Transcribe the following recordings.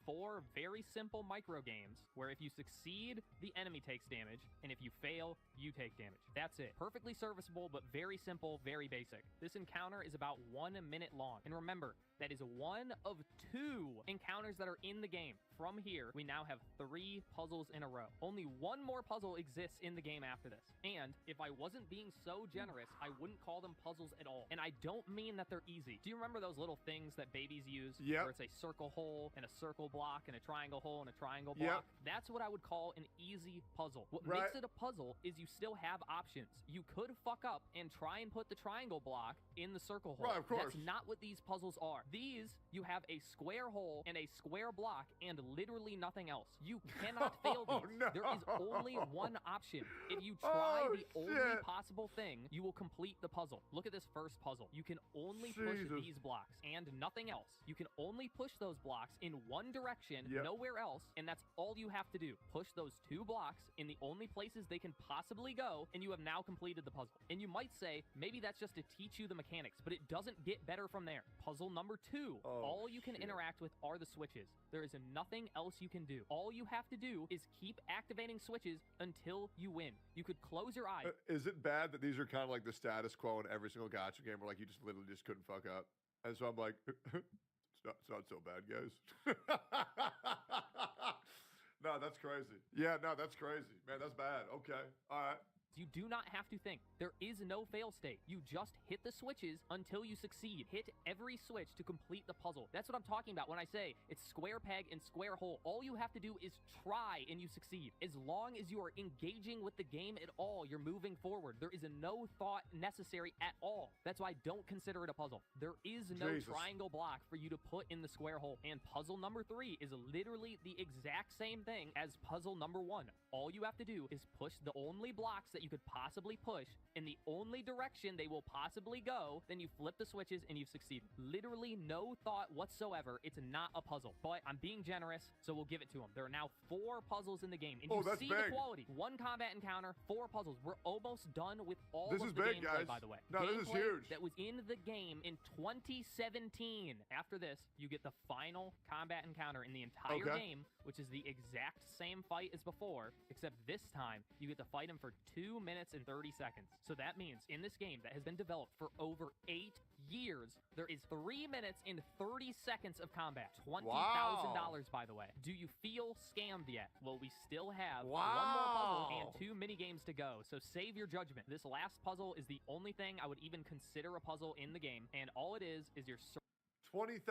4 very simple micro games where if you succeed, the enemy takes damage, and if you fail, you take damage. That's it. Perfectly serviceable, but very simple, very basic. This encounter is about 1 minute long. And remember, that is one of 2 encounters that are in the game. From here, we now have 3 puzzles in a row. Only 1 more puzzle exists in the game after this. And if I wasn't being so generous, I wouldn't call them puzzles at all. And I don't mean that they're easy. Do you remember those little things that babies use? Yep. Where it's a circle hole and a circle block and a triangle hole and a triangle block? Yep. That's what I would call an easy puzzle. What makes it a puzzle is you still have options. You could fuck up and try and put the triangle block in the circle hole. Right, of course. That's not what these puzzles are. These, you have a square hole and a square block and literally nothing else. You cannot fail these. No. There is only one option. If you try the shit. only possible thing, you will complete the puzzle. Look at this first puzzle. You can only push Jesus. these blocks and nothing else. You can only push those blocks in one direction, nowhere else, and that's all you have to do. Push those 2 blocks in the only places they can possibly go, and you have now completed the puzzle. And you might say, maybe that's just to teach you the mechanics, but it doesn't get better from there. Puzzle number 2. All you can interact with are the switches. There is nothing else you can do. All you have to do is keep activating switches until you win. You could close your eyes. Is it bad that these are kind of like the status quo in every single gacha game where like you just literally just couldn't fuck up? And so I'm like, it's not so bad, guys. No, that's crazy. Yeah, no, that's crazy. Man, that's bad. Okay. All right. You do not have to think. There is no fail state. You just hit the switches until you succeed. Hit every switch to complete the puzzle. That's what I'm talking about when I say it's square peg and square hole. All you have to do is try and you succeed. As long as you are engaging with the game at all, you're moving forward. There is no thought necessary at all. That's why I don't consider it a puzzle. There is no triangle block for you to put in the square hole. And puzzle number 3 is literally the exact same thing as puzzle number 1. All you have to do is push the only blocks that you could possibly push in the only direction they will possibly go, then you flip the switches and you've succeeded. Literally no thought whatsoever. It's not a puzzle, but I'm being generous, so we'll give it to them. There are now 4 puzzles in the game, and you see the quality. 1 combat encounter, 4 puzzles. We're almost done with all of the gameplay, guys. By the way. No, this is huge. That was in the game in 2017. After this, you get the final combat encounter in the entire game, which is the exact same fight as before, except this time you get to fight him for 2 minutes and 30 seconds. So that means in this game that has been developed for over 8 years, there is 3 minutes and 30 seconds of combat. $20,000, by the way. Do you feel scammed yet? Well, we still have 1 more puzzle and 2 mini games to go, so save your judgment. This last puzzle is the only thing I would even consider a puzzle in the game, and all it is your $20,000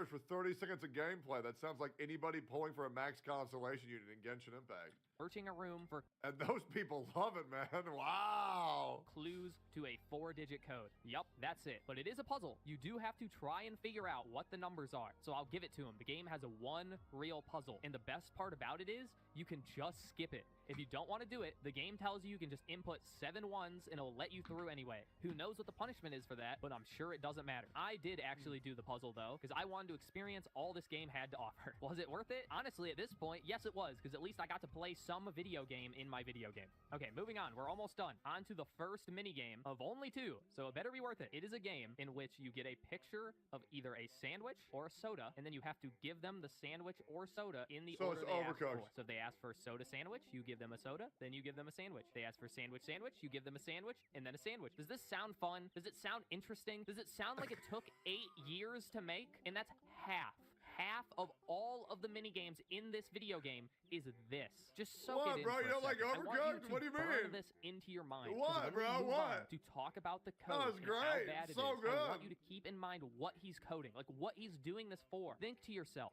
for 30 seconds of gameplay. That sounds like anybody pulling for a max constellation unit in Genshin Impact. searching a room for And those people love it, man. Wow. clues to a 4-digit code. Yup, that's it. But it is a puzzle. You do have to try and figure out what the numbers are. So I'll give it to him. The game has one real puzzle. And the best part about it is you can just skip it. If you don't want to do it, the game tells you can just input 7 ones and it'll let you through anyway. Who knows what the punishment is for that, but I'm sure it doesn't matter. I did actually do the puzzle though, because I wanted to experience all this game had to offer. Was it worth it? Honestly, at this point, yes it was, because at least I got to play some video game in my video game. Okay, moving on. We're almost done. On to the first mini game of only 2, so it better be worth it. It is a game in which you get a picture of either a sandwich or a soda, and then you have to give them the sandwich or soda in the order they ask for. So if they ask for soda sandwich, you give them a soda, then you give them a sandwich. They ask for sandwich, you give them a sandwich, and then a sandwich. Does this sound fun? Does it sound interesting? Does it sound like it took 8 years to make? And that's half. Half of all of the mini games in this video game is this. Just soak it in bro? for You don't like Overcooked? What do you mean? Burn this into your mind. What, bro? What? To talk about the code. That was great. How bad So it is. good. I want you to keep in mind what he's coding, like what he's doing this for. Think to yourself,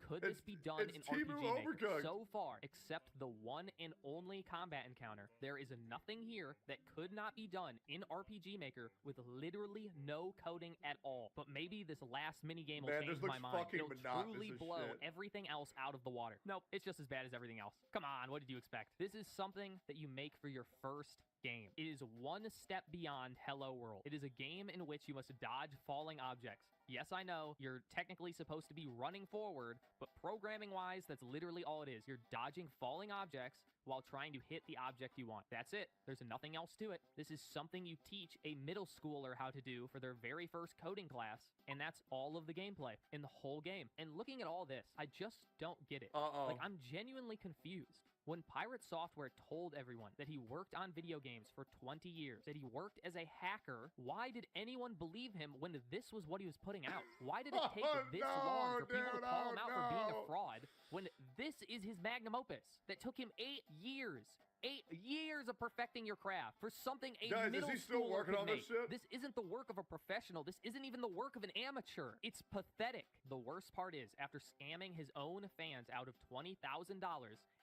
could this be done in RPG Maker? So far, except the one and only combat encounter, there is nothing here that could not be done in RPG Maker with literally no coding at all. But maybe this last minigame will change my mind. It'll truly blow everything else out of the water. Nope, it's just as bad as everything else. Come on, what did you expect? This is something that you make for your first game. It is one step beyond Hello World. It is a game in which you must dodge falling objects. Yes, I know, you're technically supposed to be running forward, but programming-wise, that's literally all it is. You're dodging falling objects while trying to hit the object you want. That's it. There's nothing else to it. This is something you teach a middle schooler how to do for their very first coding class, and that's all of the gameplay in the whole game. And looking at all this, I just don't get it. Like, I'm genuinely confused. When Pirate Software told everyone that he worked on video games for 20 years, that he worked as a hacker, why did anyone believe him when this was what he was putting out? Why did it take this long for people to call him out for being a fraud when this is his magnum opus that took him 8 years? 8 years of perfecting your craft for something a middle schooler could make. This isn't the work of a professional. This isn't even the work of an amateur. It's pathetic. The worst part is, after scamming his own fans out of $20,000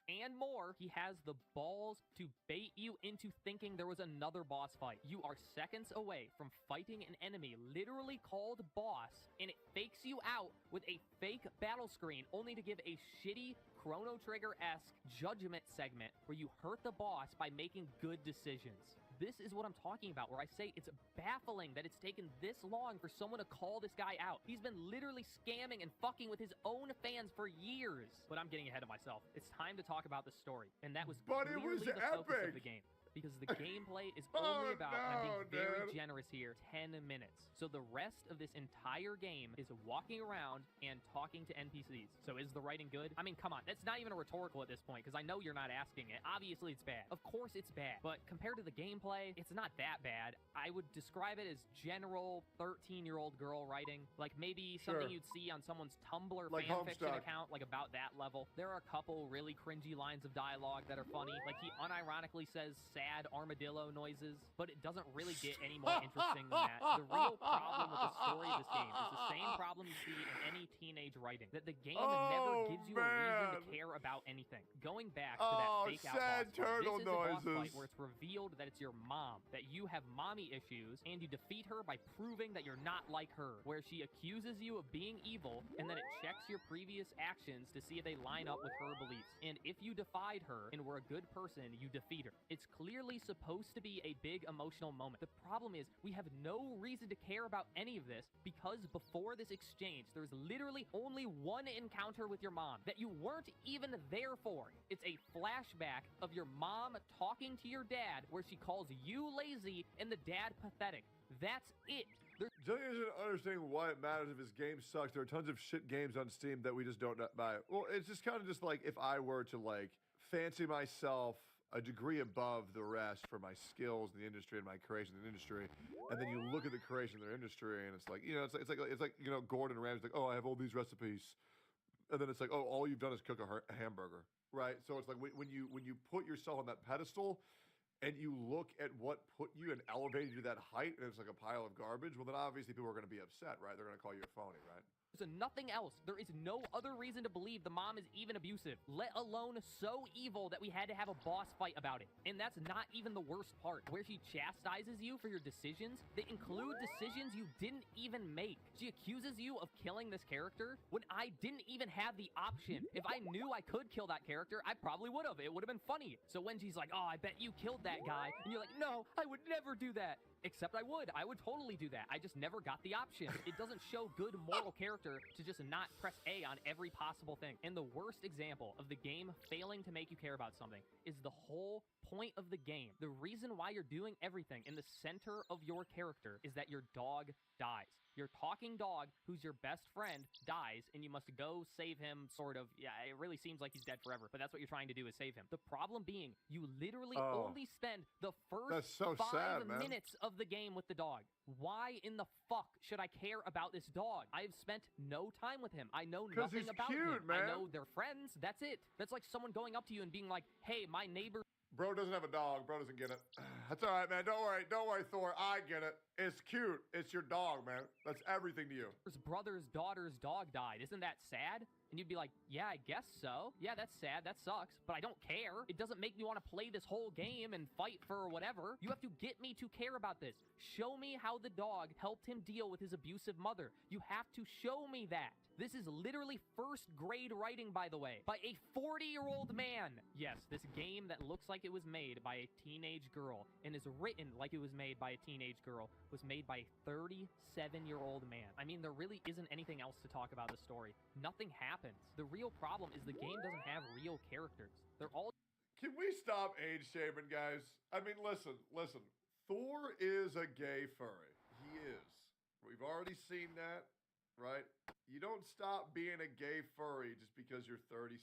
and more, he has the balls to bait you into thinking there was another boss fight. You are seconds away from fighting an enemy literally called boss, and it fakes you out with a fake battle screen only to give a shitty Chrono Trigger-esque judgment segment where you hurt the boss by making good decisions. This is what I'm talking about, where I say it's baffling that it's taken this long for someone to call this guy out. He's been literally scamming and fucking with his own fans for years. But I'm getting ahead of myself. It's time to talk about the story. And that was clearly the focus of the game. Because the gameplay is only about, and I'm being very generous here, 10 minutes. So the rest of this entire game is walking around and talking to NPCs. So is the writing good? I mean, come on. That's not even a rhetorical at this point, because I know you're not asking it. Obviously, it's bad. Of course it's bad. But compared to the gameplay, it's not that bad. I would describe it as general 13-year-old girl writing. Like maybe something you'd see on someone's Tumblr like fanfiction account, like about that level. There are a couple really cringy lines of dialogue that are funny. Like he unironically says sad armadillo noises, but it doesn't really get any more interesting than that. The real problem with the story of this game is the same problem you see in any teenage writing, that the game never gives you a reason to care about anything. Going back to that fake out boss fight, this is a boss fight where it's revealed that it's your mom, that you have mommy issues, and you defeat her by proving that you're not like her, where she accuses you of being evil, and then it checks your previous actions to see if they line up with her beliefs. And if you defied her and were a good person, you defeat her. It's clearly supposed to be a big emotional moment. The problem is we have no reason to care about any of this because before this exchange, there's literally only one encounter with your mom that you weren't even there for. It's a flashback of your mom talking to your dad where she calls you lazy and the dad pathetic. That's it. Johnny isn't understanding why it matters if his game sucks. There are tons of shit games on Steam that we just don't buy. Well, it's just kind of just like if I were to like fancy myself a degree above the rest for my skills in the industry and my creation in the industry, and then you look at the creation of the industry, and it's like, you know, it's like you know, Gordon Ramsay's like, oh, I have all these recipes, and then it's like, oh, all you've done is cook a hamburger, right? So it's like when you put yourself on that pedestal, and you look at what put you and elevated you to that height, and it's like a pile of garbage, well, then obviously people are going to be upset, right? They're going to call you a phony, right? There's nothing else. There is no other reason to believe the mom is even abusive, let alone so evil that we had to have a boss fight about it. And that's not even the worst part. Where she chastises you for your decisions, they include decisions you didn't even make. She accuses you of killing this character when I didn't even have the option. If I knew I could kill that character, I probably would have. It would have been funny. So when she's like, oh, I bet you killed that guy, and you're like, no, I would never do that. Except I would totally do that. I just never got the option. It doesn't show good moral character to just not press A on every possible thing. And the worst example of the game failing to make you care about something is the whole point of the game. The reason why you're doing everything in the center of your character is that your dog dies. Your talking dog, who's your best friend, dies, and you must go save him, sort of. Yeah, it really seems like he's dead forever, but that's what you're trying to do is save him. The problem being, you literally only spend the first 5 minutes of the game with the dog. Why in the fuck should I care about this dog? I've spent no time with him. I know nothing about him. Man. I know they're friends. That's it. That's like someone going up to you and being like, hey, my neighbor... Bro doesn't have a dog. Bro doesn't get it. That's all right, man. Don't worry, Thor. I get it. It's cute. It's your dog, man. That's everything to you. His brother's daughter's dog died. Isn't that sad? And you'd be like, yeah, I guess so. Yeah, that's sad. That sucks. But I don't care. It doesn't make me want to play this whole game and fight for whatever. You have to get me to care about this. Show me how the dog helped him deal with his abusive mother. You have to show me that. This is literally first grade writing, by the way, by a 40-year-old man. Yes, this game that looks like it was made by a teenage girl and is written like it was made by a teenage girl was made by a 37-year-old man. I mean, there really isn't anything else to talk about the story. Nothing happens. The real problem is the game doesn't have real characters. They're all... Can we stop age shaming, guys? I mean, listen. Thor is a gay furry. He is. We've already seen that, right? You don't stop being a gay furry just because you're 37.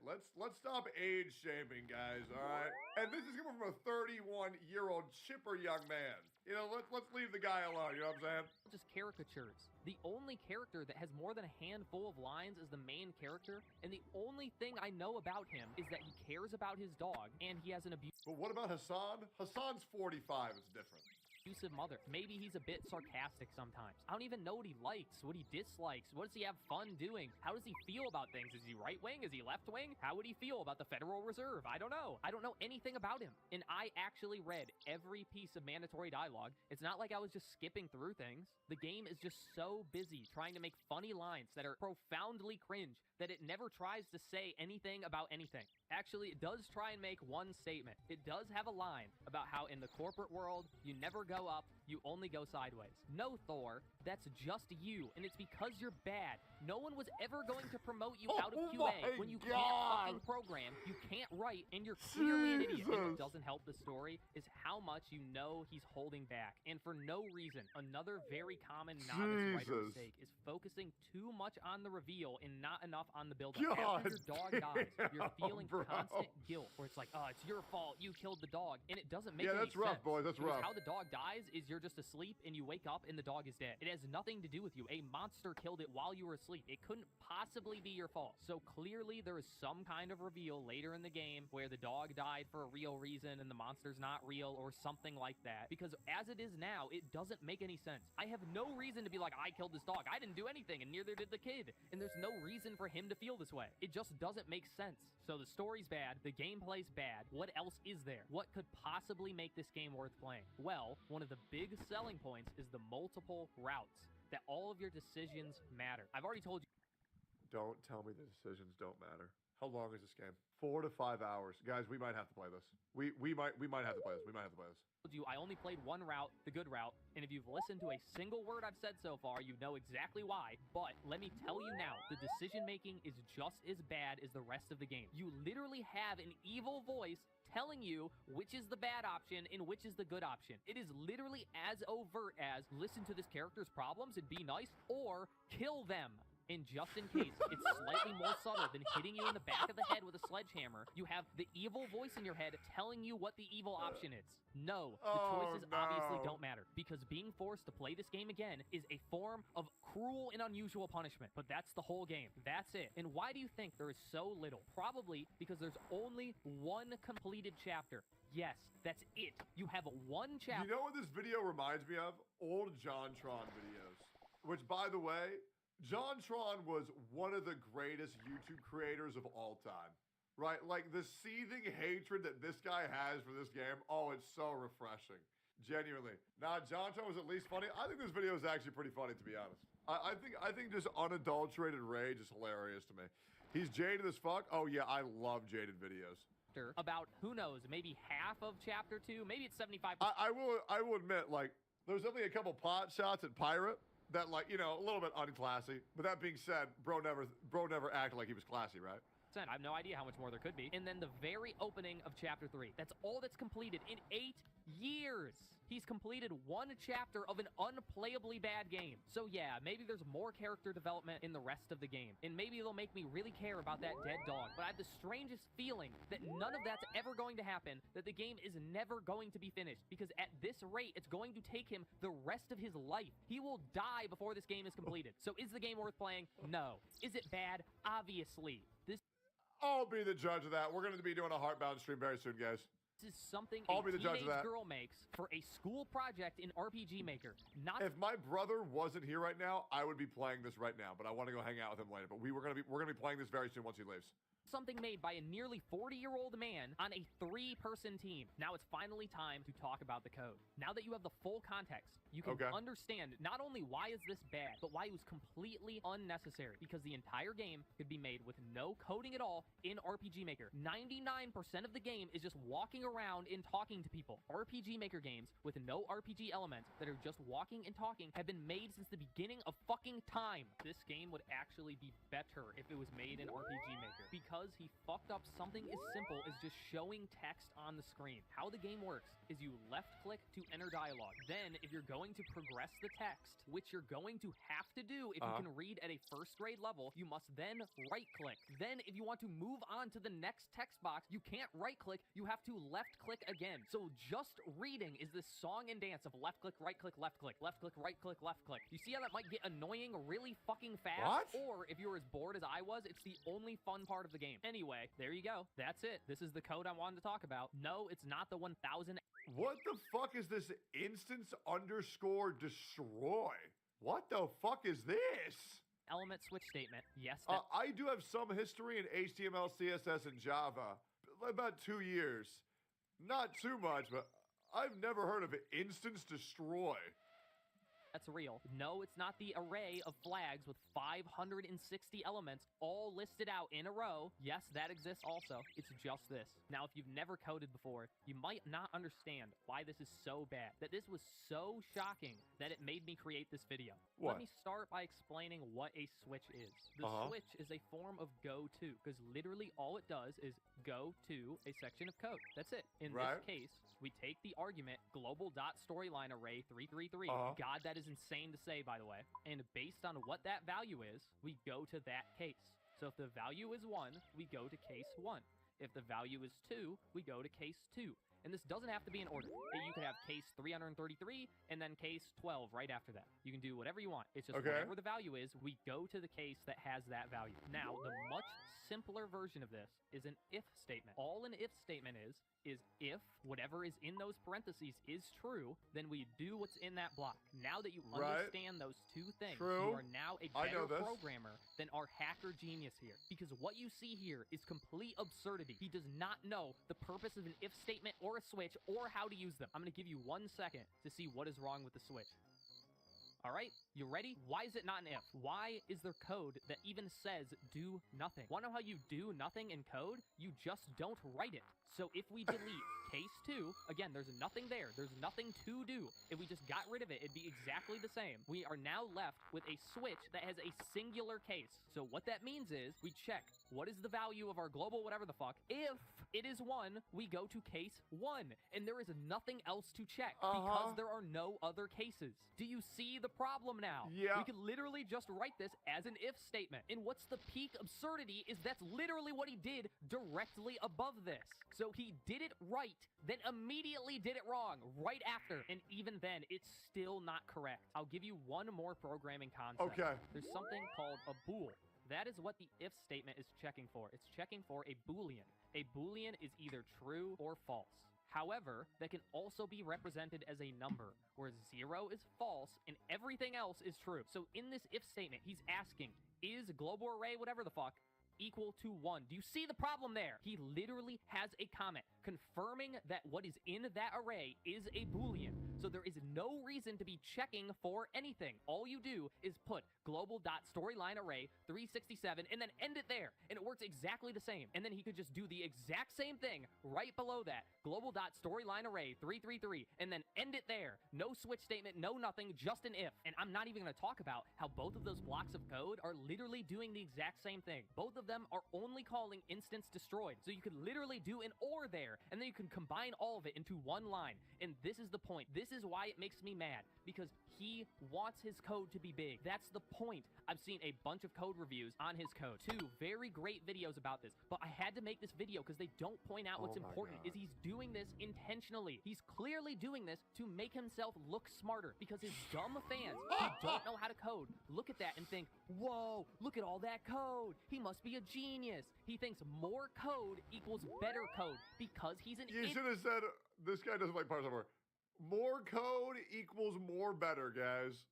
Let's stop age shaming, guys, all right? And this is coming from a 31-year-old chipper young man. You know, let's leave the guy alone, you know what I'm saying? Just caricatures. The only character that has more than a handful of lines is the main character, and the only thing I know about him is that he cares about his dog, and he has an But what about Hassan? Hassan's 45, it's different. abusive mother. Maybe he's a bit sarcastic sometimes. I don't even know what he likes, what he dislikes. What does he have fun doing? How does he feel about things? Is he right wing? Is he left wing? How would he feel about the Federal Reserve? I don't know. I don't know anything about him. And I actually read every piece of mandatory dialogue. It's not like I was just skipping through things. The game is just so busy trying to make funny lines that are profoundly cringe that it never tries to say anything about anything. Actually, it does try and make one statement. It does have a line about how in the corporate world, you never go up, you only go sideways. No, Thor, that's just you, and it's because you're bad. No one was ever going to promote you out of QA when you can't fucking program, you can't write, and you're clearly an idiot. And what doesn't help the story is how much you know he's holding back. And for no reason, another very common novice writer mistake is focusing too much on the reveal and not enough on the build-up. After your dog dies, you're feeling constant guilt, where it's like, oh, it's your fault, you killed the dog, and it doesn't make any sense. Yeah, that's rough, boys, that's rough. How the dog dies is you're just asleep, and you wake up, and the dog is dead. It has nothing to do with you. A monster killed it while you were asleep. It couldn't possibly be your fault. So clearly, there is some kind of reveal later in the game where the dog died for a real reason, and the monster's not real, or something like that. Because as it is now, it doesn't make any sense. I have no reason to be like, I killed this dog. I didn't do anything, and neither did the kid. And there's no reason for him to feel this way. It just doesn't make sense. So the story's bad, the gameplay's bad. What else is there? What could possibly make this game worth playing? Well, one of the big selling points is the multiple routes, that all of your decisions matter. I've already told you. Don't tell me the decisions don't matter. How long is this game? 4 to 5 hours. Guys, we might have to play this. We might have to play this. We might have to play this. I only played one route, the good route, and if you've listened to a single word I've said so far, you know exactly why. But let me tell you now, the decision-making is just as bad as the rest of the game. You literally have an evil voice telling you which is the bad option and which is the good option. It is literally as overt as listen to this character's problems and be nice, or kill them. And just in case it's slightly more subtle than hitting you in the back of the head with a sledgehammer, you have the evil voice in your head telling you what the evil option is. No, the choices obviously don't matter, because being forced to play this game again is a form of cruel and unusual punishment. But that's the whole game. That's it. And why do you think there is so little? Probably because there's only one completed chapter. Yes, that's it. You have one chapter. You know what this video reminds me of? Old JonTron videos. Which, by the way, JonTron was one of the greatest YouTube creators of all time, right? Like, the seething hatred that this guy has for this game, oh, it's so refreshing. Genuinely. Now, JonTron was at least funny. I think this video is actually pretty funny, to be honest. I think just unadulterated rage is hilarious to me. He's jaded as fuck. Oh, yeah, I love jaded videos. About, who knows, maybe half of Chapter 2, maybe it's 75%. I will admit, like, there's definitely a couple pot shots at Pirate that, like, you know, a little bit unclassy. But that being said, bro never acted like he was classy, right? I have no idea how much more there could be. And then the very opening of Chapter 3. That's all that's completed in 8 years. He's completed one chapter of an unplayably bad game. So yeah, maybe there's more character development in the rest of the game. And maybe it'll make me really care about that dead dog. But I have the strangest feeling that none of that's ever going to happen, that the game is never going to be finished. Because at this rate, it's going to take him the rest of his life. He will die before this game is completed. So is the game worth playing? No. Is it bad? Obviously. I'll be the judge of that. We're going to be doing a Heartbound stream very soon, guys. This is something I'll a be the judge of teenage that. girl makes for a school project in RPG Maker. Not If my brother wasn't here right now, I would be playing this right now, but I want to go hang out with him later. But we're gonna be playing this very soon once he leaves. something made by a nearly 40-year-old man on a 3-person team. Now it's finally time to talk about the code. Now that you have the full context, you can understand not only why is this bad, but why it was completely unnecessary, because the entire game could be made with no coding at all in RPG Maker. 99% of the game is just walking around and talking to people. RPG Maker games with no RPG elements that are just walking and talking have been made since the beginning of fucking time. This game would actually be better if it was made in RPG Maker, because he fucked up something as simple as just showing text on the screen. How the game works is you left click to enter dialogue. Then if you're going to progress the text, which you're going to have to do if you can read at a first grade level, you must then right click. Then if you want to move on to the next text box, you can't right click, you have to left click again. So just reading is this song and dance of left click, right click, left click, left click, right click, left click. You see how that might get annoying really fucking fast? What? Or if you're as bored as I was, it's the only fun part of the game. Anyway, there you go. That's it. This is the code I wanted to talk about. No, it's not the 1000. What the fuck is this instance underscore destroy? What the fuck is this? Element switch statement. Yes. I do have some history in HTML, CSS, and Java. About 2 years. Not too much, but I've never heard of instance destroy. That's real. No, it's not the array of flags with 560 elements all listed out in a row. Yes, that exists also. It's just this. Now, if you've never coded before, you might not understand why this is so bad, that this was so shocking that it made me create this video. What? Let me start by explaining what a switch is. The switch is a form of go to, because literally all it does is go to a section of code. That's it. In this case, we take the argument global.storylineArray 333. God, that is insane to say, by the way. And based on what that value is, we go to that case. So if the value is 1, we go to case 1. If the value is 2, we go to case 2. And this doesn't have to be in order. You could have case 333 and then case 12 right after that. You can do whatever you want. It's just whatever the value is, we go to the case that has that value. Now, the much simpler version of this is an if statement. All an if statement is if whatever is in those parentheses is true, then we do what's in that block. Now that you understand those two things, you are now a better programmer than our hacker genius here. Because what you see here is complete absurdity. He does not know the purpose of an if statement or a switch or how to use them. I'm going to give you 1 second to see what is wrong with the switch. All right, you ready? Why is it not an if? Why is there code that even says do nothing? Want to know how you do nothing in code? You just don't write it. So if we delete case 2, again, there's nothing there. There's nothing to do. If we just got rid of it, it'd be exactly the same. We are now left with a switch that has a singular case. So what that means is we check what is the value of our global whatever the fuck. If it is 1, we go to case 1. And there is nothing else to check because there are no other cases. Do you see the problem now? Yeah. We could literally just write this as an if statement. And what's the peak absurdity is that's literally what he did directly above this. So he did it right, then immediately did it wrong right after. And even then, it's still not correct. I'll give you one more programming concept. Okay. There's something called a bool. That is what the if statement is checking for. It's checking for a boolean. A boolean is either true or false. However, that can also be represented as a number, where 0 is false and everything else is true. So in this if statement, he's asking, is global array whatever the fuck equal to 1? Do you see the problem there? He literally has a comment confirming that what is in that array is a boolean. So there is no reason to be checking for anything. All you do is put global.storylineArray 367 and then end it there. And it works exactly the same. And then he could just do the exact same thing right below that. Global.storylineArray 333 and then end it there. No switch statement, no nothing, just an if. And I'm not even going to talk about how both of those blocks of code are literally doing the exact same thing. Both of them are only calling instance destroyed. So you could literally do an or there, and then you can combine all of it into one line. And this is the point. This is why it makes me mad, because he wants his code to be big. That's the point. I've seen a bunch of code reviews on his code. 2 very great videos about this, but I had to make this video because they don't point out what's important is he's doing this intentionally. He's clearly doing this to make himself look smarter, because his dumb fans who don't know how to code look at that and think, whoa, look at all that code. He must be a genius. He thinks more code equals better code because he's an idiot. You should have said, this guy doesn't like parts software. More code equals more better, guys.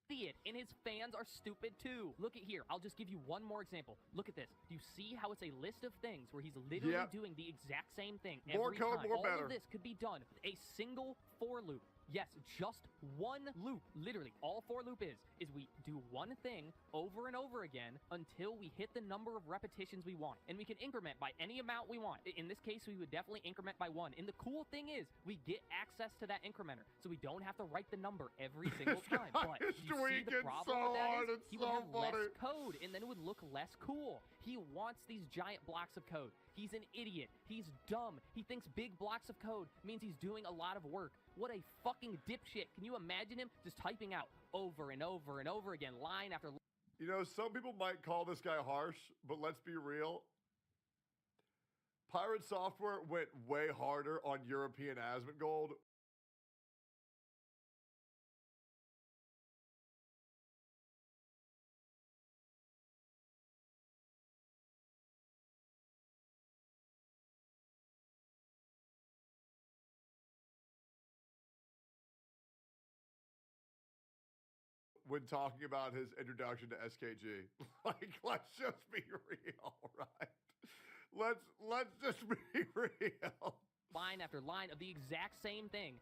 And his fans are stupid too. Look at here. I'll just give you one more example. Look at this. Do you see how it's a list of things where he's literally doing the exact same thing more every code, time? more All better. of this could be done with a single for loop. Yes, just one loop. Literally, all for loop is we do one thing over and over again until we hit the number of repetitions we want. And we can increment by any amount we want. In this case, we would definitely increment by 1. And the cool thing is, we get access to that incrementer, so we don't have to write the number every single time. But you see the problem with that is, he would have less code, and then it would look less cool. He wants these giant blocks of code. He's an idiot. He's dumb. He thinks big blocks of code means he's doing a lot of work. What a fucking dipshit. Can you imagine him just typing out over and over and over again, line after line? You know, some people might call this guy harsh, but let's be real. Pirate Software went way harder on European Asmongold. When talking about his introduction to SKG. Like, let's just be real, right? Let's just be real. Line after line of the exact same thing.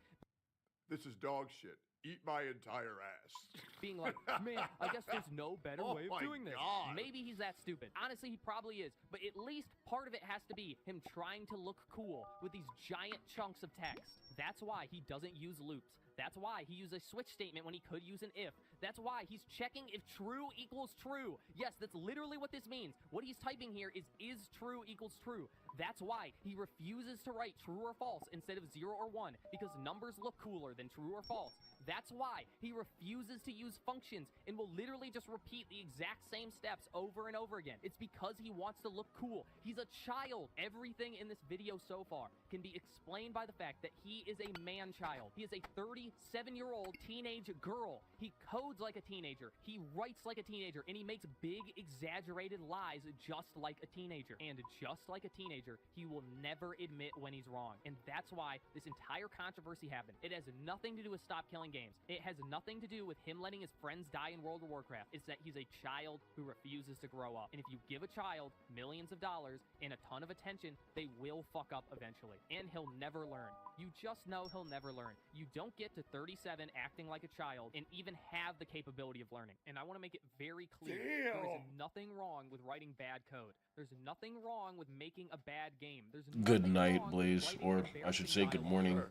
This is dog shit. Eat my entire ass. Being like, man, I guess there's no better way of doing this. God. Maybe he's that stupid. Honestly, he probably is. But at least part of it has to be him trying to look cool with these giant chunks of text. That's why he doesn't use loops. That's why he used a switch statement when he could use an if. That's why he's checking if true equals true. Yes, that's literally what this means. What he's typing here is true equals true. That's why he refuses to write true or false instead of 0 or 1, because numbers look cooler than true or false. That's why he refuses to use functions and will literally just repeat the exact same steps over and over again. It's because he wants to look cool. He's a child. Everything in this video so far can be explained by the fact that he is a man-child. He is a 37-year-old teenage girl. He codes like a teenager. He writes like a teenager, and he makes big, exaggerated lies just like a teenager. And just like a teenager, he will never admit when he's wrong. And that's why this entire controversy happened. It has nothing to do with Stop Killing Games. It has nothing to do with him letting his friends die in World of Warcraft. It's that he's a child who refuses to grow up. And if you give a child millions of dollars and a ton of attention, they will fuck up eventually. And he'll never learn. You just know he'll never learn. You don't get to 37 acting like a child and even have the capability of learning. And I want to make it very clear. There is nothing wrong with writing bad code. There's nothing wrong with making a bad game. There's good night, Blaze, or I should say good morning.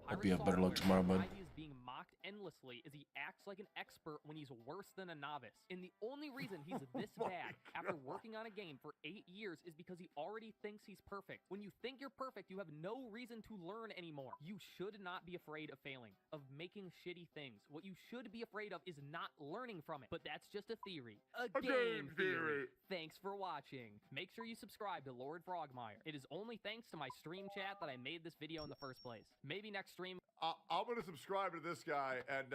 Hope you have better luck tomorrow, bud. He is being mocked endlessly as he acts like an expert when he's worse than a novice. And the only reason he's this bad after working on a game for 8 years is because he already thinks he's perfect. When you think you're perfect, you have no reason to learn anymore. You should not be afraid of failing, of making shitty things. What you should be afraid of is not learning from it. But that's just a theory. A game theory. Thanks for watching. Make sure you subscribe to Lord Frogmire. It is only thanks to my stream chat that I made this video in the first place. Maybe next stream. I'm going to subscribe to this guy, and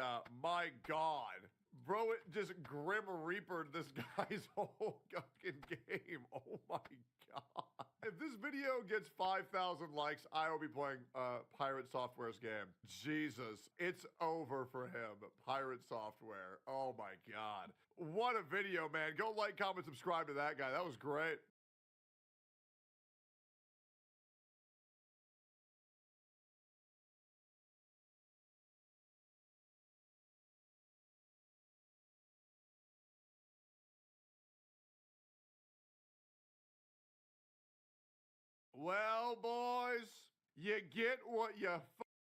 my God. Bro, it just Grim Reapered this guy's whole fucking game. Oh my God. If this video gets 5,000 likes, I will be playing Pirate Software's game. Jesus, it's over for him. Pirate Software. Oh my God. What a video, man. Go like, comment, subscribe to that guy. That was great. Well, boys, you get what you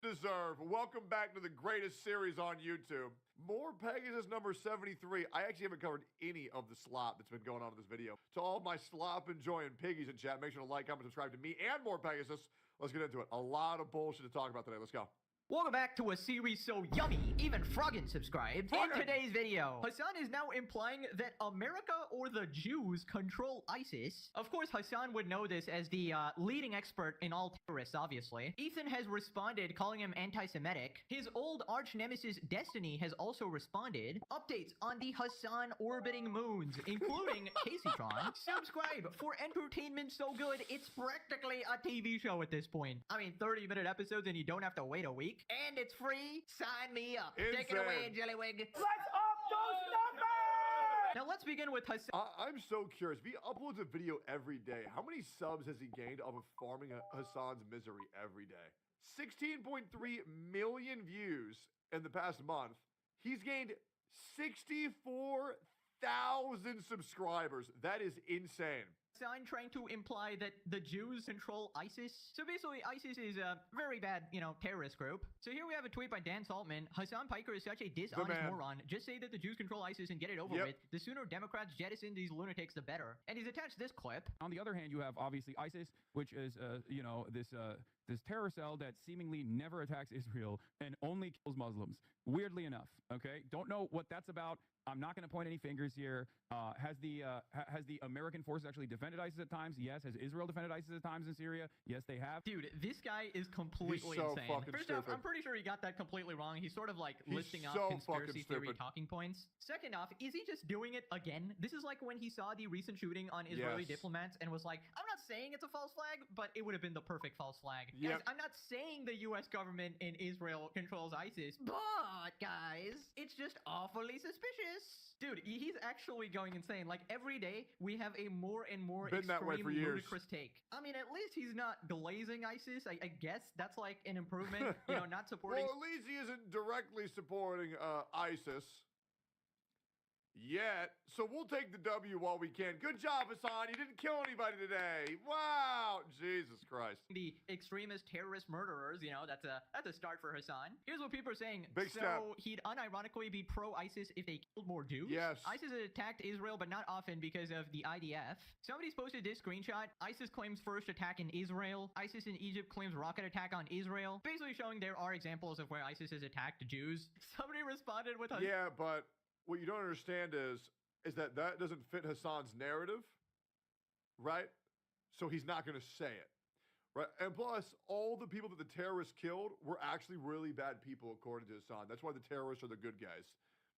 deserve. Welcome back to the greatest series on YouTube. More Pegasus number 73. I actually haven't covered any of the slop that's been going on in this video. To all my slop enjoying piggies in chat, make sure to like, comment, subscribe to me and More Pegasus. Let's get into it. A lot of bullshit to talk about today. Let's go. Welcome back to a series so yummy, even Froggen subscribed. In today's video, Hassan is now implying that America or the Jews control ISIS. Of course, Hassan would know this as the leading expert in all terrorists, obviously. Ethan has responded, calling him anti-Semitic. His old arch-nemesis Destiny has also responded. Updates on the Hassan orbiting moons, including Caseytron. Subscribe for entertainment so good, it's practically a TV show at this point. I mean, 30-minute episodes and you don't have to wait a week. And it's free. Sign me up. Insane. Take it away, Jellywig. Let's up those numbers! Now let's begin with Hassan. I'm so curious. If he uploads a video every day, how many subs has he gained off of farming Hassan's misery every day? 16.3 million views in the past month. He's gained 64,000 subscribers. That is insane. Hassan trying to imply that the Jews control ISIS. So basically, ISIS is a very bad, terrorist group. So here we have a tweet by Dan Saltman. Hassan Piker is such a dishonest moron. Just say that the Jews control ISIS and get it over with. The sooner Democrats jettison these lunatics, the better. And he's attached this clip. On the other hand, you have obviously ISIS, which is, this terror cell that seemingly never attacks Israel and only kills Muslims. Weirdly enough, okay? Don't know what that's about. I'm not going to point any fingers here. Has the American forces actually defended ISIS at times? Yes. Has Israel defended ISIS at times in Syria? Yes, they have. Dude, this guy is completely insane. First off, I'm pretty sure he got that completely wrong. He's sort of like listing off conspiracy theory talking points. Second off, is he just doing it again? This is like when he saw the recent shooting on Israeli diplomats and was like, I'm not saying it's a false flag, but it would have been the perfect false flag. Guys, I'm not saying the US government in Israel controls ISIS, but guys, it's just awfully suspicious. Dude, he's actually going insane. Like, every day, we have a more and more extreme, ludicrous take. I mean, at least he's not glazing ISIS. I guess that's like an improvement, not supporting... Well, at least he isn't directly supporting ISIS yet. So we'll take the W while we can. Good job, Hassan. You didn't kill anybody today. Wow. Jesus Christ. The extremist terrorist murderers, that's a start for Hassan. Here's what people are saying. Big step. He'd unironically be pro-ISIS if they killed more Jews? Yes. ISIS has attacked Israel, but not often because of the IDF. Somebody's posted this screenshot. ISIS claims first attack in Israel. ISIS in Egypt claims rocket attack on Israel. Basically showing there are examples of where ISIS has attacked Jews. Somebody responded with... Yeah, but... what you don't understand is that doesn't fit Hassan's narrative, right? So he's not going to say it, right? And plus, all the people that the terrorists killed were actually really bad people, according to Hassan. That's why the terrorists are the good guys.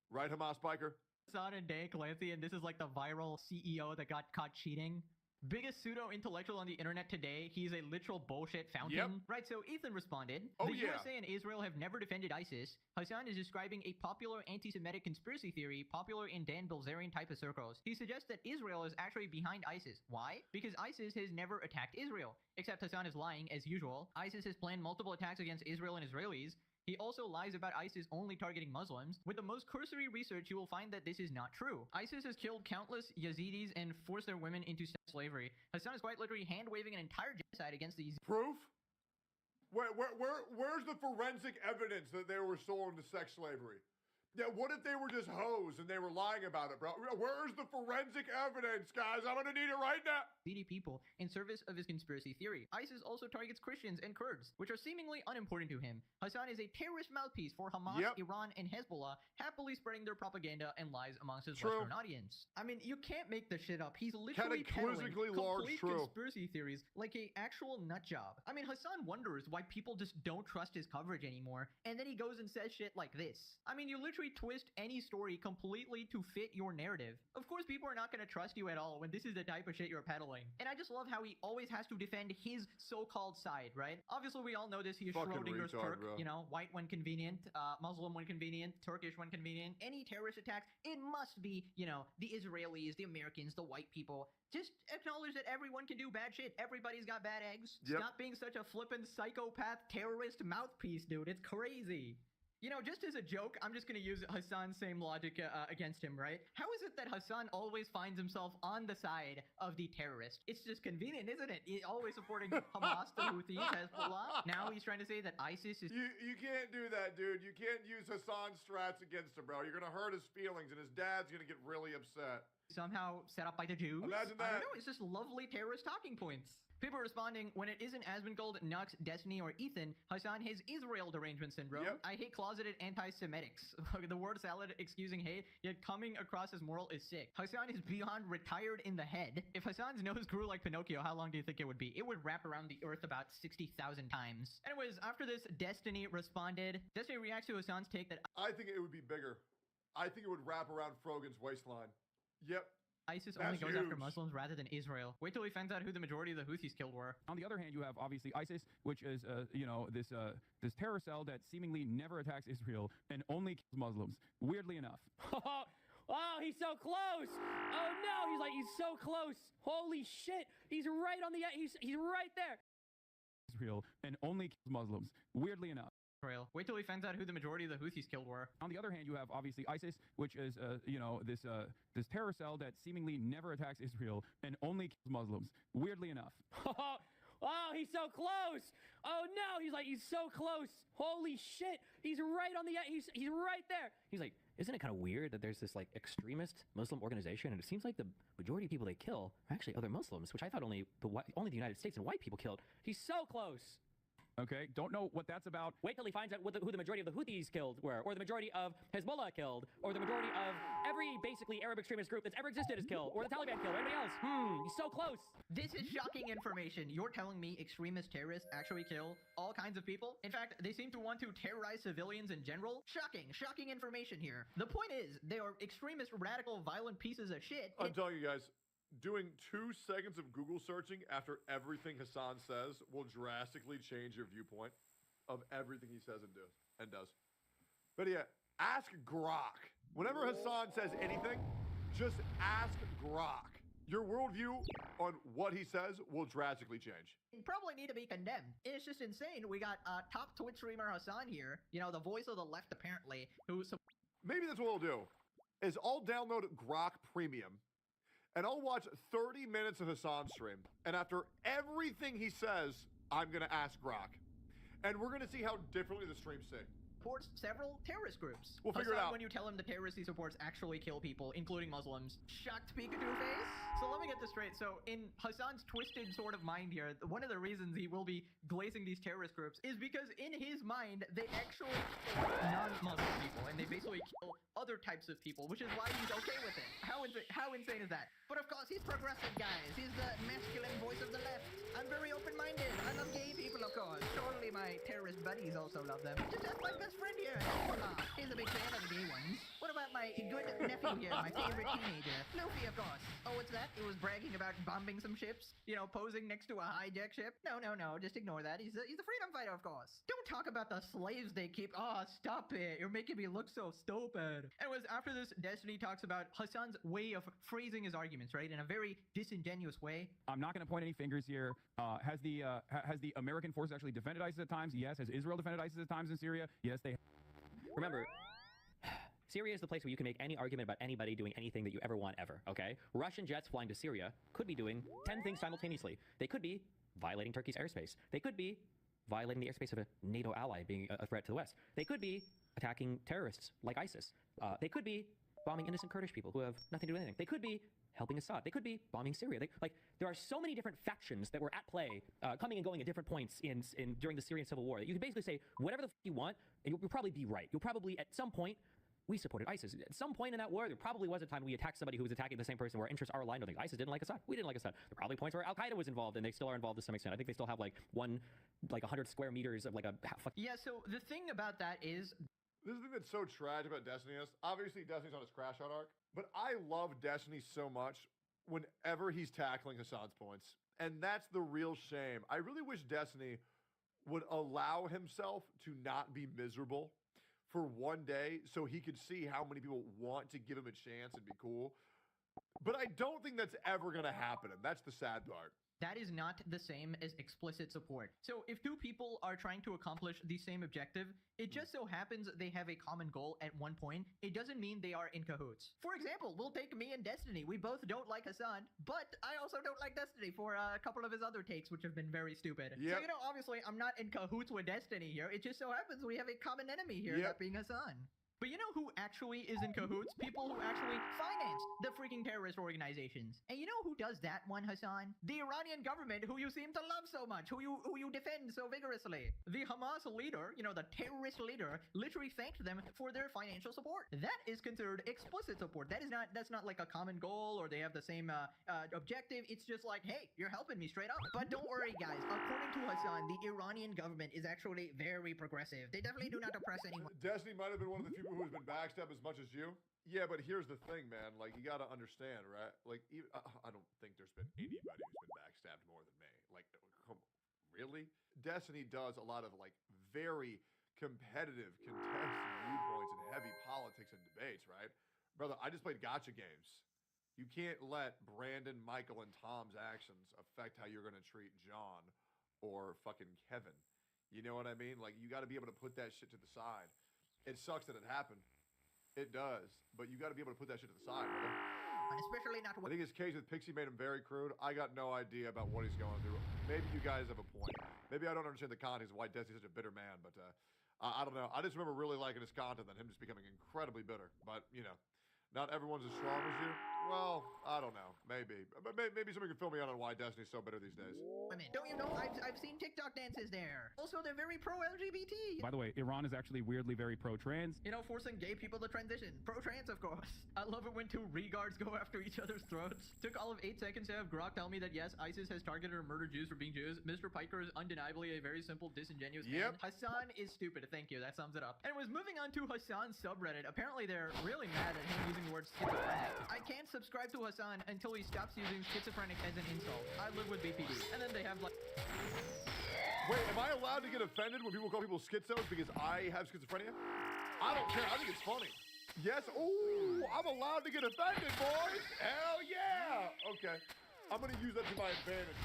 Right, Hamas Biker? Hassan and Dan Clancy, and this is like the viral CEO that got caught cheating. Biggest pseudo-intellectual on the internet today. He's a literal bullshit fountain. Right, so Ethan responded. The USA and Israel have never defended ISIS. Hassan is describing a popular anti-Semitic conspiracy theory popular in Dan Bilzerian type of circles. He suggests that Israel is actually behind ISIS. Why? Because ISIS has never attacked Israel. Except Hassan is lying, as usual. ISIS has planned multiple attacks against Israel and Israelis. He also lies about ISIS only targeting Muslims. With the most cursory research, you will find that this is not true. ISIS has killed countless Yazidis and forced their women into slavery. Hassan is quite literally hand-waving an entire genocide against these. Proof? Where's the forensic evidence that they were sold into sex slavery? Yeah, what if they were just hoes and they were lying about it, bro? Where's the forensic evidence, guys? I'm gonna need it right now. People in service of his conspiracy theory. ISIS also targets Christians and Kurds, which are seemingly unimportant to him. Hassan is a terrorist mouthpiece for Hamas, Iran, and Hezbollah, happily spreading their propaganda and lies amongst his Western audience. I mean, you can't make this shit up. He's literally peddling complete conspiracy theories like a actual nut job. I mean, Hassan wonders why people just don't trust his coverage anymore, and then he goes and says shit like this. I mean, you literally twist any story completely to fit your narrative. Of course, people are not going to trust you at all when this is the type of shit you're peddling. And I just love how he always has to defend his so-called side, right? Obviously, we all know this. He is Schrodinger's Turk, white when convenient, Muslim when convenient, Turkish when convenient. Any terrorist attacks, it must be, the Israelis, the Americans, the white people. Just acknowledge that everyone can do bad shit. Everybody's got bad eggs. Stop being such a flippin' psychopath terrorist mouthpiece, dude. It's crazy. Just as a joke, I'm just going to use Hassan's same logic against him, right? How is it that Hassan always finds himself on the side of the terrorist? It's just convenient, isn't it? He's always supporting Hamas, the Houthis, Hezbollah. Now he's trying to say that ISIS is... You can't do that, dude. You can't use Hassan's strats against him, bro. You're going to hurt his feelings, and his dad's going to get really upset. somehow set up by the Jews. Imagine that. I don't know, it's just lovely terrorist talking points. People responding, when it isn't Asmongold, Nux, Destiny, or Ethan, Hassan has Israel derangement syndrome. Yep. I hate closeted anti-Semitics. The word salad excusing hate, yet coming across as moral is sick. Hassan is beyond retired in the head. If Hassan's nose grew like Pinocchio, how long do you think it would be? It would wrap around the earth about 60,000 times. Anyways, after this, Destiny responded. Destiny reacts to Hassan's take that I think it would be bigger. I think it would wrap around Frogan's waistline. Yep. ISIS That's only goes after huge. Muslims rather than Israel. Wait till he finds out who the majority of the Houthis killed were. On the other hand, you have obviously ISIS, which is this terror cell that seemingly never attacks Israel and only kills Muslims. Weirdly enough. Oh, he's so close. Oh no, he's so close. Holy shit. He's right on the he's right there. Israel and only kills Muslims. Weirdly enough. Israel. Wait till he finds out who the majority of the Houthis killed were. On the other hand, you have obviously ISIS, which is this terror cell that seemingly never attacks Israel and only kills Muslims. Weirdly enough. Oh, he's so close. Oh no, he's so close. Holy shit. He's right on the he's right there. He's like, isn't it kind of weird that there's this like extremist Muslim organization and it seems like the majority of people they kill are actually other Muslims, which I thought only the United States and white people killed. He's so close. Okay, don't know what that's about. Wait till he finds out who the majority of the Houthis killed were, or the majority of Hezbollah killed, or the majority of every basically Arab extremist group that's ever existed is killed, or the Taliban killed, or anybody else. He's so close. This is shocking information. You're telling me extremist terrorists actually kill all kinds of people? In fact, they seem to want to terrorize civilians in general? Shocking information here. The point is, they are extremist, radical, violent pieces of shit. I'm telling you guys, doing 2 seconds of Google searching after everything Hassan says will drastically change your viewpoint of everything he says and does. But yeah, ask Grok. Whenever Hassan says anything, just ask Grok. Your worldview on what he says will drastically change. You probably need to be condemned. It's just insane. We got top Twitch streamer Hassan here, you know, the voice of the left apparently, who... Maybe that's what we'll do, is I'll download Grok Premium, and I'll watch 30 minutes of Hassan's stream. And after everything he says, I'm going to ask Grok. And we're going to see how differently the streams sing. Supports several terrorist groups. We'll figure it out. When you tell him the terrorists he supports actually kill people, including Muslims. Shocked Pikachu face? So let me get this straight. So in Hassan's twisted sort of mind here, one of the reasons he will be glazing these terrorist groups is because in his mind, they actually kill non-Muslim people. And they basically kill other types of people, which is why he's okay with it. How insane is that? But of course, he's progressive, guys. He's the masculine voice of the left. I'm very open-minded. I love gay people, of course. Surely my terrorist buddies also love them. Just ask my best friend here. He's a big fan of the gay ones. What about my good nephew here, my favorite teenager? Luffy, of course. Oh, what's that? He was bragging about bombing some ships? You know, posing next to a hijack ship? No. Just ignore that. He's a freedom fighter, of course. Don't talk about the slaves they keep. Oh, stop it. You're making me look so stupid. Anyways, after this, Destiny talks about Hassan's way of phrasing his arguments, right? In a very disingenuous way. I'm not going to point any fingers here. Has the American forces actually defended ISIS at times? Yes. Has Israel defended ISIS at times in Syria? Yes, they. Remember, Syria is the place where you can make any argument about anybody doing anything that you ever want ever, okay? Russian jets flying to Syria could be doing 10 things simultaneously. They could be violating Turkey's airspace. They could be violating the airspace of a NATO ally, being a threat to the West. They could be attacking terrorists like ISIS. They could be bombing innocent Kurdish people who have nothing to do with anything. They could be helping Assad. They could be bombing Syria. There are so many different factions that were at play, coming and going at different points during the Syrian civil war, that you can basically say whatever the f you want, and you'll probably be right. You'll probably, at some point, we supported ISIS. At some point in that war, there probably was a time we attacked somebody who was attacking the same person where our interests are aligned. I think ISIS didn't like Assad. We didn't like Assad. There are probably points where Al-Qaeda was involved, and they still are involved to some extent. I think they still have like 100 square meters of like a... Yeah, so the thing about that is... This is the thing that's so tragic about Destiny is, obviously Destiny's on his crash out arc, but I love Destiny so much whenever he's tackling Hassan's points. And that's the real shame. I really wish Destiny would allow himself to not be miserable for one day so he could see how many people want to give him a chance and be cool. But I don't think that's ever going to happen, and that's the sad part. That is not the same as explicit support. So if two people are trying to accomplish the same objective, it just so happens they have a common goal at one point. It doesn't mean they are in cahoots. For example, we'll take me and Destiny. We both don't like Hassan, but I also don't like Destiny for a couple of his other takes, which have been very stupid. Yep. So, obviously, I'm not in cahoots with Destiny here. It just so happens we have a common enemy here, that being Hassan. But you know who actually is in cahoots? People who actually finance the freaking terrorist organizations. And you know who does that one, Hassan? The Iranian government, who you seem to love so much, who you defend so vigorously. The Hamas leader, you know, the terrorist leader, literally thanked them for their financial support. That is considered explicit support. That's not like a common goal or they have the same objective. It's just like, hey, you're helping me straight up. But don't worry, guys. According to Hassan, the Iranian government is actually very progressive. They definitely do not oppress anyone. Destiny might have been one of the few people who's been backstabbed as much as you. Yeah, but here's the thing, man. Like, you gotta understand, right? Like, even, I don't think there's been anybody who's been backstabbed more than me. Like, come, really? Destiny does a lot of, like, very competitive, contested viewpoints and heavy politics and debates, right? Brother, I just played gacha games. You can't let Brandon, Michael, and Tom's actions affect how you're gonna treat John or fucking Kevin. You know what I mean? Like, you gotta be able to put that shit to the side. It sucks that it happened. It does. But you got to be able to put that shit to the side, brother. And especially not... I think his case with Pixie made him very crude. I got no idea about what he's going through. Maybe you guys have a point. Maybe I don't understand the context of why Destiny's such a bitter man, but I don't know. I just remember really liking his content and him just becoming incredibly bitter. But, you know, not everyone's as strong as you. Well, I don't know. Maybe. But maybe somebody can fill me out on why Destiny's so bitter these days. Women. Don't you know? I've seen TikTok dances there. Also, they're very pro-LGBT. By the way, Iran is actually weirdly very pro-trans. You know, forcing gay people to transition. Pro-trans, of course. I love it when two regards go after each other's throats. Took all of 8 seconds to have Grok tell me that yes, ISIS has targeted or murdered Jews for being Jews. Mr. Piker is undeniably a very simple, disingenuous man. Hassan is stupid. Thank you. That sums it up. And was moving on to Hassan's subreddit. Apparently, they're really mad at him using the word schizophrenic. I can't subscribe to Hassan until he stops using schizophrenic as an insult. I live with BPD. And then they have like... Wait, am I allowed to get offended when people call people schizos because I have schizophrenia? I don't care. I think it's funny. Yes. Ooh, I'm allowed to get offended, boys. Hell yeah. Okay. I'm going to use that to my advantage.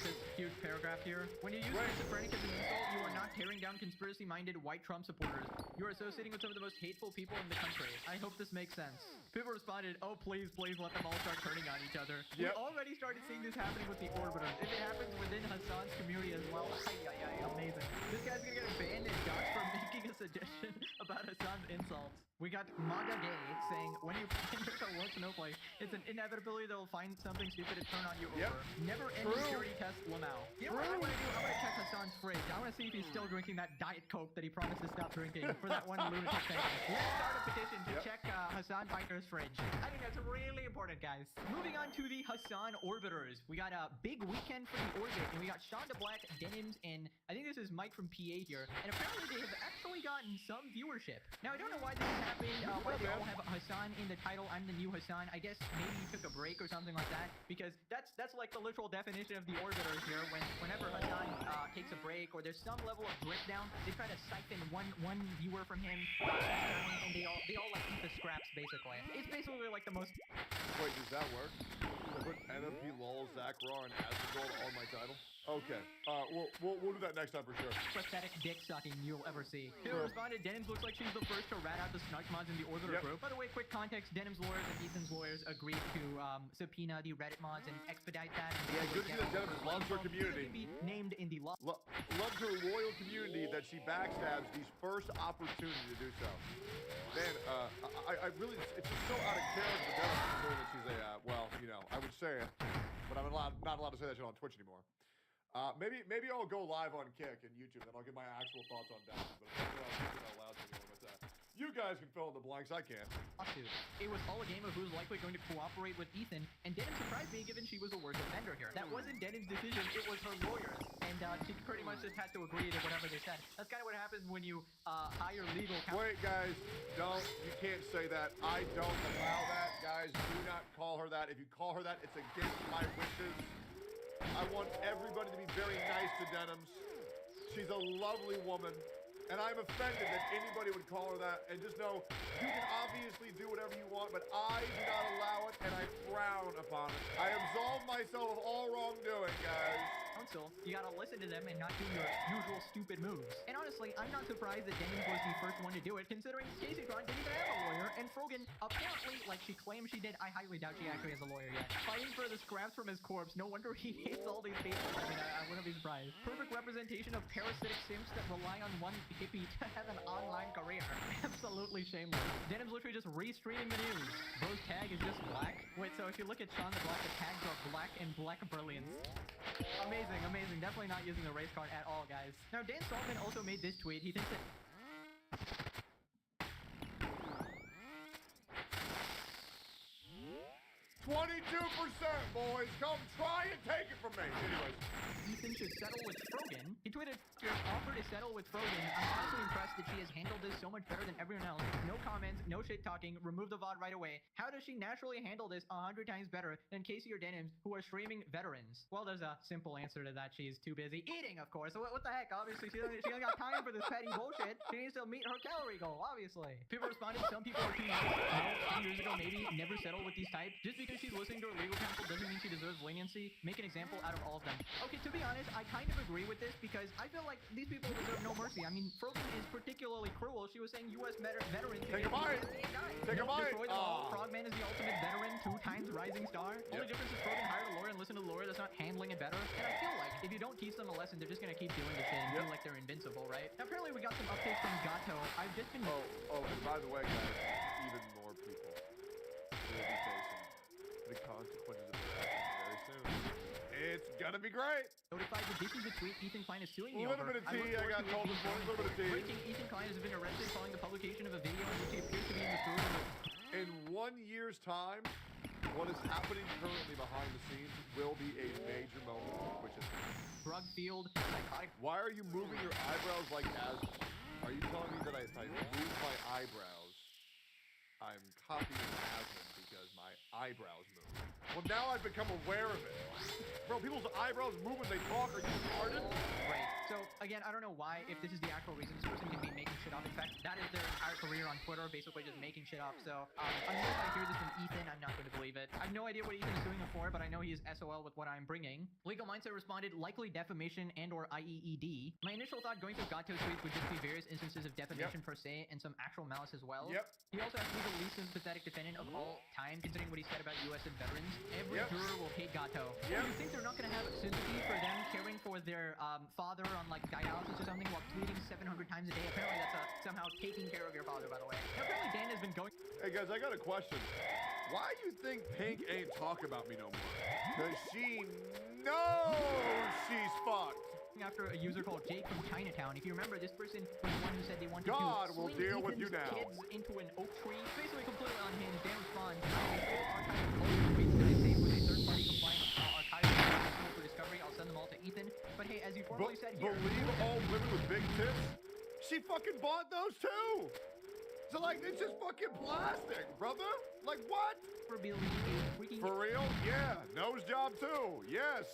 This huge paragraph here. When you use schizophrenic as an insult, you are not tearing down conspiracy-minded white Trump supporters. You are associating with some of the most hateful people in the country. I hope this makes sense. People responded, oh, please let them all start turning on each other. We already started seeing this happening with the Orbiters. If it happens within Hassan's community as well, amazing. This guy's gonna get banned and doxxed for making a suggestion about Hassan's insults. We got MAGA Gay saying, when you find your co-work snowflake, it's an inevitability they'll find something stupid to turn on you over. Never end security test Lamau. You know what I want to do? I want to check Hassan's fridge. I want to see if he's still drinking that Diet Coke that he promised to stop drinking for that one lunatic thing. Let's start a petition to check Hassan Piker's fridge. I think that's really important, guys. Moving on to the Hassan Orbiters. We got a big weekend for the Orbit, and we got Shonda Black, Denims, and I think this is Mike from PA here. And apparently they have actually gotten some viewership. Now, I don't know why this is happening. Why they all have Hassan in the title. I'm the new Hassan. I guess maybe you took a break or something like that, because that's like the literal definition of the Orbiters here. Whenever Hassan takes a break or there's some level of breakdown, they try to siphon one viewer from him, and they all like eat the scraps basically. It's basically like the most. Wait, does that work? I put NMP lol Zach Raw and Asmongold on my title. Okay. We'll do that next time for sure. Pathetic dick sucking you'll ever see. Taylor responded, Denims looks like she's the first to rat out the snark mods in the Orbiter group. By the way, quick context, Denims lawyers and Ethan's lawyers agreed to subpoena the Reddit mods and expedite that. And good to see that Denims loves her community. Be named in the law. Loves her loyal community that she backstabs these first opportunity to do so. Man, I really, it's just so out of character for Denims considering that she's a, well, you know, I would say it, but I'm not allowed to say that shit on Twitch anymore. Maybe I'll go live on Kick and YouTube, and I'll give my actual thoughts on Denims, but I'm not allowed to anymore. But you guys can fill in the blanks, I can't. It was all a game of who's likely going to cooperate with Ethan, and Denim surprised me given she was a worse offender here. That wasn't Denim's decision, it was her lawyers, and she pretty much just had to agree to whatever they said. That's kind of what happens when you hire legal counsel. Wait, guys, you can't say that. I don't allow that, guys. Do not call her that. If you call her that, it's against my wishes. I want everybody to be very nice to Denims. She's a lovely woman, and I'm offended that anybody would call her that. And just know, you can obviously do whatever you want, but I do not allow it, and I frown upon it. I absolve myself of all wrongdoing, guys. Counsel You gotta listen to them and not do your usual stupid moves. And honestly, I'm not surprised that Denims was the first one to do it, considering Casey Tron didn't even have a lawyer, and Frogan, apparently, like she claims she did, I highly doubt she actually has a lawyer yet. Fighting for the scraps from his corpse, no wonder he hates all these people. I mean, I wouldn't be surprised. Perfect representation of parasitic simps that rely on one hippie to have an online career. Absolutely shameless. Denim's literally just restreaming the news. Bro's tag is just black. Wait, so if you look at Sean the Black, the tags are black and black brilliance. Amazing, amazing. Definitely not using the race card at all, guys. Now, Dan Saltman also made this tweet. He thinks that 22%, boys. Come try and take it from me. Anyways. Ethan should settle with Frogan. He tweeted, offer to settle with Frogan. I'm honestly impressed that she has handled this so much better than everyone else. No comments, no shit talking, remove the VOD right away. How does she naturally handle this 100 times better than Casey or Denims, who are streaming veterans? Well, there's a simple answer to that. She's too busy eating, of course. So what the heck? Obviously, she only got time for this petty bullshit. She needs to meet her calorie goal, obviously. People responded, some people are too nice. No, 10 years ago, maybe. Never settle with these types. Just because she's listening to her legal counsel doesn't mean she deserves leniency. Make an example out of all of them. Okay, to be honest, I kind of agree with this because I feel like these people deserve no mercy. I mean, Frogan is particularly cruel. She was saying U.S. veterans take a bite. Take a bite. Destroy them all. Frogman is the ultimate veteran, 2 times rising star. Only difference is Frogan hired a lawyer and listened to the lawyer that's not handling it better. And I feel like if you don't teach them a lesson, they're just gonna keep doing this shit and feel like they're invincible, right? Now, apparently, we got some updates from Gato. I've just been. Oh, and by the way, guys, even more people will be facing the consequences of their actions very soon. It's gonna be great. Notified that this is a tweet Ethan Klein is suing me over. A little bit of tea, I got told this morning. A little bit of tea. Breaking, Ethan Klein has been arrested following the publication of a video in which he appears to be in the food. In 1 year's time, what is happening currently behind the scenes will be a major moment, which is drug field, psychotic. Why are you moving your eyebrows like asthma? Are you telling me that if I move my eyebrows, I'm copying asthma because my eyebrows move? Well, now I've become aware of it. Bro, people's eyebrows move when they talk. Are you retarded? Right. So, again, I don't know why, if this is the actual reason, this person can be making shit up. In fact, that is their entire career on Twitter, basically just making shit up. So, unless I hear this from Ethan, I'm not going to believe it. I have no idea what Ethan is doing it for, but I know he is SOL with what I'm bringing. Legal Mindset responded, likely defamation and or IEED. My initial thought going through Gato's tweets would just be various instances of defamation per se and some actual malice as well. He also has to be the least sympathetic defendant of all time, considering what he said about US and veterans. Every juror will hate Gato. You think they're not going to have sympathy for them caring for their father on like dialysis or something while tweeting 700 times a day? Apparently that's somehow taking care of your father, by the way. Now, apparently Dan has been going... Hey guys, I got a question. Why you think Pink ain't talk about me no more? Because she knows she's fucked. After a user called Jake from Chinatown. If you remember, this person was the one who said they wanted God to will swing deal with you Ethan's now. kids into an oak tree. Basically completely unhinged. Dan responds, I have a full archive of all your tweets that I saved with a third-party compliant archive for discovery. I'll send them all to Ethan. But hey, as you formally said here... Believe all women with big tits? She fucking bought those too! So like, it's just fucking plastic, brother! Like what? For being a freaking... For real? Yeah. Nose job too. Yes.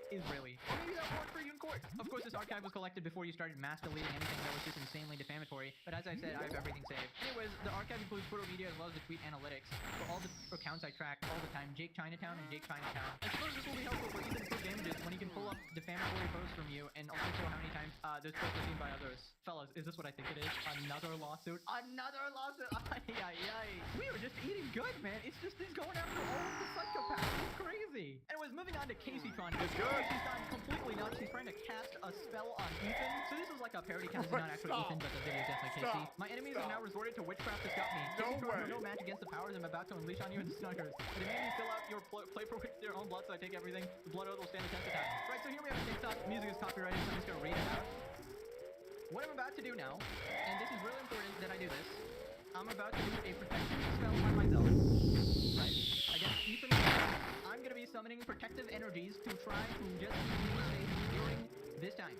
Is really. Or maybe that won't work for you in court. Of course, this archive was collected before you started mass deleting anything that was just insanely defamatory. But as I said, I have everything saved. Anyways, the archive includes photo media as well as the tweet analytics. For all the accounts I track all the time, Jake Chinatown and Jake Chinatown. I suppose this will be helpful for Ethan to prove damages when he can pull up defamatory posts from you and also show how many times those posts are seen by others. Fellas, is this what I think it is? Another lawsuit? Another lawsuit! Ay, ay, ay. We were just eating good, man. It's just he's going after all of the psychopaths. It's crazy. Anyways, moving on to Casey Tron. It's good. She's gone completely nuts. She's trying to cast a spell on Ethan. So this is like a parody count. This is not actually Ethan, but the video is definitely Casey. My enemies have now resorted to witchcraft to stop me. No Casey Tron, way. you're no match against the powers I'm about to unleash on you and Snuggers. They made me fill out your paper with their own blood, so I take everything. The blood oath will stand the test of time. Right, so here we have a TikTok. Music is copyrighted, so I'm just gonna read it out. What I'm about to do now, and this is really important that I do this, I'm about to do a protection spell on myself. Right? Against Ethan, I'm gonna be summoning protective energies to try to just keep me safe during this time.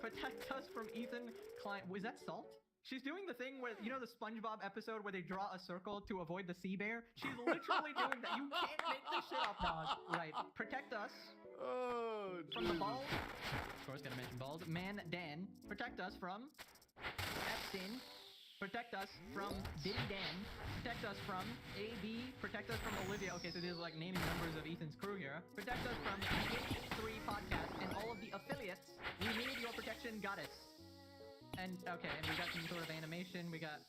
Protect us from Ethan Klein. Was that Salt? She's doing the thing where, you know the SpongeBob episode where they draw a circle to avoid the sea bear? She's literally doing that. You can't make this shit up, dog. Right. Protect us Oh, from the balls. Of course, gotta mention balls. Man Dan. Protect us from Epstein. Protect us from Diddy Dan. Protect us from AB. Protect us from Olivia. Okay, so these are like naming members of Ethan's crew here. Protect us from H3 Podcast and all of the And okay, and we got some sort of animation. We got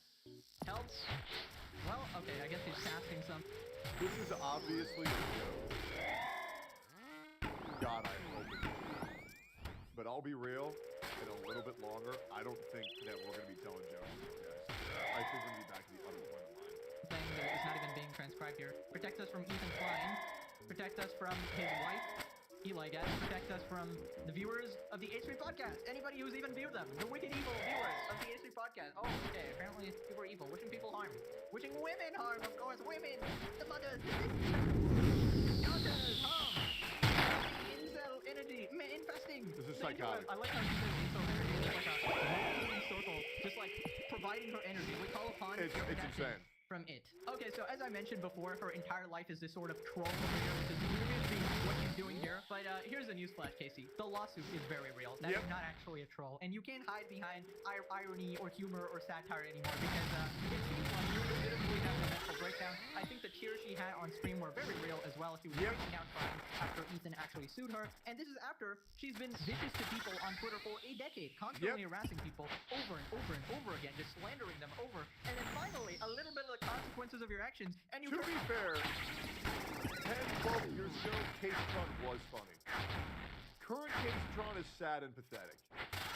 help. Well, okay, I guess he's casting some. This is obviously a joke. God, I hope it is. But I'll be real, in a little bit longer, I don't think that we're going to be telling jokes, guys. I think we're going to be back to the unemployment line. Saying that it's not even being transcribed here. Protect us from Ethan Klein. Protect us from his wife, Eli Guys. Protect us from the viewers of the H3 podcast. Anybody who's even viewed them. The wicked evil viewers of the H3 podcast. Oh, okay. Apparently people are evil. Wishing people harm. Wishing women harm, of course. Women. The mothers. Daughters harm. Incel energy. Infesting. This is psychotic. I like how he says incel energy. It's like a rotating circle. Just like providing her energy. We call upon It's insane. From it. Okay, so as I mentioned before, her entire life is this sort of troll over here, which is literally what she's doing here. But here's a newsflash, Casey. The lawsuit is very real. That is not actually a troll. And you can't hide behind irony or humor or satire anymore because it seems like you legitimately have a mental breakdown. I think the tears she had on stream were very real as well. She was breaking down crying after Ethan actually sued her. And this is after she's been vicious to people on Twitter for a decade, constantly harassing people over and over and over again, just slandering them over. And then finally, a little bit of the consequences of your actions, and you. To be fair, 10, 12 years ago, Casey-tron was funny. Current Casey-tron is sad and pathetic.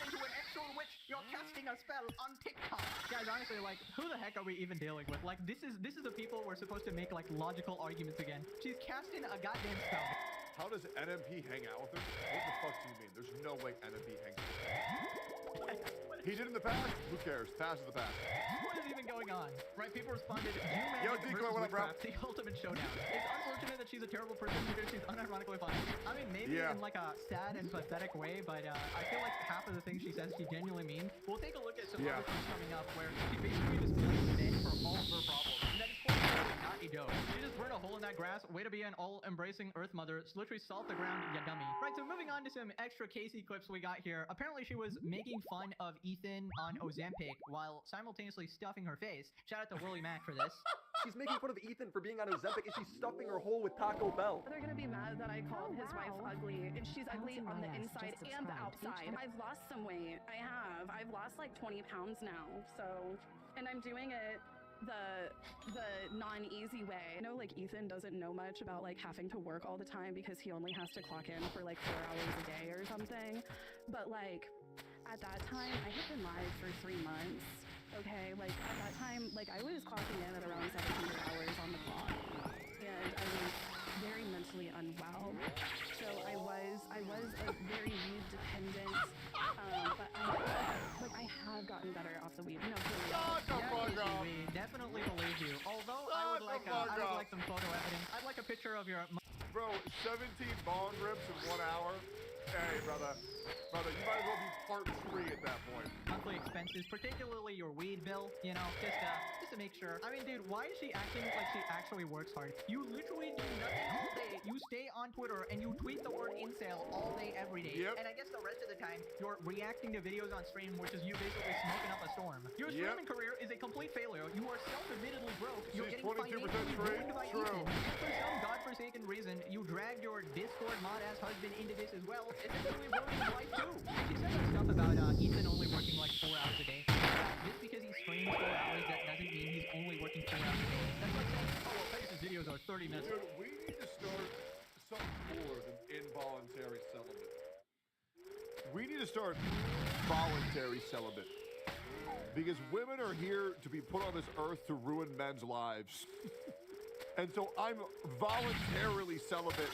Into an actual witch, you're casting a spell on TikTok. Guys, honestly, like, who the heck are we even dealing with? Like, this is the people we're supposed to make like logical arguments again. She's casting a goddamn spell. How does NMP hang out with her? What the fuck do you mean? There's no way NMP hangs with her. He did in the past? Who cares? Past is the past. What is even going on? Right, people responded, Yo, Decoy, what up, bro? The ultimate showdown. It's unfortunate that she's a terrible person because she's unironically funny. I mean, maybe in like a sad and pathetic way, but I feel like half of the things she says she genuinely means. We'll take a look at some other things coming up where she basically just blames men for all of her problems. And that is fortunately not a joke. She just burned a hole in that grass. Way to be an all-embracing Earth Mother. Literally salt the ground, ya dummy. Right, so moving on to some extra Casey clips we got here. Apparently she was making fun of Ethan on Ozempic while simultaneously stuffing her face. Shout out to Willie Mac for this. She's making fun of Ethan for being on Ozempic and she's stuffing her hole with Taco Bell. They're gonna be mad that I called his wife ugly, and she's ugly on the inside and the outside. I've lost some weight. I have. I've lost like 20 pounds now. So, and I'm doing it the non-easy way. I know like Ethan doesn't know much about like having to work all the time because he only has to clock in for like 4 hours a day or something. But like at that time, I had been live for 3 months. Okay, like at that time, like I was clocking in at around 700 hours on the clock, and I was very mentally unwell. So I was a very weed dependent, but I have gotten better off the weed. No, We definitely believe you. Although I would like some photo evidence. I'd like a picture of your. Bro, 17 bong rips in 1 hour. Hey, brother, you might as well be part 3 at that point. Monthly expenses, particularly your weed bill, you know, just to make sure. I mean, dude, why is she acting like she actually works hard? You literally do nothing all day. You stay on Twitter and you tweet the word incel all day, every day. Yep. And I guess the rest of the time, you're reacting to videos on stream, which is you basically smoking up a storm. Your streaming career is a complete failure. You are self-admittedly broke. You're getting financially ruined by Ethan. And for some godforsaken reason, you dragged your Discord mod-ass husband into this as well, essentially ruining his life too. She said that stuff about Ethan only working like 4 hours a day. Just because he streams 4 hours, that doesn't mean he's only working 4 hours a day. That's like saying, oh, well, Pegasus videos are 30 minutes. Dude, we need to start something cooler than involuntary celibate. We need to start voluntary celibate. Because women are here to be put on this earth to ruin men's lives. And so I'm voluntarily celibate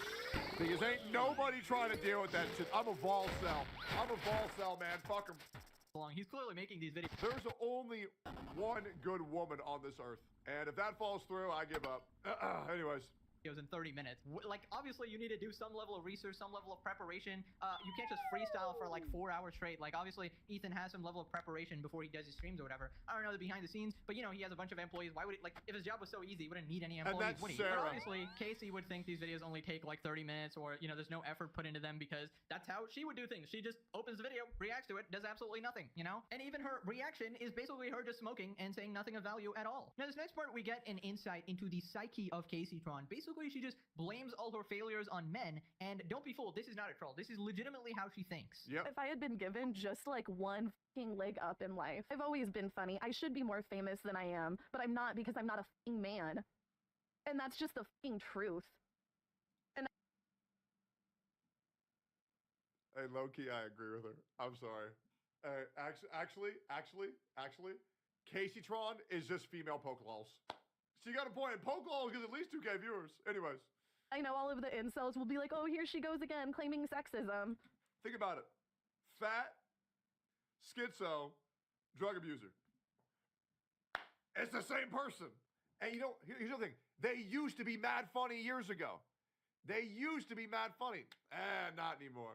because ain't nobody trying to deal with that shit. I'm a vol cell. Man. Fuck him. He's clearly making these videos. There's only one good woman on this earth. And if that falls through, I give up. Anyways. In 30 minutes. Like, obviously, you need to do some level of research, some level of preparation. You can't just freestyle for like 4 hours straight. Like, obviously, Ethan has some level of preparation before he does his streams or whatever. I don't know the behind the scenes, but you know, he has a bunch of employees. Why would it, like, if his job was so easy, he wouldn't need any employees, would he? But obviously, Casey would think these videos only take like 30 minutes or, you know, there's no effort put into them because that's how she would do things. She just opens the video, reacts to it, does absolutely nothing, you know? And even her reaction is basically her just smoking and saying nothing of value at all. Now, this next part, we get an insight into the psyche of Casey-tron. Basically, basically she just blames all her failures on men. And don't be fooled, this is not a troll. This is legitimately how she thinks. Yep. If I had been given just like one fucking leg up in life, I've always been funny. I should be more famous than I am, but I'm not because I'm not a fucking man. And that's just the fucking truth. Hey, low-key, I agree with her. I'm sorry. Actually, Casey-tron is just female Pokelols. She got a point. Pokelols gets at least 2K viewers. Anyways. I know all of the incels will be like, oh, here she goes again, claiming sexism. Think about it. Fat, schizo, drug abuser. It's the same person. And you know, here's the thing. They used to be mad funny years ago. They used to be mad funny. Not anymore.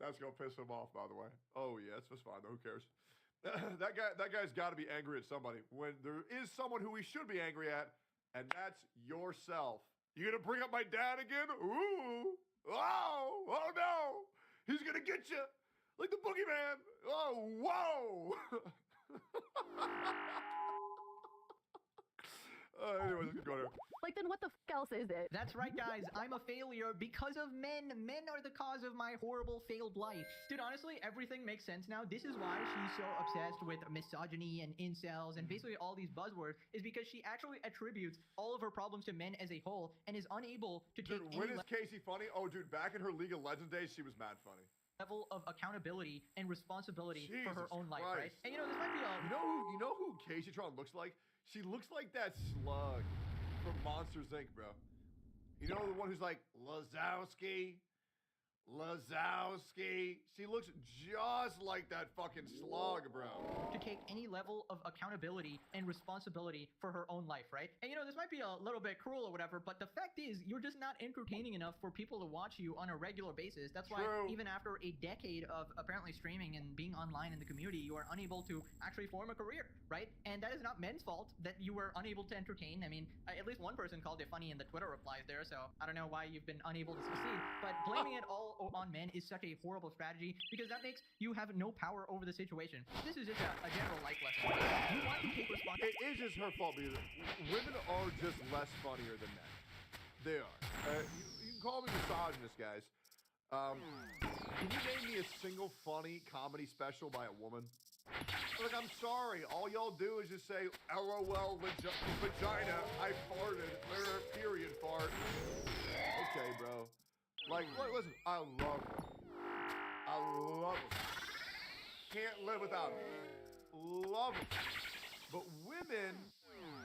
That's gonna piss him off, by the way. Oh yeah, it's just fine though. Who cares? That guy's got to be angry at somebody. When there is someone who we should be angry at, and that's yourself. You gonna bring up my dad again? Ooh! Oh no! He's gonna get you like the boogeyman. Oh whoa! Anyways, let's go there. Like, then what the fuck else is it? That's right, guys. I'm a failure because of men. Men are the cause of my horrible failed life. Dude, honestly, everything makes sense now. This is why she's so obsessed with misogyny and incels and basically all these buzzwords, is because she actually attributes all of her problems to men as a whole and is unable to take When is Casey funny? Oh, dude, back in her League of Legends days, she was mad funny. Level of accountability and responsibility for her own life, right? Christ. And this might be a... You know who Casey-tron looks like? She looks like that slug from Monsters Inc., bro. You know the one who's like, Lazowski? She looks just like that fucking slug, bro. To take any level of accountability and responsibility for her own life, right? And this might be a little bit cruel or whatever, but the fact is, you're just not entertaining enough for people to watch you on a regular basis. That's why even after a decade of apparently streaming and being online in the community, you are unable to actually form a career, right? And that is not men's fault that you were unable to entertain. I mean, at least one person called it funny in the Twitter replies there, so I don't know why you've been unable to succeed, but blaming it all on men is such a horrible strategy because that makes you have no power over the situation. This is just a general life lesson. You want to take responsibility. It is just her fault because women are just less funnier than men. They are. You can call me misogynist, guys. Can you name me a single funny comedy special by a woman? Like, I'm sorry. All y'all do is just say, LOL, vagina, I farted, period fart. Okay, bro. Like, listen, I love her. I love her. Can't live without her. Love her. But women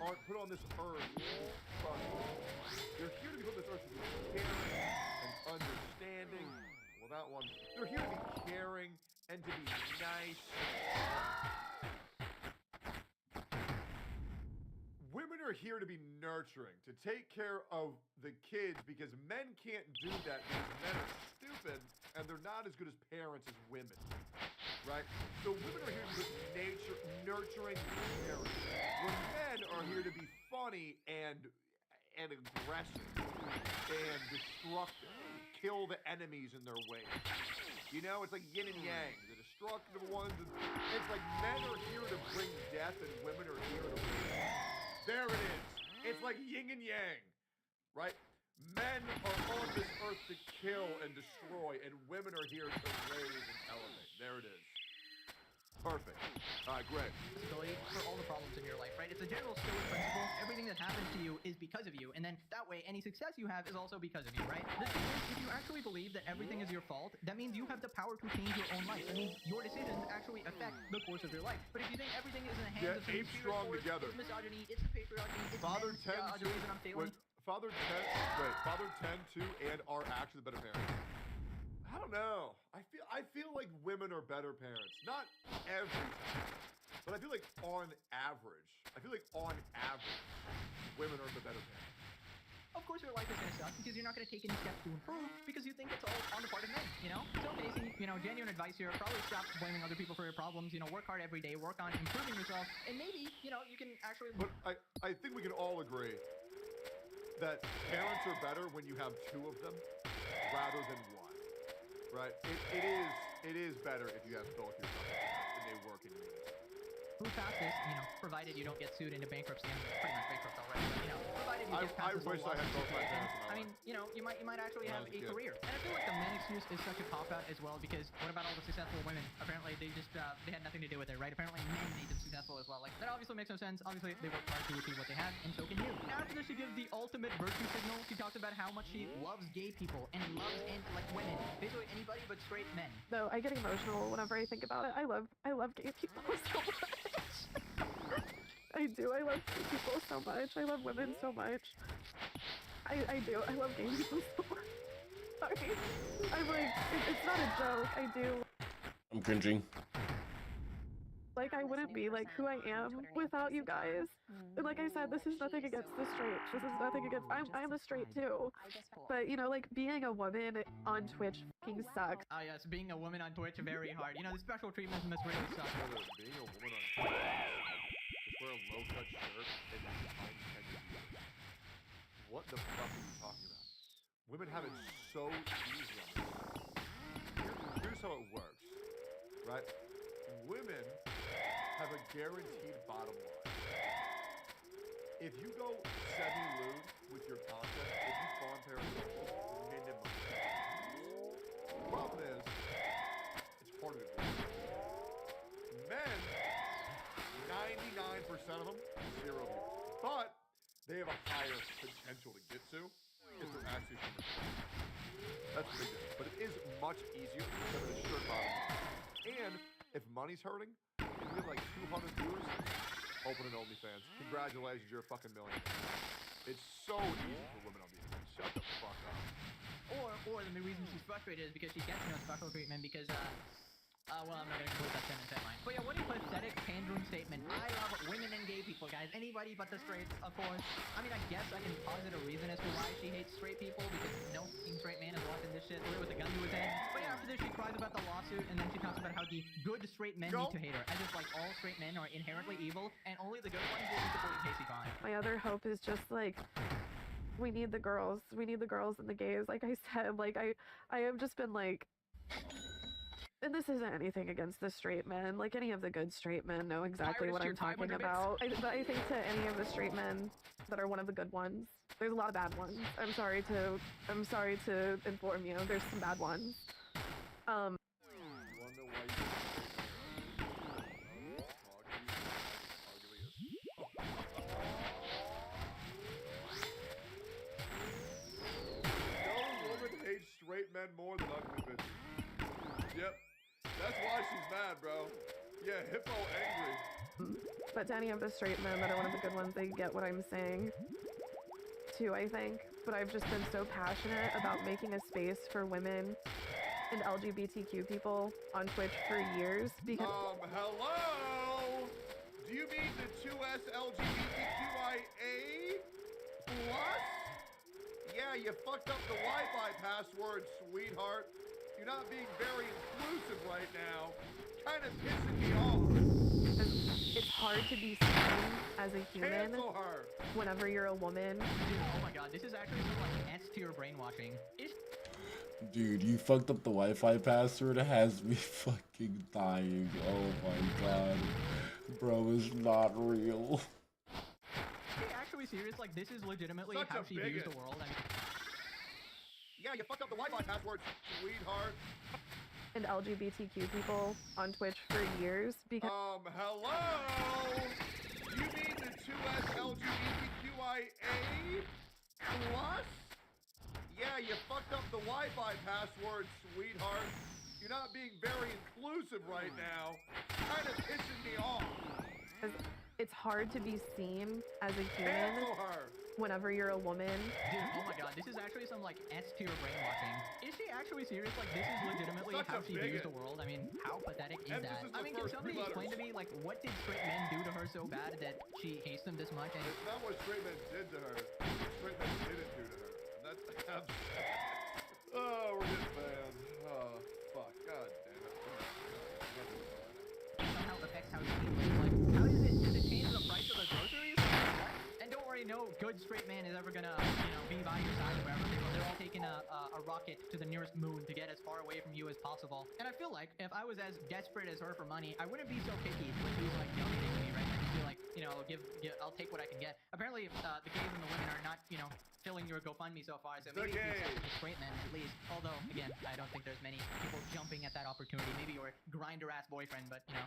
aren't put on this earth. They're here to be put on this earth to be caring and understanding. Well, that one. They're here to be caring and to be nice. Women are here to be nurturing, to take care of the kids, because men can't do that because men are stupid and they're not as good as parents as women, right? So women are here to be nurturing parents. When men are here to be funny and aggressive and destructive, kill the enemies in their way. You know, it's like yin and yang. The destructive ones. It's like men are here to bring death and women are here to bring death. There it is. It's like yin and yang, right? Men are on this earth to kill and destroy, and women are here to raise and elevate. There it is. Perfect. All right, great. Responsibility for all the problems in your life, right? It's a general Stoic principle. Everything that happens to you is because of you, and then that way, any success you have is also because of you, right? The thing is, if you actually believe that everything is your fault, that means you have the power to change your own life. That means your decisions actually affect the course of your life. But if you think everything is in the hands of some ape strong force, together. It's misogyny, it's the patriarchy, it's Father men's, 10 the reason I'm failing. Father 10 2 and are actually the better parents. I don't know. I feel like women are better parents. Not every time, but I feel like on average, women are the better parents. Of course your life is going to suck because you're not going to take any steps to improve because you think it's all on the part of men, So basically, genuine advice here, probably stop blaming other people for your problems, work hard every day, work on improving yourself, and maybe, you can actually... But I think we can all agree that parents are better when you have two of them rather than one, right? It is better if you have both your sons and they work in unison. move past this, provided you don't get sued into bankruptcy. I'm pretty much bankrupt already, but, provided you get past I this whole wish I had lawsuit both my situation, parents in my I mean, you might actually have a career. And I feel like the men excuse is such a cop-out as well, because what about all the successful women? Apparently, they just, they had nothing to do with it, right? Apparently, men made them successful as well. Like, that obviously makes no sense. Obviously, they worked hard to achieve what they had, and so can you. After this, she gives the ultimate virtue signal. She talks about how much she loves gay people and loves women. Basically, anybody but straight men. Though I get emotional whenever I think about it. I love gay people so much. I do. I love gay people so much. I love women so much. I do. I love gay people so much. Sorry. I'm like, it's not a joke. I do. I'm cringing. Like, I wouldn't be like who I am without you guys. And like I said, this is nothing against the straight. This is nothing against. I'm a straight too. But like being a woman on Twitch fucking sucks. Oh yes, being a woman on Twitch very hard. The special treatment must really suck. Being a woman on Twitch, just wear a low-cut shirt and then behind 10 years. What the fuck are you talking about? Women have it so easy on this. Here's how it works, right? Women have a guaranteed bottom line. If you go semi-lewd with your content, if you farm parasocial, minimum. The problem is, it's harder to do. Men, 99% of them, 0 views. But they have a higher potential to get to if they're actually from the That's the big difference. But it is much easier to have a shirt bottom line. And if money's hurting, if you get like 200 viewers, open an OnlyFans. Congratulations, you're a fucking millionaire. It's so easy for women on the internet. Shut the fuck up. Or the reason she's frustrated is because she gets no special treatment because, well, I'm not gonna include that sentence in mine. But yeah, what a pathetic pandering statement. I love women and gay people, guys. Anybody but the straights, of course. I mean, I guess I can posit a reason as to why she hates straight people, because no fucking straight man is watching this shit with a gun to his head. But yeah, after this, she cries about the lawsuit, and then she talks about how the good straight men need to hate her, as if, like, all straight men are inherently evil, and only the good ones will be supporting Casey Klein. My other hope is just like, we need the girls. We need the girls and the gays. Like I said, like I have just been like, and this isn't anything against the straight men. Like any of the good straight men know exactly what I'm talking about. But I think to any of the straight men that are one of the good ones, there's a lot of bad ones. I'm sorry to inform you. There's some bad ones. Straight men more than ugly bitches. Yep. That's why she's mad, bro. Yeah, hippo angry. But to any of the straight men that are one of the good ones, they get what I'm saying too, I think. But I've just been so passionate about making a space for women and LGBTQ people on Twitch for years because hello? Do you mean the 2S LGBTQIA plus? Yeah, you fucked up the Wi-Fi password, sweetheart. You're not being very inclusive right now. Kind of pissing me off. It's hard to be seen as a human Cancel her. Whenever you're a woman. Dude, oh my god, this is actually some like S-tier brainwashing. Dude, you fucked up the Wi-Fi password. It has me fucking dying. Oh my god. Bro, it's not real. Actually serious, like this is legitimately how she views the world. I mean, yeah, you fucked up the Wi-Fi password, sweetheart. And LGBTQ people on Twitch for years because hello? You mean the 2S LGBTQIA plus? Yeah, you fucked up the Wi-Fi password, sweetheart. You're not being very inclusive right now. Kind of pissing me off. It's hard to be seen as a human whenever you're a woman. Dude, oh my god, this is actually some like S-tier brainwashing. Is she actually serious? Like this is legitimately how she views the world? I mean, how pathetic is that? I mean, can somebody explain to me like what did straight men do to her so bad that she hates them this much? And it's not what straight men did to her. Straight men didn't do to her. That's oh, we're getting banned. Oh, fuck. God damn it. Somehow affects how she feels. Like, how does it change the price of the groceries? And don't worry, no good straight man is ever gonna, be by your side or wherever. They're all taking a a rocket to the nearest moon to get as far away from you as possible. And I feel like if I was as desperate as her for money, I wouldn't be so picky when she was like donating to me, right? I'd just be like, you know, I'll take what I can get. Apparently, the gays and the women are not, you know, filling your GoFundMe so far, so maybe the straight men at least. Although, again, I don't think there's many people jumping at that opportunity. Maybe your grinder-ass boyfriend, but, you know.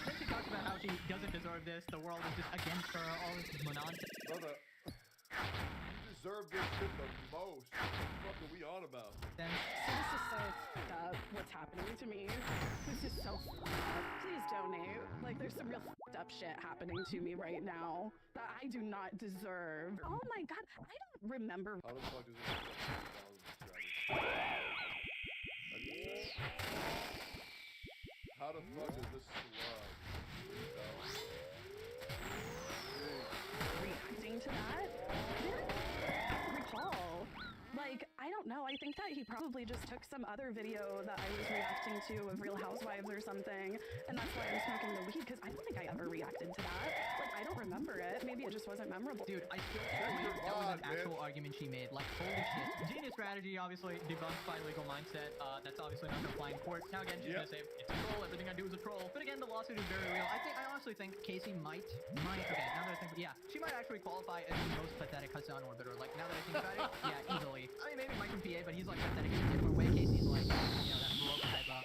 Then she talks about how she doesn't deserve this, the world is just against her, all this nonsense. Brother, you deserve this shit the most. What the fuck are we on about? Then, So this is so fucked up, what's happening to me. This is so fucked up. Please donate. Like, there's some real fucked up shit happening to me right now that I do not deserve. Oh my god, I don't remember. How the fuck does this How the fuck is this slug? Reacting to that? I don't recall. Like, I don't know. I think that he probably just took some other video that I was reacting to of Real Housewives or something, and that's why I'm smoking the weed, because I don't think I ever reacted to that. Like, I don't remember it. Maybe it just wasn't memorable. dude, I still believe that was an actual argument she made. Like, holy shit. Genius strategy, obviously, debunked by legal mindset. That's obviously not gonna fly in court. Now again, she's gonna say, it's a troll, everything I do is a troll. But again, the lawsuit is very real. I honestly think Casey might, okay, now that I think, yeah, she might actually qualify as the most pathetic Hassan orbiter. Like, now that I think about it, yeah, easily. I mean, maybe Mike and PA, but he's like pathetic in a different way. Casey's like, you know, that broke type of.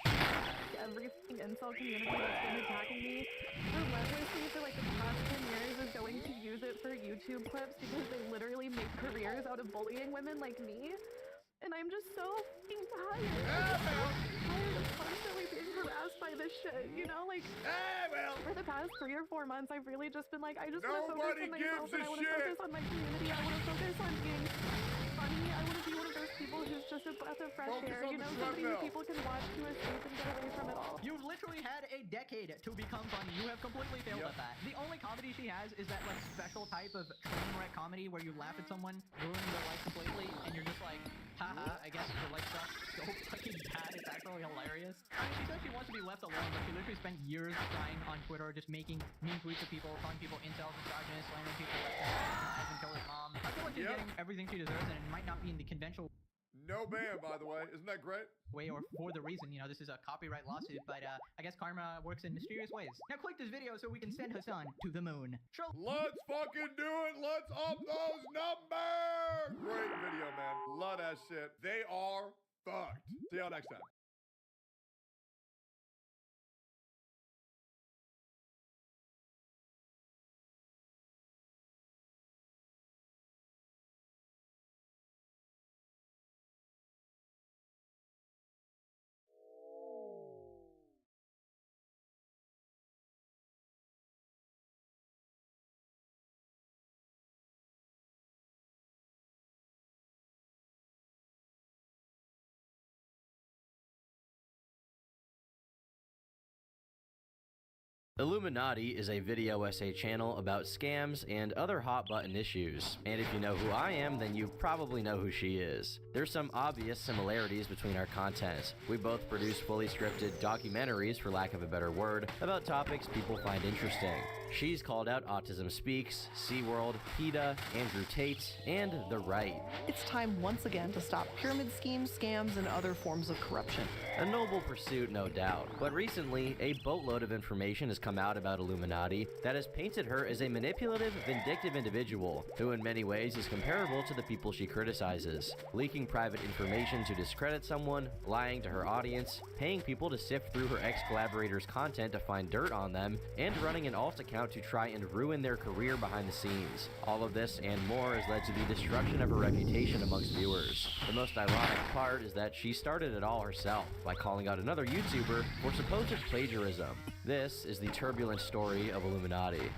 Every incel community that's been attacking me relentlessly for like the past 10 years is going to use it for YouTube clips because they literally make careers out of bullying women like me. And I'm just so fucking tired. Tired of constantly being harassed by this shit, you know? Like, for the past 3 or 4 months, I've really just been like, I just want to focus on myself and I want to focus on my community. I want to focus on being funny. I want to be one of those people who's just a breath of fresh air, you know? Somebody who people can watch to escape and get away from it all. You've literally had a decade to become funny. You have completely failed at that. The only comedy she has is that like special type of train wreck comedy where you laugh at someone, ruining their life completely, and you're just like, haha, I guess her life sucks so fucking bad, it's actually hilarious. I mean, she says she wants to be left alone, but she literally spent years crying on Twitter, just making mean tweets of people, calling people incels, misogynists, slamming people left and right, denying kill his mom. I feel like she's getting everything she deserves, and it might not be in the conventional No ban, by the way. Isn't that great? way or for the reason, you know, this is a copyright lawsuit, but I guess karma works in mysterious ways. Now click this video so we can send Hassan to the moon. Let's fucking do it. Let's up those numbers. Great video, man. Love that shit. They are fucked. See y'all next time. Illuminati is a video essay channel about scams and other hot button issues. And if you know who I am, then you probably know who she is. There's some obvious similarities between our content. We both produce fully scripted documentaries, for lack of a better word, about topics people find interesting. She's called out Autism Speaks, SeaWorld, PETA, Andrew Tate, and the right. It's time once again to stop pyramid schemes, scams, and other forms of corruption. A noble pursuit, no doubt. But recently, a boatload of information has come out about Illuminati that has painted her as a manipulative, vindictive individual, who in many ways is comparable to the people she criticizes. Leaking private information to discredit someone, lying to her audience, paying people to sift through her ex-collaborators' content to find dirt on them, and running an alt account to try and ruin their career behind the scenes. All of this and more has led to the destruction of her reputation amongst viewers. The most ironic part is that she started it all herself by calling out another YouTuber for supposed plagiarism. This is the turbulent story of Illuminati.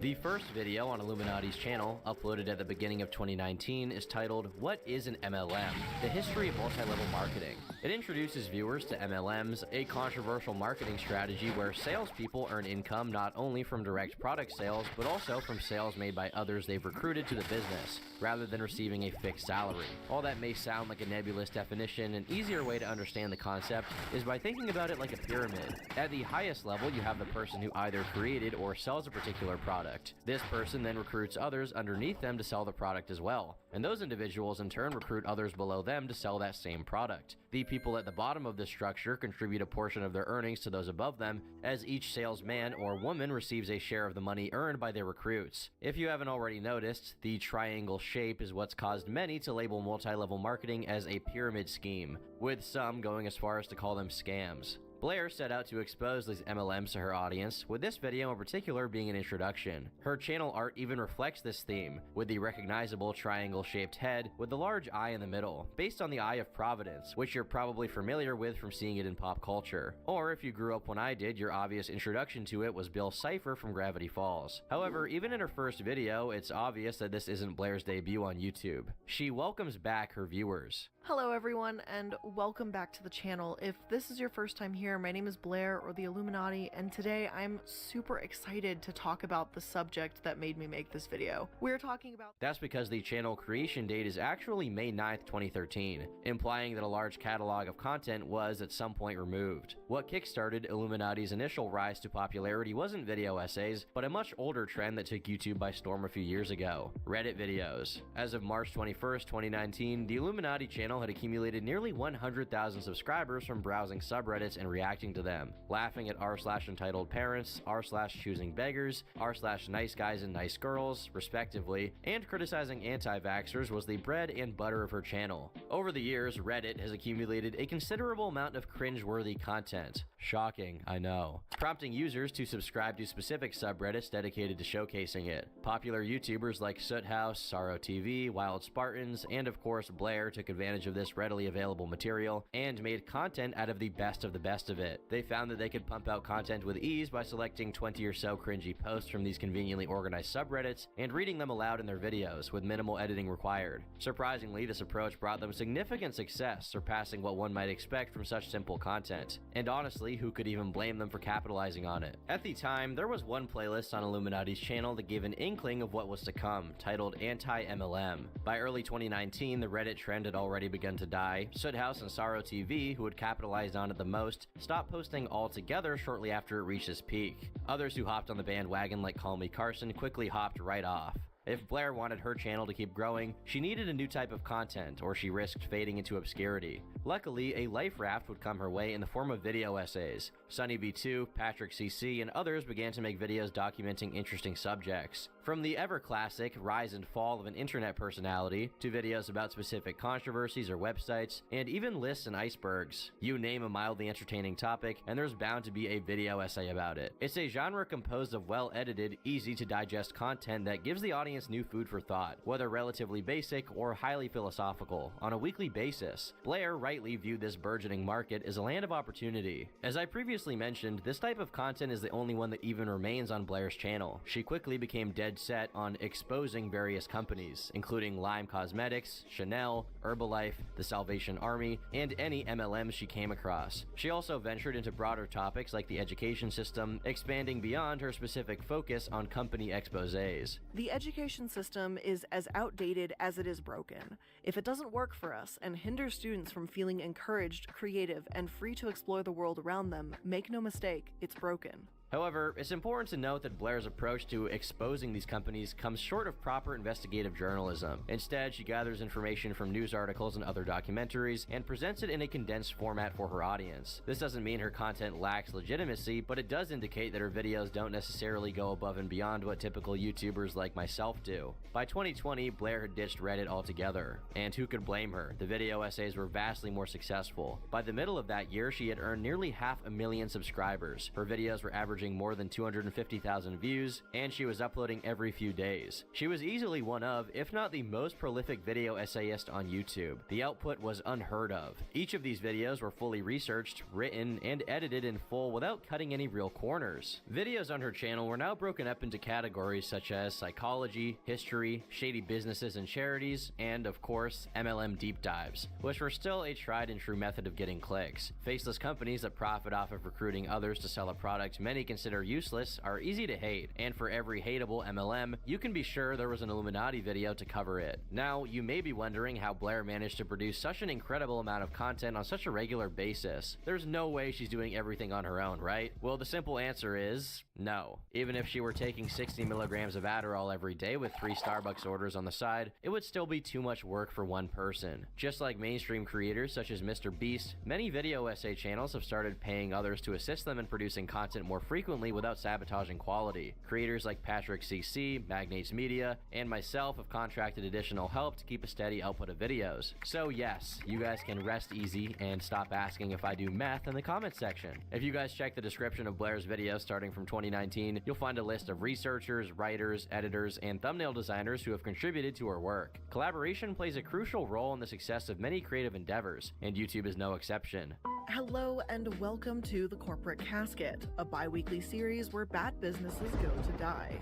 The first video on Illuminati's channel, uploaded at the beginning of 2019, is titled, What is an MLM? The History of Multi-Level Marketing. It introduces viewers to MLMs, a controversial marketing strategy where salespeople earn income not only from direct product sales, but also from sales made by others they've recruited to the business, rather than receiving a fixed salary. While that may sound like a nebulous definition, an easier way to understand the concept is by thinking about it like a pyramid. At the highest level, you have the person who either created or sells a particular product. This person then recruits others underneath them to sell the product as well, and those individuals in turn recruit others below them to sell that same product. The people at the bottom of this structure contribute a portion of their earnings to those above them, as each salesman or woman receives a share of the money earned by their recruits. If you haven't already noticed, the triangle shape is what's caused many to label multi-level marketing as a pyramid scheme, with some going as far as to call them scams. Blair set out to expose these MLMs to her audience, with this video in particular being an introduction. Her channel art even reflects this theme, with the recognizable triangle-shaped head with the large eye in the middle, based on the Eye of Providence, which you're probably familiar with from seeing it in pop culture. Or if you grew up when I did, your obvious introduction to it was Bill Cipher from Gravity Falls. However, even in her first video, it's obvious that this isn't Blair's debut on YouTube. She welcomes back her viewers. Hello everyone, and welcome back to the channel. If this is your first time here, my name is Blair, or the Illuminati, and today I'm super excited to talk about the subject that made me make this video. We're talking about— That's because the channel creation date is actually May 9th, 2013, implying that a large catalog of content was at some point removed. What kickstarted Illuminati's initial rise to popularity wasn't video essays, but a much older trend that took YouTube by storm a few years ago: Reddit videos. As of March 21st, 2019, the Illuminati channel had accumulated nearly 100,000 subscribers from browsing subreddits and reacting to them, laughing at r/entitled parents, r/choosing beggars, r/nice guys and nice girls, respectively, and criticizing anti-vaxxers was the bread and butter of her channel. Over the years, Reddit has accumulated a considerable amount of cringe-worthy content. Shocking, I know. Prompting users to subscribe to specific subreddits dedicated to showcasing it. Popular YouTubers like Soothouse, Sorrow TV, Wild Spartans, and of course Blair took advantage of this readily available material and made content out of the best of it. They found that they could pump out content with ease by selecting 20 or so cringy posts from these conveniently organized subreddits and reading them aloud in their videos with minimal editing required. Surprisingly, this approach brought them significant success, surpassing what one might expect from such simple content. And honestly, who could even blame them for capitalizing on it? At the time, there was one playlist on Illuminati's channel that gave an inkling of what was to come, titled Anti-MLM. By early 2019, the Reddit trend had already begun to die. Soothouse and Sorrow TV, who had capitalized on it the most, stopped posting altogether shortly after it reached its peak. Others who hopped on the bandwagon, like Call Me Carson, quickly hopped right off. If Blair wanted her channel to keep growing, she needed a new type of content, or she risked fading into obscurity. Luckily, a life raft would come her way in the form of video essays. SunnyB2, Patrick CC, and others began to make videos documenting interesting subjects. From the ever-classic rise and fall of an internet personality, to videos about specific controversies or websites, and even lists and icebergs. You name a mildly entertaining topic, and there's bound to be a video essay about it. It's a genre composed of well-edited, easy-to-digest content that gives the audience new food for thought, whether relatively basic or highly philosophical, on a weekly basis. Blair rightly viewed this burgeoning market as a land of opportunity. As I previously mentioned, this type of content is the only one that even remains on Blair's channel. She quickly became dead set on exposing various companies, including Lime Cosmetics, Chanel, Herbalife, the Salvation Army, and any MLMs she came across. She also ventured into broader topics like the education system, expanding beyond her specific focus on company exposés. The education system is as outdated as it is broken. If it doesn't work for us and hinders students from feeling encouraged, creative, and free to explore the world around them, make no mistake, it's broken. However, it's important to note that Blair's approach to exposing these companies comes short of proper investigative journalism. Instead, she gathers information from news articles and other documentaries and presents it in a condensed format for her audience. This doesn't mean her content lacks legitimacy, but it does indicate that her videos don't necessarily go above and beyond what typical YouTubers like myself do. By 2020, Blair had ditched Reddit altogether, and who could blame her? The video essays were vastly more successful. By the middle of that year, she had earned nearly 500,000 subscribers. Her videos were averaging averaging more than 250,000 views, and she was uploading every few days. She was easily one of, if not the most prolific video essayist on YouTube. The output was unheard of. Each of these videos were fully researched, written, and edited in full without cutting any real corners. Videos on her channel were now broken up into categories such as psychology, history, shady businesses and charities, and of course, MLM deep dives, which were still a tried and true method of getting clicks. Faceless companies that profit off of recruiting others to sell a product many consider useless are easy to hate, and for every hateable MLM, you can be sure there was an Illuminati video to cover it. Now, you may be wondering how Blair managed to produce such an incredible amount of content on such a regular basis. There's no way she's doing everything on her own, right? Well, the simple answer is no. Even if she were taking 60 milligrams of Adderall every day with 3 Starbucks orders on the side, it would still be too much work for one person. Just like mainstream creators such as Mr. Beast, many video essay channels have started paying others to assist them in producing content more frequently without sabotaging quality. Creators like Patrick CC, Magnates Media, and myself have contracted additional help to keep a steady output of videos. So yes, you guys can rest easy and stop asking if I do meth in the comment section. If you guys check the description of Blair's video starting from 2019, you'll find a list of researchers, writers, editors, and thumbnail designers who have contributed to her work. Collaboration plays a crucial role in the success of many creative endeavors, and YouTube is no exception. Hello and welcome to The Corporate Casket, a bi-weekly series where bad businesses go to die.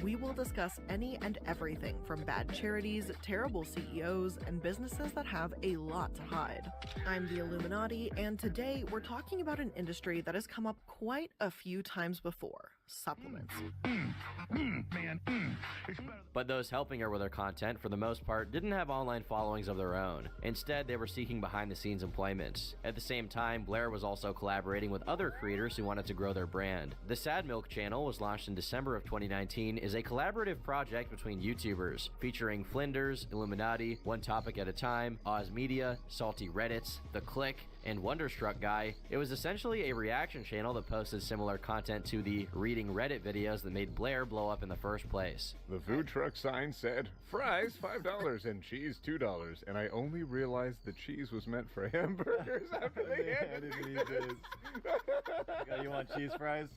We will discuss any and everything from bad charities, terrible CEOs, and businesses that have a lot to hide. I'm the Illuminati, and today we're talking about an industry that has come up quite a few times before: supplements. But those helping her with her content, for the most part, didn't have online followings of their own. Instead, they were seeking behind-the-scenes employment. At the same time, Blair was also collaborating with other creators who wanted to grow their brand. The Sad Milk channel was launched in December of 2019, is a collaborative project between YouTubers, featuring Flinders, Illuminati, One Topic at a Time, Oz Media, Salty Reddits, The Click, and Wonderstruck Guy. It was essentially a reaction channel that posted similar content to the Reading Reddit videos that made Blair blow up in the first place. The food truck sign said, fries $5 and cheese $2, and I only realized the cheese was meant for hamburgers after they handed me this. You want cheese fries?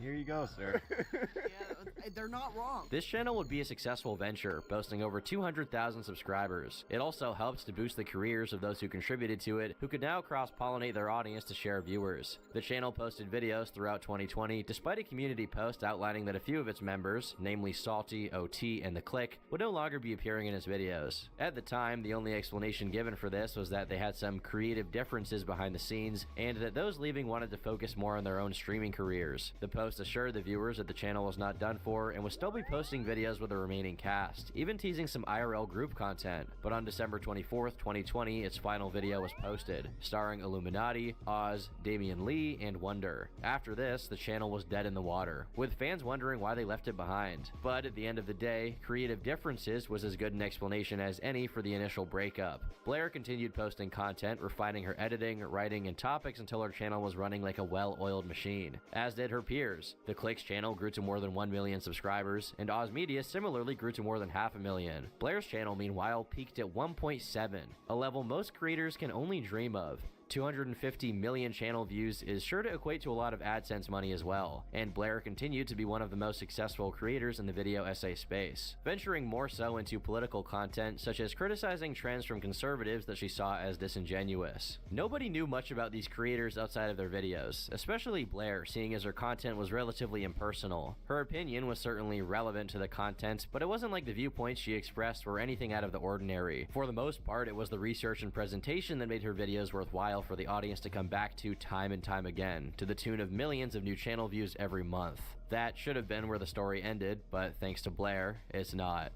Here you go, sir. Yeah, they're not wrong. This channel would be a successful venture, boasting over 200,000 subscribers. It also helps to boost the careers of those who contributed to it, who could now cross-pollinate their audience to share viewers. The channel posted videos throughout 2020, despite a community post outlining that a few of its members, namely Salty, OT, and The Click, would no longer be appearing in its videos. At the time, the only explanation given for this was that they had some creative differences behind the scenes, and that those leaving wanted to focus more on their own streaming careers. The post assured the viewers that the channel was not done for, and would still be posting videos with the remaining cast, even teasing some IRL group content. But on December 24th, 2020, its final video was posted, starring Illuminati, Oz, Damian Lee, and Wonder. After this, the channel was dead in the water, with fans wondering why they left it behind. But at the end of the day, creative differences was as good an explanation as any for the initial breakup. Blair continued posting content, refining her editing, writing, and topics until her channel was running like a well-oiled machine, as did her peers. The Click's channel grew to more than 1 million subscribers, and Oz Media similarly grew to more than 500,000. Blair's channel, meanwhile, peaked at 1.7, a level most creators can only dream of. 250 million channel views is sure to equate to a lot of AdSense money as well, and Blair continued to be one of the most successful creators in the video essay space, venturing more so into political content such as criticizing trends from conservatives that she saw as disingenuous. Nobody knew much about these creators outside of their videos, especially Blair, seeing as her content was relatively impersonal. Her opinion was certainly relevant to the content, but it wasn't like the viewpoints she expressed were anything out of the ordinary. For the most part, it was the research and presentation that made her videos worthwhile for the audience to come back to time and time again, to the tune of millions of new channel views every month. That should have been where the story ended, but thanks to Blair, it's not.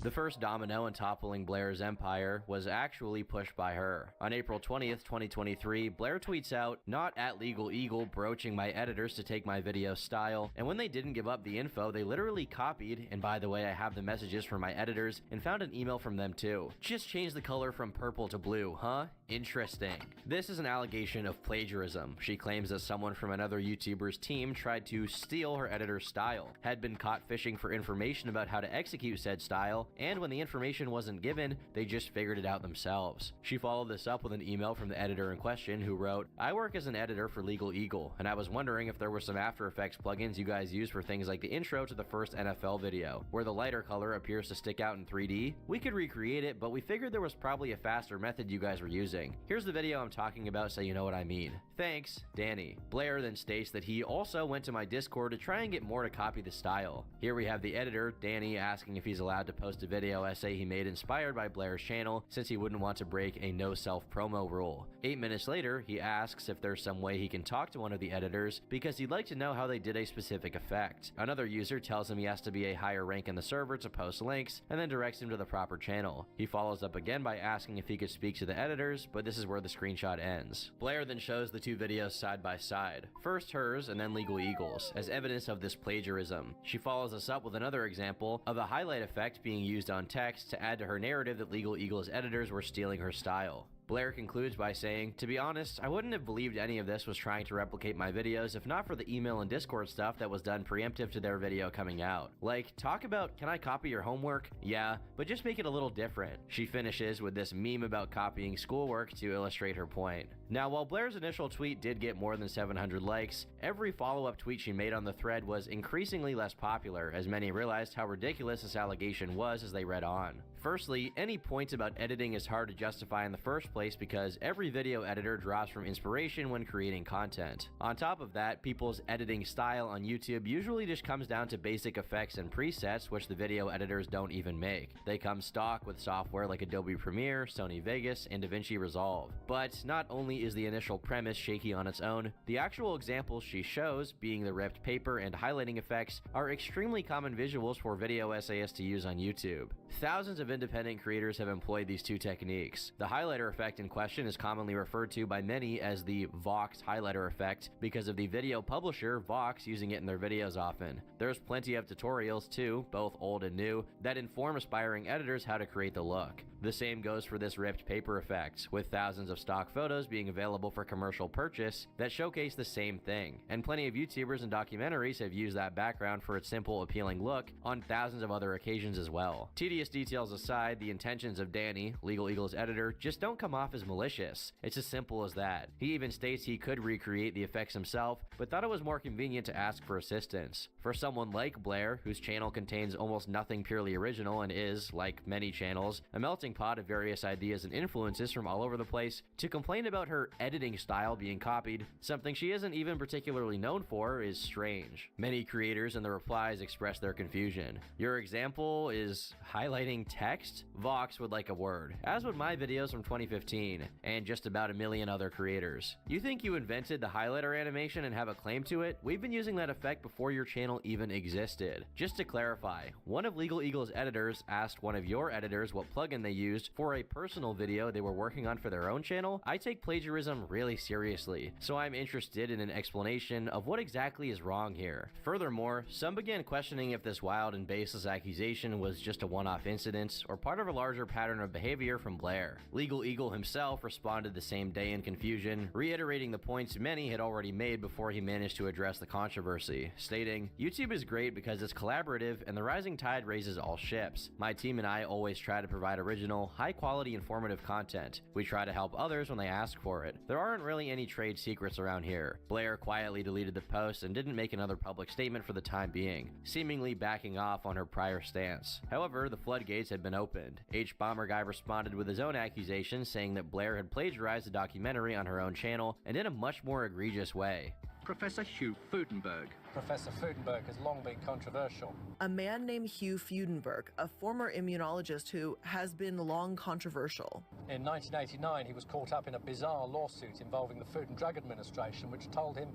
The first domino in toppling Blair's empire was actually pushed by her. On April 20th, 2023, Blair tweets out, "Not at Legal Eagle broaching my editors to take my video style," and when they didn't give up the info, they literally copied, and by the way, I have the messages from my editors, and found an email from them too. Just change the color from purple to blue, huh? Interesting. This is an allegation of plagiarism. She claims that someone from another YouTuber's team tried to steal her editor's style, had been caught fishing for information about how to execute said style, and when the information wasn't given, they just figured it out themselves. She followed this up with an email from the editor in question who wrote, "I work as an editor for Legal Eagle, and I was wondering if there were some After Effects plugins you guys use for things like the intro to the first NFL video, where the lighter color appears to stick out in 3D. We could recreate it, but we figured there was probably a faster method you guys were using. Here's the video I'm talking about so you know what I mean. Thanks, Danny." Blair then states that he also went to my Discord to try and get more to copy the style. Here we have the editor, Danny, asking if he's allowed to post a video essay he made inspired by Blair's channel, since he wouldn't want to break a no self-promo rule. 8 minutes later, he asks if there's some way he can talk to one of the editors because he'd like to know how they did a specific effect. Another user tells him he has to be a higher rank in the server to post links, and then directs him to the proper channel. He follows up again by asking if he could speak to the editors, but this is where the screenshot ends. Blair then shows the two videos side by side, first hers and then Legal Eagle's, as evidence of this plagiarism. She follows us up with another example of a highlight effect being used on text to add to her narrative that Legal Eagle's editors were stealing her style. Blair concludes by saying, "To be honest, I wouldn't have believed any of this was trying to replicate my videos if not for the email and Discord stuff that was done preemptive to their video coming out. Like, talk about, can I copy your homework? Yeah, but just make it a little different." She finishes with this meme about copying schoolwork to illustrate her point. Now, while Blair's initial tweet did get more than 700 likes, every follow-up tweet she made on the thread was increasingly less popular, as many realized how ridiculous this allegation was as they read on. Firstly, any point about editing is hard to justify in the first place because every video editor draws from inspiration when creating content. On top of that, people's editing style on YouTube usually just comes down to basic effects and presets, which the video editors don't even make. They come stock with software like Adobe Premiere, Sony Vegas, and DaVinci Resolve. But not only is the initial premise shaky on its own, the actual examples she shows, being the ripped paper and highlighting effects, are extremely common visuals for video essayists to use on YouTube. Thousands of independent creators have employed these two techniques. The highlighter effect in question is commonly referred to by many as the Vox highlighter effect because of the video publisher Vox using it in their videos often. There's plenty of tutorials too, both old and new, that inform aspiring editors how to create the look. The same goes for this ripped paper effect, with thousands of stock photos being available for commercial purchase that showcase the same thing, and plenty of YouTubers and documentaries have used that background for its simple, appealing look on thousands of other occasions as well. Tedious details aside, the intentions of Danny, Legal Eagle's editor, just don't come off as malicious. It's as simple as that. He even states he could recreate the effects himself, but thought it was more convenient to ask for assistance. For someone like Blair, whose channel contains almost nothing purely original and is, like many channels, a melting pot of various ideas and influences from all over the place, to complain about her editing style being copied, something she isn't even particularly known for, is strange. Many creators in the replies express their confusion. Your example is highlighting text? Vox would like a word, as would my videos from 2015, and just about a million other creators. You think you invented the highlighter animation and have a claim to it? We've been using that effect before your channel even existed. Just to clarify, one of Legal Eagle's editors asked one of your editors what plugin they used for a personal video they were working on for their own channel. I take plagiarism really seriously, so I'm interested in an explanation of what exactly is wrong here. Furthermore, some began questioning if this wild and baseless accusation was just a one-off incident or part of a larger pattern of behavior from Blair. Legal Eagle himself responded the same day in confusion, reiterating the points many had already made before he managed to address the controversy, stating, "YouTube is great because it's collaborative and the rising tide raises all ships. My team and I always try to provide original, high-quality, informative content. We try to help others when they ask for it. There aren't really any trade secrets around here." Blair quietly deleted the post and didn't make another public statement for the time being, seemingly backing off on her prior stance. However, the floodgates had been opened. Bomber Guy responded with his own accusation, saying that Blair had plagiarized the documentary on her own channel and in a much more egregious way. Professor Hugh Fudenberg. Professor Fudenberg has long been controversial. A man named Hugh Fudenberg, a former immunologist who has been long controversial. In 1989, he was caught up in a bizarre lawsuit involving the Food and Drug Administration, which told him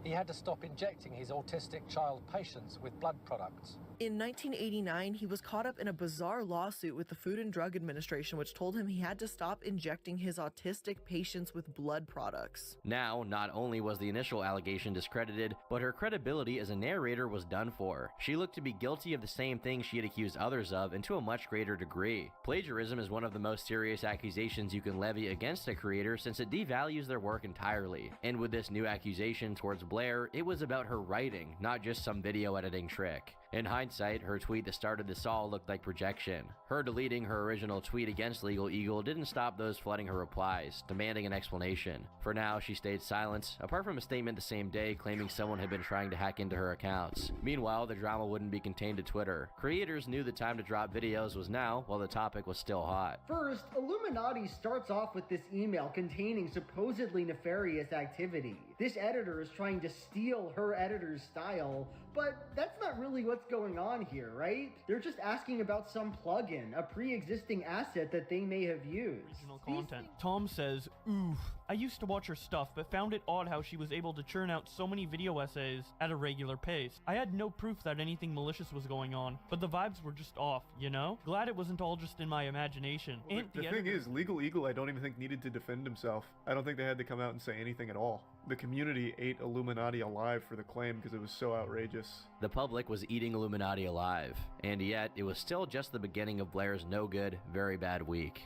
he had to stop injecting his autistic child patients with blood products. In 1989, he was caught up in a bizarre lawsuit with the Food and Drug Administration, which told him he had to stop injecting his autistic patients with blood products. Now, not only was the initial allegation discredited, but her credibility as a narrator was done for. She looked to be guilty of the same thing she had accused others of, and to a much greater degree. Plagiarism is one of the most serious accusations you can levy against a creator since it devalues their work entirely. And with this new accusation towards Blair, it was about her writing, not just some video editing trick. In hindsight, her tweet that started this all looked like projection. Her deleting her original tweet against Legal Eagle didn't stop those flooding her replies, demanding an explanation. For now, she stayed silent, apart from a statement the same day claiming someone had been trying to hack into her accounts. Meanwhile, the drama wouldn't be contained to Twitter. Creators knew the time to drop videos was now, while the topic was still hot. First, Illuminati starts off with this email containing supposedly nefarious activity. This editor is trying to steal her editor's style, but that's not really what's going on here, right? They're just asking about some plugin, a pre-existing asset that they may have used. Original content. Tom says, "Oof, I used to watch her stuff, but found it odd how she was able to churn out so many video essays at a regular pace. I had no proof that anything malicious was going on, but the vibes were just off, you know? Glad it wasn't all just in my imagination." Well, the thing is, Legal Eagle I don't even think needed to defend himself. I don't think they had to come out and say anything at all. The community ate Illuminati alive for the claim because it was so outrageous. The public was eating Illuminati alive, and yet it was still just the beginning of Blair's no good, very bad week.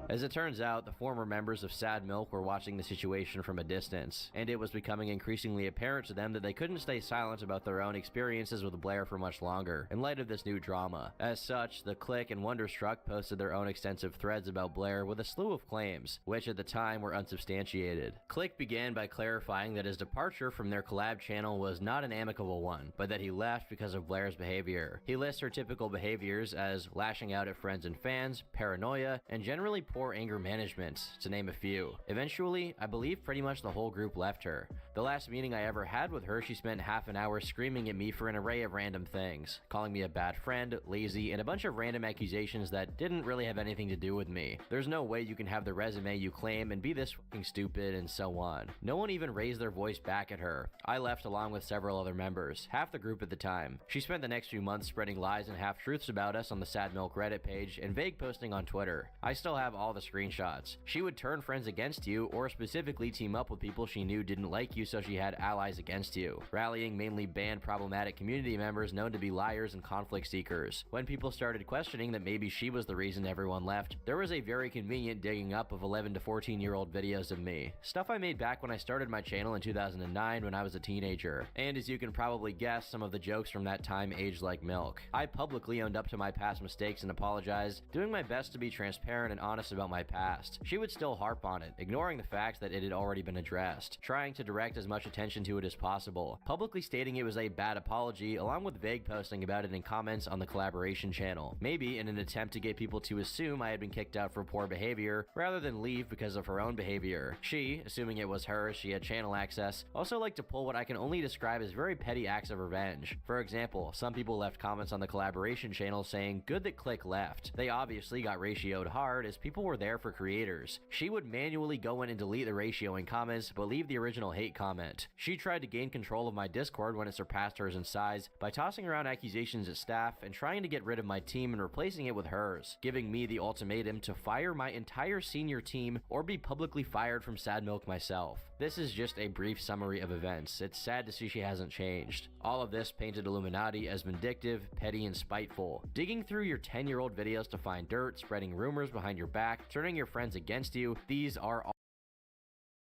As it turns out, the former members of Sad Milk were watching the situation from a distance, and it was becoming increasingly apparent to them that they couldn't stay silent about their own experiences with Blair for much longer, in light of this new drama. As such, the Click and Wonderstruck posted their own extensive threads about Blair with a slew of claims, which at the time were unsubstantiated. Click began by clarifying that his departure from their collab channel was not an amicable one, but that he left because of Blair's behavior. He lists her typical behaviors as lashing out at friends and fans, paranoia, and generally poor anger management, to name a few. Eventually, I believe pretty much the whole group left her. The last meeting I ever had with her, she spent half an hour screaming at me for an array of random things, calling me a bad friend, lazy, and a bunch of random accusations that didn't really have anything to do with me. There's no way you can have the resume you claim and be this fucking stupid, and so on. No one even raised their voice back at her. I left along with several other members, half the group at the time. She spent the next few months spreading lies and half-truths about us on the Sad Milk Reddit page and vague posting on Twitter. I still have all the screenshots. She would turn friends against you, or specifically team up with people she knew didn't like you so she had allies against you, rallying mainly banned problematic community members known to be liars and conflict seekers. When people started questioning that maybe she was the reason everyone left, there was a very convenient digging up of 11 to 14-year-old videos of me. Stuff I made back when I started my channel in 2009 when I was a teenager. And as you can probably guess, some of the jokes from that time aged like milk. I publicly owned up to my past mistakes and apologized, doing my best to be transparent and honest about my past. She would still harp on it, ignoring the fact that it had already been addressed, trying to direct as much attention to it as possible, publicly stating it was a bad apology, along with vague posting about it in comments on the collaboration channel, maybe in an attempt to get people to assume I had been kicked out for poor behavior, rather than leave because of her own behavior. She, assuming it was her as she had channel access, also liked to pull what I can only describe as very petty acts of revenge. For example, some people left comments on the collaboration channel saying, "Good that Click left." They obviously got ratioed hard, as people were there for creators. She would manually go in and delete the ratioing comments, but leave the original hate comment. She tried to gain control of my Discord when it surpassed hers in size by tossing around accusations at staff and trying to get rid of my team and replacing it with hers, giving me the ultimatum to fire my entire senior team or be publicly fired from Sad Milk myself. This is just a brief summary of events. It's sad to see she hasn't changed. All of this painted Illuminati as vindictive, petty, and spiteful, digging through your 10-year-old videos to find dirt, spreading rumors behind your back, turning your friends against you. These are all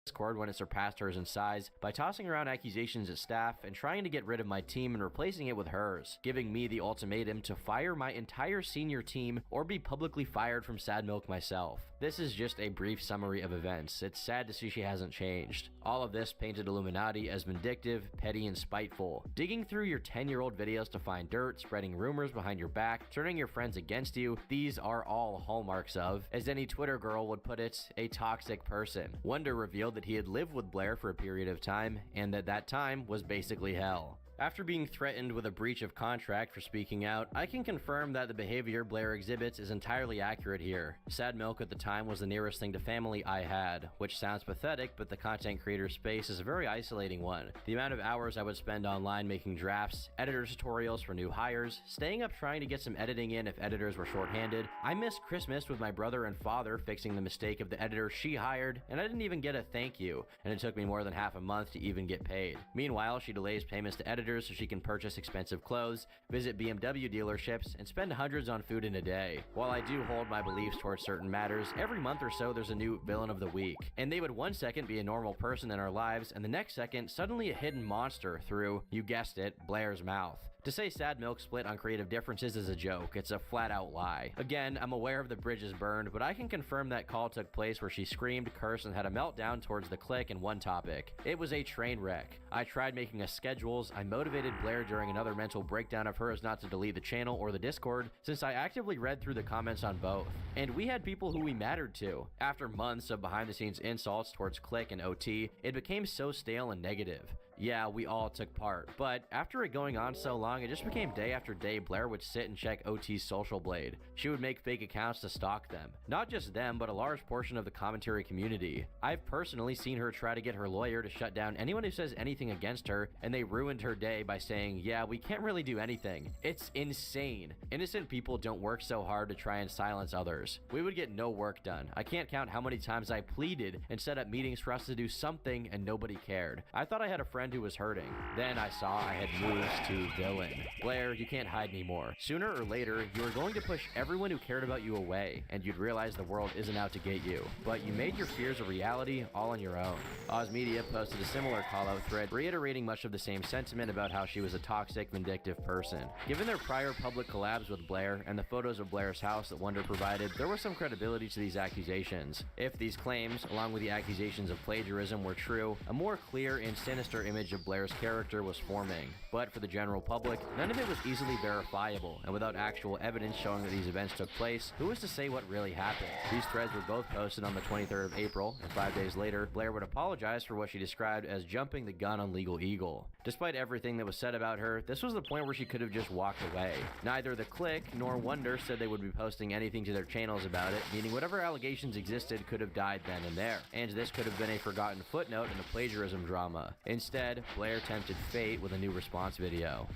Discord when it surpassed hers in size by tossing around accusations at staff and trying to get rid of my team and replacing it with hers, giving me the ultimatum to fire my entire senior team or be publicly fired from Sad Milk myself. This is just a brief summary of events. It's sad to see she hasn't changed. All of this painted Illuminati as vindictive, petty, and spiteful, digging through your 10-year-old videos to find dirt, spreading rumors behind your back, turning your friends against you. These are all hallmarks of, as any Twitter girl would put it, a toxic person. Wonder revealed that he had lived with Blair for a period of time, and that time was basically hell. After being threatened with a breach of contract for speaking out, I can confirm that the behavior Blair exhibits is entirely accurate here. Sad Milk at the time was the nearest thing to family I had, which sounds pathetic, but the content creator space is a very isolating one. The amount of hours I would spend online making drafts, editor tutorials for new hires, staying up trying to get some editing in if editors were shorthanded. I missed Christmas with my brother and father fixing the mistake of the editor she hired, and I didn't even get a thank you, and it took me more than half a month to even get paid. Meanwhile, she delays payments to editors so she can purchase expensive clothes, visit BMW dealerships, and spend hundreds on food in a day. While I do hold my beliefs towards certain matters, every month or so there's a new villain of the week. And they would one second be a normal person in our lives, and the next second suddenly a hidden monster through, you guessed it, Blair's mouth. To say Sad Milk split on creative differences is a joke. It's a flat-out lie. Again, I'm aware of the bridges burned, but I can confirm that call took place where she screamed, cursed, and had a meltdown towards the clique in one topic. It was a train wreck. I tried making us schedules. I motivated Blair during another mental breakdown of hers not to delete the channel or the Discord, since I actively read through the comments on both. And we had people who we mattered to. After months of behind-the-scenes insults towards clique and OT, it became so stale and negative. Yeah, we all took part, but after it going on so long, it just became day after day Blair would sit and check OT's social blade. She would make fake accounts to stalk them. Not just them, but a large portion of the commentary community. I've personally seen her try to get her lawyer to shut down anyone who says anything against her, and they ruined her day by saying, yeah, we can't really do anything. It's insane. Innocent people don't work so hard to try and silence others. We would get no work done. I can't count how many times I pleaded and set up meetings for us to do something and nobody cared. I thought I had a friend who was hurting. Then I saw I had moved to villain. Blair, you can't hide anymore. Sooner or later, you are going to push everyone who cared about you away, and you'd realize the world isn't out to get you. But you made your fears a reality all on your own. Oz Media posted a similar call-out thread, reiterating much of the same sentiment about how she was a toxic, vindictive person. Given their prior public collabs with Blair and the photos of Blair's house that Wonder provided, there was some credibility to these accusations. If these claims, along with the accusations of plagiarism, were true, a more clear and sinister image of Blair's character was forming. But for the general public, none of it was easily verifiable, and without actual evidence showing that these events took place, who is to say what really happened? These threads were both posted on the 23rd of April, and 5 days later, Blair would apologize for what she described as jumping the gun on Legal Eagle. Despite everything that was said about her, this was the point where she could have just walked away. Neither the clique nor Wonder said they would be posting anything to their channels about it, meaning whatever allegations existed could have died then and there, and this could have been a forgotten footnote in the plagiarism drama. Instead, Blair tempted fate with a new response video.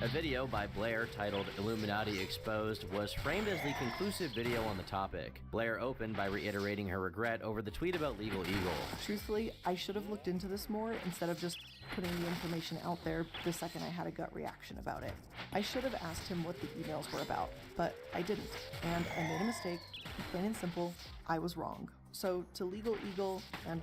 A video by Blair titled Illuminati Exposed was framed as the conclusive video on the topic. Blair opened by reiterating her regret over the tweet about Legal Eagle. Truthfully, I should have looked into this more instead of just putting the information out there the second I had a gut reaction about it. I should have asked him what the emails were about, but I didn't, and I made a mistake. Plain and simple, I was wrong. So to Legal Eagle and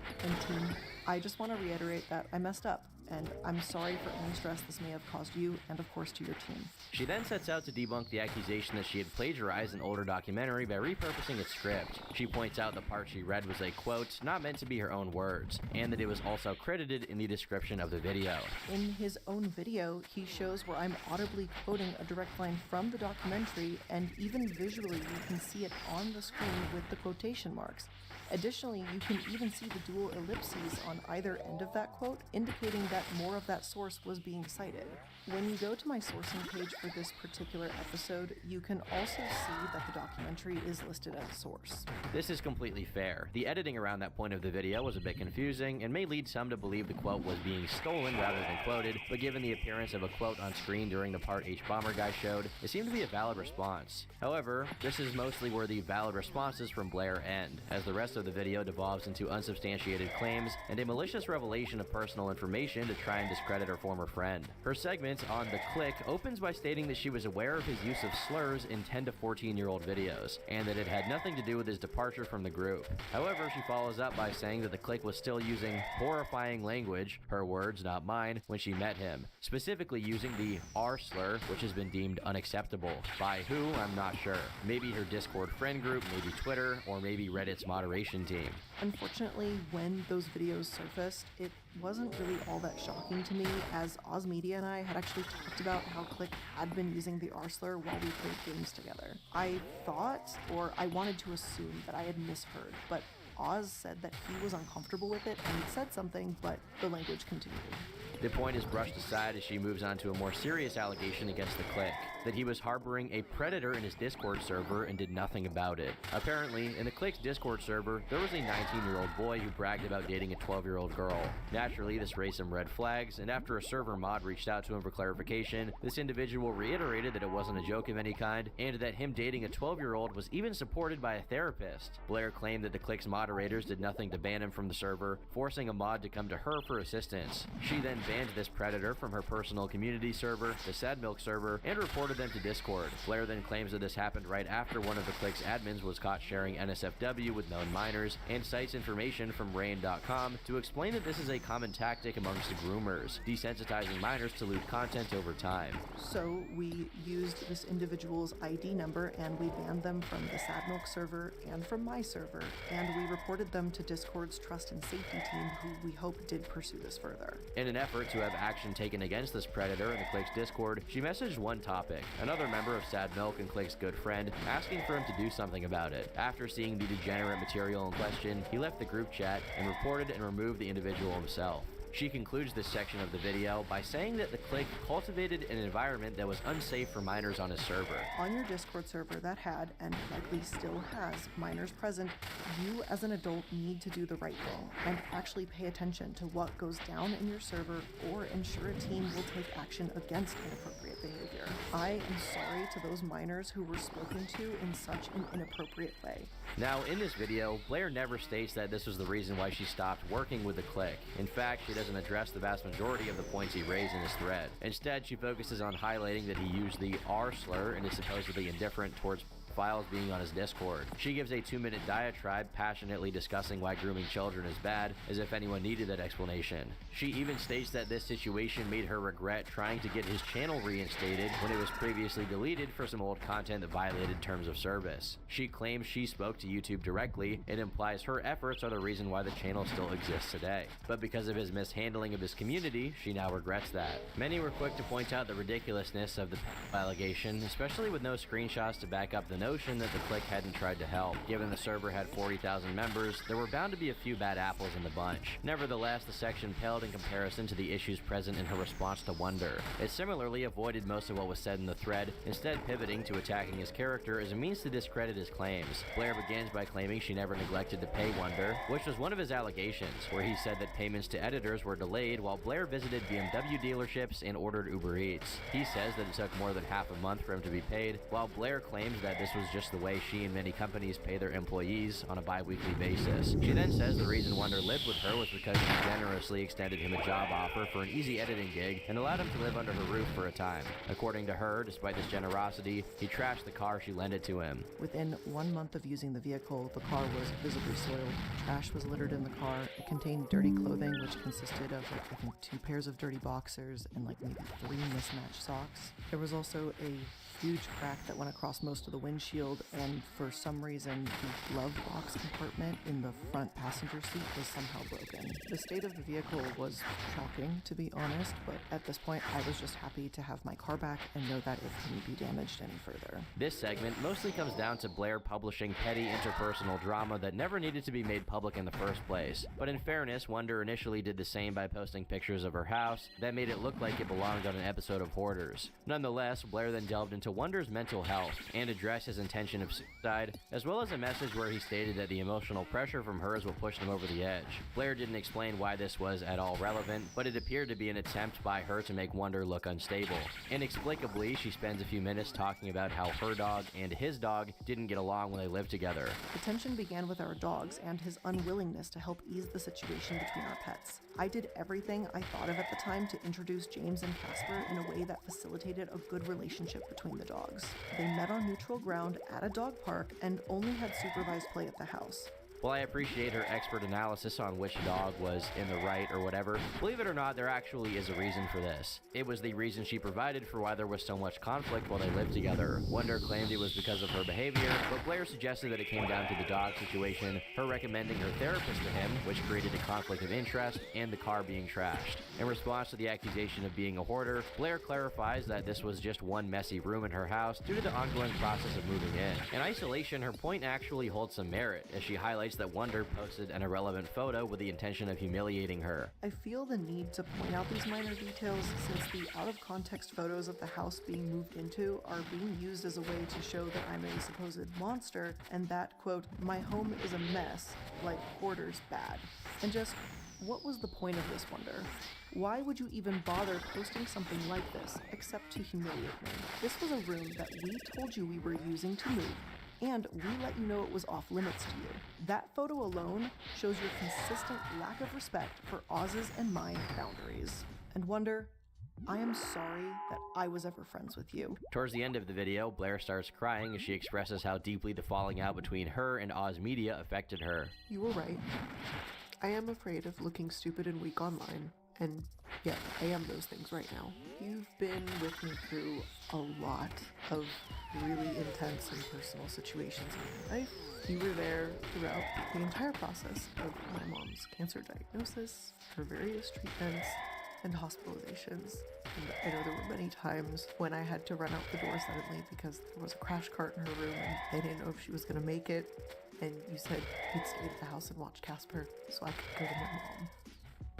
team, I just want to reiterate that I messed up, and I'm sorry for any stress this may have caused you and of course to your team. She then sets out to debunk the accusation that she had plagiarized an older documentary by repurposing its script. She points out the part she read was a quote, not meant to be her own words, and that it was also credited in the description of the video. In his own video, he shows where I'm audibly quoting a direct line from the documentary, and even visually you can see it on the screen with the quotation marks. Additionally, you can even see the dual ellipses on either end of that quote, indicating that more of that source was being cited. When you go to my sourcing page for this particular episode, you can also see that the documentary is listed as a source. This is completely fair. The editing around that point of the video was a bit confusing and may lead some to believe the quote was being stolen rather than quoted, but given the appearance of a quote on screen during the part H Bomber guy showed, it seemed to be a valid response. However, this is mostly where the valid responses from Blair end, as the rest of the video devolves into unsubstantiated claims and a malicious revelation of personal information to try and discredit her former friend. Her segment on The Click opens by stating that she was aware of his use of slurs in 10 to 14-year-old videos, and that it had nothing to do with his departure from the group. However, she follows up by saying that the Click was still using horrifying language, her words, not mine, when she met him, specifically using the R slur, which has been deemed unacceptable. By who, I'm not sure. Maybe her Discord friend group, maybe Twitter, or maybe Reddit's moderation investigation team. Unfortunately, when those videos surfaced, it wasn't really all that shocking to me, as Oz Media and I had actually talked about how Click had been using the R slur while we played games together. I thought, or I wanted to assume, that I had misheard, but Oz said that he was uncomfortable with it and said something, but the language continued. The point is brushed aside as she moves on to a more serious allegation against the Click, that he was harboring a predator in his Discord server and did nothing about it. Apparently, in the Click's Discord server, there was a 19-year-old boy who bragged about dating a 12-year-old girl. Naturally, this raised some red flags, and after a server mod reached out to him for clarification, this individual reiterated that it wasn't a joke of any kind, and that him dating a 12-year-old was even supported by a therapist. Blair claimed that the Click's moderators did nothing to ban him from the server, forcing a mod to come to her for assistance. She then banned this predator from her personal community server, the Sad Milk server, and reported them to Discord. Blair then claims that this happened right after one of the Click's admins was caught sharing NSFW with known minors, and cites information from Rain.com to explain that this is a common tactic amongst groomers, desensitizing minors to lewd content over time. So we used this individual's ID number and we banned them from the Sad Milk server and from my server, and we reported them to Discord's Trust and Safety team, who we hope did pursue this further. In an effort to have action taken against this predator in the Click's Discord, she messaged one topic, another member of Sad Milk and Click's good friend, asking for him to do something about it. After seeing the degenerate material in question, he left the group chat and reported and removed the individual himself. She concludes this section of the video by saying that the Click cultivated an environment that was unsafe for minors on his server. On your Discord server that had, and likely still has, minors present, you as an adult need to do the right thing and actually pay attention to what goes down in your server, or ensure a team will take action against inappropriate behavior. I am sorry to those minors who were spoken to in such an inappropriate way. Now, in this video, Blair never states that this was the reason why she stopped working with the Click. In fact, she doesn't address the vast majority of the points he raised in his thread. Instead, she focuses on highlighting that he used the R slur and is supposedly indifferent towards files being on his Discord. She gives a 2-minute diatribe passionately discussing why grooming children is bad, as if anyone needed that explanation. She even states that this situation made her regret trying to get his channel reinstated when it was previously deleted for some old content that violated terms of service. She claims she spoke to YouTube directly. It implies her efforts are the reason why the channel still exists today. But because of his mishandling of his community, she now regrets that. Many were quick to point out the ridiculousness of the allegation, especially with no screenshots to back up the notion that the Click hadn't tried to help. Given the server had 40,000 members, there were bound to be a few bad apples in the bunch. Nevertheless, the section paled in comparison to the issues present in her response to Wonder. It similarly avoided most of what was said in the thread, instead pivoting to attacking his character as a means to discredit his claims. Blair begins by claiming she never neglected to pay Wonder, which was one of his allegations, where he said that payments to editors were delayed while Blair visited BMW dealerships and ordered Uber Eats. He says that it took more than half a month for him to be paid, while Blair claims that this was just the way she and many companies pay their employees on a bi-weekly basis. She then says the reason Wonder lived with her was because she generously extended him a job offer for an easy editing gig and allowed him to live under her roof for a time. According to her, despite this generosity, he trashed the car she lended to him. Within 1 month of using the vehicle, the car was visibly soiled. Trash was littered in the car. It contained dirty clothing, which consisted of, I think, 2 pairs of dirty boxers and maybe 3 mismatched socks. There was also a huge crack that went across most of the windshield, and for some reason the glove box compartment in the front passenger seat was somehow broken. The state of the vehicle was shocking, to be honest, but at this point I was just happy to have my car back and know that it couldn't be damaged any further. This segment mostly comes down to Blair publishing petty interpersonal drama that never needed to be made public in the first place. But in fairness, Wonder initially did the same by posting pictures of her house that made it look like it belonged on an episode of Hoarders. Nonetheless, Blair then delved into Wonder's mental health and addressed his intention of suicide, as well as a message where he stated that the emotional pressure from hers will push them over the edge. Blair didn't explain why this was at all relevant, but it appeared to be an attempt by her to make Wonder look unstable. Inexplicably, she spends a few minutes talking about how her dog and his dog didn't get along when they lived together. The tension began with our dogs and his unwillingness to help ease the situation between our pets. I did everything I thought of at the time to introduce James and Casper in a way that facilitated a good relationship between the dogs. They met on neutral ground at a dog park and only had supervised play at the house. While I appreciate her expert analysis on which dog was in the right or whatever, believe it or not, there actually is a reason for this. It was the reason she provided for why there was so much conflict while they lived together. Wonder claimed it was because of her behavior, but Blair suggested that it came down to the dog situation, her recommending her therapist to him, which created a conflict of interest, and the car being trashed. In response to the accusation of being a hoarder, Blair clarifies that this was just one messy room in her house due to the ongoing process of moving in. In isolation, her point actually holds some merit, as she highlights that Wonder posted an irrelevant photo with the intention of humiliating her. I feel the need to point out these minor details since the out-of-context photos of the house being moved into are being used as a way to show that I'm a supposed monster and that, quote, my home is a mess, like hoarder's bad. And just, what was the point of this, Wonder? Why would you even bother posting something like this, except to humiliate me? This was a room that we told you we were using to move, and we let you know it was off limits to you. That photo alone shows your consistent lack of respect for Oz's and my boundaries. And Wonder, I am sorry that I was ever friends with you. Towards the end of the video, Blair starts crying as she expresses how deeply the falling out between her and Oz Media affected her. You were right. I am afraid of looking stupid and weak online. And yeah, I am those things right now. You've been with me through a lot of really intense and personal situations in my life. You were there throughout the entire process of my mom's cancer diagnosis, her various treatments, and hospitalizations. And I know there were many times when I had to run out the door suddenly because there was a crash cart in her room and they didn't know if she was gonna make it. And you said you'd stay at the house and watch Casper so I could go to my mom.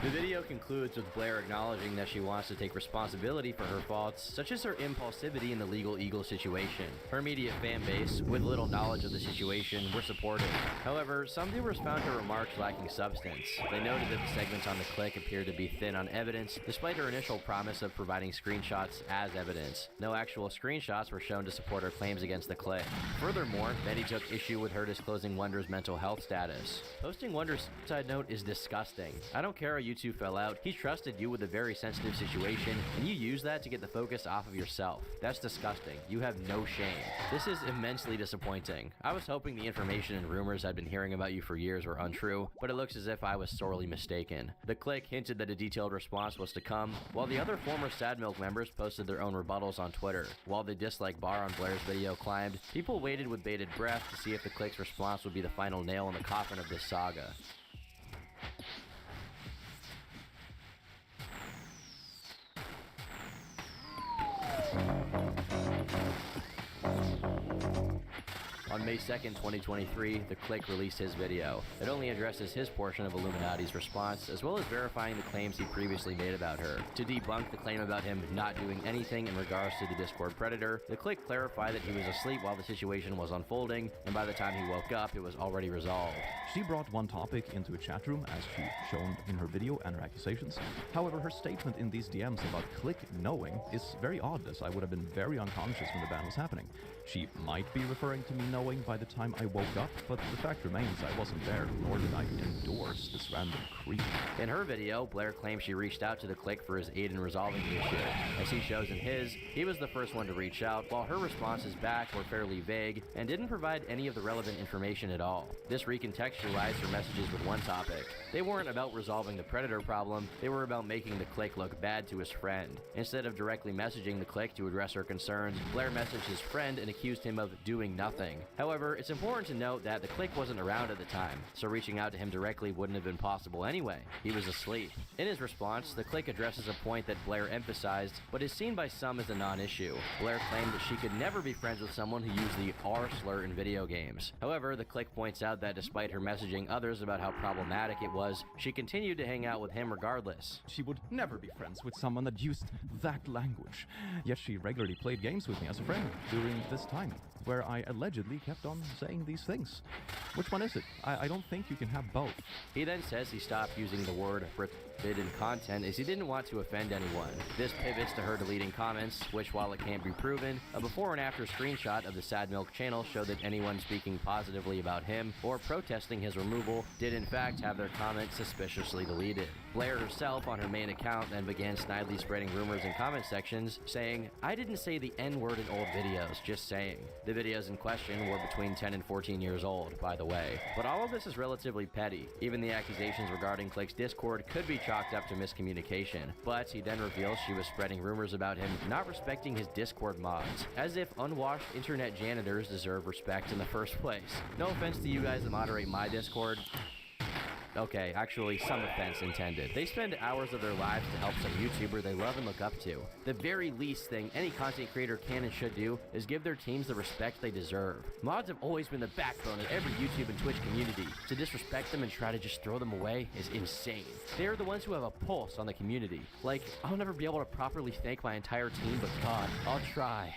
The video concludes with Blair acknowledging that she wants to take responsibility for her faults, such as her impulsivity in the Legal Eagle situation. Her immediate fan base, with little knowledge of the situation, were supportive. However, some viewers found her remarks lacking substance. They noted that the segments on the click appeared to be thin on evidence, despite her initial promise of providing screenshots as evidence. No actual screenshots were shown to support her claims against the click. Furthermore, many took issue with her disclosing Wonder's mental health status. Posting Wonder's suicide note is disgusting. I don't care how you two fell out, he trusted you with a very sensitive situation, and you used that to get the focus off of yourself. That's disgusting. You have no shame. This is immensely disappointing. I was hoping the information and rumors I'd been hearing about you for years were untrue, but it looks as if I was sorely mistaken. The click hinted that a detailed response was to come, while the other former Sad Milk members posted their own rebuttals on Twitter. While the dislike bar on Blair's video climbed, people waited with bated breath to see if the click's response would be the final nail in the coffin of this saga. On May 2nd, 2023, the Click released his video. It only addresses his portion of Illuminati's response, as well as verifying the claims he previously made about her. To debunk the claim about him not doing anything in regards to the Discord predator, the Click clarified that he was asleep while the situation was unfolding, and by the time he woke up, it was already resolved. She brought one topic into a chat room, as she shown in her video and her accusations. However, her statement in these DMs about Click knowing is very odd, as I would have been very unconscious when the ban was happening. She might be referring to me knowing by the time I woke up, but the fact remains I wasn't there, nor did I endorse this random creep. In her video, Blair claims she reached out to the Click for his aid in resolving the issue. As he shows in his, he was the first one to reach out, while her responses back were fairly vague and didn't provide any of the relevant information at all. This recontextualized her messages with one topic. They weren't about resolving the predator problem, they were about making the Click look bad to his friend. Instead of directly messaging the Click to address her concerns, Blair messaged his friend and accused him of doing nothing. However, it's important to note that the Click wasn't around at the time, so reaching out to him directly wouldn't have been possible anyway. He was asleep. In his response, the Click addresses a point that Blair emphasized, but is seen by some as a non-issue. Blair claimed that she could never be friends with someone who used the R slur in video games. However, the Click points out that despite her messaging others about how problematic it was, she continued to hang out with him regardless. She would never be friends with someone that used that language. Yet she regularly played games with me as a friend during this time, where I allegedly kept on saying these things. Which one is it? I don't think you can have both. He then says he stopped using the word forbidden content as he didn't want to offend anyone. This pivots to her deleting comments, which, while it can't be proven, a before and after screenshot of the Sad Milk channel showed that anyone speaking positively about him or protesting his removal did in fact have their comments suspiciously deleted. Blair herself on her main account then began snidely spreading rumors in comment sections, saying, "I didn't say the N-word in old videos, just saying." The videos in question were between 10 and 14 years old, by the way. But all of this is relatively petty. Even the accusations regarding Click's Discord could be chalked up to miscommunication. But he then reveals she was spreading rumors about him not respecting his Discord mods, as if unwashed internet janitors deserve respect in the first place. No offense to you guys that moderate my Discord. Okay, actually, some offense intended. They spend hours of their lives to help some YouTuber they love and look up to. The very least thing any content creator can and should do is give their teams the respect they deserve. Mods have always been the backbone of every YouTube and Twitch community. To disrespect them and try to just throw them away is insane. They're the ones who have a pulse on the community. Like, I'll never be able to properly thank my entire team, but God, I'll try.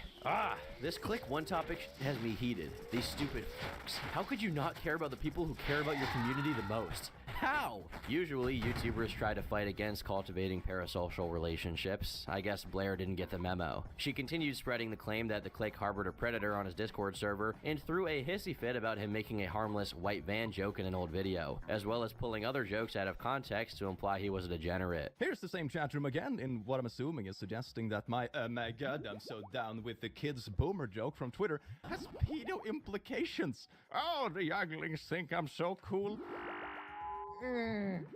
This Click One topic has me heated. These stupid fucks. How could you not care about the people who care about your community the most? How? Usually, YouTubers try to fight against cultivating parasocial relationships. I guess Blair didn't get the memo. She continued spreading the claim that the Click harbored a predator on his Discord server and threw a hissy fit about him making a harmless white van joke in an old video, as well as pulling other jokes out of context to imply he was a degenerate. Here's the same chat room again, in what I'm assuming is suggesting that my god, I'm so down with the kids boomer joke from Twitter has pedo implications. Oh, the younglings think I'm so cool.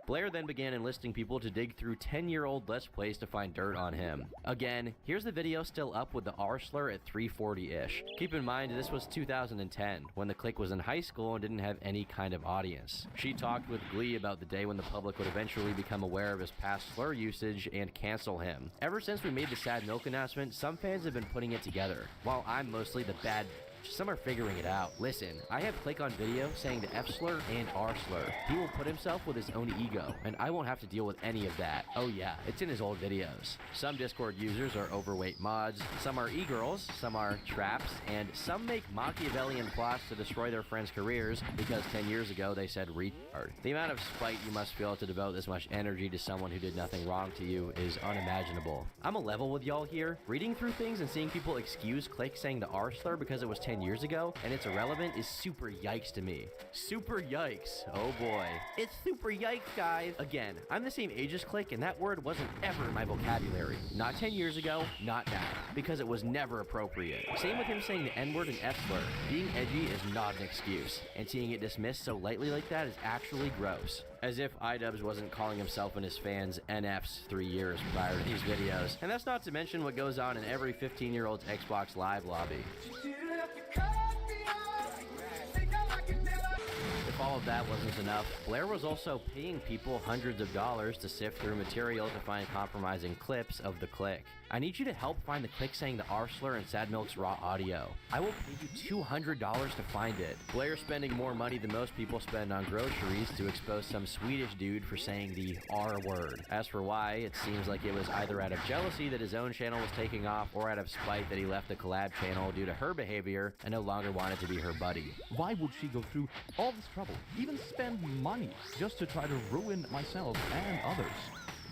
Blair then began enlisting people to dig through 10-year-old Let's Plays to find dirt on him. Again, here's the video still up with the R slur at 340-ish. Keep in mind, this was 2010, when the Click was in high school and didn't have any kind of audience. She talked with glee about the day when the public would eventually become aware of his past slur usage and cancel him. Ever since we made the Sad Milk announcement, some fans have been putting it together, while I'm mostly the bad. Some are figuring it out. Listen, I have Click on video saying the F slur and R slur. He will put himself with his own ego, and I won't have to deal with any of that. Oh yeah, it's in his old videos. Some Discord users are overweight mods, some are e-girls, some are traps, and some make Machiavellian plots to destroy their friends' careers because 10 years ago they said retard. The amount of spite you must feel to devote this much energy to someone who did nothing wrong to you is unimaginable. I'm a level with y'all here. Reading through things and seeing people excuse Click saying the R slur because it was 10 years ago and it's irrelevant is super yikes to me. Super yikes. Oh boy. It's super yikes, guys. Again, I'm the same age as Click and that word wasn't ever in my vocabulary. Not 10 years ago, not now. Because it was never appropriate. Same with him saying the N-word and F-slur. Being edgy is not an excuse. And seeing it dismissed so lightly like that is actually gross. As if iDubbbz wasn't calling himself and his fans NFs 3 years prior to these videos. And that's not to mention what goes on in every 15-year-old's Xbox Live lobby. If all of that wasn't enough, Blair was also paying people hundreds of dollars to sift through material to find compromising clips of the Click. I need you to help find the Click saying the R slur and Sad Milk's raw audio. I will pay you $200 to find it. Blair spending more money than most people spend on groceries to expose some Swedish dude for saying the R word. As for why, it seems like it was either out of jealousy that his own channel was taking off or out of spite that he left the collab channel due to her behavior and no longer wanted to be her buddy. Why would she go through all this trouble, even spend money, just to try to ruin myself and others?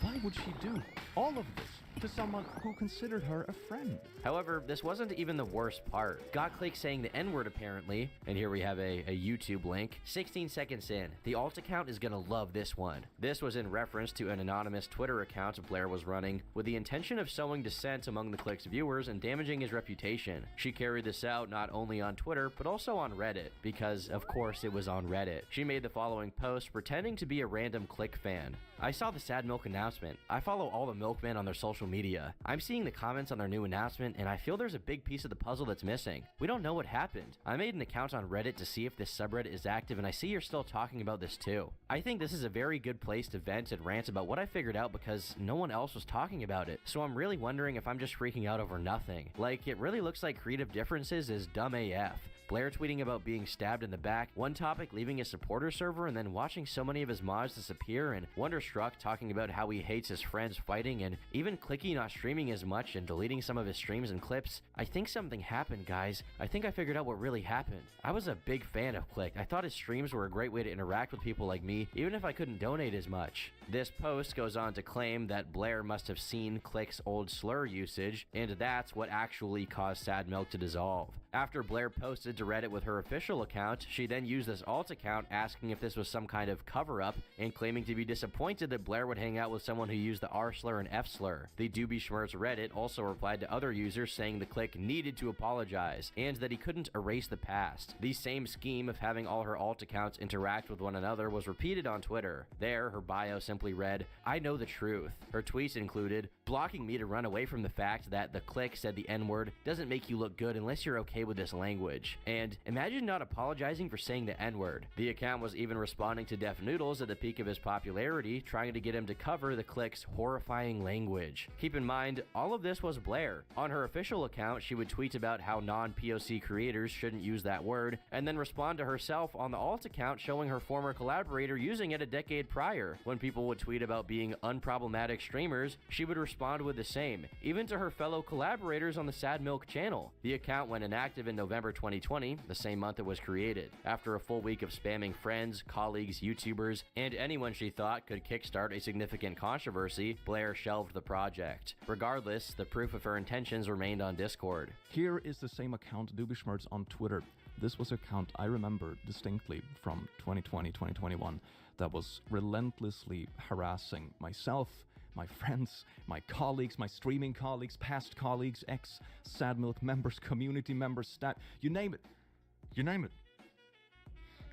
Why would she do all of this to someone who considered her a friend? However, this wasn't even the worst part. Got Click saying the N-word apparently, and here we have a YouTube link. 16 seconds in, the alt account is gonna love this one. This was in reference to an anonymous Twitter account Blair was running with the intention of sowing dissent among the Click's viewers and damaging his reputation. She carried this out not only on Twitter, but also on Reddit, because of course it was on Reddit. She made the following post pretending to be a random Click fan. I saw the Sad Milk announcement. I follow all the milkmen on their social media. I'm seeing the comments on their new announcement and I feel there's a big piece of the puzzle that's missing. We don't know what happened. I made an account on Reddit to see if this subreddit is active and I see you're still talking about this too. I think this is a very good place to vent and rant about what I figured out because no one else was talking about it. So I'm really wondering if I'm just freaking out over nothing. Like, it really looks like creative differences is dumb AF. Blair tweeting about being stabbed in the back, One Topic leaving his supporter server and then watching so many of his mods disappear, and Wonderstruck talking about how he hates his friends fighting, and even Clicky not streaming as much and deleting some of his streams and clips. I think something happened, guys. I think I figured out what really happened. I was a big fan of Click. I thought his streams were a great way to interact with people like me, even if I couldn't donate as much. This post goes on to claim that Blair must have seen Click's old slur usage, and that's what actually caused Sad Milk to dissolve. After Blair posted to Reddit with her official account, she then used this alt account asking if this was some kind of cover-up and claiming to be disappointed that Blair would hang out with someone who used the R slur and F slur. The Doobie Schmerz Reddit also replied to other users saying the clique needed to apologize and that he couldn't erase the past. The same scheme of having all her alt accounts interact with one another was repeated on Twitter. There, her bio simply read, "I know the truth." Her tweets included, "Blocking me to run away from the fact that the clique said the N-word doesn't make you look good unless you're okay with this language," and "Imagine not apologizing for saying the N-word." The account was even responding to Def Noodles at the peak of his popularity, trying to get him to cover the clique's horrifying language. Keep in mind, all of this was Blair. On her official account, she would tweet about how non-POC creators shouldn't use that word, and then respond to herself on the alt account showing her former collaborator using it a decade prior. When people would tweet about being unproblematic streamers, she would respond with the same, even to her fellow collaborators on the Sad Milk channel. The account went inactive in November 2020, the same month it was created. After a full week of spamming friends, colleagues, YouTubers, and anyone she thought could kickstart a significant controversy, Blair shelved the project. Regardless, the proof of her intentions remained on Discord. Here is the same account, Doobie Schmerz, on Twitter. This was an account I remember distinctly from 2020, 2021, that was relentlessly harassing myself, my friends, my colleagues, my streaming colleagues, past colleagues, ex-Sad Milk members, community members, you name it. You name it.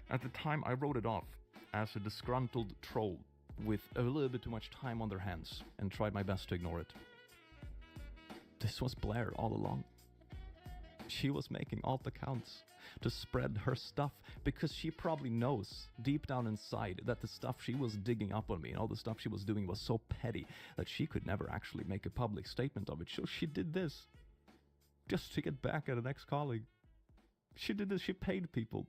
At the time, I wrote it off as a disgruntled troll with a little bit too much time on their hands and tried my best to ignore it. This was Blair all along. She was making alt accounts to spread her stuff because she probably knows deep down inside that the stuff she was digging up on me and all the stuff she was doing was so petty that she could never actually make a public statement of it. So she did this just to get back at an ex-colleague. She did this. She paid people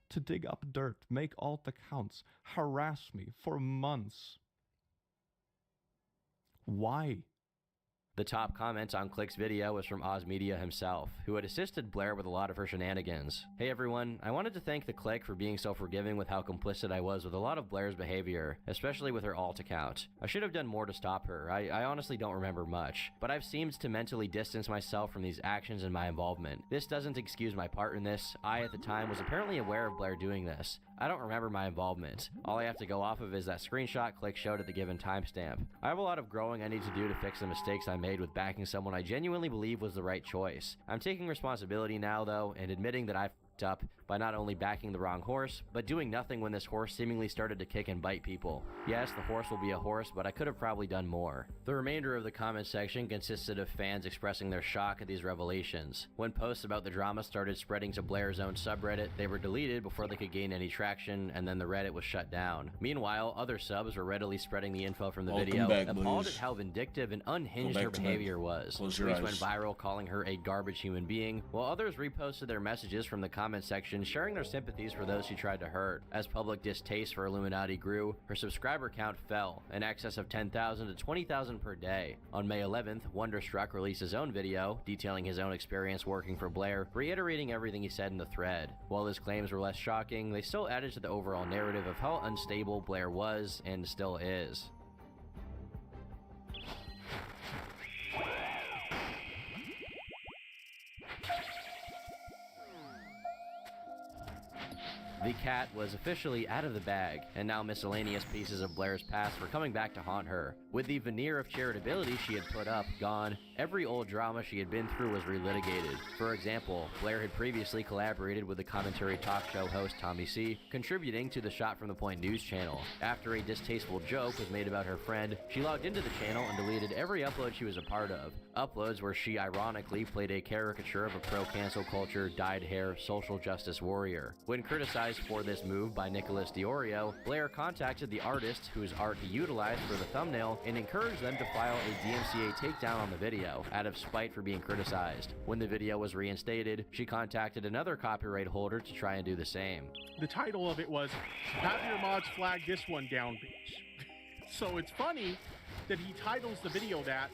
to dig up dirt, make alt accounts, harass me for months. Why? The top comment on Click's video was from Oz Media himself, who had assisted Blair with a lot of her shenanigans. "Hey everyone, I wanted to thank the Click for being so forgiving with how complicit I was with a lot of Blair's behavior, especially with her alt account. I should have done more to stop her. I honestly don't remember much, but I've seemed to mentally distance myself from these actions and my involvement. This doesn't excuse my part in this. I, at the time, was apparently aware of Blair doing this. I don't remember my involvement. All I have to go off of is that screenshot Click showed at the given timestamp. I have a lot of growing I need to do to fix the mistakes I made with backing someone I genuinely believe was the right choice. I'm taking responsibility now, though, and admitting that I f***ed up by not only backing the wrong horse, but doing nothing when this horse seemingly started to kick and bite people. Yes, the horse will be a horse, but I could have probably done more." The remainder of the comment section consisted of fans expressing their shock at these revelations. When posts about the drama started spreading to Blair's own subreddit, they were deleted before they could gain any traction, and then the Reddit was shut down. Meanwhile, other subs were readily spreading the info from the video, appalled at how vindictive and unhinged her behavior was. Tweets went viral calling her a garbage human being, while others reposted their messages from the comment section sharing their sympathies for those she tried to hurt. As public distaste for Illuminati grew, her subscriber count fell, in excess of 10,000 to 20,000 per day. On May 11th, Wonderstruck released his own video, detailing his own experience working for Blair, reiterating everything he said in the thread. While his claims were less shocking, they still added to the overall narrative of how unstable Blair was and still is. The cat was officially out of the bag, and now miscellaneous pieces of Blair's past were coming back to haunt her. With the veneer of charitability she had put up gone, every old drama she had been through was relitigated. For example, Blair had previously collaborated with the commentary talk show host Tommy C, contributing to the Shot from the Point news channel. After a distasteful joke was made about her friend, she logged into the channel and deleted every upload she was a part of. Uploads where she ironically played a caricature of a pro-cancel culture, dyed hair, social justice warrior. When criticized for this move by Nicholas Diorio, Blair contacted the artist whose art he utilized for the thumbnail and encouraged them to file a DMCA takedown on the video, out of spite for being criticized. When the video was reinstated, she contacted another copyright holder to try and do the same. The title of it was, "Have your mods flag this one down, bitch." So it's funny that he titles the video that,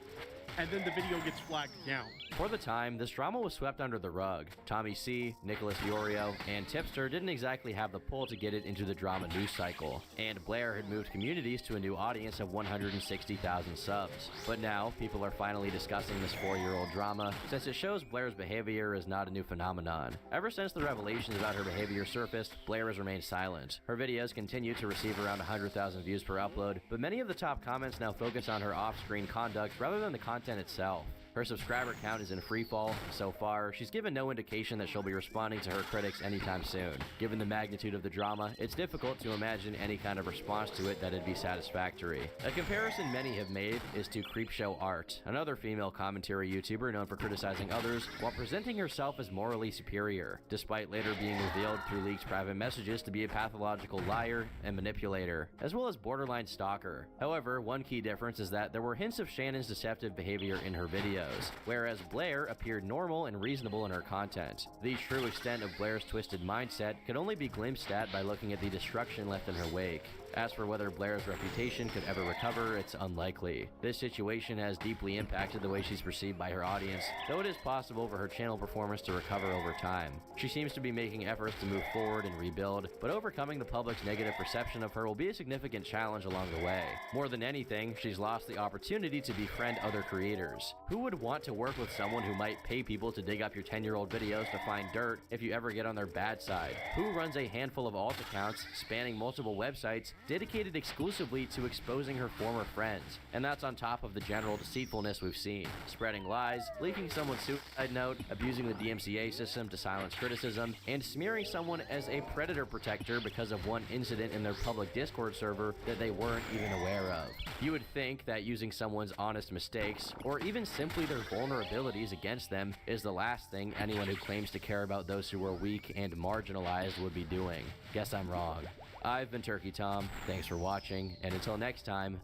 and then the video gets flagged down. For the time, this drama was swept under the rug. Tommy C, Nicholas Diorio, and Tipster didn't exactly have the pull to get it into the drama news cycle, and Blair had moved communities to a new audience of 160,000 subs. But now, people are finally discussing this 4-year-old drama, since it shows Blair's behavior is not a new phenomenon. Ever since the revelations about her behavior surfaced, Blair has remained silent. Her videos continue to receive around 100,000 views per upload, but many of the top comments now focus on her off-screen conduct rather than the content itself. Her subscriber count is in freefall. So far, she's given no indication that she'll be responding to her critics anytime soon. Given the magnitude of the drama, it's difficult to imagine any kind of response to it that'd be satisfactory. A comparison many have made is to Creepshow Art, another female commentary YouTuber known for criticizing others while presenting herself as morally superior, despite later being revealed through leaked private messages to be a pathological liar and manipulator, as well as borderline stalker. However, one key difference is that there were hints of Shannon's deceptive behavior in her videos, whereas Blair appeared normal and reasonable in her content. The true extent of Blair's twisted mindset could only be glimpsed at by looking at the destruction left in her wake. As for whether Blair's reputation could ever recover, it's unlikely. This situation has deeply impacted the way she's perceived by her audience, though it is possible for her channel performance to recover over time. She seems to be making efforts to move forward and rebuild, but overcoming the public's negative perception of her will be a significant challenge along the way. More than anything, she's lost the opportunity to befriend other creators. Who would want to work with someone who might pay people to dig up your 10-year-old videos to find dirt if you ever get on their bad side? Who runs a handful of alt accounts spanning multiple websites dedicated exclusively to exposing her former friends? And that's on top of the general deceitfulness we've seen. Spreading lies, leaking someone's suicide note, abusing the DMCA system to silence criticism, and smearing someone as a predator protector because of one incident in their public Discord server that they weren't even aware of. You would think that using someone's honest mistakes, or even simply their vulnerabilities against them, is the last thing anyone who claims to care about those who are weak and marginalized would be doing. Guess I'm wrong. I've been Turkey Tom, thanks for watching, and until next time,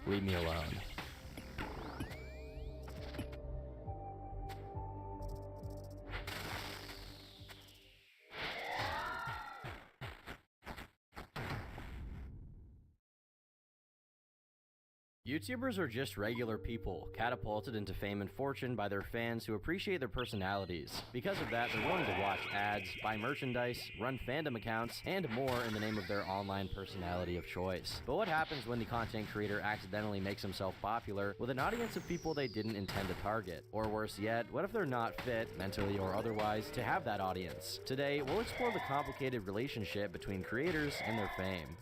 leave me alone. YouTubers are just regular people, catapulted into fame and fortune by their fans who appreciate their personalities. Because of that, they're willing to watch ads, buy merchandise, run fandom accounts, and more in the name of their online personality of choice. But what happens when the content creator accidentally makes himself popular with an audience of people they didn't intend to target? Or worse yet, what if they're not fit, mentally or otherwise, to have that audience? Today, we'll explore the complicated relationship between creators and their fame.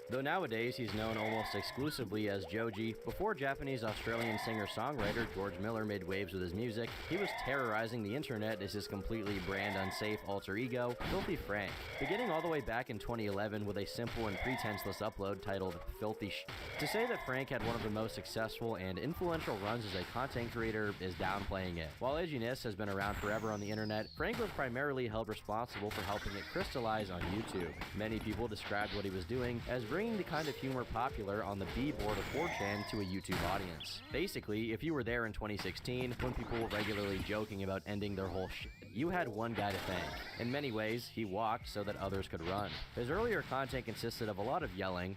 Though nowadays he's known almost exclusively as Joji, before Japanese-Australian singer-songwriter George Miller made waves with his music, he was terrorizing the internet as his completely brand-unsafe alter ego, Filthy Frank. Beginning all the way back in 2011 with a simple and pretenseless upload titled Filthy Sh*. To say that Frank had one of the most successful and influential runs as a content creator is downplaying it. While edginess has been around forever on the internet, Frank was primarily held responsible for helping it crystallize on YouTube. Many people described what he was doing as bringing the kind of humor popular on the B-board of 4chan to a YouTube audience. Basically, if you were there in 2016, when people were regularly joking about ending their whole shit, you had one guy to thank. In many ways, he walked so that others could run. His earlier content consisted of a lot of yelling,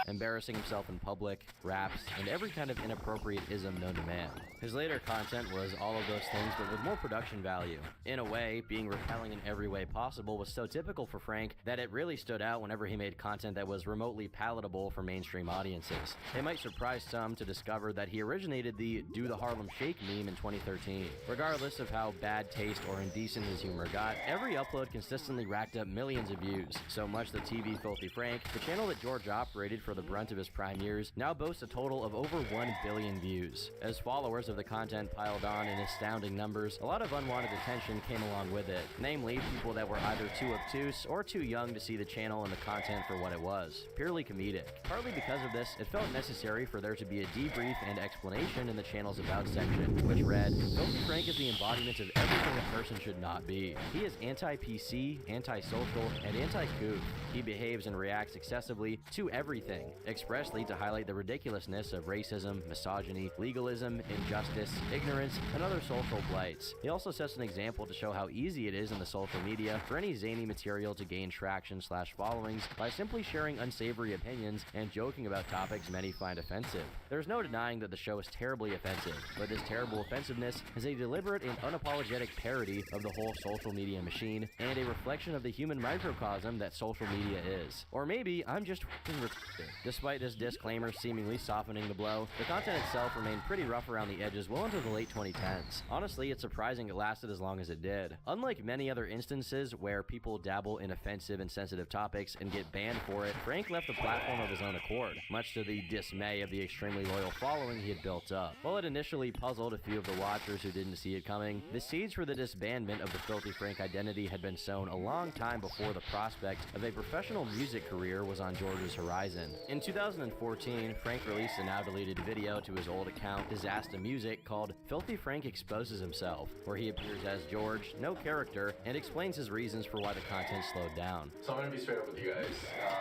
embarrassing himself in public, raps, and every kind of inappropriate ism known to man. His later content was all of those things, but with more production value. In a way, being repelling in every way possible was so typical for Frank that it really stood out whenever he made content that was remotely palatable for mainstream audiences. It might surprise some to discover that he originated the "Do the Harlem Shake" meme in 2013. Regardless of how bad taste or indecent his humor got, every upload consistently racked up millions of views, so much that TV Filthy Frank, the channel that George operated for the brunt of his prime years, now boasts a total of over 1 billion views. As followers of the content piled on in astounding numbers, a lot of unwanted attention came along with it, namely people that were either too obtuse or too young to see the channel and the content for what it was, purely comedic. Partly because of this, it felt necessary for there to be a debrief and explanation in the channel's About section, which read, "Filthy Frank is the embodiment of everything a person should not be. He is anti-PC, anti-social, and anti-coof. He behaves and reacts excessively to everything. expressly to highlight the ridiculousness of racism, misogyny, legalism, injustice, ignorance, and other social blights. He also sets an example to show how easy it is in the social media for any zany material to gain traction/followings by simply sharing unsavory opinions and joking about topics many find offensive. There's no denying that the show is terribly offensive, but this terrible offensiveness is a deliberate and unapologetic parody of the whole social media machine and a reflection of the human microcosm that social media is. Or maybe I'm just f***ing retarded. Despite this disclaimer seemingly softening the blow, the content itself remained pretty rough around the edges well into the late 2010s. Honestly, it's surprising it lasted as long as it did. Unlike many other instances where people dabble in offensive and sensitive topics and get banned for it, Frank left the platform of his own accord, much to the dismay of the extremely loyal following he had built up. While it initially puzzled a few of the watchers who didn't see it coming, the seeds for the disbandment of the Filthy Frank identity had been sown a long time before the prospect of a professional music career was on George's horizon. In 2014, Frank released a now deleted video to his old account, Disaster Music, called Filthy Frank Exposes Himself, where he appears as George, no character, and explains his reasons for why the content slowed down. So I'm gonna be straight up with you guys.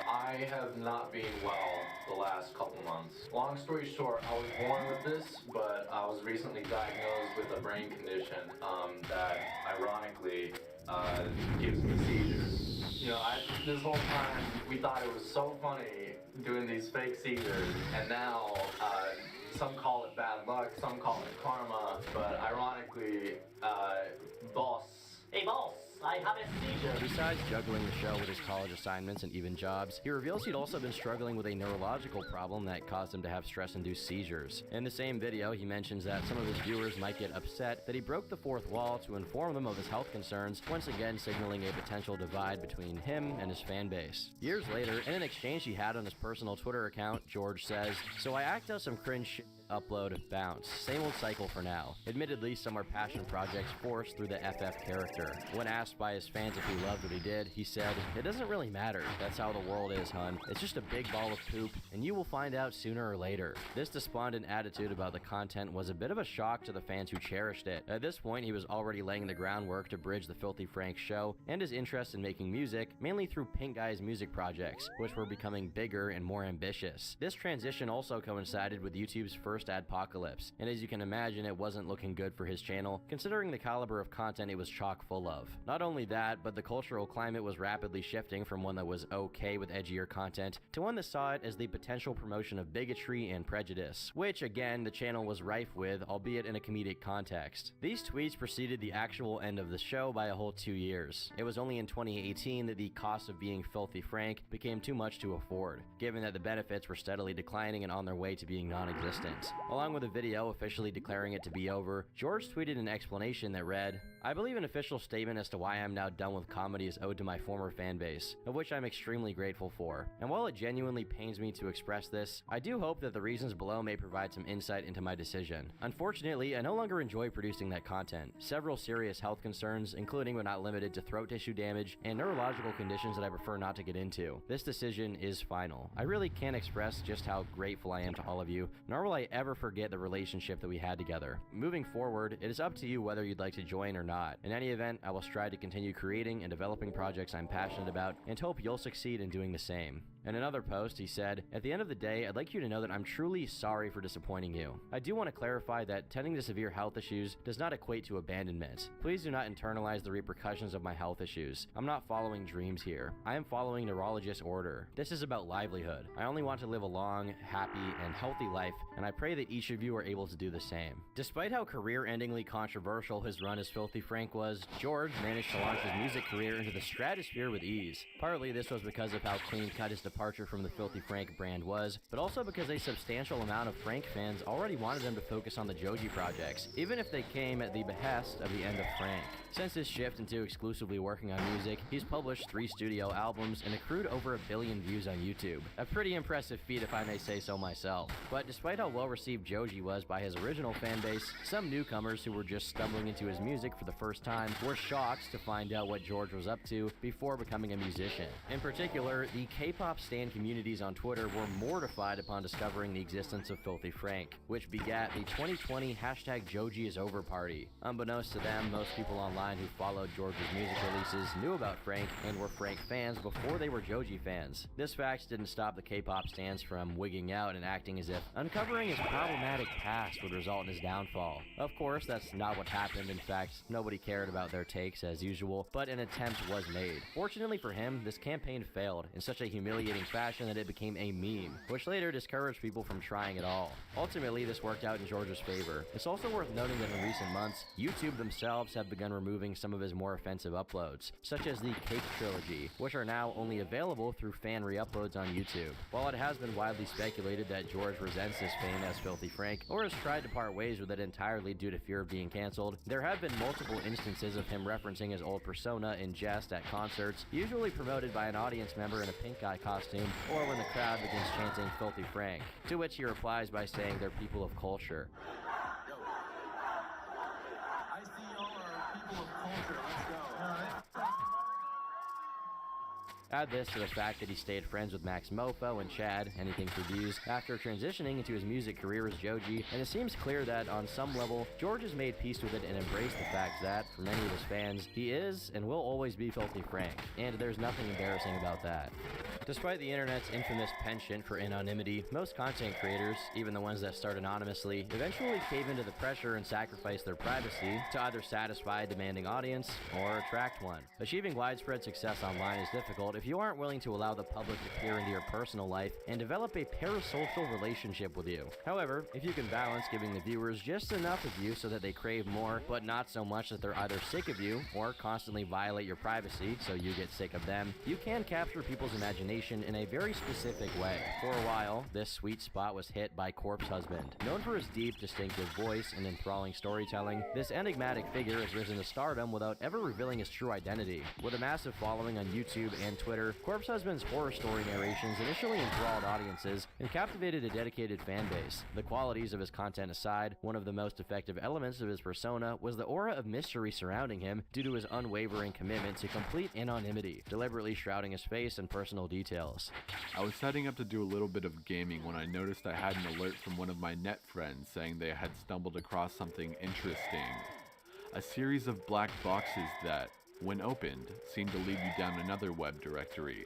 I have not been well the last couple months. Long story short, I was born with this, but I was recently diagnosed with a brain condition that ironically gives me seizures. You know, this whole time we thought it was so funny doing these fake seizures, and now some call it bad luck, some call it karma, but ironically, boss. Hey boss, I have a seizure. Besides juggling the show with his college assignments and even jobs, he reveals he'd also been struggling with a neurological problem that caused him to have stress-induced seizures. In the same video, he mentions that some of his viewers might get upset that he broke the fourth wall to inform them of his health concerns, once again signaling a potential divide between him and his fan base. Years later, in an exchange he had on his personal Twitter account, George says, "So I act out some cringe shit, upload, bounce. Same old cycle for now. Admittedly, some are passion projects forced through the FF character. When asked by his fans if he loved what he did, he said, "It doesn't really matter. That's how the world is, hun. It's just a big ball of poop, and you will find out sooner or later." This despondent attitude about the content was a bit of a shock to the fans who cherished it. At this point, he was already laying the groundwork to bridge the Filthy Frank show and his interest in making music, mainly through Pink Guy's music projects, which were becoming bigger and more ambitious. This transition also coincided with YouTube's first adpocalypse, and as you can imagine, it wasn't looking good for his channel, considering the caliber of content it was chock full of. Not only that, but the cultural climate was rapidly shifting from one that was okay with edgier content to one that saw it as the potential promotion of bigotry and prejudice, which again the channel was rife with, albeit in a comedic context. These tweets preceded the actual end of the show by a whole 2 years. It was only in 2018 that the cost of being Filthy Frank became too much to afford, given that the benefits were steadily declining and on their way to being non-existent. Along with a video officially declaring it to be over, George tweeted an explanation that read, "I believe an official statement as to why I'm now done with comedy is owed to my former fan base, of which I'm extremely grateful for. And while it genuinely pains me to express this, I do hope that the reasons below may provide some insight into my decision. Unfortunately, I no longer enjoy producing that content. Several serious health concerns, including but not limited to throat tissue damage and neurological conditions that I prefer not to get into. This decision is final. I really can't express just how grateful I am to all of you, nor will I ever forget the relationship that we had together. Moving forward, it is up to you whether you'd like to join or not. In any event, I will strive to continue creating and developing projects I'm passionate about and hope you'll succeed in doing the same." In another post, he said, "At the end of the day, I'd like you to know that I'm truly sorry for disappointing you. I do want to clarify that tending to severe health issues does not equate to abandonment. Please do not internalize the repercussions of my health issues. I'm not following dreams here. I am following neurologist's order. This is about livelihood. I only want to live a long, happy, and healthy life, and I pray that each of you are able to do the same." Despite how career-endingly controversial his run as Filthy Frank was, George managed to launch his music career into the stratosphere with ease. Partly this was because of how clean-cut his departure from the Filthy Frank brand was, but also because a substantial amount of Frank fans already wanted him to focus on the Joji projects, even if they came at the behest of the end of Frank. Since his shift into exclusively working on music, he's published 3 studio albums and accrued over 1 billion views on YouTube. A pretty impressive feat if I may say so myself. But despite how well received Joji was by his original fan base, some newcomers who were just stumbling into his music for the first time were shocked to find out what George was up to before becoming a musician. In particular, the K-pop K-pop stan communities on Twitter were mortified upon discovering the existence of Filthy Frank, which begat the 2020 #JojiIsOver party. Unbeknownst to them, most people online who followed George's music releases knew about Frank and were Frank fans before they were Joji fans. This fact didn't stop the K-pop stans from wigging out and acting as if uncovering his problematic past would result in his downfall. Of course, that's not what happened. In fact, nobody cared about their takes as usual, but an attempt was made. Fortunately for him, this campaign failed in such a humiliating fashion that it became a meme, which later discouraged people from trying at all. Ultimately, this worked out in George's favor. It's also worth noting that in recent months, YouTube themselves have begun removing some of his more offensive uploads, such as the Cake Trilogy, which are now only available through fan re-uploads on YouTube. While it has been widely speculated that George resents his fame as Filthy Frank, or has tried to part ways with it entirely due to fear of being cancelled, there have been multiple instances of him referencing his old persona in jest at concerts, usually promoted by an audience member in a pink eye costume, or when the crowd begins chanting Filthy Frank, to which he replies by saying they're people of culture. I see y'all are people of culture. Let's go. Add this to the fact that he stayed friends with Max Mofo and Chad, Anything for Views, after transitioning into his music career as Joji, and it seems clear that, on some level, George has made peace with it and embraced the fact that, for many of his fans, he is and will always be Filthy Frank, and there's nothing embarrassing about that. Despite the internet's infamous penchant for anonymity, most content creators, even the ones that start anonymously, eventually cave into the pressure and sacrifice their privacy to either satisfy a demanding audience or attract one. Achieving widespread success online is difficult if you aren't willing to allow the public to peer into your personal life and develop a parasocial relationship with you. However, if you can balance giving the viewers just enough of you so that they crave more, but not so much that they're either sick of you or constantly violate your privacy so you get sick of them, you can capture people's imagination in a very specific way. For a while, this sweet spot was hit by Corpse Husband. Known for his deep, distinctive voice and enthralling storytelling, this enigmatic figure has risen to stardom without ever revealing his true identity. With a massive following on YouTube and Twitter, Corpse Husband's horror story narrations initially enthralled audiences and captivated a dedicated fan base. The qualities of his content aside, one of the most effective elements of his persona was the aura of mystery surrounding him due to his unwavering commitment to complete anonymity, deliberately shrouding his face and personal details. I was setting up to do a little bit of gaming when I noticed I had an alert from one of my net friends saying they had stumbled across something interesting. A series of black boxes that, when opened, seemed to lead you down another web directory.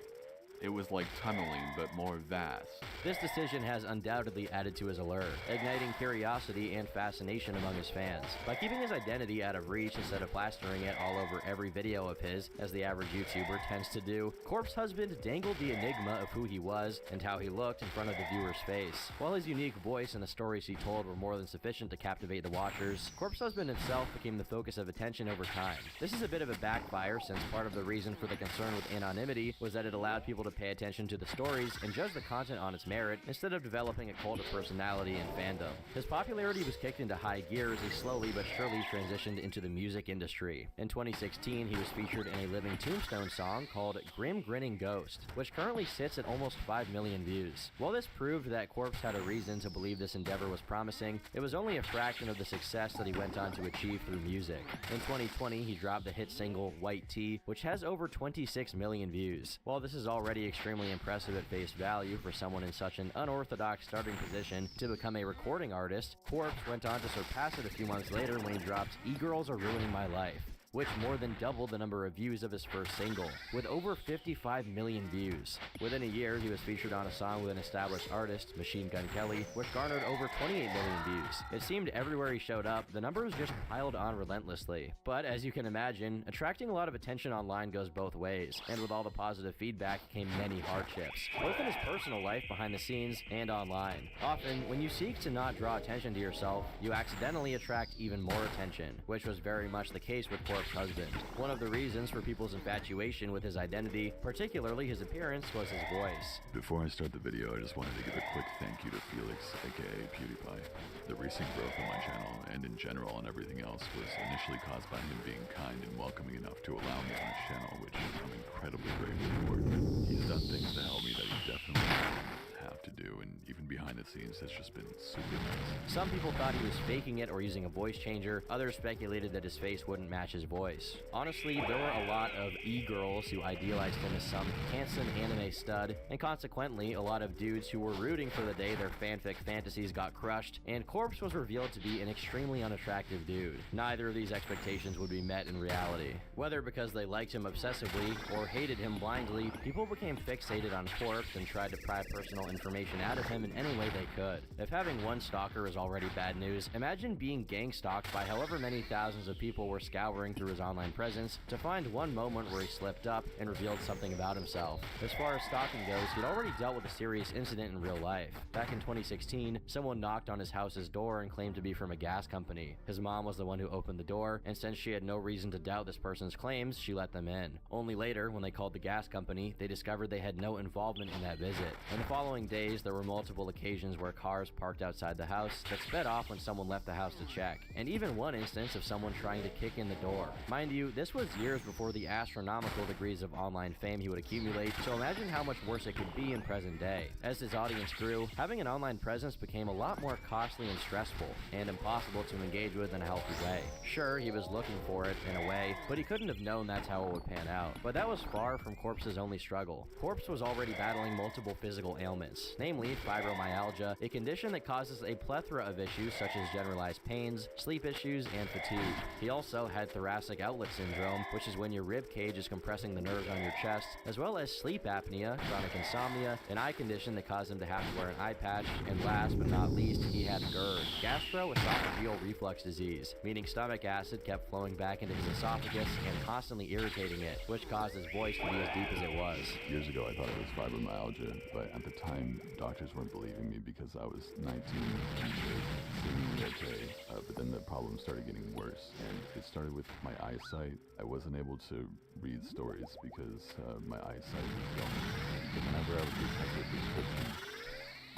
It was like tunneling, but more vast. This decision has undoubtedly added to his allure, igniting curiosity and fascination among his fans. By keeping his identity out of reach instead of plastering it all over every video of his, as the average YouTuber tends to do, Corpse Husband dangled the enigma of who he was and how he looked in front of the viewer's face. While his unique voice and the stories he told were more than sufficient to captivate the watchers, Corpse Husband himself became the focus of attention over time. This is a bit of a backfire, since part of the reason for the concern with anonymity was that it allowed people to pay attention to the stories and judge the content on its merit instead of developing a cult of personality and fandom. His popularity was kicked into high gear as he slowly but surely transitioned into the music industry. In 2016, he was featured in a Living Tombstone song called Grim Grinning Ghost, which currently sits at almost 5 million views. While this proved that Corpse had a reason to believe this endeavor was promising, it was only a fraction of the success that he went on to achieve through music. In 2020, he dropped the hit single White Tea, which has over 26 million views. While this is already extremely impressive at face value for someone in such an unorthodox starting position to become a recording artist, Corpse went on to surpass it a few months later when he dropped E-Girls Are Ruining My Life, which more than doubled the number of views of his first single, with over 55 million views. Within a year, he was featured on a song with an established artist, Machine Gun Kelly, which garnered over 28 million views. It seemed everywhere he showed up, the numbers just piled on relentlessly. But as you can imagine, attracting a lot of attention online goes both ways, and with all the positive feedback came many hardships, both in his personal life behind the scenes and online. Often, when you seek to not draw attention to yourself, you accidentally attract even more attention, which was very much the case with Corpse Husband. One of the reasons for people's infatuation with his identity, particularly his appearance, was his voice. Before I start the video, I just wanted to give a quick thank you to Felix, aka PewDiePie. The recent growth of my channel, and in general and everything else, was initially caused by him being kind and welcoming enough to allow me on his channel, which I'm incredibly grateful for. He's done things to help me that he definitely wouldn't have to do, and even behind the scenes has just been super nice. Some people thought he was faking it or using a voice changer. Others speculated that his face wouldn't match his voice. Honestly, there were a lot of e-girls who idealized him as some handsome anime stud, and consequently, a lot of dudes who were rooting for the day their fanfic fantasies got crushed, and Corpse was revealed to be an extremely unattractive dude. Neither of these expectations would be met in reality. Whether because they liked him obsessively or hated him blindly, people became fixated on Corpse and tried to pry personal information out of him in any way they could. If having one stalker is already bad news, imagine being gang-stalked by however many thousands of people were scouring through his online presence to find one moment where he slipped up and revealed something about himself. As far as stalking goes, he'd already dealt with a serious incident in real life. Back in 2016, someone knocked on his house's door and claimed to be from a gas company. His mom was the one who opened the door, and since she had no reason to doubt this person's claims, she let them in. Only later, when they called the gas company, they discovered they had no involvement in that visit. In the following days, there were multiple occasions where cars parked outside the house that sped off when someone left the house to check, and even one instance of someone trying to kick in the door. Mind you, this was years before the astronomical degrees of online fame he would accumulate, so imagine how much worse it could be in present day. As his audience grew, having an online presence became a lot more costly and stressful, and impossible to engage with in a healthy way. Sure, he was looking for it, in a way, but he couldn't have known that's how it would pan out. But that was far from Corpse's only struggle. Corpse was already battling multiple physical ailments, namely fibromyalgia, a condition that causes a plethora of issues such as generalized pains, sleep issues, and fatigue. He also had thoracic outlet syndrome, which is when your rib cage is compressing the nerves on your chest, as well as sleep apnea, chronic insomnia, an eye condition that caused him to have to wear an eye patch, and last but not least, he had GERD, gastroesophageal reflux disease, meaning stomach acid kept flowing back into his esophagus and constantly irritating it, which caused his voice to be as deep as it was. Years ago, I thought it was fibromyalgia, but at the time, doctors weren't believing me because I was 19 and seemingly okay. But then the problem started getting worse, and it started with my eyesight. I wasn't able to read stories because my eyesight was going. But whenever I would get a prescription,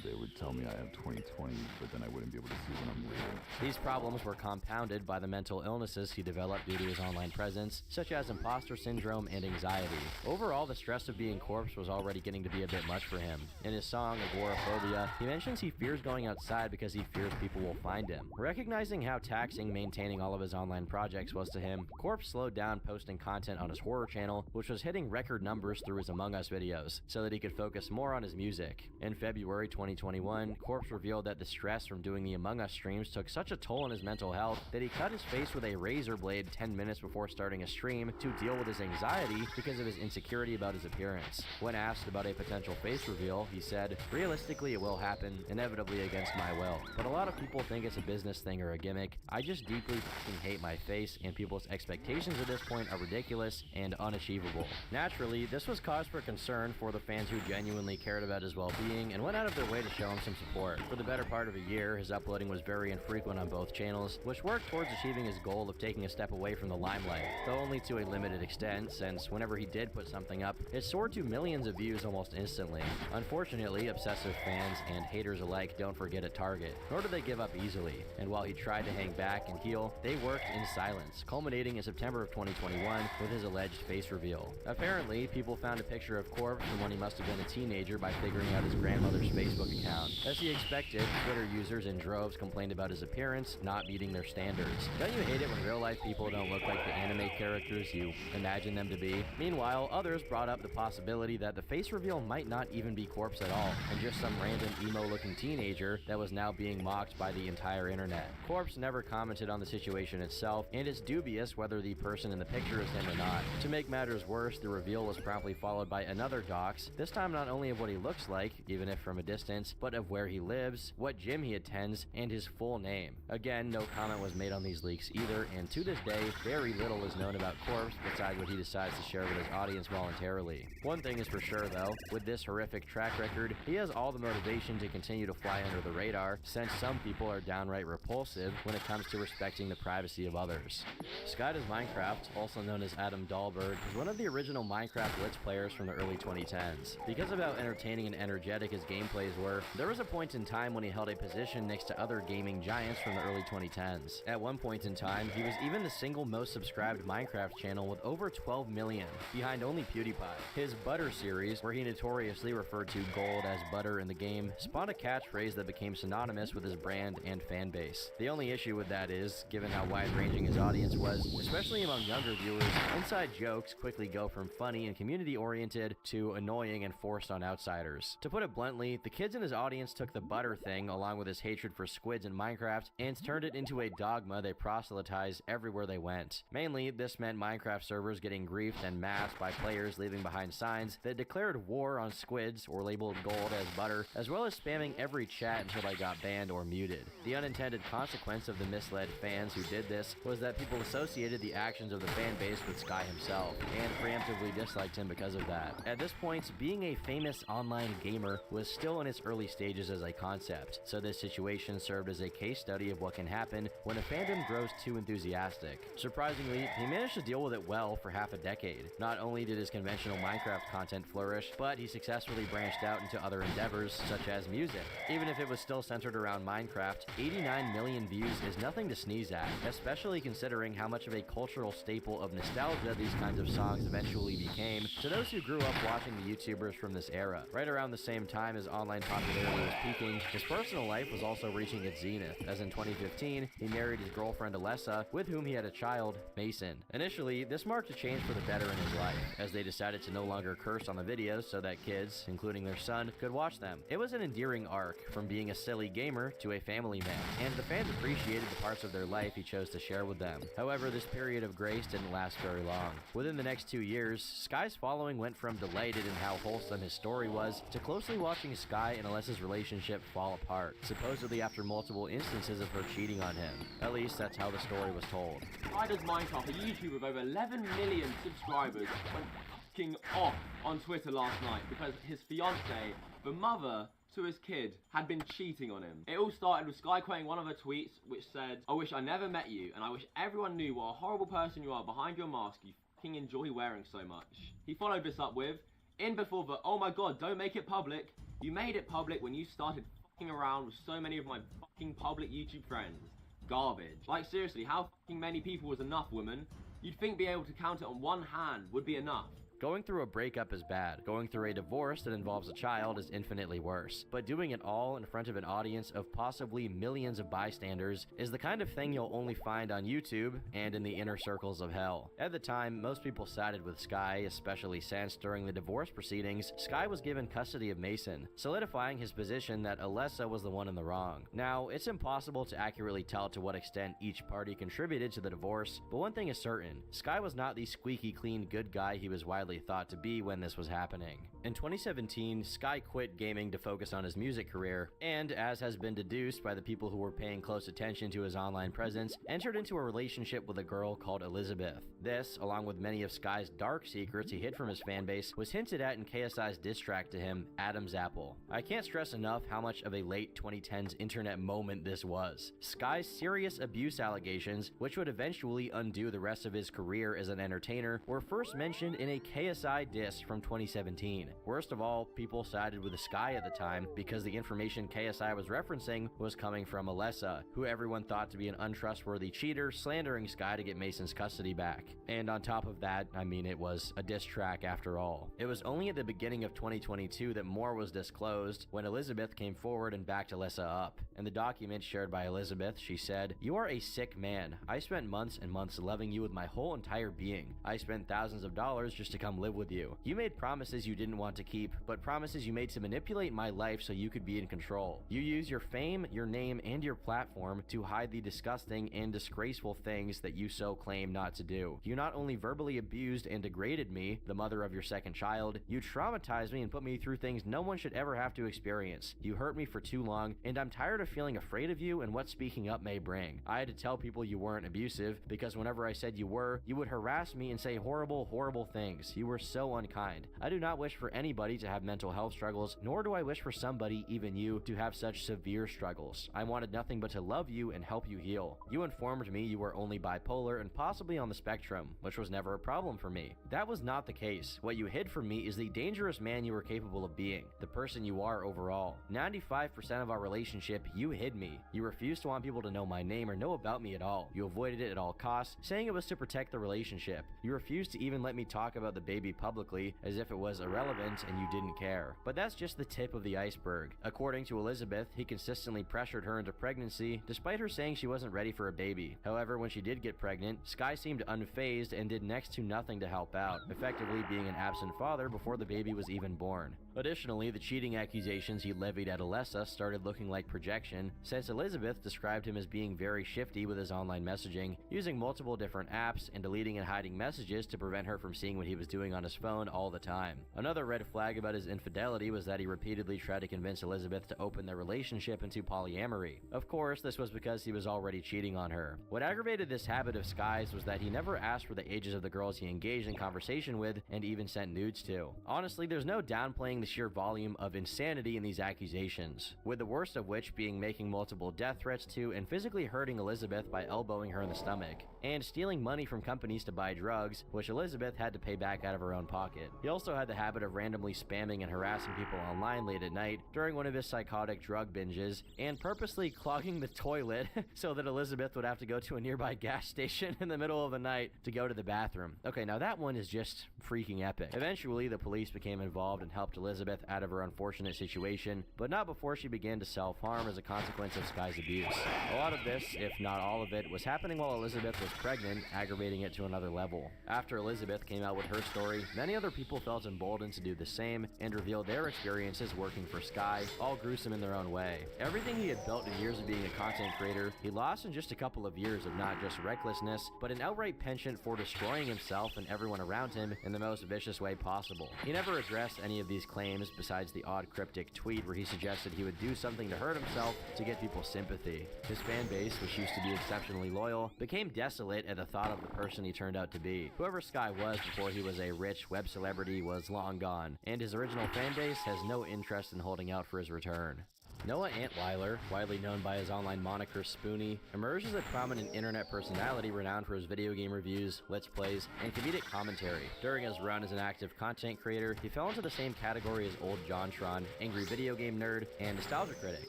they would tell me I have 20/20, but then I wouldn't be able to see when I'm reading. These problems were compounded by the mental illnesses he developed due to his online presence, such as imposter syndrome and anxiety. Overall, the stress of being Corpse was already getting to be a bit much for him. In his song, Agoraphobia, he mentions he fears going outside because he fears people will find him. Recognizing how taxing maintaining all of his online projects was to him, Corpse slowed down posting content on his horror channel, which was hitting record numbers through his Among Us videos, so that he could focus more on his music. In February 2021, Corpse revealed that the stress from doing the Among Us streams took such a toll on his mental health that he cut his face with a razor blade 10 minutes before starting a stream to deal with his anxiety because of his insecurity about his appearance. When asked about a potential face reveal, he said, "Realistically, it will happen, inevitably against my will. But a lot of people think it's a business thing or a gimmick. I just deeply fucking hate my face, and people's expectations at this point are ridiculous and unachievable." Naturally, this was cause for concern for the fans who genuinely cared about his well-being and went out of their way to show him some support. For the better part of a year, his uploading was very infrequent on both channels, which worked towards achieving his goal of taking a step away from the limelight, though only to a limited extent, since whenever he did put something up, it soared to millions of views almost instantly. Unfortunately, obsessive fans and haters alike don't forget a target, nor do they give up easily, and while he tried to hang back and heal, they worked in silence, culminating in September of 2021 with his alleged face reveal. Apparently, people found a picture of Corpse from when he must have been a teenager by figuring out his grandmother's Facebook account. As he expected, Twitter users in droves complained about his appearance not meeting their standards. Don't you hate it when real-life people don't look like the anime characters you imagine them to be? Meanwhile, others brought up the possibility that the face reveal might not even be Corpse at all, and just some random emo-looking teenager that was now being mocked by the entire internet. Corpse never commented on the situation itself, and it's dubious whether the person in the picture is him or not. To make matters worse, the reveal was promptly followed by another dox, this time not only of what he looks like, even if from a distance, but of where he lives, what gym he attends, and his full name. Again, no comment was made on these leaks either, and to this day, very little is known about Corpse besides what he decides to share with his audience voluntarily. One thing is for sure though, with this horrific track record, he has all the motivation to continue to fly under the radar, since some people are downright repulsive when it comes to respecting the privacy of others. SkyDoesMinecraft, also known as Adam Dahlberg, was one of the original Minecraft Blitz players from the early 2010s. Because of how entertaining and energetic his gameplays were, there was a point in time when he held a position next to other gaming giants from the early 2010s. At one point in time, he was even the single most subscribed Minecraft channel with over 12 million, behind only PewDiePie. His Butter series, where he notoriously referred to gold as butter in the game, spawned a catchphrase that became synonymous with his brand and fan base. The only issue with that is, given how wide-ranging his audience was, especially among younger viewers, inside jokes quickly go from funny and community-oriented to annoying and forced on outsiders. To put it bluntly, the kids in his audience took the butter thing, along with his hatred for squids in Minecraft, and turned it into a dogma they proselytized everywhere they went. Mainly, this meant Minecraft servers getting griefed and masked by players leaving behind signs that declared war on squids or labeled gold as butter, as well as spamming every chat until they got banned or muted. The unintended consequence of the misled fans who did this was that people associated the actions of the fan base with Sky himself, and preemptively disliked him because of that. At this point, being a famous online gamer was still in its early stages as a concept, so this situation served as a case study of what can happen when a fandom grows too enthusiastic. Surprisingly, he managed to deal with it well for half a decade. Not only did his conventional Minecraft content flourish, but he successfully branched out into other endeavors such as music. Even if it was still centered around Minecraft, 89 million views is nothing to sneeze at, especially considering how much of a cultural staple of nostalgia these kinds of songs eventually became to those who grew up watching the YouTubers from this era. Right around the same time as online popularity was peaking, his personal life was also reaching its zenith, as in 2015, he married his girlfriend Alessa, with whom he had a child, Mason. Initially, this marked a change for the better in his life, as they decided to no longer curse on the videos so that kids, including their son, could watch them. It was an endearing arc, from being a silly gamer to a family man, and the fans appreciated the parts of their life he chose to share with them. However, this period of grace didn't last very long. Within the next 2 years, Sky's following went from delighted in how wholesome his story was to closely watching Sky and Alessa's relationship fall apart, supposedly after multiple instances of her cheating on him. At least that's how the story was told. Sky Does Minecraft, a YouTuber with over 11 million subscribers, went fucking off on Twitter last night because his fiance, the mother to his kid, had been cheating on him. It all started with Sky quoting one of her tweets which said, "I wish I never met you, and I wish everyone knew what a horrible person you are behind your mask you fucking enjoy wearing so much." He followed this up with, "In before the, oh my god, don't make it public. You made it public when you started fucking around with so many of my fucking public YouTube friends. Garbage." Like seriously, how fucking many people was enough, woman? You'd think being able to count it on one hand would be enough. Going through a breakup is bad. Going through a divorce that involves a child is infinitely worse. But doing it all in front of an audience of possibly millions of bystanders is the kind of thing you'll only find on YouTube and in the inner circles of hell. At the time, most people sided with Sky, especially since during the divorce proceedings, Sky was given custody of Mason, solidifying his position that Alessa was the one in the wrong. Now, it's impossible to accurately tell to what extent each party contributed to the divorce, but one thing is certain, Sky was not the squeaky clean good guy he was widely thought to be when this was happening. In 2017, Sky quit gaming to focus on his music career, and as has been deduced by the people who were paying close attention to his online presence, entered into a relationship with a girl called Elizabeth. This, along with many of Sky's dark secrets he hid from his fanbase, was hinted at in KSI's diss track to him, Adam's Apple. I can't stress enough how much of a late 2010s internet moment this was. Sky's serious abuse allegations, which would eventually undo the rest of his career as an entertainer, were first mentioned in a KSI diss from 2017. Worst of all, people sided with Sky at the time because the information KSI was referencing was coming from Alessa, who everyone thought to be an untrustworthy cheater slandering Sky to get Mason's custody back. And on top of that, I mean, it was a diss track after all. It was only at the beginning of 2022 that more was disclosed when Elizabeth came forward and backed Alessa up. In the document shared by Elizabeth, she said, "You are a sick man. I spent months and months loving you with my whole entire being. I spent thousands of dollars just to come live with you. You made promises you didn't want to keep, but promises you made to manipulate my life so you could be in control. You use your fame, your name, and your platform to hide the disgusting and disgraceful things that you so claim not to do. You not only verbally abused and degraded me, the mother of your second child, you traumatized me and put me through things no one should ever have to experience. You hurt me for too long, and I'm tired of feeling afraid of you and what speaking up may bring. I had to tell people you weren't abusive, because whenever I said you were, you would harass me and say horrible, horrible things. You were so unkind. I do not wish for anybody to have mental health struggles, nor do I wish for somebody, even you, to have such severe struggles. I wanted nothing but to love you and help you heal. You informed me you were only bipolar and possibly on the spectrum, which was never a problem for me. That was not the case. What you hid from me is the dangerous man you were capable of being, the person you are overall. 95% of our relationship, you hid me. You refused to want people to know my name or know about me at all. You avoided it at all costs, saying it was to protect the relationship. You refused to even let me talk about the baby publicly, as if it was irrelevant and you didn't care. But that's just the tip of the iceberg. According to Elizabeth, he consistently pressured her into pregnancy, despite her saying she wasn't ready for a baby. However, when she did get pregnant, Sky seemed unfazed and did next to nothing to help out, effectively being an absent father before the baby was even born. Additionally, the cheating accusations he levied at Alessa started looking like projection, since Elizabeth described him as being very shifty with his online messaging, using multiple different apps and deleting and hiding messages to prevent her from seeing what he was doing on his phone all the time. Another red flag about his infidelity was that he repeatedly tried to convince Elizabeth to open their relationship into polyamory. Of course, this was because he was already cheating on her. What aggravated this habit of Sky's was that he never asked for the ages of the girls he engaged in conversation with and even sent nudes to. Honestly, there's no downplaying the sheer volume of insanity in these accusations, with the worst of which being making multiple death threats to and physically hurting Elizabeth by elbowing her in the stomach, and stealing money from companies to buy drugs, which Elizabeth had to pay back out of her own pocket. He also had the habit of randomly spamming and harassing people online late at night during one of his psychotic drug binges, and purposely clogging the toilet so that Elizabeth would have to go to a nearby gas station in the middle of the night to go to the bathroom. Okay, now that one is just freaking epic. Eventually, the police became involved and helped Elizabeth out of her unfortunate situation, but not before she began to self-harm as a consequence of Sky's abuse. A lot of this, if not all of it, was happening while Elizabeth was pregnant, aggravating it to another level. After Elizabeth came out with her story, many other people felt emboldened to do the same and reveal their experiences working for Sky, all gruesome in their own way. Everything he had built in years of being a content creator, he lost in just a couple of years of not just recklessness, but an outright penchant for destroying himself and everyone around him in the most vicious way possible. He never addressed any of these claims besides the odd cryptic tweet where he suggested he would do something to hurt himself to get people's sympathy. His fan base, which used to be exceptionally loyal, became desolate at the thought of the person he turned out to be. Whoever Sky was before he was a rich web celebrity was long gone, and his original fan base has no interest in holding out for his return. Noah Antweiler, widely known by his online moniker Spoonie, emerged as a prominent internet personality renowned for his video game reviews, let's plays, and comedic commentary. During his run as an active content creator, he fell into the same category as Old JonTron, angry video game nerd, and nostalgia critic.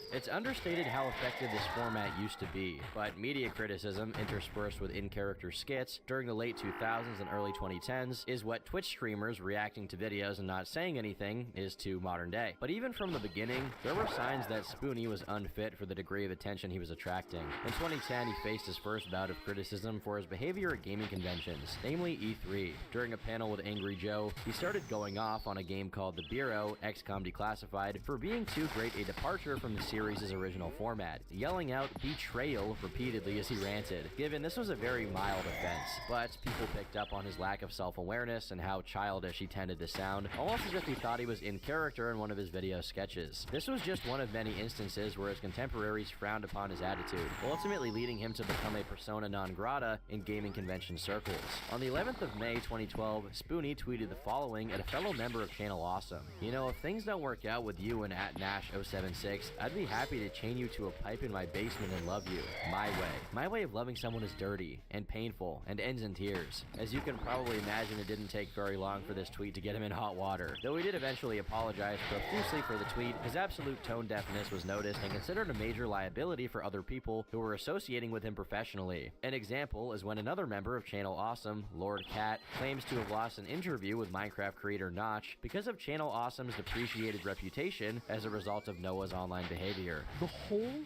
It's understated how effective this format used to be, but media criticism, interspersed with in-character skits during the late 2000s and early 2010s, is what Twitch streamers reacting to videos and not saying anything is to modern day. But even from the beginning, there were signs that Spoonie was unfit for the degree of attention he was attracting. In 2010, he faced his first bout of criticism for his behavior at gaming conventions, namely E3. During a panel with Angry Joe, he started going off on a game called The Bureau, XCOM Declassified, for being too great a departure from the series' original format, yelling out betrayal repeatedly as he ranted. Given this was a very mild offense, but people picked up on his lack of self-awareness and how childish he tended to sound, almost as if he thought he was in character in one of his video sketches. This was just one of many instances where his contemporaries frowned upon his attitude, ultimately leading him to become a persona non grata in gaming convention circles. On the 11th of May 2012, Spoonie tweeted the following at a fellow member of Channel Awesome. You know, if things don't work out with you and at Nash076, I'd be happy to chain you to a pipe in my basement and love you. My way. My way of loving someone is dirty and painful and ends in tears. As you can probably imagine, it didn't take very long for this tweet to get him in hot water. Though he did eventually apologize profusely for the tweet, his absolute tone deafness was noticed and considered a major liability for other people who were associating with him professionally. An example is when another member of Channel Awesome, Lord Cat, claims to have lost an interview with Minecraft creator Notch because of Channel Awesome's depreciated reputation as a result of Noah's online behavior. The whole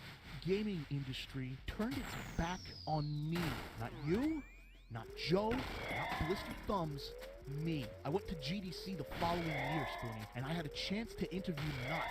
gaming industry turned its back on me. Not you, not Joe, not Blister Thumbs, me. I went to GDC the following year, Spoonie, and I had a chance to interview Notch.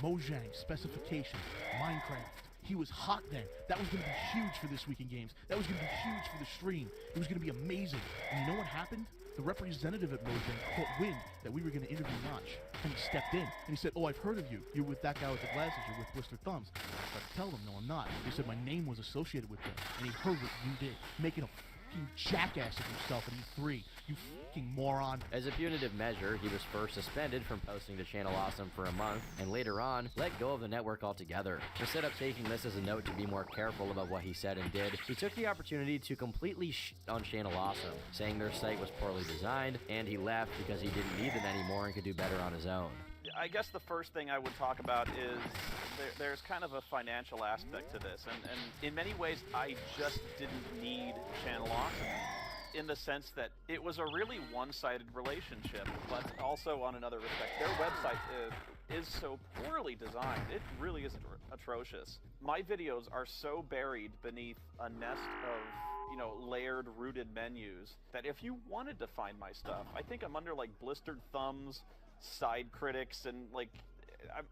Mojang, specifications, Minecraft. He was hot then. That was going to be huge for This Week in Games. That was going to be huge for the stream. It was going to be amazing. And you know what happened? The representative at Mojang caught wind that we were going to interview Notch. And he stepped in. And he said, oh, I've heard of you. You're with that guy with the glasses. You're with Blister Thumbs. I tried to tell them, no, I'm not. They said my name was associated with them. And he heard what you did, making a fucking jackass of yourself at E3, you fucking moron. As a punitive measure, he was first suspended from posting to Channel Awesome for a month, and later on, let go of the network altogether. Instead of taking this as a note to be more careful about what he said and did, he took the opportunity to completely on Channel Awesome, saying their site was poorly designed, and he left because he didn't need them anymore and could do better on his own. I guess the first thing I would talk about is there's kind of a financial aspect to this, and in many ways I just didn't need Channel Awesome, in the sense that it was a really one-sided relationship, but also on another respect, their website is so poorly designed. It really is atrocious. My videos are so buried beneath a nest of layered, rooted menus that if you wanted to find my stuff, I think I'm under like blistered thumbs, side critics, and like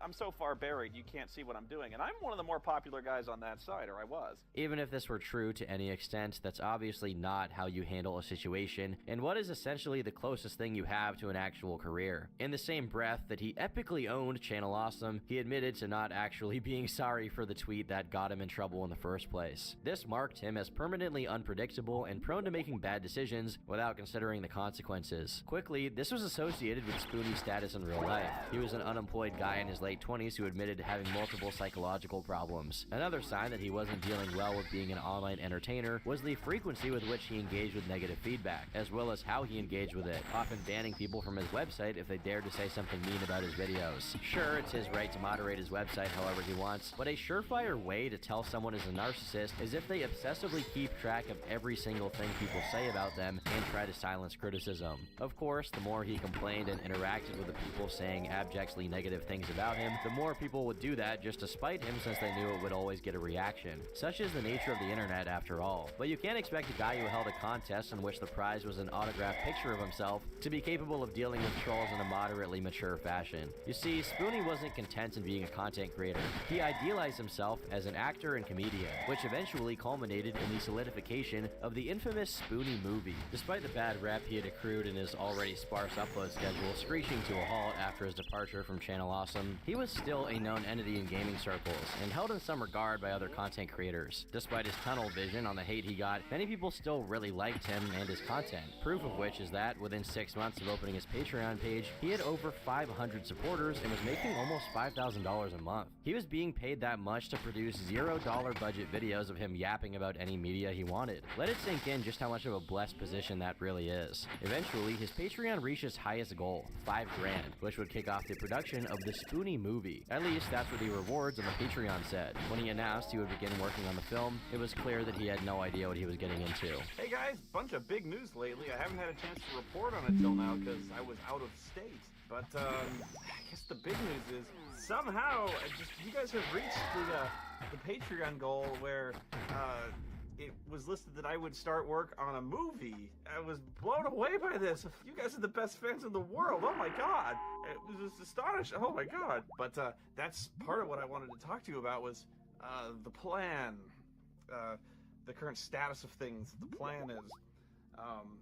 I'm so far buried you can't see what I'm doing, and I'm one of the more popular guys on that site, or I was. Even if this were true to any extent, that's obviously not how you handle a situation, and what is essentially the closest thing you have to an actual career. In the same breath that he epically owned Channel Awesome, he admitted to not actually being sorry for the tweet that got him in trouble in the first place. This marked him as permanently unpredictable and prone to making bad decisions without considering the consequences. Quickly, this was associated with Spoonie's status in real life. He was an unemployed guy in his late 20s who admitted to having multiple psychological problems. Another sign that he wasn't dealing well with being an online entertainer was the frequency with which he engaged with negative feedback, as well as how he engaged with it, often banning people from his website if they dared to say something mean about his videos. Sure, it's his right to moderate his website however he wants, but a surefire way to tell someone is a narcissist is if they obsessively keep track of every single thing people say about them and try to silence criticism. Of course, the more he complained and interacted with the people saying abjectly negative things about him, the more people would do that just to spite him, since they knew it would always get a reaction. Such is the nature of the internet after all. But you can't expect a guy who held a contest in which the prize was an autographed picture of himself to be capable of dealing with trolls in a moderately mature fashion. You see, Spoonie wasn't content in being a content creator. He idealized himself as an actor and comedian, which eventually culminated in the solidification of the infamous Spoonie movie. Despite the bad rep he had accrued in his already sparse upload schedule screeching to a halt after his departure from Channel Awesome, he was still a known entity in gaming circles and held in some regard by other content creators. Despite his tunnel vision on the hate he got, many people still really liked him and his content. Proof of which is that within 6 months of opening his Patreon page, he had over 500 supporters and was making almost $5,000 a month. He was being paid that much to produce $0 budget videos of him yapping about any media he wanted. Let it sink in just how much of a blessed position that really is. Eventually, his Patreon reached its highest goal, $5 grand, which would kick off the production of the Spoonie movie. At least that's what the rewards on the Patreon said. When he announced he would begin working on the film, it was clear that he had no idea what he was getting into. Hey guys, bunch of big news lately. I haven't had a chance to report on it till now because I was out of state. But I guess the big news is somehow you guys have reached the Patreon goal where it was listed that I would start work on a movie. I was blown away by this. You guys are the best fans in the world. Oh my god. It was just astonishing. Oh my god. But that's part of what I wanted to talk to you about was the plan. The current status of things. The plan is...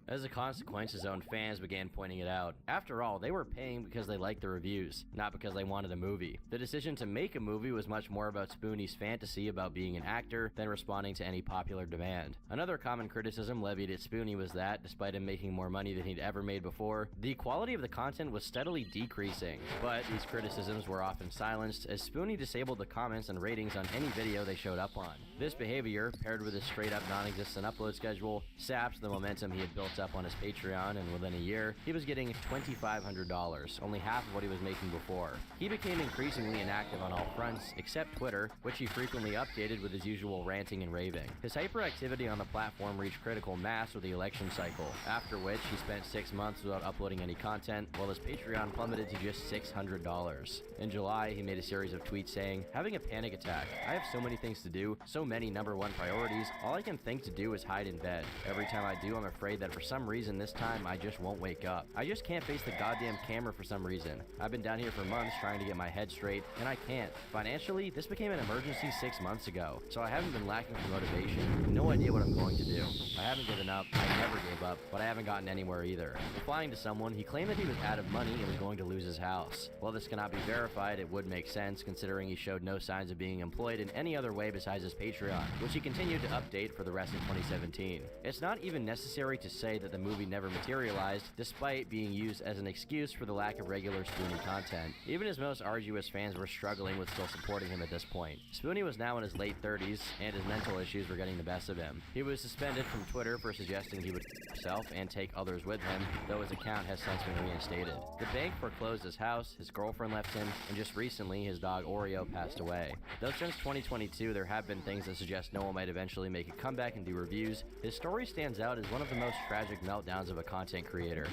As a consequence, his own fans began pointing it out. After all, they were paying because they liked the reviews, not because they wanted a movie. The decision to make a movie was much more about Spoonie's fantasy about being an actor than responding to any popular demand. Another common criticism levied at Spoonie was that, despite him making more money than he'd ever made before, the quality of the content was steadily decreasing. But these criticisms were often silenced, as Spoonie disabled the comments and ratings on any video they showed up on. This behavior, paired with his straight-up non-existent upload schedule, sapped the momentum he had built up on his Patreon, and within a year, he was getting $2,500, only half of what he was making before. He became increasingly inactive on all fronts, except Twitter, which he frequently updated with his usual ranting and raving. His hyperactivity on the platform reached critical mass with the election cycle, after which he spent 6 months without uploading any content, while his Patreon plummeted to just $600. In July, he made a series of tweets saying, "Having a panic attack. I have so many things to do, so many #1 priorities, all I can think to do is hide in bed. Every time I do, I'm afraid that for some reason this time I just won't wake up. I just can't face the goddamn camera for some reason. I've been down here for months trying to get my head straight, and I can't. Financially, this became an emergency 6 months ago, so I haven't been lacking for motivation. No idea what I'm going to do. I haven't given up, I never gave up, but I haven't gotten anywhere either. Replying to someone, he claimed that he was out of money and was going to lose his house. While this cannot be verified, it would make sense considering he showed no signs of being employed in any other way besides his Patreon, which he continued to update for the rest of 2017. It's not even necessary to say that the movie never materialized, despite being used as an excuse for the lack of regular Spoonie content. Even his most arduous fans were struggling with still supporting him at this point. Spoonie was now in his late 30s, and his mental issues were getting the best of him. He was suspended from Twitter for suggesting he would himself and take others with him, though his account has since been reinstated. The bank foreclosed his house, his girlfriend left him, and just recently his dog Oreo passed away. Though since 2022 there have been things that suggest Noah might eventually make a comeback and do reviews, his story stands out as one of the most tragic meltdowns of a content creator.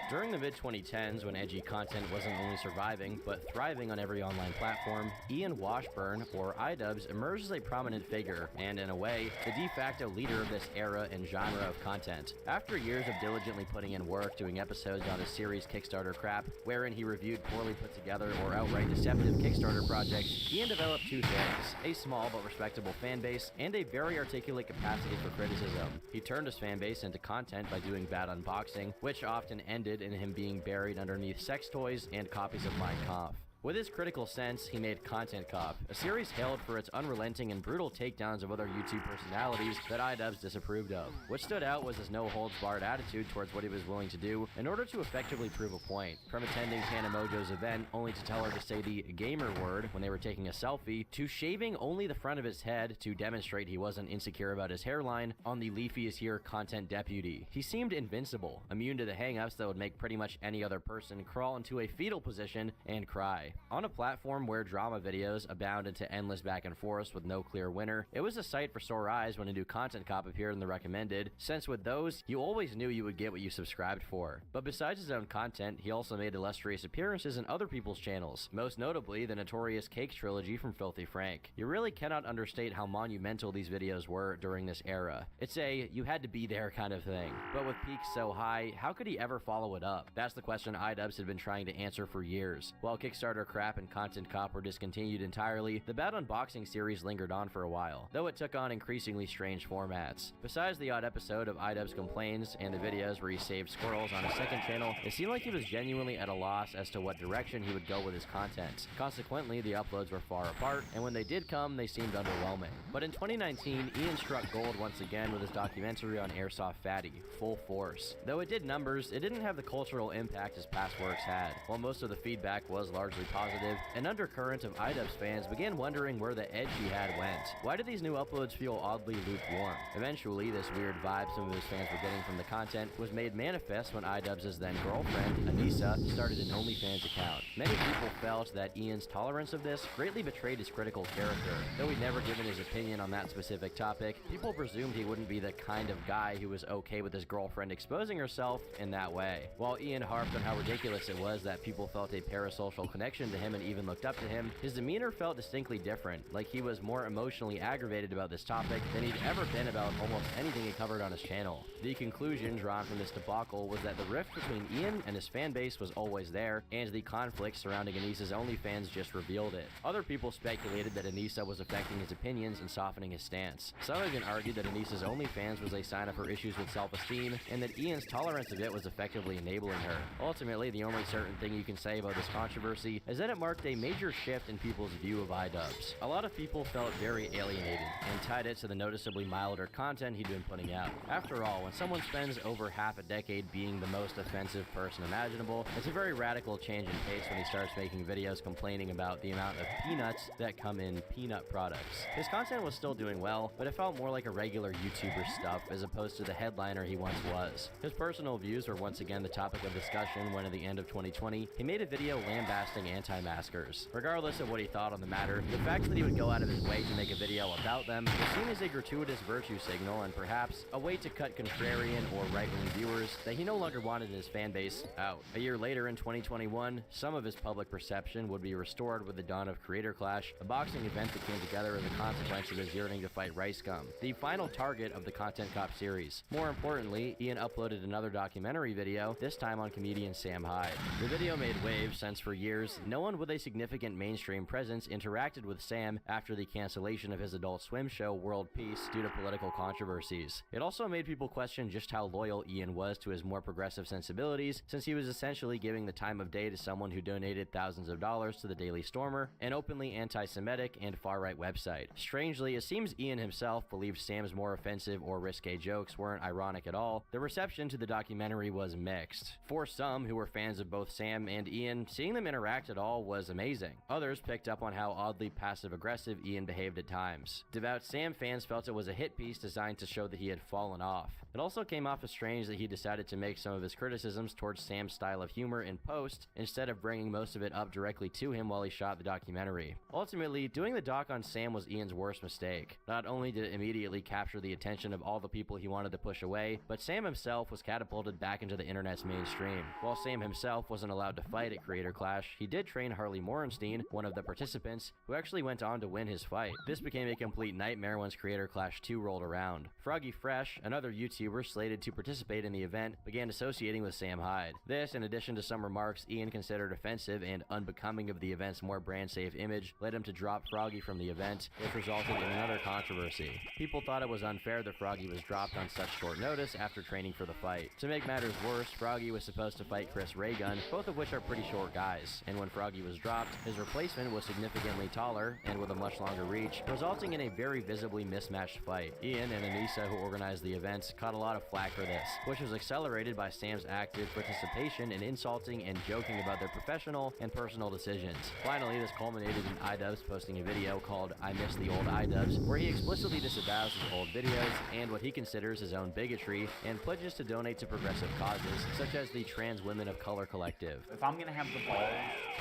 During the mid-2010s, when edgy content wasn't only surviving, but thriving on every online platform, Ian Washburn, or iDubbbz, emerged as a prominent figure, and in a way, the de facto leader of this era and genre of content. After years of diligently putting in work doing episodes on his series Kickstarter crap, wherein he reviewed poorly put together or outright deceptive Kickstarter projects, Ian developed two things: a small but respectable fan base, and a very articulate capacity for criticism. He turned his fan base into content by doing bad unboxing, which often ended in him being buried underneath sex toys and copies of Mein Kampf. With his critical sense, he made Content Cop, a series hailed for its unrelenting and brutal takedowns of other YouTube personalities that iDubbbz disapproved of. What stood out was his no-holds-barred attitude towards what he was willing to do in order to effectively prove a point. From attending Hannah Mojo's event only to tell her to say the gamer word when they were taking a selfie, to shaving only the front of his head to demonstrate he wasn't insecure about his hairline on the Leafy is Here content deputy. He seemed invincible, immune to the hang-ups that would make pretty much any other person crawl into a fetal position and cry. On a platform where drama videos abound into endless back and forth with no clear winner, it was a sight for sore eyes when a new Content Cop appeared in the recommended, since with those, you always knew you would get what you subscribed for. But besides his own content, he also made illustrious appearances in other people's channels, most notably the notorious Cake trilogy from Filthy Frank. You really cannot understate how monumental these videos were during this era. It's a you had to be there kind of thing. But with peaks so high, how could he ever follow it up? That's the question iDubbbz had been trying to answer for years. While Kickstarter crap and Content Cop were discontinued entirely, the bad unboxing series lingered on for a while, though it took on increasingly strange formats. Besides the odd episode of iDubbbz Complains and the videos where he saved squirrels on his second channel, it seemed like he was genuinely at a loss as to what direction he would go with his content. Consequently, the uploads were far apart, and when they did come, they seemed underwhelming. But in 2019, Ian struck gold once again with his documentary on Airsoft Fatty, Full Force. Though it did numbers, it didn't have the cultural impact his past works had. While most of the feedback was largely positive, an undercurrent of iDubbbz fans began wondering where the edge he had went. Why did these new uploads feel oddly lukewarm? Eventually, this weird vibe some of his fans were getting from the content was made manifest when iDubbbz's then girlfriend, Anissa, started an OnlyFans account. Many people felt that Ian's tolerance of this greatly betrayed his critical character. Though he'd never given his opinion on that specific topic, people presumed he wouldn't be the kind of guy who was okay with his girlfriend exposing herself in that way. While Ian harped on how ridiculous it was that people felt a parasocial connection to him and even looked up to him, his demeanor felt distinctly different, like he was more emotionally aggravated about this topic than he'd ever been about almost anything he covered on his channel. The conclusion drawn from this debacle was that the rift between Ian and his fan base was always there, and the conflict surrounding Anissa's OnlyFans just revealed it. Other people speculated that Anissa was affecting his opinions and softening his stance. Some even argued that Anissa's OnlyFans was a sign of her issues with self-esteem, and that Ian's tolerance of it was effectively enabling her. Ultimately, the only certain thing you can say about this controversy is that it marked a major shift in people's view of iDubbbz. A lot of people felt very alienated, and tied it to the noticeably milder content he'd been putting out. After all, when someone spends over half a decade being the most offensive person imaginable, it's a very radical change in pace when he starts making videos complaining about the amount of peanuts that come in peanut products. His content was still doing well, but it felt more like a regular YouTuber stuff as opposed to the headliner he once was. His personal views were once again the topic of discussion when at the end of 2020, he made a video lambasting anti-maskers. Regardless of what he thought on the matter, the fact that he would go out of his way to make a video about them was seen as a gratuitous virtue signal and perhaps a way to cut contrarian or right-wing viewers that he no longer wanted his fan base out. A year later in 2021, some of his public perception would be restored with the dawn of Creator Clash, a boxing event that came together as a consequence of his yearning to fight Rice Gum, the final target of the Content Cop series. More importantly, Ian uploaded another documentary video, this time on comedian Sam Hyde. The video made waves since for years, no one with a significant mainstream presence interacted with Sam after the cancellation of his Adult Swim show World Peace due to political controversies. It also made people question just how loyal Ian was to his more progressive sensibilities, since he was essentially giving the time of day to someone who donated thousands of dollars to the Daily Stormer, an openly anti-Semitic and far-right website. Strangely, it seems Ian himself believed Sam's more offensive or risque jokes weren't ironic at all. The reception to the documentary was mixed. For some who were fans of both Sam and Ian, seeing them interact at all was amazing. Others picked up on how oddly passive-aggressive Ian behaved at times. Devout Sam fans felt it was a hit piece designed to show that he had fallen off. It also came off as strange that he decided to make some of his criticisms towards Sam's style of humor in post, instead of bringing most of it up directly to him while he shot the documentary. Ultimately, doing the doc on Sam was Ian's worst mistake. Not only did it immediately capture the attention of all the people he wanted to push away, but Sam himself was catapulted back into the internet's mainstream. While Sam himself wasn't allowed to fight at Creator Clash, he did train Harley Morenstein, one of the participants, who actually went on to win his fight. This became a complete nightmare once Creator Clash 2 rolled around. Froggy Fresh, another YouTuber slated to participate in the event, began associating with Sam Hyde. This, in addition to some remarks Ian considered offensive and unbecoming of the event's more brand-safe image, led him to drop Froggy from the event, which resulted in another controversy. People thought it was unfair that Froggy was dropped on such short notice after training for the fight. To make matters worse, Froggy was supposed to fight Chris Raygun, both of which are pretty short guys, and when Froggy was dropped, his replacement was significantly taller and with a much longer reach, resulting in a very visibly mismatched fight. Ian and Anissa, who organized the events, caught a lot of flack for this, which was accelerated by Sam's active participation in insulting and joking about their professional and personal decisions. Finally, this culminated in iDubbbz posting a video called I Miss the Old iDubbbz, where he explicitly disavows his old videos and what he considers his own bigotry, and pledges to donate to progressive causes, such as the Trans Women of Color Collective. If I'm gonna have the balls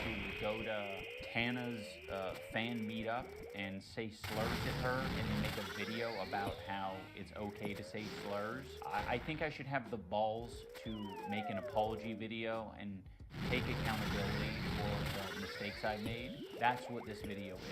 to go to Tana's fan meetup and say slurs at her and then make a video about how it's okay to say slurs, I think I should have the balls to make an apology video and take accountability for the mistakes I made. That's what this video is.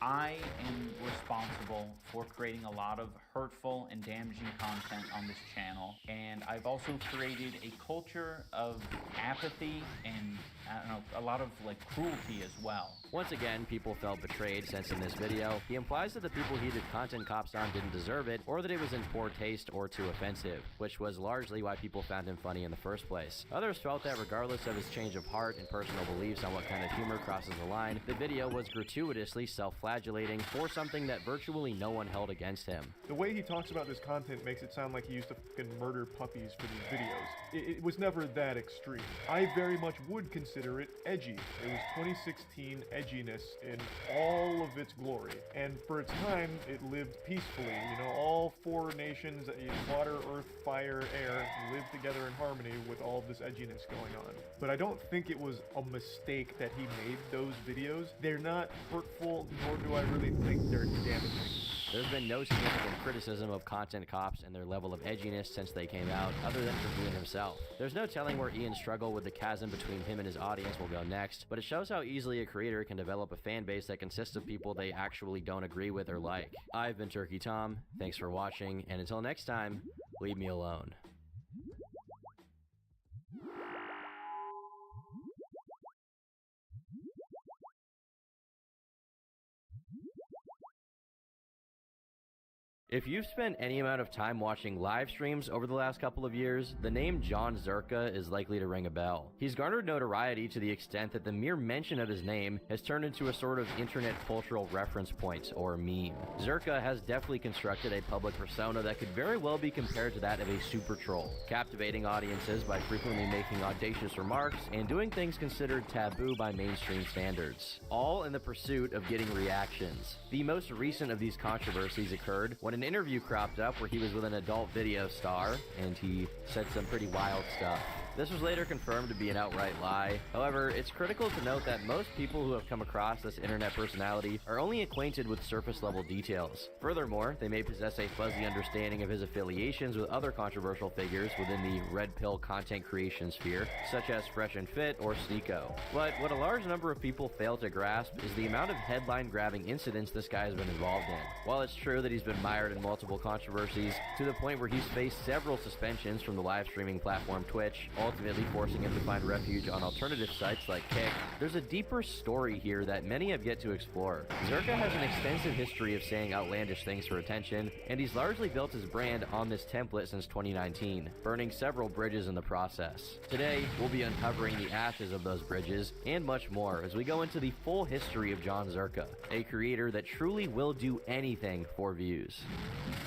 I am responsible for creating a lot of hurtful and damaging content on this channel, and I've also created a culture of apathy and, I don't know, a lot of cruelty as well. Once again, people felt betrayed since in this video, he implies that the people he did content cops on didn't deserve it, or that it was in poor taste or too offensive, which was largely why people found him funny in the first place. Others felt that regardless of his change of heart and personal beliefs on what kind of humor crosses the line, the video was gratuitously self-flagellating for something that virtually no one held against him. The way he talks about this content makes it sound like he used to fucking murder puppies for these videos. It was never that extreme. I very much would consider it edgy. It was 2016 edginess in all of its glory. And for its time, it lived peacefully. You know, all four nations, water, earth, fire, air, lived together in harmony with all of this edginess going on. But I don't think it was a mistake that he made those videos. They're not hurtful, nor do I really think they're damaging. There's been no significant criticism of content cops and their level of edginess since they came out, other than for Ian himself. There's no telling where Ian's struggle with the chasm between him and his audience will go next, but it shows how easily a creator can develop a fan base that consists of people they actually don't agree with or like. I've been Turkey Tom, thanks for watching, and until next time, leave me alone. If you've spent any amount of time watching live streams over the last couple of years, the name John Zerka is likely to ring a bell. He's garnered notoriety to the extent that the mere mention of his name has turned into a sort of internet cultural reference point, or meme. Zerka has definitely constructed a public persona that could very well be compared to that of a super troll, captivating audiences by frequently making audacious remarks and doing things considered taboo by mainstream standards, all in the pursuit of getting reactions. The most recent of these controversies occurred when an interview cropped up where he was with an adult video star, and he said some pretty wild stuff. This was later confirmed to be an outright lie. However, it's critical to note that most people who have come across this internet personality are only acquainted with surface-level details. Furthermore, they may possess a fuzzy understanding of his affiliations with other controversial figures within the red pill content creation sphere, such as Fresh and Fit or Sneeko. But what a large number of people fail to grasp is the amount of headline-grabbing incidents this guy has been involved in. While it's true that he's been mired in multiple controversies, to the point where he's faced several suspensions from the live streaming platform Twitch, ultimately forcing him to find refuge on alternative sites like Kick, there's a deeper story here that many have yet to explore. Zerka has an extensive history of saying outlandish things for attention, and he's largely built his brand on this template since 2019, burning several bridges in the process. Today, we'll be uncovering the ashes of those bridges, and much more, as we go into the full history of John Zerka, a creator that truly will do anything for views.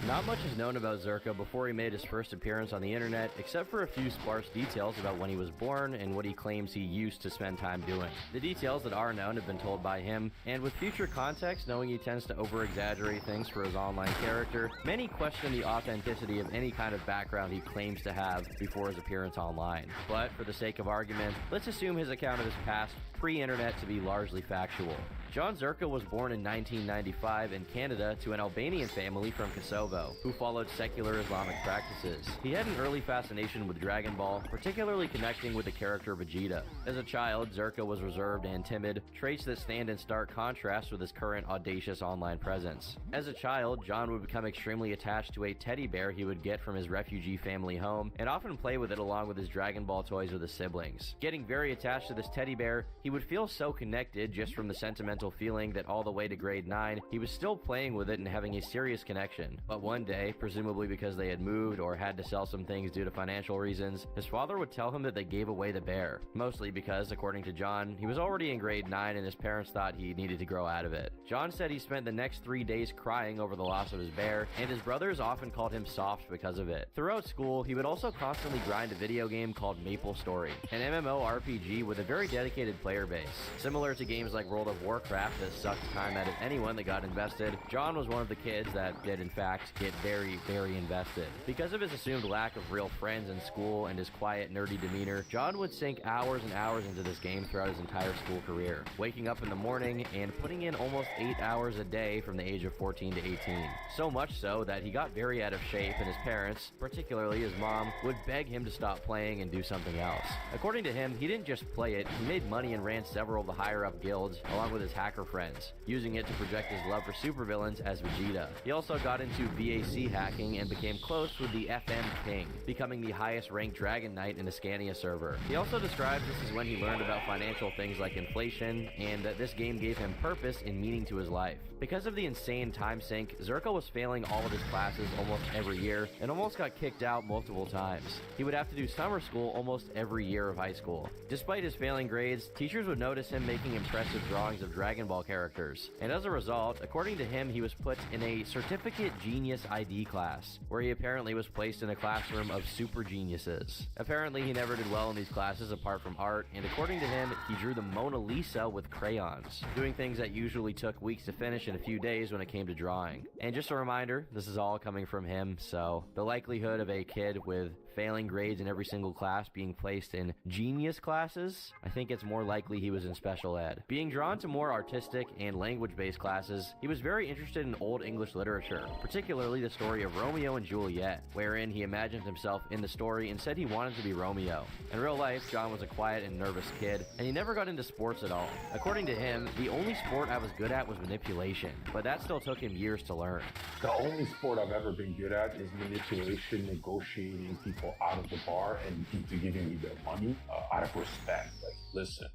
Not much is known about Zerka before he made his first appearance on the internet, except for a few sparse details about when he was born and what he claims he used to spend time doing. The details that are known have been told by him, and with future context, knowing he tends to over-exaggerate things for his online character, many question the authenticity of any kind of background he claims to have before his appearance online. But for the sake of argument, let's assume his account of his past pre-internet to be largely factual. John Zerka was born in 1995 in Canada to an Albanian family from Kosovo, who followed secular Islamic practices. He had an early fascination with Dragon Ball, particularly connecting with the character Vegeta. As a child, Zerka was reserved and timid, traits that stand in stark contrast with his current audacious online presence. As a child, John would become extremely attached to a teddy bear he would get from his refugee family home, and often play with it along with his Dragon Ball toys with his siblings. Getting very attached to this teddy bear, he would feel so connected just from the sentimental feeling that all the way to grade 9, he was still playing with it and having a serious connection. But one day, presumably because they had moved or had to sell some things due to financial reasons, his father would tell him that they gave away the bear. Mostly because, according to John, he was already in grade 9 and his parents thought he needed to grow out of it. John said he spent the next 3 days crying over the loss of his bear, and his brothers often called him soft because of it. Throughout school, he would also constantly grind a video game called Maple Story, an MMORPG with a very dedicated player base. Similar to games like World of Warcraft that sucked time out of anyone that got invested, John was one of the kids that did in fact get very, very invested. Because of his assumed lack of real friends in school and his quiet, nerdy demeanor, John would sink hours and hours into this game throughout his entire school career, waking up in the morning and putting in almost 8 hours a day from the age of 14 to 18. So much so that he got very out of shape, and his parents, particularly his mom, would beg him to stop playing and do something else. According to him, he didn't just play it, he made money and ran several of the higher up guilds, along with his hacker friends, using it to project his love for supervillains as Vegeta. He also got into VAC hacking and became close with the FM King, becoming the highest ranked Dragon Knight in the Scania server. He also describes this as when he learned about financial things like inflation, and that this game gave him purpose and meaning to his life. Because of the insane time sink, Zerka was failing all of his classes almost every year, and almost got kicked out multiple times. He would have to do summer school almost every year of high school. Despite his failing grades, teachers would notice him making impressive drawings of Dragon Ball characters, and as a result, according to him, he was put in a Certificate Genius ID class, where he apparently was placed in a classroom of super geniuses. Apparently, he never did well in these classes apart from art, and according to him, he drew the Mona Lisa with crayons, doing things that usually took weeks to finish in a few days when it came to drawing. And just a reminder, this is all coming from him, so the likelihood of a kid with failing grades in every single class being placed in genius classes, I think it's more likely he was in special ed. Being drawn to more artistic and language-based classes, he was very interested in Old English literature, particularly the story of Romeo and Juliet, wherein he imagined himself in the story and said he wanted to be Romeo. In real life, John was a quiet and nervous kid, and he never got into sports at all. According to him, the only sport I was good at was manipulation, but that still took him years to learn. The only sport I've ever been good at is manipulation, negotiating people out of the bar and giving me their money out of respect. Like, listen,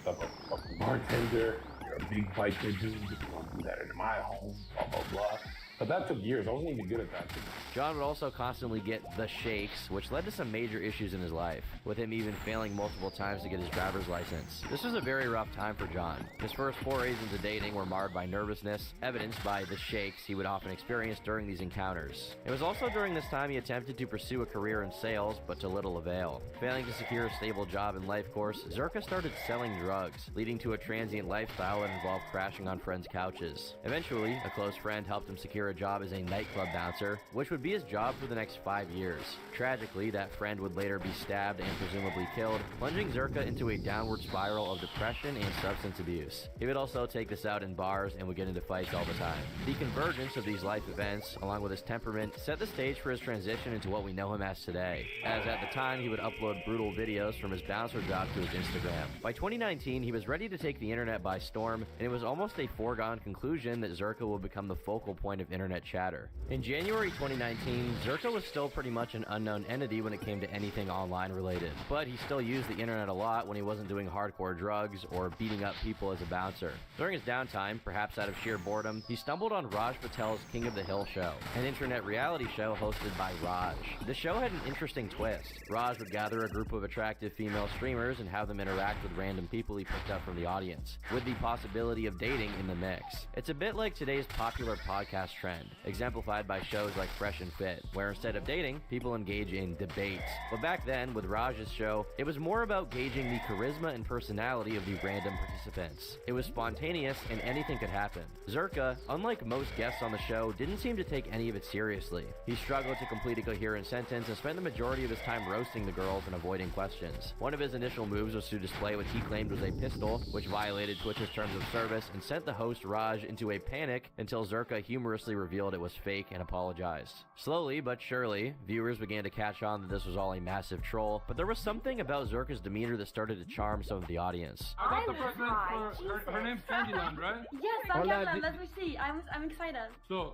I'm a fucking bartender, you're a big biker dude, you don't do that in my home, blah, blah, blah. But that took years. I wasn't even good at that. John would also constantly get the shakes, which led to some major issues in his life, with him even failing multiple times to get his driver's license. This was a very rough time for John. His first forays into dating were marred by nervousness, evidenced by the shakes he would often experience during these encounters. It was also during this time he attempted to pursue a career in sales, but to little avail. Failing to secure a stable job and life course, Zerka started selling drugs, leading to a transient lifestyle that involved crashing on friends' couches. Eventually, a close friend helped him secure a job as a nightclub bouncer, which would be his job for the next 5 years. Tragically, that friend would later be stabbed and presumably killed, plunging Zherka into a downward spiral of depression and substance abuse. He would also take this out in bars and would get into fights all the time. The convergence of these life events, along with his temperament, set the stage for his transition into what we know him as today, as at the time he would upload brutal videos from his bouncer job to his Instagram. By 2019, he was ready to take the internet by storm, and it was almost a foregone conclusion that Zherka would become the focal point of internet chatter. In January 2019, Zherka was still pretty much an unknown entity when it came to anything online related, but he still used the internet a lot when he wasn't doing hardcore drugs or beating up people as a bouncer. During his downtime, perhaps out of sheer boredom, he stumbled on Raj Patel's King of the Hill show, an internet reality show hosted by Raj. The show had an interesting twist. Raj would gather a group of attractive female streamers and have them interact with random people he picked up from the audience, with the possibility of dating in the mix. It's a bit like today's popular podcast trend, exemplified by shows like Fresh and Fit, where instead of dating, people engage in debates. But back then, with Raj's show, it was more about gauging the charisma and personality of the random participants. It was spontaneous and anything could happen. Zherka, unlike most guests on the show, didn't seem to take any of it seriously. He struggled to complete a coherent sentence and spent the majority of his time roasting the girls and avoiding questions. One of his initial moves was to display what he claimed was a pistol, which violated Twitch's terms of service and sent the host Raj into a panic until Zherka humorously revealed it was fake and apologized. Slowly but surely, viewers began to catch on that this was all a massive troll, but there was something about Zherka's demeanor that started to charm some of the audience. I got the person for her name's Candyland, right? Yes, I'm Candyland. Let me see. I'm excited. So,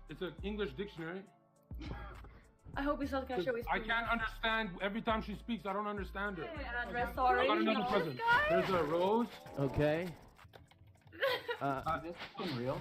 it's an English dictionary. I hope he's not gonna show his I can't understand every time she speaks. I don't understand her. Address, sorry. I got another present. There's a rose. Okay.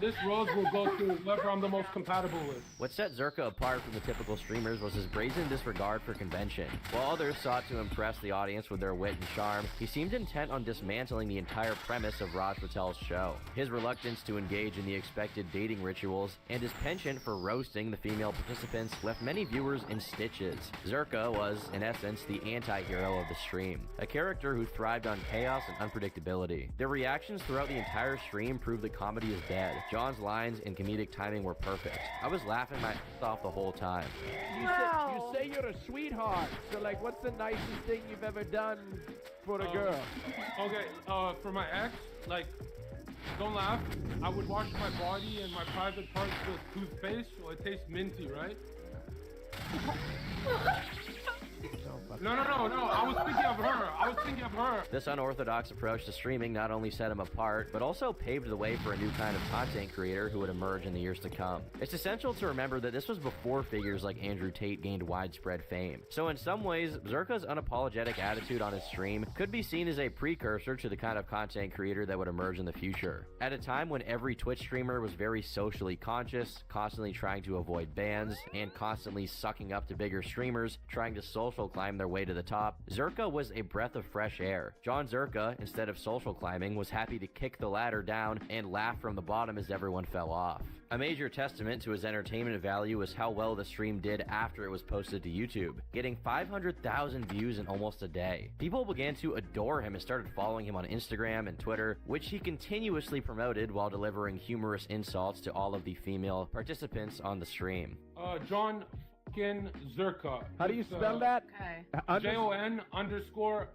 This rose will go to whoever I'm the most compatible with. What set Zherka apart from the typical streamers was his brazen disregard for convention. While others sought to impress the audience with their wit and charm, he seemed intent on dismantling the entire premise of Raj Patel's show. His reluctance to engage in the expected dating rituals and his penchant for roasting the female participants left many viewers in stitches. Zherka was, in essence, the anti-hero of the stream, a character who thrived on chaos and unpredictability. Their reactions throughout the entire stream proved that comedy is dead. John's lines and comedic timing were perfect. I was laughing my ass off the whole time. You say you're a sweetheart, so like what's the nicest thing you've ever done for a girl? Okay, for my ex, like, don't laugh. I would wash my body and my private parts with toothpaste so it tastes minty, right? No. I was thinking of her. This unorthodox approach to streaming not only set him apart, but also paved the way for a new kind of content creator who would emerge in the years to come. It's essential to remember that this was before figures like Andrew Tate gained widespread fame. So in some ways, Zherka's unapologetic attitude on his stream could be seen as a precursor to the kind of content creator that would emerge in the future. At a time when every Twitch streamer was very socially conscious, constantly trying to avoid bans, and constantly sucking up to bigger streamers, trying to social climb their way to the top, Zherka was a breath of fresh air. John Zherka, instead of social climbing, was happy to kick the ladder down and laugh from the bottom as everyone fell off. A major testament to his entertainment value was how well the stream did after it was posted to YouTube, getting 500,000 views in almost a day. People began to adore him and started following him on Instagram and Twitter, which he continuously promoted while delivering humorous insults to all of the female participants on the stream. John Zherka. How do you spell that? Okay. JON_Ken _ZHERKA.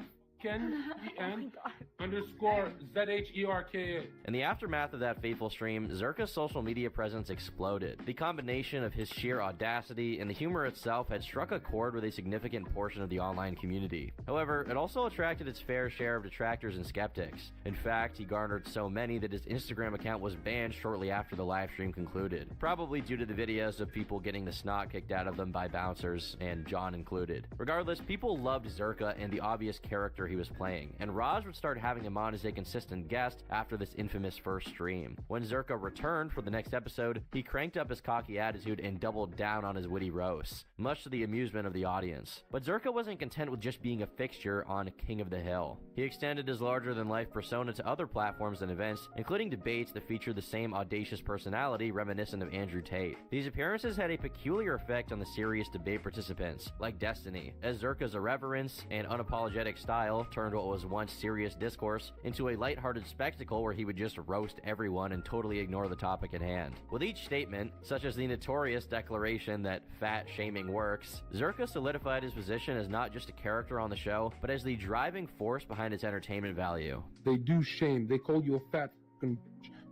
In the aftermath of that fateful stream, Zherka's social media presence exploded. The combination of his sheer audacity and the humor itself had struck a chord with a significant portion of the online community. However, it also attracted its fair share of detractors and skeptics. In fact, he garnered so many that his Instagram account was banned shortly after the live stream concluded, probably due to the videos of people getting the snot kicked out of them by bouncers, and John included. Regardless, people loved Zherka and the obvious character he was playing, and Raj would start having him on as a consistent guest after this infamous first stream. When Zherka returned for the next episode, he cranked up his cocky attitude and doubled down on his witty roasts, much to the amusement of the audience. But Zherka wasn't content with just being a fixture on King of the Hill. He extended his larger-than-life persona to other platforms and events, including debates that featured the same audacious personality reminiscent of Andrew Tate. These appearances had a peculiar effect on the serious debate participants, like Destiny, as Zherka's irreverence and unapologetic style style turned what was once serious discourse into a lighthearted spectacle where he would just roast everyone and totally ignore the topic at hand. With each statement, such as the notorious declaration that fat shaming works, Zherka solidified his position as not just a character on the show, but as the driving force behind its entertainment value. They do shame. They call you a fat fucking...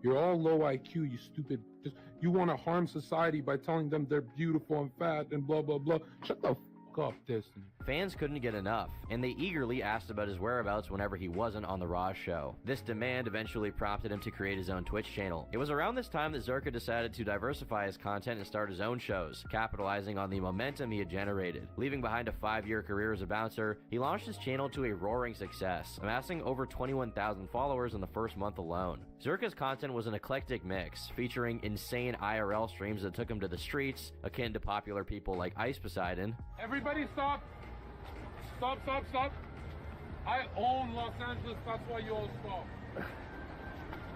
You're all low IQ, you stupid... You want to harm society by telling them they're beautiful and fat and blah, blah, blah. Shut the fuck up, Destiny. Fans couldn't get enough, and they eagerly asked about his whereabouts whenever he wasn't on the Raw show. This demand eventually prompted him to create his own Twitch channel. It was around this time that Zherka decided to diversify his content and start his own shows, capitalizing on the momentum he had generated. Leaving behind a 5-year career as a bouncer, he launched his channel to a roaring success, amassing over 21,000 followers in the first month alone. Zherka's content was an eclectic mix, featuring insane IRL streams that took him to the streets, akin to popular people like Ice Poseidon. Everybody stop! Stop. I own Los Angeles, that's why you all stop.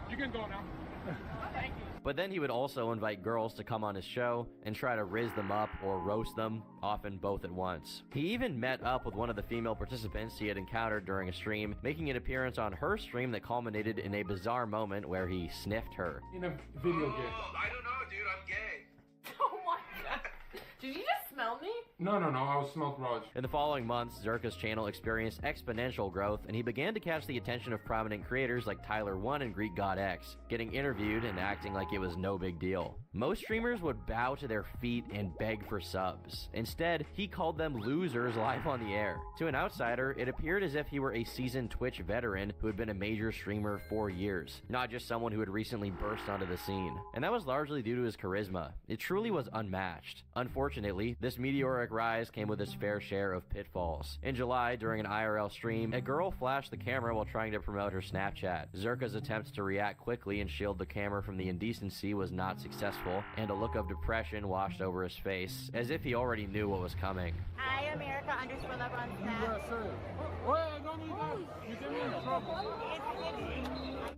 You can go now. Thank you. But then he would also invite girls to come on his show and try to rizz them up or roast them, often both at once. He even met up with one of the female participants he had encountered during a stream, making an appearance on her stream that culminated in a bizarre moment where he sniffed her. In a video game. I don't know, dude, I'm gay. Oh my god. Did you just smell me? No, I was smelled Raj. In the following months, Zherka's channel experienced exponential growth, and he began to catch the attention of prominent creators like Tyler1 and Greek God X, getting interviewed and acting like it was no big deal. Most streamers would bow to their feet and beg for subs. Instead, he called them losers live on the air. To an outsider, it appeared as if he were a seasoned Twitch veteran who had been a major streamer for years, not just someone who had recently burst onto the scene. And that was largely due to his charisma. It truly was unmatched. Unfortunately, this meteoric rise came with its fair share of pitfalls. In July, during an IRL stream, a girl flashed the camera while trying to promote her Snapchat. Zherka's attempts to react quickly and shield the camera from the indecency was not successful, and a look of depression washed over his face, as if he already knew what was coming. I America_Lover on Snap. Yes, sir. Wait, I don't need that. You get me in trouble.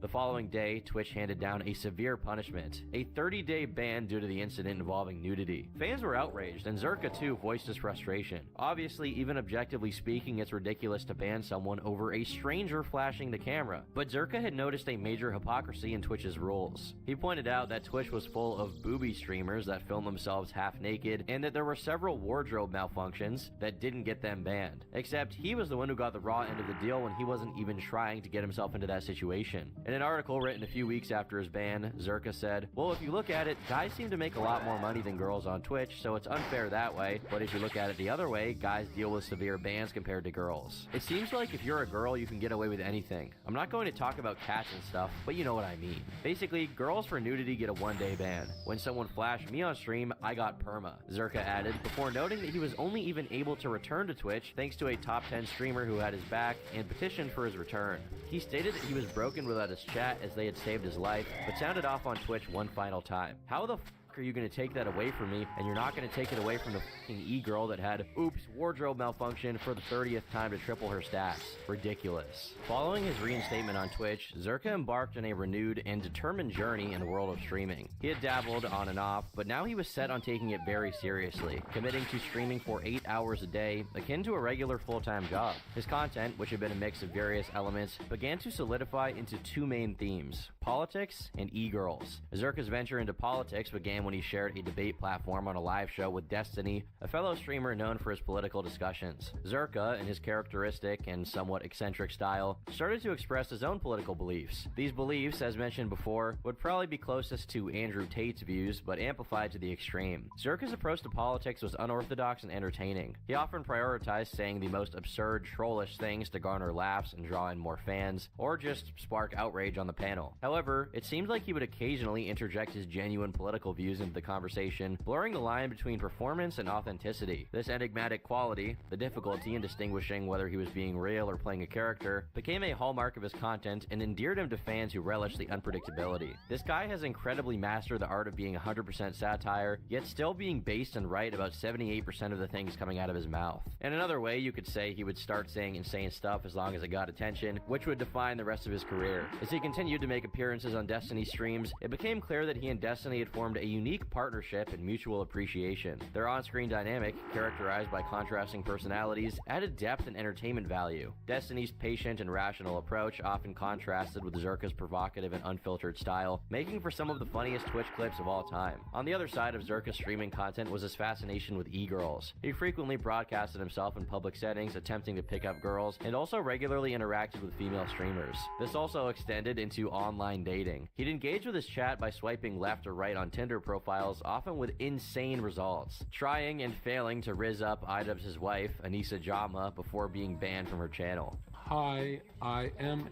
The following day, Twitch handed down a severe punishment, a 30-day ban due to the incident involving nudity. Fans were outraged, and Zherka too voiced his frustration. Obviously, even objectively speaking, it's ridiculous to ban someone over a stranger flashing the camera, but Zherka had noticed a major hypocrisy in Twitch's rules. He pointed out that Twitch was full of booby streamers that film themselves half naked, and that there were several wardrobe malfunctions that didn't get them banned. Except he was the one who got the raw end of the deal when he wasn't even trying to get himself into that situation. In an article written a few weeks after his ban, Zherka said, "Well, if you look at it, guys seem to make a lot more money than girls on Twitch, so it's unfair that way, but if you look at it the other way, guys deal with severe bans compared to girls. It seems like if you're a girl, you can get away with anything. I'm not going to talk about cats and stuff, but you know what I mean. Basically, girls for nudity get a 1-day ban. When someone flashed me on stream, I got perma," Zherka added, before noting that he was only even able to return to Twitch thanks to a top 10 streamer who had his back and petitioned for his return. He stated that he was broken without his chat as they had saved his life, but sounded off on Twitch one final time. How the are you going to take that away from me, and you're not going to take it away from the fucking e-girl that had, oops, wardrobe malfunction for the 30th time to triple her stats? Ridiculous. Following his reinstatement on Twitch, Zherka embarked on a renewed and determined journey in the world of streaming. He had dabbled on and off, but now he was set on taking it very seriously, committing to streaming for 8 hours a day, akin to a regular full-time job. His content, which had been a mix of various elements, began to solidify into two main themes: politics and e-girls. Zherka's venture into politics began when he shared a debate platform on a live show with Destiny, a fellow streamer known for his political discussions. Zherka, in his characteristic and somewhat eccentric style, started to express his own political beliefs. These beliefs, as mentioned before, would probably be closest to Andrew Tate's views, but amplified to the extreme. Zherka's approach to politics was unorthodox and entertaining. He often prioritized saying the most absurd, trollish things to garner laughs and draw in more fans, or just spark outrage on the panel. However, it seemed like he would occasionally interject his genuine political views into the conversation, blurring the line between performance and authenticity. This enigmatic quality, the difficulty in distinguishing whether he was being real or playing a character, became a hallmark of his content and endeared him to fans who relish the unpredictability. This guy has incredibly mastered the art of being 100% satire, yet still being based and right about 78% of the things coming out of his mouth. In another way, you could say he would start saying insane stuff as long as it got attention, which would define the rest of his career. As he continued to make appearances appearances on Destiny streams, it became clear that he and Destiny had formed a unique partnership and mutual appreciation. Their on-screen dynamic, characterized by contrasting personalities, added depth and entertainment value. Destiny's patient and rational approach often contrasted with Zerka's provocative and unfiltered style, making for some of the funniest Twitch clips of all time. On the other side of Zerka's streaming content was his fascination with e-girls. He frequently broadcasted himself in public settings attempting to pick up girls, and also regularly interacted with female streamers. This also extended into online dating. He'd engage with his chat by swiping left or right on Tinder profiles, often with insane results, trying and failing to rizz up Idubbbz' wife, Anissa Jama, before being banned from her channel. Hi, I am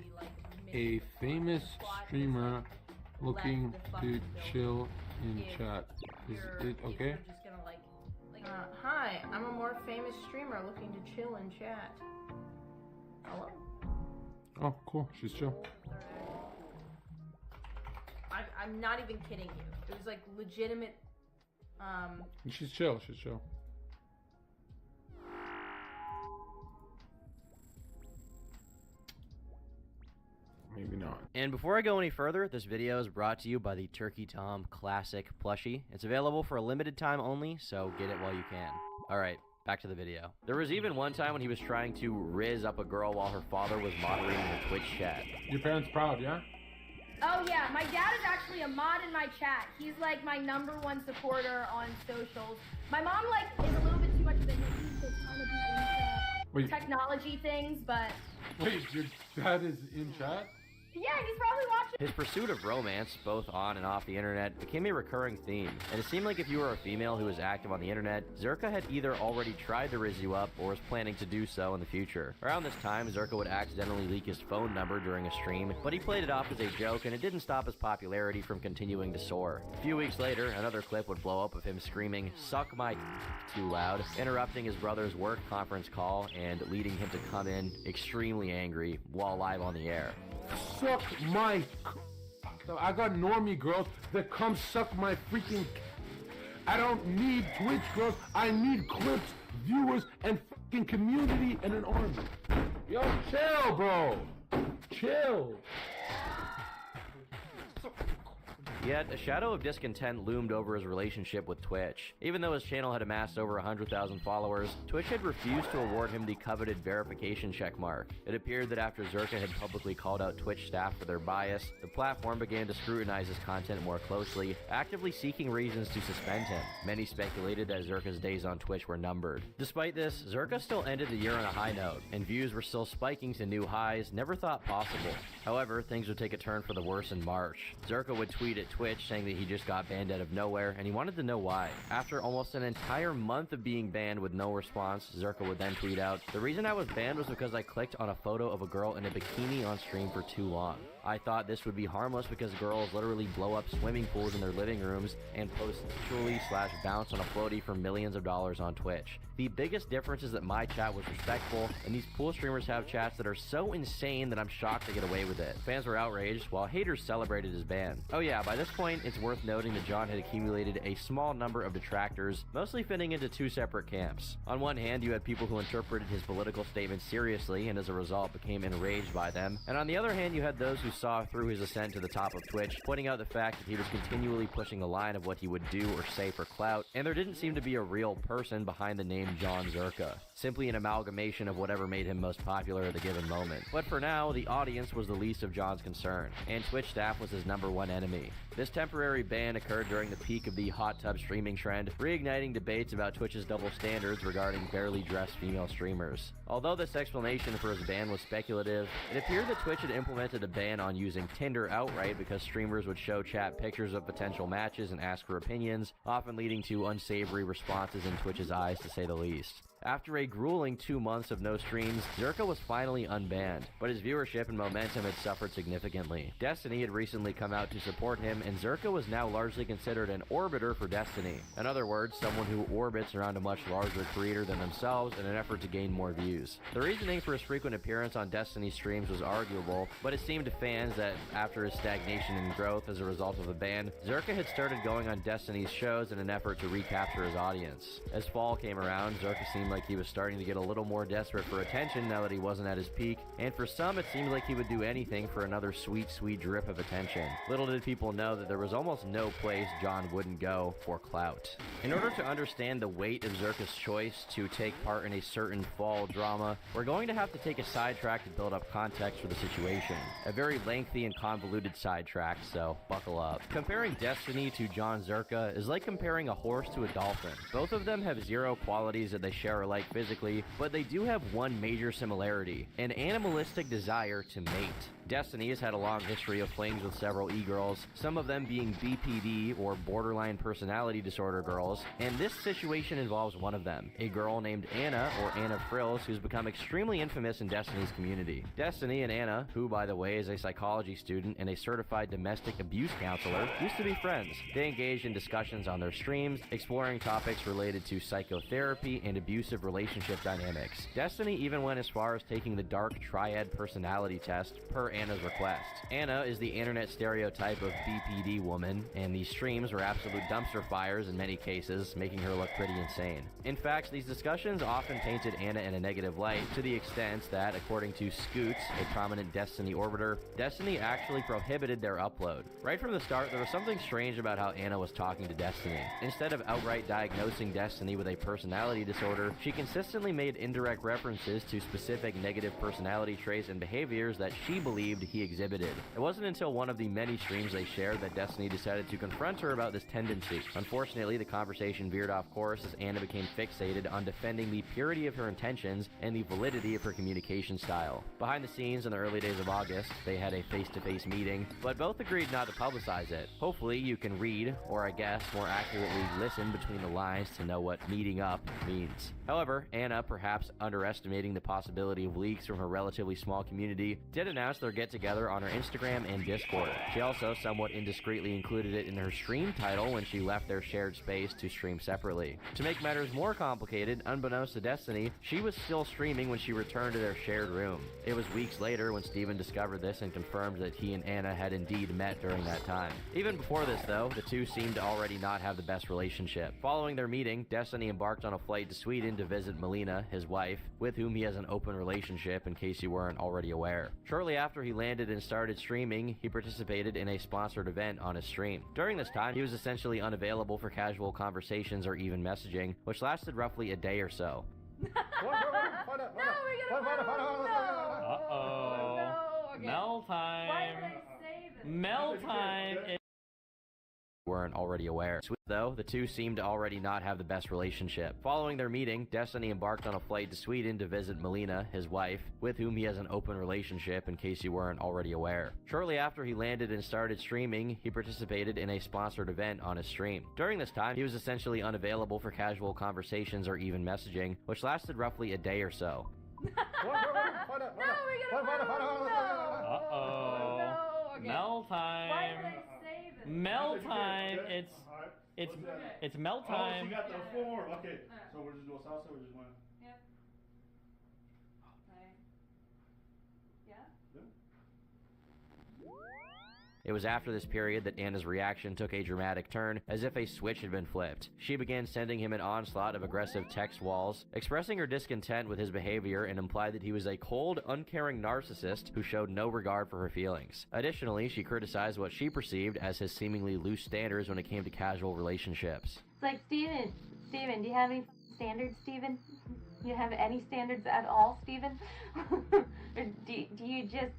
a famous streamer looking to chill in chat. Is it okay? Hi, I'm a more famous streamer looking to chill in chat. Hello? Oh, cool. She's chill. I'm not even kidding you. It was like legitimate. She's chill. She's chill. Maybe not. And before I go any further, this video is brought to you by the Turkey Tom Classic plushie. It's available for a limited time only, so get it while you can. Alright, back to the video. There was even one time when he was trying to rizz up a girl while her father was moderating the Twitch chat. Your parents proud, yeah? Oh yeah, my dad is actually a mod in my chat. He's like my #1 supporter on socials. My mom like is a little bit too much of a hippie, so kind of be into technology things, but Wait, your dad is in chat? yeah, he's probably watching. His pursuit of romance, both on and off the internet, became a recurring theme, and it seemed like if you were a female who was active on the internet, Zerka had either already tried to rizz you up or was planning to do so in the future. Around this time, Zerka would accidentally leak his phone number during a stream, but he played it off as a joke, and it didn't stop his popularity from continuing to soar. A few weeks later, another clip would blow up of him screaming, "Suck my too loud," interrupting his brother's work conference call and leading him to come in extremely angry while live on the air. Suck my... I got normie girls that come suck my freaking... I don't need Twitch girls. I need clips, viewers, and fucking community and an army. Yo, chill, bro. Chill. Yet, a shadow of discontent loomed over his relationship with Twitch. Even though his channel had amassed over 100,000 followers, Twitch had refused to award him the coveted verification checkmark. It appeared that after Zerka had publicly called out Twitch staff for their bias, the platform began to scrutinize his content more closely, actively seeking reasons to suspend him. Many speculated that Zerka's days on Twitch were numbered. Despite this, Zerka still ended the year on a high note, and views were still spiking to new highs never thought possible. However, things would take a turn for the worse in March. Zerka would tweet at Twitch saying that he just got banned out of nowhere, and he wanted to know why. After almost an entire month of being banned with no response, Zerka would then tweet out, "The reason I was banned was because I clicked on a photo of a girl in a bikini on stream for too long. I thought this would be harmless because girls literally blow up swimming pools in their living rooms and post sexually/bounce on a floaty for millions of dollars on Twitch. The biggest difference is that my chat was respectful, and these pool streamers have chats that are so insane that I'm shocked to get away with it." Fans were outraged, while haters celebrated his ban. Oh yeah, by this point, it's worth noting that John had accumulated a small number of detractors, mostly fitting into two separate camps. On one hand, you had people who interpreted his political statements seriously, and as a result became enraged by them, and on the other hand, you had those who saw through his ascent to the top of Twitch, pointing out the fact that he was continually pushing the line of what he would do or say for clout, and there didn't seem to be a real person behind the name John Zerka, simply an amalgamation of whatever made him most popular at the given moment. But for now, the audience was the least of John's concern, and Twitch staff was his #1 enemy. This temporary ban occurred during the peak of the hot tub streaming trend, reigniting debates about Twitch's double standards regarding barely dressed female streamers. Although this explanation for his ban was speculative, it appeared that Twitch had implemented a ban on using Tinder outright because streamers would show chat pictures of potential matches and ask for opinions, often leading to unsavory responses in Twitch's eyes, to say the least. After a grueling 2 months of no streams, Zerka was finally unbanned, but his viewership and momentum had suffered significantly. Destiny had recently come out to support him, and Zerka was now largely considered an orbiter for Destiny. In other words, someone who orbits around a much larger creator than themselves in an effort to gain more views. The reasoning for his frequent appearance on Destiny streams was arguable, but it seemed to fans that after his stagnation in growth as a result of the ban, Zerka had started going on Destiny's shows in an effort to recapture his audience. As fall came around, Zerka seemed seemed like he was starting to get a little more desperate for attention now that he wasn't at his peak, and for some it seemed like he would do anything for another sweet, sweet drip of attention. Little did people know that there was almost no place John wouldn't go for clout. In order to understand the weight of Zerka's choice to take part in a certain fall drama, we're going to have to take a sidetrack to build up context for the situation. A very lengthy and convoluted sidetrack, so buckle up. Comparing Destiny to John Zerka is like comparing a horse to a dolphin. Both of them have zero qualities that they share alike physically, but they do have one major similarity: an animalistic desire to mate. Destiny has had a long history of flings with several e-girls, some of them being BPD or borderline personality disorder girls, and this situation involves one of them, a girl named Anna or Anna Frills, who's become extremely infamous in Destiny's community. Destiny and Anna, who by the way is a psychology student and a certified domestic abuse counselor, used to be friends. They engaged in discussions on their streams, exploring topics related to psychotherapy and abusive relationship dynamics. Destiny even went as far as taking the dark triad personality test per Anna's request. Anna is the internet stereotype of BPD woman, and these streams were absolute dumpster fires in many cases, making her look pretty insane. In fact, these discussions often tainted Anna in a negative light, to the extent that, according to Scoots, a prominent Destiny orbiter, Destiny actually prohibited their upload. Right from the start, there was something strange about how Anna was talking to Destiny. Instead of outright diagnosing Destiny with a personality disorder, she consistently made indirect references to specific negative personality traits and behaviors that she believed he exhibited. It wasn't until one of the many streams they shared that Destiny decided to confront her about this tendency. Unfortunately, the conversation veered off course as Anna became fixated on defending the purity of her intentions and the validity of her communication style. Behind the scenes, in the early days of August, they had a face-to-face meeting, but both agreed not to publicize it. Hopefully you can read, or I guess more accurately listen between the lines to know what meeting up means. However, Anna, perhaps underestimating the possibility of leaks from her relatively small community, did announce their get-together on her Instagram and Discord. She also somewhat indiscreetly included it in her stream title when she left their shared space to stream separately. To make matters more complicated, unbeknownst to Destiny, she was still streaming when she returned to their shared room. It was weeks later when Steven discovered this and confirmed that he and Anna had indeed met during that time. Even before this though, the two seemed to already not have the best relationship. Following their meeting, Destiny embarked on a flight to Sweden to visit Melina, his wife, with whom he has an open relationship in case you weren't already aware. Shortly after he landed and started streaming, he participated in a sponsored event on his stream. During this time, he was essentially unavailable for casual conversations or even messaging, which lasted roughly a day or so. Mel time. Mel time. Weren't already aware. Though, the two seemed to already not have the best relationship. Following their meeting, Destiny embarked on a flight to Sweden to visit Melina, his wife, with whom he has an open relationship in case you weren't already aware. Shortly after he landed and started streaming, he participated in a sponsored event on his stream. During this time, he was essentially unavailable for casual conversations or even messaging, which lasted roughly a day or so. Mel time. Mel time. It's Mel time. Oh, she got the form. Okay. So we're just doing salsa or just one? Yep. Okay. Yeah? It was after this period that Anna's reaction took a dramatic turn, as if a switch had been flipped. She began sending him an onslaught of aggressive text walls, expressing her discontent with his behavior and implied that he was a cold, uncaring narcissist who showed no regard for her feelings. Additionally, she criticized what she perceived as his seemingly loose standards when it came to casual relationships. It's like, Steven, do you have any standards, Steven? Do you have any standards at all, Steven? Or do you just...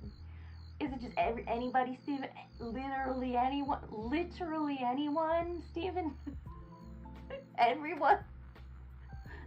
Is it just anybody, Steven? Literally anyone? Literally anyone, Steven? Everyone?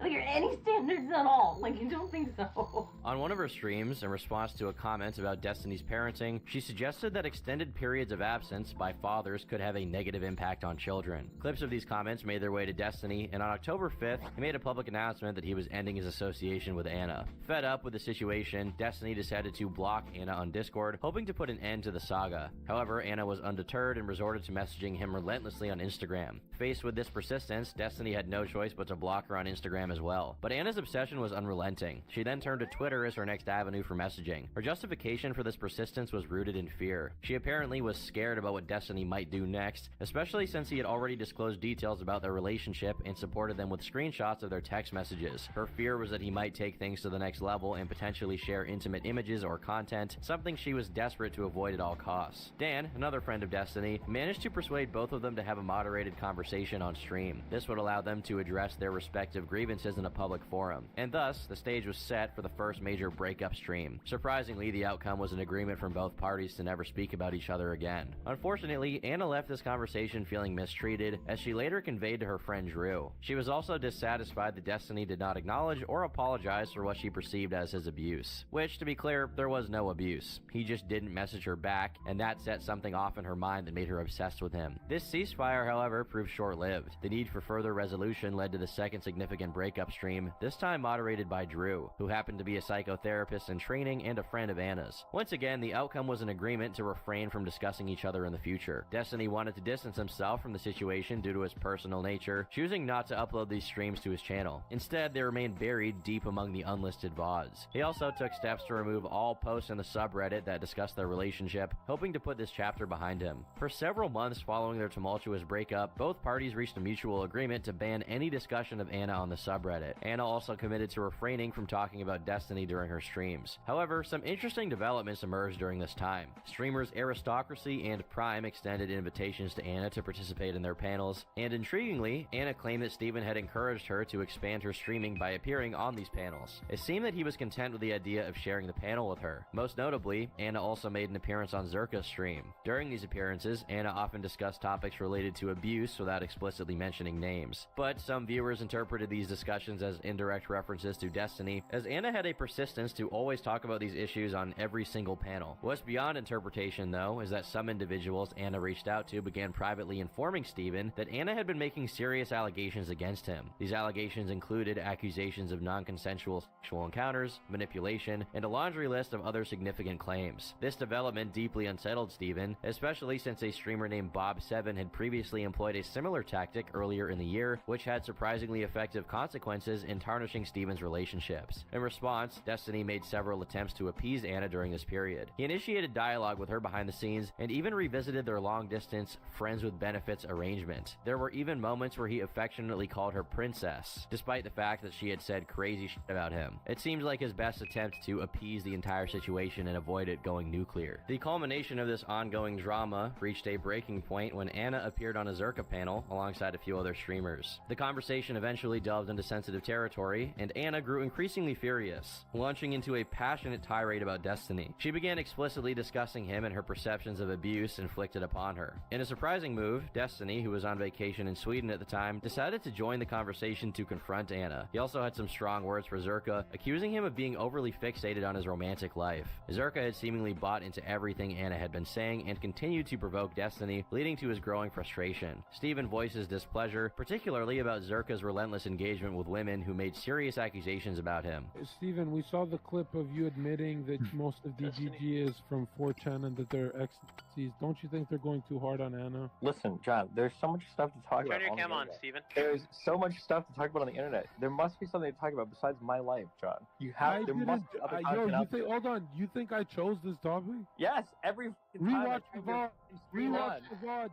Like, are any standards at all? Like, you don't think so? On one of her streams, in response to a comment about Destiny's parenting, she suggested that extended periods of absence by fathers could have a negative impact on children. Clips of these comments made their way to Destiny, and on October 5th, he made a public announcement that he was ending his association with Anna. Fed up with the situation, Destiny decided to block Anna on Discord, hoping to put an end to the saga. However, Anna was undeterred and resorted to messaging him relentlessly on Instagram. Faced with this persistence, Destiny had no choice but to block her on Instagram time as well. But Anna's obsession was unrelenting. She then turned to Twitter as her next avenue for messaging. Her justification for this persistence was rooted in fear. She apparently was scared about what Destiny might do next, especially since he had already disclosed details about their relationship and supported them with screenshots of their text messages. Her fear was that he might take things to the next level and potentially share intimate images or content, something she was desperate to avoid at all costs. Dan, another friend of Destiny, managed to persuade both of them to have a moderated conversation on stream. This would allow them to address their respective grievances in a public forum, and thus, the stage was set for the first major breakup stream. Surprisingly, the outcome was an agreement from both parties to never speak about each other again. Unfortunately, Anna left this conversation feeling mistreated, as she later conveyed to her friend Drew. She was also dissatisfied that Destiny did not acknowledge or apologize for what she perceived as his abuse. Which, to be clear, there was no abuse. He just didn't message her back, and that set something off in her mind that made her obsessed with him. This ceasefire, however, proved short-lived. The need for further resolution led to the second significant breakup stream, this time moderated by Drew, who happened to be a psychotherapist in training and a friend of Anna's. Once again, the outcome was an agreement to refrain from discussing each other in the future. Destiny wanted to distance himself from the situation due to his personal nature, choosing not to upload these streams to his channel. Instead, they remained buried deep among the unlisted VODs. He also took steps to remove all posts in the subreddit that discussed their relationship, hoping to put this chapter behind him. For several months following their tumultuous breakup, both parties reached a mutual agreement to ban any discussion of Anna on the subreddit. Anna also committed to refraining from talking about Destiny during her streams. However, some interesting developments emerged during this time. Streamers Aristocracy and Prime extended invitations to Anna to participate in their panels, and intriguingly, Anna claimed that Steven had encouraged her to expand her streaming by appearing on these panels. It seemed that he was content with the idea of sharing the panel with her. Most notably, Anna also made an appearance on Zerka's stream. During these appearances, Anna often discussed topics related to abuse without explicitly mentioning names. But some viewers interpreted these discussions as indirect references to Destiny, as Anna had a persistence to always talk about these issues on every single panel. What's beyond interpretation, though, is that some individuals Anna reached out to began privately informing Steven that Anna had been making serious allegations against him. These allegations included accusations of non-consensual sexual encounters, manipulation, and a laundry list of other significant claims. This development deeply unsettled Steven, especially since a streamer named Bob7 had previously employed a similar tactic earlier in the year, which had surprisingly effective consequences in tarnishing Steven's relationships. In response, Destiny made several attempts to appease Anna during this period. He initiated dialogue with her behind the scenes and even revisited their long-distance friends with benefits arrangement. There were even moments where he affectionately called her princess, despite the fact that she had said crazy shit about him. It seems like his best attempt to appease the entire situation and avoid it going nuclear. The culmination of this ongoing drama reached a breaking point when Anna appeared on a Zerka panel alongside a few other streamers. The conversation eventually delved into sensitive territory, and Anna grew increasingly furious, launching into a passionate tirade about Destiny. She began explicitly discussing him and her perceptions of abuse inflicted upon her. In a surprising move, Destiny, who was on vacation in Sweden at the time, decided to join the conversation to confront Anna. He also had some strong words for Zerka, accusing him of being overly fixated on his romantic life. Zerka had seemingly bought into everything Anna had been saying and continued to provoke Destiny, leading to his growing frustration. Steven voices displeasure, particularly about Zerka's relentless engagement with women who made serious accusations about him. Steven, we saw the clip of you admitting that most of DGG is from 4chan and that they're ecstasies. Don't you think they're going too hard on Anna? Listen, John, there's so much stuff to talk about. Turn your cam on, Steven. There's so much stuff to talk about on the internet. There must be something to talk about besides my life, John. You have. There must be other content out there. Hold on. You think I chose this topic? Yes, every rewatch the VOD. Rewatch the VOD.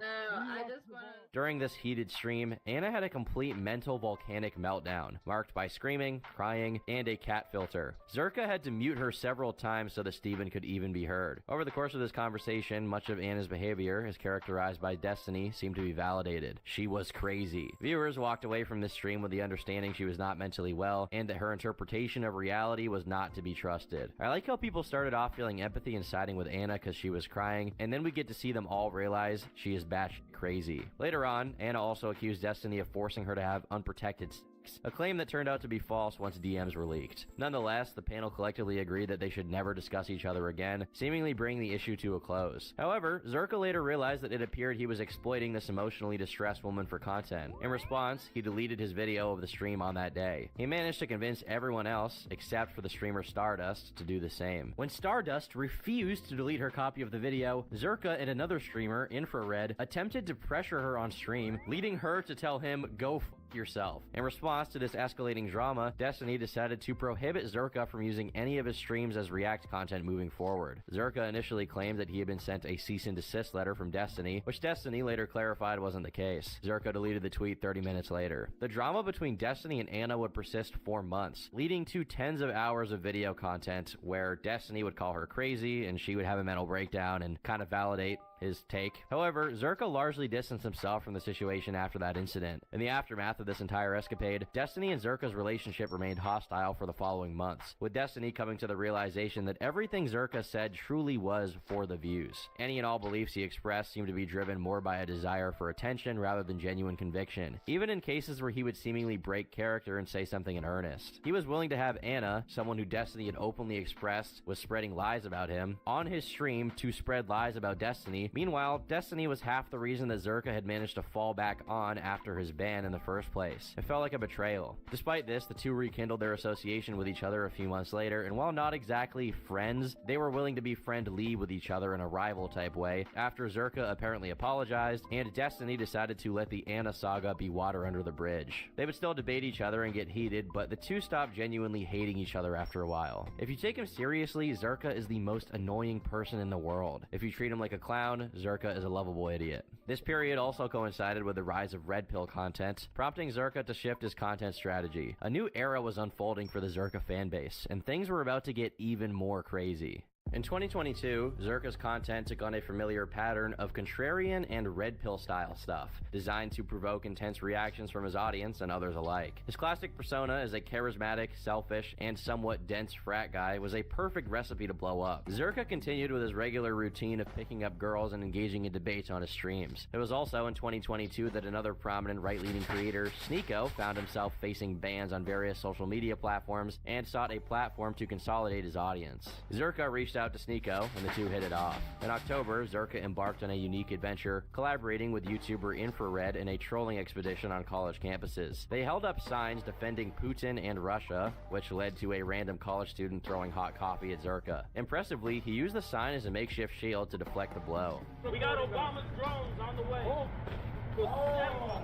During this heated stream, Anna had a complete mental volcanic meltdown, marked by screaming, crying, and a cat filter. Zerka had to mute her several times so that Steven could even be heard. Over the course of this conversation, much of Anna's behavior, as characterized by Destiny, seemed to be validated. She was crazy. Viewers walked away from this stream with the understanding she was not mentally well, and that her interpretation of reality was not to be trusted. I like how people started off feeling empathy and siding with Anna because she was crying, and then we get to see them all realize she is batshit crazy. Later on, Anna also accused Destiny of forcing her to have unprotected sex, a claim that turned out to be false once DMs were leaked. Nonetheless, the panel collectively agreed that they should never discuss each other again, seemingly bringing the issue to a close. However, Zerka later realized that it appeared he was exploiting this emotionally distressed woman for content. In response, he deleted his video of the stream on that day. He managed to convince everyone else, except for the streamer Stardust, to do the same. When Stardust refused to delete her copy of the video, Zerka and another streamer, Infrared, attempted to pressure her on stream, leading her to tell him, "Go f*** yourself. In response to this escalating drama, Destiny decided to prohibit Zerka from using any of his streams as React content moving forward. Zerka initially claimed that he had been sent a cease and desist letter from Destiny, which Destiny later clarified wasn't the case. Zerka deleted the tweet 30 minutes later. The drama between Destiny and Anna would persist for months, leading to tens of hours of video content where Destiny would call her crazy and she would have a mental breakdown and kind of validate his take. However, Zerka largely distanced himself from the situation after that incident. In the aftermath of this entire escapade, Destiny and Zerka's relationship remained hostile for the following months, with Destiny coming to the realization that everything Zerka said truly was for the views. Any and all beliefs he expressed seemed to be driven more by a desire for attention rather than genuine conviction, even in cases where he would seemingly break character and say something in earnest. He was willing to have Anna, someone who Destiny had openly expressed was spreading lies about him, on his stream to spread lies about Destiny. Meanwhile, Destiny was half the reason that Zerka had managed to fall back on after his ban in the first place. It felt like a betrayal. Despite this, the two rekindled their association with each other a few months later, and while not exactly friends, they were willing to be friendly with each other in a rival type way after Zerka apparently apologized and Destiny decided to let the Anna saga be water under the bridge. They would still debate each other and get heated, but the two stopped genuinely hating each other after a while. If you take him seriously, Zerka is the most annoying person in the world. If you treat him like a clown, Zerka is a lovable idiot. This period also coincided with the rise of red pill content, prompting Zerka to shift his content strategy. A new era was unfolding for the Zerka fanbase, and things were about to get even more crazy. In 2022, Zerka's content took on a familiar pattern of contrarian and red pill style stuff, designed to provoke intense reactions from his audience and others alike. His classic persona as a charismatic, selfish, and somewhat dense frat guy was a perfect recipe to blow up. Zerka continued with his regular routine of picking up girls and engaging in debates on his streams. It was also in 2022 that another prominent right-leaning creator, Sneeko, found himself facing bans on various social media platforms and sought a platform to consolidate his audience. Zerka reached out to Sneeko, and the two hit it off. In October, Zerka embarked on a unique adventure, collaborating with YouTuber Infrared in a trolling expedition on college campuses. They held up signs defending Putin and Russia, which led to a random college student throwing hot coffee at Zerka. Impressively, he used the sign as a makeshift shield to deflect the blow. We got Obama's drones on the way. Oh.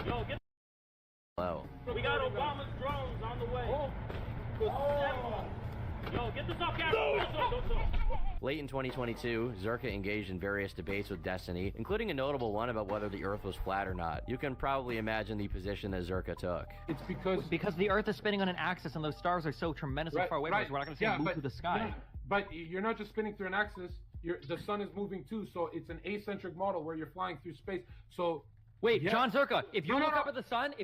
Yo, get Blow. We got Obama's drones on the way. Oh. Yo, get this off camera! Don't talk. Late in 2022, Zerka engaged in various debates with Destiny, including a notable one about whether the Earth was flat or not. You can probably imagine the position that Zerka took. It's because the Earth is spinning on an axis and those stars are so tremendously far away from us, we're not going to see them move through the sky. Yeah, but you're not just spinning through an axis, the sun is moving too, so it's an asymmetric model where you're flying through space. So wait, yeah. John Zerka, if you look up at the sun,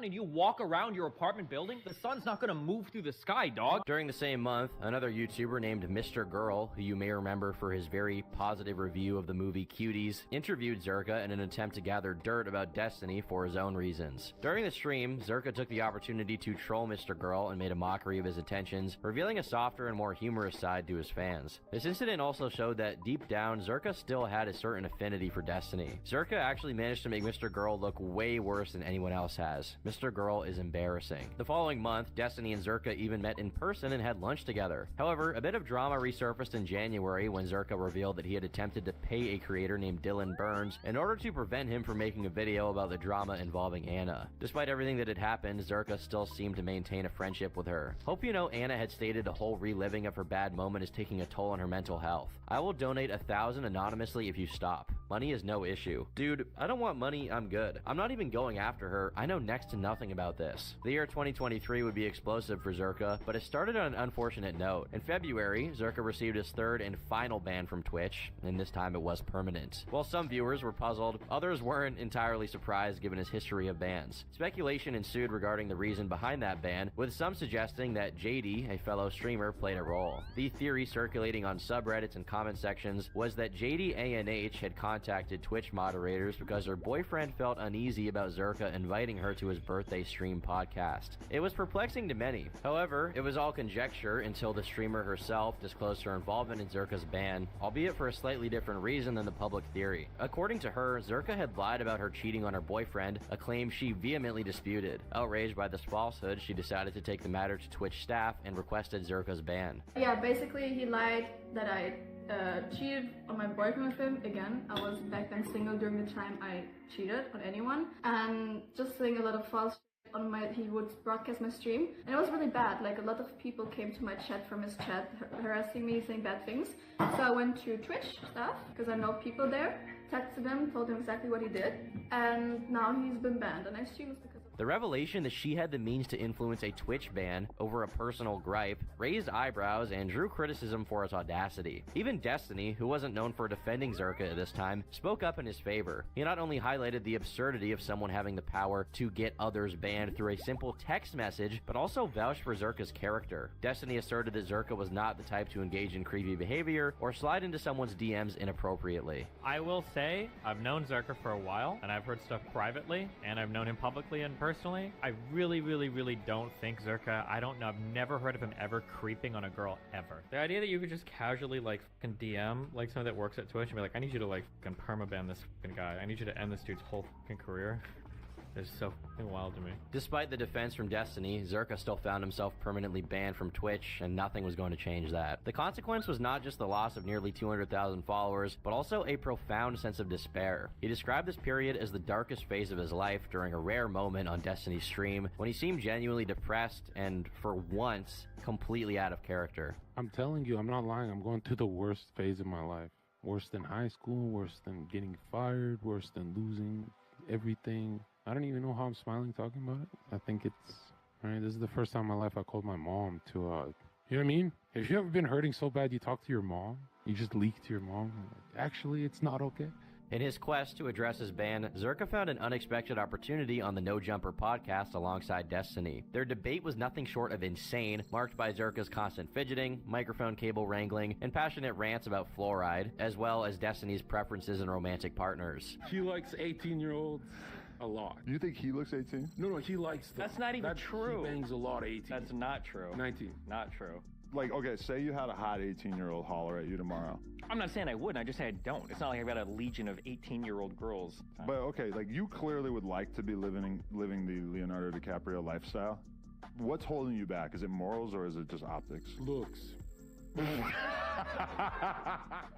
and you walk around your apartment building, the sun's not gonna move through the sky, dog. During the same month, another YouTuber named Mr. Girl, who you may remember for his very positive review of the movie Cuties, interviewed Zerka in an attempt to gather dirt about Destiny for his own reasons. During the stream, Zerka took the opportunity to troll Mr. Girl and made a mockery of his attentions, revealing a softer and more humorous side to his fans. This incident also showed that deep down, Zerka still had a certain affinity for Destiny. Zerka actually managed to make Mr. Girl look way worse than anyone else has. Mr. Girl is embarrassing. The following month, Destiny and Zerka even met in person and had lunch together. However, a bit of drama resurfaced in January when Zerka revealed that he had attempted to pay a creator named Dylan Burns in order to prevent him from making a video about the drama involving Anna. Despite everything that had happened, Zerka still seemed to maintain a friendship with her. Hope you know Anna had stated a whole reliving of her bad moment is taking a toll on her mental health. I will donate $1,000 anonymously if you stop. Money is no issue. Dude, I don't want money, I'm good. I'm not even going after her. I know next to nothing about this. The year 2023 would be explosive for Zerka, but it started on an unfortunate note. In February, Zerka received his third and final ban from Twitch, and this time it was permanent. While some viewers were puzzled, others weren't entirely surprised given his history of bans. Speculation ensued regarding the reason behind that ban, with some suggesting that JD, a fellow streamer, played a role. The theory circulating on subreddits and comment sections was that JD ANH had contacted Twitch moderators because her boyfriend felt uneasy about Zerka inviting her to his birthday stream podcast. It was perplexing to many. However, it was all conjecture until the streamer herself disclosed her involvement in Zerka's ban, albeit for a slightly different reason than the public theory. According to her, Zerka had lied about her cheating on her boyfriend, a claim she vehemently disputed. Outraged by this falsehood, she decided to take the matter to Twitch staff and requested Zerka's ban. Yeah, basically he lied that I cheated on my boyfriend with him again. I was back then single during the time I cheated on anyone, and just saying a lot of false shit on he would broadcast my stream, and it was really bad. Like, a lot of people came to my chat from his chat harassing me, saying bad things. So I went to Twitch staff, because I know people there, texted him, told him exactly what he did, and now he's been banned, and I assume it's because of The revelation that she had the means to influence a Twitch ban over a personal gripe raised eyebrows and drew criticism for its audacity. Even Destiny, who wasn't known for defending Zerka at this time, spoke up in his favor. He not only highlighted the absurdity of someone having the power to get others banned through a simple text message, but also vouched for Zerka's character. Destiny asserted that Zerka was not the type to engage in creepy behavior or slide into someone's DMs inappropriately. I will say, I've known Zerka for a while, and I've heard stuff privately, and I've known him publicly and personally. I really don't think Zerka, I don't know, I've never heard of him ever creeping on a girl ever. The idea that you could just casually like fucking DM like someone that works at Twitch and be like, I need you to like fucking permaban this fucking guy. I need you to end this dude's whole fucking career. It's so fucking wild to me. Despite the defense from Destiny, Zerka still found himself permanently banned from Twitch, and nothing was going to change that. The consequence was not just the loss of nearly 200,000 followers, but also a profound sense of despair. He described this period as the darkest phase of his life during a rare moment on Destiny's stream, when he seemed genuinely depressed and, for once, completely out of character. I'm telling you, I'm not lying, I'm going through the worst phase of my life. Worse than high school, worse than getting fired, worse than losing everything. I don't even know how I'm smiling talking about it. I think it's, right, this is the first time in my life I called my mom to, you know what I mean? If you ever been hurting so bad you talk to your mom, you just leak to your mom, actually it's not okay. In his quest to address his ban, Zerka found an unexpected opportunity on the No Jumper podcast alongside Destiny. Their debate was nothing short of insane, marked by Zerka's constant fidgeting, microphone cable wrangling, and passionate rants about fluoride, as well as Destiny's preferences and romantic partners. He likes 18-year-olds. A lot. You think he looks 18? No, he likes them. That's not even true. He bangs a lot of 18. That's not true. 19. Not true. Like, okay, say you had a hot 18-year-old holler at you tomorrow. I'm not saying I wouldn't, I just say I don't. It's not like I've got a legion of 18-year-old girls. But okay, like, you clearly would like to be living the Leonardo DiCaprio lifestyle. What's holding you back? Is it morals or is it just optics? Looks.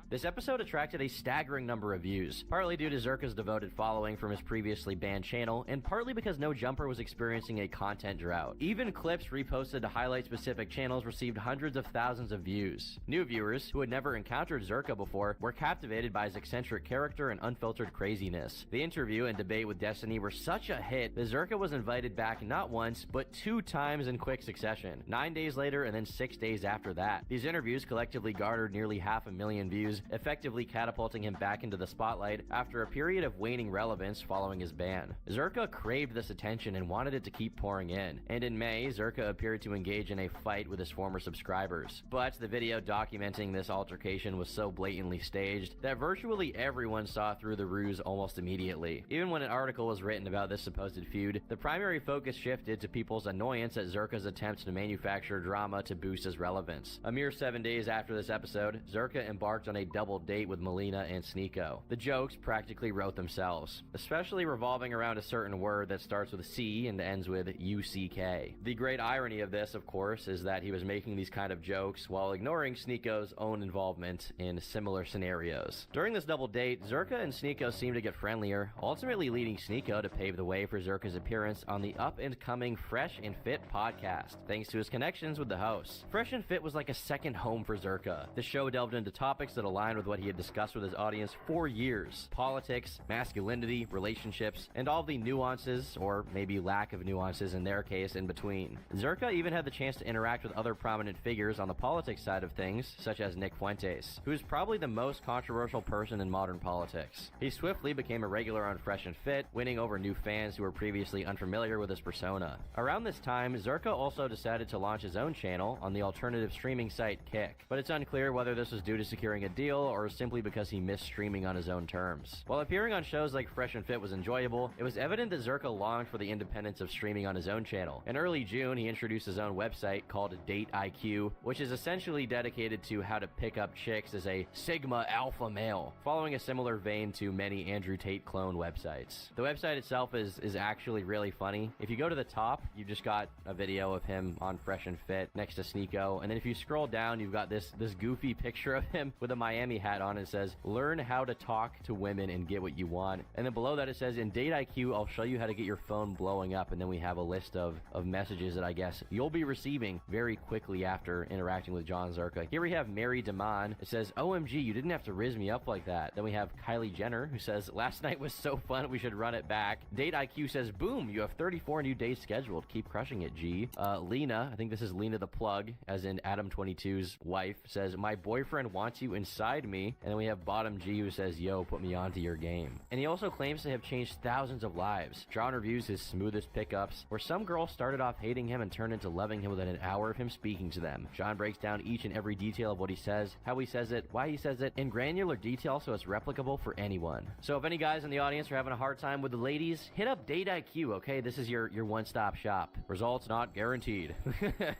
This episode attracted a staggering number of views, partly due to Zerka's devoted following from his previously banned channel, and partly because No Jumper was experiencing a content drought. Even clips reposted to highlight specific channels received hundreds of thousands of views. New viewers, who had never encountered Zerka before, were captivated by his eccentric character and unfiltered craziness. The interview and debate with Destiny were such a hit that Zerka was invited back not once, but 2 times in quick succession, 9 days later and then 6 days after that. These interviews collectively garnered nearly 500,000 views, effectively catapulting him back into the spotlight after a period of waning relevance following his ban. Zerka craved this attention and wanted it to keep pouring in, and in May, Zerka appeared to engage in a fight with his former subscribers. But the video documenting this altercation was so blatantly staged that virtually everyone saw through the ruse almost immediately. Even when an article was written about this supposed feud, the primary focus shifted to people's annoyance at Zerka's attempts to manufacture drama to boost his relevance. A mere 7 days after this episode, Zerka embarked on a double date with Melina and Sneeko. The jokes practically wrote themselves, especially revolving around a certain word that starts with a C and ends with UCK. The great irony of this, of course, is that he was making these kind of jokes while ignoring Sneeko's own involvement in similar scenarios. During this double date, Zerka and Sneeko seemed to get friendlier, ultimately leading Sneeko to pave the way for Zerka's appearance on the up-and-coming Fresh and Fit podcast, thanks to his connections with the hosts. Fresh and Fit was like a second home for Zerka. The show delved into topics that aligned with what he had discussed with his audience for years: politics, masculinity, relationships, and all the nuances, or maybe lack of nuances in their case, in between. Zerka even had the chance to interact with other prominent figures on the politics side of things, such as Nick Fuentes, who's probably the most controversial person in modern politics. He swiftly became a regular on Fresh and Fit, winning over new fans who were previously unfamiliar with his persona. Around this time, Zerka also decided to launch his own channel on the alternative streaming site Kick, but it's unclear whether this was due to securing a deal or simply because he missed streaming on his own terms. While appearing on shows like Fresh and Fit was enjoyable, it was evident that Zerka longed for the independence of streaming on his own channel. In early June, he introduced his own website called Date IQ, which is essentially dedicated to how to pick up chicks as a Sigma alpha male, following a similar vein to many Andrew Tate clone websites. The website itself is actually really funny. If you go to the top, you just got a video of him on Fresh and Fit next to Sneeko, and then if you scroll down, you've got this goofy picture of him with a Miami hat on. And it says, learn how to talk to women and get what you want. And then below that it says, in Date IQ, I'll show you how to get your phone blowing up. And then we have a list of messages that I guess you'll be receiving very quickly after interacting with John Zerka. Here we have Mary Damon. It says, OMG, you didn't have to rizz me up like that. Then we have Kylie Jenner, who says, last night was so fun, we should run it back. Date IQ says, boom, you have 34 new days scheduled. Keep crushing it, G. Lena, I think this is Lena the Plug, as in Adam22's wife, says, my boyfriend wants you inside me. And then we have Bottom G, who says, yo, put me onto your game. And he also claims to have changed thousands of lives. John reviews his smoothest pickups, where some girls started off hating him and turned into loving him within an hour of him speaking to them. John breaks down each and every detail of what he says, how he says it, why he says it, in granular detail so it's replicable for anyone. So if any guys in the audience are having a hard time with the ladies, hit up Date IQ, okay? This is your one-stop shop. Results not guaranteed.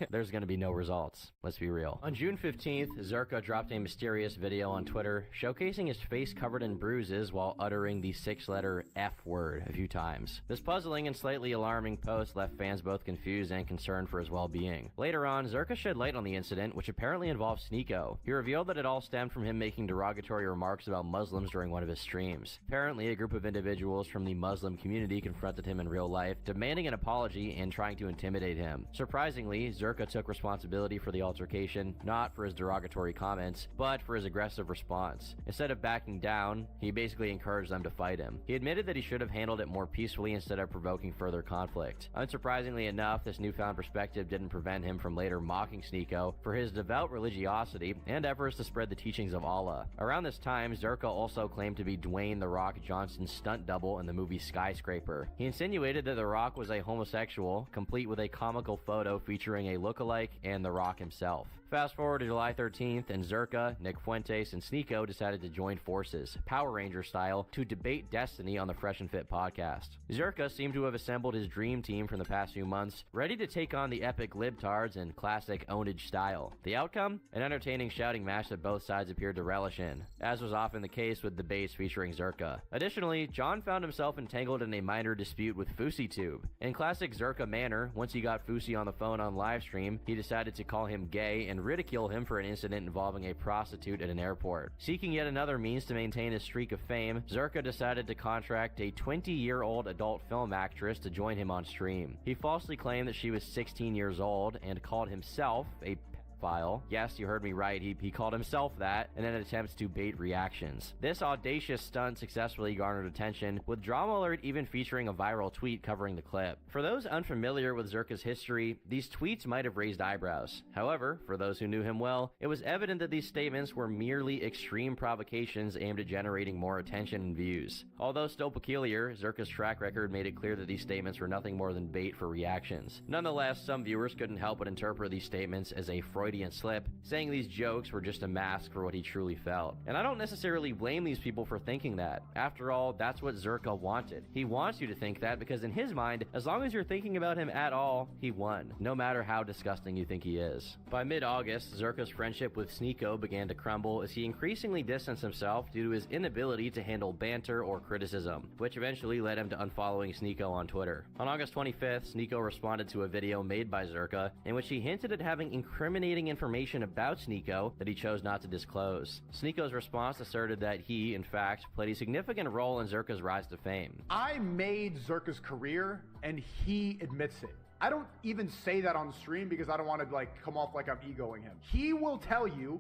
There's gonna be no results. Let's be real. On June 15th, Zerka dropped a mysterious video on Twitter showcasing his face covered in bruises while uttering the 6-letter F word a few times. This puzzling and slightly alarming post left fans both confused and concerned for his well-being. Later on, Zerka shed light on the incident, which apparently involved Sneeko. He revealed that it all stemmed from him making derogatory remarks about Muslims during one of his streams. Apparently, a group of individuals from the Muslim community confronted him in real life, demanding an apology and trying to intimidate him. Surprisingly, Zerka took responsibility for the altercation, not for his derogatory comments, but for his aggressive response. Instead of backing down, he basically encouraged them to fight him. He admitted that he should have handled it more peacefully instead of provoking further conflict. Unsurprisingly enough, this newfound perspective didn't prevent him from later mocking Sneeko for his devout religiosity and efforts to spread the teachings of Allah. Around this time, Zerka also claimed to be Dwayne "The Rock" Johnson's stunt double in the movie Skyscraper. He insinuated that The Rock was a homosexual, complete with a comical photo featuring a lookalike and The Rock himself. Fast forward to July 13th, and Zerka, Nick Fuentes, and Sneeko decided to join forces, Power Ranger style, to debate destiny on the Fresh and Fit podcast. Zerka seemed to have assembled his dream team from the past few months, ready to take on the epic libtards in classic ownage style. The outcome? An entertaining shouting match that both sides appeared to relish in, as was often the case with debates featuring Zerka. Additionally, John found himself entangled in a minor dispute with FouseyTube. In classic Zerka manner, once he got Fousey on the phone on livestream, he decided to call him gay and ridicule him for an incident involving a prostitute at an airport. Seeking yet another means to maintain his streak of fame, Zerka decided to contract a 20-year-old adult film actress to join him on stream. He falsely claimed that she was 16 years old and called himself a pedophile. Yes, you heard me right, he called himself that in an attempt to bait reactions. This audacious stunt successfully garnered attention, with Drama Alert even featuring a viral tweet covering the clip. For those unfamiliar with Zerka's history, these tweets might have raised eyebrows. However, for those who knew him well, it was evident that these statements were merely extreme provocations aimed at generating more attention and views. Although still peculiar, Zerka's track record made it clear that these statements were nothing more than bait for reactions. Nonetheless, some viewers couldn't help but interpret these statements as a Freudian slip, saying these jokes were just a mask for what he truly felt. And I don't necessarily blame these people for thinking that. After all, that's what Zerka wanted. He wants you to think that because in his mind, as long as you're thinking about him at all, he won, no matter how disgusting you think he is. By mid-August, Zerka's friendship with Sneeko began to crumble as he increasingly distanced himself due to his inability to handle banter or criticism, which eventually led him to unfollowing Sneeko on Twitter. On August 25th, Sneeko responded to a video made by Zerka in which he hinted at having incriminating information about Sneeko that he chose not to disclose. Sneeko's response asserted that he, in fact, played a significant role in Zerka's rise to fame. I made Zerka's career, and he admits it. I don't even say that on stream because I don't want to come off like I'm egoing him. He will tell you,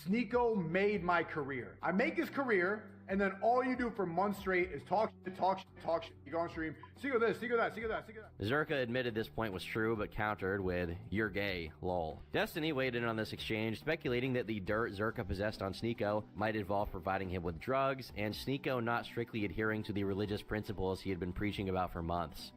Sneeko made my career. I make his career, and then all you do for months straight is talk shit. You go on stream, Sneeko this, Sneeko that, Sneeko that, Sneeko that. Zerka admitted this point was true, but countered with, "You're gay, lol." Destiny weighed in on this exchange, speculating that the dirt Zerka possessed on Sneeko might involve providing him with drugs, and Sneeko not strictly adhering to the religious principles he had been preaching about for months.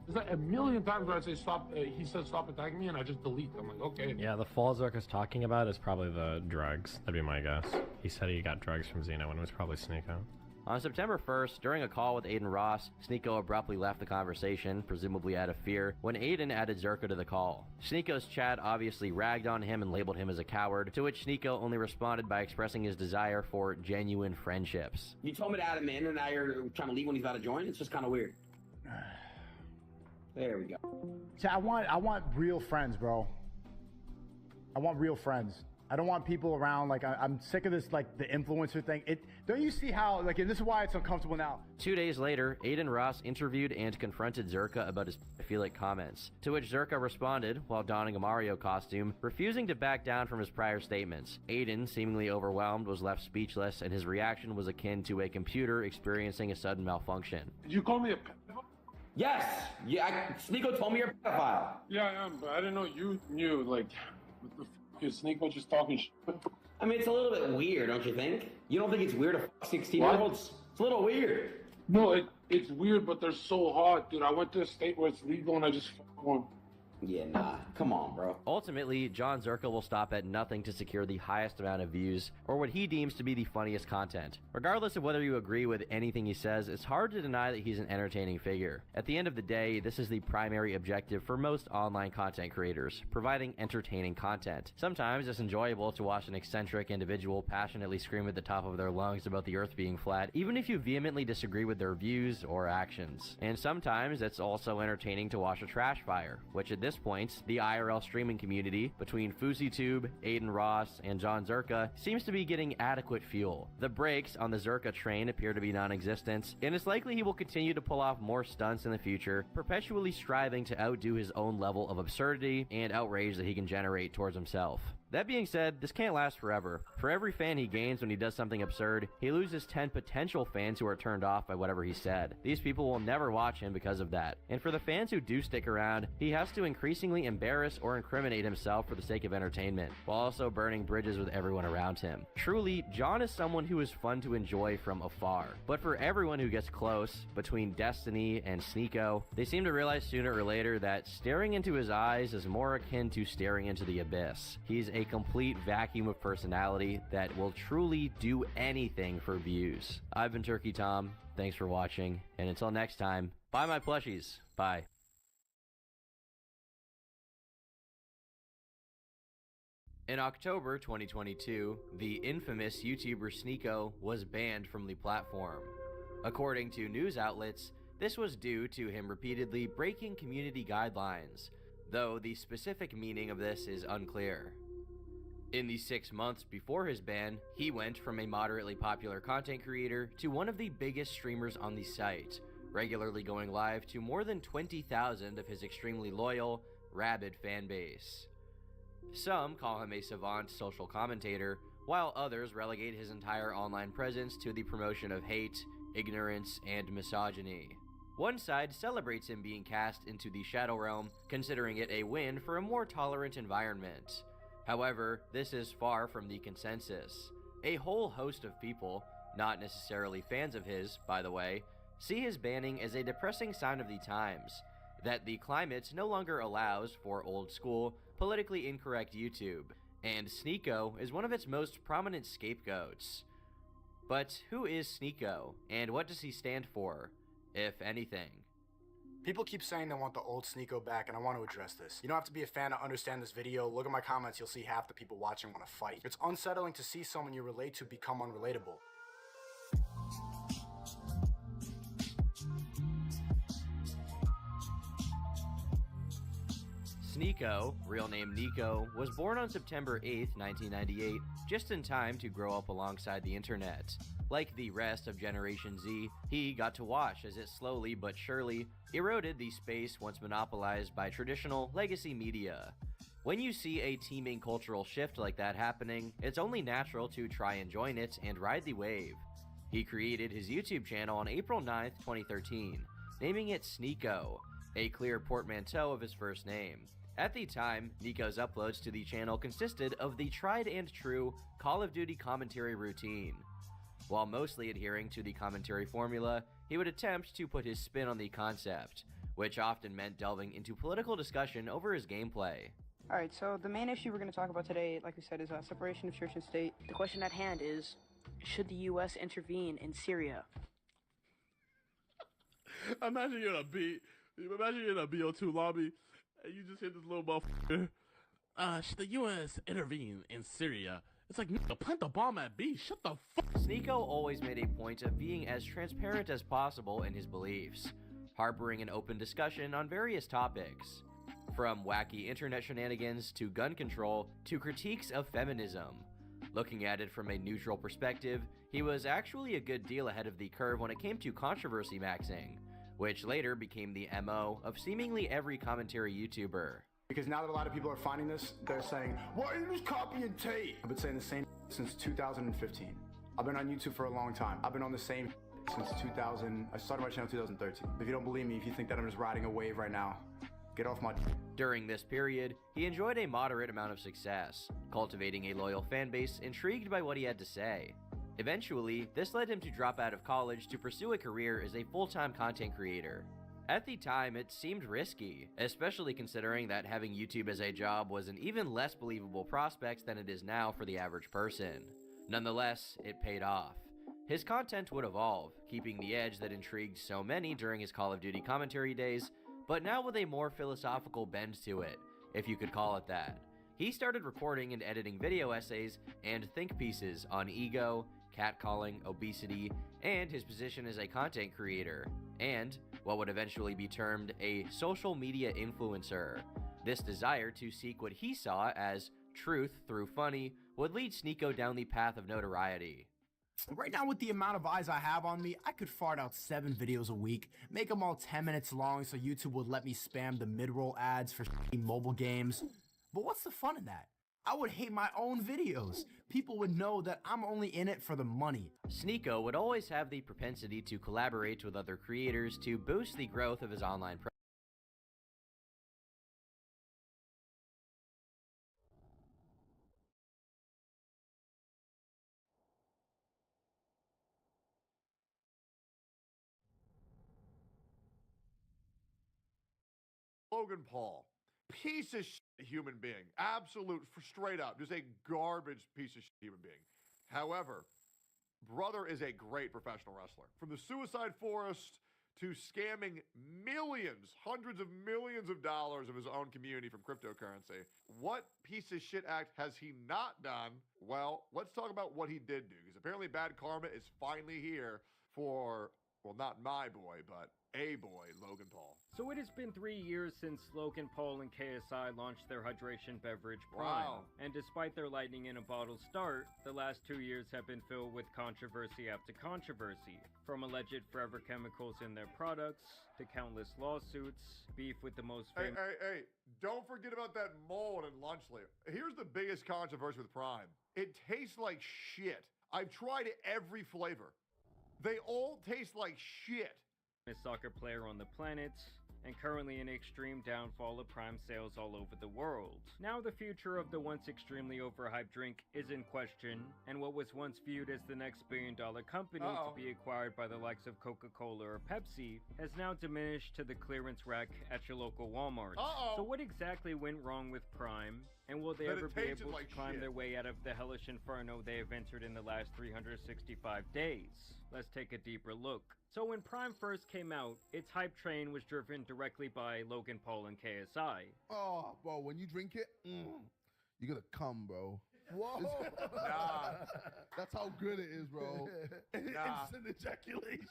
There's like a million times where I say stop, he said stop attacking me, and I just delete. I'm like, okay. Yeah, the fall Zerka's talking about is probably the drugs. That'd be my guess. He said he got drugs from Xeno, and it was probably Sneeko. On September 1st, during a call with Aiden Ross, Sneeko abruptly left the conversation, presumably out of fear, when Aiden added Zerka to the call. Sneeko's chat obviously ragged on him and labeled him as a coward, to which Sneeko only responded by expressing his desire for genuine friendships. You told me to add him in, and now you're trying to leave when he's about to join? It's just kind of weird. There we go. So I want real friends, bro. I want real friends. I don't want people around. Like, I'm sick of this, like, the influencer thing. Don't you see how, like, and this is why it's uncomfortable now. 2 days later, Aiden Ross interviewed and confronted Zerka about his pedophilic comments, to which Zerka responded while donning a Mario costume, refusing to back down from his prior statements. Aiden, seemingly overwhelmed, was left speechless, and his reaction was akin to a computer experiencing a sudden malfunction. Did you call me a pedophile? Yes. Yeah, Sneeko told me you're a pedophile. Yeah, I am, but I didn't know you knew. Like, what the f is Sneeko just talking shit? I mean, it's a little bit weird, don't you think? You don't think it's weird to fuck 16-year-olds? It's a little weird. No, it's weird, but they're so hard, dude. I went to a state where it's legal and I just fucked one. Yeah, nah. Come on, bro. Ultimately, John Zerka will stop at nothing to secure the highest amount of views, or what he deems to be the funniest content. Regardless of whether you agree with anything he says, it's hard to deny that he's an entertaining figure. At the end of the day, this is the primary objective for most online content creators, providing entertaining content. Sometimes it's enjoyable to watch an eccentric individual passionately scream at the top of their lungs about the earth being flat, even if you vehemently disagree with their views or actions. And sometimes it's also entertaining to watch a trash fire, which at this point, the IRL streaming community between FouseyTube, Aiden Ross, and John Zerka seems to be getting adequate fuel. The brakes on the Zerka train appear to be non-existent, and it's likely he will continue to pull off more stunts in the future, perpetually striving to outdo his own level of absurdity and outrage that he can generate towards himself. That being said, this can't last forever. For every fan he gains when he does something absurd, he loses 10 potential fans who are turned off by whatever he said. These people will never watch him because of that. And for the fans who do stick around, he has to increasingly embarrass or incriminate himself for the sake of entertainment, while also burning bridges with everyone around him. Truly, John is someone who is fun to enjoy from afar. But for everyone who gets close, between Destiny and Sneeko, they seem to realize sooner or later that staring into his eyes is more akin to staring into the abyss. He's a complete vacuum of personality that will truly do anything for views. I've been Turkey Tom, thanks for watching, and until next time, buy my plushies. Bye. In October 2022, the infamous YouTuber Sneeko was banned from the platform. According to news outlets, this was due to him repeatedly breaking community guidelines, though the specific meaning of this is unclear. In the 6 months before his ban, he went from a moderately popular content creator to one of the biggest streamers on the site, regularly going live to more than 20,000 of his extremely loyal, rabid fan base. Some call him a savant social commentator, while others relegate his entire online presence to the promotion of hate, ignorance, and misogyny. One side celebrates him being cast into the Shadow Realm, considering it a win for a more tolerant environment. However, this is far from the consensus. A whole host of people, not necessarily fans of his, by the way, see his banning as a depressing sign of the times, that the climate no longer allows for old-school, politically incorrect YouTube, and Sneeko is one of its most prominent scapegoats. But who is Sneeko, and what does he stand for, if anything? People keep saying they want the old Sneeko back, and I want to address this. You don't have to be a fan to understand this video. Look at my comments, you'll see half the people watching want to fight. It's unsettling to see someone you relate to become unrelatable. Sneeko, real name Nico, was born on September 8, 1998, just in time to grow up alongside the internet. Like the rest of Generation Z, he got to watch as it slowly but surely eroded the space once monopolized by traditional legacy media. When you see a teeming cultural shift like that happening, it's only natural to try and join it and ride the wave. He created his YouTube channel on April 9, 2013, naming it Sneeko, a clear portmanteau of his first name. At the time, Nico's uploads to the channel consisted of the tried and true Call of Duty commentary routine. While mostly adhering to the commentary formula, he would attempt to put his spin on the concept, which often meant delving into political discussion over his gameplay. Alright, so the main issue we're going to talk about today, like we said, is separation of church and state. The question at hand is, should the U.S. intervene in Syria? Imagine you're in a BO2 lobby, and you just hit this little motherfucker. Should the U.S. intervene in Syria? It's like, nigga, plant the bomb at B. Shut the fuck. Sneeko always made a point of being as transparent as possible in his beliefs, harboring an open discussion on various topics. from wacky internet shenanigans to gun control to critiques of feminism. Looking at it from a neutral perspective, he was actually a good deal ahead of the curve when it came to controversy maxing, which later became the MO of seemingly every commentary YouTuber. Because now that a lot of people are finding this, they're saying, why are you just copying Tate? I've been saying the same since 2015. I've been on YouTube for a long time. I've been on the same since 2000. I started my channel in 2013. If you don't believe me, if you think that I'm just riding a wave right now, get off my During this period, he enjoyed a moderate amount of success, cultivating a loyal fan base intrigued by what he had to say. Eventually, this led him to drop out of college to pursue a career as a full-time content creator. At the time, it seemed risky, especially considering that having YouTube as a job was an even less believable prospect than it is now for the average person. Nonetheless, it paid off. His content would evolve, keeping the edge that intrigued so many during his Call of Duty commentary days, but now with a more philosophical bend to it, if you could call it that. He started recording and editing video essays and think pieces on ego, catcalling, obesity, and his position as a content creator, and what would eventually be termed a social media influencer. This desire to seek what he saw as truth through funny would lead Sneako down the path of notoriety. Right now, with the amount of eyes I have on me, I could fart out 7 videos a week, make them all 10 minutes long so YouTube would let me spam the mid-roll ads for mobile games. But what's the fun in that? I would hate my own videos. People would know that I'm only in it for the money. Sneako would always have the propensity to collaborate with other creators to boost the growth of his online presence. Logan Paul, piece of shit human being, absolute, straight up, just a garbage piece of shit human being. However, brother is a great professional wrestler. From the Suicide Forest to scamming millions, hundreds of millions of dollars of his own community from cryptocurrency. What piece of shit act has he not done? Well, let's talk about what he did do, because apparently bad karma is finally here for, well, not my boy, but a boy, Logan Paul. So it has been 3 years since Logan Paul and KSI launched their hydration beverage Prime. Wow. And despite their lightning in a bottle start, the last 2 years have been filled with controversy after controversy. From alleged forever chemicals in their products, to countless lawsuits, beef with the most famous... Hey, don't forget about that mold in lunch later. Here's the biggest controversy with Prime. It tastes like shit. I've tried every flavor. They all taste like shit. Soccer player on the planet, and currently an extreme downfall of Prime sales all over the world. Now the future of the once extremely overhyped drink is in question, and what was once viewed as the next billion-dollar company to be acquired by the likes of Coca-Cola or Pepsi has now diminished to the clearance rack at your local Walmart. So what exactly went wrong with Prime, and will they ever be able to climb their way out of the hellish inferno they have entered in the last 365 days? Let's take a deeper look. So when Prime first came out, its hype train was driven directly by Logan Paul and KSI. Oh, bro, when you drink it, you're gonna come, bro. Whoa! Nah. That's how good it is, bro. Nah. Instant ejaculation.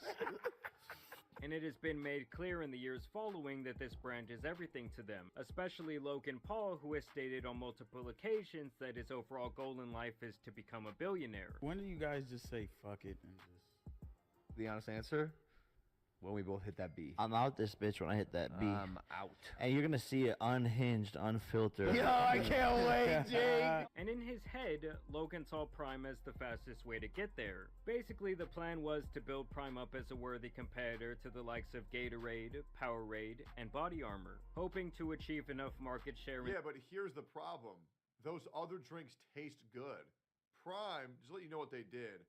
And it has been made clear in the years following that this brand is everything to them, especially Logan Paul, who has stated on multiple occasions that his overall goal in life is to become a billionaire. When do you guys just say fuck it and just... The honest answer? When we both hit that B. I'm out this bitch when I hit that B. I'm out. And you're gonna see it unhinged, unfiltered. Yo, I can't wait, Jake! And in his head, Logan saw Prime as the fastest way to get there. Basically, the plan was to build Prime up as a worthy competitor to the likes of Gatorade, Powerade, and Body Armor, hoping to achieve enough market share. Yeah, but here's the problem. Those other drinks taste good. Prime, just to let you know what they did,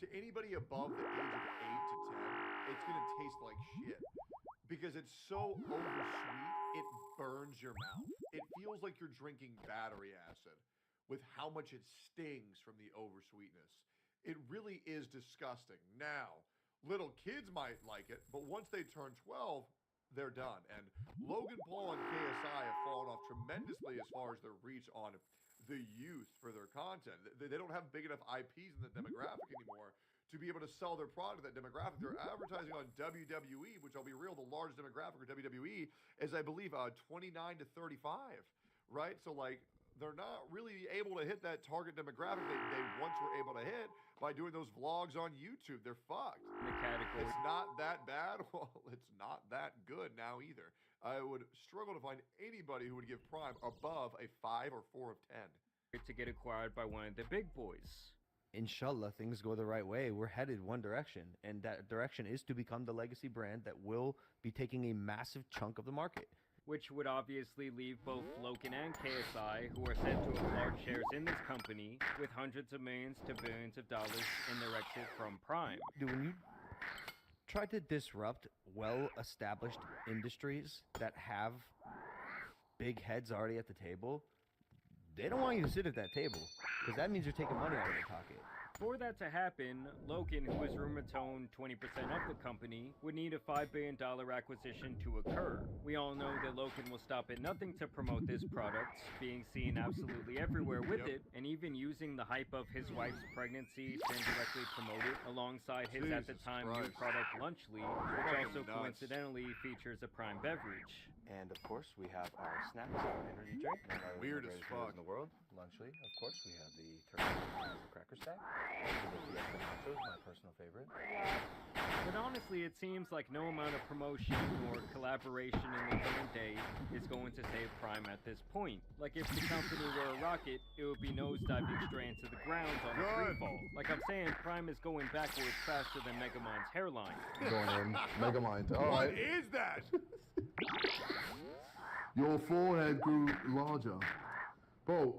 to anybody above the age of 8 to 10, it's gonna taste like shit. Because it's so oversweet, it burns your mouth. It feels like you're drinking battery acid with how much it stings from the oversweetness. It really is disgusting. Now, little kids might like it, but once they turn 12, they're done. And Logan Paul and KSI have fallen off tremendously as far as their reach on the youth for their content. They don't have big enough IPs in the demographic anymore to be able to sell their product to that demographic. They're advertising on WWE, which I'll be real, the largest demographic for WWE is, I believe, 29 to 35, right? So, like, they're not really able to hit that target demographic they once were able to hit by doing those vlogs on YouTube. They're fucked. The category. It's not that bad. Well, it's not that good now either. I would struggle to find anybody who would give Prime above a 5 or 4 of 10. To get acquired by one of the big boys. Inshallah, things go the right way. We're headed one direction, and that direction is to become the legacy brand that will be taking a massive chunk of the market. Which would obviously leave both Loken and KSI, who are said to have large shares in this company, with hundreds of millions to billions of dollars in their exit from Prime. Dude, when you try to disrupt well-established industries that have big heads already at the table, they don't want you to sit at that table, because that means you're taking money out of their pocket. For that to happen, Loken, who is rumored to own 20% of the company, would need a $5 billion acquisition to occur. We all know that Loken will stop at nothing to promote this product, being seen absolutely everywhere with it, and even using the hype of his wife's pregnancy to indirectly promote it alongside his, at the time, new product Lunchly, which also coincidentally features a Prime beverage. And of course, we have our snacks, our energy drink. Weird as fuck. In the world, Lunchly. Of course, we have the turkey cracker stack. The nachos, my personal favorite. But honestly, it seems like no amount of promotion or collaboration in the current day is going to save Prime at this point. Like if the company were a rocket, it would be nosediving straight into the ground on a free fall. Like I'm saying, Prime is going backwards faster than Megamind's hairline. Going in. Megamind. All What right. is that? Your forehead grew larger. Bro,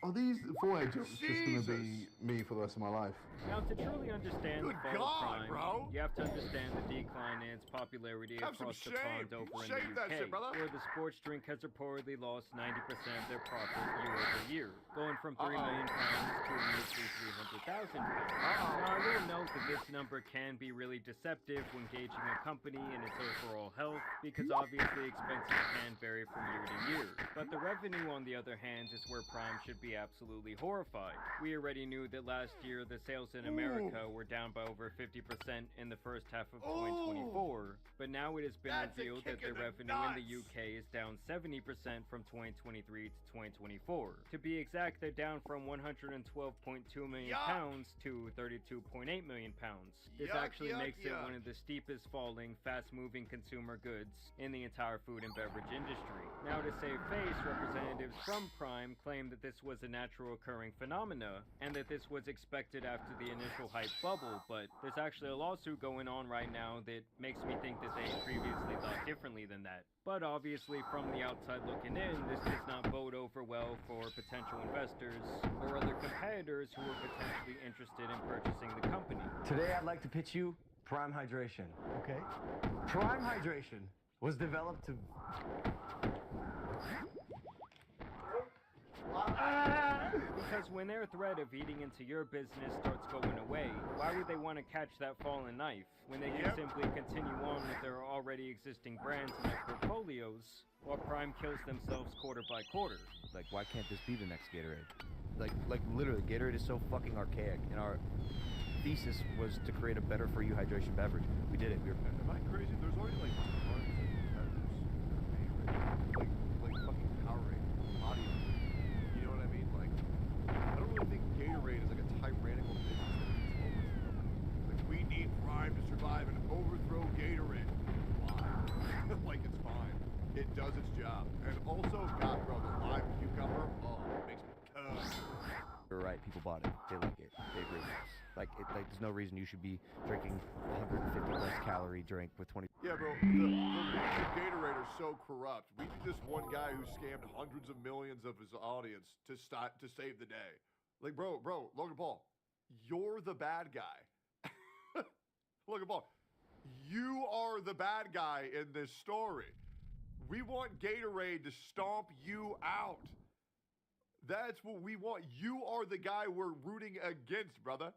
are these forehead jokes just going to be me for the rest of my life? Now, to truly understand Good the fall of God, Prime, bro. you have to understand the decline in its popularity Have across some the shame. pond over in Shame the that UK, shit, brother. where the sports drink has reportedly lost 90% of their profit year over year, going from £3 million to a measly £300,000. Now, I will note that this number can be really deceptive when gauging a company and its overall health, because obviously expenses can vary from year to year. But the revenue, on the other hand, is where Prime should be absolutely horrified. We already knew that last year the sales in America were down by over 50% in the first half of 2024, but now it has been revealed that the revenue in the UK is down 70% from 2023 to 2024. To be exact, they're down from £112.2 million to £32.8 million. This actually makes it one of the steepest falling, fast-moving consumer goods in the entire food and beverage industry. Now, to save face, representatives from Prime claim that this was a natural occurring phenomena, and that this was expected after the initial hype bubble, but there's actually a lawsuit going on right now that makes me think that they previously thought differently than that. But obviously, from the outside looking in, this does not bode over well for potential investors or other competitors who are potentially interested in purchasing the company. Today I'd like to pitch you Prime Hydration. Okay? Prime Hydration was developed to... Because when their threat of eating into your business starts going away, why would they want to catch that fallen knife when they can simply continue on with their already existing brands and their portfolios, while Prime kills themselves quarter by quarter? Like, why can't this be the next Gatorade? Like literally, Gatorade is so fucking archaic, and our thesis was to create a better for you hydration beverage. We did it. Am I crazy? There's already like tons of competitors. Like fucking Powerade, Body. You know what I mean? Like, I don't really think Gatorade is like a tyrannical business that needs overthrow. Like, we need Prime to survive and overthrow Gatorade. Why? Like, it's fine. It does its job. And also, God, bro, the lime cucumber, it makes me come. You're right. People bought it. They like it. They agree. Like there's no reason you should be drinking 150 plus calorie drink with 20. Yeah, bro. The leagues of Gatorade are so corrupt. We need this one guy who scammed hundreds of millions of his audience to save the day. Like, bro, Logan Paul, you're the bad guy. Logan Paul, you are the bad guy in this story. We want Gatorade to stomp you out. That's what we want. You are the guy we're rooting against, brother.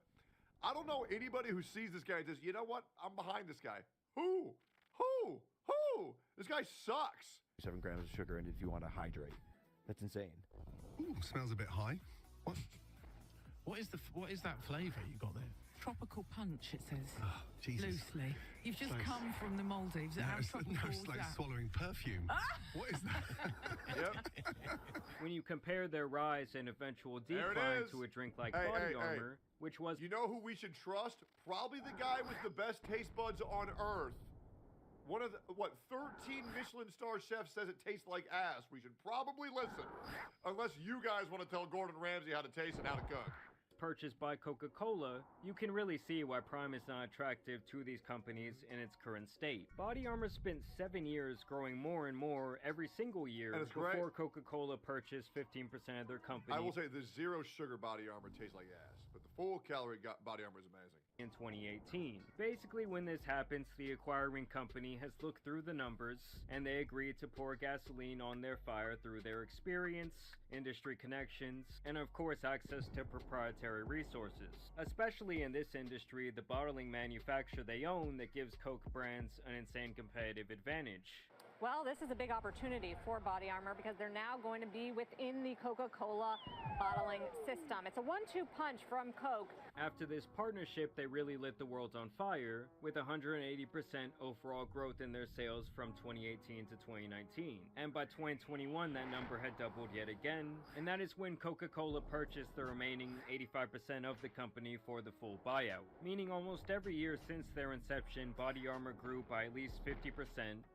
I don't know anybody who sees this guy and says, you know what? I'm behind this guy. Who? This guy sucks. 7 grams of sugar, and if you want to hydrate, that's insane. Ooh, smells a bit high. What? What is that flavour you got there? Tropical punch, it says. Oh, Jesus. Loosely. You've just come from the Maldives. How tropical is it's like that? swallowing perfume. What is that? Yep. When you compare their rise and eventual There it decline is. to a drink like Hey, Body hey, hey. Armor, which was... You know who we should trust? Probably the guy with the best taste buds on Earth. One of the, 13 Michelin star chefs says it tastes like ass. We should probably listen. Unless you guys want to tell Gordon Ramsay how to taste and how to cook. Purchased by Coca-Cola, you can really see why Prime is not attractive to these companies in its current state. Body Armor spent 7 years growing more and more every single year And it's before great. Coca-Cola purchased 15% of their company. I will say the zero sugar body armor tastes like ass, but the full calorie body armor is amazing. In 2018. Basically, when this happens, the acquiring company has looked through the numbers and they agreed to pour gasoline on their fire through their experience, industry connections, and of course access to proprietary resources. Especially in this industry, the bottling manufacturer they own that gives Coke brands an insane competitive advantage. Well, this is a big opportunity for Body Armor because they're now going to be within the Coca-Cola bottling system. It's a 1-2 punch from Coke. After this partnership, they really lit the world on fire, with 180% overall growth in their sales from 2018 to 2019. And by 2021, that number had doubled yet again, and that is when Coca-Cola purchased the remaining 85% of the company for the full buyout. Meaning almost every year since their inception, Body Armor grew by at least 50%,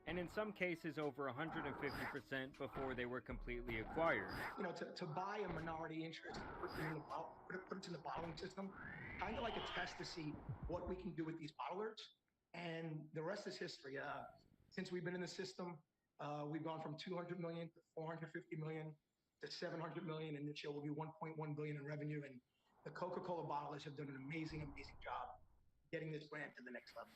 and in some cases over 150% before they were completely acquired. You know, to buy a minority interest, put it in the bottling system, kind of like a test to see what we can do with these bottlers. And the rest is history. Since we've been in the system, we've gone from 200 million to 450 million to 700 million, and this year will be 1.1 billion in revenue. And the Coca-Cola bottlers have done an amazing, amazing job getting this brand to the next level.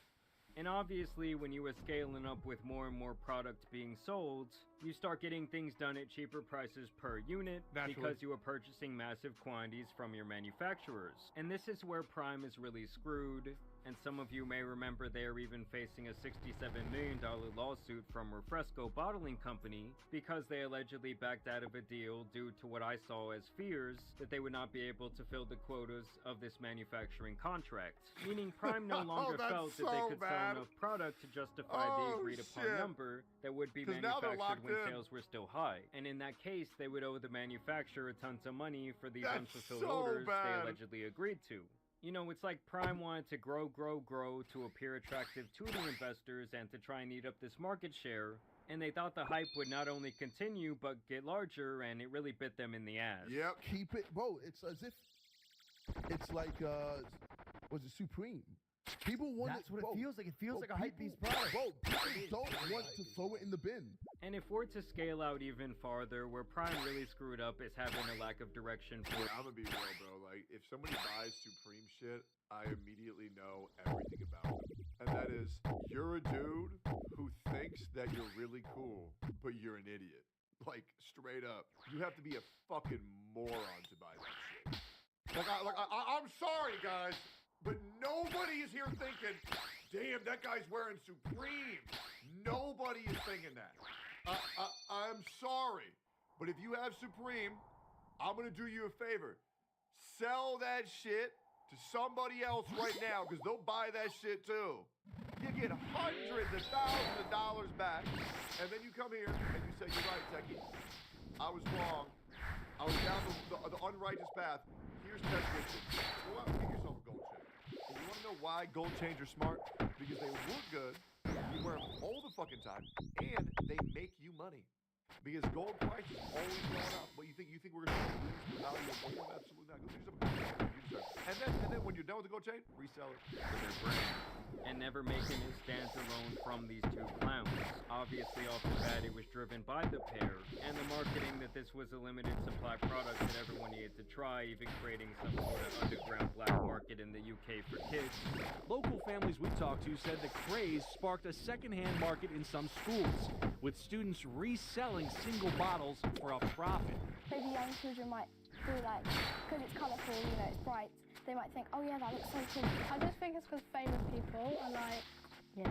And obviously, when you were scaling up with more and more product being sold, you start getting things done at cheaper prices per unit because you are purchasing massive quantities from your manufacturers. And this is where Prime is really screwed. And some of you may remember they are even facing a $67 million lawsuit from Refresco Bottling Company because they allegedly backed out of a deal due to what I saw as fears that they would not be able to fill the quotas of this manufacturing contract. Meaning Prime no longer felt that they could sell enough product to justify the agreed upon number that would be manufactured when sales were still high. And in that case, they would owe the manufacturer tons of money for these unfulfilled orders they allegedly agreed to. You know, it's like Prime wanted to grow to appear attractive to the investors and to try and eat up this market share, and they thought the hype would not only continue but get larger, and it really bit them in the ass. Yep. Keep it, bro. It's as if it's like was it Supreme? People want That's what it feels like. It feels like a hype beast product. Bro, people don't want to throw it in the bin. And if we're to scale out even farther, where Prime really screwed up is having a lack of direction for... I'm gonna be real, bro. Like, if somebody buys Supreme shit, I immediately know everything about them. And that is, you're a dude who thinks that you're really cool, but you're an idiot. Like, straight up. You have to be a fucking moron to buy that shit. I'm sorry, guys. But nobody is here thinking, damn, that guy's wearing Supreme. Nobody is thinking that. I'm sorry. But if you have Supreme, I'm going to do you a favor. Sell that shit to somebody else right now because they'll buy that shit too. You get hundreds of thousands of dollars back. And then you come here and you say, you're right, Techie. I was wrong. I was down the unrighteous path. Here's Tech Gibson. Go out and get yourself a gold chain. And you want to know why gold chains are smart? Because they look good, you wear them all the fucking time, and they make you money. Because gold price is always going up. What you think we're going to lose the value of gold? Absolutely not. Go do something. And then when you're done with the gold chain, resell it to their brand. And never making it stand alone from these two clowns. Obviously, off the bat, it was driven by the pair, and the marketing that this was a limited supply product that everyone needed to try, even creating some sort of underground black market in the UK for kids. Local families we talked to said the craze sparked a secondhand market in some schools, with students reselling single bottles for a profit. Maybe young children might do like, because it's colourful, you know, it's bright, they might think, oh yeah, that looks so cool. I just think it's because famous people are like Yeah,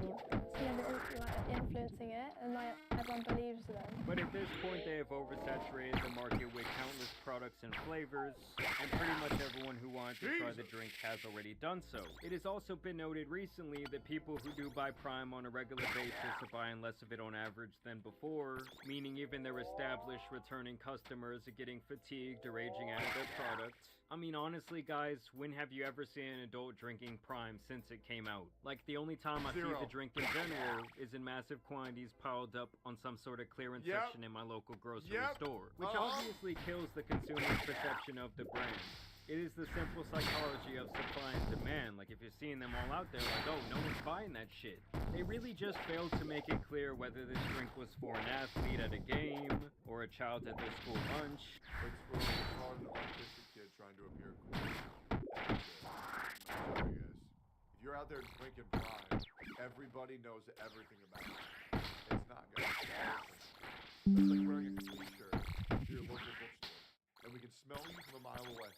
influencing it, and like everyone believes them. But at this point, they have oversaturated the market with countless products and flavors, and pretty much everyone who wants to try the drink has already done so. It has also been noted recently that people who do buy Prime on a regular basis are buying less of it on average than before, meaning even their established returning customers are getting fatigued or aging out of their product. I mean, honestly, guys, when have you ever seen an adult drinking Prime since it came out? Like, the only time I see the drink in general is in massive quantities piled up on some sort of clearance section in my local grocery store, which obviously kills the consumer's perception of the brand. It is the simple psychology of supply and demand. Like, if you're seeing them all out there, like, oh, no one's buying that shit. They really just failed to make it clear whether this drink was for an athlete at a game or a child at their school lunch. It's for a fun, artistic kid trying to appear cool. That's it. I'm sorry, guys. If you're out there drinking Prime, everybody knows everything about it. It's not, guys. It's like wearing a t-shirt to your local bookstore, and we can smell you from a mile away.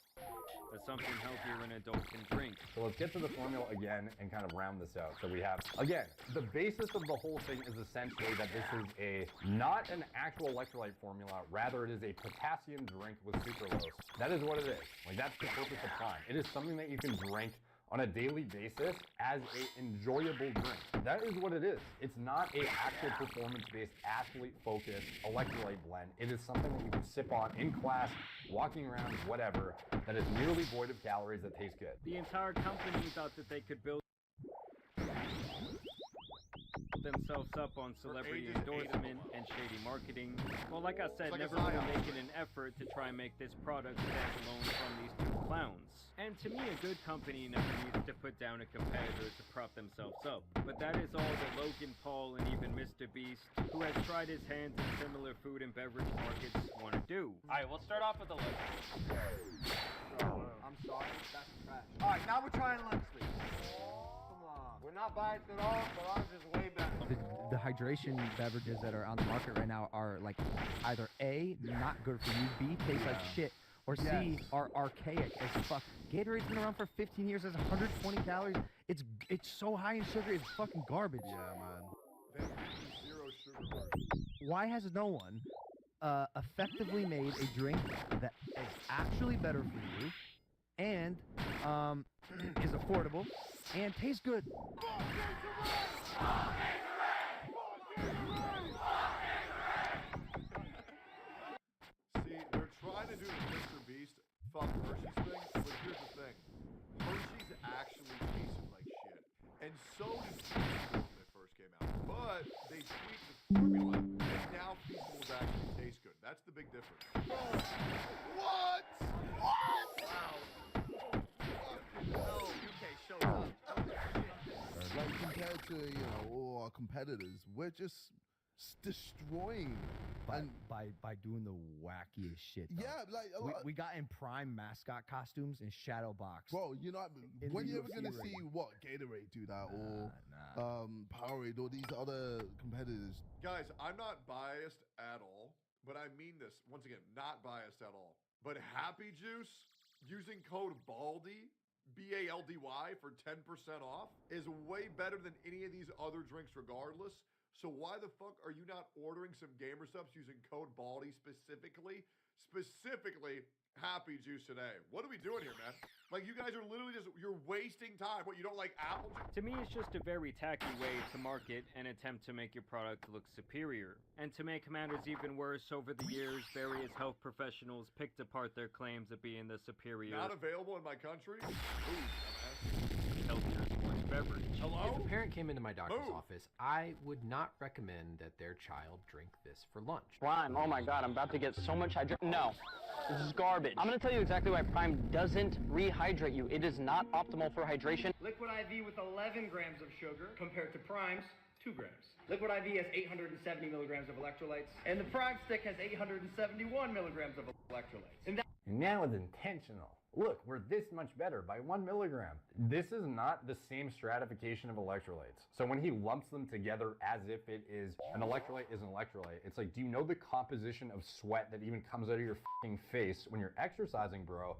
But something healthier an adult can drink. So let's get to the formula again and kind of round this out. So we have, again, the basis of the whole thing is essentially that this is not an actual electrolyte formula, rather it is a potassium drink with sucralose. That is what it is. Like, that's the purpose of Prime. It is something that you can drink on a daily basis as an enjoyable drink. That is what it is. It's not a actual performance-based, athlete-focused electrolyte blend. It is something that you can sip on in class, walking around, whatever, that is nearly void of calories that tastes good. The entire company thought that they could build themselves up on celebrity endorsement and shady marketing. Well, like I said, never really making an effort to try and make this product stand alone from these two clowns. And to me, a good company never needs to put down a competitor to prop themselves up. But that is all that Logan Paul and even Mr. Beast, who has tried his hands in similar food and beverage markets, want to do. Alright, we'll start off with the lunch. I'm sorry, that's trash. Alright, now we're trying lunch, please. Come on. We're not biased at all, but ours is way better. The hydration beverages that are on the market right now are like either A, not good for you, B, taste like shit, or C, are archaic as fuck. Gatorade's been around for 15 years, has 120 calories. It's so high in sugar, it's fucking garbage. Yeah, man. Zero sugar. Why has no one effectively made a drink that is actually better for you and is affordable and tastes good? See, they're trying to do the Mr. Beast fuck Hershey's thing, but here's the thing. Hershey's actually tasted like shit. And so did Feastables when they first came out. But they tweaked the formula, and now Feastables actually taste good. That's the big difference. What? What? Wow. No, UK showed up. Like, compared to, all our competitors, we're just destroying by doing the wackiest shit. Though. Yeah, like we got in Prime mascot costumes in Shadowbox. Bro, when you ever gonna see what Gatorade do that or Powerade or these other competitors? Guys, I'm not biased at all, but I mean this once again, not biased at all. But Happy Juice using code BALDY, BALDY, for 10% off is way better than any of these other drinks regardless. So why the fuck are you not ordering some Gamer Subs using code BALDY specifically Happy Juice today? What are we doing here, man? Like, you guys are literally you're wasting time. What, you don't like apple juice? To me, it's just a very tacky way to market and attempt to make your product look superior. And to make matters even worse, over the years, various health professionals picked apart their claims of being the superior. Not available in my country? Ooh, dumbass. Healthier sports beverage. Hello? If a parent came into my doctor's office, I would not recommend that their child drink this for lunch. Prime, oh my god, I'm about to get so much hydration. No, this is garbage. I'm gonna tell you exactly why Prime doesn't rehydrate you. It is not optimal for hydration. Liquid IV with 11 grams of sugar compared to Prime's 2 grams. Liquid IV has 870 milligrams of electrolytes, and the Prime Stick has 871 milligrams of electrolytes. And Now it's intentional. Look, we're this much better by 1 milligram. This is not the same stratification of electrolytes. So when he lumps them together as if it is an electrolyte is an electrolyte, it's like, do you know the composition of sweat that even comes out of your fucking face when you're exercising, bro?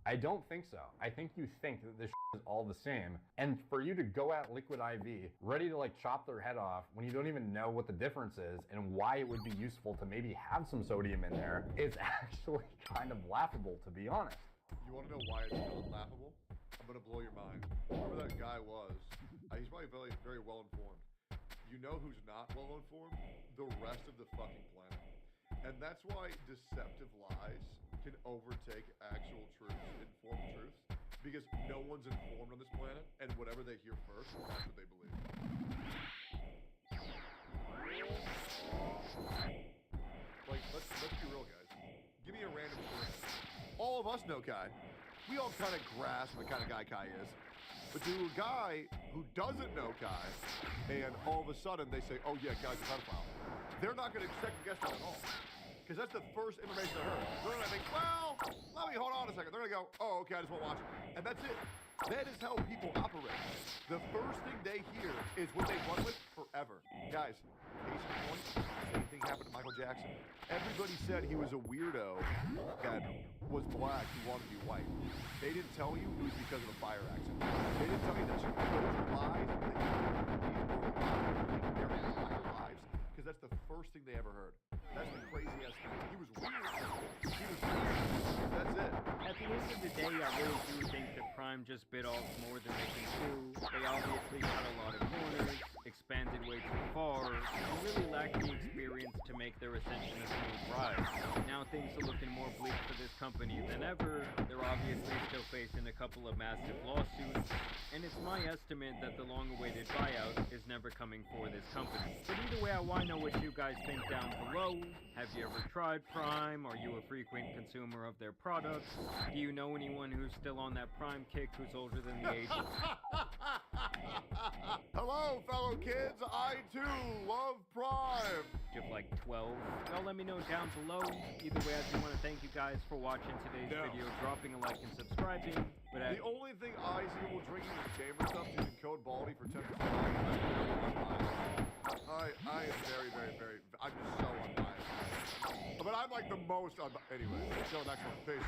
I don't think so. I think you think that this is all the same, and for you to go at Liquid IV, ready to like chop their head off when you don't even know what the difference is and why it would be useful to maybe have some sodium in there is actually kind of laughable, to be honest. You want to know why it's not laughable? I'm gonna blow your mind. Whoever that guy was, he's probably very, very well informed. You know who's not well informed? The rest of the fucking planet. And that's why deceptive lies can overtake actual truths, informed truths, because no one's informed on this planet, and whatever they hear first, that's what they believe. Like, let's be real, guys. Give me a random story. All of us know Kai. We all kind of grasp the kind of guy Kai is. But to a guy who doesn't know Kai, and all of a sudden they say, oh yeah, Kai's a pedophile, they're not going to second guess that at all. Because that's the first information I heard. They're going to think, well, let me hold on a second. They're going to go, oh, okay, I just won't watch it. And that's it. That is how people operate. The first thing they hear is what they run with forever. Guys, case in point, same thing happened to Michael Jackson. Everybody said he was a weirdo that was black who wanted to be white. They didn't tell you it was because of a fire accident. They didn't tell you that those are lies that you entire lives, because that's the first thing they ever heard. That's the craziest thing. He was weird. He was weird. That's it. At the end of the day, I really do think that Prime just bit off more than they can chew. They obviously cut a lot of corners, expanded way too far, and really lacked the experience to make their ascension a smooth ride. Now things are looking more bleak for this company than ever. They're obviously still facing a couple of massive lawsuits, and it's my estimate that the long-awaited buyout is never coming for this company. But either way, I want to know what you guys think down below. Have you ever tried Prime? Are you a frequent consumer of their products? Do you know anyone who's still on that Prime kick who's older than the age of... Hello, fellow kids. I, too, love Prime. Of like 12. Y'all let me know down below. Either way, I do want to thank you guys for watching today's video, dropping a like and subscribing. But the only thing I see people drinking is chamber stuff using code BALDY for 10%. I am very, very, very, I'm just so unbiased. But I'm like the most unbiased. Anyway, until next one. Peace.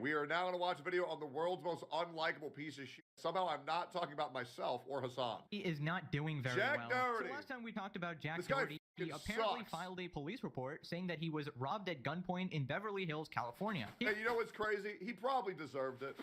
We are now going to watch a video on the world's most unlikable piece of shit. Somehow I'm not talking about myself or Hassan. He is not doing very Jack well. Doherty. So last time we talked about Jack This guy Doherty, he fucking apparently sucks. filed a police report saying that he was robbed at gunpoint in Beverly Hills, California. He Hey, you know what's crazy? He probably deserved it.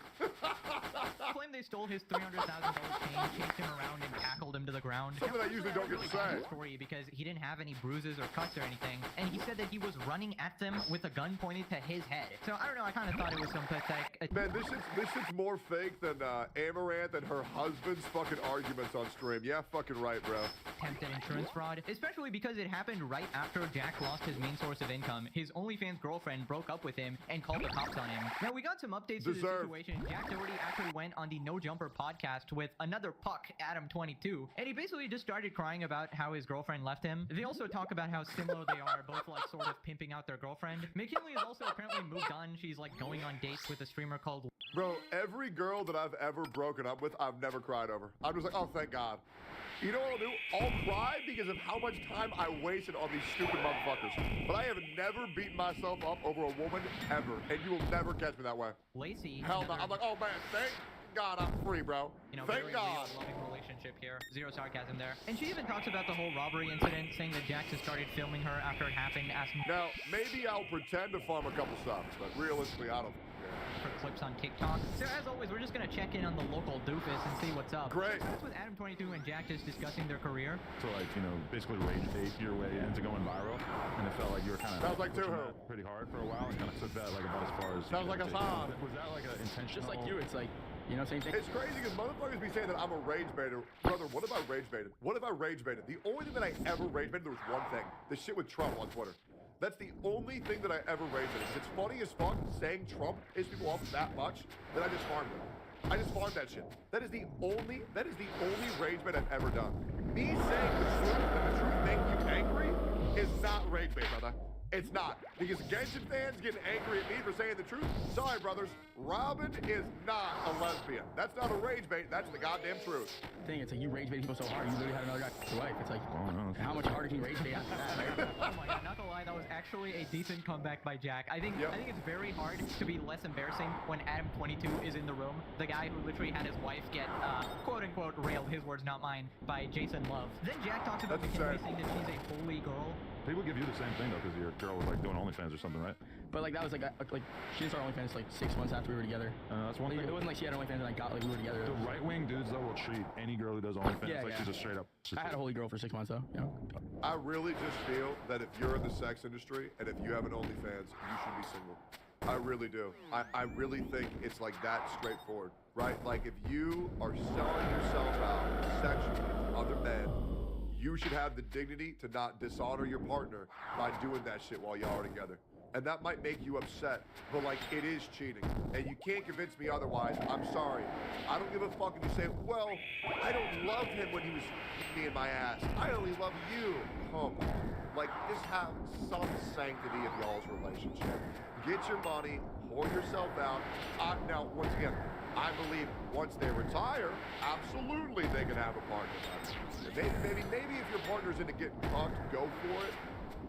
claimed they stole his $300,000 chain, chased him around, and tackled him to the ground. Something I usually don't get to say. Story because he didn't have any bruises or cuts or anything, and he said that he was running at them with a gun pointed to his head. So I don't know. I kind of thought it was some pathetic. Man, this shit's more fake than Amaranth and her husband's fucking arguments on stream. Yeah, fucking right, bro. Attempted insurance fraud, especially because it happened right after Jack lost his main source of income. His OnlyFans girlfriend broke up with him and called the cops on him. Now, we got some updates to the situation. Jack Doherty actually went on the No Jumper podcast with another puck, Adam22, and he basically just started crying about how his girlfriend left him. They also talk about how similar they are, both like sort of pimping out their girlfriend. McKinley has also apparently moved on. She's like going on dates with a streamer called... Bro, every girl that I've ever broken up with, I've never cried over. I'm just like, oh, thank God. You know what I'll do? I'll cry because of how much time I wasted on these stupid motherfuckers. But I have never beaten myself up over a woman ever, and you will never catch me that way. Lacey. Hell no. I'm like, oh man, thank God I'm free, bro. You know, thank very God. real, loving relationship here. Zero sarcasm there. And she even talks about the whole robbery incident, saying that Jackson started filming her after it happened, asking Now, maybe I'll pretend to farm a couple subs, but realistically, I don't for clips on TikTok. So as always, we're just gonna check in on the local doofus and see what's up. Great. That's with Adam22 and Jack just discussing their career. So like, you know, basically rage bait your way into going viral, and it felt like you were kind of sounds like pretty hard for a while, and kind of took that like about as far as sounds like a song. Was that like an intentional? Just like you, it's like, you know, same thing. It's crazy because motherfuckers be saying that I'm a rage baiter. Brother, what have I rage baited? What have I rage baited? The only thing that I ever rage baited, there was one thing. The shit with Trump on Twitter. That's the only thing that I ever rage baited. It's funny as fuck saying Trump pissed people off that much that I just farmed it. I just farmed that shit. That is the only rage bait I've ever done. Me saying the truth and the truth making you angry is not rage bait, brother. It's not. Because Genshin fans getting angry at me for saying the truth. Sorry, brothers. Robin is not a lesbian. That's not a rage bait. That's the goddamn truth. Thing, it's like you rage bait people so hard, you literally had another guy's wife. It's like, how much harder can you rage bait after that, right? Oh my God, not gonna lie, that was actually a decent comeback by Jack. I think it's very hard to be less embarrassing when Adam22 is in the room. The guy who literally had his wife get quote unquote railed, his words not mine, by Jason Love. Then Jack talks about McKinley saying that she's a holy girl. People give you the same thing though, because your girl was like doing OnlyFans or something, right? But like that was like she didn't start OnlyFans like 6 months after we were together. That's one thing. It wasn't like she had OnlyFans and I got like we were together. The right-wing dudes though will treat any girl who does OnlyFans like she's a straight up. I had a holy girl for 6 months though. Yeah. I really just feel that if you're in the sex industry and if you have an OnlyFans, you should be single. I really do. I really think it's like that straightforward, right? Like if you are selling yourself out sexually to other men, you should have the dignity to not dishonor your partner by doing that shit while y'all are together. And that might make you upset, but like it is cheating. And you can't convince me otherwise. I'm sorry. I don't give a fuck if you say, well, I don't love him when he was me in my ass. I only love you. Come on. Like, just have some sanctity in y'all's relationship. Get your money, pour yourself out. Now, once again, I believe once they retire, absolutely they can have a partner. Maybe if your partner's into getting fucked, go for it.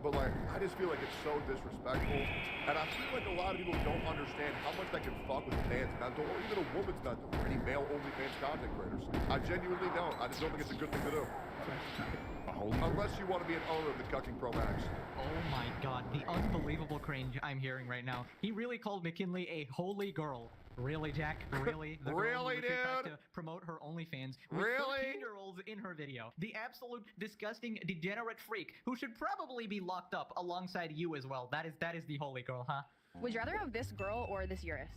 But like, I just feel like it's so disrespectful. And I feel like a lot of people don't understand how much that can fuck with a man's mental or even a woman's mental or any male OnlyFans content creators. I genuinely don't. I just don't think it's a good thing to do. Unless you want to be an owner of the Cucking Pro Max. Oh my God, the unbelievable cringe I'm hearing right now. He really called McKinley a holy girl. Really, Jack? Really? The really, girl who dude? To promote her OnlyFans with really? 13-year-olds in her video. The absolute disgusting, degenerate freak who should probably be locked up alongside you as well. That is the holy girl, huh? Would you rather have this girl or this Eurus?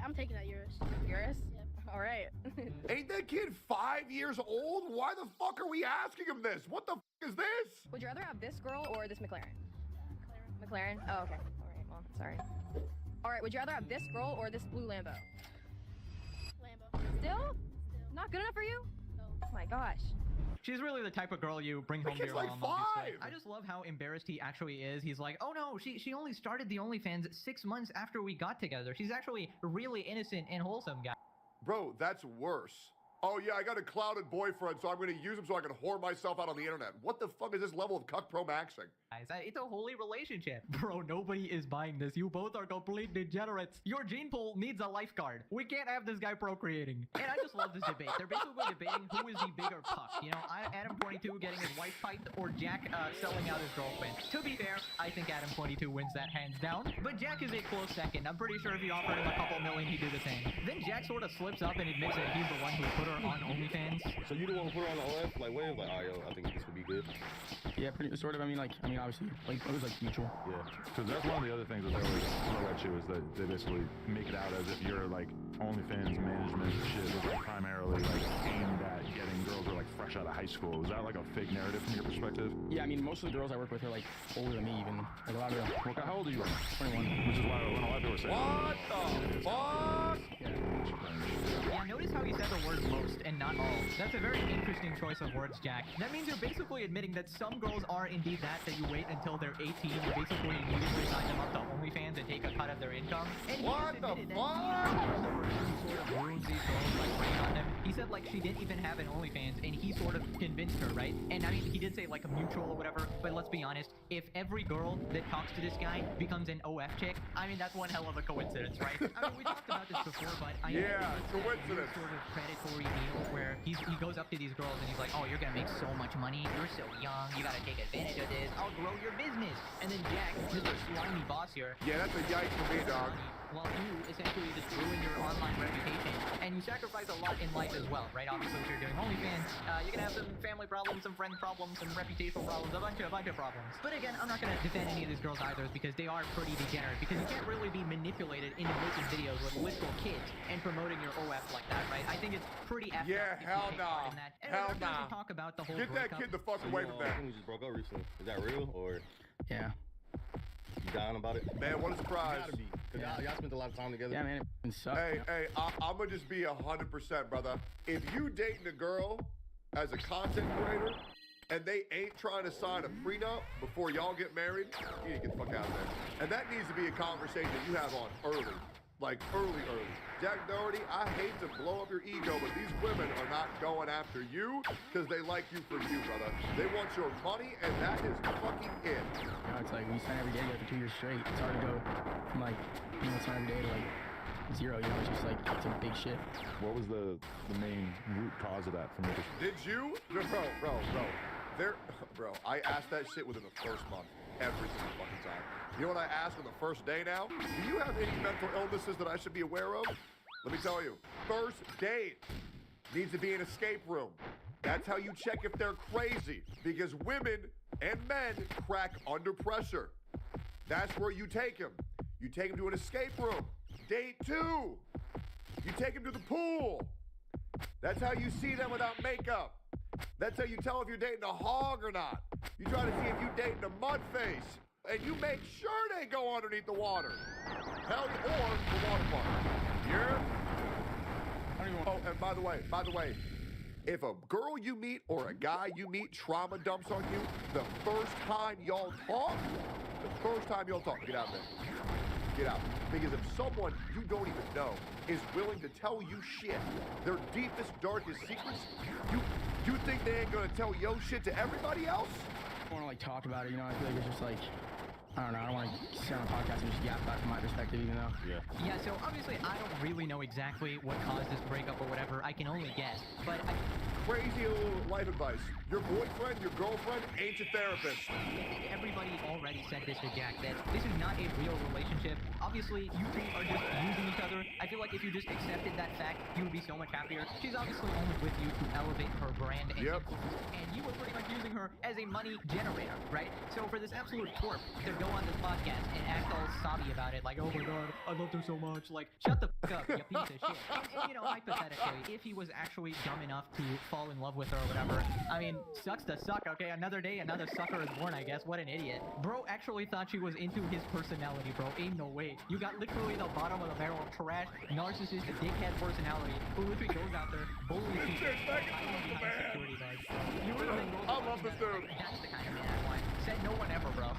I'm taking that Eurus. Eurus? Yep. All right. Ain't that kid 5 years old? Why the fuck are we asking him this? What the fuck is this? Would you rather have this girl or this McLaren? McLaren? Oh, okay. All right, well, sorry. All right, would you rather have this girl or this blue Lambo? Lambo. Still? Not good enough for you? No. Oh my gosh. She's really the type of girl you bring home to your like mom. 5. Obviously. I just love how embarrassed he actually is. He's like, oh no, she only started the OnlyFans 6 months after we got together. She's actually really innocent and wholesome, guy. Bro, that's worse. Oh yeah, I got a clouded boyfriend, so I'm gonna use him so I can whore myself out on the internet. What the fuck is this level of cuck pro maxing? It's a holy relationship. Bro, nobody is buying this. You both are complete degenerates. Your gene pool needs a lifeguard. We can't have this guy procreating. And I just love this debate. They're basically debating who is the bigger puck. You know, Adam22 getting his wife piped or Jack selling out his girlfriend. To be fair, I think Adam22 wins that hands down. But Jack is a close second. I'm pretty sure if you offered him a couple million, he'd do the same. Then Jack sort of slips up and admits that he's the one who put her on OnlyFans. So you the one who put her on the OF? Like, Wave? Like, oh, yo, I think this would be good. Yeah, pretty sort of. I mean, obviously, like, it was like mutual. Yeah, because that's one of the other things that they always throw at you is that they basically make it out as if you're like OnlyFans management shit is like primarily like aimed at getting girls who are like fresh out of high school. Is that like a fake narrative from your perspective? Yeah, I mean, most of the girls I work with are like older than me, even. Like a lot of them. Well, how old are you? 21. Which is why when a lot of people are saying, what the fuck? Yeah, notice how he said the word most and not all. That's a very interesting choice of words, Jack. That means you're basically admitting that some girls are indeed that you wait until they're 18 and basically immediately sign them up to OnlyFans and take a cut of their income. And he what the fuck? Sort of ruins these girls by preying on them. He said like she didn't even have an OnlyFans and he sort of convinced her, right? And I mean, he did say like a mutual or whatever, but let's be honest, if every girl that talks to this guy becomes an OF chick, I mean, that's one hell of a coincidence, right? I mean, we talked about this before, but I coincidence. Sort of predatory deal where he goes up to these girls and he's like, oh, you're gonna make so much money, you're so young, you gotta take advantage of this, I'll grow your business. And then Jack, Mr. Slimy Boss here, yeah, that's a yikes for me, dog. Well, you essentially just ruin your online reputation, and you sacrifice a lot in life as well, right? Obviously, if you're doing OnlyFans, you can have some family problems, some friend problems, some reputational problems, a bunch of problems. But again, I'm not gonna defend any of these girls either, because they are pretty degenerate, because you can't really be manipulated into making videos with little kids and promoting your OF like that, right? I think it's pretty effed yeah, hell nah. Hell nah. Talk about the whole get that kid the fuck away from that. I think we just broke up recently. Is that real or? Yeah. You down about it? Man, what a surprise. You gotta be. Cause y'all spent a lot of time together. Yeah, man, it sucks. Hey, I'm gonna just be 100%, brother. If you dating a girl as a content creator and they ain't trying to sign a prenup before y'all get married, you need to get the fuck out of there. And that needs to be a conversation that you have on early. Like early. Jack Doherty, I hate to blow up your ego, but these women are not going after you because they like you for you, brother. They want your money, and that is fucking it. You know, it's like we sign every day together for 2 years straight. It's hard to go from like, sign every day to like 0. You know, it's just like, it's a big shit. What was the main root cause of that from your perspective? Did you? Bro, I asked that shit within the first month. Every single fucking time. You know what I asked on the first day now? Do you have any mental illnesses that I should be aware of? Let me tell you. First date needs to be an escape room. That's how you check if they're crazy. Because women and men crack under pressure. That's where you take them. You take them to an escape room. Date 2. You take them to the pool. That's how you see them without makeup. That's how you tell if you're dating a hog or not. You try to see if you're dating a mud face. And you make sure they go underneath the water. Hell, or the water park. Yeah? Oh, and by the way, if a girl you meet or a guy you meet trauma dumps on you, the first time y'all talk, get out of there. Get out. Because if someone you don't even know is willing to tell you shit, their deepest, darkest secrets, you think they ain't gonna tell yo shit to everybody else? I want to like talk about it, you know. I feel like it's just like, I don't know. I don't want to sit on a podcast and just yap about it from my perspective, even though. Yeah. So obviously, I don't really know exactly what caused this breakup or whatever. I can only guess. But crazy little life advice. Your boyfriend, your girlfriend ain't your therapist. Everybody already said this to Jack, that this is not a real relationship. Obviously, you two are just using each other. I feel like if you just accepted that fact, you would be so much happier. She's obviously only with you to elevate her brand and influence, and you were pretty much using her as a money generator, right? So for this absolute twerp to go on this podcast and act all sobby about it, like, oh my god, I loved her so much, like, shut the fuck up, you piece of shit. And you know, hypothetically, if he was actually dumb enough to fall in love with her or whatever, I mean, sucks to suck, okay? Another day, another sucker is born, I guess. What an idiot. Bro actually thought she was into his personality, bro. Ain't no way. You got literally the bottom of the barrel of trash, narcissist, dickhead personality who literally goes out there, bullies people, hiding behind security guards. You would have been I love this dude. That's the kind of man I want. Said no one ever, bro.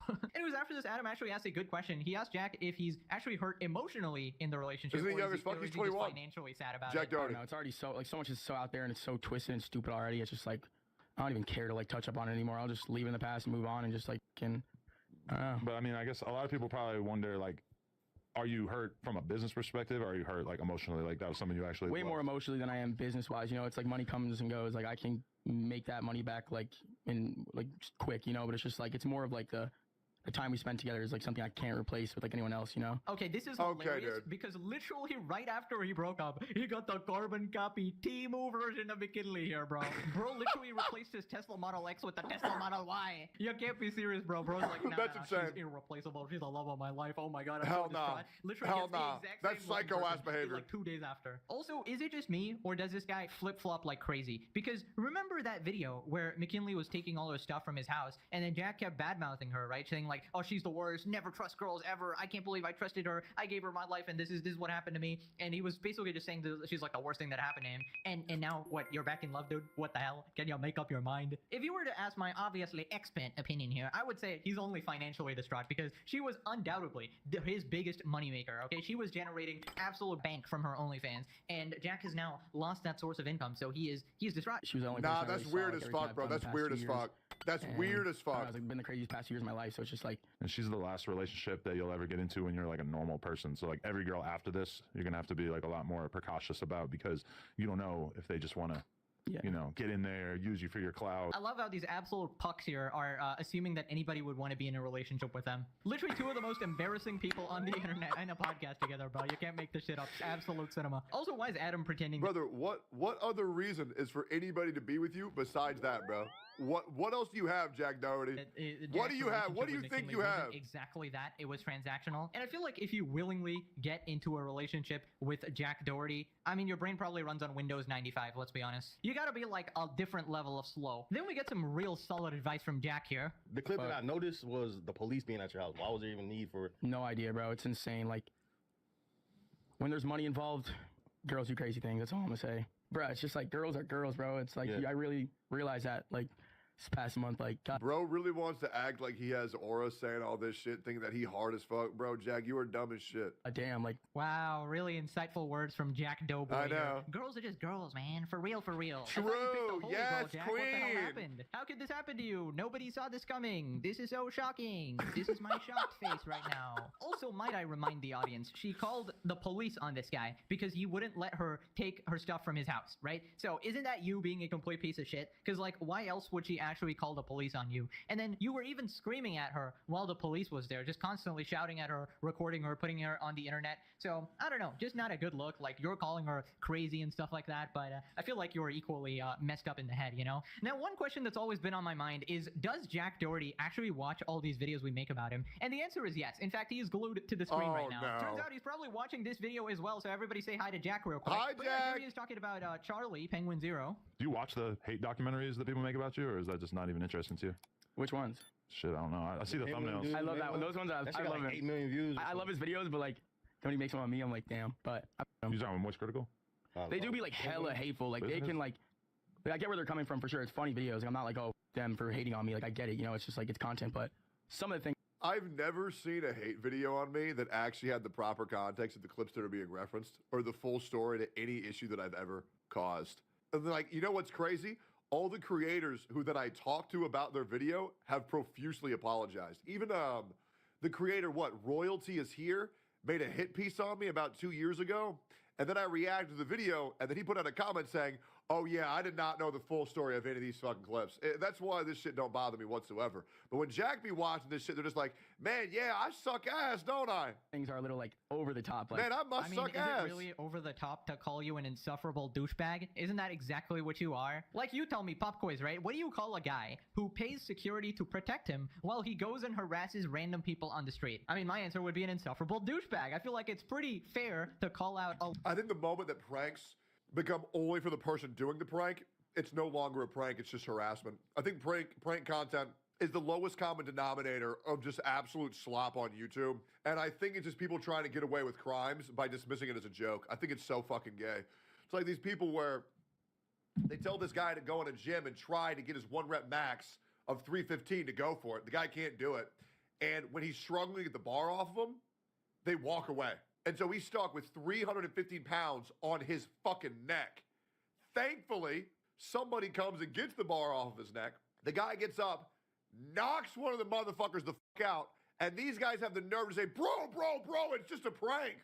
And it was after this Adam actually asked a good question. He asked Jack if he's actually hurt emotionally in the relationship. Isn't he or young is as fuck? or He's is he just 21. financially sad about Jack it. Doherty. No, it's already so like so much is so out there and it's so twisted and stupid already. It's just like I don't even care to like touch up on it anymore. I'll just leave it in the past and move on and just like can. But I mean, I guess a lot of people probably wonder like, are you hurt from a business perspective, or are you hurt like emotionally? Like that was something you actually way loved? more emotionally than I am business wise. You know, it's like money comes and goes. Like I can make that money back like in like just quick. You know, but it's just like it's more of like the time we spent together is like something I can't replace with like anyone else, you know? Okay, this is hilarious because literally right after he broke up, he got the carbon copy Temu version of McKinley here, bro. Bro literally replaced his Tesla Model X with the Tesla Model Y. You can't be serious, bro. Bro's like, nah, That's insane. she's irreplaceable. She's the love of my life. Oh my god, I'm Hell so no. distraught. Literally Hell gets the no. exact That's same one psycho-ass person behavior. Like 2 days after. Also, is it just me or does this guy flip-flop like crazy? Because remember that video where McKinley was taking all her stuff from his house and then Jack kept bad-mouthing her, right? Saying like, oh, she's the worst. Never trust girls ever. I can't believe I trusted her. I gave her my life and this is what happened to me. And he was basically just saying that she's like the worst thing that happened to him. And now what? You're back in love, dude? What the hell? Can you make up your mind? If you were to ask my obviously expert opinion here, I would say he's only financially distraught because she was undoubtedly his biggest moneymaker. Okay, she was generating absolute bank from her OnlyFans, and Jack has now lost that source of income, so he's distraught. She was the only Nah, person I that's really weird saw, as like, everything fuck, I've bro. done the That's past weird 2 as years. fuck. That's And, weird as fuck. It's like been the craziest past 2 years of my life, so it's just like like. And she's the last relationship that you'll ever get into when you're like a normal person. So like every girl after this, you're gonna have to be like a lot more precautious about, because you don't know if they just want to, you know, get in there, use you for your clout. I love how these absolute pucks here are assuming that anybody would want to be in a relationship with them. Literally two of the most embarrassing people on the internet in a podcast together, bro. You can't make this shit up. It's absolute cinema. Also, why is Adam pretending? Brother, what other reason is for anybody to be with you besides that, bro? What else do you have, Jack Doherty? What do you have? What do you think you have? Exactly that. It was transactional. And I feel like if you willingly get into a relationship with Jack Doherty, I mean, your brain probably runs on Windows 95, let's be honest. You gotta be like a different level of slow. Then we get some real solid advice from Jack here. The clip that I noticed was the police being at your house. Why was there even need for it? No idea, bro. It's insane. Like, when there's money involved, girls do crazy things. That's all I'm gonna say. Bro, it's just like girls are girls, bro. It's like, I really realized that, like, this past month, like, God. Bro really wants to act like he has aura saying all this shit, thinking that he hard as fuck. Bro, Jack, you are dumb as shit. Damn, like. Wow, really insightful words from Jack Doughboy. I know. Here. Girls are just girls, man. For real, for real. True. Yes, Jack. queen. What the hell happened? How could this happen to you? Nobody saw this coming. This is so shocking. This is my shocked face right now. Also, might I remind the audience, she called the police on this guy because he wouldn't let her take her stuff from his house, right? So isn't that you being a complete piece of shit? Because, like, why else would she actually call the police on you? And then you were even screaming at her while the police was there, just constantly shouting at her, recording her, putting her on the internet. So I don't know, just not a good look. Like, you're calling her crazy and stuff like that, but I feel like you're equally messed up in the head, you know? Now, one question that's always been on my mind is, does Jack Doherty actually watch all these videos we make about him? And the answer is yes. In fact, he is glued to the screen right now. No. Turns out he's probably watching this video as well, so everybody say hi to Jack real quick. Hi, but Jack! Here he is talking about Charlie, Penguin Zero. Do you watch the hate documentaries that people make about you, or is that just not even interesting to you? Which ones? Shit, I don't know. I see the thumbnails. I love that one. Those ones, I love like 8 million views. I love his videos, but like, when he makes one on me, I'm like, damn. But you talking Moist Critical? They do be like hella hateful. Like, they can like I get where they're coming from for sure. It's funny videos. Like, I'm not like, oh, them for hating on me. Like, I get it. You know, it's just like, it's content. But some of the things. I've never seen a hate video on me that actually had the proper context of the clips that are being referenced or the full story to any issue that I've ever caused. And then, like, you know what's crazy? All the creators who that I talked to about their video have profusely apologized. Even the creator, Royalty is Here, made a hit piece on me about 2 years ago. And then I reacted to the video, and then he put out a comment saying, oh yeah, I did not know the full story of any of these fucking clips. That's why this shit don't bother me whatsoever. But when Jack be watching this shit, they're just like, man, yeah, I suck ass, don't I? Things are a little like over the top. Like, man, I must suck ass. Is it really over the top to call you an insufferable douchebag? Isn't that exactly what you are? Like, you tell me, Pop Quiz, right? What do you call a guy who pays security to protect him while he goes and harasses random people on the street? I mean, my answer would be an insufferable douchebag. I feel like it's pretty fair to call out a... I think the moment that pranks become only for the person doing the prank, it's no longer a prank, it's just harassment. I think prank content is the lowest common denominator of just absolute slop on YouTube. And I think it's just people trying to get away with crimes by dismissing it as a joke. I think it's so fucking gay. It's like these people where they tell this guy to go in a gym and try to get his 1 rep max of 315 to go for it. The guy can't do it. And when he's struggling to get the bar off of him, they walk away. And so he's stuck with 315 pounds on his fucking neck. Thankfully, somebody comes and gets the bar off of his neck. The guy gets up, knocks one of the motherfuckers the fuck out, and these guys have the nerve to say, bro, it's just a prank.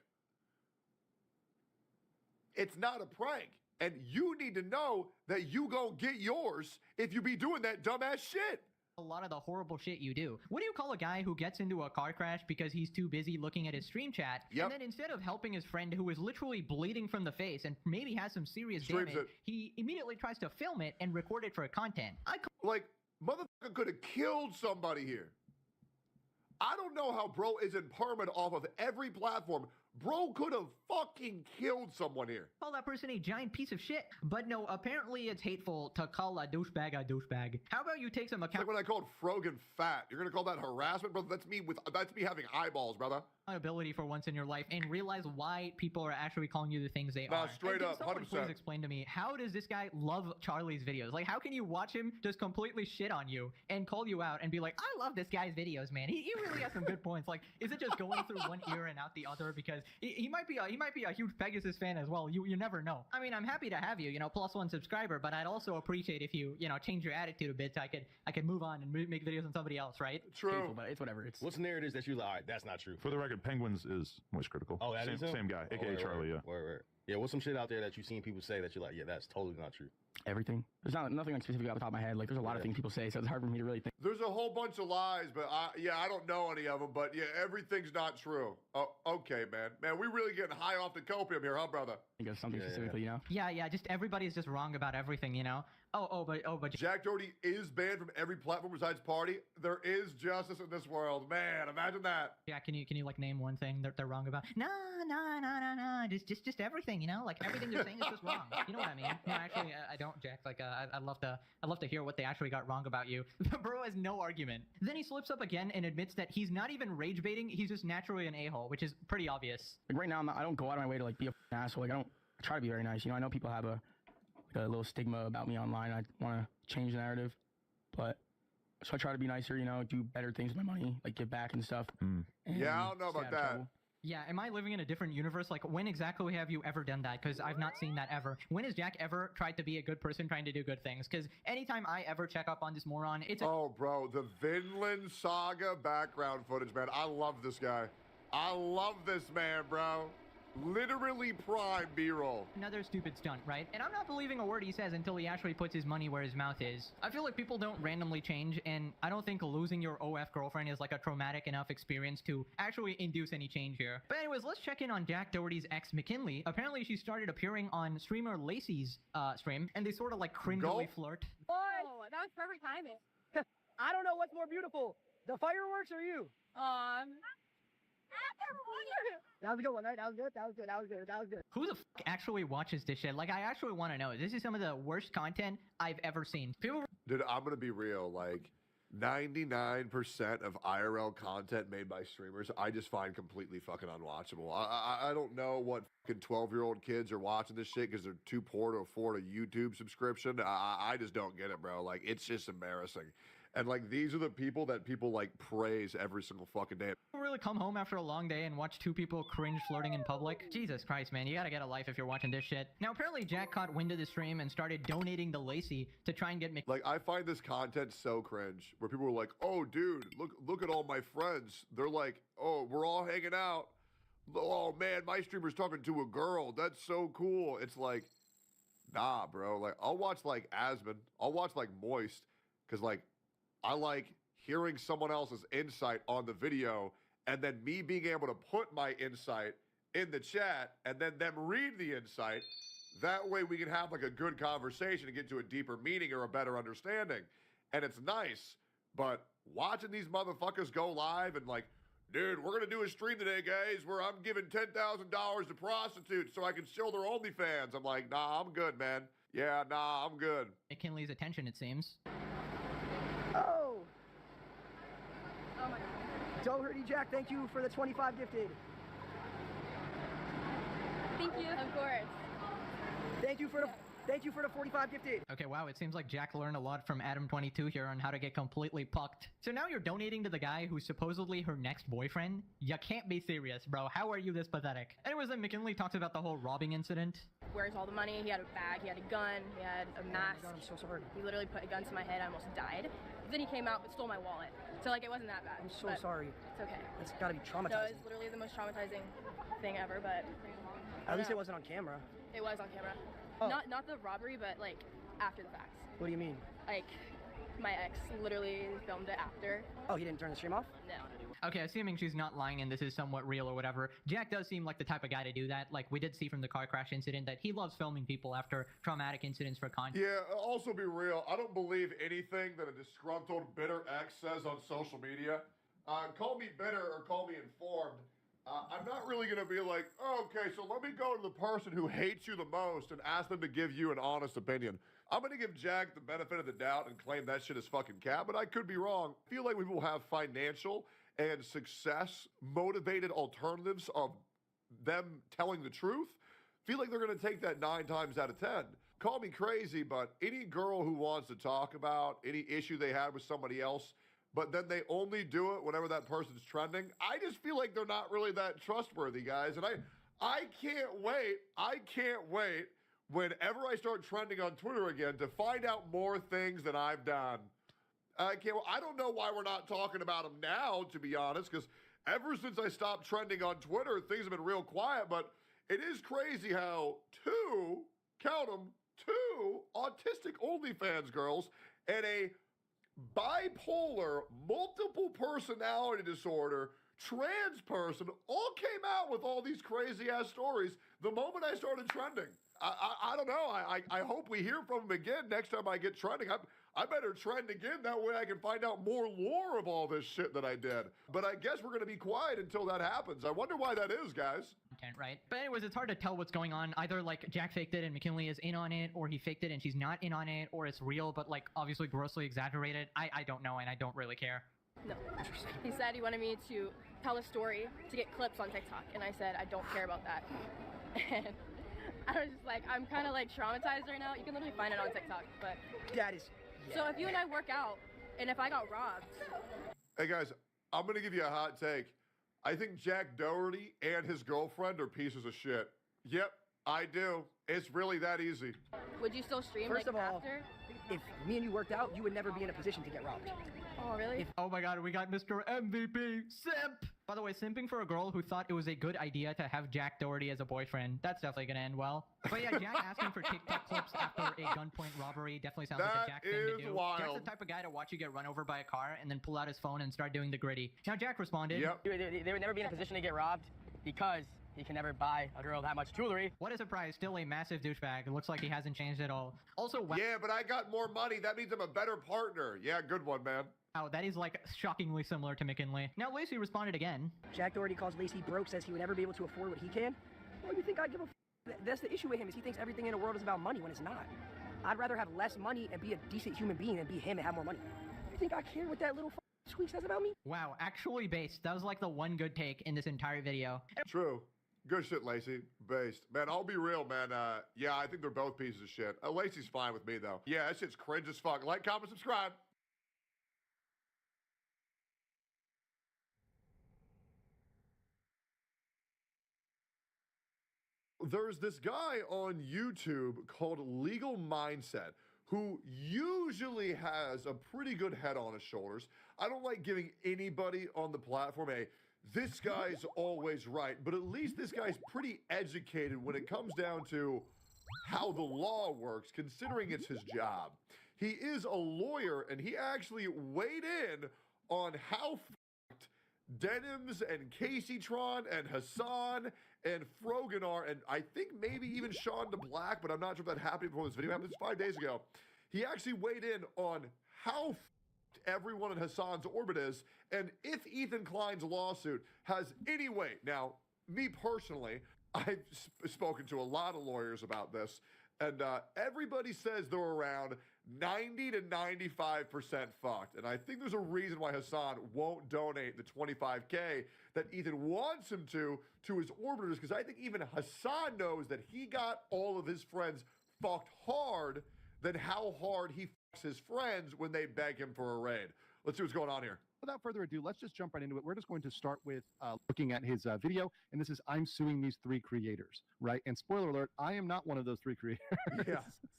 It's not a prank. And you need to know that you gonna get yours if you be doing that dumbass shit. A lot of the horrible shit you do. What do you call a guy who gets into a car crash because he's too busy looking at his stream chat, and then instead of helping his friend who is literally bleeding from the face and maybe has some serious damage, he immediately tries to film it and record it for content? Like, motherfucker could have killed somebody here. I don't know how bro isn't permanent off of every platform. Bro could have fucking killed someone here. Call that person a giant piece of shit. But no, apparently it's hateful to call a douchebag a douchebag. How about you take some account... It's like when I called Frogan fat. You're gonna call that harassment, brother? That's me having eyeballs, brother. Accountability for once in your life and realize why people are actually calling you the things they are. Straight up, 100%. Please explain to me, how does this guy love Charlie's videos? Like, how can you watch him just completely shit on you and call you out and be like, I love this guy's videos, man. He really has some good points. Like, is it just going through one ear and out the other because this. He might be a huge Pegasus fan as well. You never know. I mean, I'm happy to have you, you know, +1 subscriber, but I'd also appreciate if you know, change your attitude a bit so I could move on and make videos on somebody else, right? True. Painful, but it's whatever. It's What's the narrative that you like? All right, that's not true. For the record, Penguins is Moist Critical. Oh, that is him? Same guy, aka Charlie. Yeah. Word. Yeah, what's some shit out there that you've seen people say that you're like, yeah, that's totally not true? everything. There's nothing like specific off the top of my head. Like there's a lot of things people say, so it's hard for me to really think. There's a whole bunch of lies, but I don't know any of them. But yeah, everything's not true. Oh, okay, man. Man, we really getting high off the copium here, huh, brother? Think of something specifically, you know? Yeah. Just everybody's just wrong about everything, you know? But Jack Doherty is banned from every platform besides party. There is justice in this world, man. Imagine that. Yeah, can you like name one thing that they're wrong about? No. Just everything, you know? Like everything they're saying is just wrong. You know what I mean? No, actually, I don't, Jack. Like, I'd love to hear what they actually got wrong about you. The bro has no argument. Then he slips up again and admits that he's not even rage baiting. He's just naturally an a-hole, which is pretty obvious. Like right now, I don't go out of my way to like be a asshole. Like I try to be very nice. You know, I know people have a little stigma about me online. I want to change the narrative, but so I try to be nicer. You know, do better things with my money, like give back and stuff. And yeah, I don't know about that. Trouble. Yeah, am I living in a different universe? Like, when exactly have you ever done that? Because I've not seen that ever. When has Jack ever tried to be a good person trying to do good things? Because anytime I ever check up on this moron, it's Oh, bro, the Vinland Saga background footage, man. I love this guy. I love this man, bro. Literally prime B-roll. Another stupid stunt, right? And I'm not believing a word he says until he actually puts his money where his mouth is. I feel like people don't randomly change, and I don't think losing your OF girlfriend is like a traumatic enough experience to actually induce any change here. But anyways, let's check in on Jack Doherty's ex, McKinley. Apparently, she started appearing on streamer Lacey's stream, and they sort of like cringily flirt. Oh, that was perfect timing. I don't know what's more beautiful, the fireworks or you? That was a good one, right? That was good. Who the fuck actually watches this shit? Like, I actually want to know. This is some of the worst content I've ever seen. People... Dude, I'm going to be real. Like, 99% of IRL content made by streamers, I just find completely fucking unwatchable. I don't know what fucking 12-year-old kids are watching this shit because they're too poor to afford a YouTube subscription. I just don't get it, bro. Like, it's just embarrassing. And, like, these are the people that people, like, praise every single fucking day. People really come home after a long day and watch two people cringe flirting in public? Jesus Christ, man. You gotta get a life if you're watching this shit. Now, apparently Jack caught wind of the stream and started donating to Lacey to try and get Like, I find this content so cringe, where people are like, oh, dude, look at all my friends. They're like, oh, we're all hanging out. Oh, man, my streamer's talking to a girl. That's so cool. It's like, nah, bro. Like, I'll watch, like, Asmon. I'll watch, like, Moist. Because, like, I like hearing someone else's insight on the video and then me being able to put my insight in the chat and then them read the insight. That way we can have like a good conversation and get to a deeper meaning or a better understanding. And it's nice, but watching these motherfuckers go live and like, dude, we're going to do a stream today, guys, where I'm giving $10,000 to prostitutes so I can show their OnlyFans. I'm like, nah, I'm good, man. Yeah, nah, I'm good. McKinley's attention, it seems. Oh my God. Doherty Jack, thank you for the 25 gifted. Thank you. Of course. Thank you for the 45 gifted. Okay, wow, it seems like Jack learned a lot from Adam22 here on how to get completely pucked. So now you're donating to the guy who's supposedly her next boyfriend? You can't be serious, bro. How are you this pathetic? Anyways, then McKinley talks about the whole robbing incident. Where's all the money? He had a bag, he had a gun, he had a mask. Oh my God, I'm so sorry. He literally put a gun to my head, I almost died. Then he came out and stole my wallet. So like, it wasn't that bad. I'm so sorry. It's okay. It's gotta be traumatizing. No, it's literally the most traumatizing thing ever, but... At least it wasn't on camera. It was on camera. Oh. Not the robbery, but like after the fact. What do you mean? Like my ex literally filmed it after. Oh, he didn't turn the stream off? No. Okay, assuming she's not lying and this is somewhat real or whatever, Jack does seem like the type of guy to do that. Like, we did see from the car crash incident that he loves filming people after traumatic incidents for content. Yeah, also be real. I don't believe anything that a disgruntled, bitter ex says on social media. Call me bitter or call me informed. I'm not really going to be like, oh, okay, so let me go to the person who hates you the most and ask them to give you an honest opinion. I'm going to give Jack the benefit of the doubt and claim that shit is fucking cap, but I could be wrong. I feel like we will have financial and success-motivated alternatives of them telling the truth. Feel like they're going to take that 9 times out of 10. Call me crazy, but any girl who wants to talk about any issue they had with somebody else but then they only do it whenever that person's trending. I just feel like they're not really that trustworthy, guys. And I can't wait whenever I start trending on Twitter again to find out more things that I've done. I don't know why we're not talking about them now, to be honest, because ever since I stopped trending on Twitter, things have been real quiet, but it is crazy how two autistic OnlyFans girls and a bipolar, multiple personality disorder, trans person all came out with all these crazy ass stories the moment I started trending. I don't know. I hope we hear from them again next time I get trending. I better trend again. That way I can find out more lore of all this shit that I did. But I guess we're going to be quiet until that happens. I wonder why that is, guys. Right? But anyways, it's hard to tell what's going on. Either like Jack faked it and McKinley is in on it, or he faked it and she's not in on it, or it's real but like obviously grossly exaggerated. I don't know, and I don't really care. No. He said he wanted me to tell a story to get clips on TikTok, and I said I don't care about that. And I was just like, I'm kind of like traumatized right now. You can literally find it on TikTok, but that is. Yeah. So if you and I work out, and if I got robbed. Hey guys, I'm gonna give you a hot take. I think Jack Doherty and his girlfriend are pieces of shit. Yep, I do. It's really that easy. Would you still stream First like of all, after? If me and you worked out, you would never be in a position to get robbed. Oh, really? Oh my god, we got Mr. MVP, simp! By the way, simping for a girl who thought it was a good idea to have Jack Doherty as a boyfriend, that's definitely gonna end well. But yeah, Jack asking for TikTok clips after a gunpoint robbery definitely sounds like a Jack thing to do. Wild. Jack's the type of guy to watch you get run over by a car and then pull out his phone and start doing the gritty. Now Jack responded, They would never be in a position to get robbed because he can never buy a girl that much jewelry. What a surprise, still a massive douchebag. It looks like he hasn't changed at all. Also, yeah, but I got more money. That means I'm a better partner. Yeah, good one, man. Wow, that is like shockingly similar to McKinley. Now Lacey responded again. Jack Doherty calls Lacey broke, says he would never be able to afford what he can. Well, you think I'd give a That's the issue with him, is he thinks everything in the world is about money when it's not. I'd rather have less money and be a decent human being than be him and have more money. You think I care what that little tweet says about me? Wow, actually based. That was like the one good take in this entire video. True. Good shit, Lacey. Based. Man, I'll be real, man. Yeah, I think they're both pieces of shit. Lacey's fine with me, though. Yeah, that shit's cringe as fuck. Like, comment, subscribe. There's this guy on YouTube called Legal Mindset who usually has a pretty good head on his shoulders. I don't like giving anybody on the platform a this guy's always right, but at least this guy's pretty educated when it comes down to how the law works, considering it's his job. He is a lawyer, and he actually weighed in on how fucked Denims and Caseytron and Hassan and Frogan are, and I think maybe even Sean DeBlack, but I'm not sure if that happened before this video happened. It's 5 days ago. He actually weighed in on how everyone in Hassan's orbit is, and if Ethan Klein's lawsuit has any weight. Now, me personally, I've spoken to a lot of lawyers about this, and everybody says they're around 90 to 95% fucked. And I think there's a reason why Hassan won't donate the $25K that Ethan wants him to his orbiters, because I think even Hassan knows that he got all of his friends fucked hard than how hard he fucks his friends when they beg him for a raid. Let's see what's going on here. Without further ado, let's just jump right into it. We're just going to start with looking at his video, and this is I'm suing these 3 creators, right? And spoiler alert, I am not one of those 3 creators. Yeah.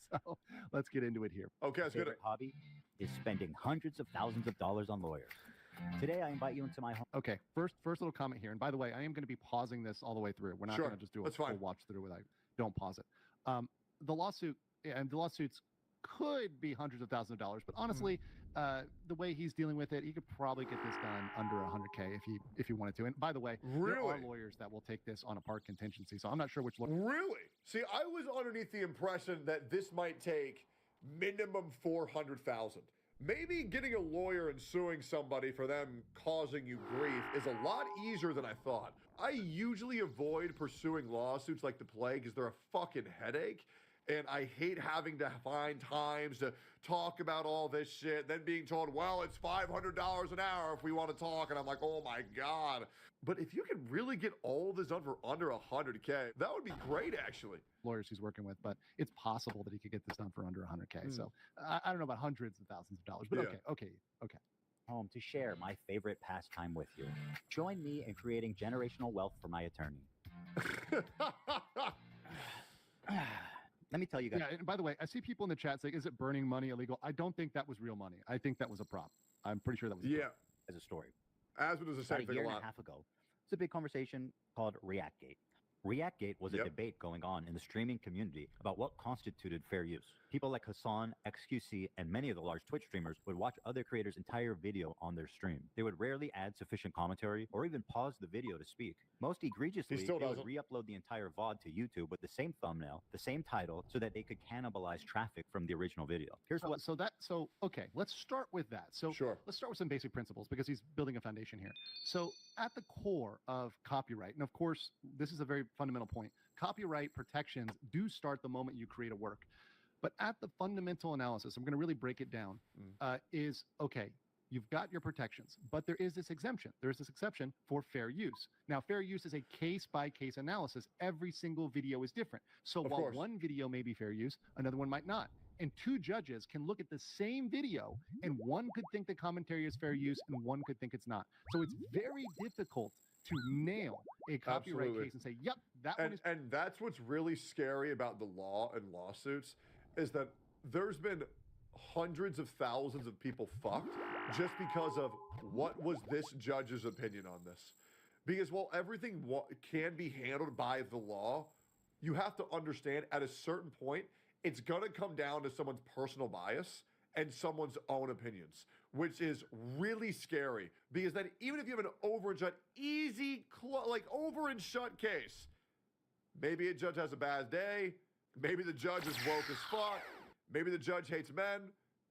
So let's get into it here. Okay, let's get it. Hobby is spending hundreds of thousands of dollars on lawyers. Today, I invite you into my home. Okay, first little comment here. And by the way, I am going to be pausing this all the way through. We're not going to just do a full watch through without, don't pause it. The lawsuit, and the lawsuits could be hundreds of thousands of dollars, but honestly, the way he's dealing with it, he could probably get this done under 100K if he wanted to. And by the way, there are lawyers that will take this on a part contingency, so I'm not sure which lawyer. Really? See, I was underneath the impression that this might take minimum 400,000. Maybe getting a lawyer and suing somebody for them causing you grief is a lot easier than I thought. I usually avoid pursuing lawsuits like the plague because they're a fucking headache. And I hate having to find times to talk about all this shit, then being told, well, it's $500 an hour if we want to talk. And I'm like, oh my God. But if you can really get all this done for under 100K, that would be great, actually. Lawyers he's working with, but it's possible that he could get this done for under 100K. So I don't know about hundreds of thousands of dollars, but okay. home to share my favorite pastime with you. Join me in creating generational wealth for my attorney. Let me tell you guys. Yeah, and by the way, I see people in the chat saying, is it burning money illegal? I don't think that was real money. I think that was a prop. I'm pretty sure that was a prop. As a story. As was the same About thing a year a lot. and a half ago, it's a big conversation called ReactGate. ReactGate was a debate going on in the streaming community about what constituted fair use. People like Hassan, XQC, and many of the large Twitch streamers would watch other creators' entire video on their stream. They would rarely add sufficient commentary or even pause the video to speak. Most egregiously, they would re-upload the entire VOD to YouTube with the same thumbnail, the same title, so that they could cannibalize traffic from the original video. Here's what. Okay, let's start with that. So let's start with some basic principles because he's building a foundation here. So at the core of copyright, and of course, this is a very fundamental point. Copyright protections do start the moment you create a work. But at the fundamental analysis, I'm going to really break it down, is, okay, you've got your protections, but there is this exemption. There's this exception for fair use. Now, fair use is a case-by-case analysis. Every single video is different. So while one video may be fair use, another one might not. And two judges can look at the same video, and one could think the commentary is fair use, and one could think it's not. So it's very difficult to nail a copyright case and say, yep, that one is... And that's what's really scary about the law and lawsuits, is that there's been hundreds of thousands of people fucked just because of what was this judge's opinion on this. Because while everything can be handled by the law, you have to understand at a certain point, it's gonna come down to someone's personal bias and someone's own opinions, which is really scary. Because then even if you have an over and shut, over and shut case, maybe a judge has a bad day, maybe the judge is woke as fuck, maybe the judge hates men,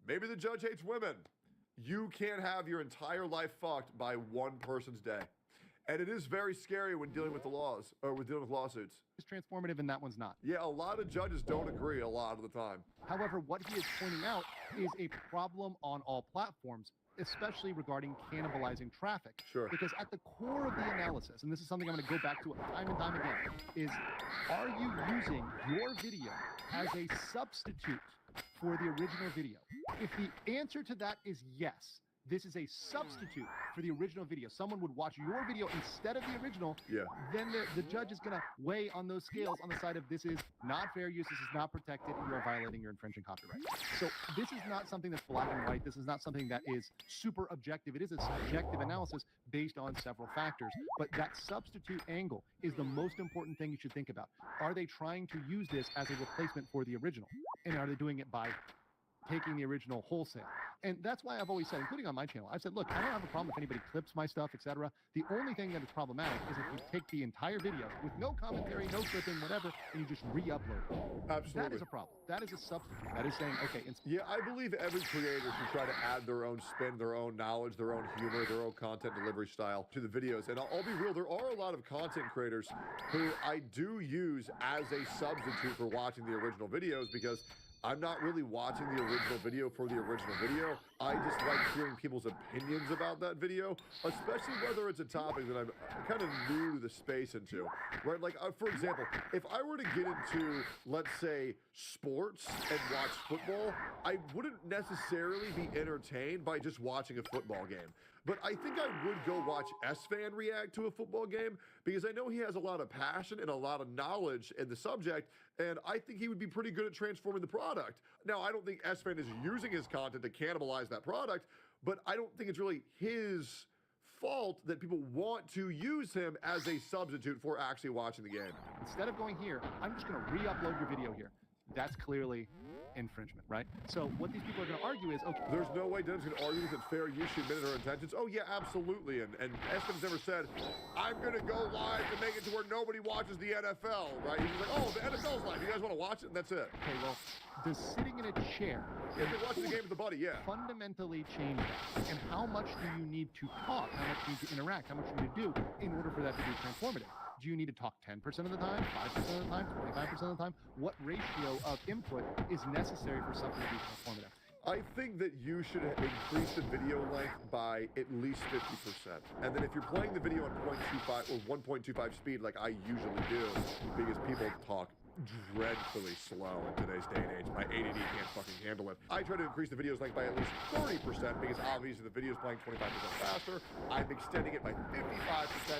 maybe the judge hates women. You can't have your entire life fucked by one person's day. And it is very scary when dealing with the laws, or when dealing with lawsuits. It's transformative and that one's not. Yeah, a lot of judges don't agree a lot of the time. However, what he is pointing out is a problem on all platforms, especially regarding cannibalizing traffic. Sure. Because at the core of the analysis, and this is something I'm going to go back to time and time again, is are you using your video as a substitute for the original video? If the answer to that is yes, this is a substitute for the original video. Someone would watch your video instead of the original. Yeah. Then the judge is going to weigh on those scales on the side of this is not fair use, this is not protected, and you are violating your infringing copyright. So this is not something that's black and white. This is not something that is super objective. It is a subjective analysis based on several factors. But that substitute angle is the most important thing you should think about. Are they trying to use this as a replacement for the original? And are they doing it by taking the original wholesale? And that's why I've always said, including on my channel, I've said, look, I don't have a problem if anybody clips my stuff, etc. The only thing that is problematic is if you take the entire video with no commentary, no clipping, whatever, and you just re-upload it. Absolutely. That is a problem. That is a substitute. That is saying, okay. Yeah, I believe every creator should try to add their own spin, their own knowledge, their own humor, their own content delivery style to the videos. And I'll be real, there are a lot of content creators who I do use as a substitute for watching the original videos, because I'm not really watching the original video for the original video. I just like hearing people's opinions about that video, especially whether it's a topic that I'm kind of new to the space into, right? Like, for example, if I were to get into, let's say, sports and watch football, I wouldn't necessarily be entertained by just watching a football game. But I think I would go watch S-Fan react to a football game, because I know he has a lot of passion and a lot of knowledge in the subject, and I think he would be pretty good at transforming the product. Now, I don't think S-Fan is using his content to cannibalize that product, but I don't think it's really his fault that people want to use him as a substitute for actually watching the game. Instead of going here, I'm just going to re-upload your video here. That's clearly infringement, right? So what these people are going to argue is, okay, there's no way Dennis can argue that fair use. She admitted her intentions. Oh yeah, absolutely. And Espen's never said, I'm going to go live to make it to where nobody watches the NFL, right? He's like, oh, the NFL's live. You guys want to watch it? And that's it. Okay, well, does sitting in a chair, if you're watching the game with a buddy, yeah, fundamentally change that? And how much do you need to talk? How much do you need to interact? How much do you need to do in order for that to be transformative? Do you need to talk 10% of the time, 5% of the time, 25% of the time? What ratio of input is necessary for something to be transformative? I think that you should increase the video length by at least 50%. And then if you're playing the video at 0.25 or 1.25 speed, like I usually do, because people talk dreadfully slow in today's day and age. My ADD can't fucking handle it. I try to increase the video's length by at least 30% because obviously the video's playing 25% faster. I'm extending it by 55%.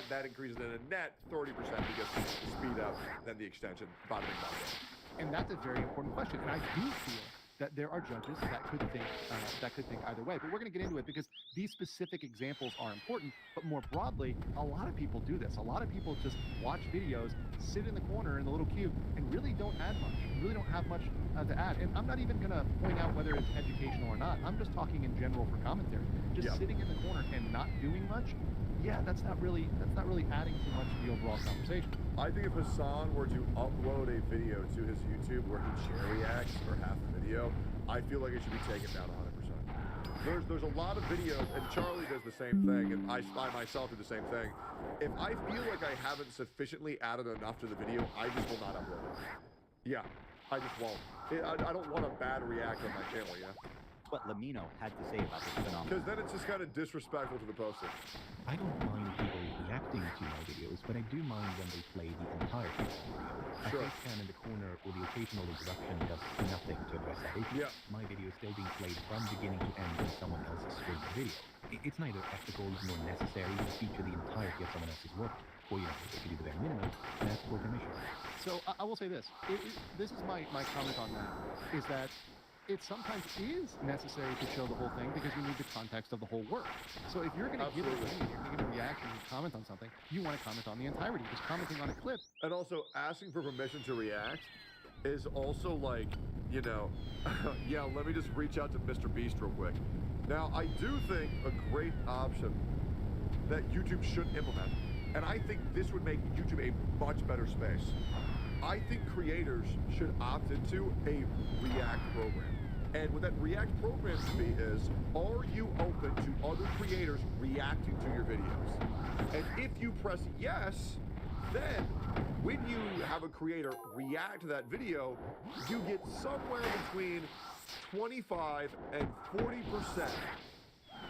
That increases it a net 30% because the speed up, then the extension, bada bing, bada bing. And that's a very important question. And I do feel that there are judges that could think either way. But we're going to get into it because these specific examples are important. But more broadly, a lot of people do this. A lot of people just watch videos, sit in the corner in the little cube, and really don't add much. Really don't have much to add. And I'm not even going to point out whether it's educational or not. I'm just talking in general for commentary. Just sitting in the corner and not doing much. Yeah, that's not really adding too much to the overall conversation. I think if Hassan were to upload a video to his YouTube where he chair reacts for half the video, I feel like it should be taken down 100%. There's a lot of videos, and Charlie does the same thing, and I myself do the same thing. If I feel like I haven't sufficiently added enough to the video, I just will not upload it. Yeah, I just won't. I don't want a bad react on my channel, yeah? What Lamino had to say about this phenomenon. Because then it's just kind of disrespectful to the poster. I don't mind people reacting to my videos, but I do mind when they play the entire video. A face cam in the corner or the occasional interruption does nothing to address that issue. My video is still being played from beginning to end in someone else's streamed video. It's neither ethical nor necessary to feature the entirety of someone else's work. Or, you know, if you do the bare minimum, that's for permission. So I will say this. This is my comment on that, is that it sometimes is necessary to show the whole thing because you need the context of the whole work. So if you're going to give a reading, you're going to give a reaction, and comment on something, you want to comment on the entirety. Just commenting on a clip. And also, asking for permission to react is also like, you know, yeah, let me just reach out to Mr. Beast real quick. Now, I do think a great option that YouTube should implement, and I think this would make YouTube a much better space. I think creators should opt into a React program. And what that React program should be is, are you open to other creators reacting to your videos? And if you press yes, then when you have a creator react to that video, you get somewhere between 25 and 40%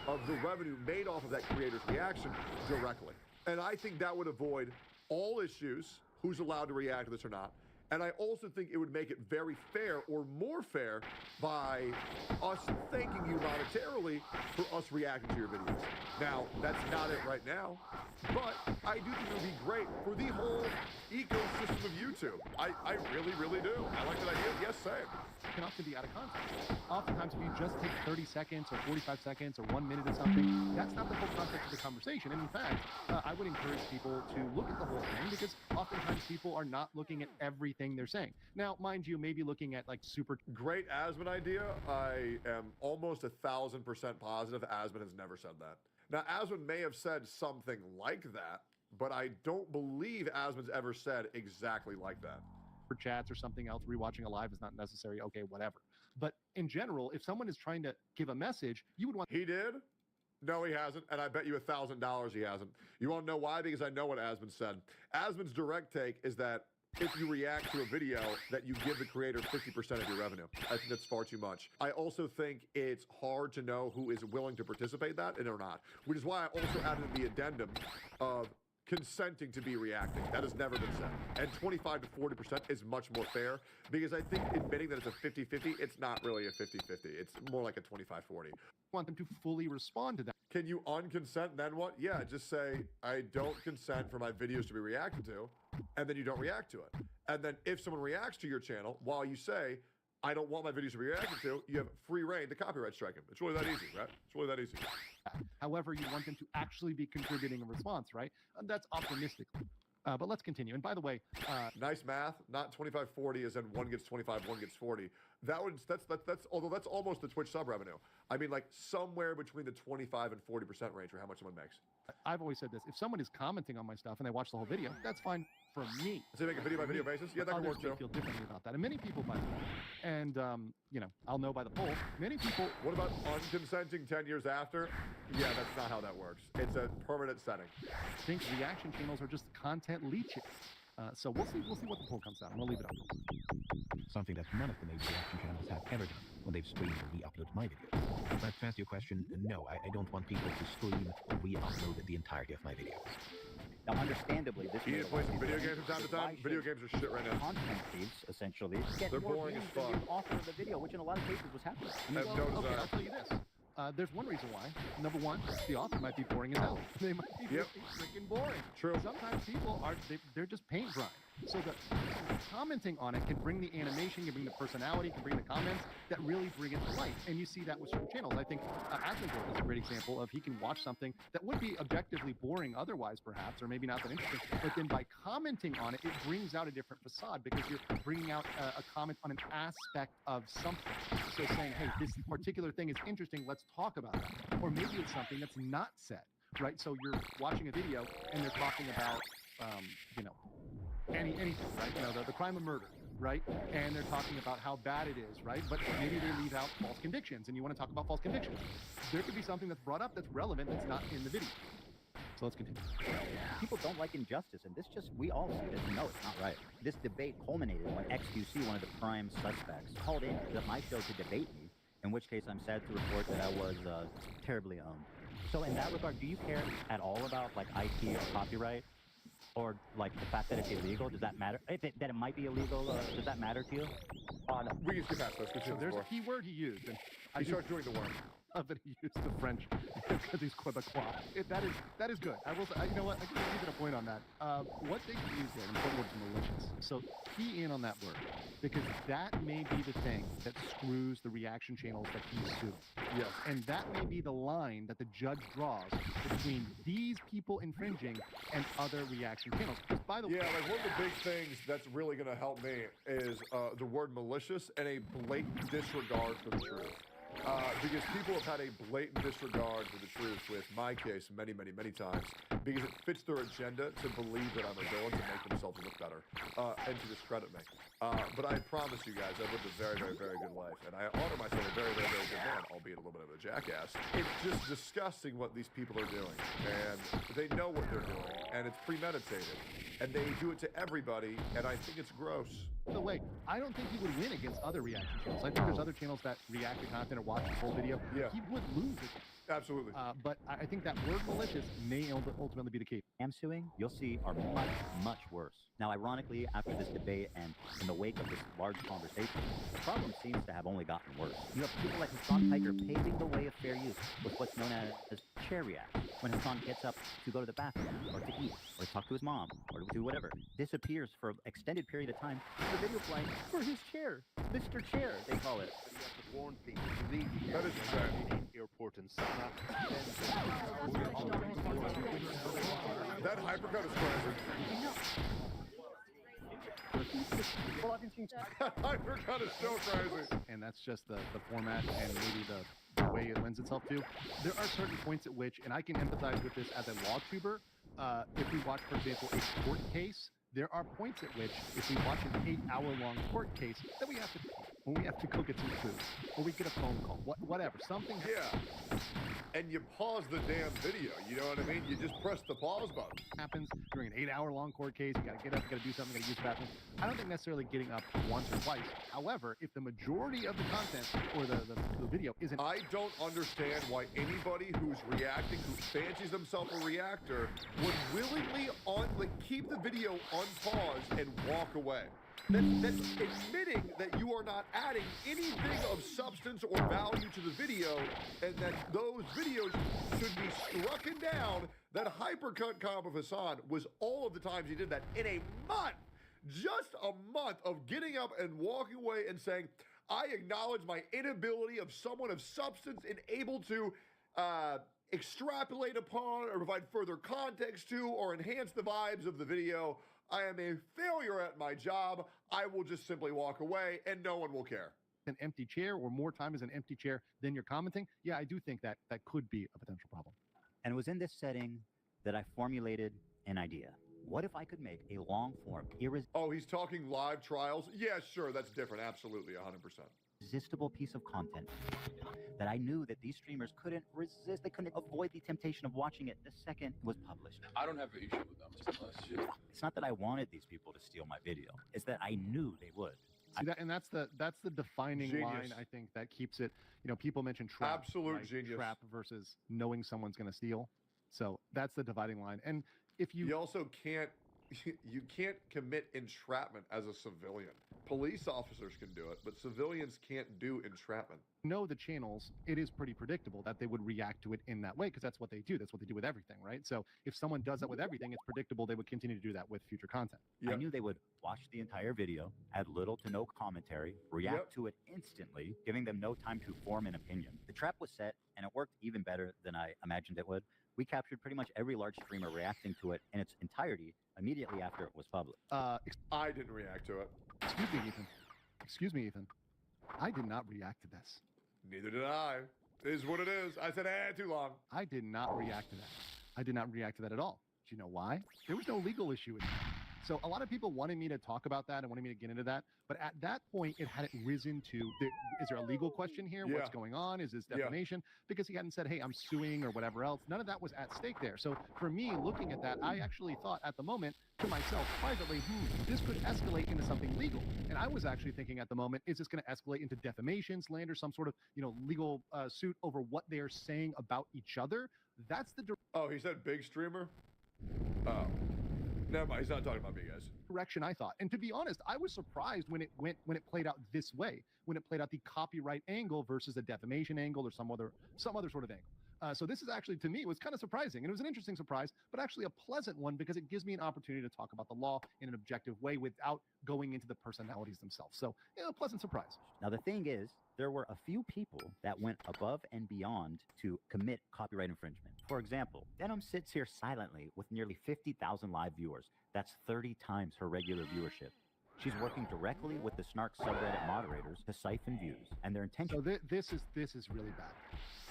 of the revenue made off of that creator's reaction directly. And I think that would avoid all issues, who's allowed to react to this or not. And I also think it would make it very fair, or more fair, by us thanking you monetarily for us reacting to your videos. Now, that's not it right now, but I do think it would be great for the whole ecosystem of YouTube. I really, really do. I like that idea. Yes, same. It can often be out of context. Oftentimes, if you just take 30 seconds or 45 seconds or 1 minute of something, that's not the full context of the conversation. And in fact, I would encourage people to look at the whole thing because oftentimes people are not looking at everything they're saying. Now, mind you, maybe looking at like super great Asmon idea. I am almost 1,000% positive Asmon has never said that. Now, Asmon may have said something like that, but I don't believe Asmon's ever said exactly like that. For chats or something else, rewatching a live is not necessary. Okay, whatever. But in general, if someone is trying to give a message, you would want. He did? No, he hasn't, and I bet you $1,000 he hasn't. You want to know why? Because I know what Asmon said. Asmon's direct take is that if you react to a video, that you give the creator 50% of your revenue. I think that's far too much. I also think it's hard to know who is willing to participate in that and or not, which is why I also added the addendum of consenting to be reacting. That has never been said. And 25 to 40% is much more fair because I think admitting that it's a 50-50, it's not really a 50-50. It's more like a 25-40. Want them to fully respond to that. Can you unconsent, then what? Yeah, just say, I don't consent for my videos to be reacted to, and then you don't react to it. And then if someone reacts to your channel, while you say, I don't want my videos to be reacted to, you have free reign to copyright strike them. It's really that easy, right? It's really that easy. However, you want them to actually be contributing a response, right? And that's optimistic. But let's continue. And by the way, nice math. Not 25-40 as in one gets 25, one gets 40. That's although that's almost the Twitch sub revenue. I mean, like somewhere between the 25 and 40% range for how much someone makes. I've always said this: if someone is commenting on my stuff and they watch the whole video, that's fine for me. So you make a video by video basis? Yeah, that can work too. Feel differently about that, and many people, by the way, and you know, I'll know by the poll. Many people. What about unconsenting 10 years after? Yeah, that's not how that works. It's a permanent setting. I think reaction channels are just content leeching. So we'll see what the poll comes out, and we'll leave it up. Something that none of the major reaction channels have ever done. when they've streamed and re-uploaded my videos. But to answer your question, no, I don't want people to stream or re-upload the entirety of my videos. Now, understandably, this You need to play some video games from time to time. Video games are shit right now. Content feeds, essentially, get They're more boring as views than fuck. the author of the video, which in a lot of cases was happening. I have no Okay, desire. I'll tell you this. There's one reason why. Number one, the author might be boring as hell. They might be freaking boring. True. Sometimes people are, they're just paint dry. So the commenting on it can bring the animation, can bring the personality, can bring the comments that really bring it to life. And you see that with certain channels. I think Athlete is a great example of he can watch something that would be objectively boring otherwise, perhaps, or maybe not that interesting. But then by commenting on it, it brings out a different facade because you're bringing out a comment on an aspect of something. So saying, hey, this particular thing is interesting, let's talk about that. Or maybe it's something that's not said, right? So you're watching a video and they're talking about, you know, anything, right? You know, the crime of murder, right? And they're talking about how bad it is, right? But maybe they leave out false convictions, and you want to talk about false convictions. There could be something that's brought up that's relevant that's not in the video. So let's continue. People don't like injustice, and this just, we all see this and know it's not right. This debate culminated when XQC, one of the prime suspects, called in to my show to debate me, in which case I'm sad to report that I was terribly owned. So in that regard, do you care at all about like IP or copyright? Or like the fact that it's illegal, does that matter? That it might be illegal, does that matter to you? No. We can skip past this. So there's a key word he used. And he starts doing the word. That he used the French because he's Quebecois. That is good. I will say, you know what? I can give it a point on that. What they use there, an important word is malicious. So key in on that word because that may be the thing that screws the reaction channels that he's suing. Yes. And that may be the line that the judge draws between these people infringing and other reaction channels. Because by the way, like one of the big things that's really going to help me is the word malicious and a blatant disregard for the truth. Because people have had a blatant disregard for the truth with my case many, many, many times because it fits their agenda to believe that I'm a villain to make themselves look better and to discredit me. But I promise you guys, I've lived a very, very, very good life, and I honor myself a very, very, very good man, albeit a little bit of a jackass. It's just disgusting what these people are doing, and they know what they're doing, and it's premeditated, and they do it to everybody, and I think it's gross. By the way, I don't think he would win against other reaction channels. I think there's other channels that react to content or watch the full video. Yeah. He would lose it. Absolutely. But I think that word malicious may ultimately be the key. Am suing, you'll see, are much, much worse. Now, ironically, after this debate and in the wake of this large conversation, the problem seems to have only gotten worse. You have people like Hassan Piker paving the way of fair use with what's known as chair react. When Hassan gets up to go to the bathroom, or to eat, or talk to his mom, or to do whatever, disappears for an extended period of time, the video playing for his chair. Mr. Chair, they call it. Warn people to leave the that is airport in Sana. That hypercut is crazy. Hypercut is so crazy. And that's just the format and maybe the way it lends itself to. There are certain points at which, and I can empathize with this as a law tuber, if we watch, for example, a court case, there are points at which, if we watch an 8-hour-long court case, that we have to, when we have to go get some food, or we get a phone call, whatever, something. Yeah. And you pause the damn video, you know what I mean? You just press the pause button. Happens during an 8-hour-long court case, you gotta get up, you gotta do something, you gotta use the bathroom. I don't think necessarily getting up once or twice. However, if the majority of the content or the video isn't... I don't understand why anybody who's reacting, who fancies themselves a reactor, would willingly keep the video unpaused and walk away. That's admitting that you are not adding anything of substance or value to the video, and that those videos should be struck down. That hypercut comp of Hassan was all of the times he did that in a month. Just a month of getting up and walking away and saying, I acknowledge my inability of someone of substance and able to extrapolate upon or provide further context to or enhance the vibes of the video. I am a failure at my job. I will just simply walk away and no one will care. An empty chair or more time as an empty chair than you're commenting. Yeah, I do think that could be a potential problem. And it was in this setting that I formulated an idea. What if I could make a long form, Oh, he's talking live trials? Yeah, sure, that's different. Absolutely, 100%. Irresistible piece of content that I knew that these streamers couldn't resist. They couldn't avoid the temptation of watching it the second it was published. I don't have an issue with them. Just shit. It's not that I wanted these people to steal my video. It's that I knew they would. See that, and that's the defining line, I think, that keeps it. You know, people mention trap, absolute genius, trap versus knowing someone's going to steal. So that's the dividing line. And if you also can't commit entrapment as a civilian. Police officers can do it, but civilians can't do entrapment. Know the channels, it is pretty predictable that they would react to it in that way because that's what they do. That's what they do with everything, right? So if someone does that with everything, it's predictable they would continue to do that with future content. I knew they would watch the entire video, add little to no commentary, react to it instantly, giving them no time to form an opinion. The trap was set, and it worked even better than I imagined it would. We captured pretty much every large streamer reacting to it in its entirety immediately after it was public. I didn't react to it. Excuse me, Ethan. Excuse me, Ethan. I did not react to this. Neither did I. It is what it is. I said, too long. I did not react to that. I did not react to that at all. Do you know why? There was no legal issue with it. So a lot of people wanted me to talk about that and wanted me to get into that. But at that point, it hadn't risen to, is there a legal question here? What's going on? Is this defamation? Because he hadn't said, hey, I'm suing or whatever else. None of that was at stake there. So for me, looking at that, I actually thought at the moment to myself privately, this could escalate into something legal. And I was actually thinking at the moment, is this going to escalate into defamation, slander, some sort of, legal suit over what they are saying about each other? That's the... Oh, he said big streamer? Oh. Never mind, he's not talking about me, guys. Direction, I thought. And to be honest, I was surprised when it played out this way, when it played out the copyright angle versus a defamation angle or some other sort of angle. So this is actually, to me, it was kind of surprising. And it was an interesting surprise, but actually a pleasant one because it gives me an opportunity to talk about the law in an objective way without going into the personalities themselves. So, a pleasant surprise. Now, the thing is, there were a few people that went above and beyond to commit copyright infringement. For example, Denim sits here silently with nearly 50,000 live viewers. That's 30 times her regular viewership. She's working directly with the Snark subreddit moderators to siphon views, and their intention... So this is really bad.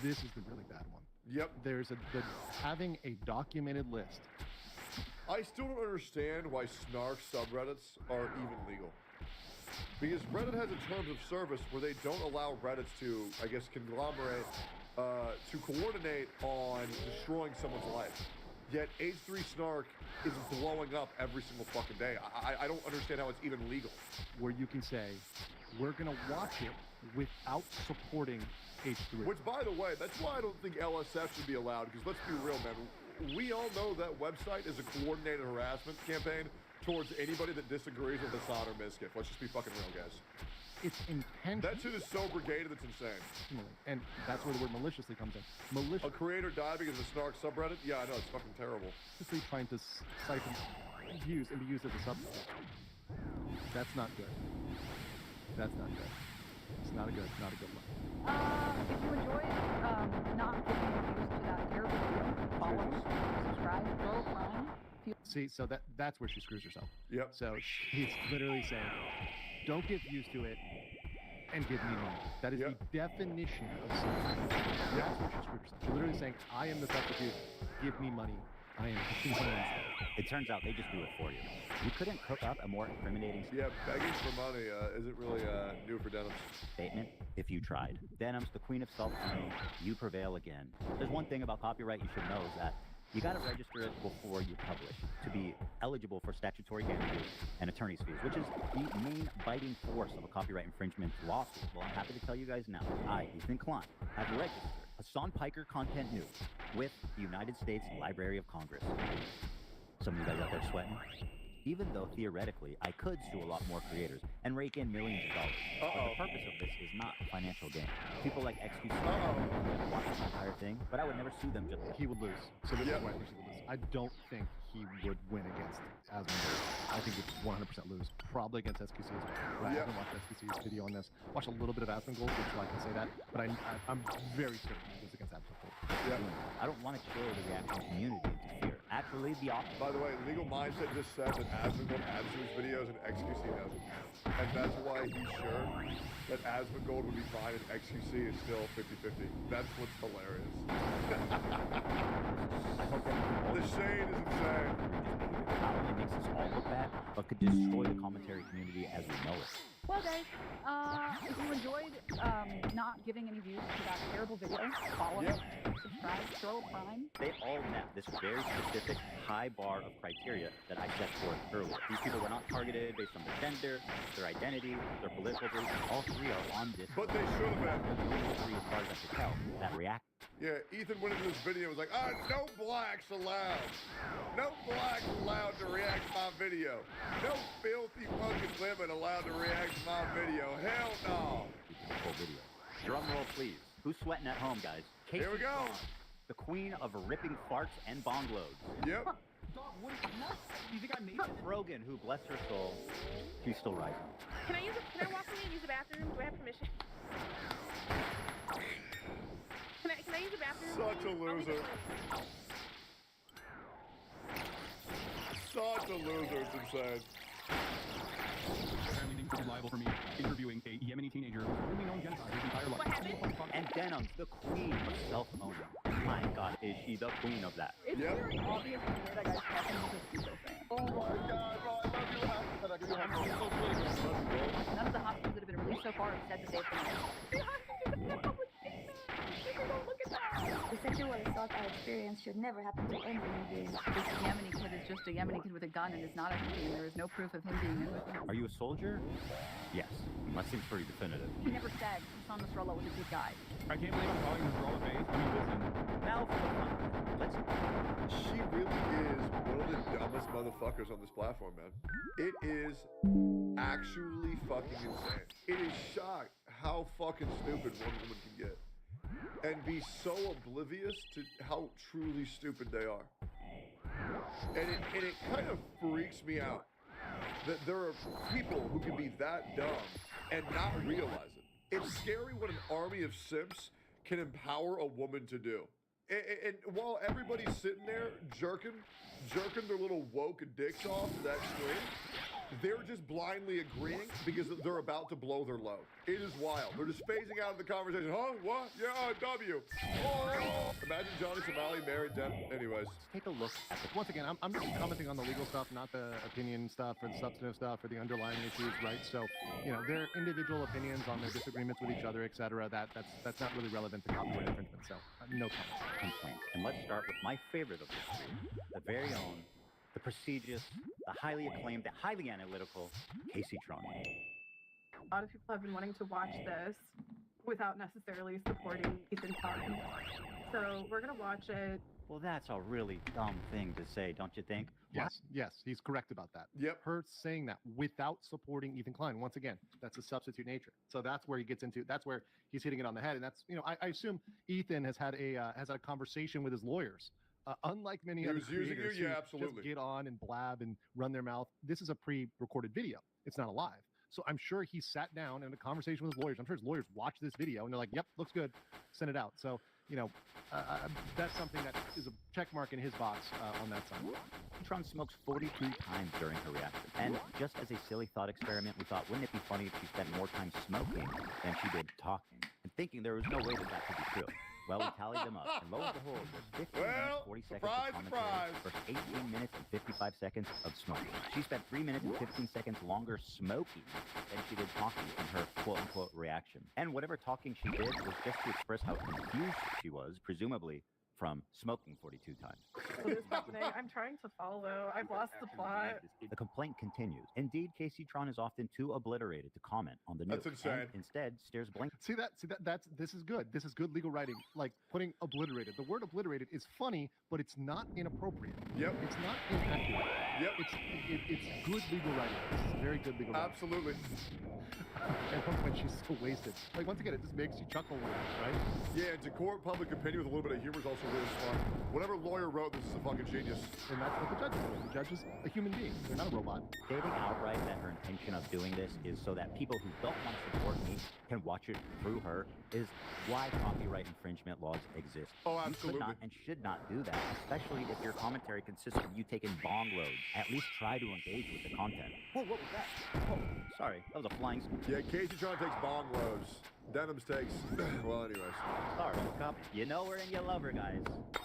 This is the really bad one. Yep. There's having a documented list. I still don't understand why Snark subreddits are even legal. Because Reddit has a terms of service where they don't allow Reddits to, I guess, conglomerate, to coordinate on destroying someone's life. Yet H3 Snark is blowing up every single fucking day. I don't understand how it's even legal. Where you can say, we're going to watch it without supporting H3. Which, by the way, that's why I don't think LSF should be allowed, because let's be real, man. We all know that website is a coordinated harassment campaign towards anybody that disagrees with Hassan or Miskif. Let's just be fucking real, guys. It's intentional. That shit is so brigaded, it's insane. And that's where the word maliciously comes in. A creator died because of a Snark subreddit? Yeah, I know, it's fucking terrible. Maliciously trying to siphon views and be used as a subreddit. That's not good. That's not good. It's not a good look. If you enjoyed not giving views to that terrible video, follow, subscribe, go Prime. See, so that's where she screws herself. Yep. So he's literally saying, don't give views to it and give me money. That is the definition of substitute. That's where she screwed herself. She's literally saying, I am the substitute, give me money. I am giving money instead. It turns out they just do it for you. You couldn't cook up a more incriminating begging for money isn't really new for Denims. Statement, if you tried. Denims, the queen of self-esteem, you prevail again. There's one thing about copyright you should know is that you gotta register it before you publish to be eligible for statutory damages and attorney's fees, which is the main biting force of a copyright infringement lawsuit. Well, I'm happy to tell you guys now, I, Ethan Klein, have registered Hassan Piker Content News with the United States Library of Congress. Some of you guys out there sweating? Even though theoretically I could sue a lot more creators and rake in millions of dollars. But the purpose of this is not financial gain. People like XQC watch the entire thing, but I would never sue them. He would lose. So this is why I think he would lose. I don't think he would win against Asmongold. I think he'd 100% lose. Probably against SQC as well. I haven't watched SQC's video on this. Watched a little bit of Asmongold, which I can say that, but I'm very certain he loses against Asmongold. I don't want to kill the reaction community into fear. Actually, the opposite. By the way, Legal Mindset just said that Asmongold adds to his videos and XQC doesn't. And that's why he's sure that Asmongold would be fine and XQC is still 50-50. That's what's hilarious. I hope that the shade is insane. It makes us all look bad. but could destroy the commentary community as we know it. Well, guys, if you enjoyed not giving any views to that terrible video, follow it, subscribe, throw a prime. They all met this very specific high bar of criteria that I set forth earlier. These people were not targeted based on their gender, their identity, their political beliefs. All three are on this. But they should have been. All three, as far as I could tell, that react. Yeah, Ethan went into this video and was like, no blacks allowed. No blacks allowed to react to my video. No filthy fucking women allowed to react to my video. Hell no. Full video. Drum roll, please. Who's sweating at home, guys? Here we go. The queen of ripping farts and bong loads. Yep. Dog, what is nuts? You think I'm Nathan? Rogan, who, bless her soul, she's still rising. Can I walk in and use the bathroom? Do I have permission? Can I use the bathroom? Such a loser. Such a loser, it's insane. Apparently being liable for me interviewing a Yemeni teenager who's really known genocide his entire life. What happened? And Denham's the queen of self-owning. My God, is she the queen of that? It's very obvious to me that guy's talking to a Speedo fan. Oh my God, bro, I love you. None of the hostages that have been released so far have said that they've been The sexual assault I experienced should never happen to any human being. This Yemeni kid is just a Yemeni kid with a gun and is not a human being. There is no proof of him being in with him. Are you a soldier? Yes. That seems pretty definitive. He never said Hassan Nasrallah was a good guy. I can't believe I'm calling Nasrallah base. I mean, listen. Now for the fun. Let's. She really is one of the dumbest motherfuckers on this platform, man. It is actually fucking insane. It is shocked how fucking stupid one woman can get. And be so oblivious to how truly stupid they are. And it kind of freaks me out that there are people who can be that dumb and not realize it. It's scary what an army of simps can empower a woman to do. And while everybody's sitting there jerking their little woke dicks off to that stream, they're just blindly agreeing because they're about to blow their load. It is wild. They're just phasing out of the conversation. Huh? What? Yeah, W. Oh. Imagine Johnny Somali married Jen. Anyways. Take a look at this. Once again, I'm just commenting on the legal stuff, not the opinion stuff or the substantive stuff or the underlying issues, right? So, their individual opinions on their disagreements with each other, etc. That's not really relevant to copyright infringement. So, no complaints. And let's start with my favorite of the three, the very own, the prestigious, the highly acclaimed, the highly analytical Casey Tron. A lot of people have been wanting to watch this without necessarily supporting Ethan Klein. So we're going to watch it. Well, that's a really dumb thing to say, don't you think? Yes, he's correct about that. Yep. Her saying that without supporting Ethan Klein. Once again, that's a substitute nature. So that's where he gets into, that's where he's hitting it on the head. And that's, I assume Ethan has had a conversation with his lawyers. Unlike many other creators who absolutely. Just get on and blab and run their mouth, this is a pre-recorded video. It's not a live. So I'm sure he sat down in a conversation with his lawyers. I'm sure his lawyers watched this video and they're like, yep, looks good. Send it out. So, that's something that is a check mark in his box on that side. Tron smokes 42 times during her reaction. And just as a silly thought experiment, we thought, wouldn't it be funny if she spent more time smoking than she did talking? And thinking there was no way that could be true. Well, we tallied them up, and lo and behold, there's 15 minutes, 40 seconds of commentary versus 18 minutes and 55 seconds of smoking. She spent 3 minutes and 15 seconds longer smoking than she did talking in her quote-unquote reaction. And whatever talking she did was just to express how confused she was, presumably from smoking 42 times. What is happening? I'm trying to follow. I've lost the plot. The complaint continues. Indeed, Casey Tron is often too obliterated to comment on the news. That's insane. And instead stares blank. See this is good. This is good legal writing. Like putting obliterated. The word obliterated is funny, but it's not inappropriate. Yep. It's not inaccurate. Yep. It's good legal writing. This is very good legal writing. Absolutely. And when she's so wasted. Like once again, it just makes you chuckle a little, right? Yeah, and to court public opinion with a little bit of humor is also really smart. Whatever lawyer wrote this is a fucking genius. And that's what the judge is doing. The judge is a human being. They're not a robot. Stating outright that her intention of doing this is so that people who don't want to support me can watch it through her is why copyright infringement laws exist. Oh, absolutely. You could not and should not do that, especially if your commentary consists of you taking bong loads. At least try to engage with the content. Whoa, what was that? Oh, sorry, that was a flying... Yeah, Casey Tron takes bong loads. Denham's takes... well, anyways. Sorry, Cup. You know her and you love her, guys.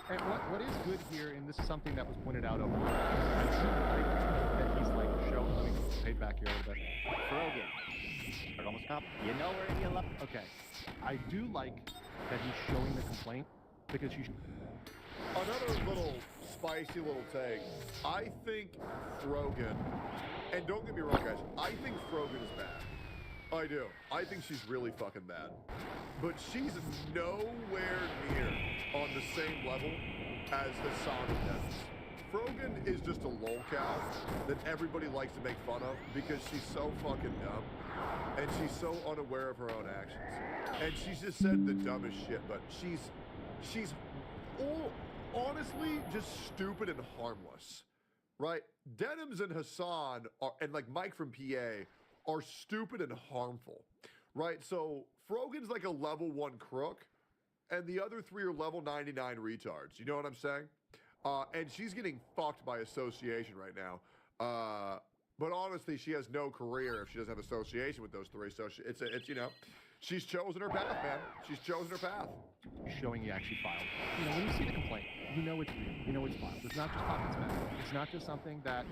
And what is good here, and this is something that was pointed out over that he's like show. Let me fade back here a little bit. Frogan. Almost up. You know where he left. Okay. I do like that he's showing the complaint because you. Another little spicy little take. I think Frogan, and don't get me wrong, guys, I think Frogan is bad. I do. I think she's really fucking bad. But she's nowhere near on the same level as Hassan and Dennis. Frogan is just a lolcow that everybody likes to make fun of because she's so fucking dumb and she's so unaware of her own actions. And she's just said the dumbest shit, but she's honestly just stupid and harmless, right? Denims and Hassan are, and like Mike from PA are stupid and harmful, right? So Frogan's like a level 1 crook and the other 3 are level 99 retards. You know what I'm saying? And she's getting fucked by association right now. But honestly, she has no career if she doesn't have association with those 3. So it's you know, she's chosen her path, man. She's chosen her path. Showing he actually filed. You know, when you see the complaint, you know it's real. You know it's filed. It's not just pockets back. It's not just something that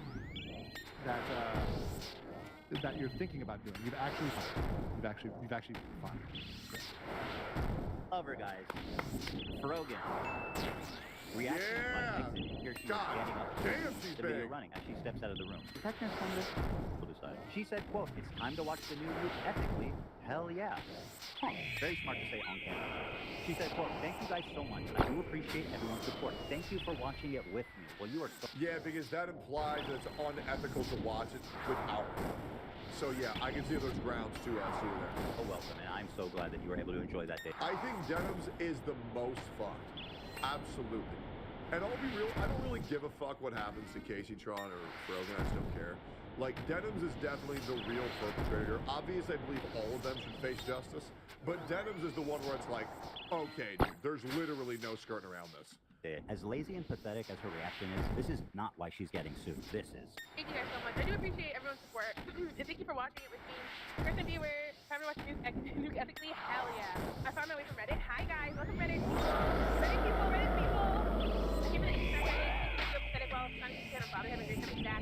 you're thinking about doing. You've actually filed. You've actually filed. Lover, guys. Frogan. Reaction by exit. Here she is standing up. Damn, she's the big. video running as she steps out of the room. Protectionist on this side. She said, quote, "It's time to watch the new loop ethically. Hell yeah." Huh. Very smart to say on camera. She said, quote, "Thank you guys so much. I do appreciate everyone's support. Thank you for watching it with me." Well, you are so... Yeah, because that implies that it's unethical to watch it without me. So yeah, I can see those grounds too, Sue there. Oh, welcome, and I'm so glad that you were able to enjoy that day. I think Denims is the most fucked. Absolutely. And I'll be real, I don't really give a fuck what happens to Casey Tron or Frogan, I just don't care. Like, Denims is definitely the real perpetrator. Obviously, I believe all of them should face justice, but Denims is the one where it's like, okay, dude, there's literally no skirting around this. As lazy and pathetic as her reaction is, this is not why she's getting sued. This is. Thank you guys so much. I do appreciate everyone's support. And thank you for watching it with me. First time viewer, time to watch Nuke Ethically. Hell yeah. I found my way from Reddit. Hi guys, welcome Reddit. Reddit people, Reddit people. I came to the Eastern Reddit. I feel pathetic while trying to get a father having a great time with Jack.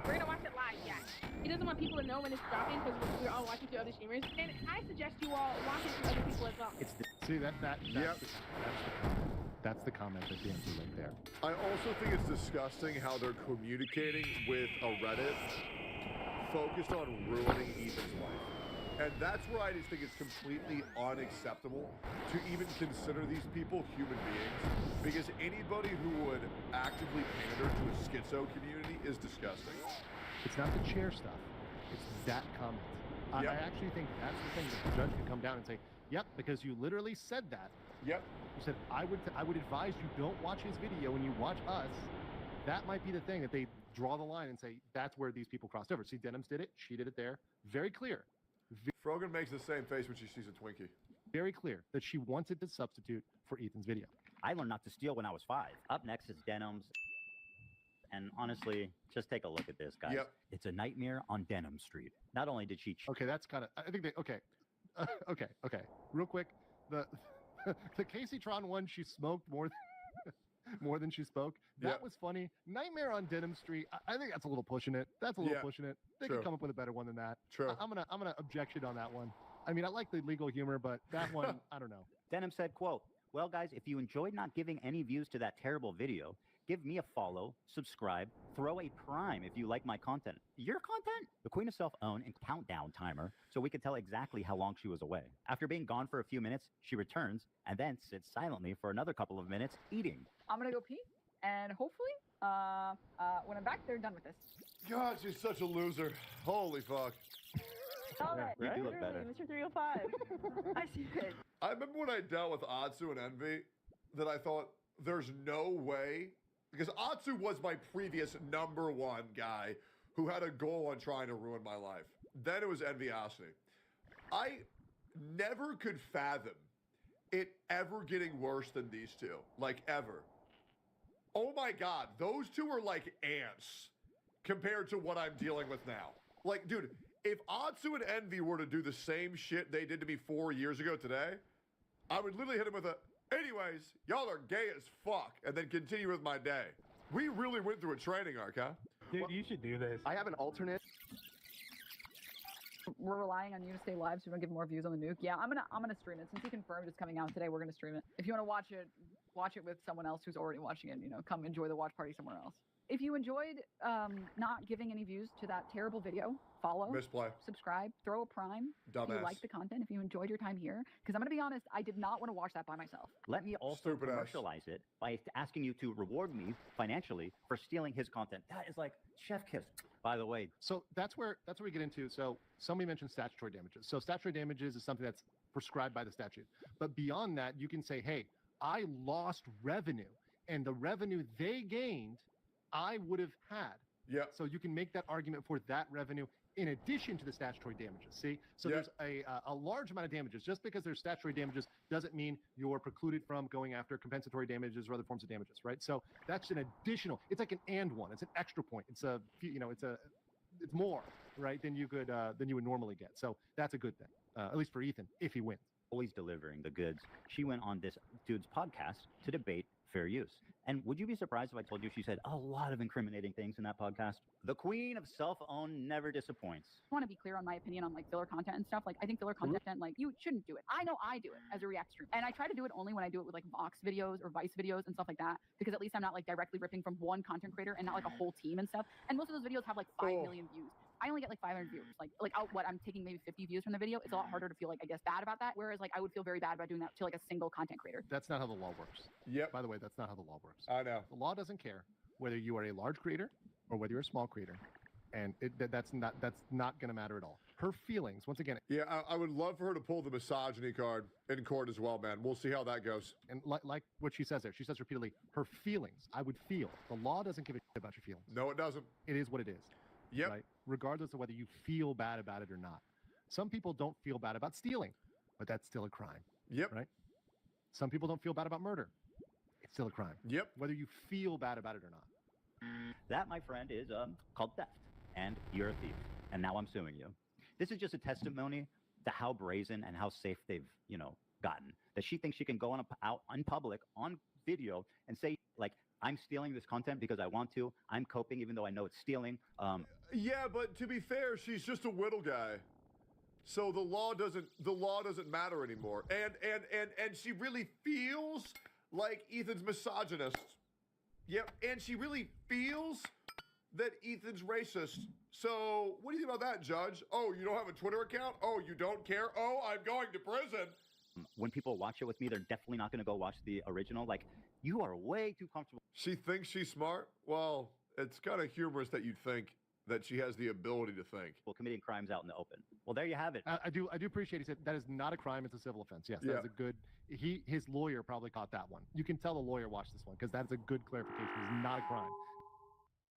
We're gonna watch it live, yeah. He doesn't want people to know when it's dropping because we're all watching through other streamers. And I suggest you all watch it through other people as well. It's the, see that's the comment that Dan threw right there. I also think it's disgusting how they're communicating with a Reddit focused on ruining Ethan's life. And that's where I just think it's completely unacceptable to even consider these people human beings, because anybody who would actively pander to a schizo community is disgusting. It's not the chair stuff. It's that comment. I actually think that's the thing that the judge can come down and say, yep, because you literally said that. Yep. You said, I would advise you don't watch his video when you watch us. That might be the thing that they draw the line and say, that's where these people crossed over. See, Denims did it. She did it there. Very clear. Frogan makes the same face when she sees a Twinkie. Very clear that she wanted to substitute for Ethan's video. I learned not to steal when I was 5. Up next is Denims. And honestly, just take a look at this, guys. Yep. It's a nightmare on Denim Street. Not only did she... Okay, that's kind of... I think they... Okay. Okay. Real quick. The Casey Tron one, she smoked more than she spoke. That was funny. Nightmare on Denim Street. I think that's a little pushing it. That's a little pushing it. They could come up with a better one than that. True. I'm gonna objection on that one. I mean, I like the legal humor, but that one, I don't know. Denim said, quote, "Well, guys, if you enjoyed not giving any views to that terrible video, give me a follow, subscribe, throw a prime if you like my content." Your content? The Queen of Self-Own and countdown timer, so we could tell exactly how long she was away. After being gone for a few minutes, she returns and then sits silently for another couple of minutes eating. I'm gonna go pee, and hopefully, when I'm back, they're done with this. God, she's such a loser. Holy fuck. All right, you do look better. Mr. 305. I see it. I remember when I dealt with Atsu and Envy that I thought there's no way, because Atsu was my previous #1 guy who had a goal on trying to ruin my life. Then it was Enviosity. I never could fathom it ever getting worse than these two, like ever. Oh my God, those two are like ants compared to what I'm dealing with now. Like, dude, if Atsu and Envy were to do the same shit they did to me 4 years ago today, I would literally hit him with a, anyways, y'all are gay as fuck, and then continue with my day. We really went through a training arc, huh? Dude, you should do this. I have an alternate. We're relying on you to stay live so we don't get more views on the nuke. Yeah, I'm gonna stream it. Since you confirmed it's coming out today, we're gonna stream it. If you want to watch it with someone else who's already watching it, come enjoy the watch party somewhere else. If you enjoyed not giving any views to that terrible video, follow, Misplay. subscribe, throw a prime. If you like the content, if you enjoyed your time here, because I'm gonna be honest, I did not want to watch that by myself. Let me also commercialize it by asking you to reward me financially for stealing his content. That is like chef kiss. By the way, so that's where we get into. So somebody mentioned statutory damages. So statutory damages is something that's prescribed by the statute. But beyond that, you can say, hey, I lost revenue, and the revenue they gained, I would have had. Yeah. So you can make that argument for that revenue in addition to the statutory damages. See, so there's a large amount of damages. Just because there's statutory damages doesn't mean you're precluded from going after compensatory damages or other forms of damages, right? So that's an additional. It's like an and one. It's an extra point. It's it's more, right, than you would normally get. So that's a good thing, at least for Ethan, if he wins. Always delivering the goods. She went on this dude's podcast to debate fair use. And would you be surprised if I told you she said a lot of incriminating things in that podcast? The queen of self-own never disappoints. I want to be clear on my opinion on filler content and stuff. I think filler content, you shouldn't do it. I know I do it as a react stream, and I try to do it only when I do it with Vox videos or Vice videos and stuff like that, because at least I'm not directly ripping from one content creator and not a whole team and stuff. And most of those videos have 5 million views. I only get 500 viewers. I'm taking maybe 50 views from the video. It's a lot harder to feel bad about that. Whereas I would feel very bad about doing that to a single content creator. That's not how the law works. Yep. By the way, that's not how the law works. I know. The law doesn't care whether you are a large creator or whether you're a small creator, and that's not going to matter at all. Her feelings, once again. Yeah, I would love for her to pull the misogyny card in court as well, man. We'll see how that goes. And like what she says there, she says repeatedly, her feelings. I would feel. The law doesn't give a shit about your feelings. No, it doesn't. It is what it is. Yep. Right? Regardless of whether you feel bad about it or not. Some people don't feel bad about stealing, but that's still a crime. Yep. Right? Some people don't feel bad about murder. It's still a crime. Yep. Whether you feel bad about it or not. That, my friend, is called theft. And you're a thief. And now I'm suing you. This is just a testimony to how brazen and how safe they've, gotten. That she thinks she can go out in public on video and say, I'm stealing this content because I want to. I'm coping even though I know it's stealing. Yeah, but to be fair, she's just a whittle guy. So the law doesn't matter anymore. And she really feels like Ethan's misogynist. Yep, and she really feels that Ethan's racist. So what do you think about that, Judge? Oh, you don't have a Twitter account? Oh, you don't care? Oh, I'm going to prison. When people watch it with me, they're definitely not going to go watch the original. You are way too comfortable. She thinks she's smart? Well, it's kind of humorous that you'd think that she has the ability to think. Well, committing crimes out in the open. Well, there you have it. I do appreciate he said that is not a crime, it's a civil offense. Yes, that's a good, his lawyer probably caught that one. You can tell the lawyer watched this one because that's a good clarification. It's not a crime.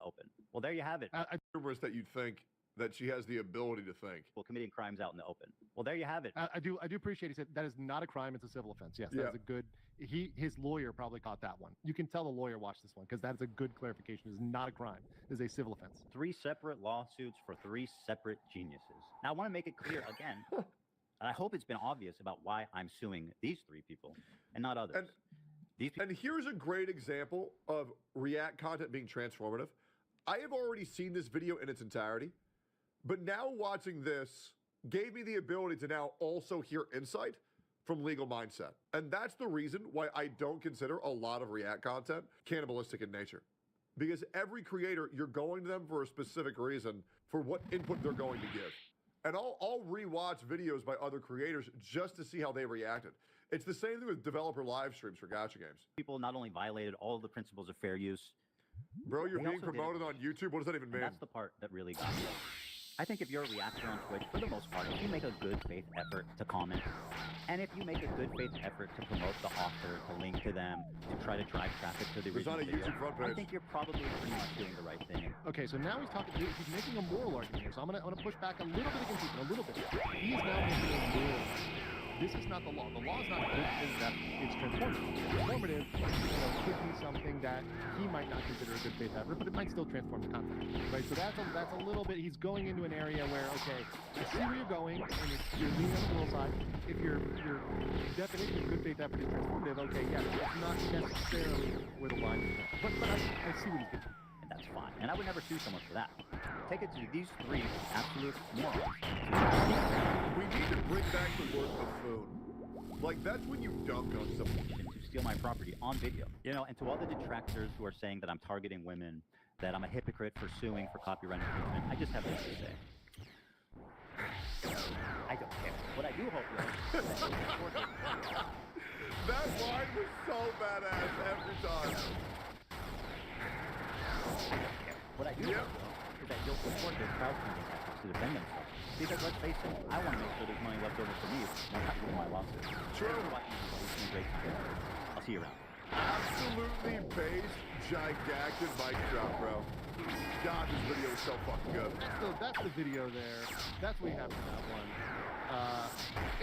Open. Well, there you have it. Humorous that you'd think that she has the ability to think. Well, committing crimes out in the open. Well, there you have it. I do appreciate he said that is not a crime, it's a civil offense. Yes, that's a good, his lawyer probably caught that one. You can tell the lawyer watched this one because that's a good clarification. It's not a crime. It's a civil offense. 3 separate lawsuits for 3 separate geniuses. Now, I want to make it clear again, and I hope it's been obvious about why I'm suing these 3 people and not others. And here's a great example of React content being transformative. I have already seen this video in its entirety, but now watching this gave me the ability to now also hear insight from Legal Mindset. And that's the reason why I don't consider a lot of React content cannibalistic in nature. Because every creator, you're going to them for a specific reason for what input they're going to give. And I'll rewatch videos by other creators just to see how they reacted. It's the same thing with developer live streams for gacha games. People not only violated all the principles of fair use. Bro, you're being promoted on YouTube? What does that even mean? That's the part that really got me. I think if you're a reactor on Twitch, for the most part, if you make a good faith effort to comment, and if you make a good faith effort to promote the author, to link to them, to try to drive traffic to the original video, I think you're probably pretty much doing the right thing. Okay, so now he's making a moral argument here, so I'm gonna push back a little bit against Ethan, a little bit. He is now making a moral argument. This is not the law. The law is not good thing that it's transformative. Transformative, could be something that he might not consider a good faith effort, but it might still transform the content, right? So that's a little bit. He's going into an area where, okay, I see where you're going, and if you're leaning on the moral side. If your definition of good faith effort is transformative, okay, yeah, it's not necessarily where the line is. But I see what he's doing. And that's fine. And I would never sue someone for that. Take it to these three absolute morons. We need to bring back the word buffoon. Like, that's when you dunk on someone. To steal my property on video. You know, and to all the detractors who are saying that I'm targeting women, that I'm a hypocrite for suing for copyright infringement, I just have this to say. I don't care. What I do hope though is that you'll support this. That line was so badass every time. I don't care. What I do hope though is that you'll support this crowdfunding efforts to defend themselves. Because let's face it, I want to make sure there's money left over for me when I do my lawsuit. True. It's been great time. I'll see you around. Absolutely based, gigantic mic drop, bro. God, this video is so fucking good. That's the video there. That's what we have for that one.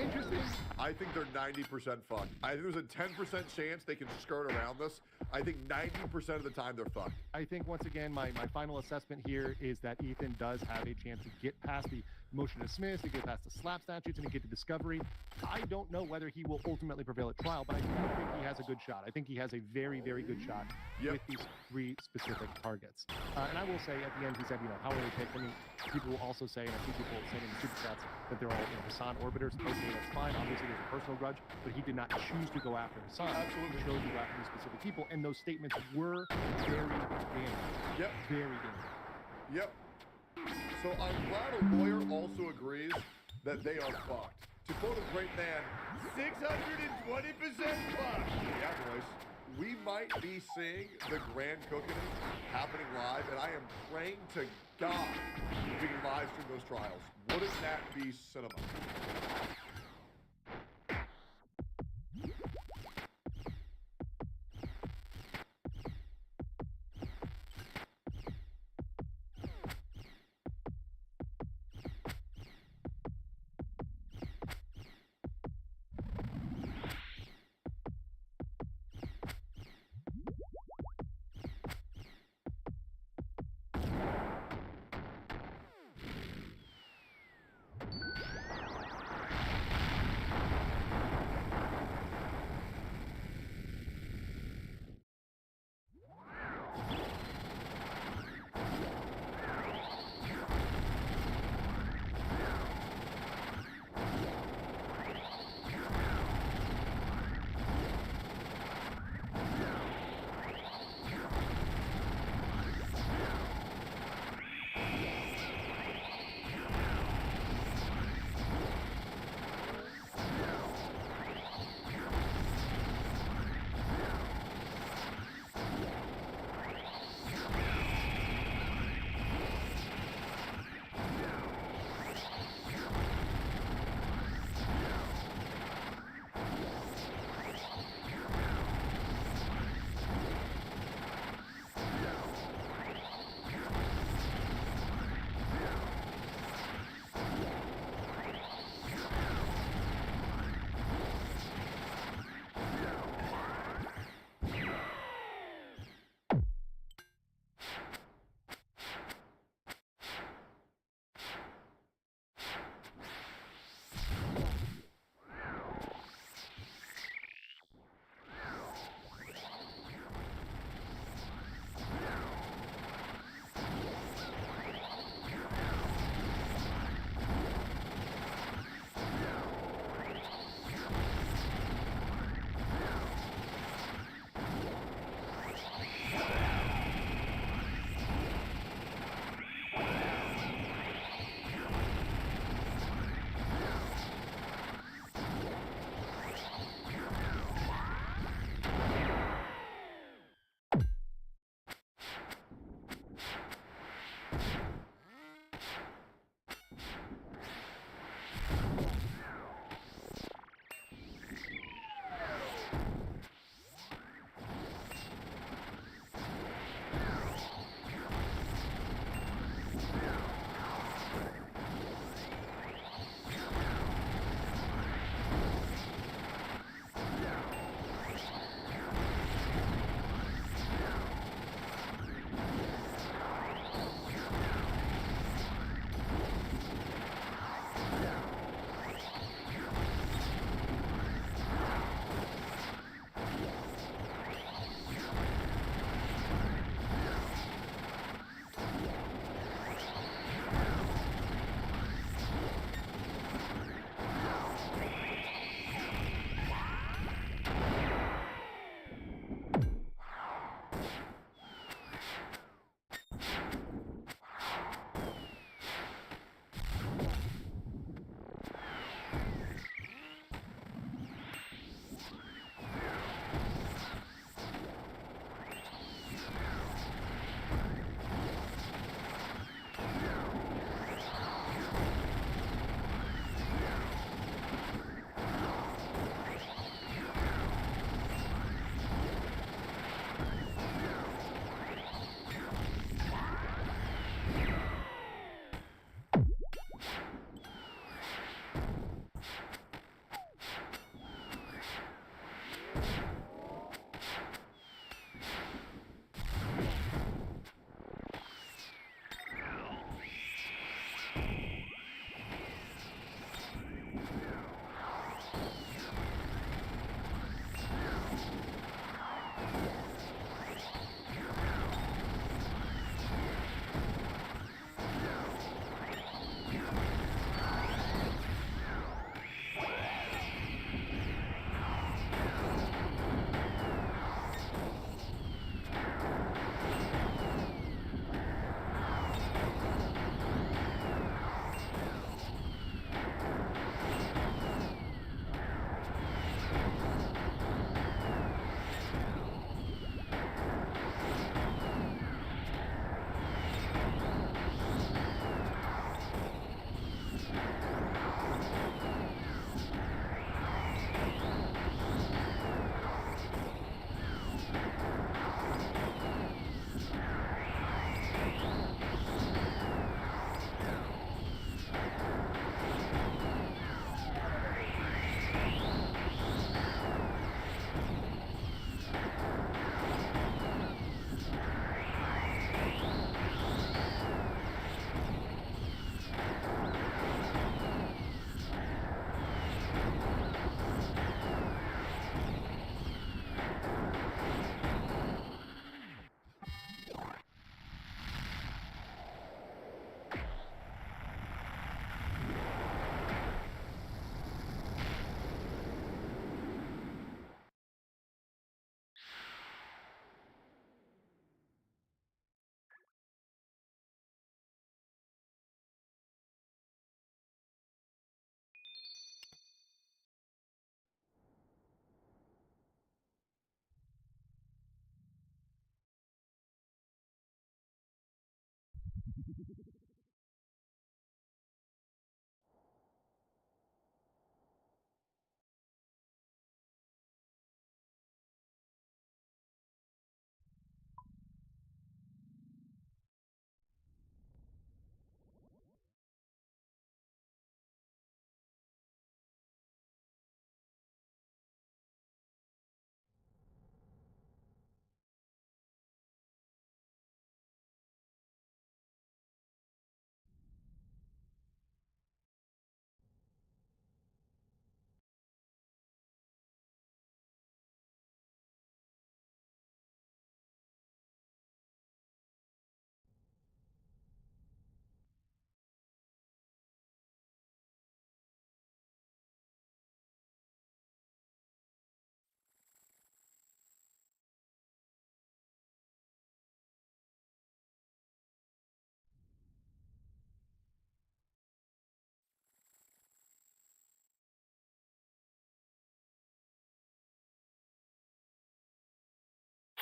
Interesting. I think they're 90% fucked. I think there's a 10% chance they can skirt around this. I think 90% of the time they're fucked. I think, once again, my final assessment here is that Ethan does have a chance to get past the motion to dismiss, to get past the slap statutes, and to get to discovery. I don't know whether he will ultimately prevail at trial, but I do think he has a good shot. I think he has a very, very good shot with these three specific targets. And I will say, at the end, he said, you know, how are they picked? I mean, people will also say, and I see people saying in the super chats, that they're all, you know, Hassan orbiters. Okay, that's fine. Obviously, there's a personal grudge, but he did not choose to go after Hassan. Absolutely. He chose to go after these specific people, and those statements were very damning. Yep. Very damning. Yep. So I'm glad a lawyer also agrees that they are fucked. To quote a great man, 620% fucked. Yeah, boys. We might be seeing the grand cooking happening live, and I am praying to God we can live stream those trials. Wouldn't that be cinema?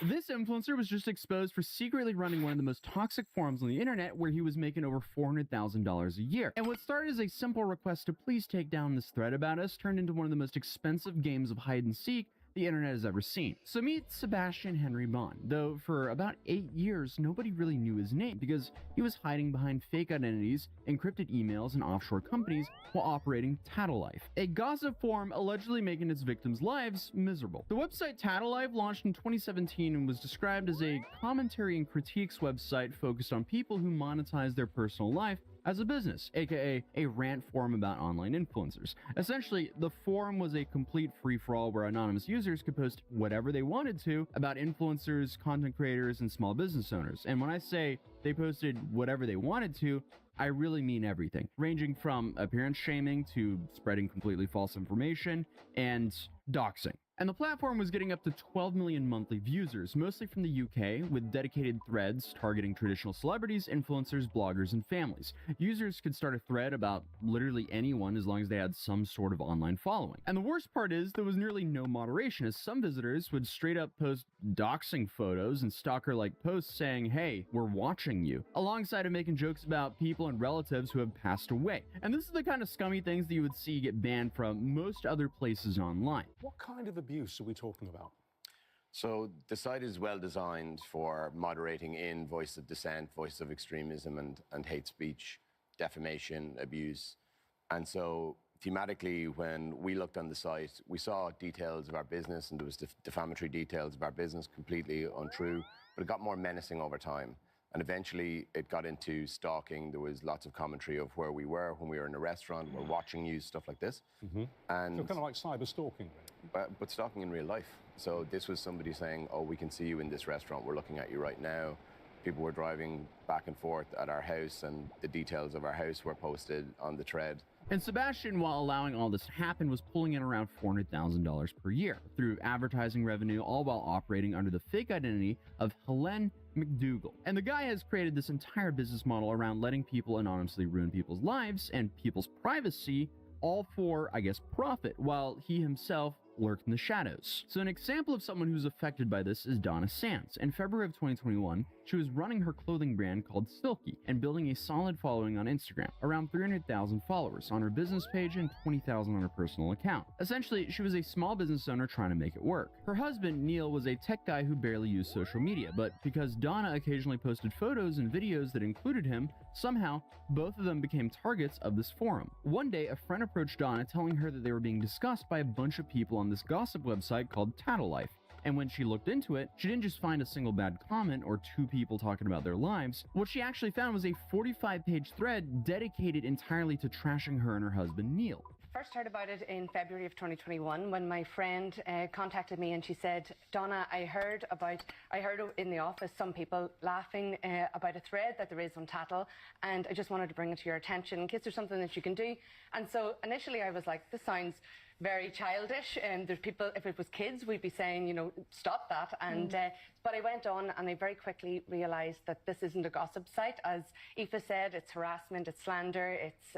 This influencer was just exposed for secretly running one of the most toxic forums on the internet where he was making over $400,000 a year. And what started as a simple request to please take down this thread about us turned into one of the most expensive games of hide and seek the internet has ever seen. So meet Sebastian Henry Bond, though for about 8 years, nobody really knew his name because he was hiding behind fake identities, encrypted emails, and offshore companies while operating Tattleife, a gossip forum allegedly making its victims' lives miserable. The website Tattleife launched in 2017 and was described as a commentary and critiques website focused on people who monetize their personal life as a business, aka a rant forum about online influencers. Essentially, the forum was a complete free-for-all where anonymous users could post whatever they wanted to about influencers, content creators, and small business owners. And when I say they posted whatever they wanted to, I really mean everything, ranging from appearance shaming to spreading completely false information and doxing. And the platform was getting up to 12 million monthly users, mostly from the UK, with dedicated threads targeting traditional celebrities, influencers, bloggers, and families. Users could start a thread about literally anyone as long as they had some sort of online following. And the worst part is there was nearly no moderation, as some visitors would straight up post doxing photos and stalker-like posts saying, "Hey, we're watching you," alongside of making jokes about people and relatives who have passed away. And this is the kind of scummy things that you would see get banned from most other places online. What kind of abuse are we talking about? So the site is well designed for moderating in voice of dissent, voice of extremism, and hate speech, defamation, abuse. And so thematically, when we looked on the site, we saw details of our business, and there was defamatory details of our business, completely untrue, but it got more menacing over time. And eventually it got into stalking. There was lots of commentary of where we were when we were in a restaurant, we're watching you, stuff like this. And so kind of like cyber stalking. But stalking in real life. So this was somebody saying, "Oh, we can see you in this restaurant, we're looking at you right now." People were driving back and forth at our house, and the details of our house were posted on the thread. And Sebastian, while allowing all this to happen, was pulling in around $400,000 per year through advertising revenue, all while operating under the fake identity of Helen McDougall. And the guy has created this entire business model around letting people anonymously ruin people's lives and people's privacy, all for, I guess, profit, while he himself lurked in the shadows. So an example of someone who's affected by this is Donna Sands. In February of 2021, she was running her clothing brand called Silky and building a solid following on Instagram, around 300,000 followers on her business page and 20,000 on her personal account. Essentially, she was a small business owner trying to make it work. Her husband, Neil, was a tech guy who barely used social media, but because Donna occasionally posted photos and videos that included him, somehow both of them became targets of this forum. One day, a friend approached Donna telling her that they were being discussed by a bunch of people on this gossip website called Tattleife. And when she looked into it, she didn't just find a single bad comment or two people talking about their lives. What she actually found was a 45-page thread dedicated entirely to trashing her and her husband, Neil. First heard about it in February of 2021 when my friend contacted me and she said, "Donna, I heard in the office some people laughing about a thread that there is on Tattle, and I just wanted to bring it to your attention in case there's something that you can do." And so initially I was like, this sounds very childish, and there's people, if it was kids, we'd be saying, you know, stop that. And But I went on and I very quickly realised that this isn't a gossip site. As Aoife said, it's harassment, it's slander, it's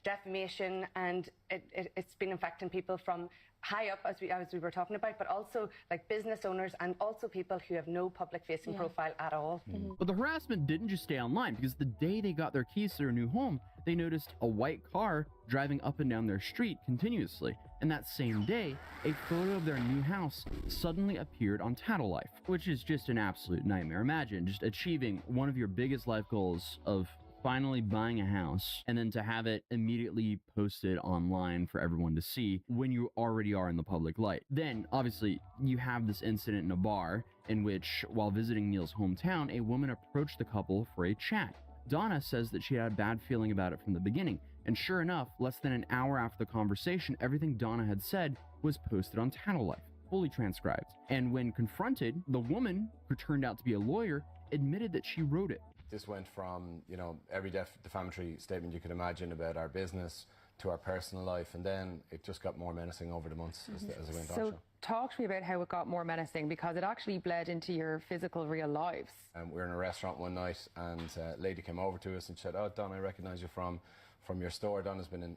defamation, and it's been affecting people from high up, as we were talking about, but also like business owners and also people who have no public facing profile at all. But the harassment didn't just stay online, because the day they got their keys to their new home, they noticed a white car driving up and down their street continuously. And that same day, a photo of their new house suddenly appeared on Tattle Life, which is just an absolute nightmare. Imagine just achieving one of your biggest life goals of finally buying a house, and then to have it immediately posted online for everyone to see when you already are in the public light. Then, obviously, you have this incident in a bar in which, while visiting Neil's hometown, a woman approached the couple for a chat. Donna says that she had a bad feeling about it from the beginning, and sure enough, less than an hour after the conversation, everything Donna had said was posted on Tattle Life, fully transcribed. And when confronted, the woman, who turned out to be a lawyer, admitted that she wrote it. This went from, you know, every defamatory statement you could imagine about our business to our personal life, and then it just got more menacing over the months as it went on. So talk to me about how it got more menacing, because it actually bled into your physical real lives. We were in a restaurant one night, and a lady came over to us and said, "Oh, Don, I recognise you from your store." Donna's been in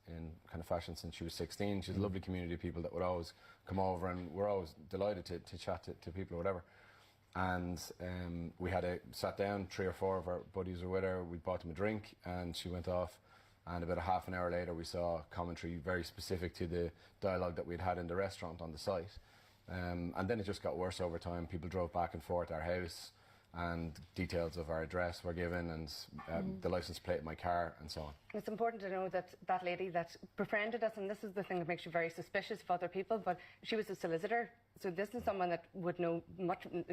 kind of fashion since she was 16. She's a lovely community of people that would always come over, and we're always delighted to chat to people or whatever. And we had sat down, 3 or 4 of our buddies were with her, we bought them a drink, and she went off. And about a half an hour later, we saw commentary very specific to the dialogue that we'd had in the restaurant on the site. And then it just got worse over time. People drove back and forth our house, and details of our address were given, and the license plate of my car, and so on. It's important to know that that lady that befriended us, and this is the thing that makes you very suspicious of other people, but she was a solicitor. So this is someone that would know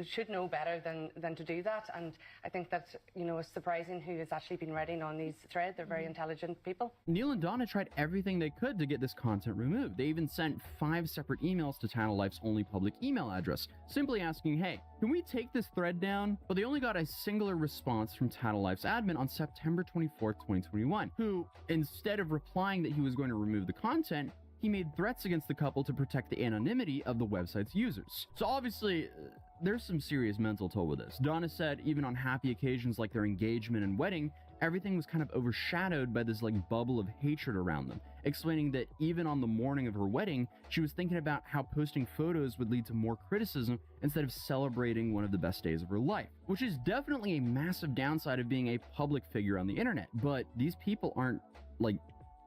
should know better than to do that. And I think that, you know, it's surprising who has actually been writing on these threads. They're very intelligent people. Neil and Donna tried everything they could to get this content removed. They even sent 5 separate emails to Tattle Life's only public email address, simply asking, hey, can we take this thread down? But they only got a singular response from Tattle Life's admin on September 24th, 2021, who, instead of replying that he was going to remove the content, he made threats against the couple to protect the anonymity of the website's users. So obviously, there's some serious mental toll with this. Donna said even on happy occasions like their engagement and wedding, everything was kind of overshadowed by this like bubble of hatred around them, explaining that even on the morning of her wedding, she was thinking about how posting photos would lead to more criticism instead of celebrating one of the best days of her life, which is definitely a massive downside of being a public figure on the internet. But these people aren't like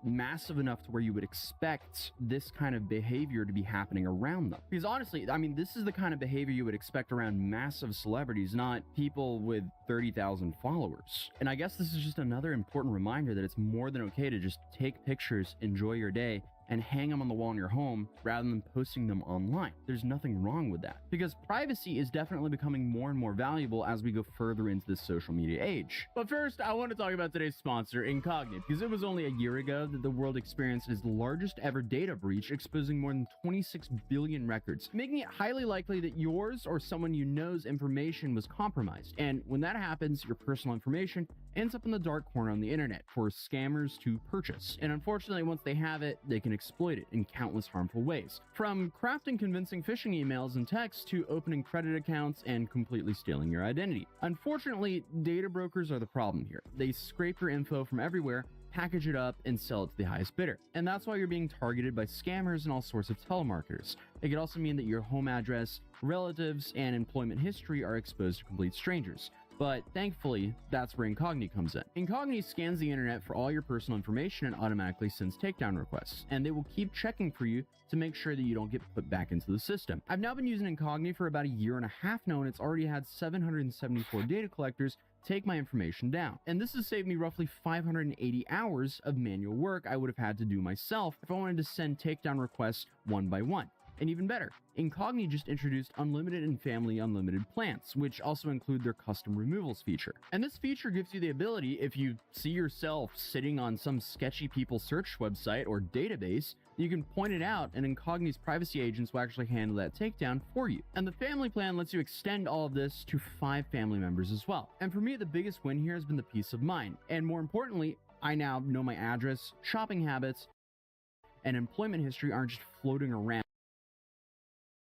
massive enough to where you would expect this kind of behavior to be happening around them. Because honestly, I mean, this is the kind of behavior you would expect around massive celebrities, not people with 30,000 followers. And I guess this is just another important reminder that it's more than okay to just take pictures, enjoy your day, and hang them on the wall in your home rather than posting them online. There's nothing wrong with that, because privacy is definitely becoming more and more valuable as we go further into this social media age. But first, I want to talk about today's sponsor, Incogni, because it was only a year ago that the world experienced its largest ever data breach, exposing more than 26 billion records, making it highly likely that yours or someone you know's information was compromised. And when that happens, your personal information ends up in the dark corner on the internet for scammers to purchase. And unfortunately, once they have it, they can exploit it in countless harmful ways. From crafting convincing phishing emails and texts to opening credit accounts and completely stealing your identity. Unfortunately, data brokers are the problem here. They scrape your info from everywhere, package it up, and sell it to the highest bidder. And that's why you're being targeted by scammers and all sorts of telemarketers. It could also mean that your home address, relatives, and employment history are exposed to complete strangers. But thankfully, that's where Incogni comes in. Incogni scans the internet for all your personal information and automatically sends takedown requests, and they will keep checking for you to make sure that you don't get put back into the system. I've now been using Incogni for about a year and a half now, and it's already had 774 data collectors take my information down. And this has saved me roughly 580 hours of manual work I would have had to do myself if I wanted to send takedown requests one by one. And even better, Incogni just introduced unlimited and family unlimited plans, which also include their custom removals feature. And this feature gives you the ability, if you see yourself sitting on some sketchy people search website or database, you can point it out and Incogni's privacy agents will actually handle that takedown for you. And the family plan lets you extend all of this to 5 family members as well. And for me, the biggest win here has been the peace of mind. And more importantly, I now know my address, shopping habits, and employment history aren't just floating around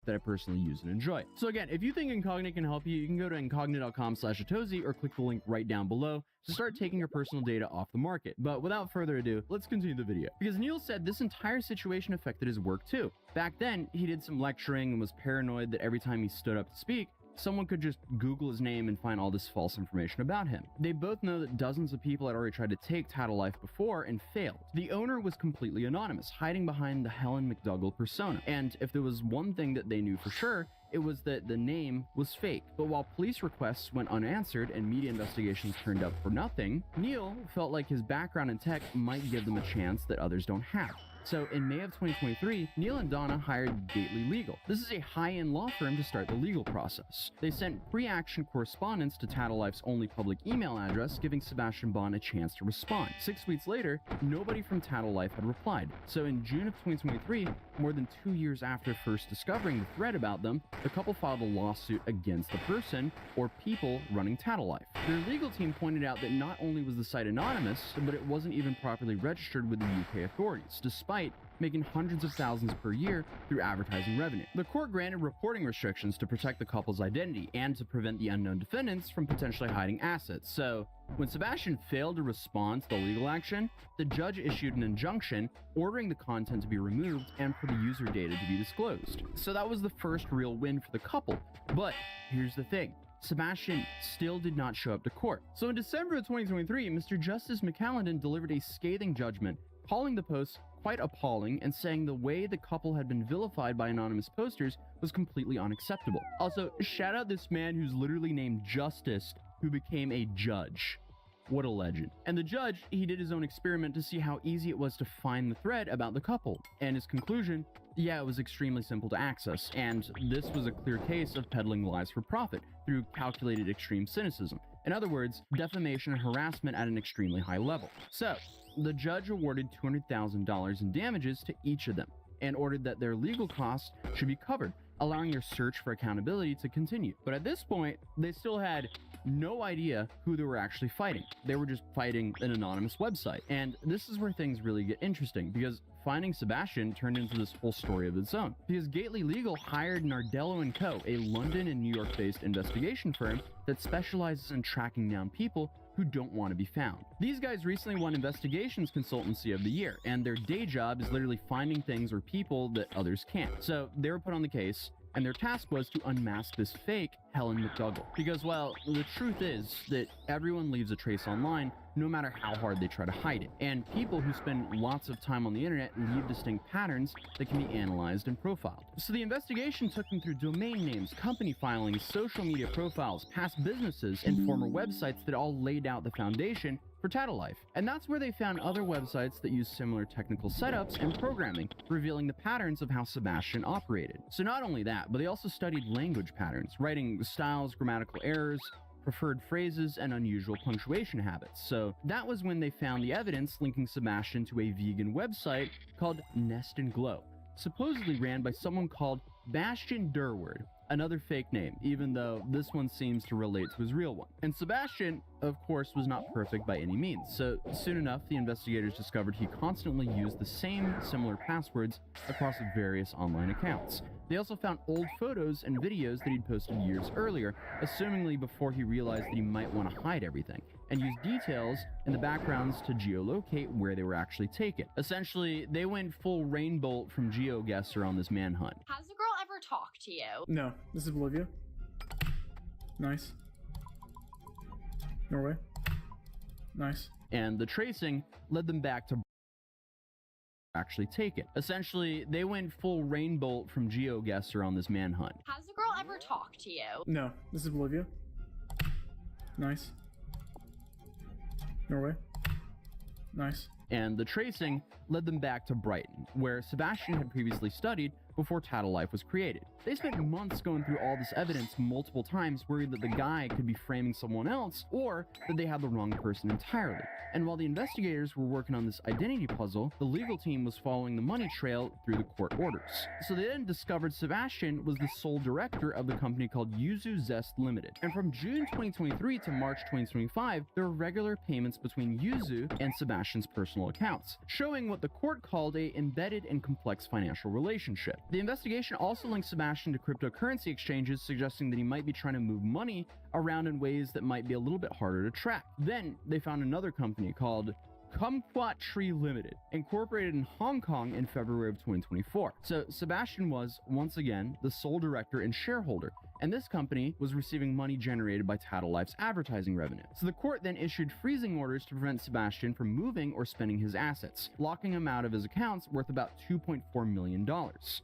that I personally use and enjoy. So again, if you think Incognito can help you, you can go to incognito.com/Atozy or click the link right down below to start taking your personal data off the market. But without further ado, let's continue the video. Because Neil said this entire situation affected his work too. Back then, he did some lecturing and was paranoid that every time he stood up to speak, someone could just Google his name and find all this false information about him. They both know that dozens of people had already tried to take Tattle Life before and failed. The owner was completely anonymous, hiding behind the Helen McDougall persona. And if there was one thing that they knew for sure, it was that the name was fake. But while police requests went unanswered and media investigations turned up for nothing, Neil felt like his background in tech might give them a chance that others don't have. So in May of 2023, Neil and Donna hired Gately Legal. This is a high-end law firm to start the legal process. They sent pre-action correspondence to Tattle Life's only public email address, giving Sebastian Bond a chance to respond. 6 weeks later, nobody from Tattle Life had replied. So in June of 2023, more than 2 years after first discovering the thread about them, the couple filed a lawsuit against the person or people running Tattle Life. Their legal team pointed out that not only was the site anonymous, but it wasn't even properly registered with the UK authorities, despite making hundreds of thousands per year through advertising revenue. The court granted reporting restrictions to protect the couple's identity and to prevent the unknown defendants from potentially hiding assets. So, when Sebastian failed to respond to the legal action, the judge issued an injunction ordering the content to be removed and for the user data to be disclosed. So that was the first real win for the couple. But here's the thing. Sebastian still did not show up to court. So in December of 2023, Mr. Justice McCallendon delivered a scathing judgment, calling the post quite appalling and saying the way the couple had been vilified by anonymous posters was completely unacceptable. Also, shout out this man who's literally named Justice, who became a judge. What a legend. And the judge, he did his own experiment to see how easy it was to find the thread about the couple. And his conclusion, yeah, it was extremely simple to access, and this was a clear case of peddling lies for profit through calculated extreme cynicism. In other words, defamation and harassment at an extremely high level. So, the judge awarded $200,000 in damages to each of them and ordered that their legal costs should be covered, allowing their search for accountability to continue. But at this point, they still had no idea who they were actually fighting. They were just fighting an anonymous website. And this is where things really get interesting, because finding Sebastian turned into this whole story of its own. Because Gately Legal hired Nardello & Co., a London and New York-based investigation firm that specializes in tracking down people who don't want to be found. These guys recently won Investigations Consultancy of the Year, and their day job is literally finding things or people that others can't. So they were put on the case, and their task was to unmask this fake Helen McDougall. Because, well, the truth is that everyone leaves a trace online, no matter how hard they try to hide it. And people who spend lots of time on the internet leave distinct patterns that can be analyzed and profiled. So the investigation took them through domain names, company filings, social media profiles, past businesses, and former websites that all laid out the foundation for Tattle Life. And that's where they found other websites that use similar technical setups and programming, revealing the patterns of how Sebastian operated. So not only that, but they also studied language patterns, writing styles, grammatical errors, preferred phrases, and unusual punctuation habits. So that was when they found the evidence linking Sebastian to a vegan website called Nest and Glow, supposedly ran by someone called Bastian Durward, another fake name, even though this one seems to relate to his real one. And Sebastian, of course, was not perfect by any means, so soon enough the investigators discovered he constantly used the same similar passwords across various online accounts. They also found old photos and videos that he'd posted years earlier, assumingly before he realized that he might want to hide everything, and used details in the backgrounds to geolocate where they were actually taken. Essentially, they went full Rainbolt from GeoGuessr on this manhunt. Has the girl ever talked to you? No. This is Bolivia. Nice. Norway. Nice. And the tracing led them back to actually take it. Essentially, they went full Rainbolt from GeoGuessr on this manhunt. Has the girl ever talked to you? No. This is Bolivia. Nice. Norway. Nice. And the tracing led them back to Brighton, where Sebastian had previously studied before Tattle Life was created. They spent months going through all this evidence multiple times, worried that the guy could be framing someone else or that they had the wrong person entirely. And while the investigators were working on this identity puzzle, the legal team was following the money trail through the court orders. So they then discovered Sebastian was the sole director of the company called Yuzu Zest Limited. And from June 2023 to March 2025, there were regular payments between Yuzu and Sebastian's personal accounts, showing what the court called a embedded and complex financial relationship. The investigation also linked Sebastian to cryptocurrency exchanges, suggesting that he might be trying to move money around in ways that might be a little bit harder to track. Then they found another company called Kumquat Tree Limited, incorporated in Hong Kong in February of 2024. So Sebastian was, once again, the sole director and shareholder, and this company was receiving money generated by Tattle Life's advertising revenue. So the court then issued freezing orders to prevent Sebastian from moving or spending his assets, locking him out of his accounts worth about $2.4 million.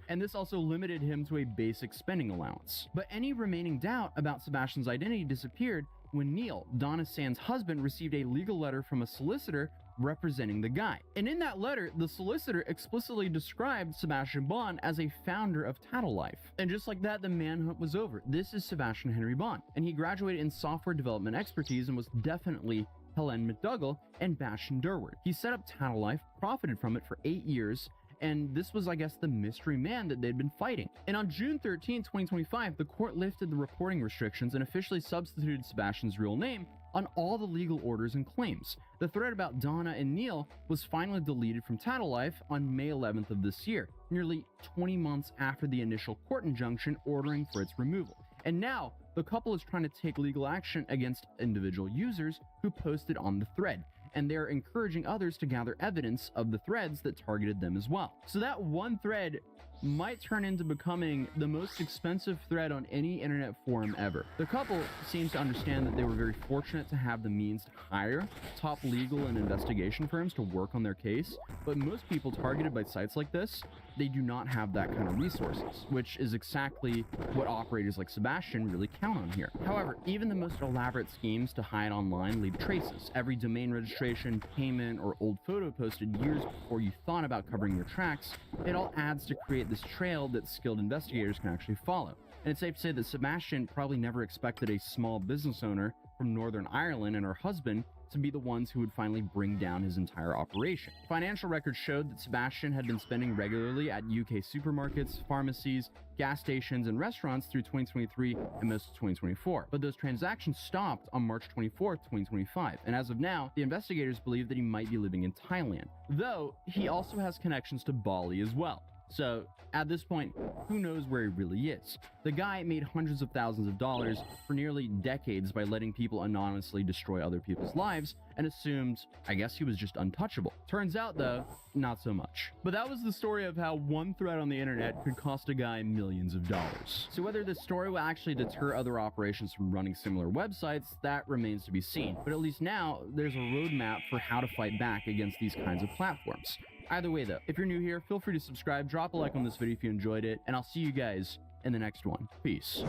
And this also limited him to a basic spending allowance. But any remaining doubt about Sebastian's identity disappeared when Neil, Donna Sand's husband, received a legal letter from a solicitor representing the guy. And in that letter, the solicitor explicitly described Sebastian Bond as a founder of Tattle Life. And just like that, the manhunt was over. This is Sebastian Henry Bond, and he graduated in software development expertise and was definitely Helen McDougall and Bastian Durward. He set up Tattle Life, profited from it for 8 years, and this was, I guess, the mystery man that they'd been fighting. And on June 13, 2025, the court lifted the reporting restrictions and officially substituted Sebastian's real name on all the legal orders and claims. The thread about Donna and Neil was finally deleted from Tattle Life on May 11th of this year, nearly 20 months after the initial court injunction ordering for its removal. And now, the couple is trying to take legal action against individual users who posted on the thread, and they're encouraging others to gather evidence of the threads that targeted them as well. So that one thread might turn into becoming the most expensive thread on any internet forum ever. The couple seems to understand that they were very fortunate to have the means to hire top legal and investigation firms to work on their case, but most people targeted by sites like this, they do not have that kind of resources, which is exactly what operators like Sebastian really count on here. However, even the most elaborate schemes to hide online leave traces. Every domain registration, payment, or old photo posted years before you thought about covering your tracks, it all adds to create this trail that skilled investigators can actually follow. And it's safe to say that Sebastian probably never expected a small business owner from Northern Ireland and her husband to be the ones who would finally bring down his entire operation. Financial records showed that Sebastian had been spending regularly at UK supermarkets, pharmacies, gas stations, and restaurants through 2023 and most of 2024. But those transactions stopped on March 24th, 2025. And as of now, the investigators believe that he might be living in Thailand, though he also has connections to Bali as well. So at this point, who knows where he really is? The guy made hundreds of thousands of dollars for nearly decades by letting people anonymously destroy other people's lives and assumed, I guess, he was just untouchable. Turns out though, not so much. But that was the story of how one thread on the internet could cost a guy millions of dollars. So whether this story will actually deter other operations from running similar websites, that remains to be seen. But at least now, there's a roadmap for how to fight back against these kinds of platforms. Either way though, if you're new here, feel free to subscribe, drop a like on this video if you enjoyed it, and I'll see you guys in the next one. Peace.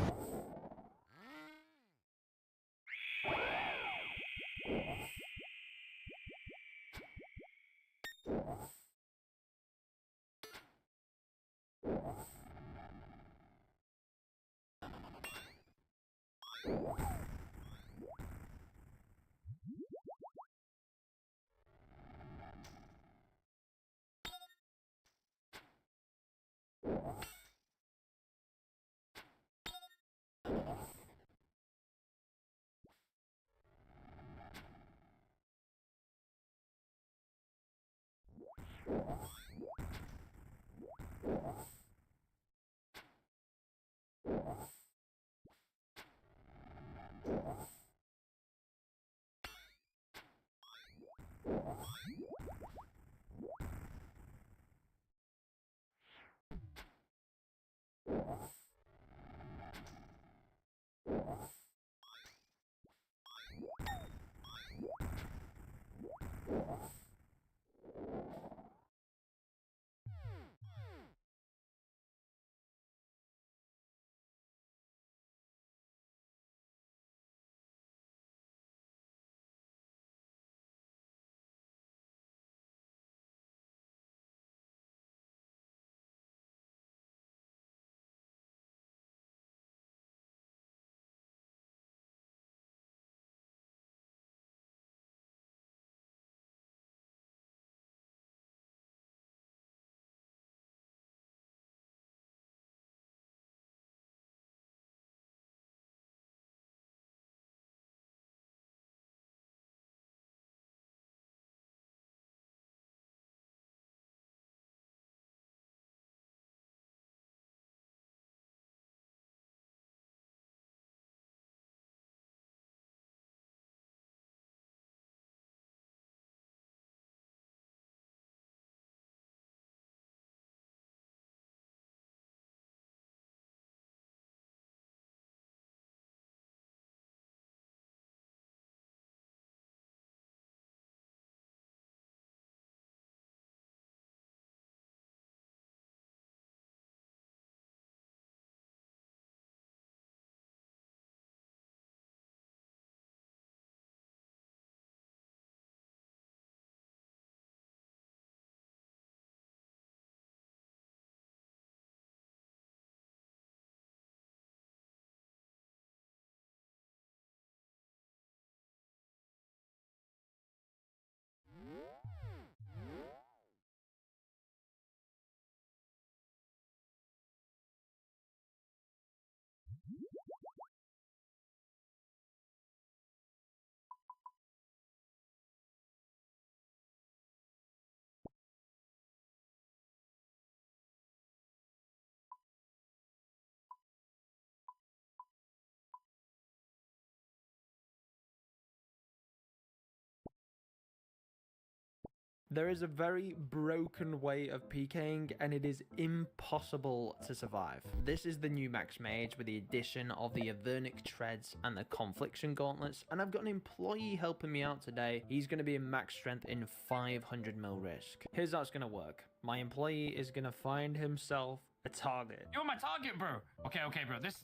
There is a very broken way of PKing, and it is impossible to survive. This is the new Max Mage with the addition of the Avernic Treads and the Confliction Gauntlets, and I've got an employee helping me out today. He's going to be in max strength in 500 mil risk. Here's how it's going to work. My employee is going to find himself a target. You're my target, bro. Okay, bro. This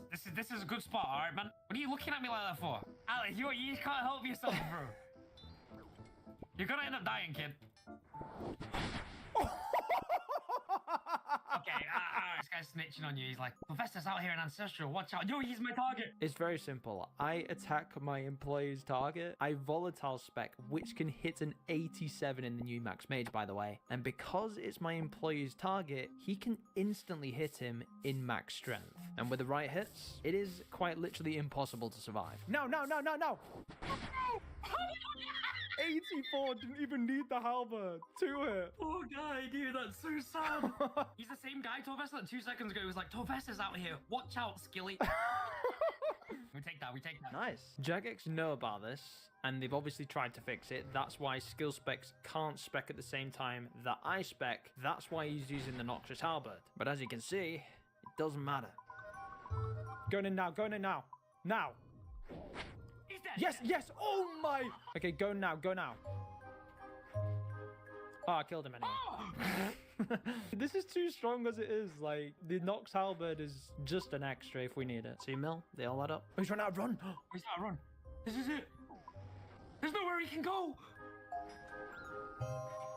is a good spot, all right, man. What are you looking at me like that for? Alex, you can't help yourself, bro. You're gonna end up dying, kid. Okay, this guy's snitching on you. He's like, Professor's out here in Ancestral. Watch out. Yo, he's my target. It's very simple. I attack my employee's target. I volatile spec, which can hit an 87 in the new Max Mage, by the way. And because it's my employee's target, he can instantly hit him in max strength. And with the right hits, it is quite literally impossible to survive. No! 84 didn't even need the halberd to it. Poor guy, dude, that's so sad. He's the same guy, Torvester, that 2 seconds ago was like, Torvester's out here. Watch out, Skilly. We take that. Nice. Jagex know about this, and they've obviously tried to fix it. That's why skill specs can't spec at the same time that I spec. That's why he's using the Noxious Halberd. But as you can see, it doesn't matter. Going in now. Now. Yes. Oh my. Okay, go now. Oh, I killed him anyway. This is too strong as it is. Like, the Nox Halberd is just an extra if we need it. See, Mill? They all add up. Oh, he's run out of run. He's out of run. This is it. There's nowhere he can go.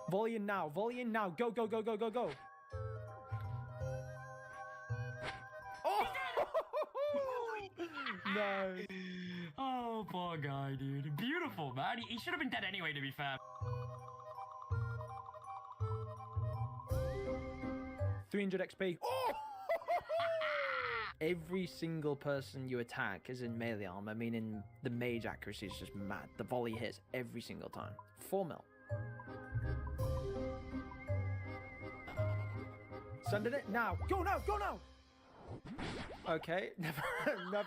Volley in now. Go. Oh! Nice. Oh, poor guy, dude. Beautiful, man. He should have been dead anyway, to be fair. 300 XP. Oh! Every single person you attack is in melee armor, meaning the mage accuracy is just mad. The volley hits every single time. 4 mil. Sending it now. Go now. Okay, never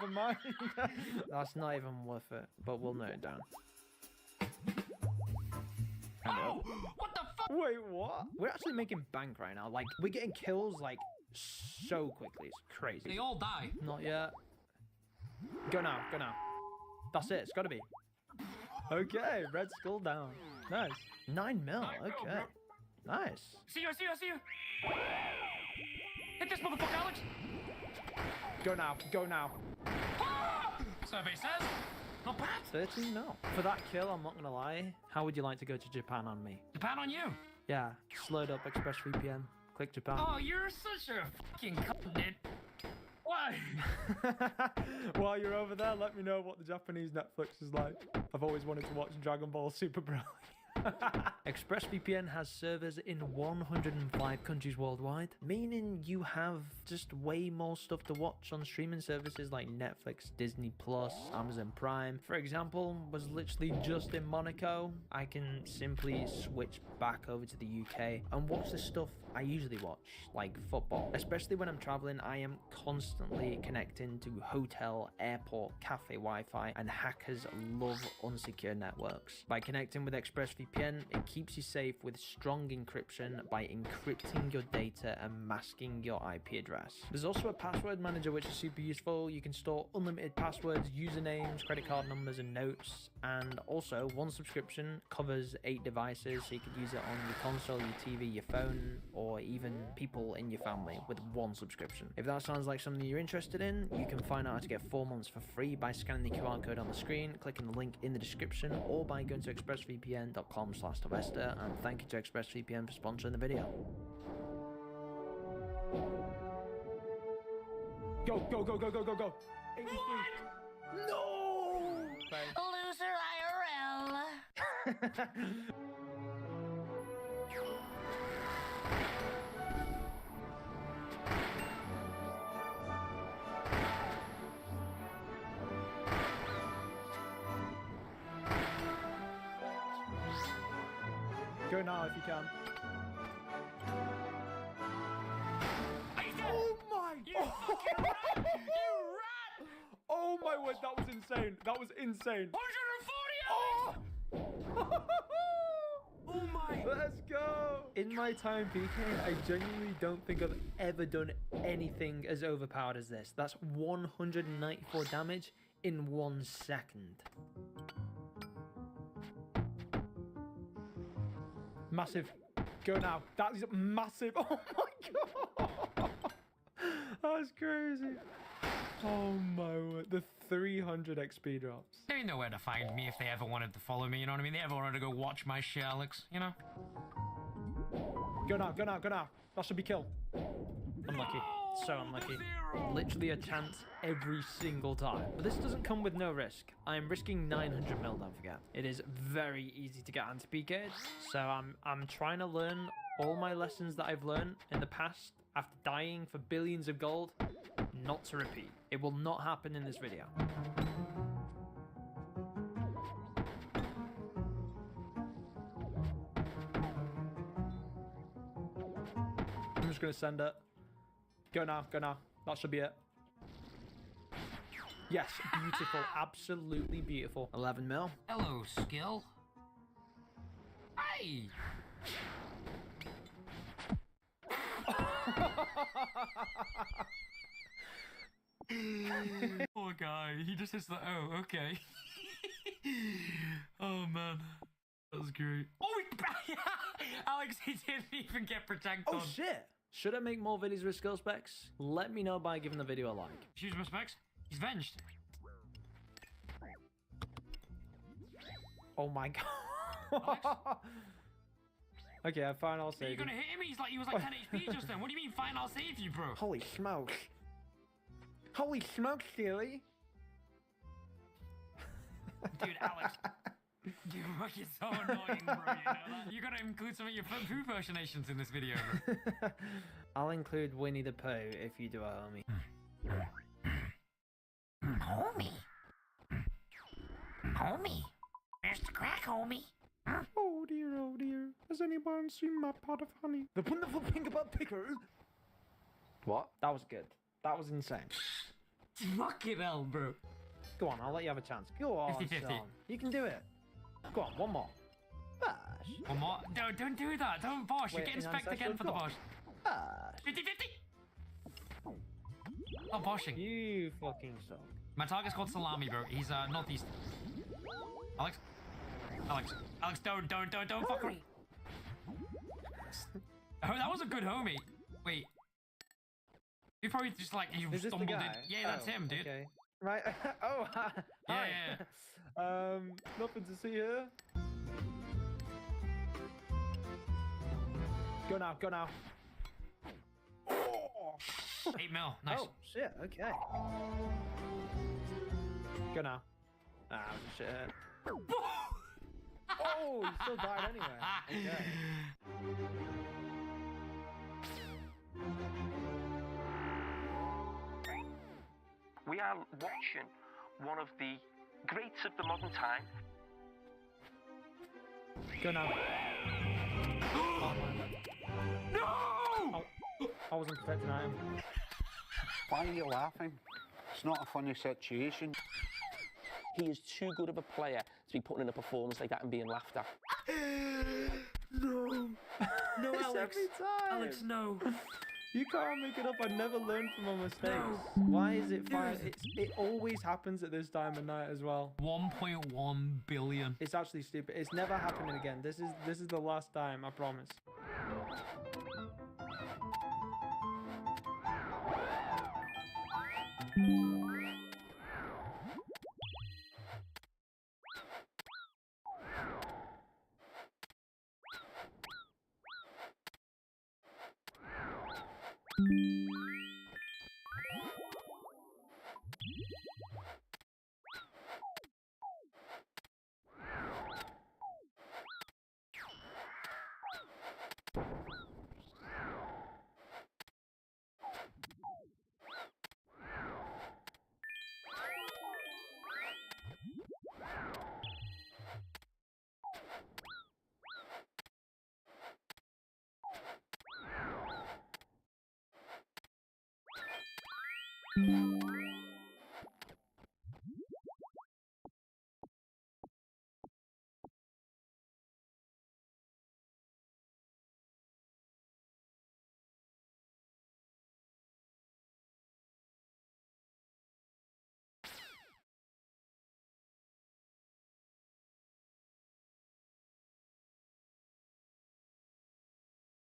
mind. That's not even worth it, but we'll note it down. Oh, what the fuck? Wait, what? We're actually making bank right now. Like, we're getting kills, like, so quickly. It's crazy. They all die. Not yet. Go now. That's it. It's got to be. Okay, red skull down. Nice. 9 mil. Okay. Nice. See you. Hit this motherfucker, Alex. Go now. Survey says, not bad. 13 mil. For that kill, I'm not gonna lie. How would you like to go to Japan on me? Japan on you? Yeah. Slowed up ExpressVPN. Click Japan. Oh, you're such a fucking cunt, dude. Why? While you're over there, let me know what the Japanese Netflix is like. I've always wanted to watch Dragon Ball Super Broly. ExpressVPN has servers in 105 countries worldwide, meaning you have just way more stuff to watch on streaming services like Netflix, Disney Plus, Amazon Prime. For example, was literally just in Monaco. I can simply switch back over to the UK and watch the stuff I usually watch, like football. Especially when I'm traveling, I am constantly connecting to hotel, airport, cafe Wi-Fi, and hackers love unsecured networks. By connecting with ExpressVPN, it keeps you safe with strong encryption by encrypting your data and masking your IP address. There's also a password manager which is super useful. You can store unlimited passwords, usernames, credit card numbers, and notes. And also, one subscription covers 8 devices, so you could use it on your console, your TV, your phone, or even people in your family with one subscription. If that sounds like something you're interested in, you can find out how to get 4 months for free by scanning the QR code on the screen, clicking the link in the description, or by going to expressvpn.com/Torvester. And thank you to ExpressVPN for sponsoring the video. Go. 83. No! Loser IRL. Go now if you can. Oh my! You fucking rat! You rat! Oh my word, that was insane. 140! Oh! Oh my! Let's go! in my time PK, I genuinely don't think I've ever done anything as overpowered as this. That's 194 damage in 1 second. Massive. Go now. That is massive. Oh my god. That's crazy. Oh my word. The 300 XP drops. They know where to find me if they ever wanted to follow me, you know what I mean? They ever wanted to go watch my shit, Alex, you know? Go now, go now, go now. That should be kill. Unlucky. So unlucky. Literally a chance every single time. But this doesn't come with no risk. I am risking 900 mil, don't forget. It is very easy to get anti-PK'd. So I'm trying to learn all my lessons that I've learned in the past after dying for billions of gold, not to repeat. It will not happen in this video. I'm just gonna send it. Go now, go now. That should be it. Yes, beautiful, absolutely beautiful. 11 mil. Hello, skill. Hey! Poor guy, he just hits the oh, okay. Oh man, that was great. Oh, Alex, he didn't even get protect on. Oh shit! Should I make more videos with skill specs? Let me know by giving the video a like. Excuse my specs. He's venged. Oh my god. Okay, fine, I'll save you. Are you gonna hit him? He was like 10 HP just then. What do you mean, fine, I'll save you, bro? Holy smokes. Holy smokes, Steely. Dude, Alex. You're fucking so annoying, bro. You know that? You gotta include some of your Pooh impersonations in this video, bro. I'll include Winnie the Pooh if you do a homie. Homie? Homie? Where's the crack, homie? Huh? Oh dear, oh dear. Has anyone seen my pot of honey? The wonderful pink about pickle. What? That was good. That was insane. Fucking hell, bro. Go on, I'll let you have a chance. Go on, 50-50. son. You can do it. Go on, one more. Bash. One more? No, don't do that. Don't bosh. You're getting specced again for the bosh. Bash. 50-50. Oh, boshing. You fucking suck. My target's called Salami, bro. He's northeast. Alex? Alex, don't fuck around. Oh, that was a good homie. Wait. You probably just like, you stumbled in. Yeah, that's him, dude. Okay. Right. Oh, hi. Yeah. Nothing to see here. Go now, go now. Oh. 8 mil, nice. Oh, shit, okay. Go now. Ah, shit. Oh, you still died anyway. Okay. We are watching one of the greats of the modern time. Go now. Oh, no! I wasn't protecting him. Why are you laughing? It's not a funny situation. He is too good of a player to be putting in a performance like that and being laughed at. No. No, It's Alex. every time. Alex, no. You can't make it up. I never learned from my mistakes. Why is it fine? It always happens at this time of night as well. 1.1 billion. It's actually stupid. It's never happening again. This is the last time, I promise.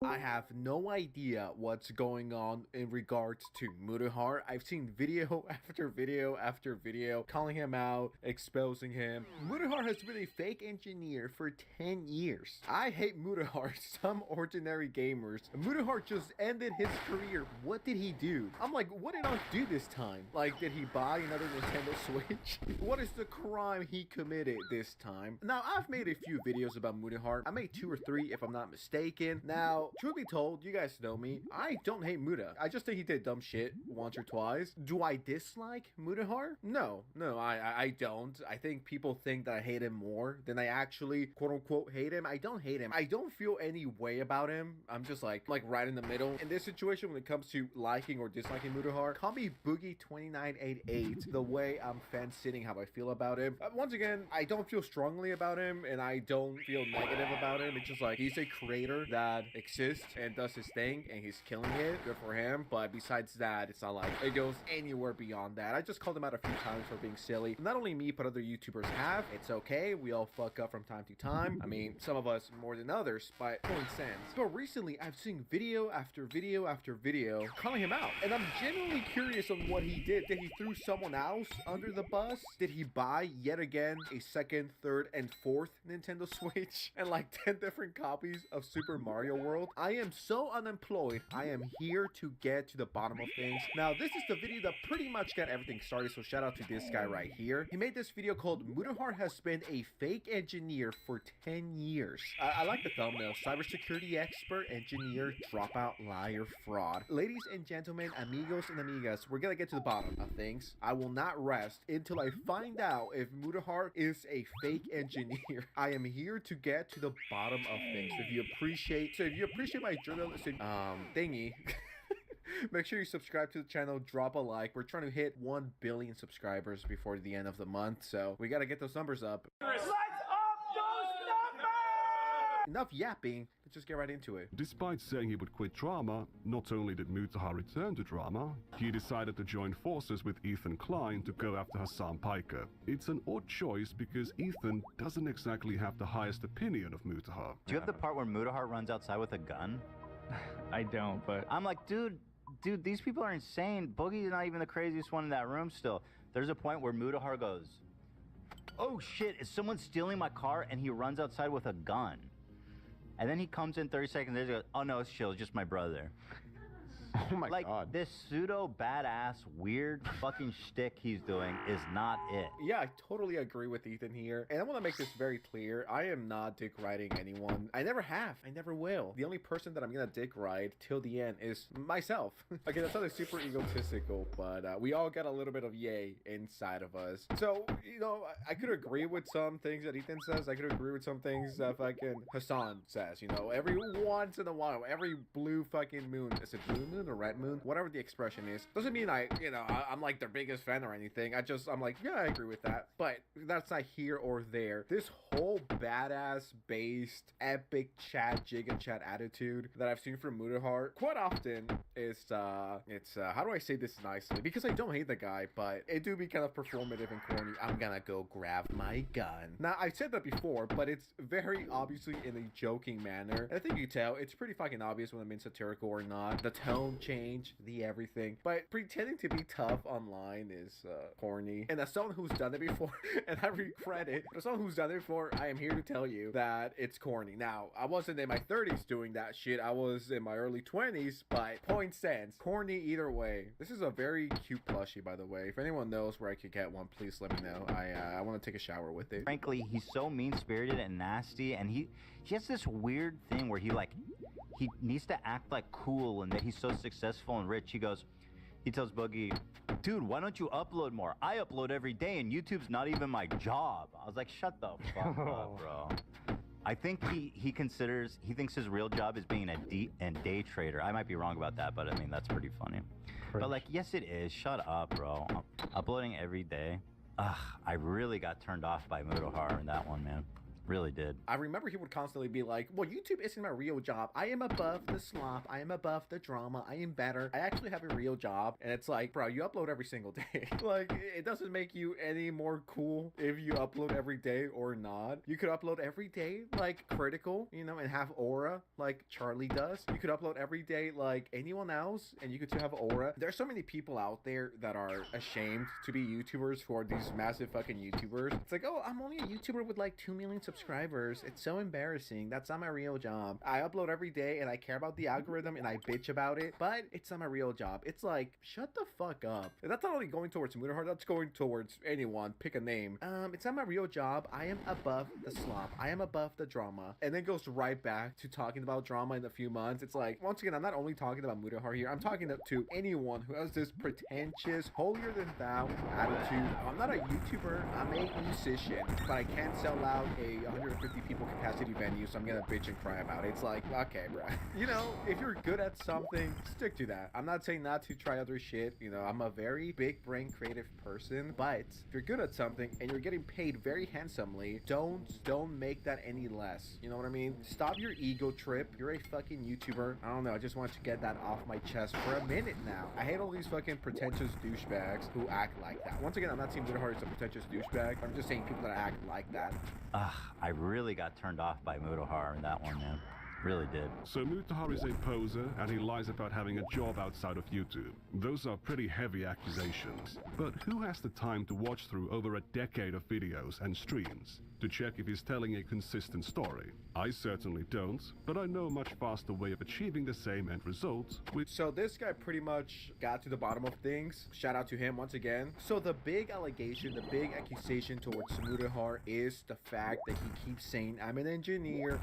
I have no idea what's going on in regards to Mutahar. I've seen video after video after video calling him out, exposing him. Mutahar has been a fake engineer for 10 years. I hate Mutahar, some ordinary gamers. Mutahar just ended his career. What did he do? I'm like, what did I do this time? Like, did he buy another Nintendo Switch? What is the crime he committed this time? Now, I've made a few videos about Mutahar. I made 2 or 3 if I'm not mistaken. Now, truth be told, you guys know me. I don't hate Muta. I just think he did dumb shit once or twice. Do I dislike Mutahar? No, I don't. I think people think that I hate him more than I actually quote unquote hate him. I don't hate him. I don't feel any way about him. I'm just like right in the middle. In this situation, when it comes to liking or disliking Mutahar, call me Boogie2988. The way I'm fan sitting how I feel about him. Once again, I don't feel strongly about him and I don't feel negative about him. It's just like he's a creator that exists and does his thing and he's killing it. Good for him. But besides that, it's not like it goes anywhere beyond that. I just called him out a few times for being silly. Not only me, but other YouTubers have. It's okay. We all fuck up from time to time. I mean, some of us more than others, but common sense. But recently, I've seen video after video after video calling him out. And I'm genuinely curious on what he did. Did he throw someone else under the bus? Did he buy yet again a second, third, and fourth Nintendo Switch? And like 10 different copies of Super Mario World? I am so unemployed. I am here to get to the bottom of things. Now, this is the video that pretty much got everything started, so shout out to this guy right here. He made this video called Mutahar has been a fake engineer for 10 years. I like the thumbnail. Cybersecurity expert, engineer, dropout, liar, fraud. Ladies and gentlemen, amigos and amigas, we're gonna get to the bottom of things. I will not rest until I find out if Mutahar is a fake engineer. I am here to get to the bottom of things. If you appreciate my journalistic thingy, make sure you subscribe to the channel, drop a like. We're trying to hit 1 billion subscribers before the end of the month, so we gotta get those numbers up. Let's up those numbers! Enough yapping, let's just get right into it. Despite saying he would quit drama, not only did Mutahar return to drama, he decided to join forces with Ethan Klein to go after Hassan Piker. It's an odd choice because Ethan doesn't exactly have the highest opinion of Mutahar. Do you have the part where Mutahar runs outside with a gun? I don't, but I'm like, dude, these people are insane. Boogie's not even the craziest one in that room still. There's a point where Mutahar goes, oh shit, is someone stealing my car? And he runs outside with a gun. And then he comes in 30 seconds later and goes, oh no, it's chill, it's just my brother. Oh my like, god. This pseudo badass weird fucking shtick he's doing is not it. Yeah, I totally agree with Ethan here. And I want to make this very clear. I am not dick riding anyone. I never have. I never will. The only person that I'm going to dick ride till the end is myself. Okay, that sounded super egotistical, but we all got a little bit of yay inside of us. So, you know, I could agree with some things that Ethan says. I could agree with some things that fucking Hassan says. You know, every once in a while, every blue fucking moon. Is it blue moon or red moon? Whatever the expression is. Doesn't mean I'm like their biggest fan or anything. I'm like, yeah, I agree with that. But that's not here or there. This whole badass based epic chat, giga chat attitude that I've seen from Mutahar quite often is how do I say this nicely? Because I don't hate the guy, but it do be kind of performative and corny. I'm gonna go grab my gun. Now, I said that before, but it's very obviously in a joking manner. And I think you can tell it's pretty fucking obvious when I'm being satirical or not. The tone change, the everything. But pretending to be tough online is corny. And as someone who's done it before, and I regret it, as someone who's done it before, I am here to tell you that it's corny. Now, I wasn't in my 30s doing that shit. I was in my early 20s, but point stands. Corny either way. This is a very cute plushie, by the way. If anyone knows where I could get one, please let me know. I want to take a shower with it. Frankly, he's so mean-spirited and nasty, and he has this weird thing where he needs to act like cool and that he's so successful and rich. He tells Boogie, dude, why don't you upload more? I upload every day and YouTube's not even my job. I was like, shut the fuck up, bro. I think he thinks his real job is being a day trader. I might be wrong about that, but I mean, that's pretty funny. But like, yes, it is. Shut up, bro. I'm uploading every day. Ugh, I really got turned off by Mutahar in that one, man. Really did. I remember he would constantly be like, well, YouTube isn't my real job. I am above the slop. I am above the drama. I am better. I actually have a real job. And it's like, bro, you upload every single day. Like, it doesn't make you any more cool if you upload every day or not. You could upload every day like Critical, you know, and have aura like Charlie does. You could upload every day like anyone else and you could still have aura. There's so many people out there that are ashamed to be YouTubers who are these massive fucking YouTubers. It's like, oh, I'm only a YouTuber with like 2 million subscribers. It's so embarrassing. That's not my real job. I upload every day and I care about the algorithm and I bitch about it, but it's not my real job. It's like, shut the fuck up. And that's not only going towards Moonheart, that's going towards anyone. Pick a name. It's not my real job. I am above the slop. I am above the drama. And then goes right back to talking about drama in a few months. It's like, once again, I'm not only talking about Moonheart here, I'm talking to anyone who has this pretentious, holier than thou attitude. I'm not a YouTuber, I'm a musician, but I can't sell out a 150 people capacity venue, so I'm gonna bitch and cry about it. It's like, okay, bro. You know, if you're good at something, stick to that. I'm not saying not to try other shit. You know, I'm a very big brain creative person, but if you're good at something and you're getting paid very handsomely, don't make that any less. You know what I mean? Stop your ego trip. You're a fucking YouTuber. I don't know. I just wanted to get that off my chest for a minute now. I hate all these fucking pretentious douchebags who act like that. Once again, I'm not saying Moonheart is a pretentious douchebag. I'm just saying people that act like that. I really got turned off by Mudohar in that one, man. Really did. So Mutahar is a poser and he lies about having a job outside of YouTube. Those are pretty heavy accusations. But who has the time to watch through over a decade of videos and streams to check if he's telling a consistent story? I certainly don't, but I know a much faster way of achieving the same end result. So this guy pretty much got to the bottom of things. Shout out to him once again. So the big allegation, the big accusation towards Mutahar is the fact that he keeps saying, I'm an engineer,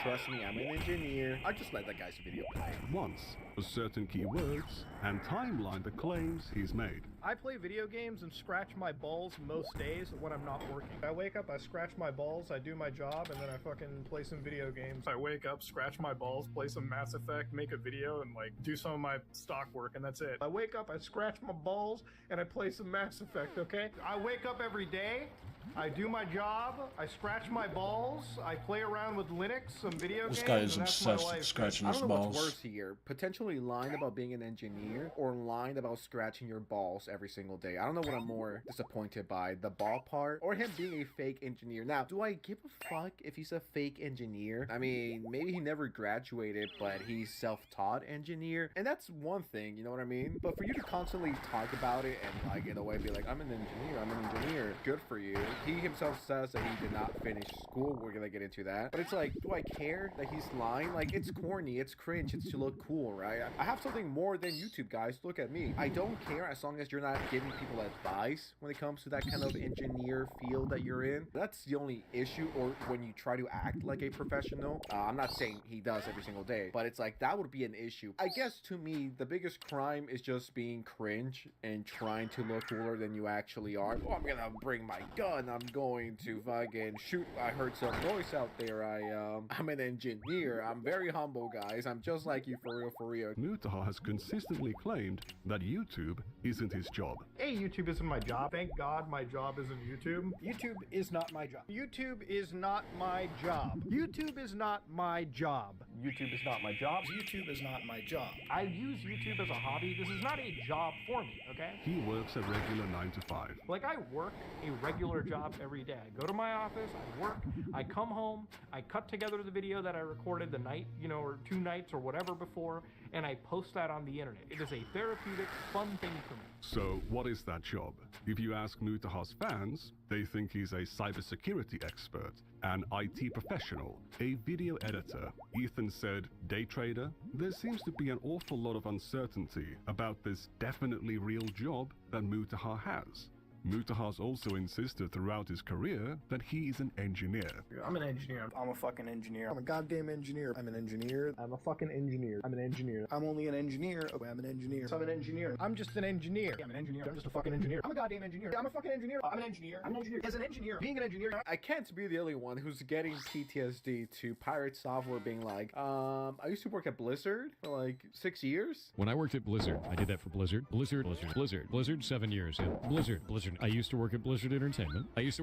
trust me, I'm an engineer. I just let that guy's video play. Once, for certain keywords and timeline the claims he's made. I play video games and scratch my balls most days when I'm not working. I wake up, I scratch my balls, I do my job, and then I fucking play some video games. I wake up, scratch my balls, play some Mass Effect, make a video, and like do some of my stock work, and that's it. I wake up, I scratch my balls, and I play some Mass Effect, okay? I wake up every day, I do my job, I scratch my balls, I play around with Linux, some video games. This guy is obsessed with scratching his balls. I don't know balls. what's worse here. Potentially lying about being an engineer or lying about scratching your balls every single day. I don't know what I'm more disappointed by, the ball part or him being a fake engineer. Now, do I give a fuck if he's a fake engineer? I mean, maybe he never graduated, but he's self-taught engineer. And that's one thing, you know what I mean? But for you to constantly talk about it and like in a way be like, I'm an engineer, good for you. He himself says that he did not finish school. We're gonna get into that. But it's like, do I care that he's lying? Like, it's corny, it's cringe, it's to look cool, right? I have something more than YouTube, guys. Look at me. I don't care as long as you're not giving people advice when it comes to that kind of engineer field that you're in. That's the only issue, or when you try to act like a professional. I'm not saying he does every single day, but it's like, that would be an issue. I guess to me, the biggest crime is just being cringe and trying to look cooler than you actually are. Oh, I'm gonna bring my gun. I'm going to fucking shoot. I heard some noise out there. I'm an engineer. I'm very humble, guys. I'm just like you, for real. Mutahar has consistently claimed that YouTube isn't his job. Hey, YouTube isn't my job. Thank God my job isn't YouTube. YouTube is not my job. YouTube is not my job. YouTube is not my job. YouTube is not my job. YouTube is not my job. I use YouTube as a hobby. This is not a job for me, okay? He works a regular 9 to 5. Like, I work a regular job every day. I go to my office, I work, I come home, I cut together the video that I recorded the night, or 2 nights or whatever before, and I post that on the internet. It is a therapeutic, fun thing for me. So what is that job? If you ask Mutahar's fans, they think he's a cybersecurity expert, an IT professional, a video editor. Ethan said, day trader. There seems to be an awful lot of uncertainty about this definitely real job that Mutahar has. Mutahar's also insisted throughout his career that he is an engineer. I'm an engineer. I'm a fucking engineer. I'm a goddamn engineer. I'm an engineer. I'm a fucking engineer. I'm an engineer. I'm only an engineer. Okay, I'm an engineer. So I'm an engineer. I'm just an engineer. I'm an engineer. I'm just a fucking engineer. I'm a goddamn engineer. I'm a fucking engineer. I'm an engineer. I'm an engineer. As an engineer, being an engineer. I can't be the only one who's getting PTSD to pirate software being like, I used to work at Blizzard for like 6 years. When I worked at Blizzard, I did that for Blizzard. Blizzard, 7 years. Yeah. Blizzard Blizzard. I used to work at Blizzard Entertainment. Used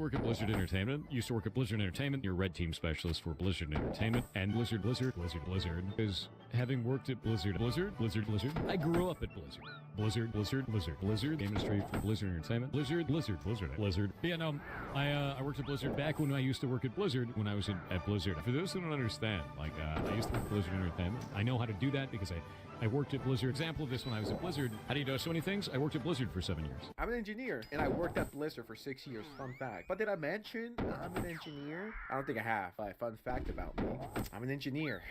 to work at Blizzard Entertainment. Your red team specialist for Blizzard Entertainment. And Blizzard. Is having worked at Blizzard. I grew up at Blizzard. Blizzard. Game industry for Blizzard Entertainment. Blizzard. Yeah, no, I worked at Blizzard back when I used to work at Blizzard when I was at Blizzard. For those who don't understand, like, I used to work at Blizzard Entertainment. I know how to do that because I worked at Blizzard. Example of this when I was at Blizzard. How do you know so many things? I worked at Blizzard for 7 years. I'm an engineer, and I worked at Blizzard for 6 years. Fun fact. But did I mention I'm an engineer? I don't think I have. Fun fact about me. I'm an engineer.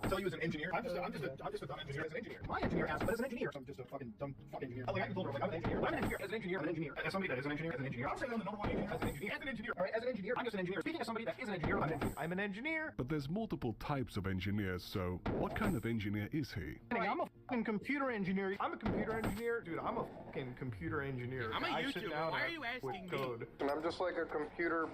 Tell you as an engineer, I'm just a dumb engineer as an engineer. My engineer asked, but as an engineer, so I'm just a fucking dumb engineer. Like, I can told her, like, I'm an engineer. I'm an engineer. As an engineer. As somebody that is an engineer, I'm saying I'm the number one engineer as an engineer. All right, as an engineer, I'm just an engineer. Speaking as somebody that is an engineer, I'm an engineer. But there's multiple types of engineers, so what kind of engineer is he? I'm a fucking computer engineer. I'm a computer engineer. Dude, I'm a fucking computer engineer. I'm a YouTuber. Why are you asking me? Code. And I'm just like a computer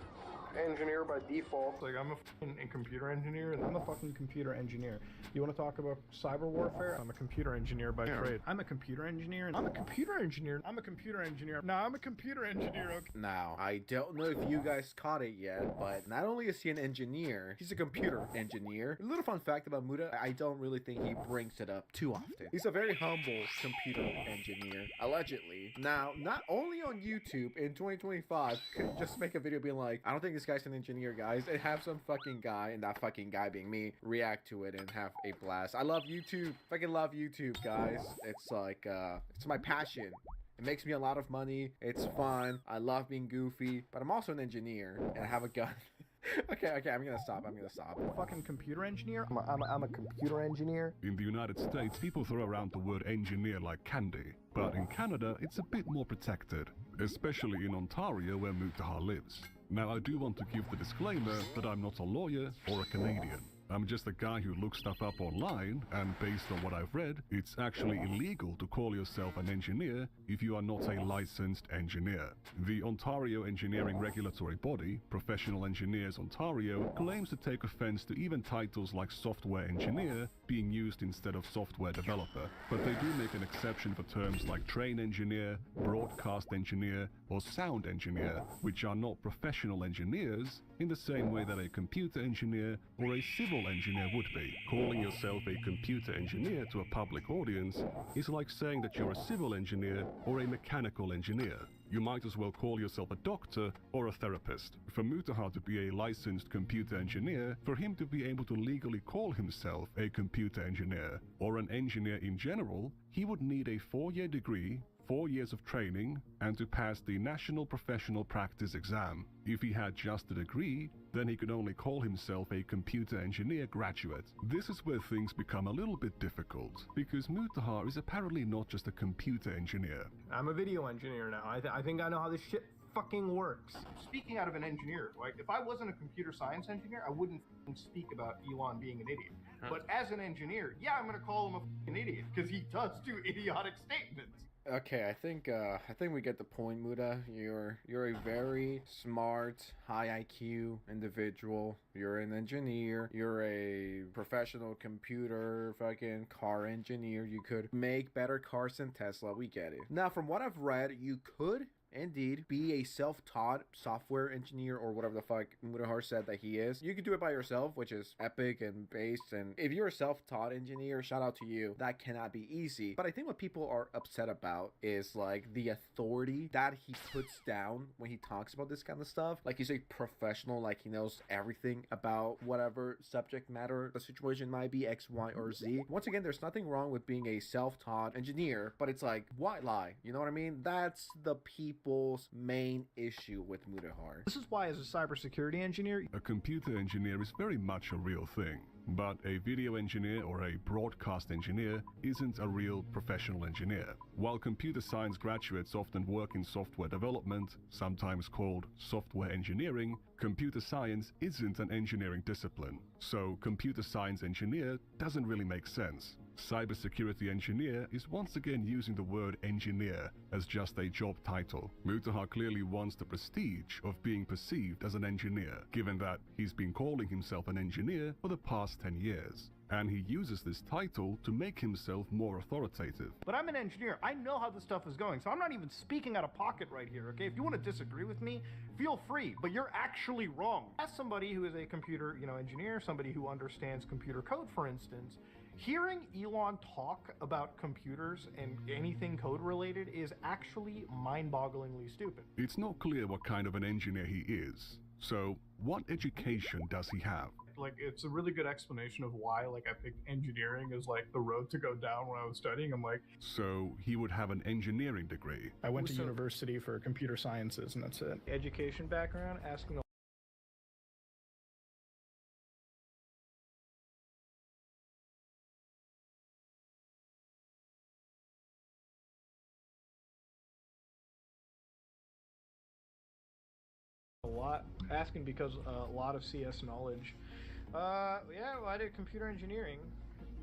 engineer by default. Like, I'm a fucking computer engineer, and I'm a fucking computer engineer. You want to talk about cyber warfare? I'm a computer engineer by trade. I'm a computer engineer, and I'm a computer engineer. I'm a computer engineer. No, I'm a computer engineer. Okay. Now, I don't know if you guys caught it yet, but not only is he an engineer, he's a computer engineer. A little fun fact about Muda, I don't really think he brings it up too often. He's a very humble computer engineer, allegedly. Now, not only on YouTube in 2025, could you just make a video being like, I don't think this guy's an engineer, guys, and have some fucking guy, and that fucking guy being me, react to it and have a blast. I love YouTube. Fucking love YouTube, guys. It's like, it's my passion. It makes me a lot of money. It's fun. I love being goofy, but I'm also an engineer, and I have a gun. Okay, I'm gonna stop. Fucking computer engineer? I'm a computer engineer. In the United States, people throw around the word engineer like candy. But in Canada, it's a bit more protected, especially in Ontario where Mutahar lives. Now, I do want to give the disclaimer that I'm not a lawyer or a Canadian. I'm just a guy who looks stuff up online, and based on what I've read, it's actually illegal to call yourself an engineer if you are not a licensed engineer. The Ontario Engineering Regulatory Body, Professional Engineers Ontario, claims to take offense to even titles like software engineer being used instead of software developer, but they do make an exception for terms like train engineer, broadcast engineer, or sound engineer, which are not professional engineers in the same way that a computer engineer or a civil engineer would be. Calling yourself a computer engineer to a public audience is like saying that you're a civil engineer or a mechanical engineer. You might as well call yourself a doctor or a therapist. For Mutahar to be a licensed computer engineer, for him to be able to legally call himself a computer engineer, or an engineer in general, he would need a 4-year degree, 4 years of training, and to pass the National Professional Practice Exam. If he had just a degree, then he could only call himself a computer engineer graduate. This is where things become a little bit difficult, because Mutahar is apparently not just a computer engineer. I'm a video engineer now. I think I know how this shit fucking works. Speaking out of an engineer, like, if I wasn't a computer science engineer, I wouldn't speak about Elon being an idiot. But as an engineer, yeah, I'm gonna call him a fucking idiot, because he does do idiotic statements. Okay, I think we get the point, Muda. You're a very smart, high IQ individual. You're an engineer. You're a professional computer fucking car engineer. You could make better cars than Tesla. We get it. Now, from what I've read, you could indeed be a self-taught software engineer, or whatever the fuck Mutahar said that he is. You can do it by yourself, which is epic and based, and if you're a self-taught engineer, shout out to you. That cannot be easy. But I think what people are upset about is like the authority that he puts down when he talks about this kind of stuff. Like, he's a professional, like he knows everything about whatever subject matter the situation might be, X, Y, or Z. Once again, there's nothing wrong with being a self-taught engineer, but it's like, why lie? You know what I mean? That's the people's main issue with Mutahar. This is why, as a cybersecurity engineer, a computer engineer is very much a real thing. But a video engineer or a broadcast engineer isn't a real professional engineer. While computer science graduates often work in software development, sometimes called software engineering, computer science isn't an engineering discipline. So computer science engineer doesn't really make sense. Cybersecurity engineer is once again using the word engineer as just a job title. Mutahar clearly wants the prestige of being perceived as an engineer, given that he's been calling himself an engineer for the past last 10 years, and he uses this title to make himself more authoritative. But I'm an engineer. I know how this stuff is going, so I'm not even speaking out of pocket right here, okay? If you want to disagree with me, feel free, but you're actually wrong. As somebody who is a computer, engineer, somebody who understands computer code, for instance, hearing Elon talk about computers and anything code related is actually mind-bogglingly stupid. It's not clear what kind of an engineer he is. So, what education does he have? Like, it's a really good explanation of why, like, I picked engineering as, like, the road to go down when I was studying. I'm like... So, he would have an engineering degree. I went to university for computer sciences, and that's it. Education background, asking a lot, asking because a lot of CS knowledge. Yeah, well, I did computer engineering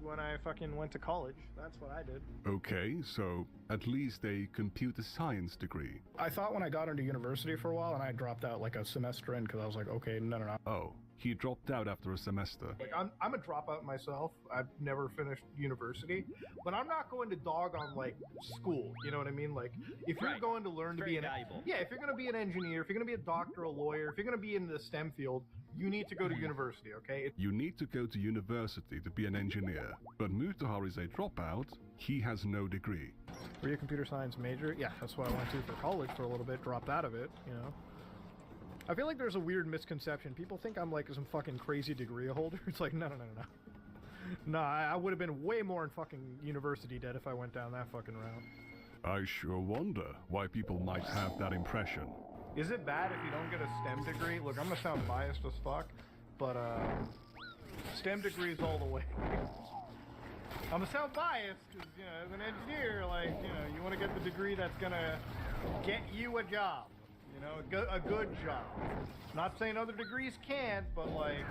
when I fucking went to college. That's what I did. Okay, so at least a computer science degree. I thought when I got into university for a while, and I dropped out like a semester in because I was like, okay, no. Oh, he dropped out after a semester. Like, I'm a dropout myself. I've never finished university, but I'm not going to dog on, like, school. You know what I mean? Like, if you're going to learn to be an... Yeah, if you're going to be an engineer, if you're going to be a doctor, a lawyer, if you're going to be in the STEM field, you need to go to university, okay? You need to go to university to be an engineer, but Mutahar is a dropout. He has no degree. Were you a computer science major? Yeah, that's what I went to for college for a little bit, dropped out of it, I feel like there's a weird misconception. People think I'm like some fucking crazy degree holder. It's like, no. No, I would have been way more in fucking university debt if I went down that fucking route. I sure wonder why people might have that impression. Is it bad if you don't get a STEM degree? Look, I'm gonna sound biased as fuck, but STEM degrees all the way. I'm gonna sound biased because, as an engineer, like, you want to get the degree that's gonna get you a job. A good job. Not saying other degrees can't, but, like,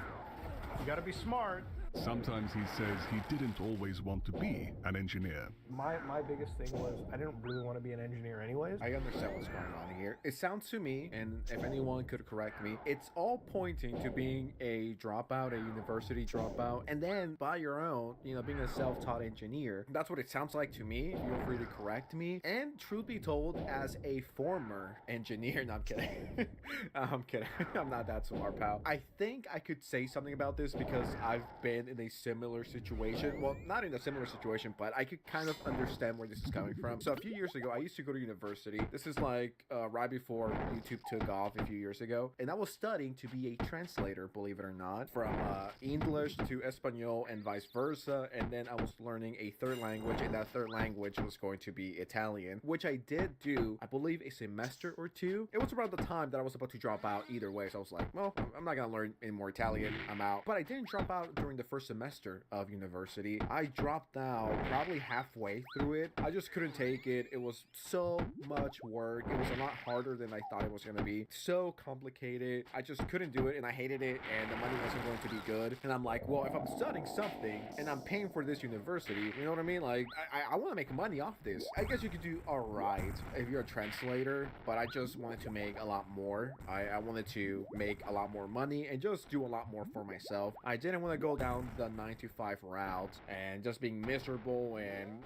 you gotta be smart. Sometimes he says he didn't always want to be an engineer. My biggest thing was I didn't really want to be an engineer anyways. I understand what's going on here. It sounds to me, and if anyone could correct me, it's all pointing to being a dropout, a university dropout, and then by your own, being a self-taught engineer. That's what it sounds like to me. Feel free to correct me. And truth be told, as a former engineer, no, I'm kidding. I'm kidding. I'm not that smart, pal. I think I could say something about this because I've been in a similar situation. Well, not in a similar situation, but I could kind of understand where this is coming from. So a few years ago, I used to go to university. This is like right before YouTube took off a few years ago. And I was studying to be a translator, believe it or not, from English to Espanol and vice versa. And then I was learning a third language, and that third language was going to be Italian, which I did do, I believe, a semester or two. It was around the time that I was about to drop out either way. So I was like, well, I'm not gonna learn any more Italian. I'm out. But I didn't drop out during the first semester of university. I dropped out probably halfway through it. I just couldn't take it. It was so much work. It was a lot harder than I thought it was going to be. So complicated. I just couldn't do it, and I hated it, and the money wasn't going to be good. And I'm like, well, if I'm studying something and I'm paying for this university, you know what I mean? Like, I want to make money off this. I guess you could do all right if you're a translator, but I just wanted to make a lot more. I wanted to make a lot more money and just do a lot more for myself. I didn't want to go down the 9-to-5 route and just being miserable and,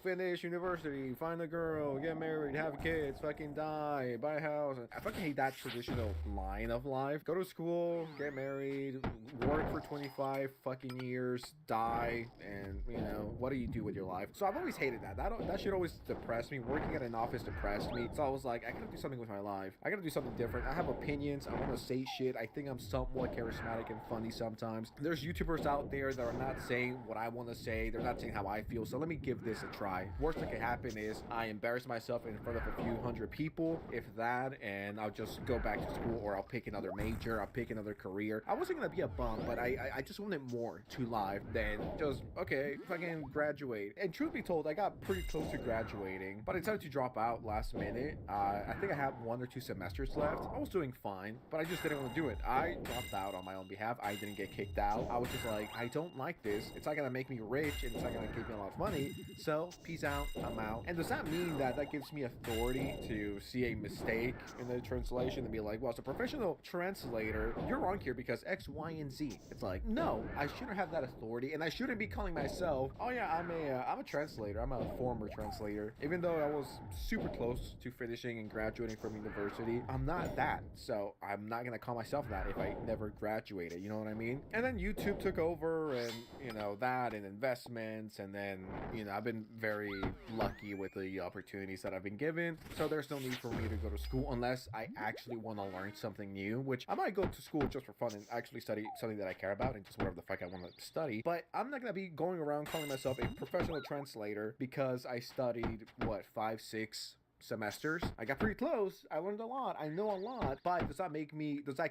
finish university, find a girl, get married, have kids, fucking die, buy a house. I fucking hate that traditional line of life. Go to school, get married, work for 25 fucking years, die, and, what do you do with your life? So I've always hated that. That shit always depressed me. Working at an office depressed me. So I was like, I gotta do something with my life. I gotta do something different. I have opinions. I want to say shit. I think I'm somewhat charismatic and funny sometimes. There's YouTubers out there that are not saying what I want to say. They're not saying how I feel. So let me give this a try. Worst that can happen is I embarrass myself in front of a few hundred people, if that, and I'll just go back to school, or I'll pick another major. I'll pick another career. I wasn't gonna be a bum, but I just wanted more to life than just, okay, fucking graduate. And truth be told, I got pretty close to graduating, but I decided to drop out last minute. I think I have 1 or 2 semesters left. I was doing fine, but I just didn't want to do it. I dropped out on my own behalf. I didn't get kicked out. I was just like, I don't like this. It's not gonna make me rich, and it's not gonna give me a lot of money. So peace out. I'm out. And does that mean that gives me authority to see a mistake in the translation and be like, well, as a professional translator, you're wrong here because X, Y, and Z. It's it's like, no, I shouldn't have that authority, and I shouldn't be calling myself, oh yeah, I'm a translator. I'm a former translator. Even though I was super close to finishing and graduating from university, I'm not that. So I'm not gonna call myself that if I never graduated. You know what I mean? And then YouTube took over, and you know that, and investments, and then you know I've been very lucky with the opportunities that I've been given. So there's no need for me to go to school unless I actually want to learn something new, which I might go to school just for fun and actually study something that I care about and just whatever the fuck I want to study. But I'm not gonna be going around calling myself a professional translator because I studied what 5-6 semesters. I got pretty close. I learned a lot. I know a lot. But does that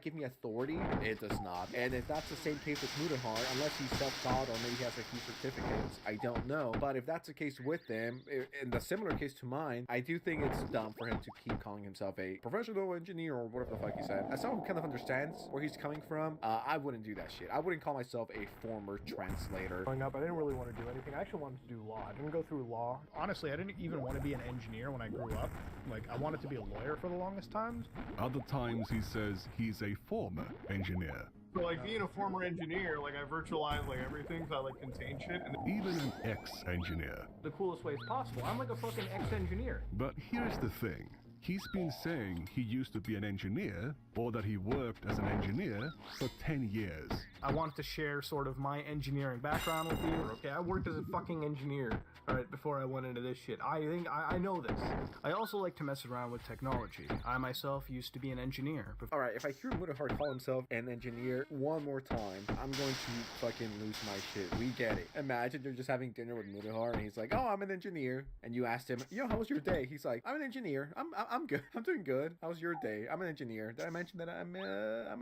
give me authority? It does not. And if that's the same case with Mutahar, unless he's self-taught or maybe he has a few certificates, I don't know. But if that's the case with him, in the similar case to mine, I do think it's dumb for him to keep calling himself a professional engineer or whatever the fuck he said. As someone who kind of understands where he's coming from, I wouldn't do that shit. I wouldn't call myself a former translator. Growing up, I didn't really want to do anything. I actually wanted to do law. I didn't go through law. Honestly, I didn't even want to be an engineer when I grew up. Like, I wanted to be a lawyer for the longest times. Other times he says he's a former engineer. So, like, being a former engineer, like, I virtualize, like, everything, so I, like, contain shit. And Even an ex-engineer. the coolest ways possible. I'm, like, a fucking ex-engineer. But here's the thing. He's been saying he used to be an engineer, or that he worked as an engineer for 10 years. I wanted to share sort of my engineering background with you. Okay, I worked as a fucking engineer, alright, before I went into this shit. I know this. I also like to mess around with technology. I myself used to be an engineer. Alright, if I hear Mutahar call himself an engineer one more time, I'm going to fucking lose my shit. We get it. Imagine you're just having dinner with Mutahar and he's like, oh, I'm an engineer. And you asked him, yo, how was your day? He's like, I'm an engineer. I'm good. I'm doing good. How was your day? I'm an engineer. Did I mention that I'm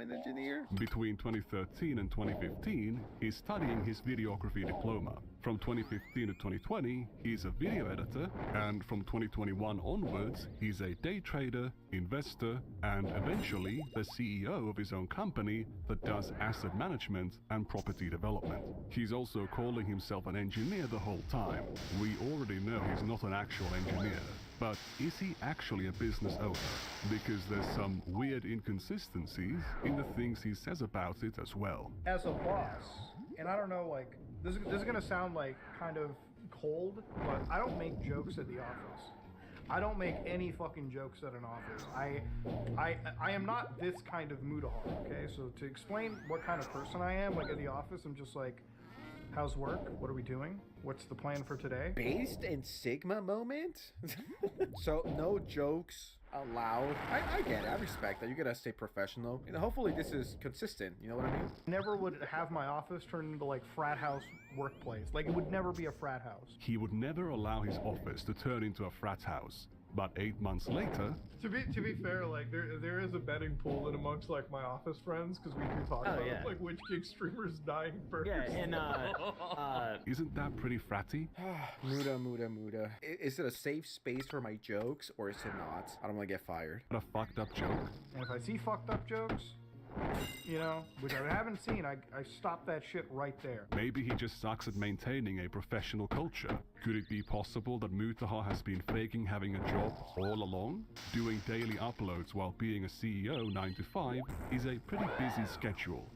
an engineer? Between 2013 and 2015, he's studying his videography diploma. From 2015 to 2020, he's a video editor, and from 2021 onwards, he's a day trader, investor, and eventually the CEO of his own company that does asset management and property development. He's also calling himself an engineer the whole time. We already know he's not an actual engineer. But is he actually a business owner? Because there's some weird inconsistencies in the things he says about it as well. As a boss, and I don't know, like, this is gonna sound like kind of cold, but I don't make jokes at the office. I don't make any fucking jokes at an office. I am not this kind of Mutahar, okay? So to explain what kind of person I am, like at the office, I'm just like, how's work? What are we doing? What's the plan for today? Based in Sigma moment? So no jokes allowed. I get it. I respect that. You gotta stay professional. You know, hopefully this is consistent. You know what I mean? Never would have my office turn into like frat house workplace. Like it would never be a frat house. He would never allow his office to turn into a frat house. But 8 months later... To be fair, like, there is a betting pool in amongst, like, my office friends, because we do talk about, like, which gig streamer's dying first. Yeah, and, Isn't that pretty fratty? Muda. Is it a safe space for my jokes, or is it not? I don't want to get fired. A fucked up joke? And if I see fucked up jokes, you know, which I haven't seen, I stop that shit right there. Maybe he just sucks at maintaining a professional culture. Could it be possible that Mutahar has been faking having a job all along? Doing daily uploads while being a CEO 9 to 5 is a pretty busy schedule.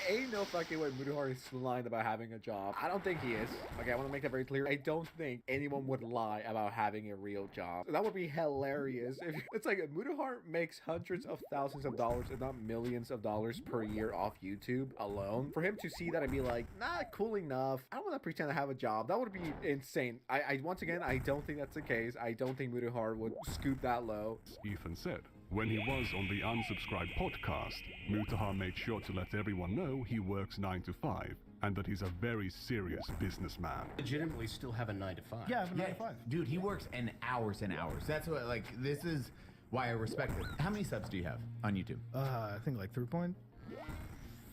Ain't no fucking way Mutahar is lying about having a job. I don't think he is. Okay, I want to make that very clear. I don't think anyone would lie about having a real job. That would be hilarious. If it's like Mutahar makes hundreds of thousands of dollars, if not millions of dollars per year off YouTube alone. For him to see that and be like, nah, cool enough. I don't want to pretend I have a job. That would be insane. I once again, I don't think that's the case. I don't think Mutahar would scoop that low. Ethan said. When he was on the Unsubscribed podcast, Mutahar made sure to let everyone know he works 9 to 5 and that he's a very serious businessman. Legitimately still have a 9 to 5. Yeah, I have a 9 to 5. Dude, he works in hours and hours. That's what, like, this is why I respect it. How many subs do you have on YouTube? I think like 3.4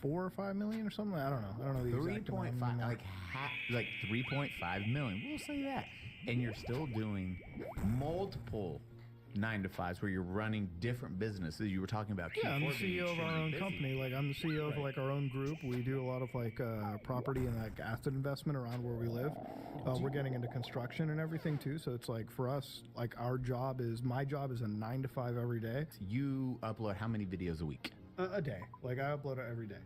or 5 million or something. I don't know the exact amount. 3.5, like 3.5 million. We'll say that. And you're still doing multiple 9 to 5s where you're running different businesses. You were talking about yeah, I'm the Q4 being CEO of our own busy. company. Like I'm the CEO of like our own group. We do a lot of like property and like asset investment around where we live. We're getting into construction and everything too. So it's like for us, like my job is a 9 to 5 every day. You upload how many videos a week? A day. Like I upload it every day.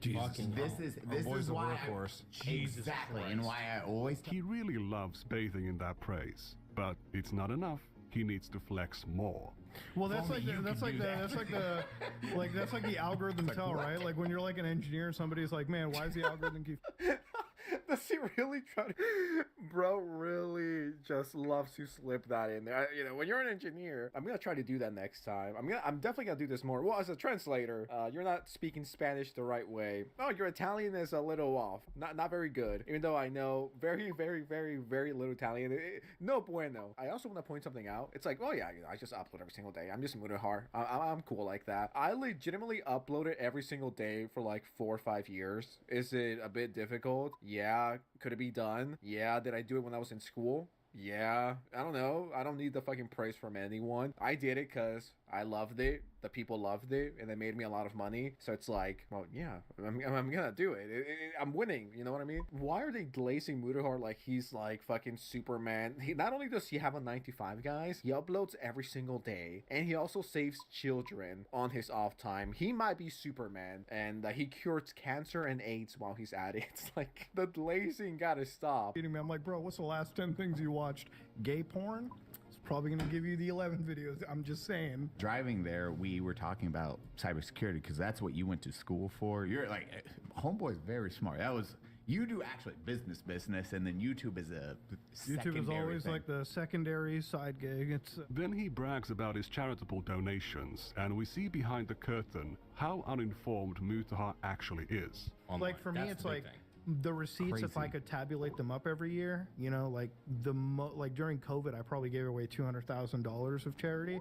This is why exactly, and why I always. He really loves bathing in that praise, but it's not enough. He needs to flex more. Well, that's like the algorithm tell, right? Like when you're like an engineer and somebody's like, man, why is the algorithm keep... Does he really try to... Bro really just loves to slip that in there. You know, when you're an engineer, I'm gonna try to do that next time. I'm definitely gonna do this more. Well, as a translator, you're not speaking Spanish the right way. Oh, your Italian is a little off. Not very good. Even though I know very, very, very, very little Italian. No bueno. I also want to point something out. It's like, oh yeah, you know, I just upload every single day. I'm just Mudahar. I'm cool like that. I legitimately upload it every single day for like 4 or 5 years. Is it a bit difficult? Yeah. Could it be done? Yeah. Did I do it when I was in school? Yeah. I don't know. I don't need the fucking praise from anyone. I did it because I loved it. The people loved it, and they made me a lot of money. So it's like, well, yeah, I'm gonna do it. I'm winning. You know what I mean? Why are they glazing Mudahar like he's like fucking Superman? Not only does he have a 9 to 5, guys, he uploads every single day, and he also saves children on his off time. He might be Superman, and he cures cancer and AIDS while he's at it. It's like the glazing gotta stop. I'm like, bro, what's the last 10 things you watched? Gay porn? Probably gonna give you the 11 videos. I'm just saying. Driving there, we were talking about cybersecurity because that's what you went to school for. You're like, homeboy's very smart. You do actually business, and then YouTube is a secondary YouTube is always thing. Like the secondary side gig. Then he brags about his charitable donations, and we see behind the curtain how uninformed Mutahar actually is. Like for me, it's like the receipts. Crazy. If I could tabulate them up every year, you know, like like during COVID, I probably gave away $200,000 of charity.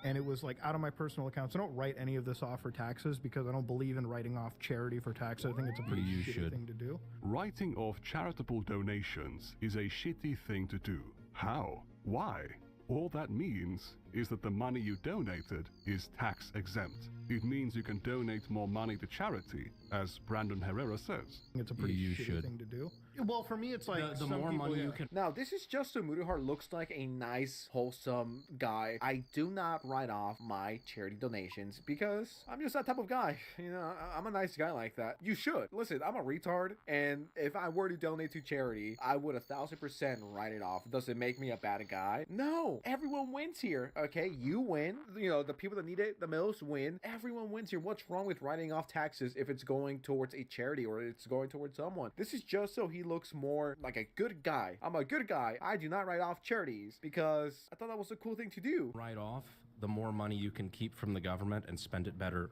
And it was like out of my personal accounts. I don't write any of this off for taxes because I don't believe in writing off charity for taxes. I think it's a pretty shitty thing to do. Writing off charitable donations is a shitty thing to do. How? Why? All that means is that the money you donated is tax exempt. It means you can donate more money to charity, as Brandon Herrera says. It's a pretty shitty thing to do. Well, for me, it's like the more money you can. Now, this is just so Mudahar looks like a nice, wholesome guy. I do not write off my charity donations because I'm just that type of guy. You know, I'm a nice guy like that. You should. Listen, I'm a retard, and if I were to donate to charity, I would 1,000% write it off. Does it make me a bad guy? No. Everyone wins here, okay? You win. You know, the people that need it the most win. Everyone wins here. What's wrong with writing off taxes if it's going towards a charity or it's going towards someone? This is just so he looks more like a good guy. I'm a good guy. I do not write off charities because I thought that was a cool thing to do. Write off, the more money you can keep from the government and spend it better,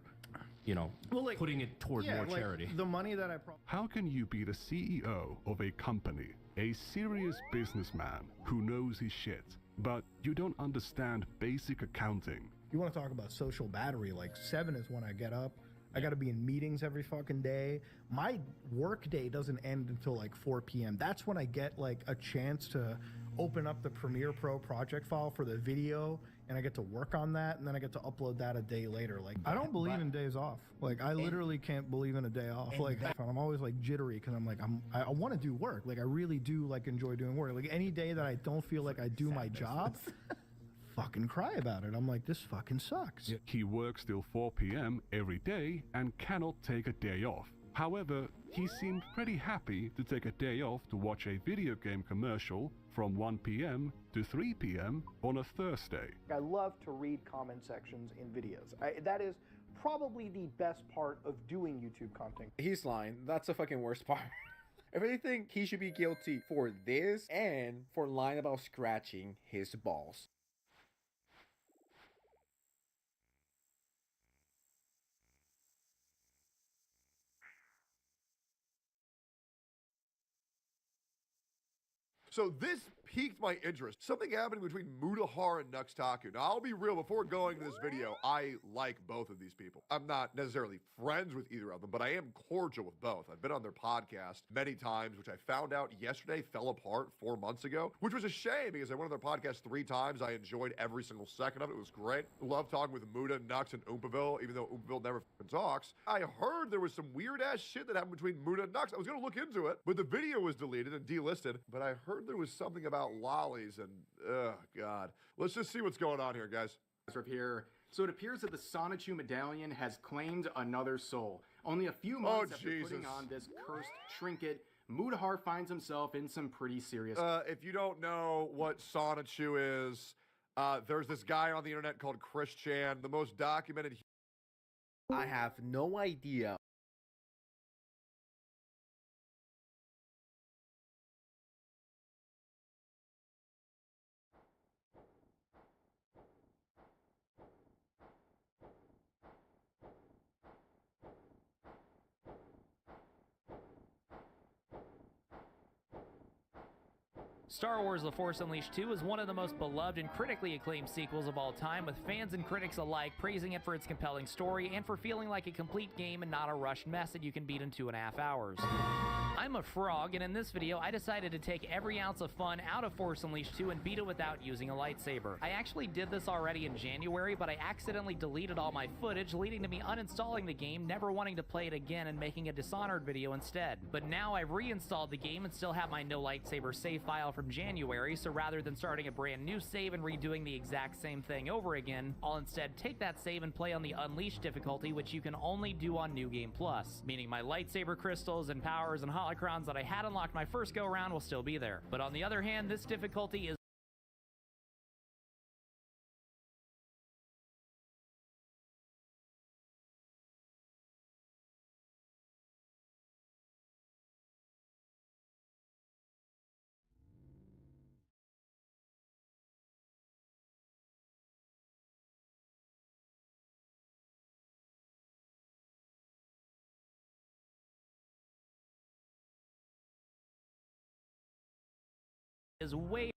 you know, putting it toward more charity. The money that How can you be the CEO of a company, a serious businessman who knows his shit, but you don't understand basic accounting? You want to talk about social battery? Like 7 is when I get up. I got to be in meetings every fucking day. My work day doesn't end until like 4 p.m. That's when I get like a chance to open up the Premiere Pro project file for the video, and I get to work on that, and then I get to upload that a day later. Like, I don't believe in days off. Like, I literally can't believe in a day off. Like, I'm always like jittery because I'm like, I want to do work. Like, I really do like enjoy doing work. Like, any day that I don't feel like I do my job, fucking cry about it. I'm like, this fucking sucks. He works till 4 p.m. every day and cannot take a day off. However, he seemed pretty happy to take a day off to watch a video game commercial from 1 p.m. to 3 p.m. on a Thursday. I love to read comment sections in videos. That is probably the best part of doing YouTube content. He's lying. That's the fucking worst part. If anything, he should be guilty for this and for lying about scratching his balls. So this piqued my interest. Something happening between Mudahar and Nuxtaku. Now, I'll be real, before going to this video, I like both of these people. I'm not necessarily friends with either of them, but I am cordial with both. I've been on their podcast many times, which I found out yesterday fell apart 4 months ago, which was a shame because I went on their podcast 3 times. I enjoyed every single second of it. It was great. Love talking with Muda, Nux, and Oompaville, even though Oompaville never talks. I heard there was some weird-ass shit that happened between Muda and Nux. I was going to look into it, but the video was deleted and delisted, but I heard there was something about lollies and, oh, God. Let's just see what's going on here, guys. Here. So it appears that the Sonichu medallion has claimed another soul. Only a few months after putting on this cursed trinket, Mutahar finds himself in some pretty serious... If you don't know what Sonichu is, there's this guy on the internet called Chris Chan, the most documented... I have no idea. Star Wars The Force Unleashed 2 is one of the most beloved and critically acclaimed sequels of all time, with fans and critics alike praising it for its compelling story and for feeling like a complete game and not a rushed mess that you can beat in 2.5 hours. I'm a frog, and in this video, I decided to take every ounce of fun out of Force Unleashed 2 and beat it without using a lightsaber. I actually did this already in January, but I accidentally deleted all my footage, leading to me uninstalling the game, never wanting to play it again, and making a Dishonored video instead. But now I've reinstalled the game and still have my no lightsaber save file from January, so rather than starting a brand new save and redoing the exact same thing over again, I'll instead take that save and play on the Unleashed difficulty, which you can only do on New Game Plus, meaning my lightsaber crystals and powers and holocrons that I had unlocked my first go-around will still be there. But on the other hand, this difficulty is way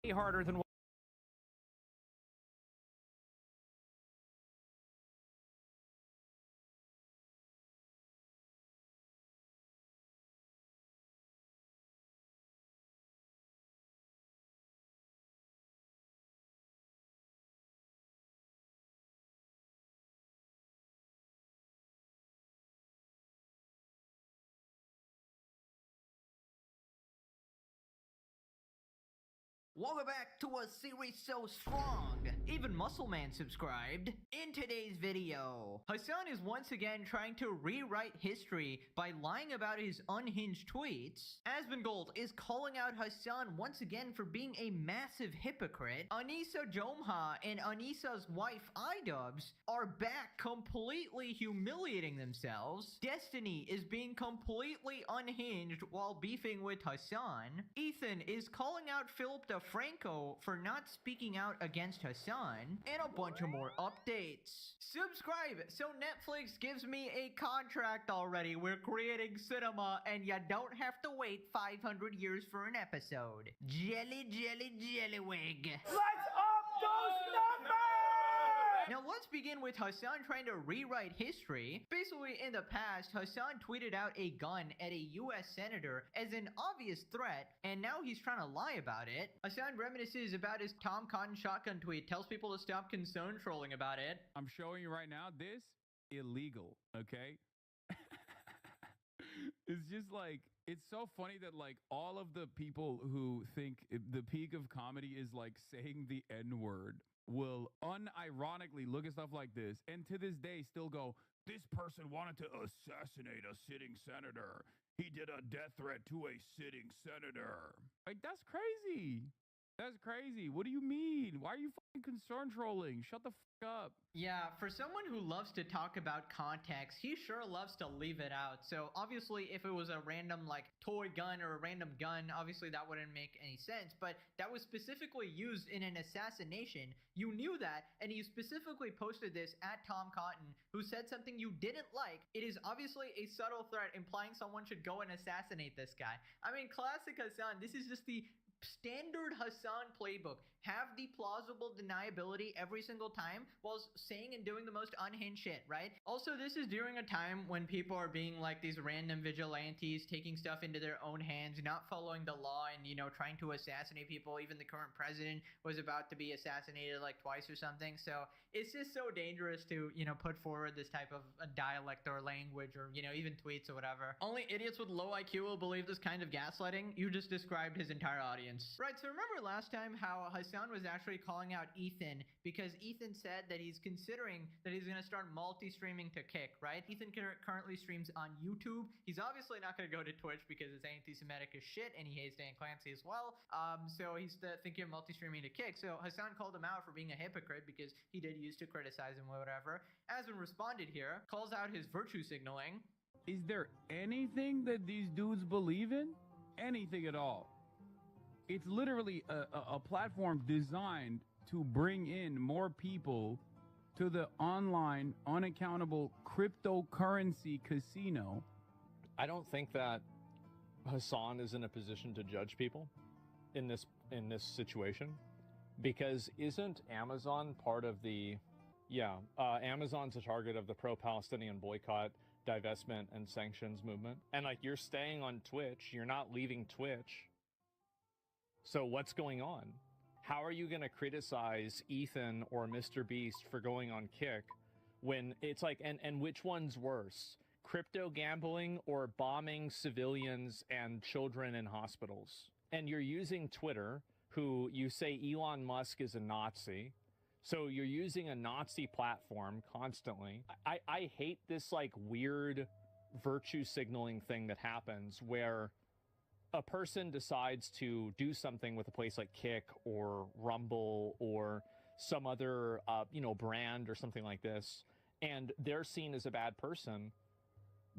harder than Welcome back to a series so strong, even Muscle Man subscribed. In today's video, Hassan is once again trying to rewrite history by lying about his unhinged tweets. Asmongold is calling out Hassan once again for being a massive hypocrite. Anissa Jomha and Anissa's wife Idubbbz are back completely humiliating themselves. Destiny is being completely unhinged while beefing with Hassan. Ethan is calling out Philip DeFranco for not speaking out against Hassan, and a bunch of more updates. Subscribe so Netflix gives me a contract already. We're creating cinema and you don't have to wait 500 years for an episode. Jelly, jelly, jellywig. Let's up those numbers! Now let's begin with Hassan trying to rewrite history. Basically, in the past, Hassan tweeted out a gun at a US senator as an obvious threat, and now he's trying to lie about it. Hassan reminisces about his Tom Cotton shotgun tweet, tells people to stop concern trolling about it. I'm showing you right now, this illegal, okay? It's just like, it's so funny that like all of the people who think the peak of comedy is like saying the N-word will unironically look at stuff like this and to this day still go, this person wanted to assassinate a sitting senator. He did a death threat to a sitting senator. Like, that's crazy. That's crazy. What do you mean? Why are you fucking concern trolling? Shut the fuck up. Yeah, for someone who loves to talk about context, he sure loves to leave it out. So obviously if it was a random like toy gun or a random gun, obviously that wouldn't make any sense, but that was specifically used in an assassination. You knew that, and you specifically posted this at Tom Cotton, who said something you didn't like. It is obviously a subtle threat implying someone should go and assassinate this guy. I mean, classic Hassan. This is just the standard Hassan playbook. Have the plausible deniability every single time while saying and doing the most unhinged shit, right? Also, this is during a time when people are being like these random vigilantes, taking stuff into their own hands, not following the law, and, you know, trying to assassinate people. Even the current president was about to be assassinated like twice or something. So it's just so dangerous to, you know, put forward this type of a dialect or language or, you know, even tweets or whatever. Only idiots with low IQ will believe this kind of gaslighting. You just described his entire audience. Right, so remember last time how Hassan was actually calling out Ethan because Ethan said that he's considering that he's going to start multi-streaming to Kick, right? Ethan currently streams on YouTube. He's obviously not going to go to Twitch because it's anti-Semitic as shit and he hates Dan Clancy as well. So he's thinking of multi-streaming to Kick. So Hassan called him out for being a hypocrite because he did use to criticize him or whatever. Asman responded here, calls out his virtue signaling. Is there anything that these dudes believe in? Anything at all? It's literally a platform designed to bring in more people to the online, unaccountable cryptocurrency casino. I don't think that Hassan is in a position to judge people in this situation, because isn't Amazon part of the Amazon's a target of the pro-Palestinian boycott, divestment, and sanctions movement. And like, you're staying on Twitch, you're not leaving Twitch. So what's going on? How are you going to criticize Ethan or Mr. Beast for going on Kick when it's like, and which one's worse? Crypto gambling or bombing civilians and children in hospitals? And you're using Twitter, who you say Elon Musk is a Nazi. So you're using a Nazi platform constantly. I hate this like weird virtue signaling thing that happens where a person decides to do something with a place like Kick or Rumble or some other, brand or something like this, and they're seen as a bad person,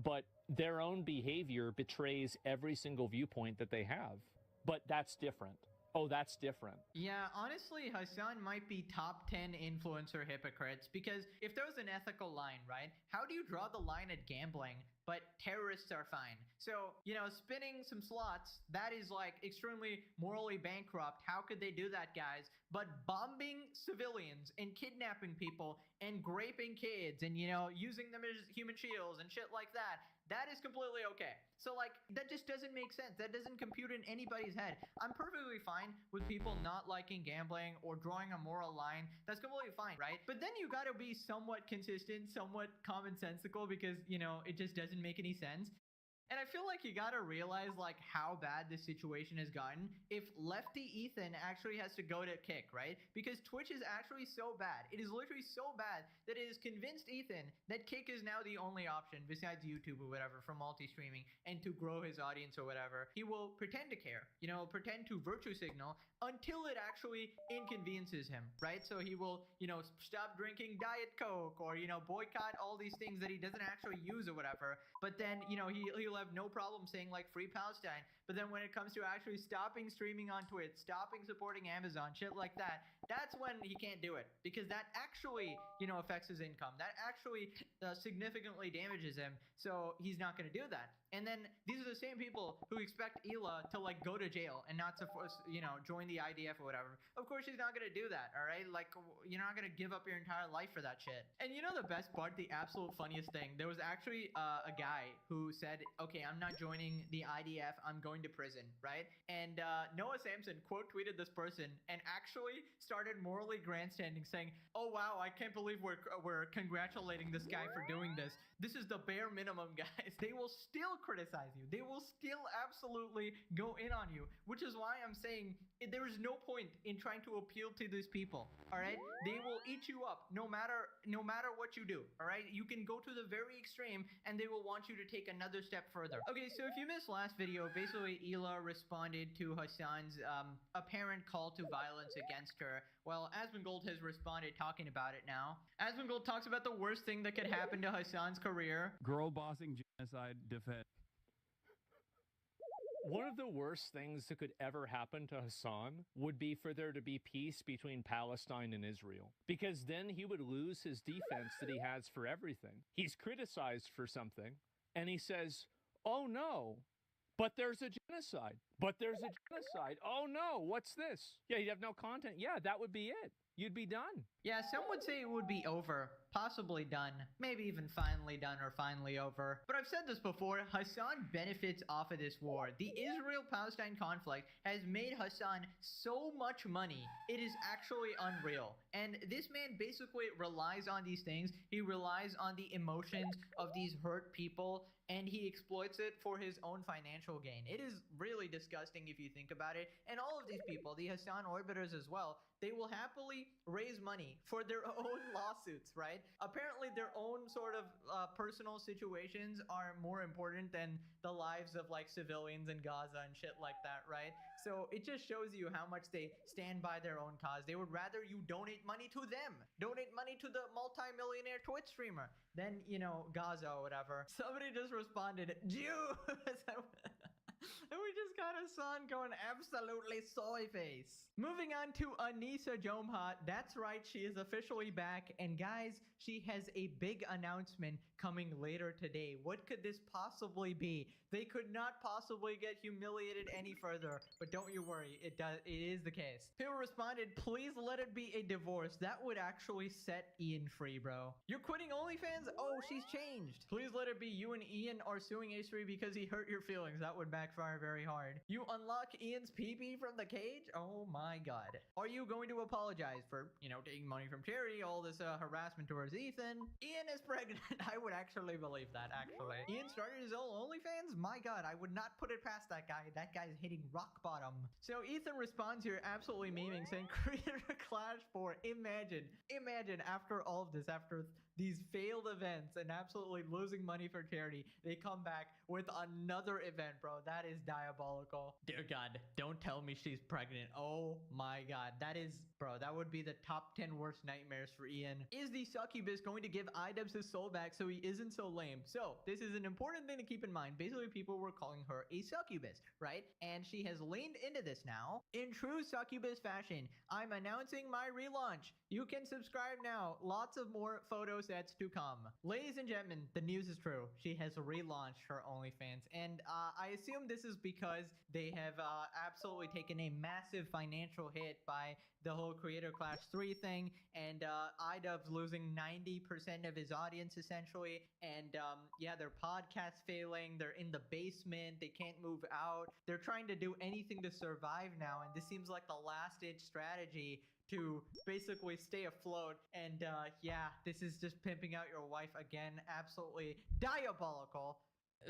but their own behavior betrays every single viewpoint that they have. But that's different. oh, that's different. Yeah, honestly, Hassan might be top 10 influencer hypocrites because if there's an ethical line, right? How do you draw the line at gambling, but terrorists are fine? So, you know, spinning some slots, that is like extremely morally bankrupt. How could they do that, guys? But bombing civilians and kidnapping people and raping kids and, you know, using them as human shields and shit like that, that is completely okay. So, like, that just doesn't make sense. That doesn't compute in anybody's head. I'm perfectly fine with people not liking gambling or drawing a moral line. That's completely fine, right? But then you gotta be somewhat consistent, somewhat commonsensical because, you know, it just doesn't make any sense. And I feel like you gotta realize like how bad this situation has gotten if Lefty Ethan actually has to go to Kick, right? Because Twitch is actually so bad. It is literally so bad that it has convinced Ethan that Kick is now the only option besides YouTube or whatever for multi-streaming and to grow his audience or whatever. He will pretend to care, you know, pretend to virtue signal until it actually inconveniences him, right? So he will, you know, stop drinking Diet Coke or, you know, boycott all these things that he doesn't actually use or whatever. But then, you know, he'll have no problem saying like free Palestine. But then when it comes to actually stopping streaming on Twitch, stopping supporting Amazon, shit like that, that's when he can't do it because that actually, you know, affects his income. That actually significantly damages him. So he's not going to do that. And then these are the same people who expect Ela to like go to jail and not to, you know, join the IDF or whatever. Of course, she's not going to do that. All right. Like, you're not going to give up your entire life for that shit. And you know, the best part, the absolute funniest thing, there was actually a guy who said, okay, I'm not joining the IDF. I'm going to prison. Right. And Noah Samson quote tweeted this person and actually started morally grandstanding saying, oh, wow, I can't believe we're congratulating this guy for doing this. This is the bare minimum, guys. They will still criticize you. They will still absolutely go in on you, which is why I'm saying there is no point in trying to appeal to these people. All right, they will eat you up no matter what you do. All right, you can go to the very extreme and they will want you to take another step further. Okay, so if you missed last video, basically Ela responded to Hassan's apparent call to violence against her. Well, Asmongold has responded talking about it now. Asmongold talks about the worst thing that could happen to Hassan's career. Girl bossing genocide defense. One of the worst things that could ever happen to Hassan would be for there to be peace between Palestine and Israel. Because then he would lose his defense that he has for everything. He's criticized for something, and he says, oh no, but there's a genocide. But there's a genocide. Oh no, what's this? Yeah, he'd have no content. Yeah, that would be it. You'd be done. Yeah, some would say it would be over, possibly done, maybe even finally done or finally over. But I've said this before, Hassan benefits off of this war. The Israel-Palestine conflict has made Hassan so much money, it is actually unreal. And this man basically relies on these things. He relies on the emotions of these hurt people, and he exploits it for his own financial gain. It is really disgusting if you think about it. And all of these people, the Hassan orbiters as well, they will happily raise money for their own lawsuits, right? Apparently their own sort of personal situations are more important than the lives of like civilians in Gaza and shit like that, right? So it just shows you how much they stand by their own cause. They would rather you donate money to them, donate money to the multi-millionaire Twitch streamer than, you know, Gaza or whatever. Somebody just responded, Jews! And we just got Hassan going absolutely soy face. Moving on to Anissa Jomhat. That's right, she is officially back. And guys, she has a big announcement coming later today. What could this possibly be? They could not possibly get humiliated any further. But don't you worry, it is the case. People responded, please let it be a divorce. That would actually set Ian free, bro. You're quitting OnlyFans? Oh, she's changed. Please let it be you and Ian are suing H3 because he hurt your feelings. That would backfire very hard. You unlock Ian's PP from the cage? Oh my god. Are you going to apologize for, you know, taking money from charity, all this harassment towards Ethan? Ian is pregnant. I would actually believe that, actually. Ian started his own OnlyFans? My god, I would not put it past that guy. That guy's hitting rock bottom. So Ethan responds here absolutely memeing, saying, Creator Clash 4. Imagine after all of this, after these failed events and absolutely losing money for charity, they come back with another event, bro. That is diabolical. Dear God, don't tell me she's pregnant. Oh my God. That is, bro, that would be the top 10 worst nightmares for Ian. Is the succubus going to give iDubbbz his soul back so he isn't so lame? So this is an important thing to keep in mind. Basically, people were calling her a succubus, right? And she has leaned into this now. In true succubus fashion, I'm announcing my relaunch. You can subscribe now. Lots of more photo sets to come. Ladies and gentlemen, the news is true. She has relaunched her OnlyFans. And I assume this is because they have absolutely taken a massive financial hit by the whole Creator Clash 3 thing, and iDubbbz losing 90% of his audience essentially, and yeah, their podcast failing, they're in the basement, they can't move out, they're trying to do anything to survive now, and this seems like the last ditch strategy to basically stay afloat. And yeah, this is just pimping out your wife again, absolutely diabolical.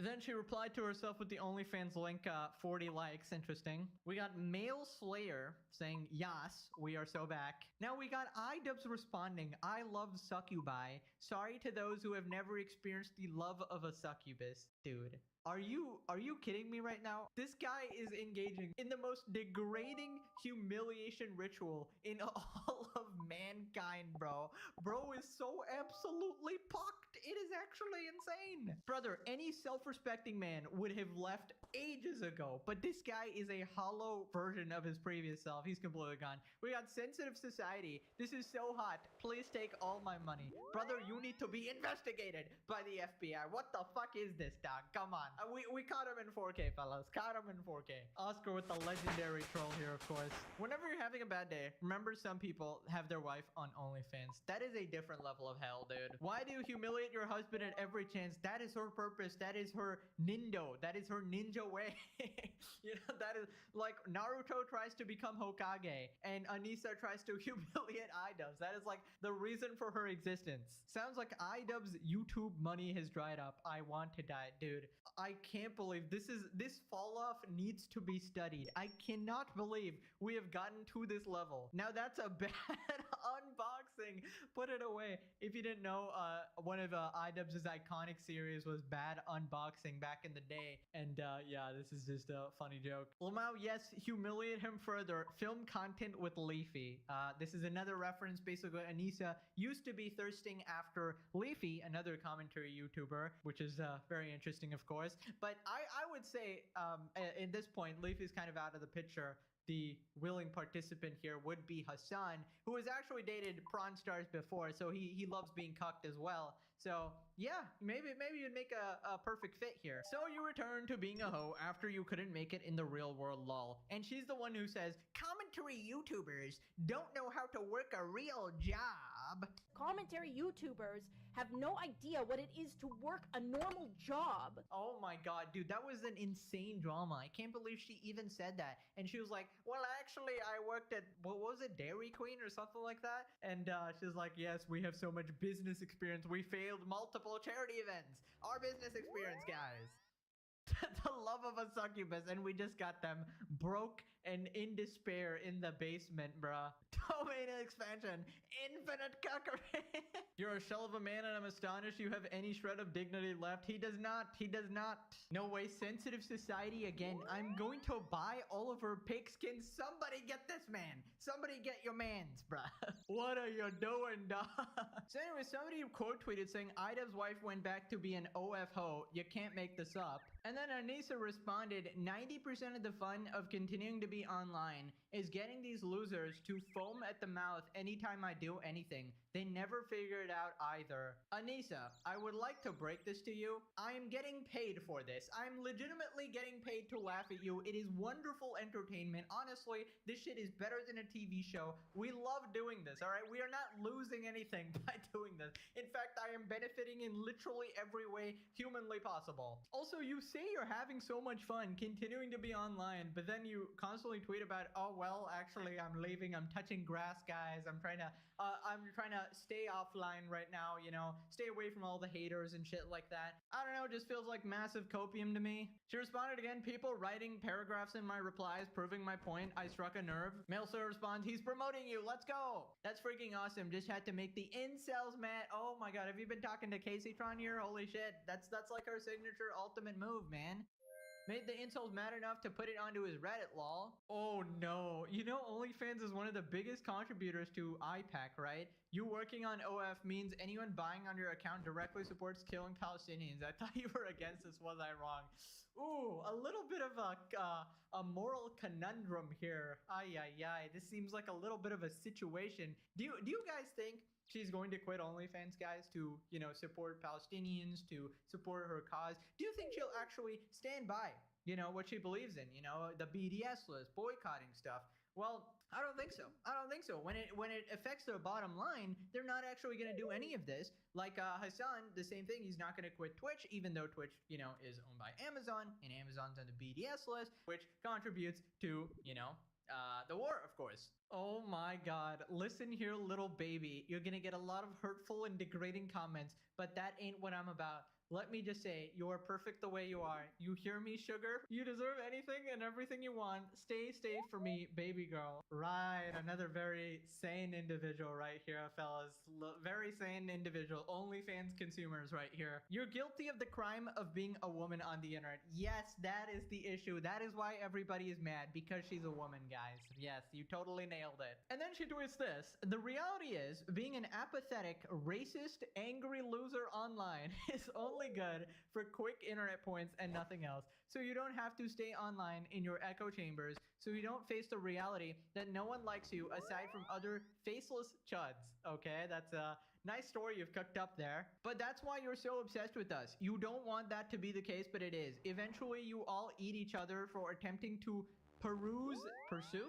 Then she replied to herself with the OnlyFans link, 40 likes, interesting. We got Male Slayer saying, "Yas, we are so back." Now we got iDubbbz responding, "I love succubi. Sorry to those who have never experienced the love of a succubus." Dude, are you kidding me right now? This guy is engaging in the most degrading humiliation ritual in all of mankind, bro. Bro is so absolutely pucked. It is actually insane. Brother, any self-respecting man would have left ages ago, but this guy is a hollow version of his previous self. He's completely gone. We got Sensitive Society. This is so hot. Please take all my money. Brother, you need to be investigated by the FBI. What the fuck is this, dog? Come on. We caught him in 4K, fellas. Caught him in 4K. Oscar with the legendary troll here, of course. Whenever you're having a bad day, remember some people have their wife on OnlyFans. That is a different level of hell, dude. Why do you humiliate your husband at every chance? That is her purpose. That is her nindo. That is her ninja way. You know, that is like Naruto tries to become Hokage and Anissa tries to humiliate iDubbbz. That is like the reason for her existence. Sounds like iDubbbz YouTube money has dried up. I want to die, dude. I can't believe this fall off needs to be studied. I cannot believe we have gotten to this level. Now that's a bad unboxing. Put it away. If you didn't know, one of iDubbbz's iconic series was Bad Unboxing back in the day. And yeah, this is just a funny joke. Lamau, yes, humiliate him further. Film content with Leafy. This is another reference. Basically, Anissa used to be thirsting after Leafy, another commentary YouTuber, which is very interesting, of course. But I would say at this point, Leafy's kind of out of the picture. The willing participant here would be Hassan, who has actually dated Prawn Stars before, so he loves being cucked as well. So yeah, maybe you'd make a perfect fit here. So you return to being a hoe after you couldn't make it in the real world, lol. And she's the one who says, commentary YouTubers don't know how to work a real job. Commentary YouTubers have no idea what it is to work a normal job. Oh my God, dude, that was an insane drama. I can't believe she even said that. And she was like, well, actually, I worked at, what was it, Dairy Queen or something like that? And she's like, yes, we have so much business experience. We failed multiple charity events. Our business experience, guys. The love of a succubus, and we just got them broke and in despair in the basement, bruh. Domain expansion, infinite cuckery. You're a shell of a man, and I'm astonished you have any shred of dignity left. He does not. He does not. No way. Sensitive Society again. I'm going to buy all of her pigskins. Somebody get this man. Somebody get your mans, bruh. What are you doing, dog? So anyway, somebody quote tweeted saying iDubbbz's wife went back to be an OF hoe. You can't make this up. And then Anissa responded, 90% of the fun of continuing to be online is getting these losers to foam at the mouth anytime I do anything. They never figure it out either. Anissa, I would like to break this to you. I am getting paid for this. I'm legitimately getting paid to laugh at you. It is wonderful entertainment. Honestly, this shit is better than a TV show. We love doing this, all right? We are not losing anything by doing this. In fact, I am benefiting in literally every way humanly possible. Also, you say you're having so much fun continuing to be online, but then you constantly constantly tweet about, oh well, actually I'm leaving, I'm touching grass, guys, I'm trying to stay offline right now, you know, stay away from all the haters and shit like that. I don't know, it just feels like massive copium to me. She responded again, people writing paragraphs in my replies proving my point, I struck a nerve. Mailser responds, he's promoting you, let's go. That's freaking awesome. Just had to make the incels mad. Oh my god, have you been talking to Caseytron here? Holy shit, that's like her signature ultimate move, man. Made the incels mad enough to put it onto his Reddit, lol. Oh no, you know OnlyFans is one of the biggest contributors to IPAC, right? You working on OF means anyone buying on your account directly supports killing Palestinians. I thought you were against this, was I wrong? Ooh, a little bit of a moral conundrum here. Ay, ay, ay, this seems like a little bit of a situation. Do you guys think she's going to quit OnlyFans, guys, to, you know, support Palestinians, to support her cause? Do you think she'll actually stand by, you know, what she believes in, you know, the BDS list, boycotting stuff? Well, I don't think so. I don't think so. When it affects their bottom line, they're not actually going to do any of this. Like Hassan, the same thing. He's not going to quit Twitch, even though Twitch, you know, is owned by Amazon, and Amazon's on the BDS list, which contributes to, you know, the war, of course. Oh my god. Listen here, little baby. You're gonna get a lot of hurtful and degrading comments, but that ain't what I'm about. Let me just say, you are perfect the way you are. You hear me, sugar? You deserve anything and everything you want. Stay for me, baby girl. Right, another very sane individual right here, fellas. Very sane individual. OnlyFans consumers right here. You're guilty of the crime of being a woman on the internet. Yes, that is the issue. That is why everybody is mad, because she's a woman, guys. Yes, you totally nailed it. And then she tweets this. The reality is, being an apathetic, racist, angry loser online is only good for quick internet points and nothing else. So you don't have to stay online in your echo chambers, so you don't face the reality that no one likes you aside from other faceless chuds. Okay, that's a nice story you've cooked up there. But that's why you're so obsessed with us. You don't want that to be the case, but it is. Eventually, you all eat each other for attempting to pursue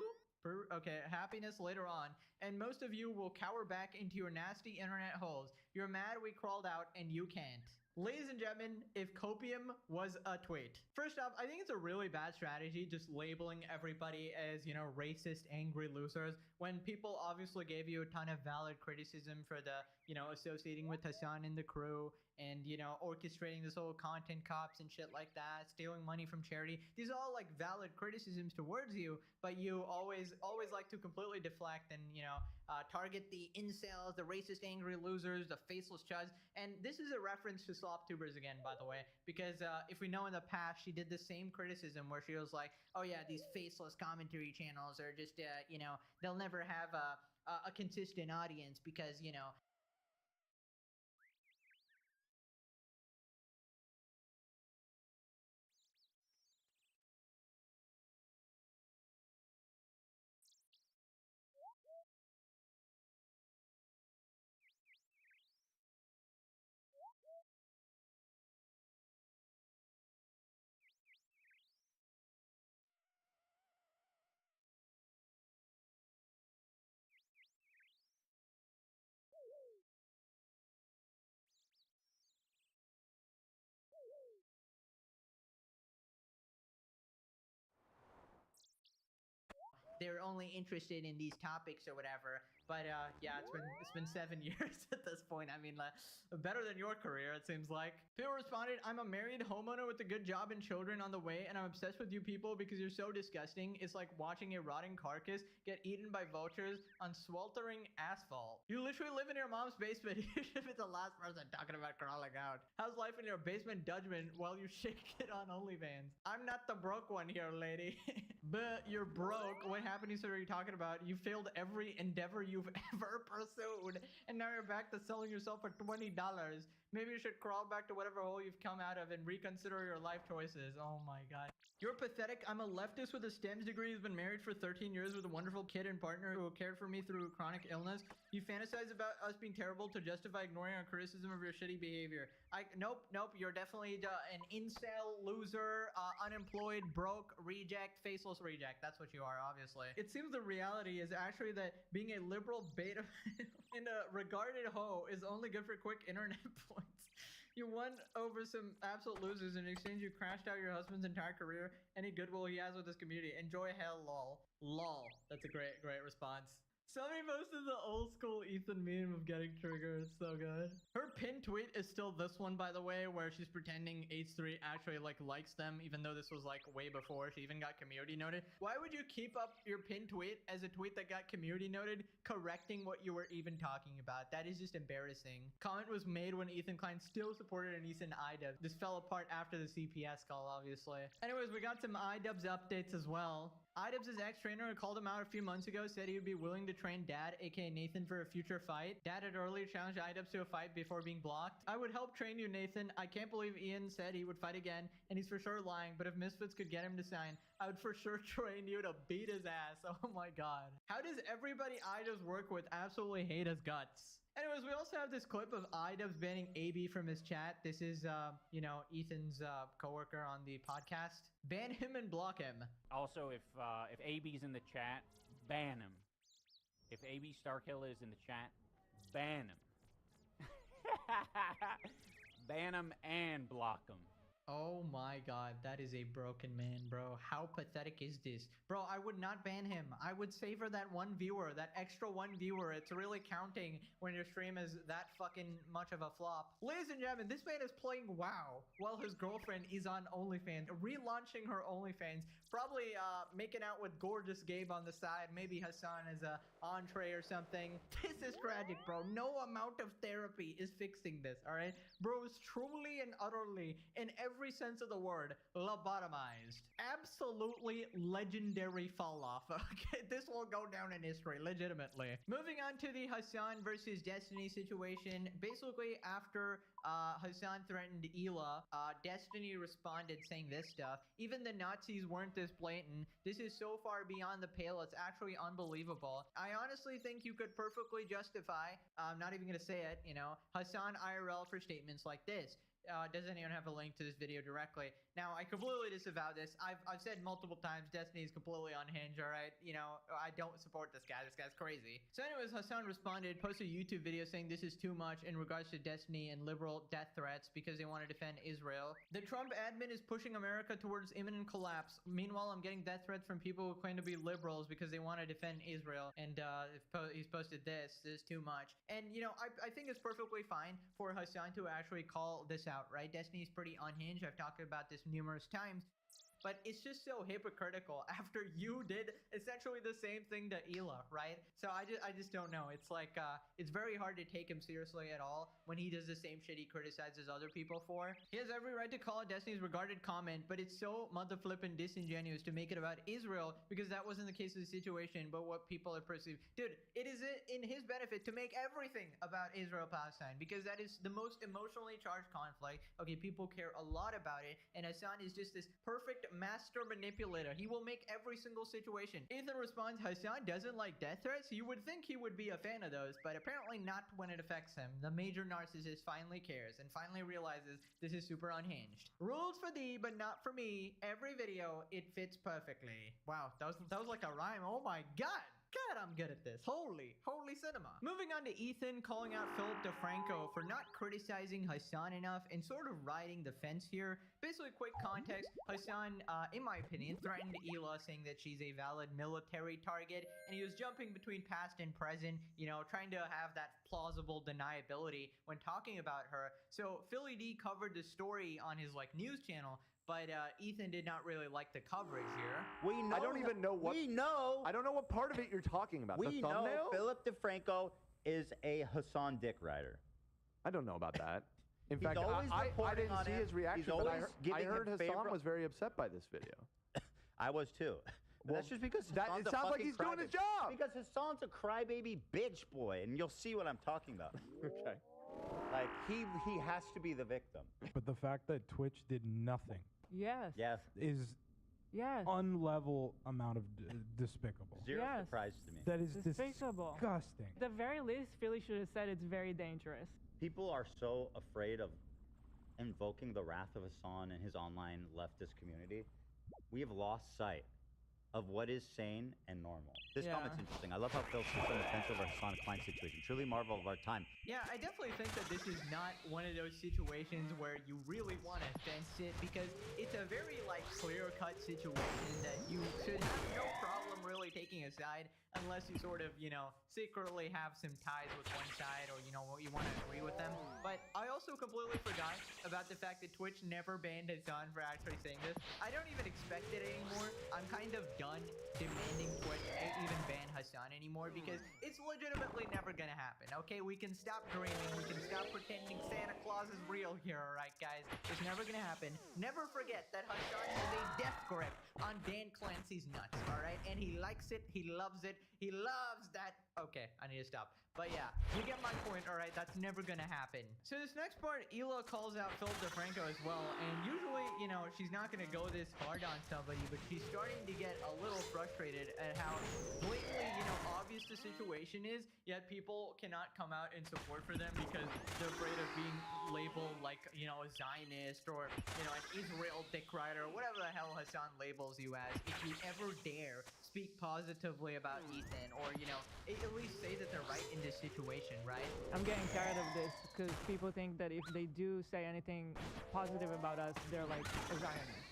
happiness later on, and most of you will cower back into your nasty internet holes. You're mad we crawled out and you can't. Ladies and gentlemen, if copium was a tweet. First off, I think it's a really bad strategy just labeling everybody as, you know, racist, angry losers, when people obviously gave you a ton of valid criticism for the, you know, associating with Hassan and the crew, and, you know, orchestrating this whole content cops and shit like that, stealing money from charity. These are all like valid criticisms towards you, but you always like to completely deflect and, you know, target the incels, the racist, angry losers, the faceless chuds. And this is a reference to SlopTubers again, by the way, because if we know in the past, she did the same criticism where she was like, oh yeah, these faceless commentary channels are just, you know, they'll never have a consistent audience because, you know, they're only interested in these topics or whatever. But yeah, it's been 7 years at this point. I mean, better than your career, it seems like. Phil responded, I'm a married homeowner with a good job and children on the way, and I'm obsessed with you people because you're so disgusting. It's like watching a rotting carcass get eaten by vultures on sweltering asphalt. You literally live in your mom's basement. You should be the last person talking about crawling out. How's life in your basement judgment while you shake it on OnlyFans? I'm not the broke one here, lady. But you're broke. What happenings are you talking about? You failed every endeavor you've ever pursued, and now you're back to selling yourself for $20. Maybe you should crawl back to whatever hole you've come out of and reconsider your life choices. Oh my god. You're pathetic. I'm a leftist with a STEMS degree who's been married for 13 years with a wonderful kid and partner who cared for me through chronic illness. You fantasize about us being terrible to justify ignoring our criticism of your shitty behavior. Nope. You're definitely an incel, loser, unemployed, broke, reject, faceless reject. That's what you are, obviously. It seems the reality is actually that being a liberal beta and a regarded hoe is only good for quick internet points. You won over some absolute losers. In exchange, you crashed out your husband's entire career. Any goodwill he has with his community. Enjoy hell, lol. Lol. That's a great response. Somebody posted the old school Ethan meme of getting triggered. It's so good. Her pinned tweet is still this one, by the way, where she's pretending H3 actually likes them, even though this was like way before she even got community noted. Why would you keep up your pinned tweet as a tweet that got community noted, correcting what you were even talking about? That is just embarrassing. Comment was made when Ethan Klein still supported an Ethan IDub. This fell apart after the CPS call, obviously. Anyways, we got some IDubs updates as well. IDubs' ex-trainer called him out a few months ago, said he would be willing to train Dad, aka Nathan, for a future fight. Dad had earlier challenged IDubs to a fight before being blocked. I would help train you, Nathan. I can't believe Ian said he would fight again, and he's for sure lying, but if Misfits could get him to sign, I would for sure train you to beat his ass. Oh my god. How does everybody IDubs work with absolutely hate his guts? Anyways, we also have this clip of IDubs banning AB from his chat. This is, you know, Ethan's coworker on the podcast. Ban him and block him. Also, if AB's in the chat, ban him. If AB Starkill is in the chat, ban him. Ban him and block him. Oh my god, that is a broken man, bro. How pathetic is this? Bro, I would not ban him. I would savor that one viewer, that extra one viewer. It's really counting when your stream is that fucking much of a flop. Ladies and gentlemen, this man is playing WoW while his girlfriend is on OnlyFans, relaunching her OnlyFans, probably making out with gorgeous Gabe on the side, maybe Hassan as a entree or something. This is tragic, bro. No amount of therapy is fixing this, all right? Bro is truly and utterly, in every sense of the word, lobotomized. Absolutely legendary fall off. Okay, this will go down in history, legitimately. Moving on to the Hassan versus Destiny situation. Basically, after Hassan threatened Ela, Destiny responded saying this stuff. Even the Nazis weren't this blatant. This is so far beyond the pale, it's actually unbelievable. I honestly think you could perfectly justify, I'm not even gonna say it, you know, Hassan IRL for statements like this. Does anyone have a link to this video directly? Now, I completely disavow this. I've said multiple times, Destiny is completely unhinged, all right? You know, I don't support this guy. This guy's crazy. So anyways, Hassan responded, posted a YouTube video saying this is too much in regards to Destiny and liberal death threats because they want to defend Israel. The Trump admin is pushing America towards imminent collapse. Meanwhile, I'm getting death threats from people who claim to be liberals because they want to defend Israel. And he's posted this. This is too much. And, you know, I think it's perfectly fine for Hassan to actually call this out, right? Destiny is pretty unhinged. I've talked about this numerous times. But it's just so hypocritical after you did essentially the same thing to Ela, right? So I just don't know. It's like, it's very hard to take him seriously at all when he does the same shit he criticizes other people for. He has every right to call it Destiny's regarded comment, but it's so mother-flippin' disingenuous to make it about Israel because that wasn't the case of the situation, but what people have perceived. Dude, it is in his benefit to make everything about Israel-Palestine because that is the most emotionally charged conflict. Okay, people care a lot about it, and Hassan is just this perfect master manipulator. He will make every single situation. Ethan responds, Hassan doesn't like death threats. You would think he would be a fan of those, but apparently not when it affects him. The major narcissist finally cares and finally realizes this is super unhinged. Rules for thee, but not for me. Every video, it fits perfectly. Wow, that was like a rhyme. Oh my god. God, I'm good at this. Holy cinema. Moving on to Ethan calling out Philip DeFranco for not criticizing Hassan enough and sort of riding the fence here. Basically, quick context, Hassan, in my opinion, threatened Ela saying that she's a valid military target, and he was jumping between past and present, you know, trying to have that plausible deniability when talking about her. So Philly D covered the story on his, like, news channel, but Ethan did not really like the coverage here. We know. I don't even know what. We know. I don't know what part of it you're talking about. We the thumbnail? know Philip DeFranco is a Hassan dick rider. I don't know about that. In He's fact, always I reporting on didn't see him. his reaction, He's but always I heard giving him Hassan was very upset by this video. I was too. Well, that's just because Hassan's it sounds like he's doing his job. Because Hassan's a crybaby bitch boy, and you'll see what I'm talking about. Okay. Like, he has to be the victim. But the fact that Twitch did nothing. Yes. Yes. Is unlevel amount of despicable. Zero surprise to me. That is despicable. Disgusting. At the very least, Philly should have said it's very dangerous. People are so afraid of invoking the wrath of Hassan and his online leftist community. We have lost sight of what is sane and normal. This Yeah. comment's interesting. I love how Phil sits on the fence over Hassan Klein's situation. Truly marvel of our time. Yeah, I definitely think that this is not one of those situations where you really want to fence it, because it's a very like clear-cut situation that you should have no problem really taking a side, unless you sort of, you know, secretly have some ties with one side, or you know, you want to agree with them. But I also completely forgot about the fact that Twitch never banned Hassan for actually saying this. I don't even expect it anymore. I'm kind of done demanding Twitch even ban Hassan anymore, because it's legitimately never gonna happen. Okay, we can stop dreaming, we can stop pretending Santa Claus is real here, alright guys? It's never gonna happen. Never forget that Hassan has a death grip on Dan Clancy's nuts, alright? And he likes it, he loves it, he loves that. Okay, I need to stop. But yeah, you get my point, alright? That's never gonna happen. So this next part, Hila calls out Phil DeFranco as well, and usually, you know, she's not gonna go this hard on somebody, but she's starting to get a little frustrated at how blatantly, you know, obvious the situation is, yet people cannot come out and support for them because they're afraid of being labeled like, you know, a Zionist, or, you know, an Israel dick rider, or whatever the hell Hassan labels you as. If you ever dare speak positively about Ethan, or, you know, at least say that they're right in this situation, right? I'm getting tired of this because people think that if they do say anything positive about us, they're like a Zionist.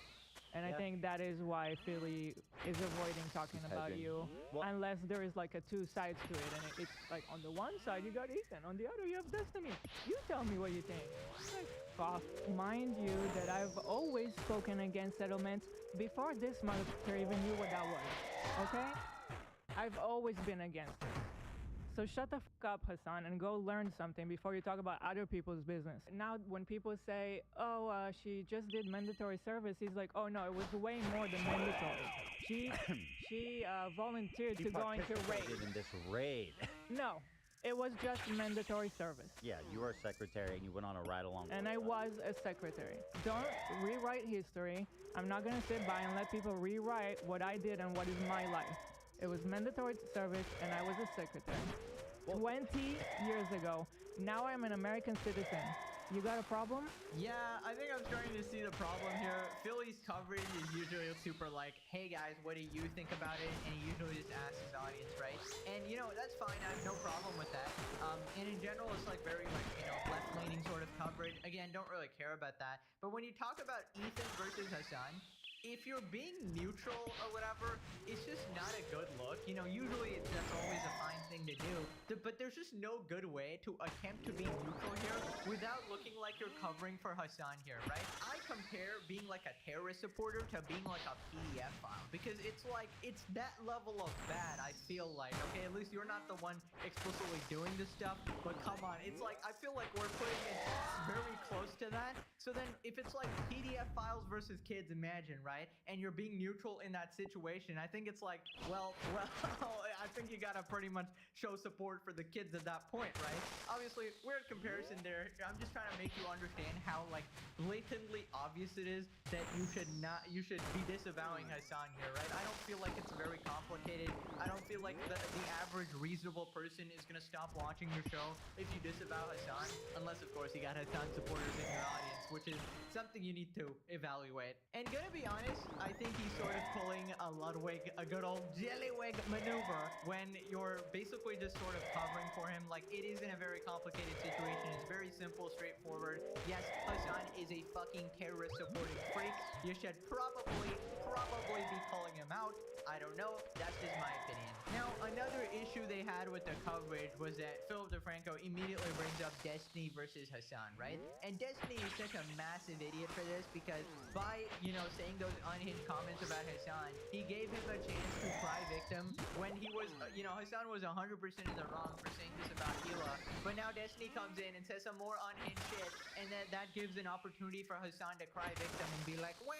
And I think that is why Philly is avoiding talking about you, unless there is like a two sides to it, and it's like on the one side you got Ethan, on the other you have Destiny. You tell me what you think. Like, fuck. Mind you that I've always spoken against settlements before this motherfucker even knew what that was. Okay? I've always been against it. So shut the fuck up, Hassan, and go learn something before you talk about other people's business. Now, when people say, oh, she just did mandatory service, he's like, oh no, it was way more than mandatory. She volunteered to go into raid. In this raid. No, it was just mandatory service. Yeah, you were a secretary and you went on a ride-along. And I was a secretary. Don't rewrite history. I'm not gonna sit by and let people rewrite what I did and what is my life. It was mandatory service, and I was a secretary. 20 years ago. Now I'm an American citizen. You got a problem? Yeah, I think I'm starting to see the problem here. Philly's coverage is usually super like, hey guys, what do you think about it? And he usually just asks his audience, right? And you know, that's fine. I have no problem with that. And in general, it's like very like, you know, left-leaning sort of coverage. Again, don't really care about that. But when you talk about Ethan versus Hassan, if you're being neutral or whatever, it's just not a good look. You know, usually that's always a fine thing to do, but there's just no good way to attempt to be neutral here without looking like you're covering for Hassan here, right? I compare being like a terrorist supporter to being like a PDF file, because it's like, it's that level of bad, I feel like. Okay, at least you're not the one explicitly doing this stuff, but come on, it's like, I feel like we're putting it very close to that. So then if it's like PDF files versus kids, imagine, right? And you're being neutral in that situation, I think it's like, well, I think you gotta pretty much show support for the kids at that point, right? Obviously, weird comparison there. I'm just trying to make you understand how like blatantly obvious it is that you should be disavowing Hassan here, right? I don't feel like it's very complicated. I don't feel like the average reasonable person is gonna stop watching your show if you disavow Hassan, unless of course you got Hassan supporters in your audience, which is something you need to evaluate. And gonna be honest, I think he's sort of pulling a Ludwig, a good old Jellywig maneuver when you're basically just sort of covering for him. Like, it isn't a very complicated situation. It's very simple, straightforward. Yes, Hassan is a fucking terrorist supporting freak. You should probably be calling him out. I don't know. That's just my opinion. Now, another issue they had with the coverage was that Phil DeFranco immediately brings up Destiny versus Hassan, right? And Destiny is such a massive idiot for this, because by, you know, saying those unhinged comments about Hassan, he gave him a chance to cry victim when he was, you know, Hassan was 100% in the wrong for saying this about Hila. But now Destiny comes in and says some more unhinged shit, and then that gives an opportunity for Hassan to cry victim and be like, wah,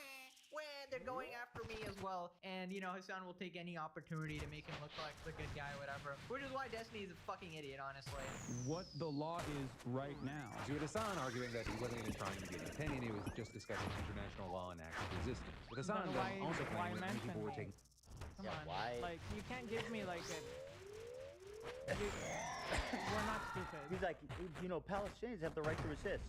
they're going after me as well. And, you know, Hassan will take any opportunity to make him look like the good guy or whatever. Which is why Destiny is a fucking idiot, honestly. What the law is right now. You had Hassan arguing that he wasn't even trying to give an opinion, he was just discussing international law and active resistance. With Hassan also claiming that many people were taking... Come on. Like, you can't give me like a... We're not stupid. He's like, you know, Palestinians have the right to resist.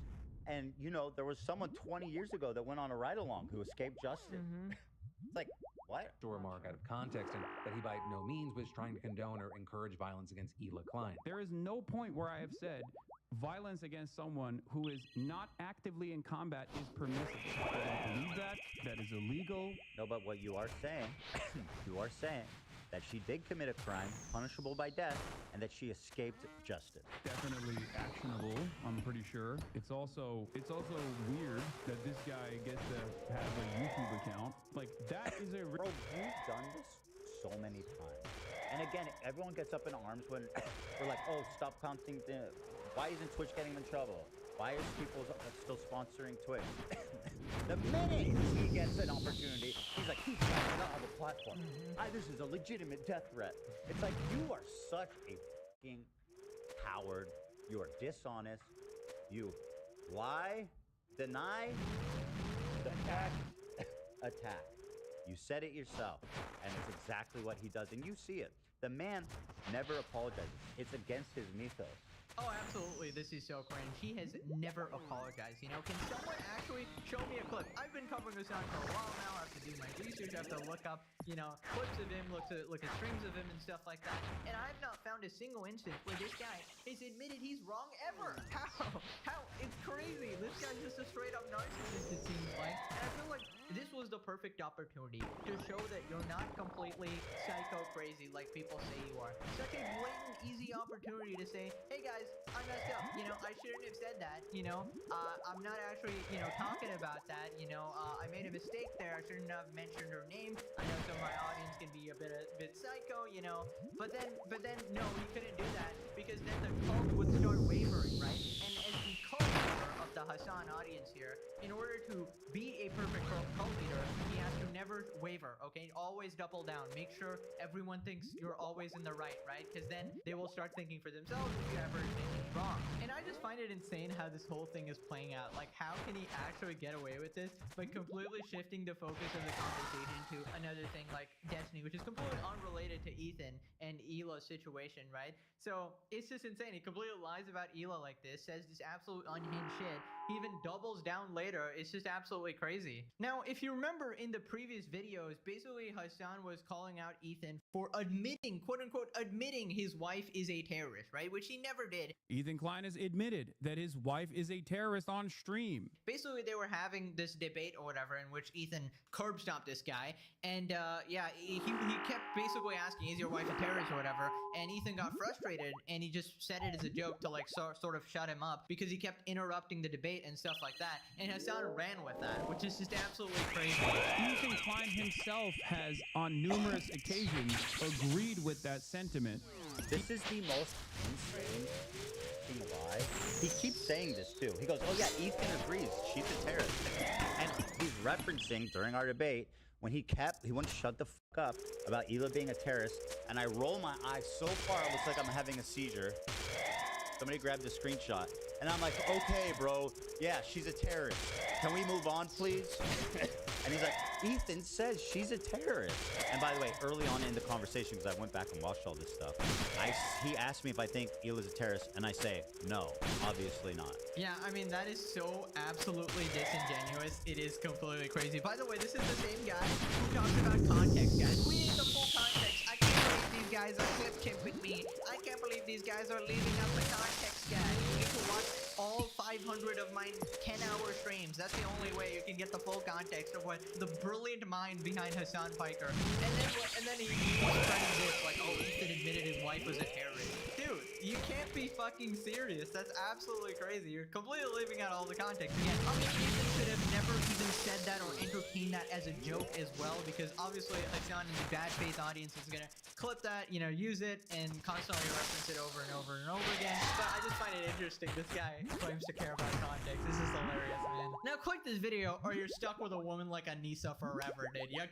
And, you know, there was someone 20 years ago that went on a ride-along who escaped justice. It's like, What? Remark out of context, and that he by no means was trying to condone or encourage violence against Hila Klein. There is no point where I have said violence against someone who is not actively in combat is permissible. I don't believe that. That is illegal. No, but what you are saying, you are saying that she did commit a crime punishable by death and that she escaped justice. Definitely actionable, I'm pretty sure. It's also weird that this guy gets to have a YouTube account. Like, that is a... Bro, you've done this so many times. And again, everyone gets up in arms when we're like, oh, stop counting the... Why isn't Twitch getting him in trouble? Why is people still sponsoring Twitch? The minute he gets an opportunity, he's like, he's not on the platform. This is a legitimate death threat. It's like, you are such a fucking coward. You are dishonest. You lie, deny, attack. Attack. You said it yourself, and it's exactly what he does, and you see it. The man never apologizes. It's against his mythos. Oh, absolutely. This is so cringe. He has never apologized. You know, can someone actually show me a clip? I've been covering this on for a while now. I have to do my research. I have to look up, you know, clips of him, look at streams of him and stuff like that. And I've not found a single instance where this guy has admitted he's wrong ever. How? It's crazy. This guy's just a straight up narcissist, it seems like. And I feel like this was the perfect opportunity to show that you're not completely psycho crazy like people say you are. Such a blatant, easy opportunity to say, hey guys, I messed up. You know, I shouldn't have said that. You know, I'm not actually, you know, talking about that. You know, I made a mistake there. I shouldn't have mentioned her name. I know some of my audience can be a bit psycho, you know. But then, no, he couldn't do that because then the cult would start wavering, right? And as the cult leader of the Hassan audience here, in order to be a perfect cult leader, he has to never waver, okay? Always double down. Make sure everyone thinks you're always in the right? Because then they will start thinking for themselves if you ever think it's wrong. And I just find it insane how this whole thing is playing out. Like, how can he actually get away with this by completely shifting the focus of the conversation to another thing like Destiny, which is completely unrelated to Ethan and Hila's situation, right? So it's just insane. He completely lies about Hila like this, says this absolute unhinged shit. He even doubles down later. It's just absolutely crazy. Now, if you remember in the previous videos, basically Hassan was calling out Ethan for admitting, quote unquote, admitting his wife is a terrorist, right? Which he never did. Ethan Klein has admitted that his wife is a terrorist on stream. Basically, they were having this debate or whatever in which Ethan curb stomped this guy. And yeah, he kept basically asking, is your wife a terrorist or whatever? And Ethan got frustrated and he just said it as a joke to like sort of shut him up because he kept interrupting the debate and stuff like that. And Hassan ran with that, which is just absolutely crazy. Ethan Klein himself has on numerous occasions agreed with that sentiment. This is the most insane lie. He keeps saying this too. He goes, oh yeah, Ethan agrees, she's a terrorist. And he's referencing during our debate when he wouldn't shut the fuck up about Hila being a terrorist, and I roll my eyes so far it looks like I'm having a seizure. Somebody grabbed a screenshot, and I'm like, okay, bro, yeah, she's a terrorist. Can we move on, please? And he's like, Ethan says she's a terrorist. And by the way, early on in the conversation, because I went back and watched all this stuff, he asked me if I think Hila's a terrorist, and I say, no, obviously not. Yeah, I mean, that is so absolutely disingenuous. It is completely crazy. By the way, this is the same guy who talks about context, guys. We need the full context. I can't believe these guys are clip-chipping me. I can't believe these guys are leaving out the context, guys. You need to watch all 500 of my 10-hour streams. That's the only way you can get the full context of what the brilliant mind behind Hassan Piker. And then he was spreading this like, oh, Ethan admitted his wife was a terrorist. Dude, you can't be fucking serious. That's absolutely crazy. You're completely leaving out all the context. Again, I mean, Ethan should have never even said that or entertained that as a joke as well, because obviously Hassan and the bad faith audience is gonna clip that, you know, use it and constantly reference it over and over and over again. But I just find it interesting. This guy claims to care about context. This is hilarious, man. Now click this video or you're stuck with a woman like Anissa forever, dude.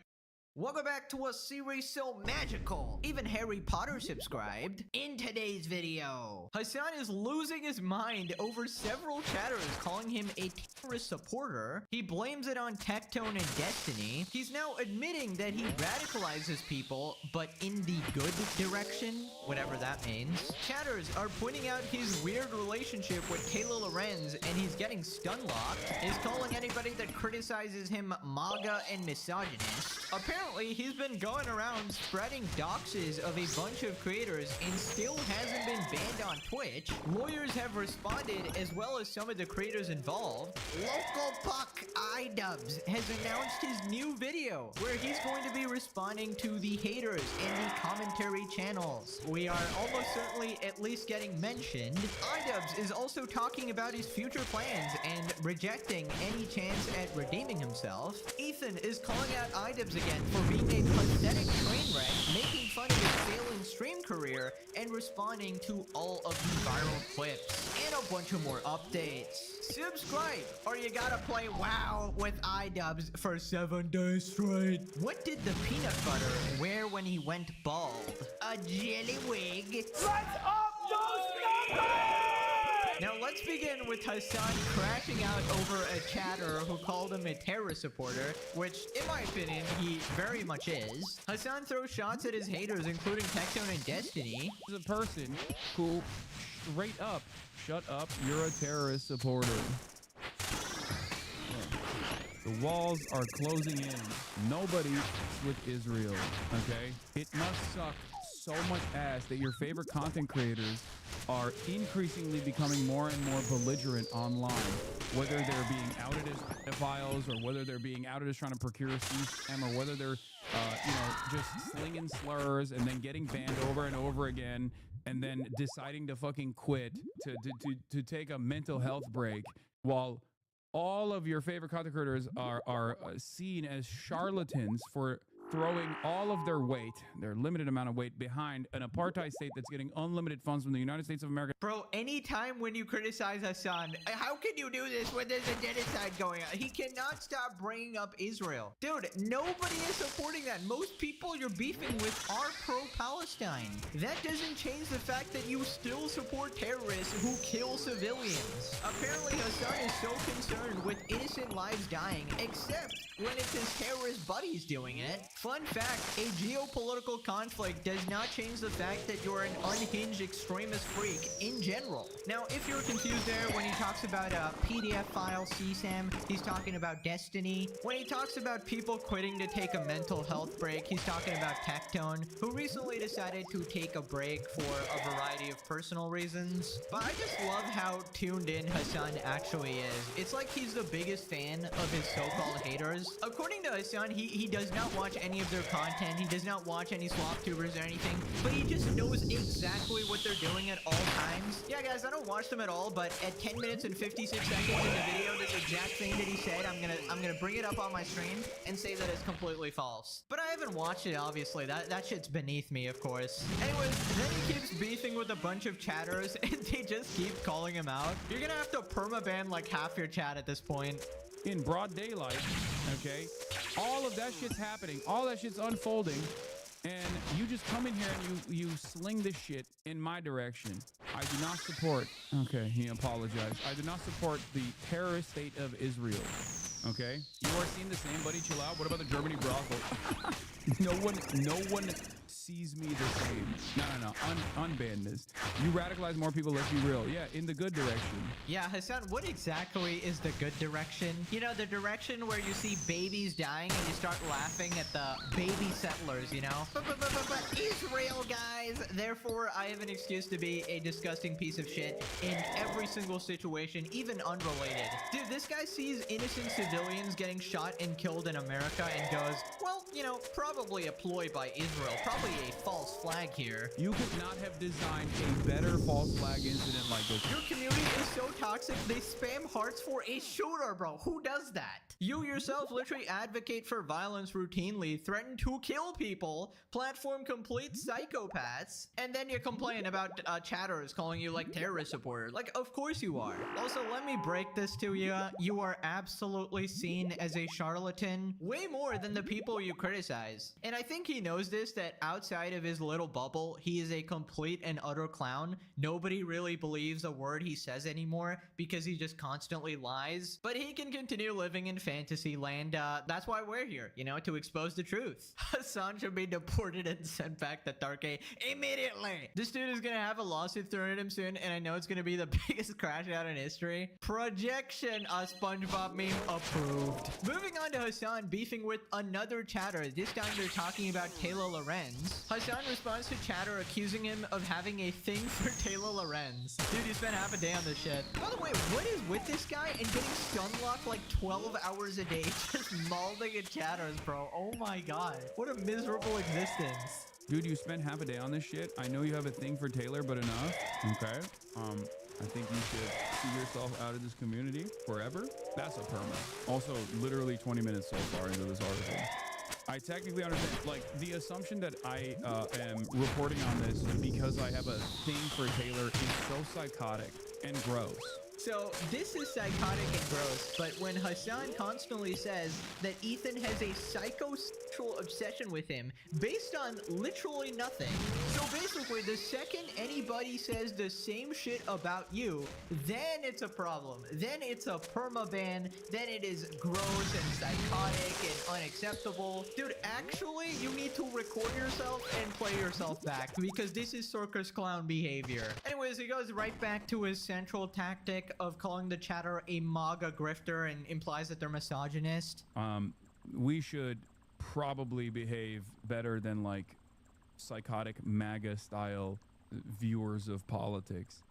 Welcome back to a series so magical. Even Harry Potter subscribed. In today's video, Hassan is losing his mind over several chatters calling him a terrorist supporter. He blames it on Tectone and Destiny. He's now admitting that he radicalizes people, but in the good direction, whatever that means. Chatters are pointing out his weird relationship with Kayla Lorenz, and he's getting stun locked. He's calling anybody that criticizes him MAGA and misogynist. Apparently, apparently he's been going around spreading doxes of a bunch of creators and still hasn't been banned on Twitch. Lawyers have responded, as well as some of the creators involved. Local Puck iDubbbz has announced his new video where he's going to be responding to the haters and the commentary channels. We are almost certainly at least getting mentioned. iDubbbz is also talking about his future plans and rejecting any chance at redeeming himself. Ethan is calling out iDubbbz again for being a pathetic train wreck, making fun of his failing stream career, and responding to all of the viral clips. And a bunch of more updates. Subscribe, or you gotta play WoW with iDubbbz for 7 days straight. What did the peanut butter wear when he went bald? A jelly wig. Let's up those numbers! Now let's begin with Hassan crashing out over a chatter who called him a terrorist supporter, which, in my opinion, he very much is. Hassan throws shots at his haters, including Tectone and Destiny. There's a person who straight up, shut up, you're a terrorist supporter. The walls are closing in. Nobody with Israel, okay? It must suck so much ass that your favorite content creators are increasingly becoming more and more belligerent online, whether they're being outed as pedophiles or whether they're being outed as trying to procure CSM or whether they're, just slinging slurs and then getting banned over and over again and then deciding to fucking quit to take a mental health break while all of your favorite content creators are seen as charlatans for throwing all of their weight, their limited amount of weight, behind an apartheid state that's getting unlimited funds from the United States of America. Bro, anytime when you criticize Hassan, how can you do this when there's a genocide going on? He cannot stop bringing up Israel. Dude, nobody is supporting that. Most people you're beefing with are pro-Palestine. That doesn't change the fact that you still support terrorists who kill civilians. Apparently, Hassan is so concerned with innocent lives dying, except when it's his terrorist buddies doing it. Fun fact, a geopolitical conflict does not change the fact that you're an unhinged extremist freak in general. Now, if you're confused there, when he talks about a PDF file CSAM, he's talking about Destiny. When he talks about people quitting to take a mental health break, he's talking about Tectone, who recently decided to take a break for a variety of personal reasons. But I just love how tuned in Hassan actually is. It's like he's the biggest fan of his so-called haters. According to Hassan, he does not watch any of their content. He does not watch any swap tubers or anything, but he just knows exactly what they're doing at all times. Yeah, guys, I don't watch them at all, but at 10 minutes and 56 seconds in the video, this exact thing that he said, I'm gonna bring it up on my stream and say that it's completely false. But I haven't watched it, obviously. That shit's beneath me, of course. Anyways, then he keeps beefing with a bunch of chatters, and they just keep calling him out. You're gonna have to permaban like half your chat at this point. In broad daylight, okay? All of that shit's happening. All that shit's unfolding. And you just come in here and you sling this shit in my direction. I do not support. Okay, he apologized. I do not support the terrorist state of Israel. Okay? You are seeing the same, buddy. Chill out. What about the Germany brothel? No one sees me the same. No. Unban this. You radicalize more people, let's be real. Yeah, in the good direction. Yeah, Hassan, what exactly is the good direction? You know, the direction where you see babies dying and you start laughing at the baby settlers, you know? But Israel, guys! Therefore, I have an excuse to be a disgusting piece of shit in every single situation, even unrelated. Dude, this guy sees innocent civilians getting shot and killed in America and goes, well, you know, probably a ploy by Israel. Probably a false flag here. You could not have designed a better false flag incident like this. Your community is so toxic, they spam hearts for a shooter, bro. Who does that? You yourself literally advocate for violence routinely, threaten to kill people, platform complete psychopaths, and then you complain about chatters calling you like terrorist supporters. Like, of course you are. Also, let me break this to you. You are absolutely seen as a charlatan, way more than the people you criticize. And I think he knows this, that outside of his little bubble, he is a complete and utter clown. Nobody really believes a word he says anymore because he just constantly lies. But he can continue living in fantasy land. That's why we're here, you know, to expose the truth. Hassan should be deported and sent back to Turkey immediately. This dude is gonna have a lawsuit thrown at him soon, and I know it's gonna be the biggest crash out in history. Projection, a SpongeBob meme, Approved. Moving on to Hassan beefing with another chatter. This time they're talking about Taylor Lorenz. Hassan responds to chatter accusing him of having a thing for Taylor Lorenz. Dude, you spent half a day on this shit. By the way, what is with this guy and getting stun locked like 12 hours a day just mauling at chatters, bro? Oh my god. What a miserable existence. Dude, you spent half a day on this shit. I know you have a thing for Taylor, but enough. Okay. I think you should see yourself out of this community forever. That's a perma. Also, literally 20 minutes so far into this article. I technically understand, like, the assumption that I am reporting on this because I have a thing for Taylor is so psychotic and gross. So this is psychotic and gross, but when Hassan constantly says that Ethan has a psychosexual obsession with him based on literally nothing. So basically, the second anybody says the same shit about you, then it's a problem. Then it's a permaban. Then it is gross and psychotic and unacceptable. Dude, actually, you need to record yourself and play yourself back because this is circus clown behavior. Anyways, he goes right back to his central tactic of calling the chatter a MAGA grifter and implies that they're misogynist. We should probably behave better than like psychotic MAGA style viewers of politics.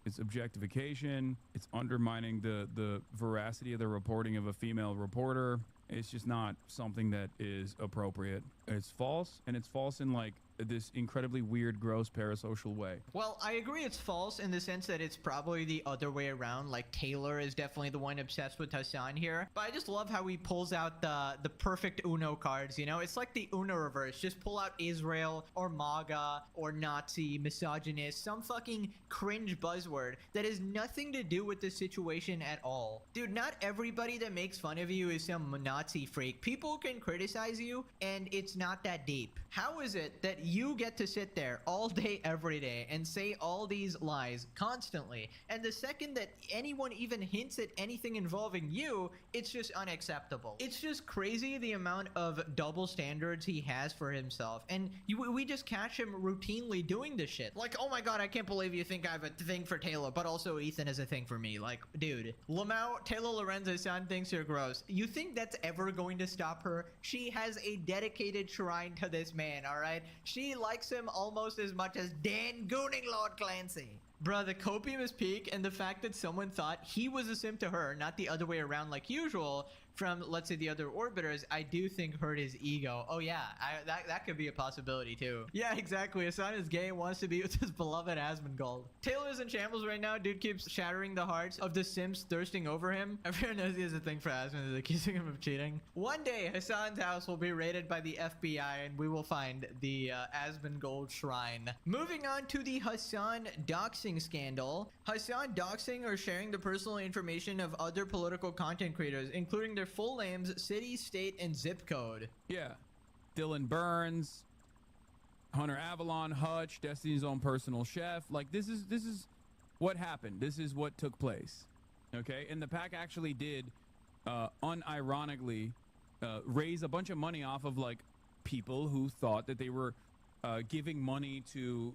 It's objectification. It's undermining the veracity of the reporting of a female reporter. It's just not something that is appropriate. It's false, and it's false in like this incredibly weird, gross, parasocial way. Well, I agree it's false in the sense that it's probably the other way around. Like Taylor is definitely the one obsessed with Hassan here. But I just love how he pulls out the perfect Uno cards, you know? It's like the Uno reverse. Just pull out Israel or MAGA or Nazi, misogynist, some fucking cringe buzzword that has nothing to do with the situation at all. Dude, not everybody that makes fun of you is some Nazi freak. People can criticize you and it's not that deep. How is it that you get to sit there all day, every day, and say all these lies constantly, and the second that anyone even hints at anything involving you, it's just unacceptable? It's just crazy the amount of double standards he has for himself, and we just catch him routinely doing this shit. Like, oh my god, I can't believe you think I have a thing for Taylor, but also Ethan has a thing for me. Like, dude, Lamau, Taylor Lorenzo's son thinks you're gross. You think that's ever going to stop her? She has a dedicated shrine to this man, alright? She likes him almost as much as Dan Gooning Lord Clancy. Bruh, the copium is peak, and the fact that someone thought he was a simp to her, not the other way around like usual, from, let's say, the other orbiters, I do think hurt his ego. Oh yeah, that could be a possibility too. Yeah, exactly. Hassan is gay and wants to be with his beloved Asmongold. Taylor's in shambles right now. Dude keeps shattering the hearts of the simps thirsting over him. Everyone knows he has a thing for Asmon. Is accusing him of cheating. One day, Hassan's house will be raided by the FBI and we will find the Asmongold shrine. Moving on to the Hassan doxing scandal. Hassan doxing or sharing the personal information of other political content creators, including their full names, city, state, and zip code. Yeah. Dylan Burns, Hunter Avalon, Hutch, Destiny's own personal chef. Like, this is what happened. This is what took place. Okay? And the pack actually did unironically raise a bunch of money off of like people who thought that they were giving money to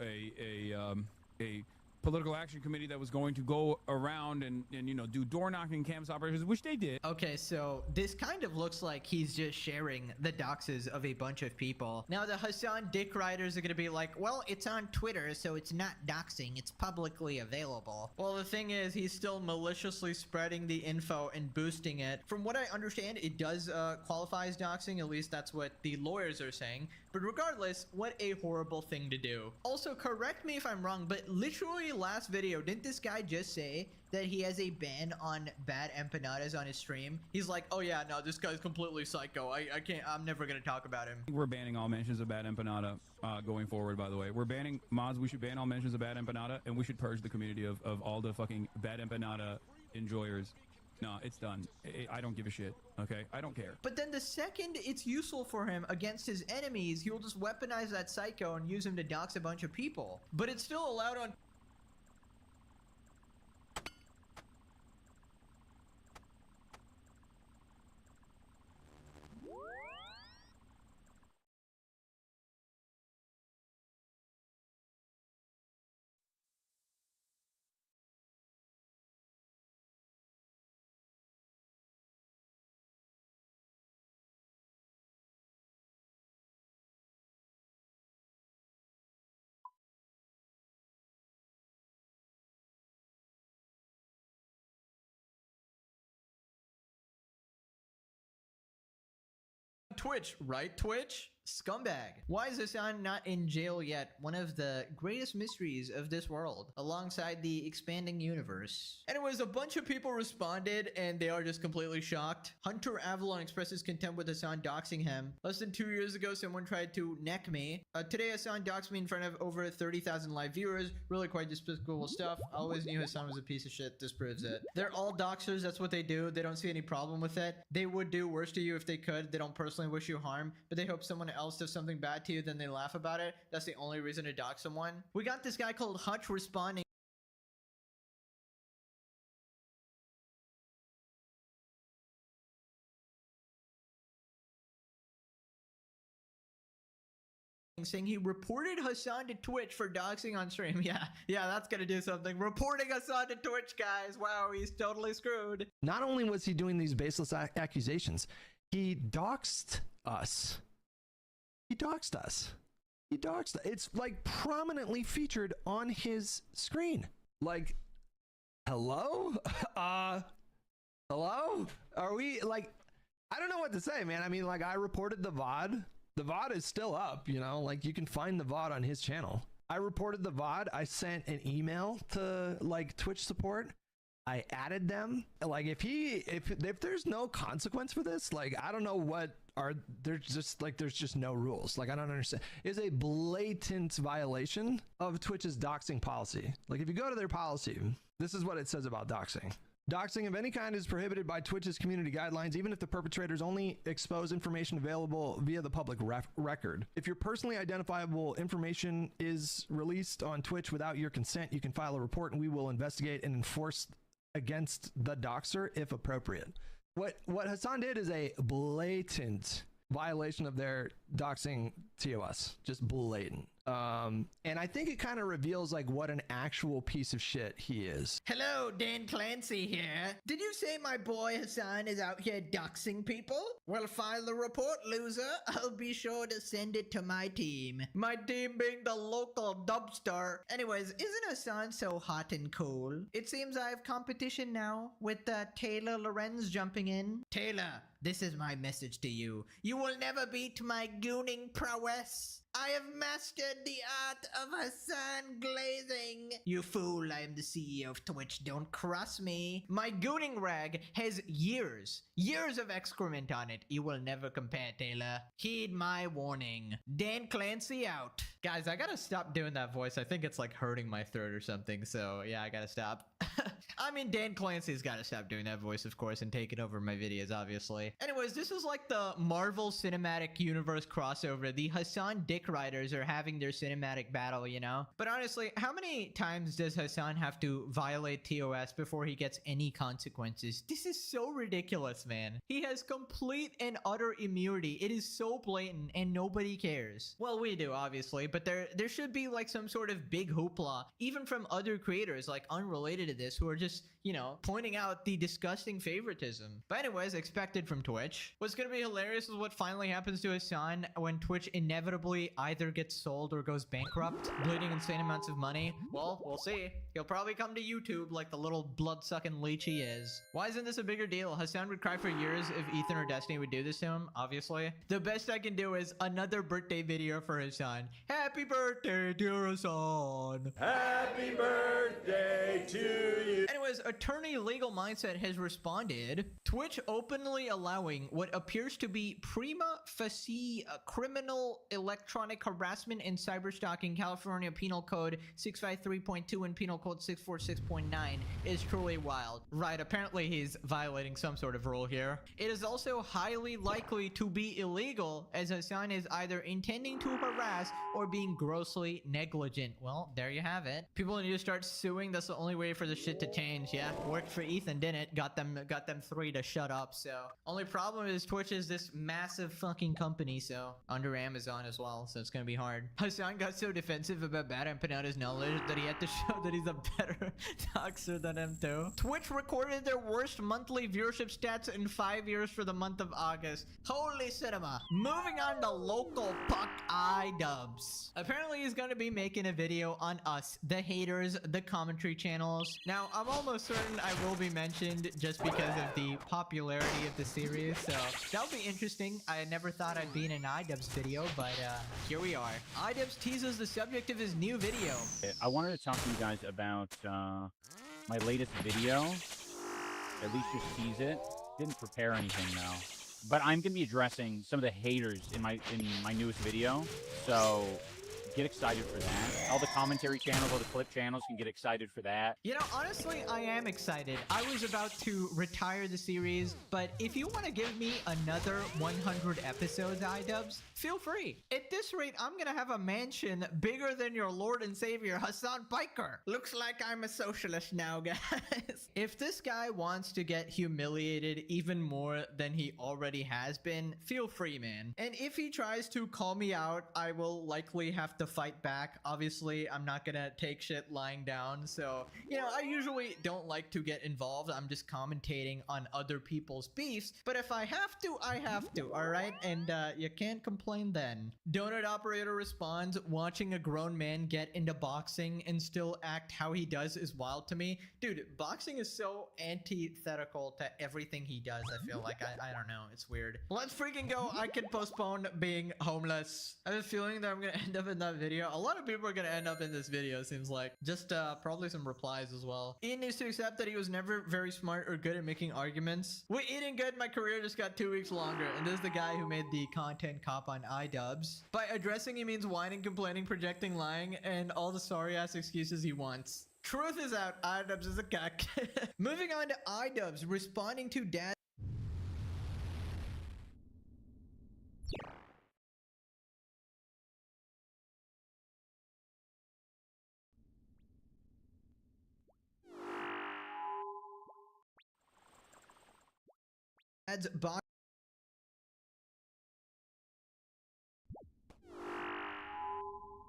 a political action committee that was going to go around and you know, do door knocking campus operations, which they did. Okay, so this kind of looks like he's just sharing the doxes of a bunch of people. Now the Hassan dick riders are gonna be like, well, it's on Twitter, so it's not doxing, it's publicly available. Well, the thing is, he's still maliciously spreading the info and boosting it. From what I understand, it does qualify as doxing, at least that's what the lawyers are saying. But regardless, what a horrible thing to do. Also, correct me if I'm wrong, but literally last video, didn't this guy just say that he has a ban on bad empanadas on his stream? He's like, oh yeah, no, this guy's completely psycho. I can't, I'm never gonna talk about him. We're banning all mentions of bad empanada going forward, by the way. We're banning mods. We should ban all mentions of bad empanada, and we should purge the community of all the fucking bad empanada enjoyers. No, it's done. I don't give a shit, okay? I don't care. But then the second it's useful for him against his enemies, he'll just weaponize that psycho and use him to dox a bunch of people. But it's still allowed on Twitch, right, Twitch? Scumbag. Why is Hassan not in jail yet? One of the greatest mysteries of this world, alongside the expanding universe. Anyways, a bunch of people responded, and they are just completely shocked. Hunter Avalon expresses contempt with Hassan doxing him. Less than 2 years ago, someone tried to neck me. Today, Hassan doxed me in front of over 30,000 live viewers. Really quite despicable stuff. I always knew Hassan was a piece of shit. This proves it. They're all doxers. That's what they do. They don't see any problem with it. They would do worse to you if they could. They don't personally wish you harm, but they hope someone else does something bad to you, then they laugh about it. That's the only reason to dox someone. We got this guy called Hutch responding saying he reported Hassan to Twitch for doxing on stream. Yeah, that's gonna do something. Reporting Hassan to Twitch, guys. Wow, he's totally screwed. Not only was he doing these baseless accusations, he doxed us. He doxed us. It's like prominently featured on his screen. Like, hello? Hello? Are we like, I don't know what to say, man. I mean, like, I reported the VOD. The VOD is still up, you know, like you can find the VOD on his channel. I reported the VOD. I sent an email to like Twitch support. I added them. Like if there's no consequence for this, like I don't know what are there's just no rules. Like I don't understand. It's a blatant violation of Twitch's doxing policy. Like if you go to their policy, this is what it says about doxing. Doxing of any kind is prohibited by Twitch's community guidelines, even if the perpetrators only expose information available via the public record. If your personally identifiable information is released on Twitch without your consent, you can file a report and we will investigate and enforce against the doxer if appropriate. What Hassan did is a blatant violation of their doxing TOS, just blatant. And I think it kind of reveals like what an actual piece of shit he is. Hello, Dan Clancy here. Did you say my boy Hassan is out here doxing people? Well, file the report, loser. I'll be sure to send it to my team. My team being the local dumpster. Anyways, isn't Hassan so hot and cool? It seems I have competition now with Taylor Lorenz jumping in. Taylor, this is my message to you. You will never beat my gooning prowess. I have mastered the art of Hassan glazing. You fool, I am the CEO of Twitch. Don't cross me. My gooning rag has years of excrement on it. You will never compare, Taylor. Heed my warning. Dan Clancy out. Guys, I gotta stop doing that voice. I think it's like hurting my throat or something. So yeah, I gotta stop. I mean, Dan Clancy's gotta stop doing that voice, of course, and taking over my videos, obviously. Anyways, this is like the Marvel Cinematic Universe crossover. The Hassan Dick Riders are having their cinematic battle, you know? But honestly, how many times does Hassan have to violate TOS before he gets any consequences? This is so ridiculous, man. He has complete and utter immunity. It is so blatant and nobody cares. Well, we do, obviously, but there should be like some sort of big hoopla, even from other creators like unrelated to this, who are just, you know, pointing out the disgusting favoritism. But anyways, expected from Twitch. What's gonna be hilarious is what finally happens to Hassan when Twitch inevitably either gets sold or goes bankrupt, bleeding insane amounts of money. Well, we'll see. He'll probably come to YouTube like the little blood-sucking leech he is. Why isn't this a bigger deal? Hassan would cry for years if Ethan or Destiny would do this to him, obviously. The best I can do is another birthday video for Hassan. Happy birthday, dear Hassan. Happy birthday to you. Anyways, attorney Legal Mindset has responded. Twitch openly allowing what appears to be prima facie criminal electronic harassment and cyberstalking California Penal Code 653.2 and Penal Code 646.9 is truly wild. Right, apparently he's violating some sort of rule here. It is also highly likely to be illegal, as Hassan is either intending to harass or being grossly negligent. Well, there you have it. People need to start suing. That's the only way for the shit to change. Yeah, worked for Ethan, didn't it? Got them three to shut up. So only problem is Twitch is this massive fucking company, so under Amazon as well, so it's gonna be hard. Hassan got so defensive about bad and put out his knowledge that he had to show that he's a better doxer than him too. Twitch recorded their worst monthly viewership stats in 5 years for the month of August. Holy cinema. Moving on to local puck dubs. Apparently he's gonna be making a video on us, the haters, the commentary channels. Now, I'm almost certain I will be mentioned just because of the popularity of the series, so that'll be interesting. I never thought I'd be in an iDubbbz video, but here we are. iDubbbz teases the subject of his new video. I wanted to talk to you guys about my latest video. At least just tease it. Didn't prepare anything though. But I'm gonna be addressing some of the haters in my newest video. So get excited for that. All the commentary channels, all the clip channels can get excited for that. You know, honestly, I am excited. I was about to retire the series, but if you want to give me another 100 episodes, iDubbbz, feel free. At this rate, I'm gonna have a mansion bigger than your Lord and Savior, Hassan Piker. Looks like I'm a socialist now, guys. If this guy wants to get humiliated even more than he already has been, feel free, man. And if he tries to call me out, I will likely have to fight back. Obviously, I'm not gonna take shit lying down, so, you know, I usually don't like to get involved. I'm just commentating on other people's beefs, but if I have to, I have to, alright? And you can't complain then. Donut Operator responds, watching a grown man get into boxing and still act how he does is wild to me. Dude, boxing is so antithetical to everything he does, I feel like. I don't know, it's weird. Let's freaking go. I can postpone being homeless. I have a feeling that I'm gonna end up in that video. A lot of people are gonna end up in this video, seems like. Just probably some replies as well. Ian needs to accept that he was never very smart or good at making arguments. With eating good, my career just got 2 weeks longer, and this is the guy who made the content cop on iDubbbz. By addressing, he means whining, complaining, projecting, lying, and all the sorry-ass excuses he wants. Truth is out. iDubbbz is a cuck. Moving on to iDubbbz, responding to dad.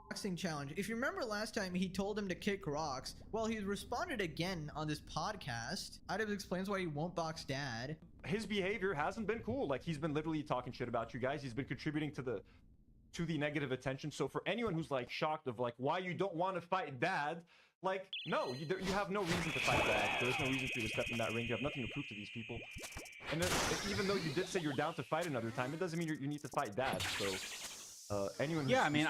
Boxing challenge. If you remember last time he told him to kick rocks, well, he responded again on this podcast. iDubbbz explains why he won't box dad. His behavior hasn't been cool. Like, he's been literally talking shit about you guys. He's been contributing to the negative attention. So for anyone who's like shocked of like why you don't want to fight dad, like, no, you have no reason to fight dad. There's no reason for you to step in that ring. You have nothing to prove to these people. And even though you did say you're down to fight another time, it doesn't mean you need to fight dad. So anyone who's, yeah, I mean,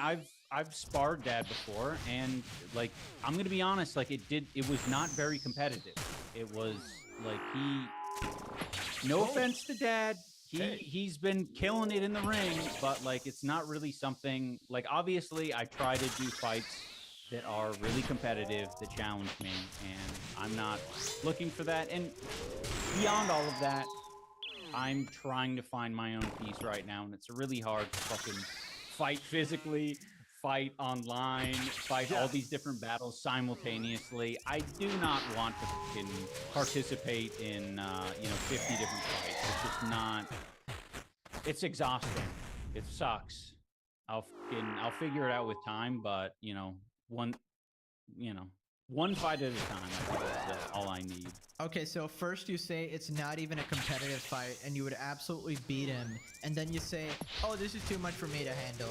I've sparred dad before, and like, I'm gonna be honest, like, it was not very competitive. It was like no offense to dad, he's been killing it in the ring, but like, it's not really something, like, obviously I try to do fights that are really competitive, that challenge me, and I'm not looking for that. And beyond all of that, I'm trying to find my own peace right now, and it's really hard to fucking fight physically, fight online, fight all these different battles simultaneously. I do not want to fucking participate in, 50 different fights. It's just not, it's exhausting. It sucks. I'll figure it out with time, but, one fight at a time, I think that's all I need. Okay, so first you say it's not even a competitive fight and you would absolutely beat him, and then you say, oh, this is too much for me to handle,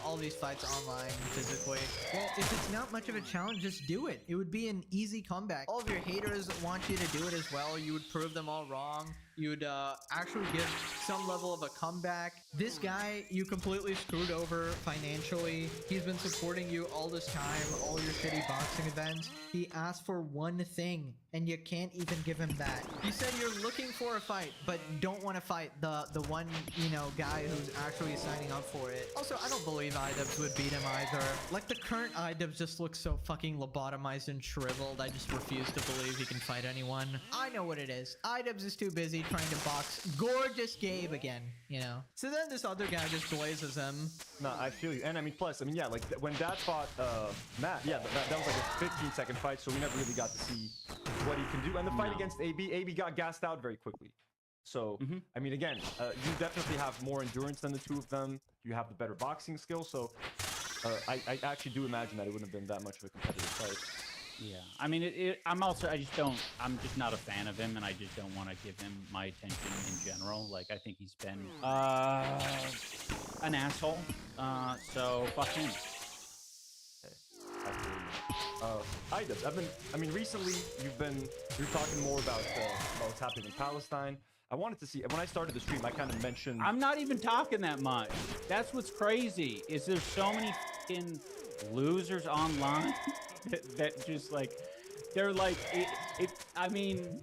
all these fights online, physically. Well, if it's not much of a challenge, just do it. It would be an easy comeback. All of your haters want you to do it as well. You would prove them all wrong. You would actually give some level of a comeback. This guy, you completely screwed over financially. He's been supporting you all this time, all your shitty boxing events. He asked for one thing, and you can't even give him that. You said you're looking for a fight, but don't want to fight the one, guy who's actually signing up for it. Also, I don't believe iDubbbz would beat him either. Like, the current iDubbbz just looks so fucking lobotomized and shriveled. I just refuse to believe he can fight anyone. I know what it is. iDubbbz is too busy trying to box gorgeous Gabe again, So then this other guy just blazes him. No, I feel you. And I mean, plus, yeah, like when dad fought Matt, yeah, that was like a 15-second fight, so we never really got to see what he can do. And the fight against AB got gassed out very quickly. So, I mean, again, you definitely have more endurance than the two of them. You have the better boxing skill, so I actually do imagine that it wouldn't have been that much of a competitive fight. Yeah, I mean, I'm just not a fan of him, and I just don't want to give him my attention in general. Like, I think he's been an asshole, so fuck him. I mean, recently you're talking more about what's happening in Palestine. I wanted to see, when I started the stream, I kind of mentioned... I'm not even talking that much. That's what's crazy, is there's so many fucking losers online that just like, they're like, I mean...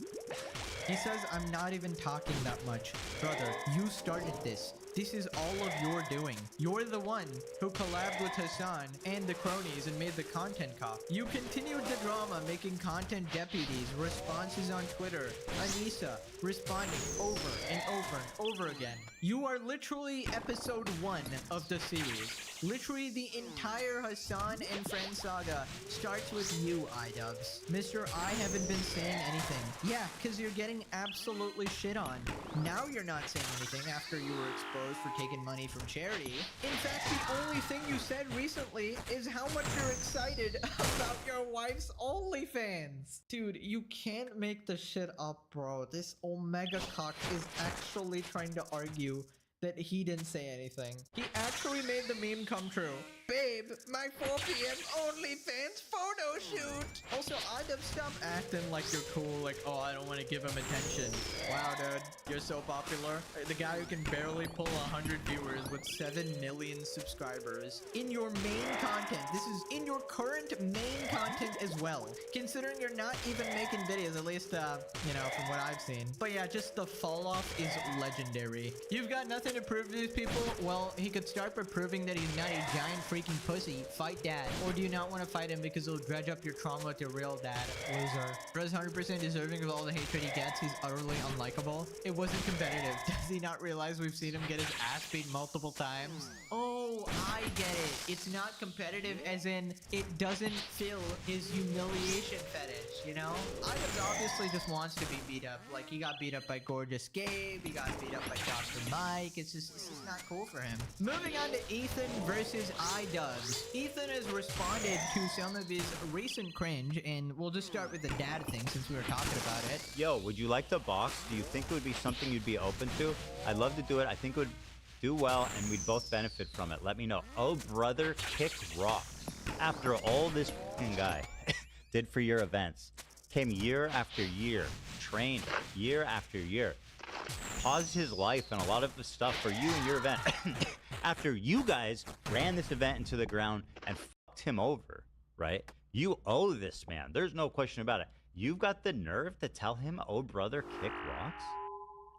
He says, I'm not even talking that much. Brother, you started this. This is all of your doing. You're the one who collabed with Hassan and the cronies and made the content cop. You continued the drama, making content deputies, responses on Twitter, Anissa, responding over and over and over again. You are literally episode 1 of the series. Literally the entire Hassan and Friends saga starts with you, iDubbbz. Mr. I haven't been saying anything. Yeah, because you're getting absolutely shit on. Now you're not saying anything after you were exposed for taking money from charity. In fact, the only thing you said recently is how much you're excited about your wife's OnlyFans. Dude, you can't make the shit up, bro. This Omega cock is actually trying to argue that he didn't say anything. He actually made the meme come true. Babe, my 4 p.m. OnlyFans photo shoot. Also, iDubbbz, stop acting like you're cool, like, oh, I don't want to give him attention. Wow, dude, you're so popular. The guy who can barely pull 100 viewers with 7 million subscribers in your main content. This is in your current main content as well. Considering you're not even making videos, at least, you know, from what I've seen. But yeah, just the fall off is legendary. You've got nothing to prove to these people? Well, he could start by proving that he's not a giant freaking pussy. Fight dad. Or do you not want to fight him because it'll dredge up your trauma with your real dad? Loser. Bro's 100% deserving of all the hatred he gets. He's utterly unlikable. It wasn't competitive. Does he not realize we've seen him get his ass beat multiple times? Oh, I get it. It's not competitive as in it doesn't fill his humiliation fetish, you know? iDubbbz obviously just wants to be beat up. Like, he got beat up by Gorgeous Gabe. He got beat up by Dr. Mike. It's just not cool for him. Moving on to Ethan versus iDubbbz. Ethan has responded to some of his recent cringe, and we'll just start with the dad thing since we were talking about it. Yo, would you like the box? Do you think it would be something you'd be open to? I'd love to do it. I think it would do well, and we'd both benefit from it. Let me know. Oh, brother, kick rocks. After all this f***ing guy did for your events, came year after year, trained year after year, paused his life and a lot of the stuff for you and your event after you guys ran this event into the ground and fucked him over, right? You owe this man. There's no question about it. You've got the nerve to tell him, oh, brother, kick rocks?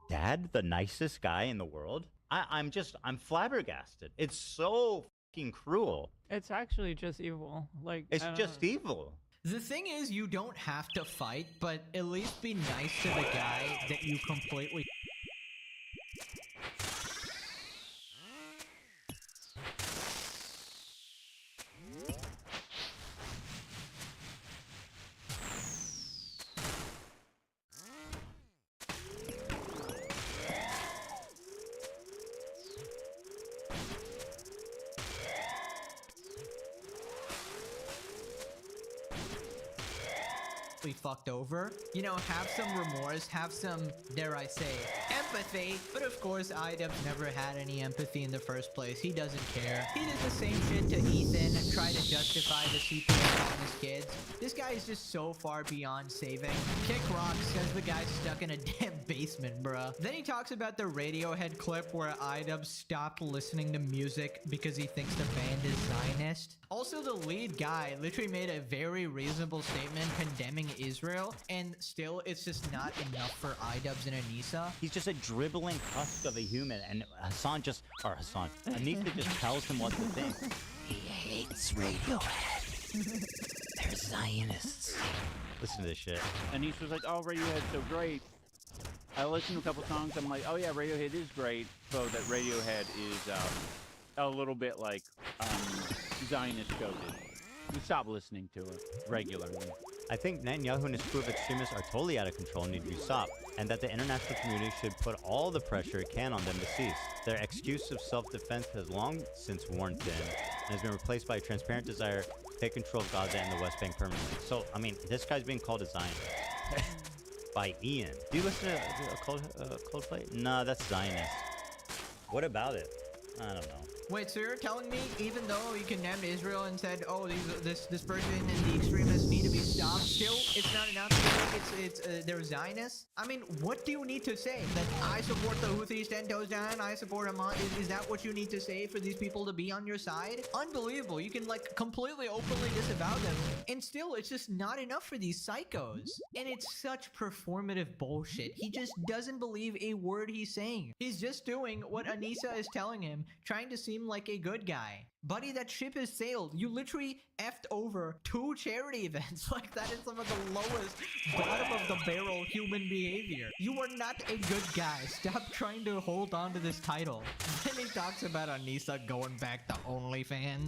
Dad, the nicest guy in the world? I'm flabbergasted. It's so fucking cruel. It's actually just evil. Like, it's just evil. The thing is, you don't have to fight, but at least be nice to the guy that you completely... fucked over. You know, have some remorse, have some, dare I say, empathy. But of course, iDubbbz never had any empathy in the first place. He doesn't care. He did the same shit to Ethan and tried to justify the CPS on his kids. This guy is just so far beyond saving. Kick rocks, says the guy stuck in a damn basement, bruh. Then he talks about the Radiohead clip where iDubbbz stopped listening to music because he thinks the band is Zionist. Also, the lead guy literally made a very reasonable statement condemning Israel, and still, it's just not enough for iDubbbz and Anissa. He's just a dribbling husk of a human, and Anissa just tells him what to think. He hates Radiohead. They're Zionists. Listen to this shit. Anissa was like, oh, Radiohead's so great. I listened to a couple songs, I'm like, oh yeah, Radiohead is great, so that Radiohead is a little bit like Zionist coded. We stopped listening to it regularly. I think Netanyahu and his crew of extremists are totally out of control and need to be stopped, and that the international community should put all the pressure it can on them to cease. Their excuse of self-defense has long since worn thin and has been replaced by a transparent desire to take control of Gaza and the West Bank permanently. So, I mean, this guy's being called a Zionist by Ian. Do you listen to Coldplay? Nah, that's Zionist. What about it? I don't know. Wait, so you're telling me even though he condemned Israel and said, oh, this person in the extremist Still, it's not enough. They're Zionists. I mean, what do you need to say? That I support the Houthis 10 toes down, I support Hamas. Is that what you need to say for these people to be on your side? Unbelievable. You can like completely openly disavow them. And still, it's just not enough for these psychos. And it's such performative bullshit. He just doesn't believe a word he's saying. He's just doing what Anissa is telling him, trying to seem like a good guy. Buddy, that ship has sailed. You literally effed over 2 charity events. Like, that is some of the lowest, bottom of the barrel human behavior. You are not a good guy. Stop trying to hold on to this title. Then he talks about Anissa going back to OnlyFans.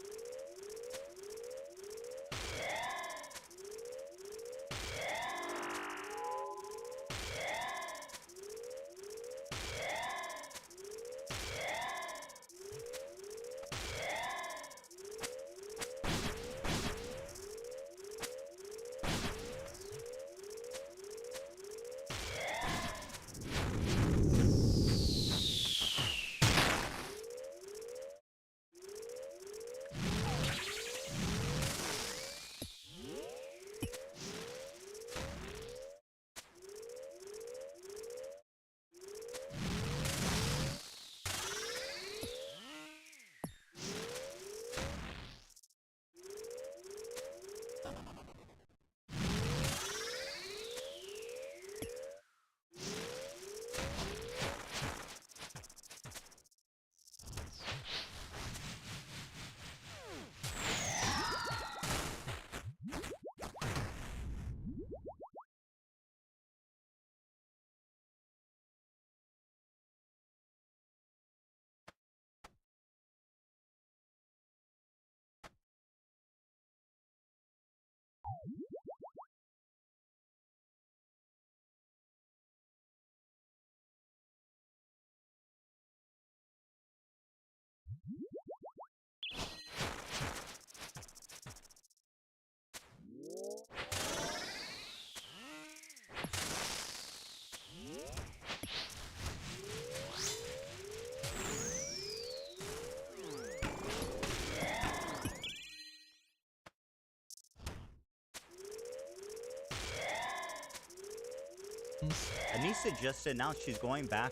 Anissa just announced she's going back.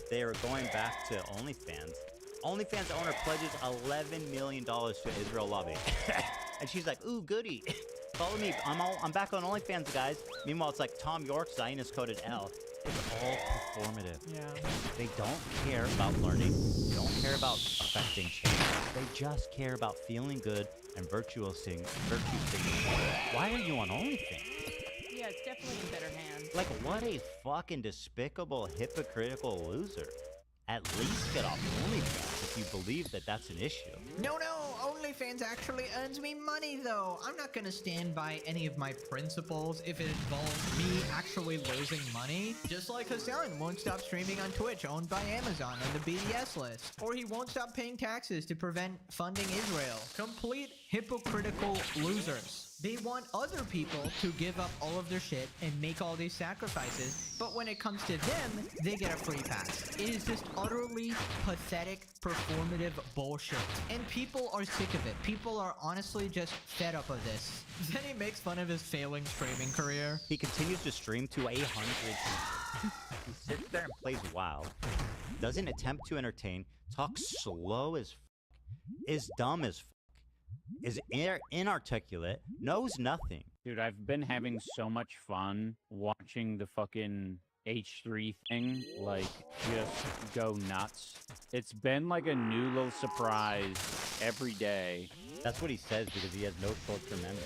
They are going back to OnlyFans. OnlyFans owner pledges $11 million to Israel lobby. And she's like, ooh, goody. Follow me. I'm back on OnlyFans, guys. Meanwhile, it's like Tom York, Zionist coded L. It's all performative. Yeah. They don't care about learning. They don't care about affecting change. They just care about feeling good and virtue signaling. Why are you on OnlyFans? Yeah, it's definitely in better hands. Like, what a fucking despicable, hypocritical loser. At least get off OnlyFans if you believe that that's an issue. No, OnlyFans actually earns me money, though. I'm not gonna stand by any of my principles if it involves me actually losing money. Just like Hassan won't stop streaming on Twitch, owned by Amazon on the BDS list. Or he won't stop paying taxes to prevent funding Israel. Complete hypocritical losers. They want other people to give up all of their shit and make all these sacrifices, but when it comes to them, they get a free pass. It is just utterly pathetic, performative bullshit. And people are sick of it. People are honestly just fed up of this. Then he makes fun of his failing streaming career. He continues to stream to 800 times. He sits there and plays WoW. Doesn't attempt to entertain. Talks slow as f***. Is dumb as f***. Is inarticulate, knows nothing. Dude, I've been having so much fun watching the fucking H3 thing, like, just go nuts. It's been like a new little surprise every day. That's what he says because he has no short-term memory.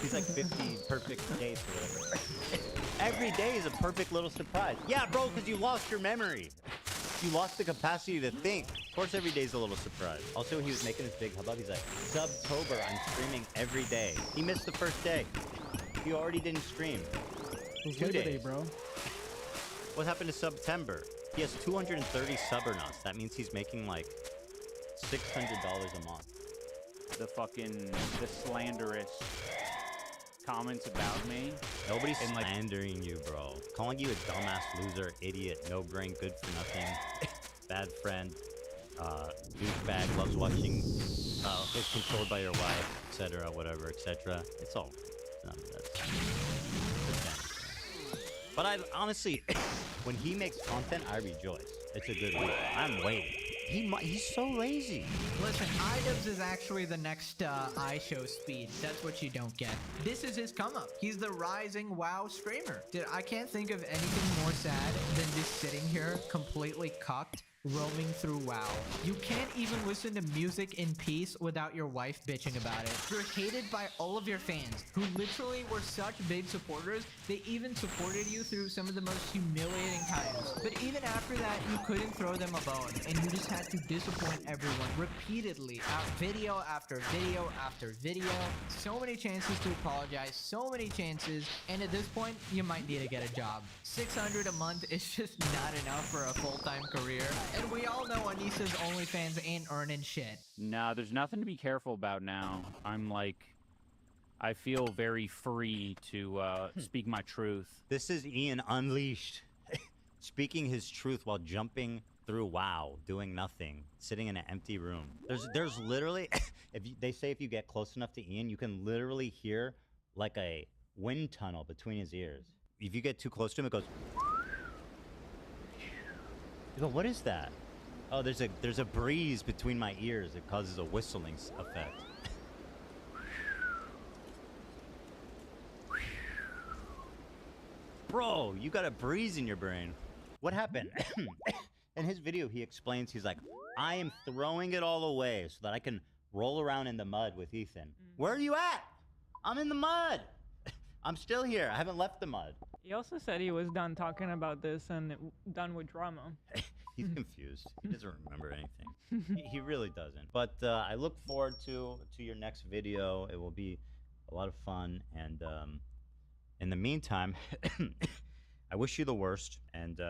He's like 50 perfect days or whatever. Every day is a perfect little surprise. Yeah, bro, because you lost your memory. You lost the capacity to think. Of course, every day is a little surprise. Also, he was making this big hubbub. He's like, Subtober, I'm streaming every day. He missed the first day. He already didn't stream. 2 days, bro. What happened to September? He has 230 subbernauts. That means he's making like $600 a month. The slanderous comments about me. Nobody's slandering you, bro. Calling you a dumbass loser, idiot, no brain, good for nothing, bad friend, douchebag, loves watching, is controlled by your wife, etc., whatever, etc. It's all But I honestly, when he makes content, I rejoice. It's a good week. I'm waiting. He's so lazy. Listen, iDubbbz is actually the next iShow Speed. That's what you don't get. This is his come up. He's the rising WoW streamer. Dude, I can't think of anything more sad than just sitting here completely cucked, roaming through WoW. You can't even listen to music in peace without your wife bitching about it. You're hated by all of your fans, who literally were such big supporters, they even supported you through some of the most humiliating times. But even after that, you couldn't throw them a bone, and you just had to disappoint everyone repeatedly, video after video after video. So many chances to apologize, so many chances, and at this point, you might need to get a job. $600 a month is just not enough for a full-time career. And we all know Anissa's OnlyFans ain't earning shit. Nah, there's nothing to be careful about now. I feel very free to speak my truth. This is Ian Unleashed. Speaking his truth while jumping through WoW, doing nothing, sitting in an empty room. There's literally, they say if you get close enough to Ian, you can literally hear like a wind tunnel between his ears. If you get too close to him, it goes... You go, what is that? Oh, there's a breeze between my ears. It causes a whistling effect. Bro, you got a breeze in your brain. What happened? In his video, he explains, he's like, I am throwing it all away so that I can roll around in the mud with Ethan. Where are you at? I'm in the mud. I'm still here. I haven't left the mud. He also said he was done talking about this and done with drama. He's confused. He doesn't remember anything. He really doesn't. But I look forward to your next video. It will be a lot of fun. And in the meantime, I wish you the worst. And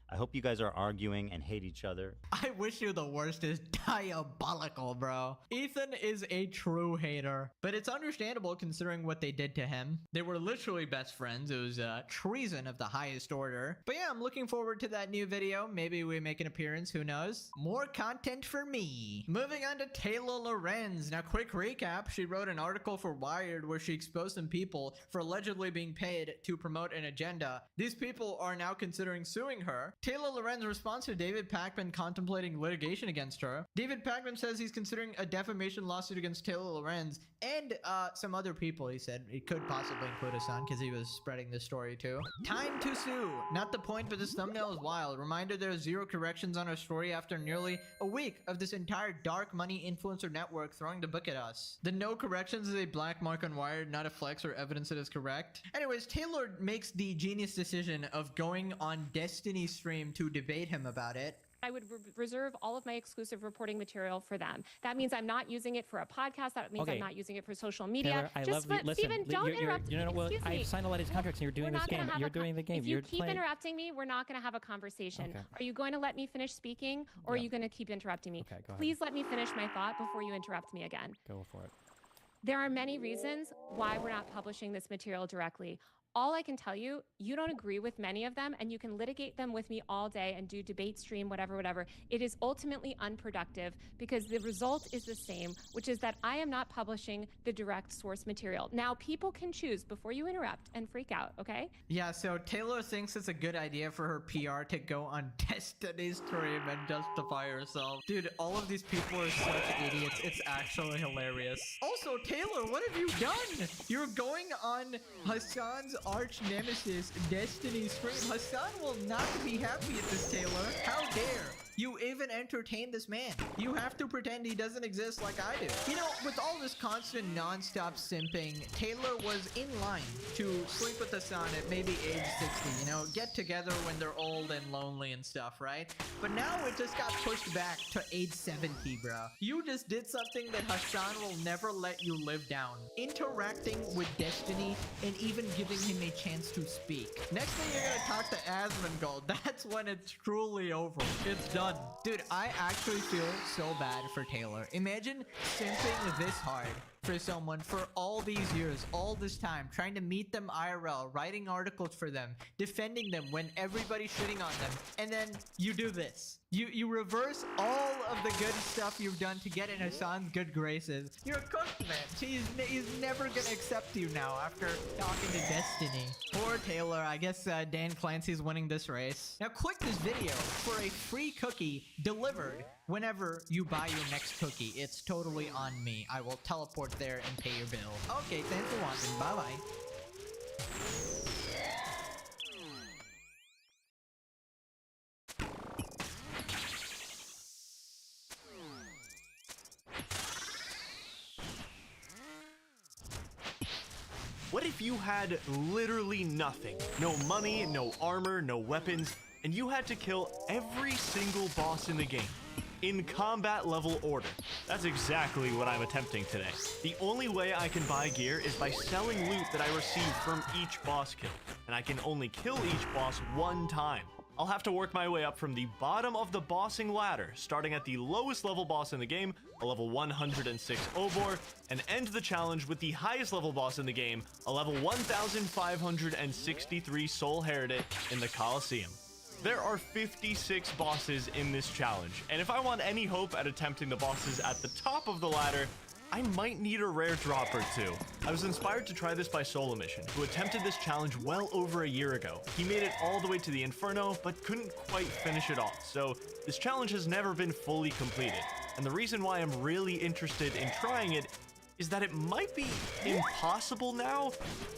I hope you guys are arguing and hate each other. I wish you the worst is diabolical, bro. Ethan is a true hater, but it's understandable considering what they did to him. They were literally best friends. It was treason of the highest order. But yeah, I'm looking forward to that new video. Maybe we make an appearance, who knows? More content for me. Moving on to Taylor Lorenz. Now, quick recap. She wrote an article for Wired where she exposed some people for allegedly being paid to promote an agenda. These people are now considering suing her. Taylor Lorenz responds to David Pakman contemplating litigation against her. David Pakman says he's considering a defamation lawsuit against Taylor Lorenz and some other people, he said. It could possibly include Hassan because he was spreading this story too. Time to sue. Not the point, but this thumbnail is wild. Reminder, there are 0 corrections on our story after nearly a week of this entire dark money influencer network throwing the book at us. The no corrections is a black mark on Wired, not a flex or evidence it is correct. Anyways, Taylor makes the genius decision of going on Destiny's stream to debate him about it. I would reserve all of my exclusive reporting material for them. That means I'm not using it for a podcast. That means I'm not using it for social media. Taylor, I love you. Listen, Steven, don't interrupt. You know what? I've signed a lot of these contracts and you're doing this game. You're doing the game. If you keep interrupting me, we're not going to have a conversation. Okay. Are you going to let me finish speaking or are you going to keep interrupting me? Okay, go ahead. Please let me finish my thought before you interrupt me again. Go for it. There are many reasons why we're not publishing this material directly. All I can tell you, you don't agree with many of them, and you can litigate them with me all day and do debate stream, whatever. It is ultimately unproductive because the result is the same, which is that I am not publishing the direct source material. Now, people can choose before you interrupt and freak out, okay? Yeah, so Taylor thinks it's a good idea for her PR to go on Destiny's stream and justify herself. Dude, all of these people are such idiots. It's actually hilarious. Also, Taylor, what have you done? You're going on Hassan's arch nemesis Destiny's stream. Hassan will not be happy at this, Taylor. How dare you even entertain this man? You have to pretend he doesn't exist like I do. You know, with all this constant non-stop simping, Taylor was in line to sleep with Hassan at maybe age 60, you know, get together when they're old and lonely and stuff, right? But now it just got pushed back to age 70, bro. You just did something that Hassan will never let you live down. Interacting with Destiny and even giving him a chance to speak. Next thing you're gonna talk to Asmongold, that's when it's truly over. It's done. Dude, I actually feel so bad for Taylor. Imagine simping this hard for someone for all these years, all this time, trying to meet them IRL, writing articles for them, defending them when everybody's shitting on them, and then you do this. You reverse all of the good stuff you've done to get in Hassan's good graces. You're cooked, man. He's never gonna accept you now after talking to Destiny. Poor Taylor. I guess Dan Clancy's winning this race. Now click this video for a free cookie delivered whenever you buy your next cookie. It's totally on me. I will teleport there and pay your bill. Okay, thanks for watching. Bye-bye. What if you had literally nothing? No money, no armor, no weapons, and you had to kill every single boss in the game in combat level order? That's exactly what I'm attempting today. The only way I can buy gear is by selling loot that I receive from each boss kill, and I can only kill each boss one time. I'll have to work my way up from the bottom of the bossing ladder, starting at the lowest level boss in the game, a level 106 Obor, and end the challenge with the highest level boss in the game, a level 1563 Soul Heretic in the Colosseum. There are 56 bosses in this challenge, and if I want any hope at attempting the bosses at the top of the ladder, I might need a rare drop or two. I was inspired to try this by Solomission, who attempted this challenge well over a year ago. He made it all the way to the Inferno, but couldn't quite finish it off, so this challenge has never been fully completed. And the reason why I'm really interested in trying it is that it might be impossible now.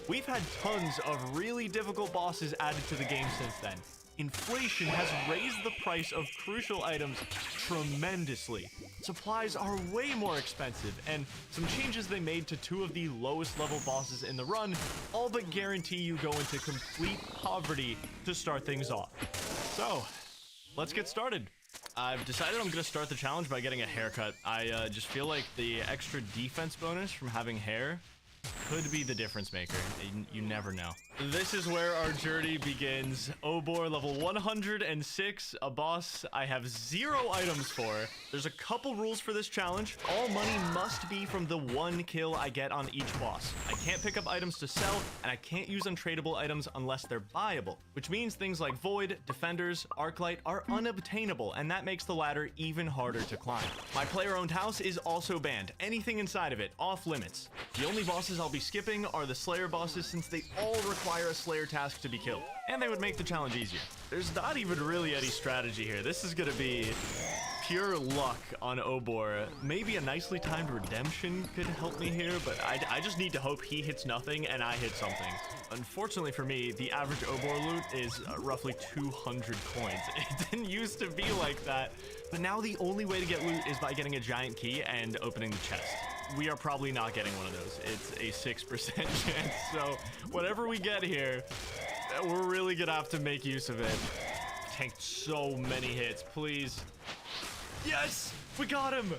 We've had tons of really difficult bosses added to the game since then. Inflation has raised the price of crucial items tremendously. Supplies are way more expensive, and some changes they made to two of the lowest level bosses in the run all but guarantee you go into complete poverty to start things off. So, let's get started. I've decided I'm going to start the challenge by getting a haircut. I just feel like the extra defense bonus from having hair could be the difference maker. You never know. This is where our journey begins. Obor level 106, a boss I have 0 items for. There's a couple rules for this challenge. All money must be from the one kill I get on each boss. I can't pick up items to sell, and I can't use untradeable items unless they're buyable, which means things like Void, Defenders, Arclight are unobtainable, and that makes the ladder even harder to climb. My player-owned house is also banned. Anything inside of it, off limits. The only bosses I'll be skipping are the Slayer bosses, since they all require a Slayer task to be killed, and they would make the challenge easier. There's not even really any strategy here. This is gonna be pure luck on Obor. Maybe a nicely timed redemption could help me here, but I just need to hope he hits nothing and I hit something. Unfortunately for me, the average Obor loot is roughly 200 coins. It didn't used to be like that, but now the only way to get loot is by getting a giant key and opening the chest. We are probably not getting one of those. It's a 6% chance, so whatever we get here, we're really gonna have to make use of it. Tanked so many hits, please. Yes, we got him.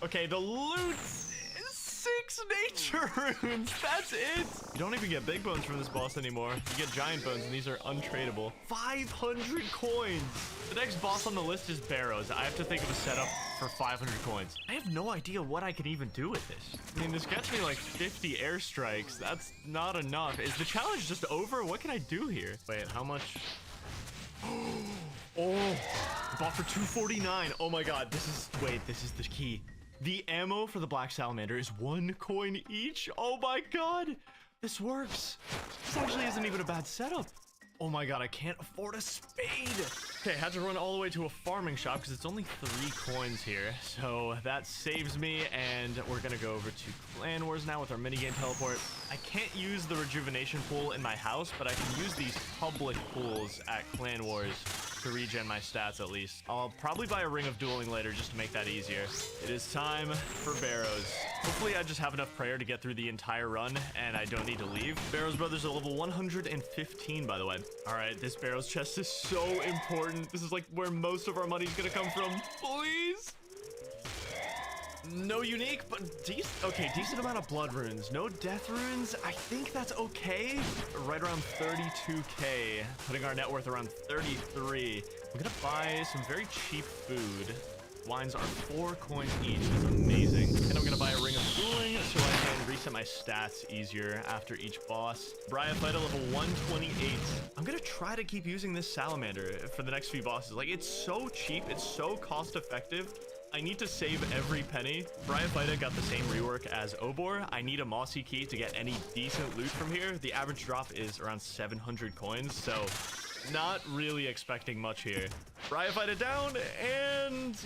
Okay, the loot is 6 nature runes. That's it. You don't even get big bones from this boss anymore. You get giant bones, and these are untradeable. 500 coins. The next boss on the list is Barrows. I have to think of a setup for 500 coins. I have no idea what I can even do with this. I mean, this gets me like 50 airstrikes. That's not enough. Is the challenge just over? What can I do here? Wait, how much? Oh, I bought for 249. Oh my god, this is the key. The ammo for the Black Salamander is 1 coin each. Oh my god, this works. This actually isn't even a bad setup. Oh my god, I can't afford a spade. Okay, had to run all the way to a farming shop because it's only 3 coins here. So that saves me, and we're gonna go over to Clan Wars now with our minigame teleport. I can't use the rejuvenation pool in my house, but I can use these public pools at Clan Wars to regen my stats at least. I'll probably buy a Ring of Dueling later just to make that easier. It is time for Barrows. Hopefully I just have enough prayer to get through the entire run and I don't need to leave. Barrows Brothers are level 115, by the way. All right, this Barrows chest is so important. This is like where most of our money's gonna come from. Please. No unique, but decent amount of blood runes. No death runes. I think that's okay. Right around 32k, putting our net worth around 33. I'm gonna buy some very cheap food. Wines are 4 coins each. That's amazing. And I'm gonna buy a ring of schooling so I can reset my stats easier after each boss. Bryophyta level 128. I'm gonna try to keep using this salamander for the next few bosses. Like, it's so cheap, it's so cost effective. I need to save every penny. Bryophyta got the same rework as Obor. I need a mossy key to get any decent loot from here. The average drop is around 700 coins, so not really expecting much here. Bryophyta down, and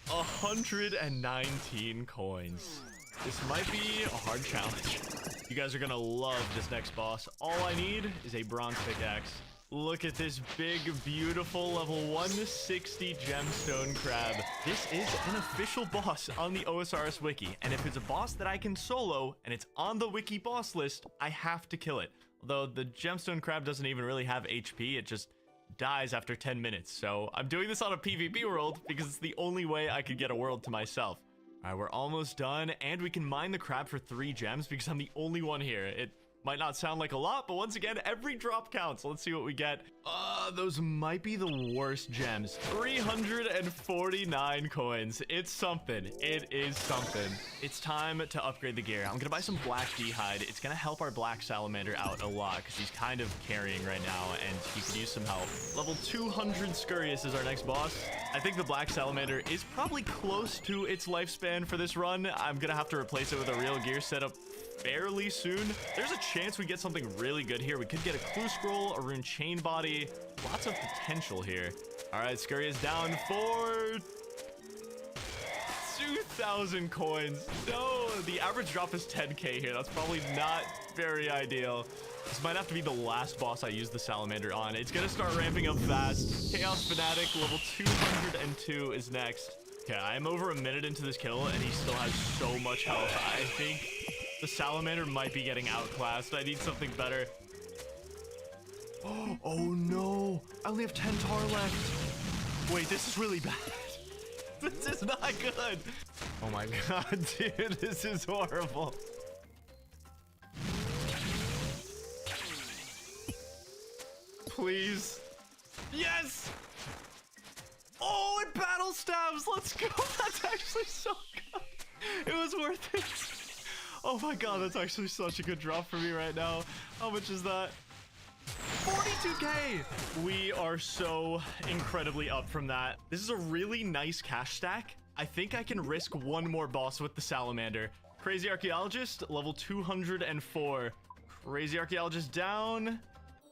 119 coins. This might be a hard challenge. You guys are gonna love this next boss. All I need is a bronze pickaxe. Look at this big, beautiful level 160 gemstone crab. This is an official boss on the OSRS wiki, and if it's a boss that I can solo and it's on the wiki boss list, I have to kill it. Although the gemstone crab doesn't even really have HP, it just dies after 10 minutes. So I'm doing this on a PvP world because it's the only way I could get a world to myself. All right, we're almost done, and we can mine the crab for 3 gems because I'm the only one here. It might not sound like a lot, but once again, every drop counts. Let's see what we get. Those might be the worst gems. 349 coins. It's something. It is something. It's time to upgrade the gear. I'm gonna buy some black d'hide. It's gonna help our black salamander out a lot because he's kind of carrying right now, and he could use some help. Level 200 Scurious is our next boss. I think the black salamander is probably close to its lifespan for this run. I'm gonna have to replace it with a real gear setup fairly soon. There's a chance we get something really good here. We could get a clue scroll, a rune chain body. Lots of potential here. All right, Scurry is down for 2,000 coins. No, the average drop is 10k here. That's probably not very ideal. This might have to be the last boss I use the salamander on. It's gonna start ramping up fast. Chaos Fanatic level 202 is next. Okay, I'm over a minute into this kill and he still has so much health. I think the salamander might be getting outclassed. I need something better. Oh no, I only have 10 tar left. Wait, this is really bad. This is not good. Oh my god, dude, this is horrible. Please. Yes. Oh, it battle stabs. Let's go. That's actually so good. It was worth it. Oh my god, that's actually such a good drop for me right now. How much is that? 42k! We are so incredibly up from that. This is a really nice cash stack. I think I can risk one more boss with the salamander. Crazy Archaeologist, level 204. Crazy Archaeologist down.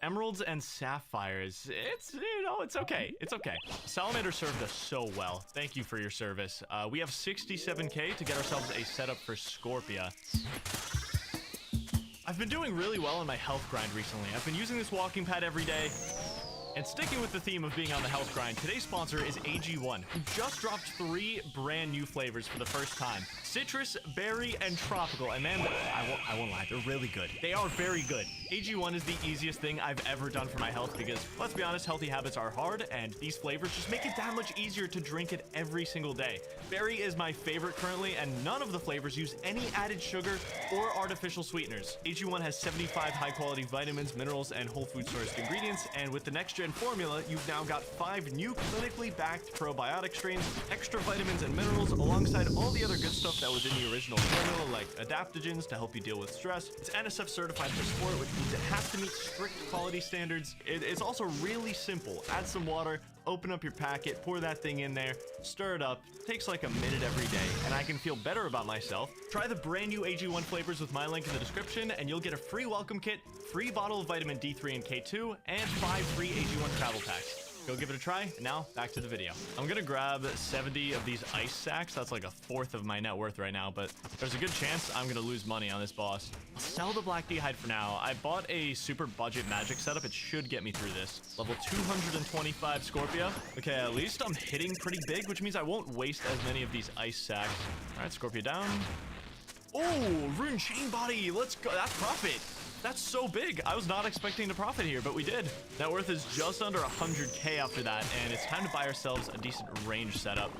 Emeralds and sapphires. It's, you know, it's okay. It's okay. Salamander served us so well. Thank you for your service. We have 67k to get ourselves a setup for Scorpia. I've been doing really well on my health grind recently. I've been using this walking pad every day. And sticking with the theme of being on the health grind, today's sponsor is AG1, who just dropped 3 brand new flavors for the first time. Citrus, berry, and tropical. And man, I won't lie, they're really good. They are very good. AG1 is the easiest thing I've ever done for my health because, let's be honest, healthy habits are hard, and these flavors just make it that much easier to drink it every single day. Berry is my favorite currently, and none of the flavors use any added sugar or artificial sweeteners. AG1 has 75 high-quality vitamins, minerals, and whole food sourced ingredients, and with the next-gen formula, you've now got 5 new clinically backed probiotic strains, extra vitamins and minerals, alongside all the other good stuff that was in the original formula, like adaptogens to help you deal with stress. It's NSF certified for sport, which means it has to meet strict quality standards. It's also really simple. Add some water, open up your packet, pour that thing in there, stir it up. Takes like a minute every day, and I can feel better about myself. Try the brand new AG1 flavors with my link in the description, and you'll get a free welcome kit, free bottle of vitamin D3 and K2, and 5 free AG1 travel packs. Go give it a try. And now, back to the video. I'm gonna grab 70 of these ice sacks. That's like a fourth of my net worth right now, but there's a good chance I'm gonna lose money on this boss. I'll sell the black d'hide for now. I bought a super budget magic setup. It should get me through this. Level 225 Scorpia. Okay, at least I'm hitting pretty big, which means I won't waste as many of these ice sacks. All right, Scorpia down. Oh, rune chain body. Let's go. That's profit. That's so big. I was not expecting to profit here, but we did. Net worth is just under 100k after that, and it's time to buy ourselves a decent range setup.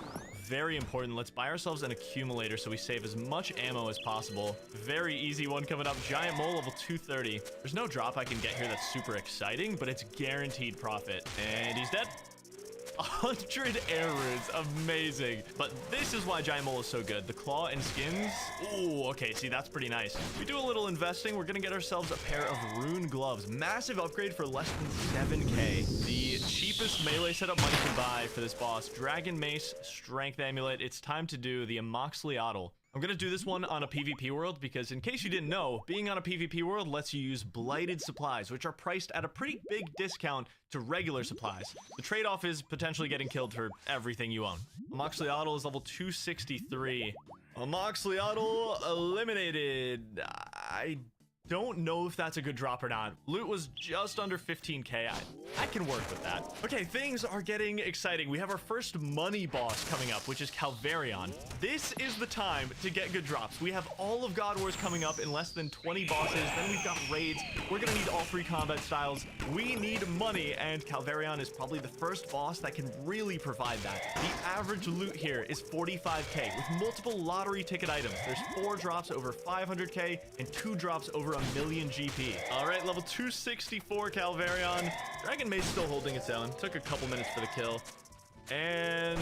Very important. Let's buy ourselves an accumulator so we save as much ammo as possible. Very easy one coming up. Giant mole level 230. There's no drop I can get here that's super exciting, but it's guaranteed profit. And he's dead. 100 errors. Amazing. But this is why Giant Mole is so good. The claw and skins. Ooh, okay. See, that's pretty nice. We do a little investing. We're going to get ourselves a pair of rune gloves. Massive upgrade for less than 7k. The cheapest melee setup money can buy for this boss. Dragon Mace, Strength Amulet. It's time to do the Amoxliatl. I'm going to do this one on a PvP world because in case you didn't know, being on a PvP world lets you use blighted supplies, which are priced at a pretty big discount to regular supplies. The trade-off is potentially getting killed for everything you own. Amoxliatl is level 263. Amoxliatl eliminated. I don't know if that's a good drop or not. Loot was just under 15k. I can work with that. Okay, things are getting exciting. We have our first money boss coming up, which is Calvarion. This is the time to get good drops. We have all of God Wars coming up in less than 20 bosses. Then we've got raids. We're gonna need all 3 combat styles. We need money, and Calvarion is probably the first boss that can really provide that. The average loot here is 45k with multiple lottery ticket items. There's 4 drops over 500k and 2 drops over 1,000,000 GP. All right, level 264 Calvarion. Dragon Mace still holding its own. Took a couple minutes for the kill. And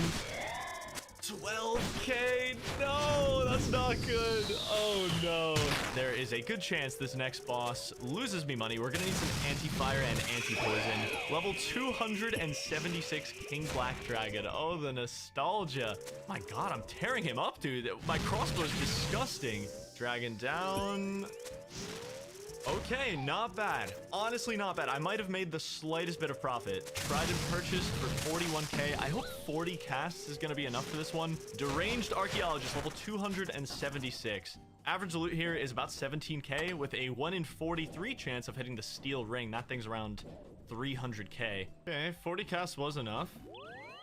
12k. No, that's not good. Oh no. There is a good chance this next boss loses me money. We're gonna need some anti-fire and anti-poison. Level 276 King Black Dragon. Oh, the nostalgia. My god, I'm tearing him up, dude. My crossbow is disgusting. Dragon down. Okay, not bad. Honestly, not bad. I might have made the slightest bit of profit. Tried and purchased for 41k. I hope 40 casts is going to be enough for this one. Deranged Archaeologist, level 276. Average loot here is about 17k with a 1 in 43 chance of hitting the steel ring. That thing's around 300k. Okay, 40 casts was enough.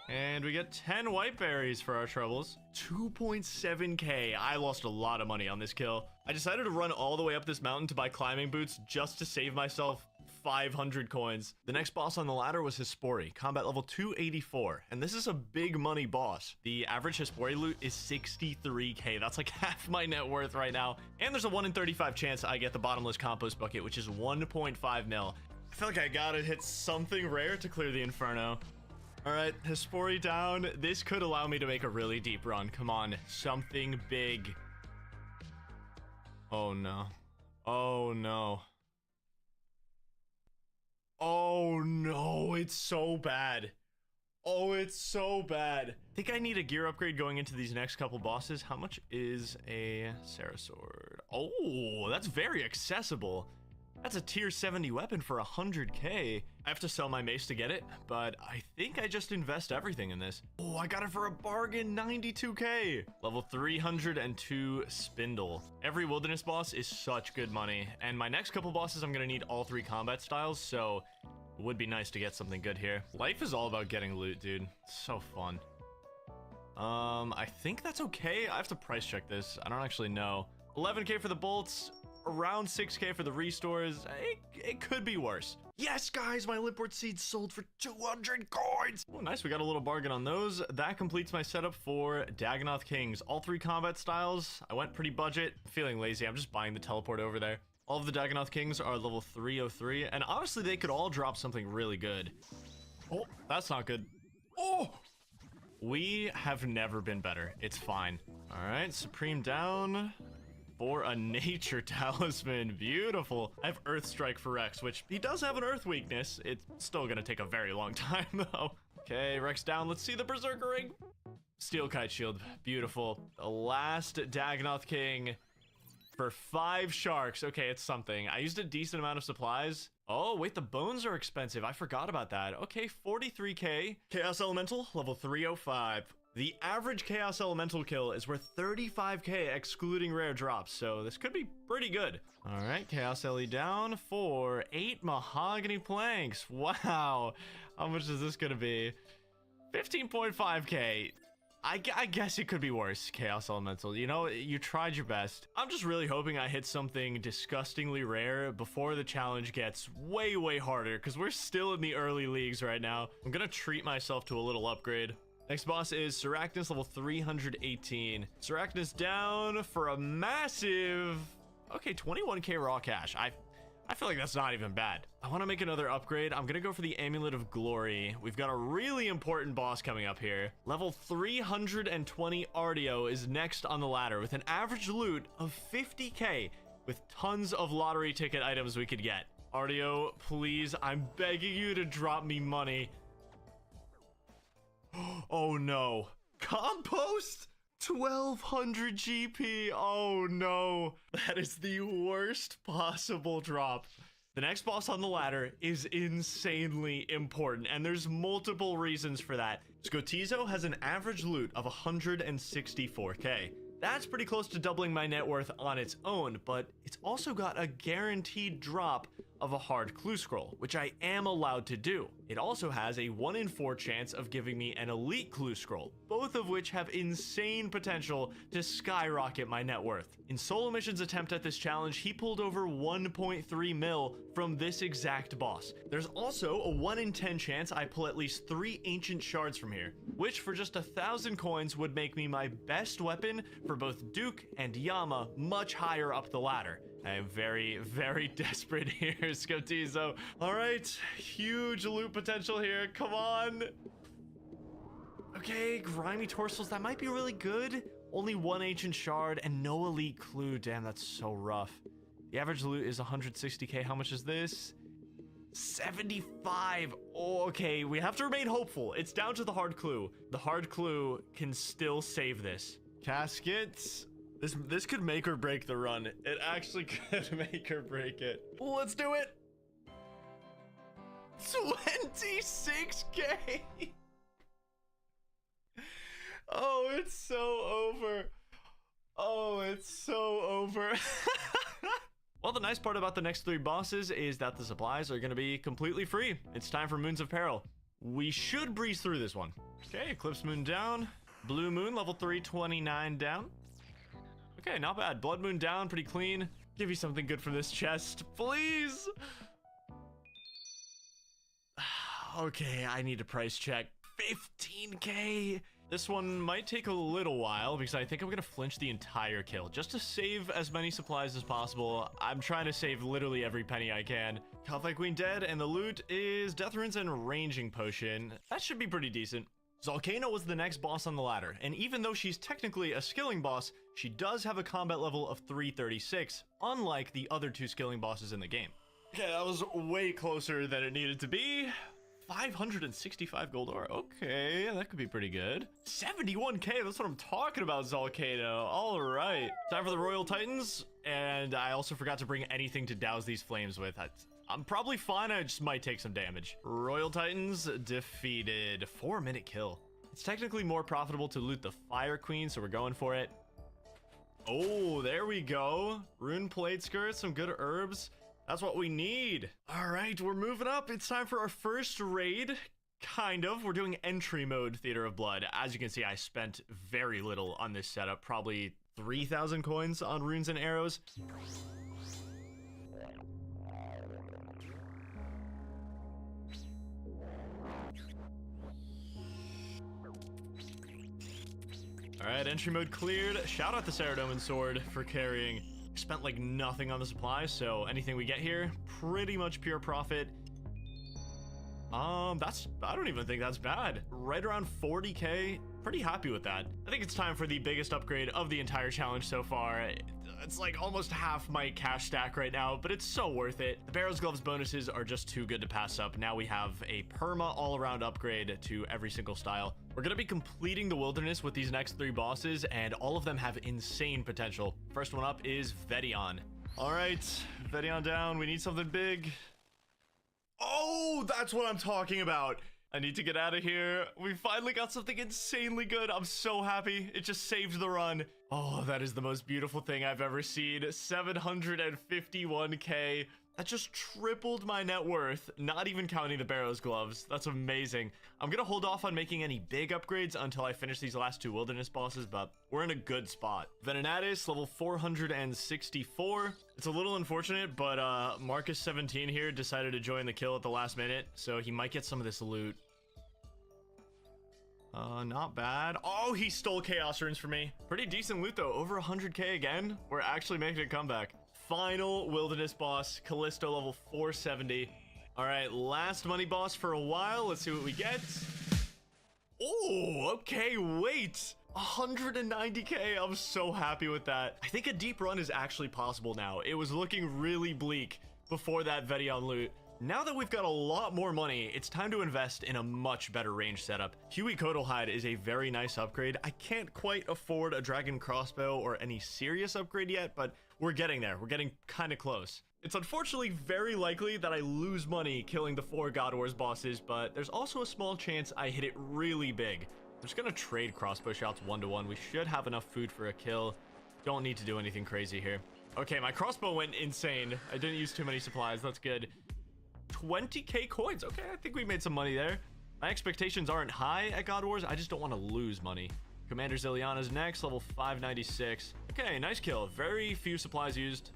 And we get 10 white berries for our troubles. 2.7k. I lost a lot of money on this kill. I decided to run all the way up this mountain to buy climbing boots just to save myself 500 coins. The next boss on the ladder was Hispori, combat level 284. And this is a big money boss. The average Hispori loot is 63k. That's like half my net worth right now. And there's a 1 in 35 chance I get the bottomless compost bucket, which is 1.5 mil. I feel like I gotta hit something rare to clear the Inferno. All right, Hispori down. This could allow me to make a really deep run. Come on, something big. Oh no. Oh no. Oh no, it's so bad. Oh, it's so bad. I think I need a gear upgrade going into these next couple bosses. How much is a Sarah Sword? Oh, that's very accessible. That's a tier 70 weapon for 100k. I have to sell my mace to get it, but I think I just invest everything in this. Oh, I got it for a bargain, 92k. Level 302 Spindle. Every wilderness boss is such good money, and my next couple bosses, I'm gonna need all 3 combat styles, so it would be nice to get something good here. Life is all about getting loot, dude. It's so fun. I think that's okay. I have to price check this. I don't actually know. 11k for the bolts. Around 6k for the restores. It could be worse. Yes, guys, my Lipwort seeds sold for 200 coins. Oh, nice. We got a little bargain on those. That completes my setup for Dagonoth Kings. All 3 combat styles. I went pretty budget. Feeling lazy. I'm just buying the teleport over there. All of the Dagonoth Kings are level 303. And honestly, they could all drop something really good. Oh, that's not good. Oh! We have never been better. It's fine. All right, Supreme down. For a nature talisman. Beautiful. I have Earth Strike for Rex, which he does have an earth weakness. It's still gonna take a very long time though. Okay, Rex down. Let's see the Berserker ring. Steel Kite Shield. Beautiful. The last Dagonoth King for 5 sharks. Okay, it's something. I used a decent amount of supplies. Oh, wait, the bones are expensive. I forgot about that. Okay, 43k. Chaos Elemental, level 305. The average Chaos Elemental kill is worth 35k excluding rare drops, so this could be pretty good. All right, Chaos Ellie down for 8 mahogany planks. Wow, how much is this gonna be? 15.5k. I guess it could be worse, Chaos Elemental. You know, you tried your best. I'm just really hoping I hit something disgustingly rare before the challenge gets way, way harder, because we're still in the early leagues right now. I'm gonna treat myself to a little upgrade. Next boss is Sarachnis, level 318. Sarachnis down for a massive... Okay, 21k raw cash. I I feel like that's not even bad. I want to make another upgrade. I'm going to go for the Amulet of Glory. We've got a really important boss coming up here. Level 320 Artio is next on the ladder with an average loot of 50k with tons of lottery ticket items we could get. Artio, please, I'm begging you to drop me money. Oh no. Compost? 1200 GP. Oh no. That is the worst possible drop. The next boss on the ladder is insanely important, and there's multiple reasons for that. Scotizo has an average loot of 164k. That's pretty close to doubling my net worth on its own, but it's also got a guaranteed drop of a hard clue scroll, which I am allowed to do. It also has a 1 in 4 chance of giving me an elite clue scroll, both of which have insane potential to skyrocket my net worth. In Solo Mission's attempt at this challenge, he pulled over 1.3 mil from this exact boss. There's also a 1 in 10 chance I pull at least 3 ancient shards from here, which for just 1,000 coins would make me my best weapon for both Duke and Yama much higher up the ladder. I am very, very desperate here, Scotizo. All right, huge loot potential here. Come on. Okay, grimy torsos. That might be really good. Only 1 ancient shard and no elite clue. Damn, that's so rough. The average loot is 160k. How much is this? 75. Oh, okay, we have to remain hopeful. It's down to the hard clue. The hard clue can still save this. Caskets. This could make or break the run. It actually could make or break it. Let's do it. 26k. Oh, it's so over. Oh, it's so over. Well, the nice part about the next 3 bosses is that the supplies are going to be completely free. It's time for Moons of Peril. We should breeze through this one. Okay, Eclipse Moon down. Blue Moon, level 329 down. Okay, not bad. Blood Moon down, pretty clean. Give me something good from this chest, please. Okay, I need a price check. 15k. This one might take a little while because I think I'm gonna flinch the entire kill just to save as many supplies as possible. I'm trying to save literally every penny I can. Kalphite Queen dead, and the loot is Death Runes and Ranging Potion. That should be pretty decent. Zalcano was the next boss on the ladder, and even though she's technically a skilling boss, she does have a combat level of 336, unlike the other 2 skilling bosses in the game. Okay, that was way closer than it needed to be. 565 gold ore. Okay, that could be pretty good. 71k, that's what I'm talking about, Zalcano. All right, time for the Royal Titans, and I also forgot to bring anything to douse these flames with. I'm probably fine, I just might take some damage. Royal Titans defeated. 4-minute kill. It's technically more profitable to loot the Fire Queen, so we're going for it. Oh, there we go. Rune plate skirts, some good herbs. That's what we need. All right, we're moving up. It's time for our first raid. Kind of. We're doing entry mode Theater of Blood. As you can see, I spent very little on this setup. Probably 3,000 coins on runes and arrows. All right, entry mode cleared. Shout out the Saradomin Sword for carrying. Spent like nothing on the supplies, so anything we get here, pretty much pure profit. I don't even think that's bad. Right around 40k, pretty happy with that. I think it's time for the biggest upgrade of the entire challenge so far. It's like almost half my cash stack right now, but it's so worth it. The Barrow's Gloves bonuses are just too good to pass up. Now we have a perma all-around upgrade to every single style. We're gonna be completing the wilderness with these next 3 bosses, and all of them have insane potential. First one up is Vedion. All right, Vedion down. We need something big. Oh, that's what I'm talking about. I need to get out of here. We finally got something insanely good. I'm so happy. It just saved the run. Oh, that is the most beautiful thing I've ever seen. 751k. That just tripled my net worth, not even counting the Barrow's Gloves. That's amazing. I'm gonna hold off on making any big upgrades until I finish these last 2 wilderness bosses, but we're in a good spot. Venenatis, level 464. It's a little unfortunate, but Marcus17 here decided to join the kill at the last minute, so he might get some of this loot. Not bad. Oh, he stole Chaos Runes from me. Pretty decent loot though, over 100k again. We're actually making a comeback. final wilderness boss, Callisto level 470. All right, last money boss for a while. Let's see what we get. Oh, okay, wait. 190k, I'm so happy with that. I think a deep run is actually possible now. It was looking really bleak before that Vedion loot. Now that we've got a lot more money, it's time to invest in a much better range setup. Huey Kotalhide is a very nice upgrade. I can't quite afford a dragon crossbow or any serious upgrade yet, but we're getting there. We're getting kind of close. It's unfortunately very likely that I lose money killing the 4 God Wars bosses, but there's also a small chance I hit it really big. I'm just gonna trade crossbow shots 1-to-1. We should have enough food for a kill. Don't need to do anything crazy here. Okay, my crossbow went insane. I didn't use too many supplies. That's good. 20k coins. Okay, I think we made some money there. My expectations aren't high at God Wars. I just don't want to lose money. Commander Ziliana's next, level 596. Okay, nice kill. Very few supplies used.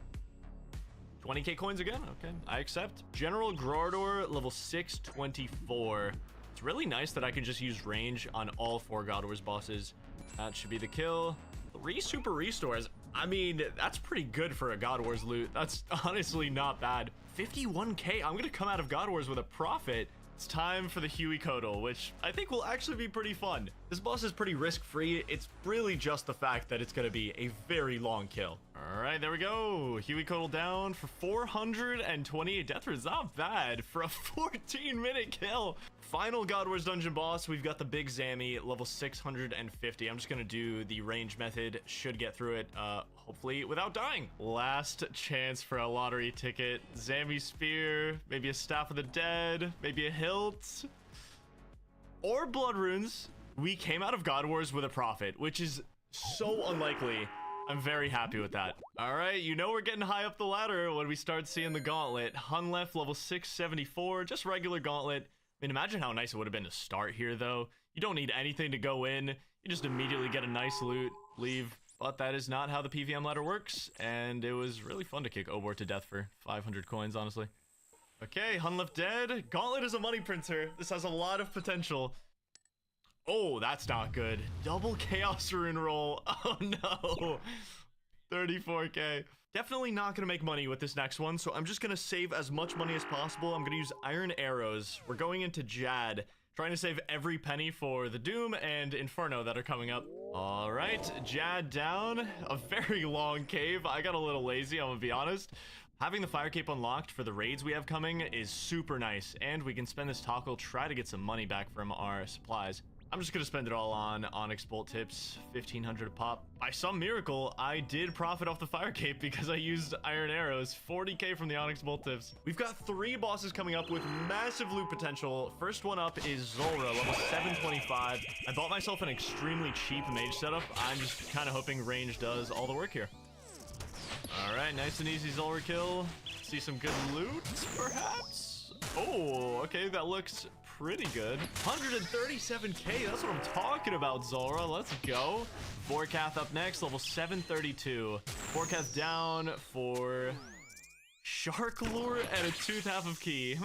20k coins again. Okay, I accept. General Grardor, level 624. It's really nice that I can just use range on all 4 God Wars bosses. That should be the kill. 3 super restores. I mean, that's pretty good for a God Wars loot. That's honestly not bad. 51k. I'm gonna come out of God Wars with a profit. It's time for the Huey Kotal, which I think will actually be pretty fun. This boss is pretty risk-free. It's really just the fact that it's gonna be a very long kill. All right, there we go. Huey Kotal down for 428 death rates. Not bad for a 14-minute kill. Final God Wars dungeon boss, we've got the Big Zammy, level 650. I'm just gonna do the range method. Should get through it, hopefully without dying. Last chance for a lottery ticket. Zammy Spear, maybe a Staff of the Dead, maybe a hilt, or blood runes. We came out of God Wars with a profit, which is so unlikely. I'm very happy with that. All right, you know we're getting high up the ladder when we start seeing the gauntlet. Hunlef, level 674, just regular gauntlet. I mean, imagine how nice it would have been to start here, though. You don't need anything to go in. You just immediately get a nice loot, leave. But that is not how the PvM ladder works, and it was really fun to kick Obor to death for 500 coins, honestly. Okay, Hunlef dead. Gauntlet is a money printer. This has a lot of potential. Oh, that's not good. Double Chaos Rune roll. Oh, no. 34k. Definitely not going to make money with this next one, so I'm just going to save as much money as possible. I'm going to use Iron Arrows. We're going into Jad, trying to save every penny for the Doom and Inferno that are coming up. All right, Jad down. A very long cave. I got a little lazy, I'm going to be honest. Having the Fire Cape unlocked for the raids we have coming is super nice, and we can spend this toggle, try to get some money back from our supplies. I'm just gonna spend it all on Onyx Bolt Tips, 1500 a pop. By some miracle, I did profit off the Fire Cape because I used Iron Arrows, 40k from the Onyx Bolt Tips. We've got 3 bosses coming up with massive loot potential. First one up is Zulrah, level 725. I bought myself an extremely cheap mage setup. I'm just kind of hoping range does all the work here. All right, nice and easy Zulrah kill. See some good loot, perhaps? Oh, okay, that looks pretty good. 137k, that's what I'm talking about, Zulrah. Let's go. Vorkath up next, level 732. Vorkath down for Shark Lure and a tooth half of key.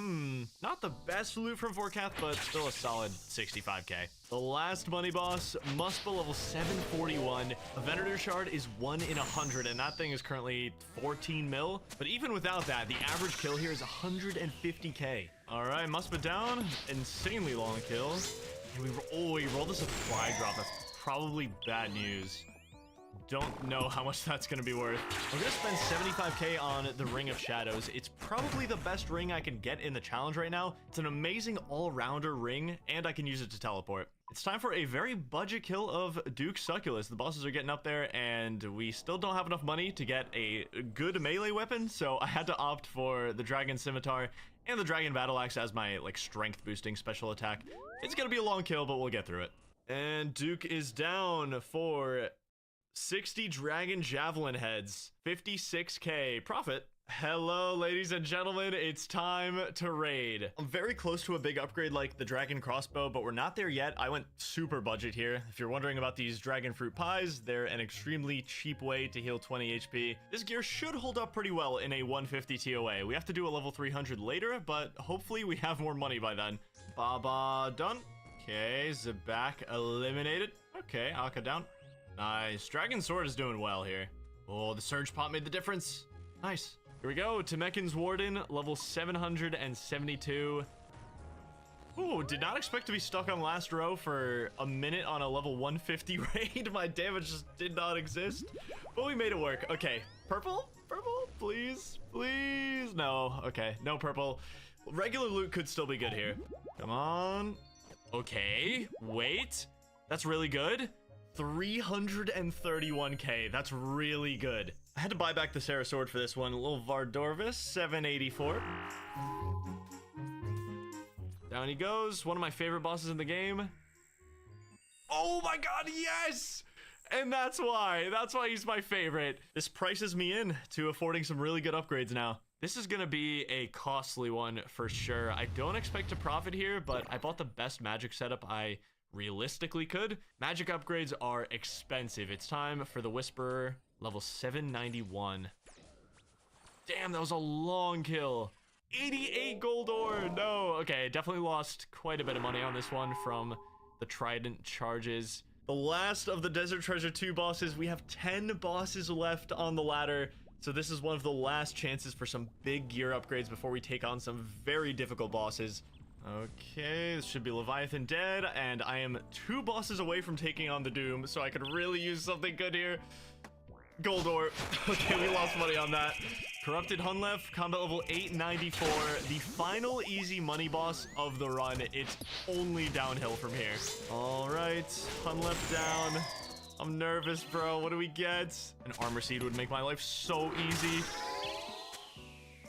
Not the best loot from Vorkath, but still a solid 65k. The last money boss, Muspel, level 741. A Venator Shard is 1 in 100, and that thing is currently 14 mil. But even without that, the average kill here is 150k. All right, Muspel down. Insanely long kill. And we rolled a supply drop. That's probably bad news. Don't know how much that's going to be worth. I'm going to spend 75k on the Ring of Shadows. It's probably the best ring I can get in the challenge right now. It's an amazing all-rounder ring, and I can use it to teleport. It's time for a very budget kill of Duke Succulus. The bosses are getting up there, and we still don't have enough money to get a good melee weapon, so I had to opt for the Dragon Scimitar and the Dragon Battle Axe as my strength boosting special attack. It's going to be a long kill, but we'll get through it. And Duke is down for 60 Dragon Javelin Heads, 56k profit. Hello, ladies and gentlemen, it's time to raid. I'm very close to a big upgrade like the Dragon Crossbow, but we're not there yet. I went super budget here. If you're wondering about these Dragon Fruit Pies, they're an extremely cheap way to heal 20 HP. This gear should hold up pretty well in a 150 TOA. We have to do a level 300 later, but hopefully we have more money by then. Baba done. Okay, Zabak eliminated. Okay, Akka down. Nice. Dragon Sword is doing well here. Oh, the Surge Pop made the difference. Nice. Here we go. Temekin's Warden, level 772. Ooh, did not expect to be stuck on last row for a minute on a level 150 raid. My damage just did not exist, but we made it work. Okay, purple? Purple? Please? Please? No. Okay, no purple. Regular loot could still be good here. Come on. Okay, wait. That's really good. 331k. That's really good. I had to buy back the Sarah Sword for this one. A little Vardorvis, 784. Down he goes. One of my favorite bosses in the game. Oh my god, yes! And that's why he's my favorite. This prices me in to affording some really good upgrades now. This is gonna be a costly one for sure. I don't expect to profit here, but I bought the best magic setup I realistically could. Magic upgrades are expensive. It's time for the Whisperer, level 791. Damn, that was a long kill. 88 gold ore. No. Okay, definitely lost quite a bit of money on this one from the Trident charges. The last of the Desert Treasure 2 bosses. We have 10 bosses left on the ladder. So this is one of the last chances for some big gear upgrades before we take on some very difficult bosses. Okay, this should be Leviathan dead, and I am 2 bosses away from taking on the Doom, so I could really use something good here. Gold ore. Okay, we lost money on that. Corrupted Hunlef, combat level 894. The final easy money boss of the run. It's only downhill from here. All right, Hunlef down. I'm nervous, bro. What do we get? An armor seed would make my life so easy.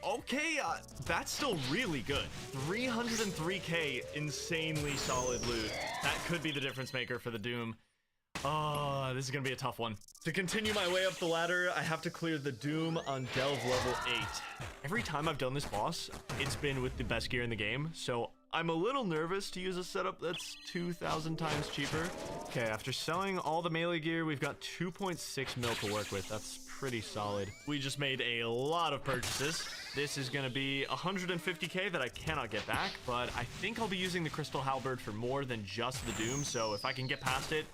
Okay, that's still really good. 303k, insanely solid loot. That could be the difference maker for the Doom. Oh, this is gonna be a tough one. To continue my way up the ladder, I have to clear the Doom on Delve level 8. Every time I've done this boss, it's been with the best gear in the game, so I'm a little nervous to use a setup that's 2,000 times cheaper. Okay, after selling all the melee gear, we've got 2.6 mil to work with. That's pretty solid. We just made a lot of purchases. This is gonna be 150k that I cannot get back, but I think I'll be using the Crystal Halberd for more than just the Doom, so if I can get past it,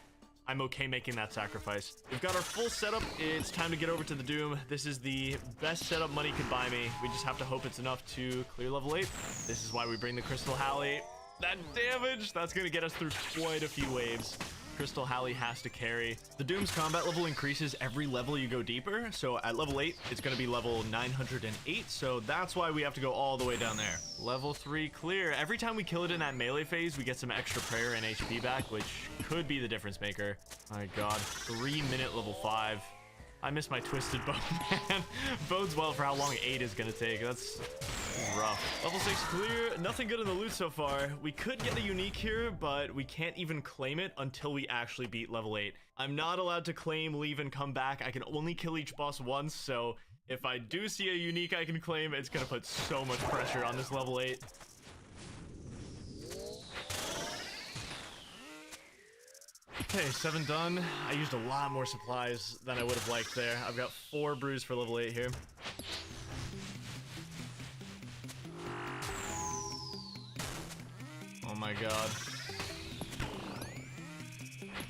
I'm okay making that sacrifice. We've got our full setup. It's time to get over to the Doom. This is the best setup money could buy me. We just have to hope it's enough to clear level 8. This is why we bring the Crystal Halley. That damage, that's gonna get us through quite a few waves. Crystal Halley has to carry. The Doom's combat level increases every level you go deeper. So at level 8, it's going to be level 908. So that's why we have to go all the way down there. Level 3 clear. Every time we kill it in that melee phase, we get some extra prayer and HP back, which could be the difference maker. My god, 3-minute level 5. I miss my twisted bow, man. Bodes well for how long 8 is going to take. That's rough. Level 6 clear. Nothing good in the loot so far. We could get a unique here, but we can't even claim it until we actually beat level 8. I'm not allowed to claim, leave, and come back. I can only kill each boss once, so if I do see a unique I can claim, it's going to put so much pressure on this level 8. Okay, 7 done. I used a lot more supplies than I would have liked there. I've got 4 brews for level 8 here. Oh my god.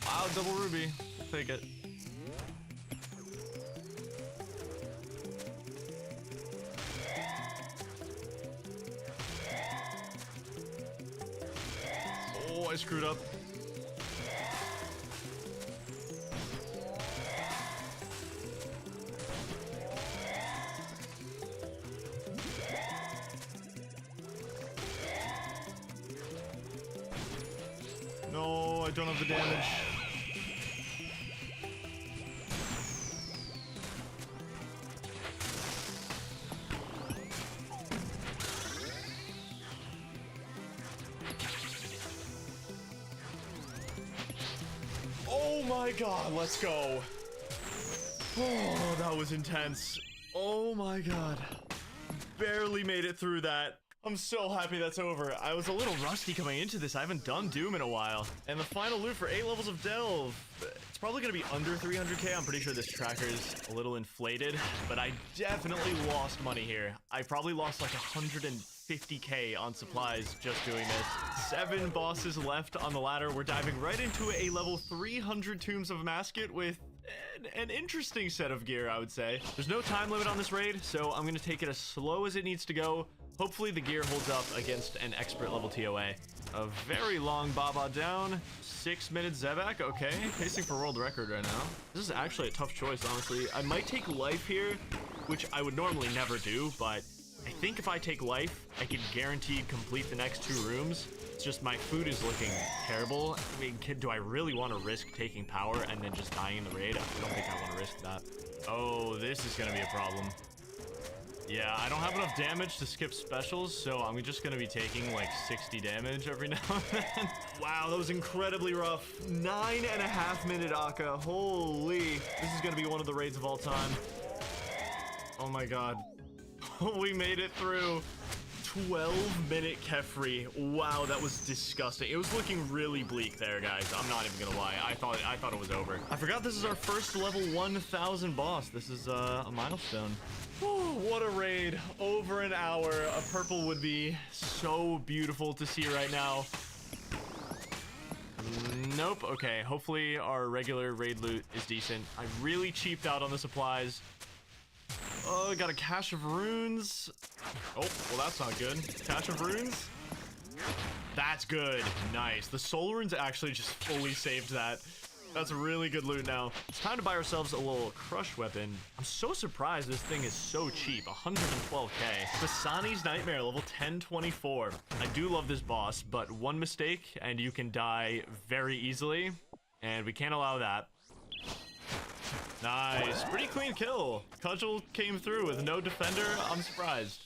Wow, double ruby. Take it. Oh, I screwed up. No, I don't have the damage. Oh my god, let's go. Oh, that was intense. Oh my god. Barely made it through that. I'm so happy that's over. I was a little rusty coming into this. I haven't done Doom in a while. And the final loot for 8 levels of Delve. It's probably going to be under 300k. I'm pretty sure this tracker is a little inflated, but I definitely lost money here. I probably lost like 150k on supplies just doing this. 7 bosses left on the ladder. We're diving right into a level 300 Tombs of Masket with an interesting set of gear, I would say. There's no time limit on this raid, so I'm gonna take it as slow as it needs to go. Hopefully the gear holds up against an expert level TOA. A very long Baba down, 6 minutes Zebak, okay. Pacing for world record right now. This is actually a tough choice, honestly. I might take life here, which I would normally never do, but I think if I take life, I can guaranteed complete the next 2 rooms. It's just my food is looking terrible. I mean, do I really want to risk taking power and then just dying in the raid? I don't think I want to risk that. Oh, this is going to be a problem. Yeah, I don't have enough damage to skip specials, so I'm just going to be taking like 60 damage every now and then. Wow, that was incredibly rough. 9.5 minute Akka. Holy. This is going to be one of the raids of all time. Oh my god. We made it through. 12-minute Kefri. Wow, that was disgusting. It was looking really bleak there, guys. I'm not even gonna lie. I thought it was over. I forgot this is our first level 1000 boss. This is a milestone. Oh, what a raid. Over an hour. A purple would be so beautiful to see right now. Nope. Okay, hopefully our regular raid loot is decent. I really cheaped out on the supplies. Oh, got a cache of runes. Oh, well, that's not good. Cache of runes. That's good. Nice. The soul runes actually just fully saved that. That's really good loot now. It's time to buy ourselves a little crush weapon. I'm so surprised this thing is so cheap. 112k. Basani's Nightmare, level 1024. I do love this boss, but one mistake and you can die very easily. And we can't allow that. Nice. Pretty clean kill. Cudgel came through with no defender. I'm surprised.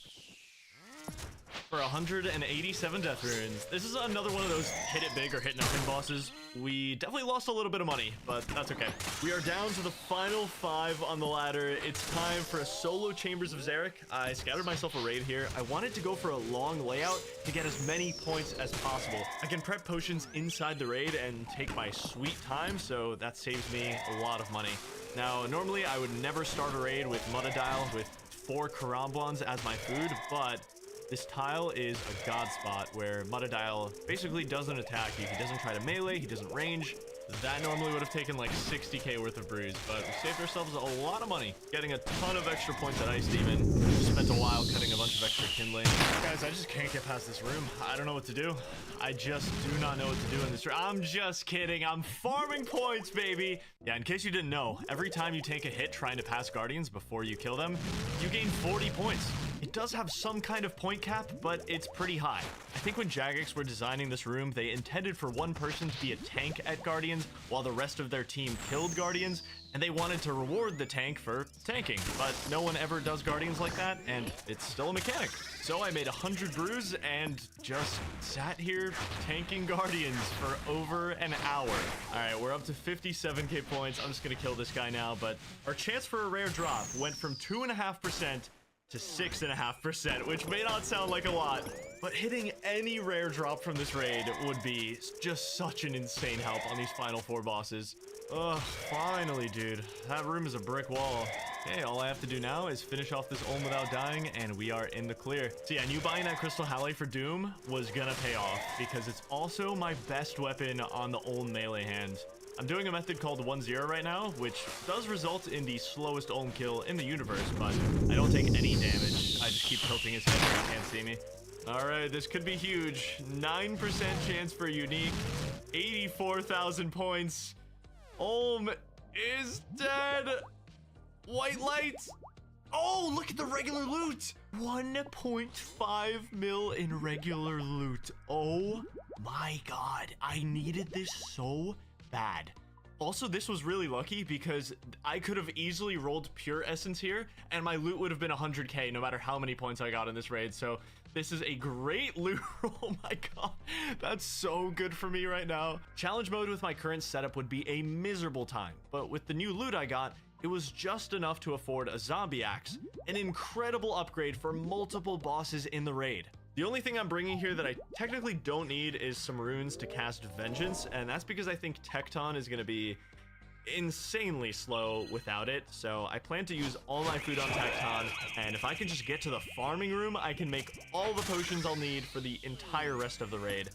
For 187 death runes. This is another one of those hit it big or hit nothing bosses. We definitely lost a little bit of money, but that's okay. We are down to the final 5 on the ladder. It's time for a solo Chambers of Zarek. I scouted myself a raid here. I wanted to go for a long layout to get as many points as possible. I can prep potions inside the raid and take my sweet time, so that saves me a lot of money. Now, normally I would never start a raid with Mutadile with 4 Karambwans as my food, but this tile is a god spot where Mutadile basically doesn't attack you. He doesn't try to melee, he doesn't range. That normally would have taken like 60k worth of brews, but we saved ourselves a lot of money. Getting a ton of extra points at Ice Demon. Spent a while cutting a bunch of extra kindling. Guys, I just can't get past this room. I don't know what to do. I just do not know what to do in this room. I'm just kidding. I'm farming points, baby. Yeah, in case you didn't know, every time you take a hit trying to pass Guardians before you kill them, you gain 40 points. It does have some kind of point cap, but it's pretty high. I think when Jagex were designing this room, they intended for one person to be a tank at Guardians while the rest of their team killed Guardians, and they wanted to reward the tank for tanking, but no one ever does Guardians like that, and it's still a mechanic. So I made 100 brews and just sat here tanking Guardians for over an hour. All right, we're up to 57k points. I'm just gonna kill this guy now, but our chance for a rare drop went from 2.5% to 6.5%, which may not sound like a lot, but hitting any rare drop from this raid would be just such an insane help on these final 4 bosses. Ugh, finally, dude. That room is a brick wall. Okay, all I have to do now is finish off this Ulm without dying, and we are in the clear. So yeah, I knew buying that Crystal Halley for Doom was gonna pay off, because it's also my best weapon on the Ulm melee hand. I'm doing a method called 1-0 right now, which does result in the slowest Ulm kill in the universe, but I don't take any damage. I just keep tilting his head where he can't see me. Alright, this could be huge. 9% chance for unique. 84,000 points. Ulm is dead. White lights. Oh, look at the regular loot. 1.5 mil in regular loot. Oh my god. I needed this so bad. Also, this was really lucky because I could have easily rolled pure essence here and my loot would have been 100k no matter how many points I got in this raid. So this is a great loot roll. Oh my god, that's so good for me right now. Challenge mode with my current setup would be a miserable time, but with the new loot I got, it was just enough to afford a zombie axe, an incredible upgrade for multiple bosses in the raid. The only thing I'm bringing here that I technically don't need is some runes to cast Vengeance, and that's because I think Tecton is going to be insanely slow without it. So I plan to use all my food on Tecton, and if I can just get to the farming room, I can make all the potions I'll need for the entire rest of the raid.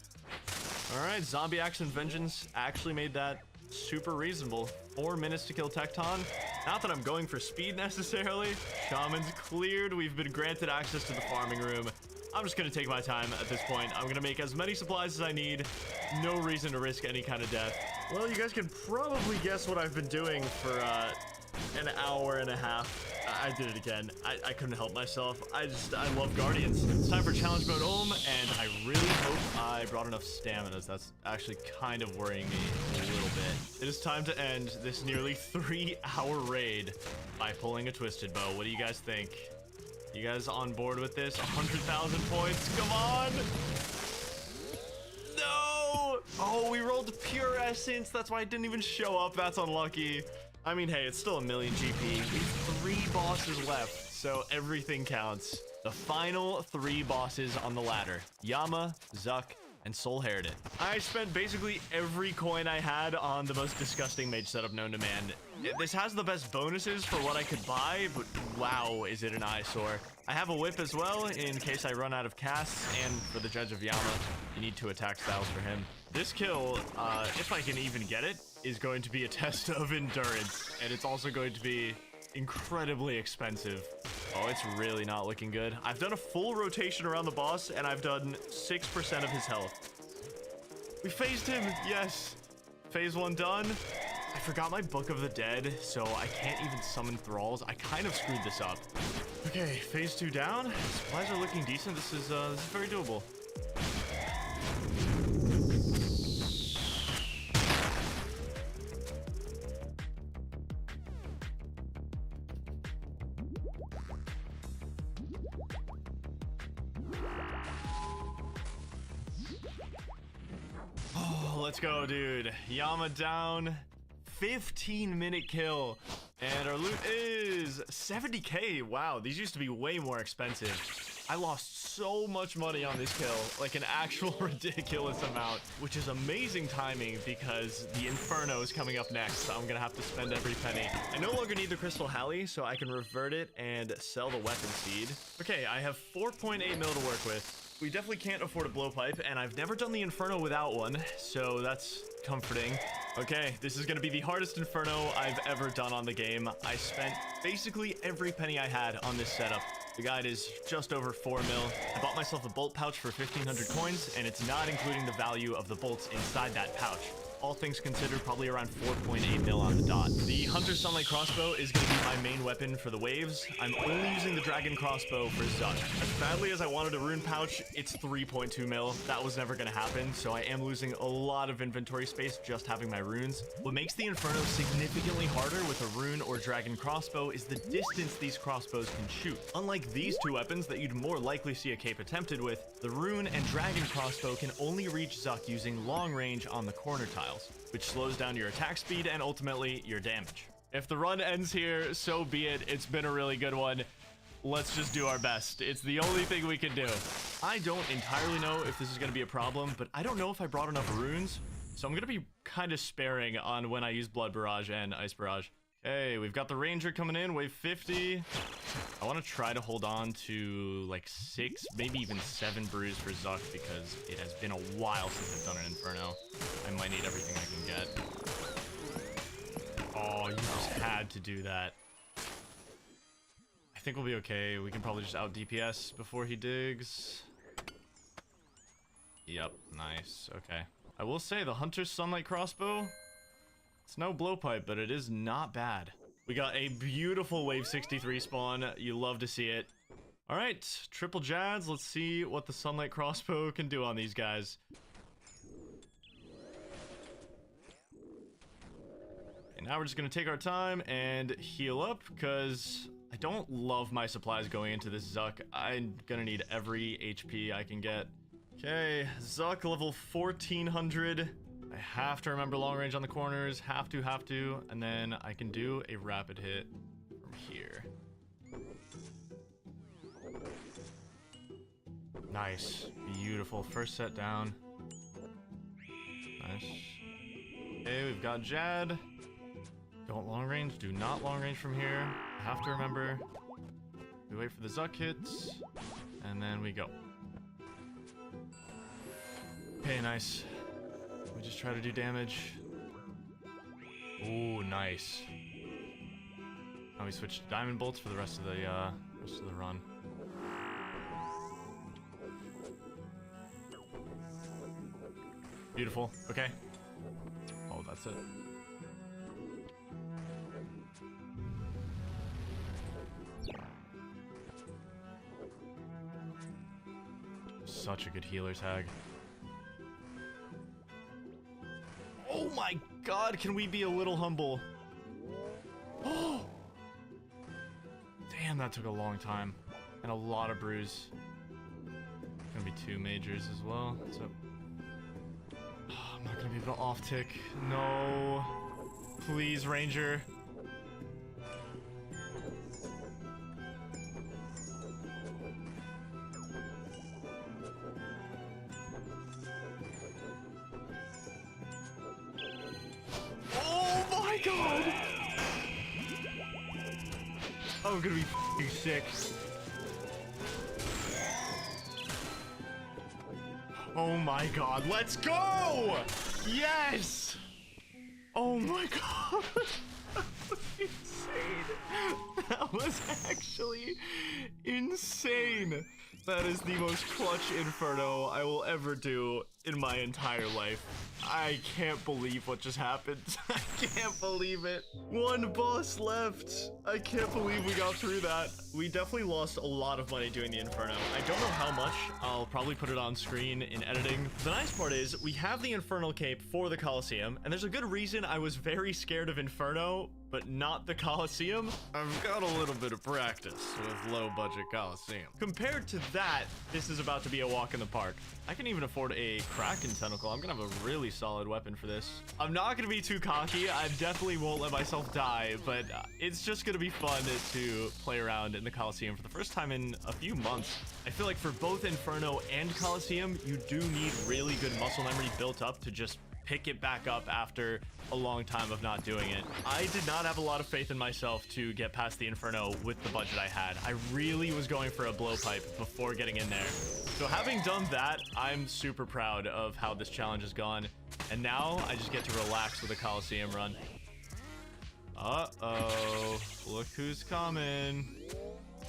All right, Zombie Axe and Vengeance actually made that super reasonable. 4 minutes to kill Tecton. Not that I'm going for speed necessarily. Shaman's cleared. We've been granted access to the farming room. I'm just gonna take my time at this point. I'm gonna make as many supplies as I need. No reason to risk any kind of death. Well, you guys can probably guess what I've been doing for an hour and a half. I did it again. I couldn't help myself. I love Guardians. It's time for challenge mode and I really hope I brought enough stamina. That's actually kind of worrying me a little bit. It is time to end this nearly 3-hour raid by pulling a Twisted Bow. What do you guys think? You guys on board with this? 100,000 points. Come on. No. Oh, we rolled pure essence. That's why it didn't even show up. That's unlucky. I mean, hey, it's still a million GP. We have 3 bosses left, so everything counts. The final 3 bosses on the ladder. Yama, Zuck, and Soul Heredit. I spent basically every coin I had on the most disgusting mage setup known to man. This has the best bonuses for what I could buy, but wow, is it an eyesore. I have a whip as well in case I run out of casts, and for the Judge of Yama, you need 2 attack styles for him. This kill, if I can even get it, is going to be a test of endurance, and it's also going to be incredibly expensive. Oh, it's really not looking good. I've done a full rotation around the boss, and I've done 6% of his health. We phased him, yes. Phase 1 done. I forgot my Book of the Dead, so I can't even summon thralls. I kind of screwed this up. Okay, phase 2 down. Supplies are looking decent. This is very doable. Let's go, dude. Yama down. 15-minute kill. And our loot is 70k. Wow, these used to be way more expensive. I lost so much money on this kill, like an actual ridiculous amount, which is amazing timing because the Inferno is coming up next. So I'm gonna have to spend every penny. I no longer need the Crystal Halley, so I can revert it and sell the Weapon Seed. Okay, I have 4.8 mil to work with. We definitely can't afford a blowpipe, and I've never done the Inferno without one, so that's comforting. Okay, this is gonna be the hardest Inferno I've ever done on the game. I spent basically every penny I had on this setup. The guide is just over 4 mil. I bought myself a bolt pouch for 1,500 coins, and it's not including the value of the bolts inside that pouch. All things considered, probably around 4.8 mil on the dot. The Hunter Sunlight Crossbow is going to be my main weapon for the waves. I'm only using the Dragon Crossbow for Zuck. As badly as I wanted a rune pouch, it's 3.2 mil. That was never going to happen, so I am losing a lot of inventory space just having my runes. What makes the Inferno significantly harder with a rune or Dragon Crossbow is the distance these crossbows can shoot. Unlike these 2 weapons that you'd more likely see a cape attempted with, the rune and Dragon Crossbow can only reach Zuck using long range on the corner tiles, which slows down your attack speed and ultimately your damage. If the run ends here, so be it. It's been a really good one. Let's just do our best. It's the only thing we can do. I don't entirely know if this is going to be a problem, but I don't know if I brought enough runes, so I'm going to be kind of sparing on when I use Blood Barrage and Ice Barrage. Hey, we've got the Ranger coming in, wave 50. I want to try to hold on to like 6, maybe even 7 brews for Zuck because it has been a while since I've done an Inferno. I might need everything I can get. Oh, you just had to do that. I think we'll be okay. We can probably just out DPS before he digs. Yep, nice. Okay. I will say the Hunter's Sunlight Crossbow, it's no blowpipe, but it is not bad. We got a beautiful wave 63 spawn. You love to see it. All right, triple Jads. Let's see what the Sunlight Crossbow can do on these guys. And now we're just gonna take our time and heal up because I don't love my supplies going into this Zuck. I'm gonna need every HP I can get. Okay, Zuck level 1400. I have to remember long range on the corners, have to, and then I can do a rapid hit from here. Nice, beautiful, first set down. Nice. Okay, we've got Jad. Don't long range, do not long range from here. I have to remember. We wait for the Zuck hits, and then we go. Okay, nice. We just try to do damage. nice. Now we switch to diamond bolts for the rest of the run. Beautiful. Okay. Oh, that's it. Such a good healer tag. Oh my god, can we be a little humble? Oh! Damn, that took a long time. And a lot of brews. Gonna be 2 majors as well, so... Oh, I'm not gonna be able to off-tick. No. Please, Ranger. Oh my god! Oh, I'm gonna be f***ing sick. Oh my god, let's go! Yes! Oh my god! That was insane. That was actually insane. That is the most clutch Inferno I will ever do in my entire life. I can't believe what just happened. I can't believe it. 1 boss left. I can't believe we got through that. We definitely lost a lot of money doing the Inferno. I don't know how much. I'll probably put it on screen in editing. The nice part is we have the Infernal Cape for the Coliseum, and there's a good reason I was very scared of Inferno, but not the Coliseum. I've got a little bit of practice with low-budget Coliseum. Compared to that, this is about to be a walk in the park. I can even afford a Kraken Tentacle. I'm gonna have a really solid weapon for this. I'm not gonna be too cocky. I definitely won't let myself die, but it's just gonna be fun to play around in the Coliseum for the first time in a few months. I feel like for both Inferno and Coliseum, you do need really good muscle memory built up to just pick it back up after a long time of not doing it. I did not have a lot of faith in myself to get past the Inferno with the budget I had. I really was going for a blowpipe before getting in there. So having done that, I'm super proud of how this challenge has gone. And now I just get to relax with a Coliseum run. Uh-oh. Look who's coming.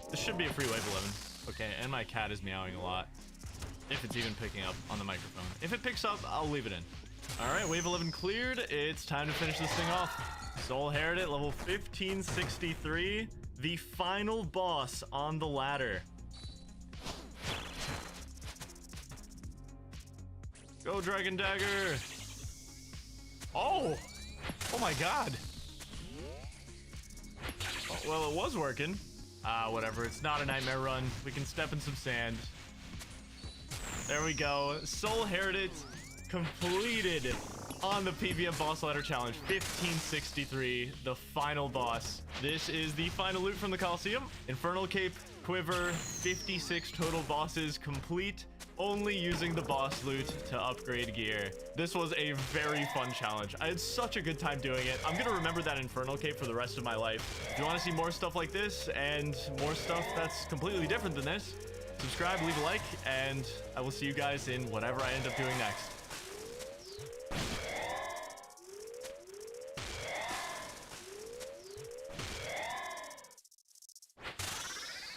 This should be a free wave 11. Okay, and my cat is meowing a lot. If it's even picking up on the microphone. If it picks up, I'll leave it in. Alright, wave 11 cleared. It's time to finish this thing off. Soul Heritage, level 1563. The final boss on the ladder. Go, Dragon Dagger! Oh! Oh my god! Oh, well, it was working. Whatever. It's not a nightmare run. We can step in some sand. There we go. Soul Heritage completed on the PvM boss ladder challenge. 1563, the final boss. This is the final loot from the Coliseum. Infernal Cape, Quiver, 56 total bosses complete, only using the boss loot to upgrade gear. This was a very fun challenge. I had such a good time doing it. I'm gonna remember that Infernal Cape for the rest of my life. If you want to see more stuff like this and more stuff that's completely different than this, subscribe, leave a like, and I will see you guys in whatever I end up doing next.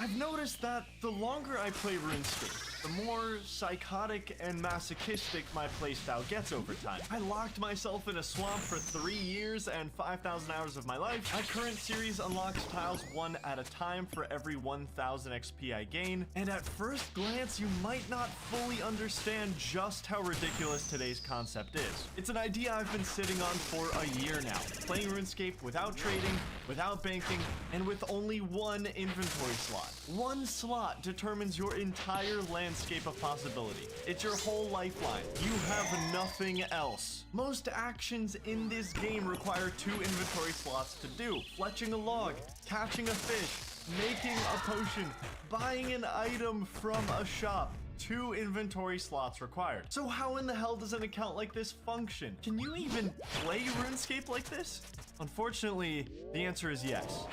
I've noticed that the longer I play RuneScape, the more psychotic and masochistic my playstyle gets over time. I locked myself in a swamp for 3 years and 5,000 hours of my life. My current series unlocks tiles 1 at a time for every 1,000 XP I gain, and at first glance you might not fully understand just how ridiculous today's concept is. It's an idea I've been sitting on for a year now, playing RuneScape without trading, without banking, and with only 1 inventory slot. 1 slot determines your entire landscape of possibility. It's your whole lifeline. You have nothing else. Most actions in this game require 2 inventory slots to do. Fletching a log, catching a fish, making a potion, buying an item from a shop. 2 inventory slots required. So how in the hell does an account like this function? Can you even play RuneScape like this? Unfortunately, the answer is yes.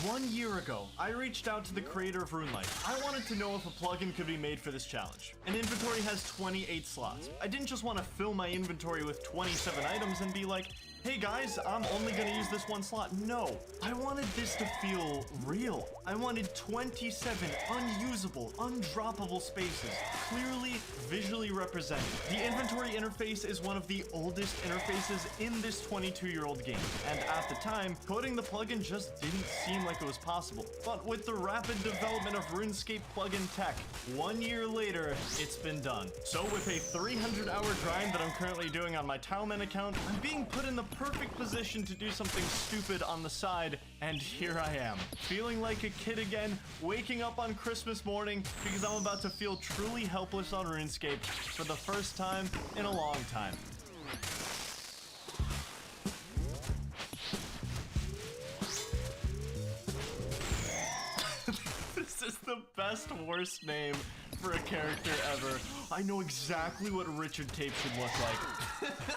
1 year ago, I reached out to the creator of RuneLight. I wanted to know if a plugin could be made for this challenge. An inventory has 28 slots. I didn't just want to fill my inventory with 27 items and be like, hey guys, I'm only gonna use this one slot. No, I wanted this to feel real. I wanted 27 unusable, undroppable spaces, clearly visually represented. The inventory interface is one of the oldest interfaces in this 22-year-old game, and at the time, coding the plugin just didn't seem like it was possible. But with the rapid development of RuneScape plugin tech, 1 year later, it's been done. So with a 300-hour grind that I'm currently doing on my Tailman account, I'm being put in the perfect position to do something stupid on the side, and here I am, feeling like a kid again, waking up on Christmas morning because I'm about to feel truly helpless on RuneScape for the first time in a long time. This is the best worst name for a character ever. I know exactly what Richard Tape should look like.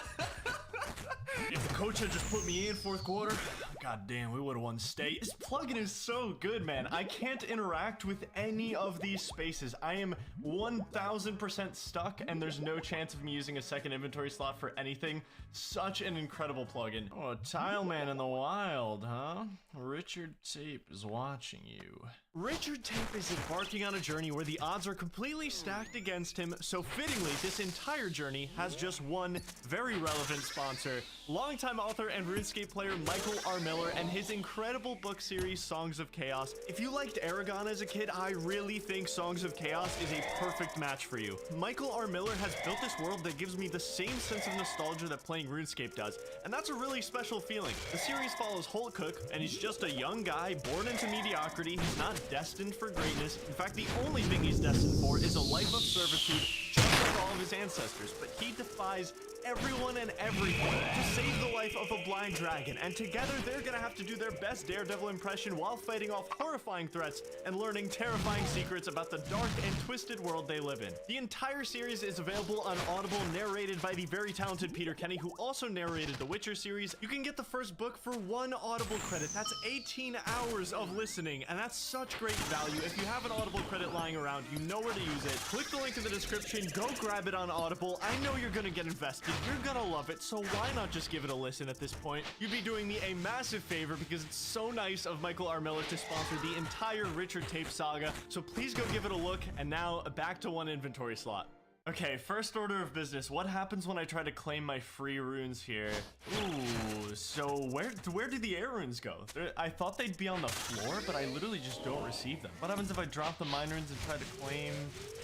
If the coach had just put me in fourth quarter, god damn, we would have won state. This plugin is so good, man. I can't interact with any of these spaces. I am 1000% stuck, and there's no chance of me using a second inventory slot for anything. Such an incredible plugin. Oh, Tileman in the wild, huh? Richard Tape is watching you. Richard Tape is embarking on a journey where the odds are completely stacked against him, so fittingly, this entire journey has just one very relevant sponsor. Longtime author and RuneScape player Michael R. Miller and his incredible book series Songs of Chaos. If you liked Aragon as a kid, I really think Songs of Chaos is a perfect match for you. Michael R. Miller has built this world that gives me the same sense of nostalgia that playing RuneScape does, and that's a really special feeling. The series follows Holt Cook, and he's just a young guy born into mediocrity. He's not destined for greatness. In fact, the only thing he's destined for is a life of servitude, just like all of his ancestors, but he defies everyone and everything to save the life of a blind dragon, and together they're gonna have to do their best Daredevil impression while fighting off horrifying threats and learning terrifying secrets about the dark and twisted world they live in. The entire series is available on Audible, narrated by the very talented Peter Kenny, who also narrated the Witcher series. You can get the first book for 1 Audible credit. That's 18 hours of listening, and that's such great value. If you have an Audible credit lying around, you know where to use it. Click the link in the description, go grab it on Audible. I know you're gonna get invested. You're gonna love it, so why not just give it a listen at this point? You'd be doing me a massive favor because it's so nice of Michael R. Miller to sponsor the entire Richard Tape saga, so please go give it a look. And now back to 1 inventory slot. Okay, first order of business. What happens when I try to claim my free runes here? Ooh, so where do the air runes go? I thought they'd be on the floor, but I literally just don't receive them. What happens if I drop the mine runes and try to claim?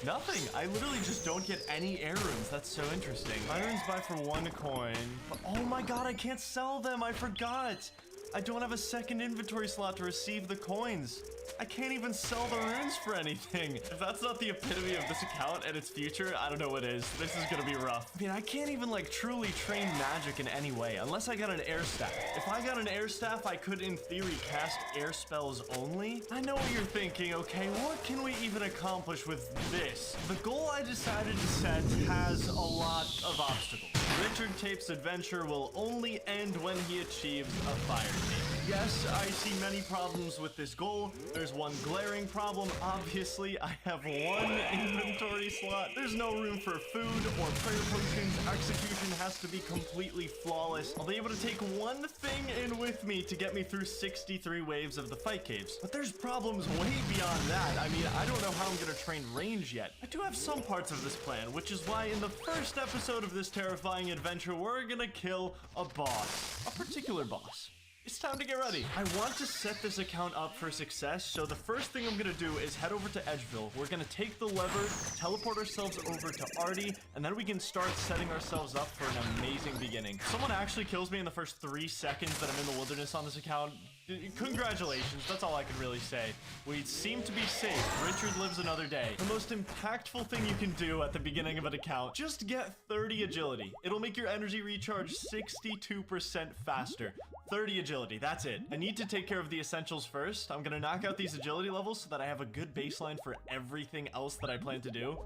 Nothing. I literally just don't get any air runes. That's so interesting. Mine runes buy for 1 coin. But oh my god, I can't sell them. I forgot. I don't have a second inventory slot to receive the coins. I can't even sell the runes for anything. If that's not the epitome of this account and its future, I don't know what is. This is gonna be rough. I mean, I can't even like truly train magic in any way unless I got an air staff. If I got an air staff, I could in theory cast air spells only. I know what you're thinking, okay? What can we even accomplish with this? The goal I decided to set has a lot of obstacles. Richard Tape's adventure will only end when he achieves a fire tape. Yes, I see many problems with this goal. There's one glaring problem. Obviously, I have 1 inventory slot. There's no room for food or prayer potions. Execution has to be completely flawless. I'll be able to take 1 thing in with me to get me through 63 waves of the fight caves. But there's problems way beyond that. I mean, I don't know how I'm gonna train range yet. I do have some parts of this plan, which is why in the first episode of this terrifying adventure, we're gonna kill a boss. A particular boss. It's time to get ready. I want to set this account up for success, so the first thing I'm gonna do is head over to Edgeville. We're gonna take the lever, teleport ourselves over to Artie, and then we can start setting ourselves up for an amazing beginning. If someone actually kills me in the first 3 seconds that I'm in the wilderness on this account, congratulations, that's all I can really say. We seem to be safe. Richard lives another day. The most impactful thing you can do at the beginning of an account, just get 30 agility. It'll make your energy recharge 62% faster. 30 agility, that's it. I need to take care of the essentials first. I'm gonna knock out these agility levels so that I have a good baseline for everything else that I plan to do.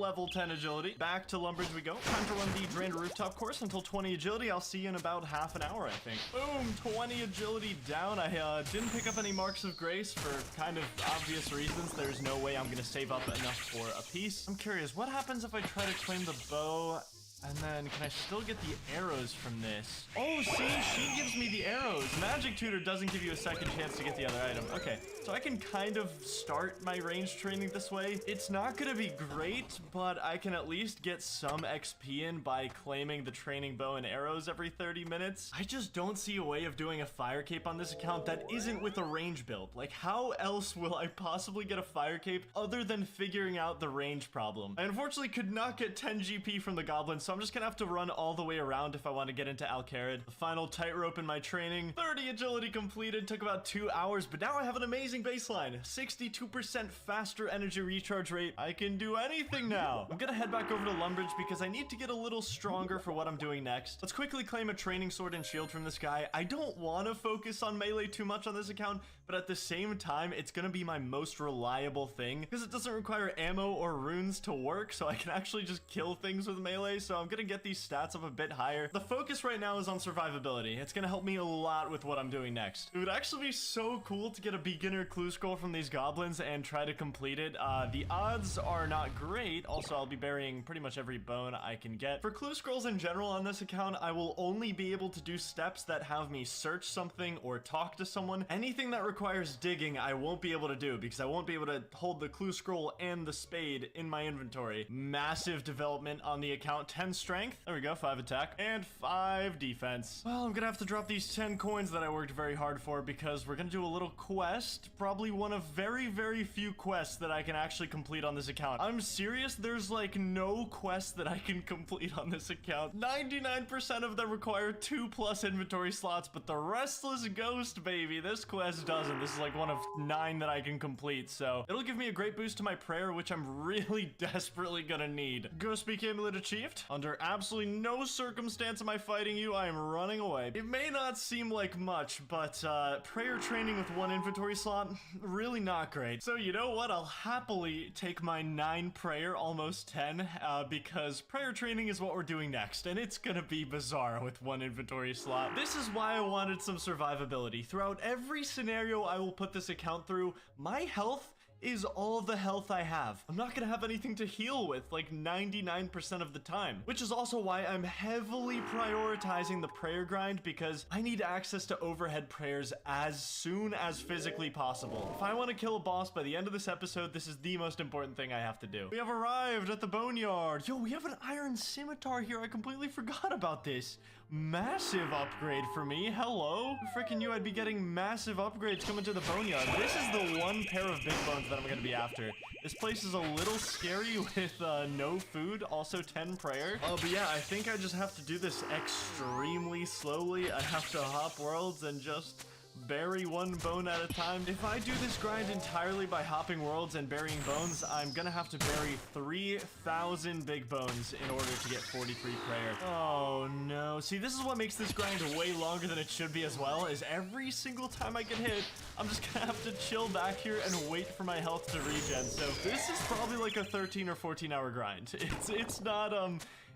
level 10 agility. Back to Lumbridge we go. Time to run the Drained Rooftop course until 20 agility. I'll see you in about half an hour, I think. Boom, 20 agility down. I didn't pick up any marks of grace for kind of obvious reasons. There's no way I'm gonna save up enough for a piece. I'm curious, what happens if I try to claim the bow? And then, can I still get the arrows from this? Oh, see, she gives me the arrows. Magic Tutor doesn't give you a second chance to get the other item. Okay, so I can kind of start my range training this way. It's not gonna be great, but I can at least get some XP in by claiming the training bow and arrows every 30 minutes. I just don't see a way of doing a fire cape on this account that isn't with a range build. Like, how else will I possibly get a fire cape other than figuring out the range problem? I unfortunately could not get 10 GP from the goblin, so I'm just gonna have to run all the way around if I want to get into Al-Kharid. The final tightrope in my training. 30 agility completed, took about 2 hours, but now I have an amazing baseline. 62% faster energy recharge rate. I can do anything now. I'm gonna head back over to Lumbridge because I need to get a little stronger for what I'm doing next. Let's quickly claim a training sword and shield from this guy. I don't want to focus on melee too much on this account, but at the same time, it's gonna be my most reliable thing because it doesn't require ammo or runes to work, so I can actually just kill things with melee, so I'm gonna get these stats up a bit higher. The focus right now is on survivability. It's gonna help me a lot with what I'm doing next. It would actually be so cool to get a beginner clue scroll from these goblins and try to complete it. The odds are not great. Also, I'll be burying pretty much every bone I can get. For clue scrolls in general on this account, I will only be able to do steps that have me search something or talk to someone. Anything that requires digging, I won't be able to do because I won't be able to hold the clue scroll and the spade in my inventory. Massive development on the account. 10 strength. There we go, 5 attack and 5 defense. Well, I'm gonna have to drop these 10 coins that I worked very hard for because we're gonna do a little quest. Probably one of very, very few quests that I can actually complete on this account. I'm serious, there's like no quests that I can complete on this account. 99% of them require 2+ inventory slots, but the Restless Ghost, baby, this quest doesn't. This is like one of 9 that I can complete, so it'll give me a great boost to my prayer, which I'm really desperately gonna need. Ghost Beak Amulet achieved. Under absolutely no circumstance am I fighting you. I am running away. It may not seem like much, but prayer training with 1 inventory slot, really not great. So you know what? I'll happily take my 9 prayer, almost 10, because prayer training is what we're doing next, and it's gonna be bizarre with 1 inventory slot. This is why I wanted some survivability. Throughout every scenario I will put this account through, my health is all the health I have. I'm not gonna have anything to heal with like 99% of the time, which is also why I'm heavily prioritizing the prayer grind because I need access to overhead prayers as soon as physically possible. If I want to kill a boss by the end of this episode, this is the most important thing I have to do. We have arrived at the boneyard. Yo, we have an iron scimitar here. I completely forgot about this. Massive upgrade for me. Hello? Freaking you, I'd be getting massive upgrades coming to the boneyard. This is the one pair of big bones that I'm gonna be after. This place is a little scary with no food, also 10 prayer. But yeah, I think I just have to do this extremely slowly. I have to hop worlds and just bury 1 bone at a time. If I do this grind entirely by hopping worlds and burying bones, I'm gonna have to bury 3,000 big bones in order to get 43 prayer. Oh no. See, this is what makes this grind way longer than it should be as well, is every single time I get hit, I'm just gonna have to chill back here and wait for my health to regen. So this is probably like a 13 or 14 hour grind.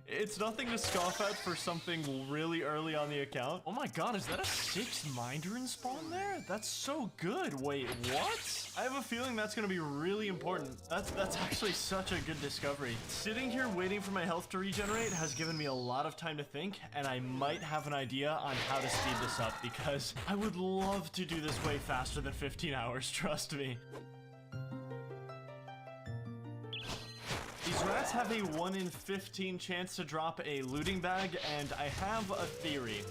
It's nothing to scoff at for something really early on the account. Oh my god, is that a 6th Mindorin spawn there? That's so good. Wait, what? I have a feeling that's gonna be really important. That's actually such a good discovery. Sitting here waiting for my health to regenerate has given me a lot of time to think, and I might have an idea on how to speed this up because I would love to do this way faster than 15 hours, trust me. These rats have a 1 in 15 chance to drop a looting bag, and I have a theory.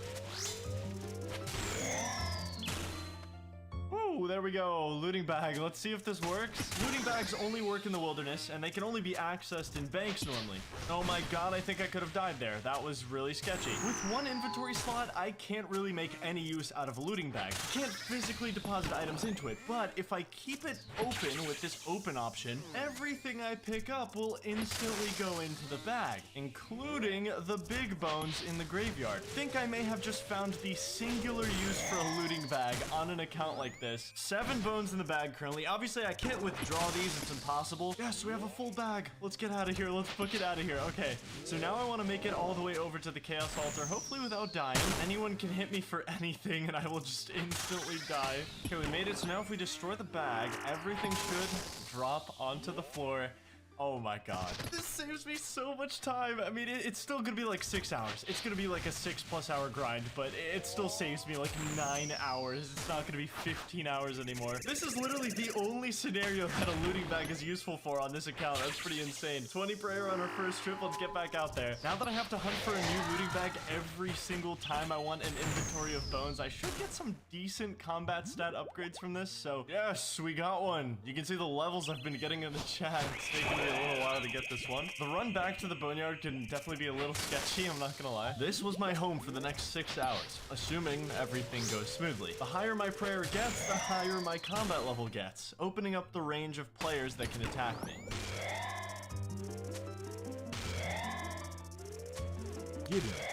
Ooh, there we go. Looting bag. Let's see if this works. Looting bags only work in the wilderness, and they can only be accessed in banks normally. Oh my god, I think I could have died there. That was really sketchy. With 1 inventory slot, I can't really make any use out of a looting bag. I can't physically deposit items into it, but if I keep it open with this open option, everything I pick up will instantly go into the bag, including the big bones in the graveyard. I think I may have just found the singular use for a looting bag on an account like this. nice. 7 bones in the bag currently. Obviously, I can't withdraw these. It's impossible. Yes, we have a full bag. Let's get out of here. Let's book it out of here. Okay, so now I want to make it all the way over to the Chaos Altar, hopefully without dying. Anyone can hit me for anything, and I will just instantly die. Okay, we made it. So now if we destroy the bag, everything should drop onto the floor. Oh my god. This saves me so much time. I mean, it's still gonna be like 6 hours. It's gonna be like a 6+ hour grind, but it still saves me like 9 hours. It's not gonna be 15 hours anymore. This is literally the only scenario that a looting bag is useful for on this account. That's pretty insane. 20 prayer on our first trip. Let's get back out there. Now that I have to hunt for a new looting bag every single time I want an inventory of bones, I should get some decent combat stat upgrades from this. So yes, we got one. You can see the levels I've been getting in the chat. It's taking me a little while to get this one. The run back to the boneyard can definitely be a little sketchy, I'm not gonna lie. This was my home for the next 6 hours, assuming everything goes smoothly. The higher my prayer gets, the higher my combat level gets, opening up the range of players that can attack me.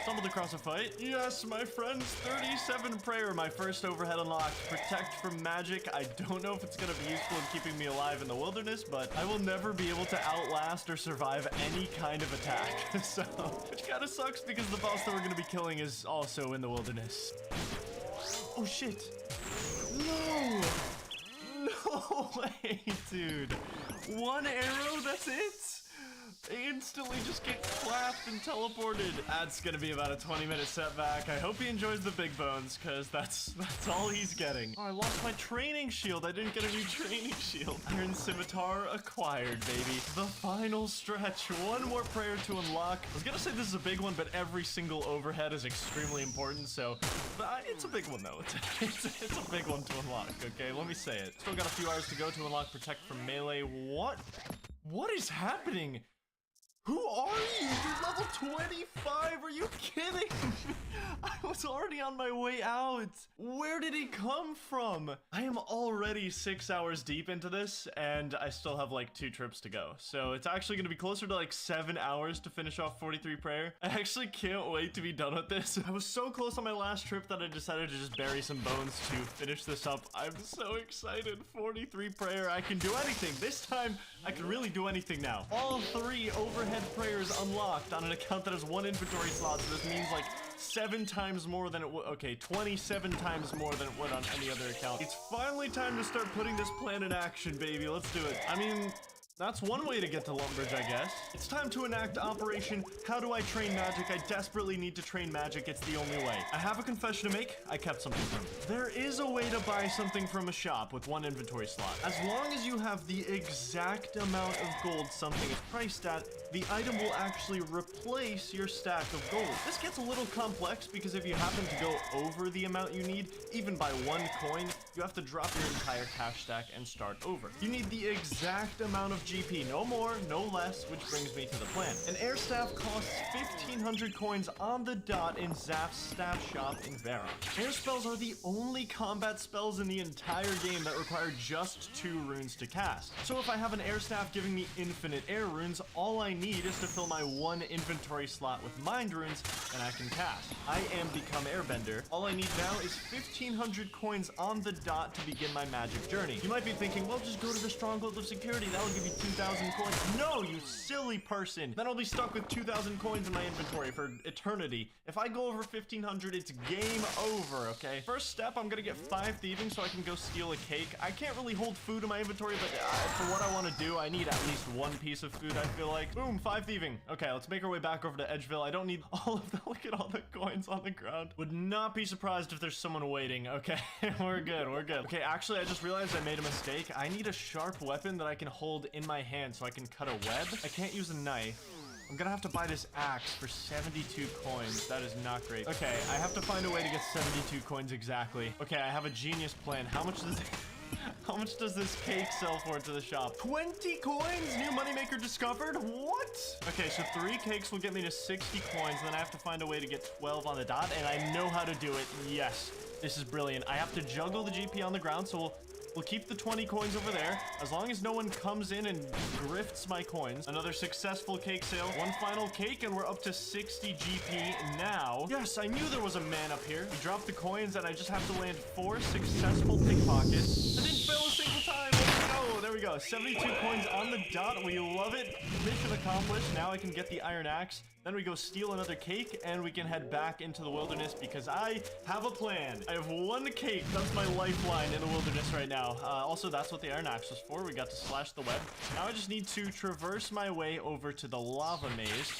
Stumbled across a fight. Yes, my friends, 37 prayer, my first overhead unlocked. Protect from magic. I don't know if it's gonna be useful in keeping me alive in the wilderness, but I will never be able to outlast or survive any kind of attack. So, which kind of sucks because the boss that we're gonna be killing is also in the wilderness. Oh shit. No! No way, dude. 1 arrow, that's it? Instantly just get clapped and teleported. That's gonna be about a 20-minute setback. I hope he enjoys the big bones, because that's all he's getting. Oh, I lost my training shield. I didn't get a new training shield. Iron Scimitar acquired, baby. The final stretch. 1 more prayer to unlock. I was gonna say this is a big one, but every single overhead is extremely important, so it's a big one, though. It's a big one to unlock, okay? Let me say it. Still got a few hours to go to unlock Protect from Melee. What? What is happening? Who are you? You're level 25? Are you kidding? I was already on my way out. Where did he come from? I am already 6 hours deep into this, and I still have like 2 trips to go. So it's actually going to be closer to like 7 hours to finish off 43 prayer. I actually can't wait to be done with this. I was so close on my last trip that I decided to just bury some bones to finish this up. I'm so excited. 43 prayer. I can do anything. This time, I can really do anything now. All 3 overhead prayers unlocked on an account that has 1 inventory slot, so this means like 7 times more than it would. Okay, 27 times more than it would on any other account. It's finally time to start putting this plan in action, baby. Let's do it. I mean, that's one way to get to Lumbridge, I guess. It's time to enact Operation How Do I Train Magic? I desperately need to train magic. It's the only way. I have a confession to make. I kept something from it. There is a way to buy something from a shop with 1 inventory slot. As long as you have the exact amount of gold something is priced at, the item will actually replace your stack of gold. This gets a little complex because if you happen to go over the amount you need, even by 1 coin, you have to drop your entire cash stack and start over. You need the exact amount of GP, no more, no less, which brings me to the plan. An air staff costs 1,500 coins on the dot in Zaf's staff shop in Vera. Air spells are the only combat spells in the entire game that require just 2 runes to cast. So if I have an air staff giving me infinite air runes, all I need is to fill my 1 inventory slot with mind runes, and I can cast. I am become airbender. All I need now is 1,500 coins on the dot to begin my magic journey. You might be thinking, well, just go to the Stronghold of Security. That'll give you 2,000 coins. No, you silly person. Then I'll be stuck with 2,000 coins in my inventory for eternity. If I go over 1,500, it's game over, okay? First step, I'm gonna get 5 thieving so I can go steal a cake. I can't really hold food in my inventory, but for what I want to do, I need at least 1 piece of food, I feel like. Boom, 5 thieving. Okay, let's make our way back over to Edgeville. I don't need all of that. Look at all the coins on the ground. Would not be surprised if there's someone waiting. Okay, we're good, we're good. Okay, actually, I just realized I made a mistake. I need a sharp weapon that I can hold in my hand so I can cut a web. I can't use a knife. I'm gonna have to buy this axe for 72 coins. That is not great. Okay, I have to find a way to get 72 coins exactly. Okay, I have a genius plan. How much does this cake sell for to the shop? 20 coins? New moneymaker discovered? What? Okay, so 3 cakes will get me to 60 coins. Then I have to find a way to get 12 on the dot, and I know how to do it. Yes, this is brilliant. I have to juggle the GP on the ground, so we'll We'll keep the 20 coins over there. As long as no one comes in and grifts my coins. Another successful cake sale. One final cake, and we're up to 60 GP now. Yes, I knew there was a man up here. We dropped the coins, and I just have to land 4 successful pickpockets. I didn't fail a single time. Let's go. There we go. 72 coins on the dot. We love it. Mission accomplished. Now I can get the iron axe. Then we go steal another cake, and we can head back into the wilderness because I have a plan. I have 1 cake. That's my lifeline in the wilderness right now. Also, that's what the iron axe was for. We got to slash the web. Now I just need to traverse my way over to the lava maze.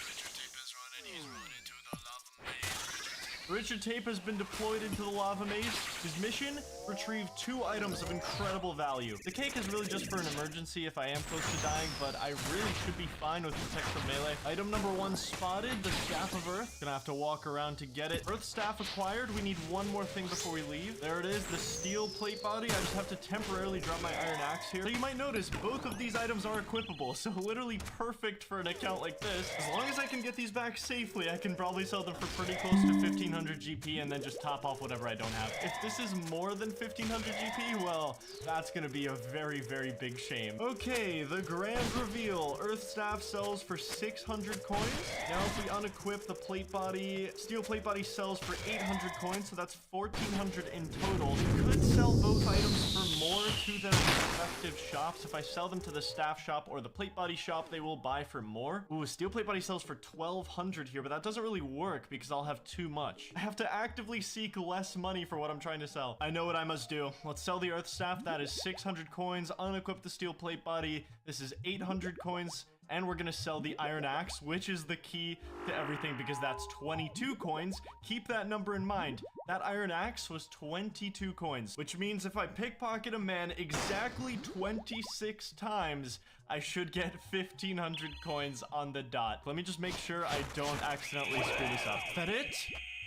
Richard Tape has been deployed into the lava maze. His mission, retrieve 2 items of incredible value. The cake is really just for an emergency if I am close to dying, but I really should be fine with protect from melee. Item number 1 spotted, the Staff of Earth. Gonna have to walk around to get it. Earth Staff acquired. We need 1 more thing before we leave. There it is, the steel plate body. I just have to temporarily drop my iron axe here. So you might notice both of these items are equipable, so literally perfect for an account like this. As long as I can get these back safely, I can probably sell them for pretty close to 1500 GP and then just top off whatever I don't have. If this is more than 1500 GP, well, that's gonna be a very, very big shame. Okay, the grand reveal. Earth Staff sells for 600 coins. Now if we unequip the plate body, steel plate body sells for 800 coins, so that's 1400 in total. You could sell both items for more to their respective shops. If I sell them to the staff shop or the plate body shop, they will buy for more. Ooh, steel plate body sells for 1200 here, but that doesn't really work because I'll have too much. I have to actively seek less money for what I'm trying to sell. I know what I must do. Let's sell the Earth Staff. That is 600 coins. Unequip the steel plate body. This is 800 coins. And we're gonna sell the iron axe, which is the key to everything because that's 22 coins. Keep that number in mind. That iron axe was 22 coins, which means if I pickpocket a man exactly 26 times, I should get 1500 coins on the dot. Let me just make sure I don't accidentally screw this up. Is that it?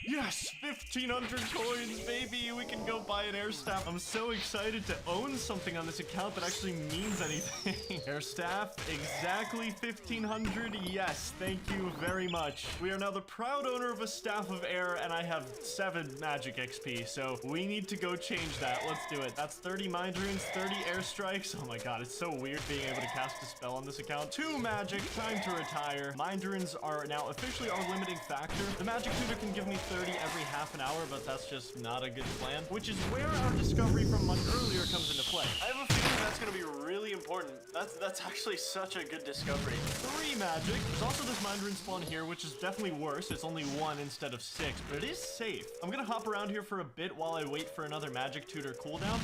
Yes, 1500 coins, baby. We can go buy an air staff. I'm so excited to own something on this account that actually means anything. Air staff, exactly 1500. Yes, thank you very much. We are now the proud owner of a staff of air, and I have 7 magic XP, so we need to go change that. Let's do it. That's 30 mind runes, 30 air strikes. Oh my god, it's so weird being able to cast a spell on this account. 2 magic, time to retire. Mind runes are now officially our limiting factor. The magic tutor can give me 30 every half an hour, but that's just not a good plan, which is where our discovery from much earlier comes into play. I have a feeling that's going to be really important. That's actually such a good discovery. 3 magic. There's also this mind rune spawn here, which is definitely worse. It's only 1 instead of 6, but it is safe. I'm going to hop around here for a bit while I wait for another magic tutor cooldown.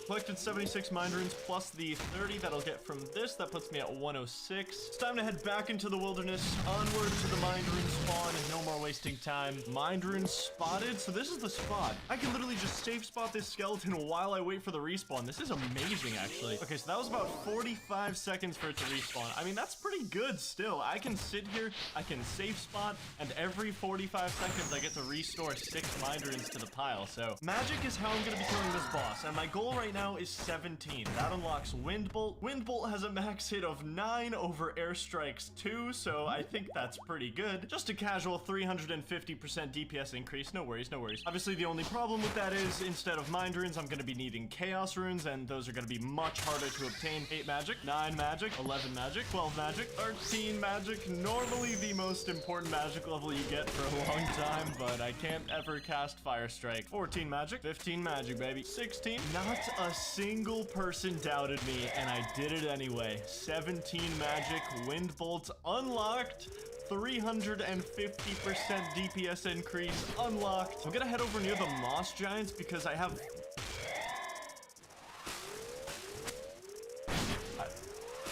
Collected 76 mind runes plus the 30 that I'll get from this. That puts me at 106. It's time to head back into the wilderness. Onward to the mind rune spawn. No more wasting time. Mind runes spotted. So this is the spot. I can literally just safe spot this skeleton while I wait for the respawn. This is amazing, actually. Okay, so that was about 45 seconds for it to respawn. I mean, that's pretty good still. I can sit here, I can safe spot, and every 45 seconds I get to restore 6 mind runes to the pile. So magic is how I'm going to be killing this boss. And my goal right now is 17. That unlocks Wind Bolt. Wind Bolt has a max hit of 9 over Airstrikes 2, so I think that's pretty good. Just a casual 350% DPS increase. No worries, no worries. Obviously, the only problem with that is instead of Mind Runes, I'm going to be needing Chaos Runes, and those are going to be much harder to obtain. 8 magic, 9 magic, 11 magic, 12 magic, 13 magic. Normally the most important magic level you get for a long time, but I can't ever cast Fire Strike. 14 magic, 15 magic, baby. 16. Not a single person doubted me, and I did it anyway. 17 magic, Wind Bolt unlocked. 350% DPS increase unlocked. I'm gonna head over near the Moss Giants because I have...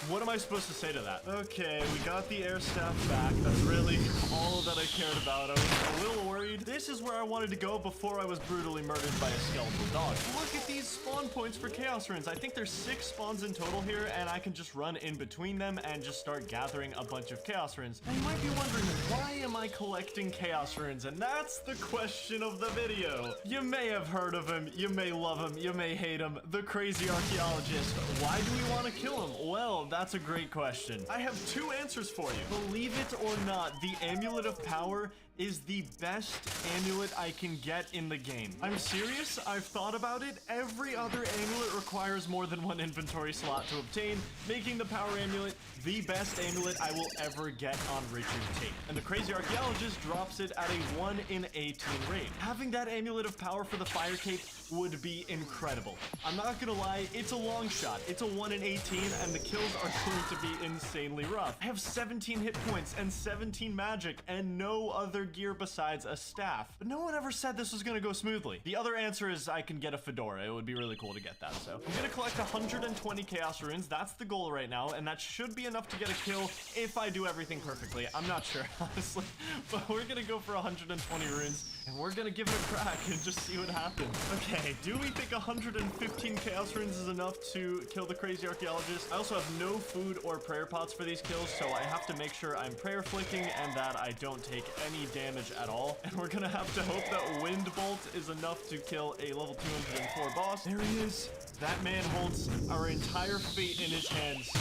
What am I supposed to say to that? Okay, we got the air staff back. That's really all that I cared about. I was a little worried. This is where I wanted to go before I was brutally murdered by a skeletal dog. Look at these spawn points for Chaos Runes. I think there's 6 spawns in total here, and I can just run in between them and just start gathering a bunch of Chaos Runes. Now, you might be wondering, why am am I collecting chaos runes? And that's the question of the video. You may have heard of him, you may love him, you may hate him, the crazy archaeologist. Why do we want to kill him? Well, that's a great question. I have two answers for you. Believe it or not, the Amulet of Power is the best amulet I can get in the game. I'm serious, I've thought about it. Every other amulet requires more than one inventory slot to obtain, making the power amulet the best amulet I will ever get on Richard Tate. And the crazy archaeologist drops it at a 1 in 18 rate. Having that amulet of power for the fire cape would be incredible. I'm not gonna lie, it's a long shot. It's a 1 in 18 and the kills are going to be insanely rough. I have 17 hit points and 17 magic and no other gear besides a staff. But no one ever said this was gonna go smoothly. The other answer is I can get a fedora. It would be really cool to get that. So I'm gonna collect 120 chaos runes. That's the goal right now, and that should be enough to get a kill if I do everything perfectly. I'm not sure, honestly, but we're gonna go for 120 runes and we're gonna give it a crack and just see what happens. Okay, do we think 115 chaos runes is enough to kill the crazy archaeologist? I also have no food or prayer pots for these kills, so I have to make sure I'm prayer flicking and that I don't take any damage at all. And we're gonna have to hope that Wind Bolt is enough to kill a level 204 boss. There he is. That man holds our entire fate in his hands.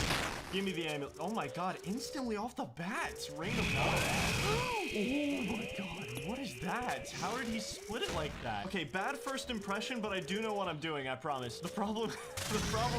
Give me the amulet. Oh my god, instantly off the bat. Rain of Blood. Oh my god, what is that? How did he split it like that? Okay, bad first impression, but I do know what I'm doing, I promise. The problem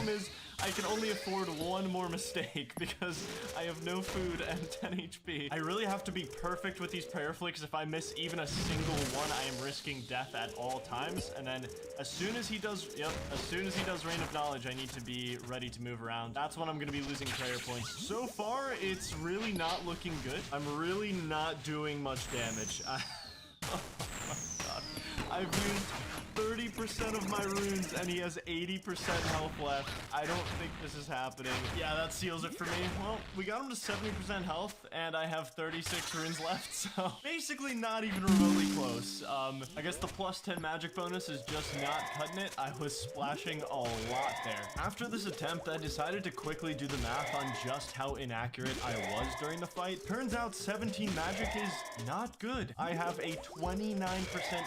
is I can only afford one more mistake because I have no food and 10 HP. I really have to be perfect with these prayer flicks. If I miss even a single one, I am risking death at all times. And then as soon as he does Rain of Knowledge, I need to be ready to move around. That's when I'm going to be losing prayer points. So far, it's really not looking good. I'm really not doing much damage. Oh my god. I've used 30% of my runes and he has 80% health left. I don't think this is happening. Yeah, that seals it for me. Well, we got him to 70% health and I have 36 runes left, so basically not even remotely close. I guess the plus 10 magic bonus is just not cutting it. I was splashing a lot there. After this attempt, I decided to quickly do the math on just how inaccurate I was during the fight. Turns out 17 magic is not good. I have a 29%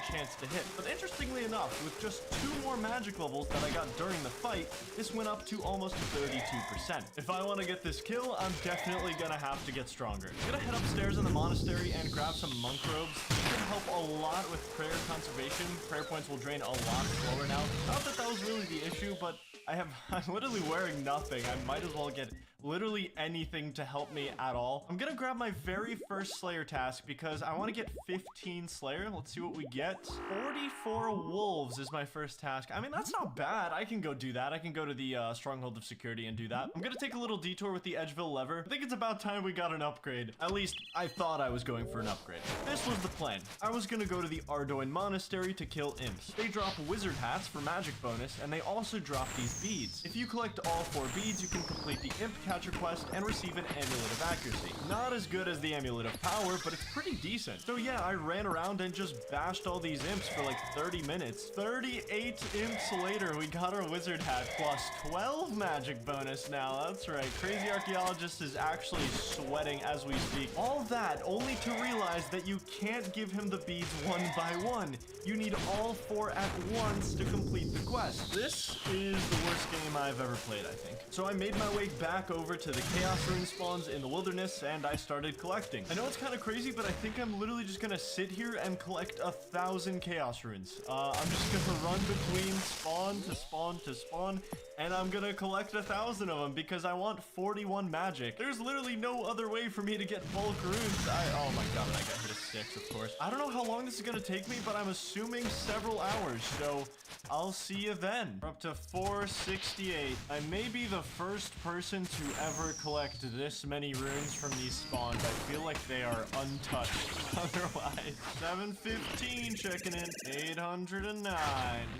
chance to hit. But interestingly enough, with just 2 more magic levels that I got during the fight, this went up to almost 32%. If I want to get this kill, I'm definitely gonna have to get stronger. I'm gonna head upstairs in the monastery and grab some monk robes. This should help a lot with prayer conservation. Prayer points will drain a lot slower now. Not that that was really the issue, but I'm literally wearing nothing. I might as well get literally anything to help me at all. I'm gonna grab my very first Slayer task because I want to get 15 Slayer. Let's see what we get. 44 wolves is my first task. I mean, that's not bad. I can go do that. I can go to the Stronghold of Security and do that. I'm gonna take a little detour with the Edgeville lever. I think it's about time we got an upgrade. At least I thought I was going for an upgrade. This was the plan. I was gonna go to the Ardoin Monastery to kill imps. They drop wizard hats for magic bonus, and they also drop these beads. If you collect all 4 beads, you can complete the imp catcher quest and receive an amulet of accuracy. Not as good as the amulet of power, but it's pretty decent. So yeah, I ran around and just bashed all these imps for like 30 minutes. 38 imps later, we got our wizard hat plus 12 magic bonus now. That's right, crazy archaeologist is actually sweating as we speak. All that only to realize that you can't give him the beads one by one. You need all 4 at once to complete the quest. This is the worst game I've ever played, I think. So I made my way back over to the chaos rune spawns in the wilderness and I started collecting. I know it's kind of crazy, but I think I'm literally just gonna sit here and collect 1,000 chaos runes. I'm just gonna run between spawn to spawn to spawn, and I'm gonna collect 1,000 of them because I want 41 magic. There's literally no other way for me to get bulk runes. Oh my god, and I got hit a 6, of course. I don't know how long this is gonna take me, but I'm assuming several hours, so I'll see you then. We're up to 468. I may be the first person to ever collect this many runes from these spawns. I feel like they are untouched otherwise. 715 checking in. 809.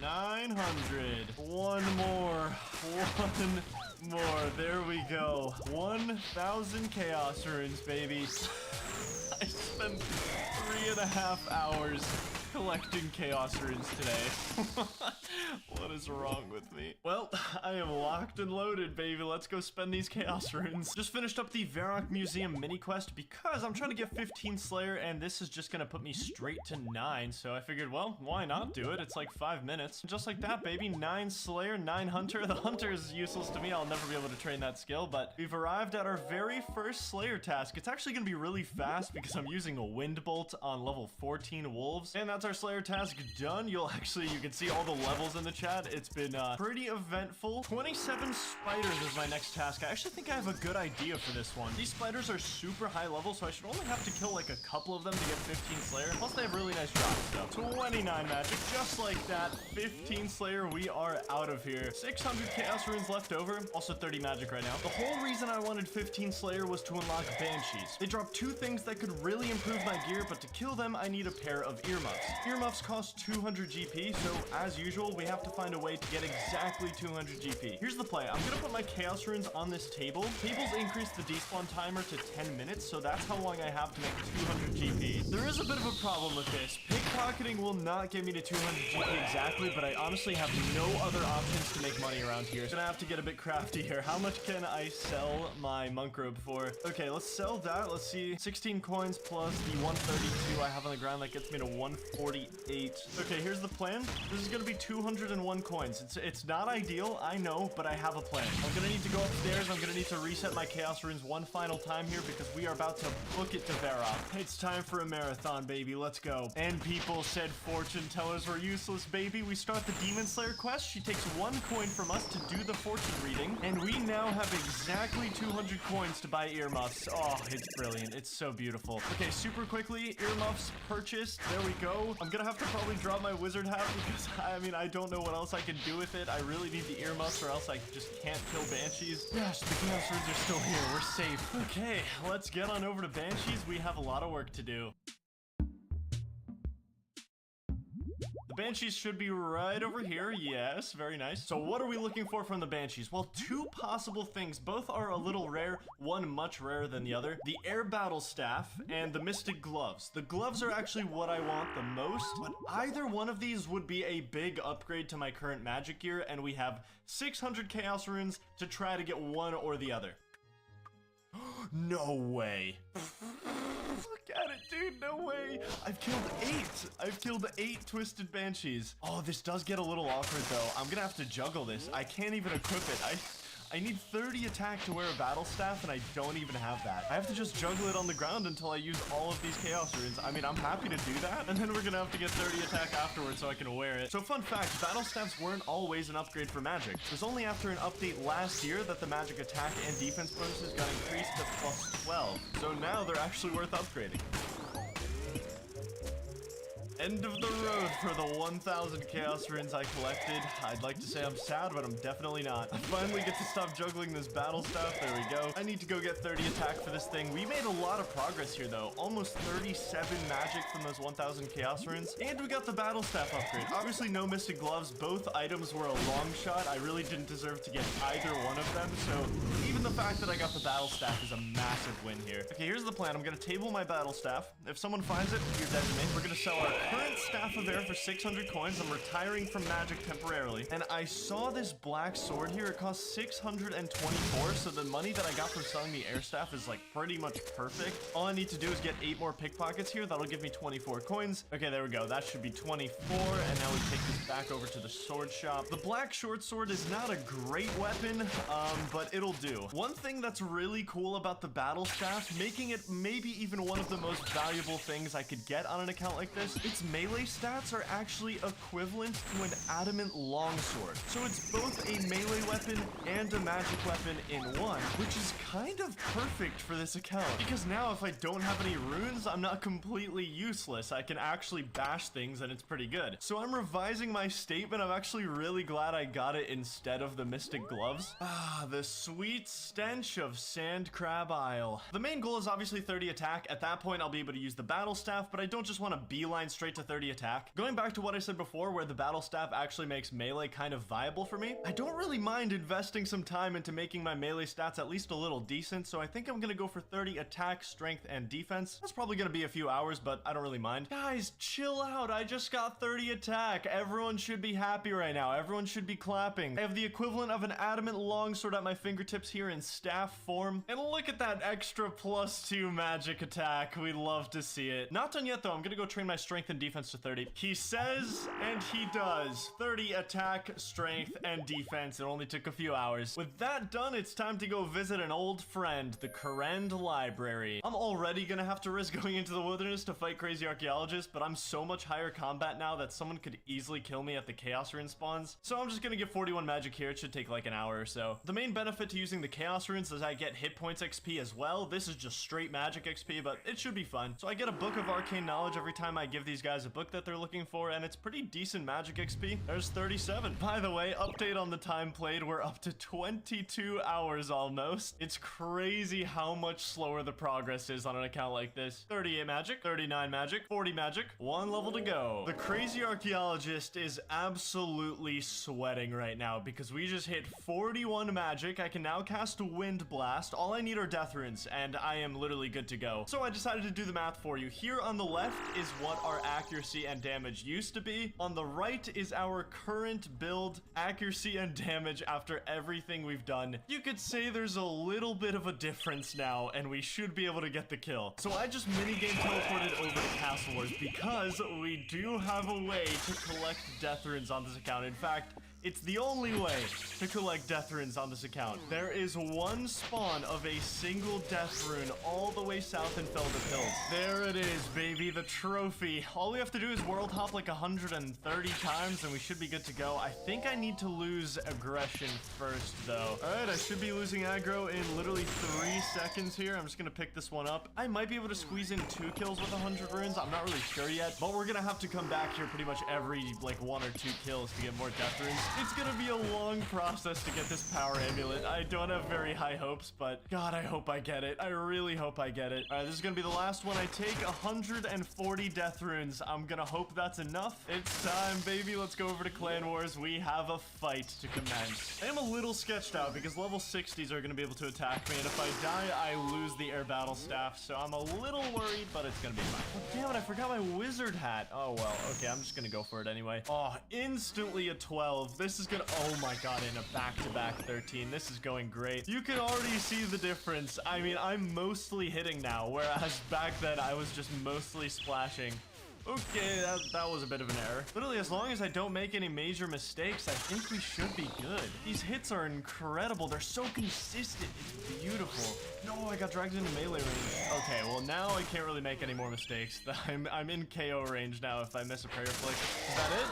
900. One more. There we go. 1,000 chaos runes, baby. I spent 3.5 hours collecting chaos runes today. What is wrong with me? Well, I am locked and loaded, baby. Let's go spend these chaos runes. Just finished up the Varrock Museum mini quest because I'm trying to get 15 Slayer, and this is just gonna put me straight to 9. So I figured, well, why not do it? It's like 5 minutes. Just like that, baby. 9 Slayer, 9 Hunter. The Hunter is useless to me. I'll never be able to train that skill, but we've arrived at our very first Slayer task. It's actually gonna be really fast because I'm using a Wind Bolt on level 14 Wolves, and that's our Slayer task done. You can see all the levels in the chat. It's been pretty eventful. 27 spiders is my next task. I actually think I have a good idea for this one. These spiders are super high level, so I should only have to kill like a couple of them to get 15 Slayer. Plus they have really nice drops, so 29 magic, just like that. 15 Slayer, we are out of here. 600 Chaos Runes left over, also 30 magic right now. The whole reason I wanted 15 Slayer was to unlock Banshees. They drop 2 things that could really improve my gear, but to kill them, I need a pair of earmuffs. Earmuffs cost 200 GP, so as usual, we have to find a way to get exactly 200 GP. Here's the play. I'm gonna put my Chaos Runes on this table. Tables increase the despawn timer to 10 minutes, so that's how long I have to make 200 GP. There is a bit of a problem with this. Pickpocketing will not get me to 200 GP exactly, but I honestly have no other options to make money around here. Gonna have to get a bit crafty here. How much can I sell my monk robe for? Okay, let's sell that. Let's see. 16 coins plus the 132 I have on the ground. That gets me to 148. Okay, here's the plan. This is gonna be 201 coins. It's not ideal, I know, but I have a plan. I'm gonna need to go upstairs. I'm gonna need to reset my Chaos Runes one final time here because we are about to book it to Varrock. It's time for a marathon, baby. Let's go. And people said fortune tellers were useless, baby. We start the Demon Slayer quest. She takes 1 coin from us to do the fortune reading, and we now have exactly 200 coins to buy earmuffs. Oh, it's brilliant. It's so beautiful. Okay, super quickly, earmuffs purchased. There we go. I'm gonna have to probably drop my wizard hat because, I mean, I don't know what else I can do with it. I really need the earmuffs or else I just can't kill Banshees. Gosh, the Chaos Runes are still here. We're safe. Okay, let's get on over to Banshees. We have a lot of work to do. The Banshees should be right over here. Yes, very nice. So what are we looking for from the Banshees? Well, 2 possible things. Both are a little rare, one much rarer than the other. The Air Battle Staff and the Mystic Gloves. The gloves are actually what I want the most, but either one of these would be a big upgrade to my current magic gear, and we have 600 Chaos Runes to try to get one or the other. No way. Look at it, dude. No way. I've killed 8. I've killed 8 Twisted Banshees. Oh, this does get a little awkward, though. I'm gonna have to juggle this. I can't even equip it. I need 30 attack to wear a battle staff, and I don't even have that. I have to just juggle it on the ground until I use all of these Chaos Runes. I mean, I'm happy to do that, and then we're gonna have to get 30 attack afterwards so I can wear it. So fun fact, battle staffs weren't always an upgrade for magic. It was only after an update last year that the magic attack and defense bonuses got increased to +12. So now they're actually worth upgrading. End of the road for the 1,000 Chaos Runes I collected. I'd like to say I'm sad, but I'm definitely not. I finally get to stop juggling this battle stuff. There we go. I need to go get 30 attack for this thing. We made a lot of progress here, though. Almost 37 magic from those 1,000 Chaos Runes. And we got the battle staff upgrade. Obviously, no Mystic Gloves. Both items were a long shot. I really didn't deserve to get either one of them, so even the fact that I got the battle staff is a massive win here. Okay, here's the plan. I'm gonna table my battle staff. If someone finds it, you're dead to me. We're gonna sell our current Staff of Air for 600 coins. I'm retiring from magic temporarily. And I saw this black sword here. It costs 624, so the money that I got from selling the air staff is like pretty much perfect. All I need to do is get 8 more pickpockets here. That'll give me 24 coins. Okay, there we go. That should be 24. And now we take this back over to the sword shop. The black short sword is not a great weapon, but it'll do. One thing that's really cool about the battle staff, making it maybe even one of the most valuable things I could get on an account like this, its melee stats are actually equivalent to an adamant longsword. So it's both a melee weapon and a magic weapon in one, which is kind of perfect for this account. Because now if I don't have any runes, I'm not completely useless. I can actually bash things and it's pretty good. So I'm revising my statement. I'm actually really glad I got it instead of the Mystic Gloves. Ah, the sweet stench of Sand Crab Isle. The main goal is obviously 30 attack. At that point, I'll be able to use the battle staff, but I don't just want to beeline straight straight to 30 attack. Going back to what I said before, where the battle staff actually makes melee kind of viable for me, I don't really mind investing some time into making my melee stats at least a little decent, so I think I'm gonna go for 30 attack, strength, and defense. That's probably gonna be a few hours, but I don't really mind. Guys, chill out. I just got 30 attack. Everyone should be happy right now. Everyone should be clapping. I have the equivalent of an adamant longsword at my fingertips here in staff form. And look at that extra +2 magic attack. We love to see it. Not done yet, though. I'm gonna go train my strength and defense to 30. He says, and he does. 30 attack, strength, and defense. It only took a few hours. With that done, it's time to go visit an old friend, the Karend Library. I'm already gonna have to risk going into the wilderness to fight crazy archaeologists, but I'm so much higher combat now that someone could easily kill me at the Chaos Rune spawns. So I'm just gonna get 41 magic here. It should take like an hour or so. The main benefit to using the Chaos Runes is I get hit points XP as well. This is just straight magic XP, but it should be fun. So I get a book of arcane knowledge every time I give these guys a book that they're looking for, and it's pretty decent magic XP. There's 37. By the way, update on the time played, we're up to 22 hours almost. It's crazy how much slower the progress is on an account like this. 38 magic, 39 magic, 40 magic, 1 level to go. The crazy archaeologist is absolutely sweating right now because we just hit 41 magic. I can now cast Wind Blast. All I need are death runes, and I am literally good to go. So I decided to do the math for you. Here on the left is what our accuracy and damage used to be. On the right is our current build accuracy and damage after everything we've done. You could say there's a little bit of a difference now, and we should be able to get the kill. So I just minigame teleported over to Castle Wars because we do have a way to collect death runes on this account. In fact, it's the only way to collect death runes on this account. There is one spawn of a single death rune all the way south in Felder Hills. There it is, baby, the trophy. All we have to do is world hop like 130 times and we should be good to go. I think I need to lose aggression first, though. All right, I should be losing aggro in literally 3 seconds here. I'm just gonna pick this one up. I might be able to squeeze in 2 kills with 100 runes. I'm not really sure yet, but we're gonna have to come back here pretty much every like 1 or 2 kills to get more death runes. It's gonna be a long process to get this power amulet. I don't have very high hopes, but God, I hope I get it. I really hope I get it. All right, this is gonna be the last one. I take 140 death runes. I'm gonna hope that's enough. It's time, baby. Let's go over to Clan Wars. We have a fight to commence. I am a little sketched out because level 60s are gonna be able to attack me, and if I die, I lose the air battle staff, so I'm a little worried, but it's gonna be fine. Oh, damn it, I forgot my wizard hat. Oh, well, okay, I'm just gonna go for it anyway. Oh, instantly a 12. This is gonna, oh my God, in a back-to-back 13. This is going great. You can already see the difference. I mean, I'm mostly hitting now, whereas back then I was just mostly splashing. Okay, that was a bit of an error. Literally, as long as I don't make any major mistakes, I think we should be good. These hits are incredible. They're so consistent. It's beautiful. No, I got dragged into melee range. Okay, well, now I can't really make any more mistakes. I'm in KO range now if I miss a prayer flick. Is that it?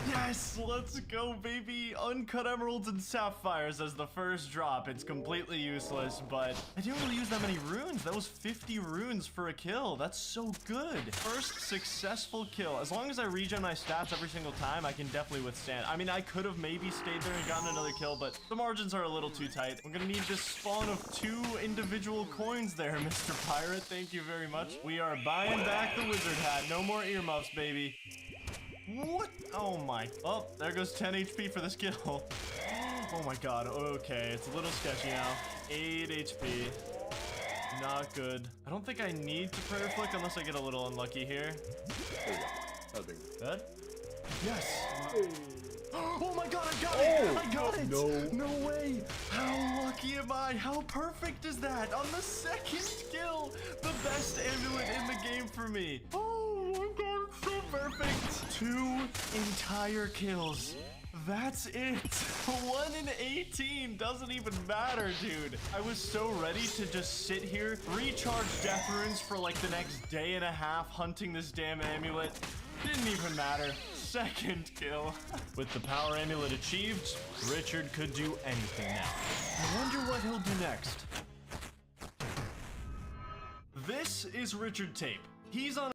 Yes, let's go, baby. Uncut emeralds and sapphires as the first drop. It's completely useless, but I didn't really use that many runes. That was 50 runes for a kill. That's so good. First successful kill. As long as I regen my stats every single time, I can definitely withstand. I mean, I could have maybe stayed there and gotten another kill, but the margins are a little too tight. I'm gonna need this spawn of 2 individual coins there, Mr. Pirate. Thank you very much. We are buying back the wizard hat. No more earmuffs, baby. What? Oh my. Oh, there goes 10 HP for this kill. Oh my God. Okay, it's a little sketchy now. 8 HP. Not good. I don't think I need to prayer flick unless I get a little unlucky here. There you go. That'll be good. Yes. Oh my God, I got it! I got it! No way! How lucky am I? How perfect is that? On the second kill! The best amulet in the game for me. Oh my God, it's so perfect. 2 entire kills. That's it. 1 in 18 doesn't even matter, dude. I was so ready to just sit here, recharge death runes for like the next day and a half hunting this damn amulet. Didn't even matter. Second kill. With the power amulet achieved, Richard could do anything now. I wonder what he'll do next. This is Richard Tape. He's on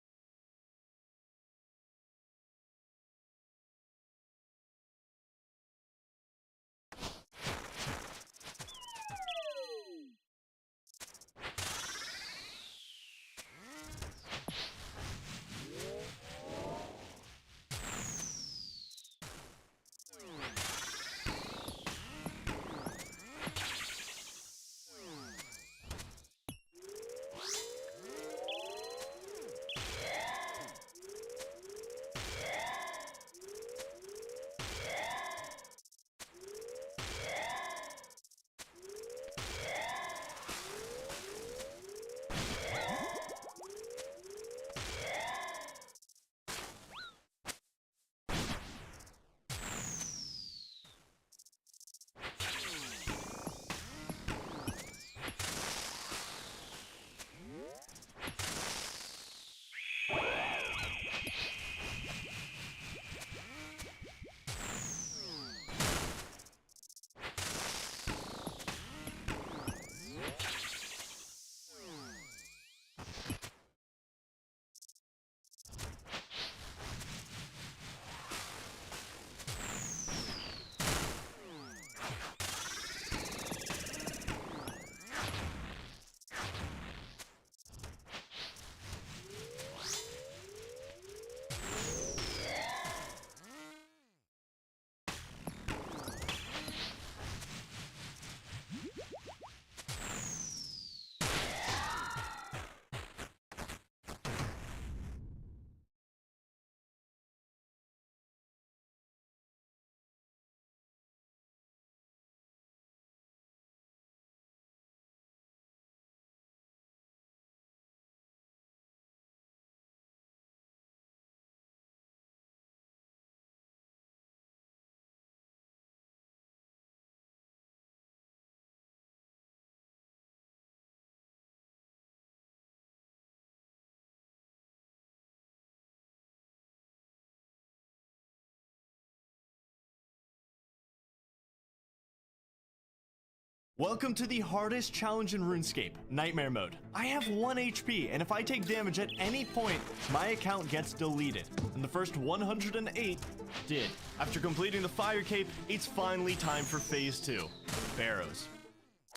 Welcome to the hardest challenge in RuneScape, Nightmare Mode. I have 1 HP, and if I take damage at any point, my account gets deleted. And the first 108 did. After completing the Fire Cape, it's finally time for Phase 2, Barrows.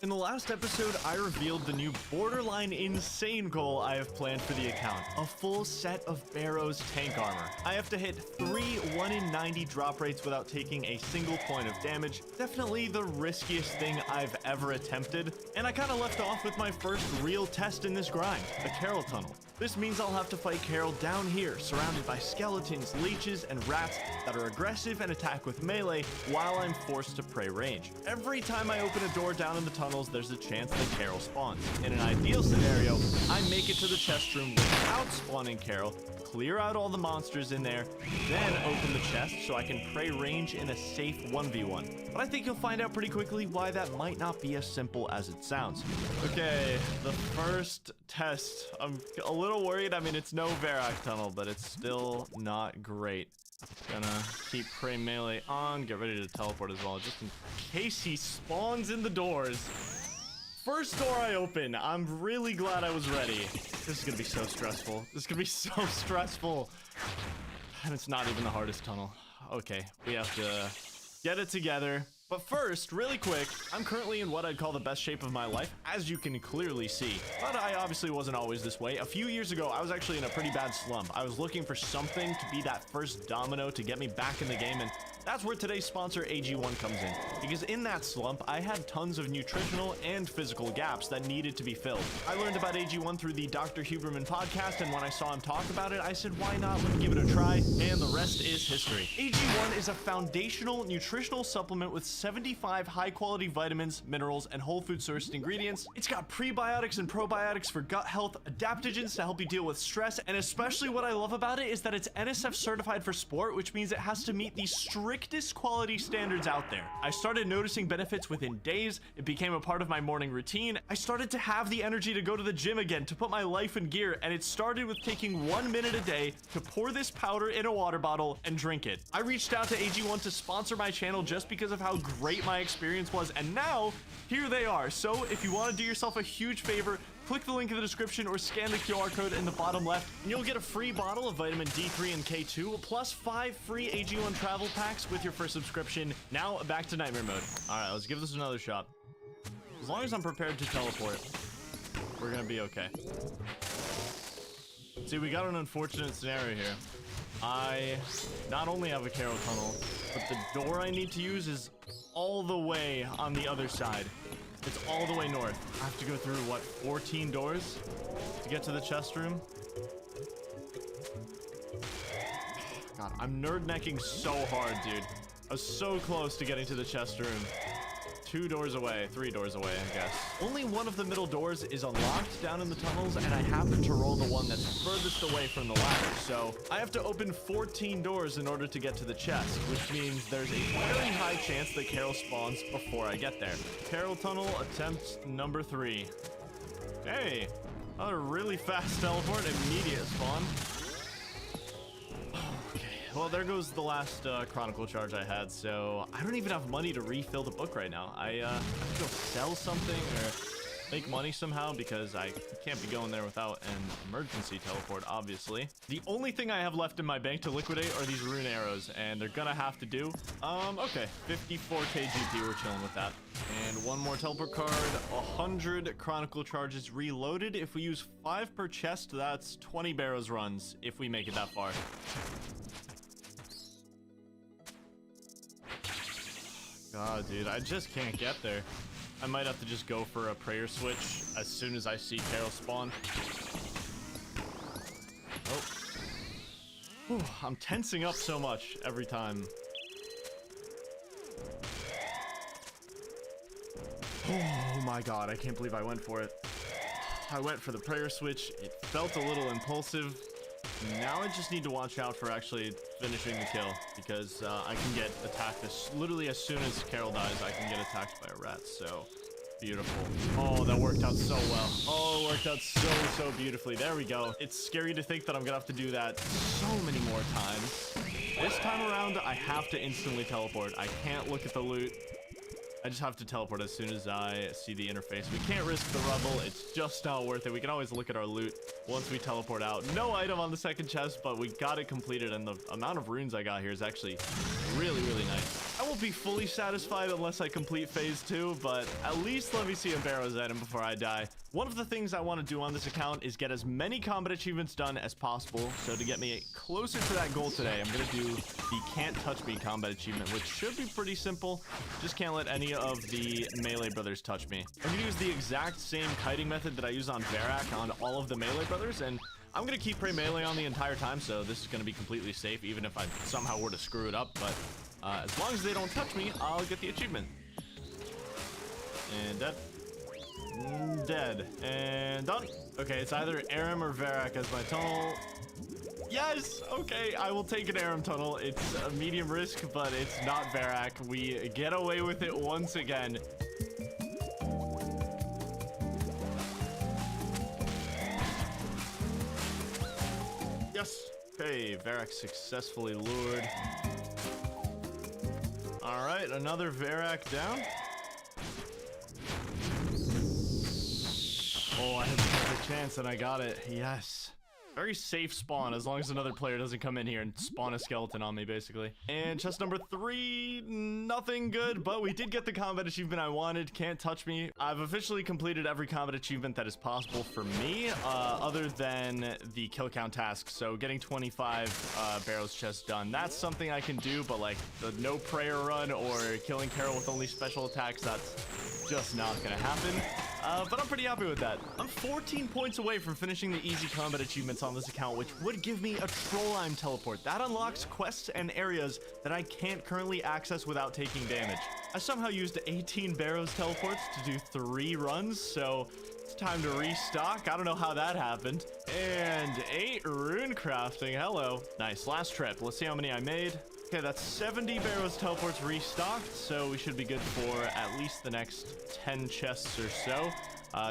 In the last episode, I revealed the new borderline insane goal I have planned for the account. A full set of Barrows tank armor. I have to hit 3 1 in 90 drop rates without taking a single point of damage. Definitely the riskiest thing I've ever attempted. And I kind of left off with my first real test in this grind, a Carol tunnel. This means I'll have to fight Carol down here, surrounded by skeletons, leeches, and rats that are aggressive and attack with melee while I'm forced to prey range. Every time I open a door down in the tunnels, there's a chance that Carol spawns. In an ideal scenario, I make it to the chest room without spawning Carol, clear out all the monsters in there, then open the chest so I can prey range in a safe 1v1. But I think you'll find out pretty quickly why that might not be as simple as it sounds. Okay, the first test. I'm a little worried. I mean, it's no Varrock tunnel, but it's still not great. Gonna keep prey melee on, get ready to teleport as well, just in case he spawns in the doors. First door I open. I'm really glad I was ready. This is gonna be so stressful. This is gonna be so stressful. And it's not even the hardest tunnel. Okay, we have to get it together. But first, really quick, I'm currently in what I'd call the best shape of my life, as you can clearly see. But I obviously wasn't always this way. A few years ago, I was actually in a pretty bad slump. I was looking for something to be that first domino to get me back in the game, and that's where today's sponsor AG1 comes in. Because in that slump, I had tons of nutritional and physical gaps that needed to be filled. I learned about AG1 through the Dr. Huberman podcast, and when I saw him talk about it, I said, why not? Let me give it a try, and the rest is history. AG1 is a foundational nutritional supplement with 75 high-quality vitamins, minerals, and whole food sourced ingredients. It's got prebiotics and probiotics for gut health, adaptogens to help you deal with stress, and especially what I love about it is that it's NSF certified for sport, which means it has to meet the strictest quality standards out there. I started noticing benefits within days. It became a part of my morning routine. I started to have the energy to go to the gym again, to put my life in gear, and it started with taking 1 minute a day to pour this powder in a water bottle and drink it. I reached out to AG1 to sponsor my channel just because of how great my experience was, and now here they are. So if you want to do yourself a huge favor, click the link in the description or scan the QR code in the bottom left, and you'll get a free bottle of vitamin D3 and K2, plus 5 free AG1 travel packs with your first subscription. Now back to Nightmare Mode. Alright, let's give this another shot. As long as I'm prepared to teleport, we're gonna be okay. See, we got an unfortunate scenario here. I not only have a Carol tunnel, but the door I need to use is all the way on the other side. It's all the way north. I have to go through, what, 14 doors to get to the chest room? God, I'm nerd necking so hard, dude. I was so close to getting to the chest room. 2 doors away, 3 doors away, I guess. Only one of the middle doors is unlocked down in the tunnels, and I happen to roll the one that's furthest away from the ladder. So I have to open 14 doors in order to get to the chest, which means there's a very high chance that Carol spawns before I get there. Carol tunnel attempt number 3. Hey, another really fast teleport, immediate spawn. Well, there goes the last Chronicle charge I had, so I don't even have money to refill the book right now. I have to go sell something or make money somehow because I can't be going there without an emergency teleport, obviously. The only thing I have left in my bank to liquidate are these rune arrows, and they're gonna have to do. Okay, 54k GP, we're chilling with that. And one more teleport card, 100 Chronicle charges reloaded. If we use 5 per chest, that's 20 Barrows runs if we make it that far. God, dude, I just can't get there. I might have to just go for a prayer switch as soon as I see Carol spawn. Oh. Whew, I'm tensing up so much every time. Oh my god, I can't believe I went for it. I went for the prayer switch. It felt a little impulsive. Now I just need to watch out for actually finishing the kill, because I can get attacked literally as soon as Carol dies. I can get attacked by a rat. So beautiful. Oh, that worked out so well. Oh, it worked out so beautifully. There we go. It's scary to think that I'm gonna have to do that so many more times. This time around, I have to instantly teleport. I can't look at the loot. I just have to teleport as soon as I see the interface. We can't risk the rubble. It's just not worth it. We can always look at our loot once we teleport out. No item on the second chest, but we got it completed, and the amount of runes I got here is actually really, really nice. I won't be fully satisfied unless I complete phase 2, but at least let me see a Barrows item before I die. One of the things I want to do on this account is get as many combat achievements done as possible. So to get me closer to that goal today, I'm going to do the Can't Touch Me combat achievement, which should be pretty simple. Just can't let any of the melee brothers touch me. I'm going to use the exact same kiting method that I use on Varrock on all of the melee brothers, and I'm going to keep prey melee on the entire time, so this is going to be completely safe, even if I somehow were to screw it up. But as long as they don't touch me, I'll get the achievement. And dead. Dead. And done. Okay, it's either Aram or Varrock as my tunnel. Yes! Okay, I will take an Aram tunnel. It's a medium risk, but it's not Varrock. We get away with it once again. Yes! Okay, Varrock successfully lured. Alright, another Varrock down. Oh, I had a perfect chance and I got it. Yes. Very safe spawn as long as another player doesn't come in here and spawn a skeleton on me, basically. And chest number 3, nothing good, but we did get the combat achievement I wanted. Can't touch me. I've officially completed every combat achievement that is possible for me, other than the kill count task. So getting 25 Barrows chests done, that's something I can do, but like the no prayer run or killing Carol with only special attacks, that's just not gonna happen. But I'm pretty happy with that. I'm 14 points away from finishing the easy combat achievements on this account, which would give me a Trolheim teleport. That unlocks quests and areas that I can't currently access without taking damage. I somehow used 18 Barrows teleports to do 3 runs, so it's time to restock. I don't know how that happened. And 8 rune crafting. Hello. Nice. Last trip. Let's see how many I made. Okay, that's 70 Barrows teleports restocked, so we should be good for at least the next 10 chests or so,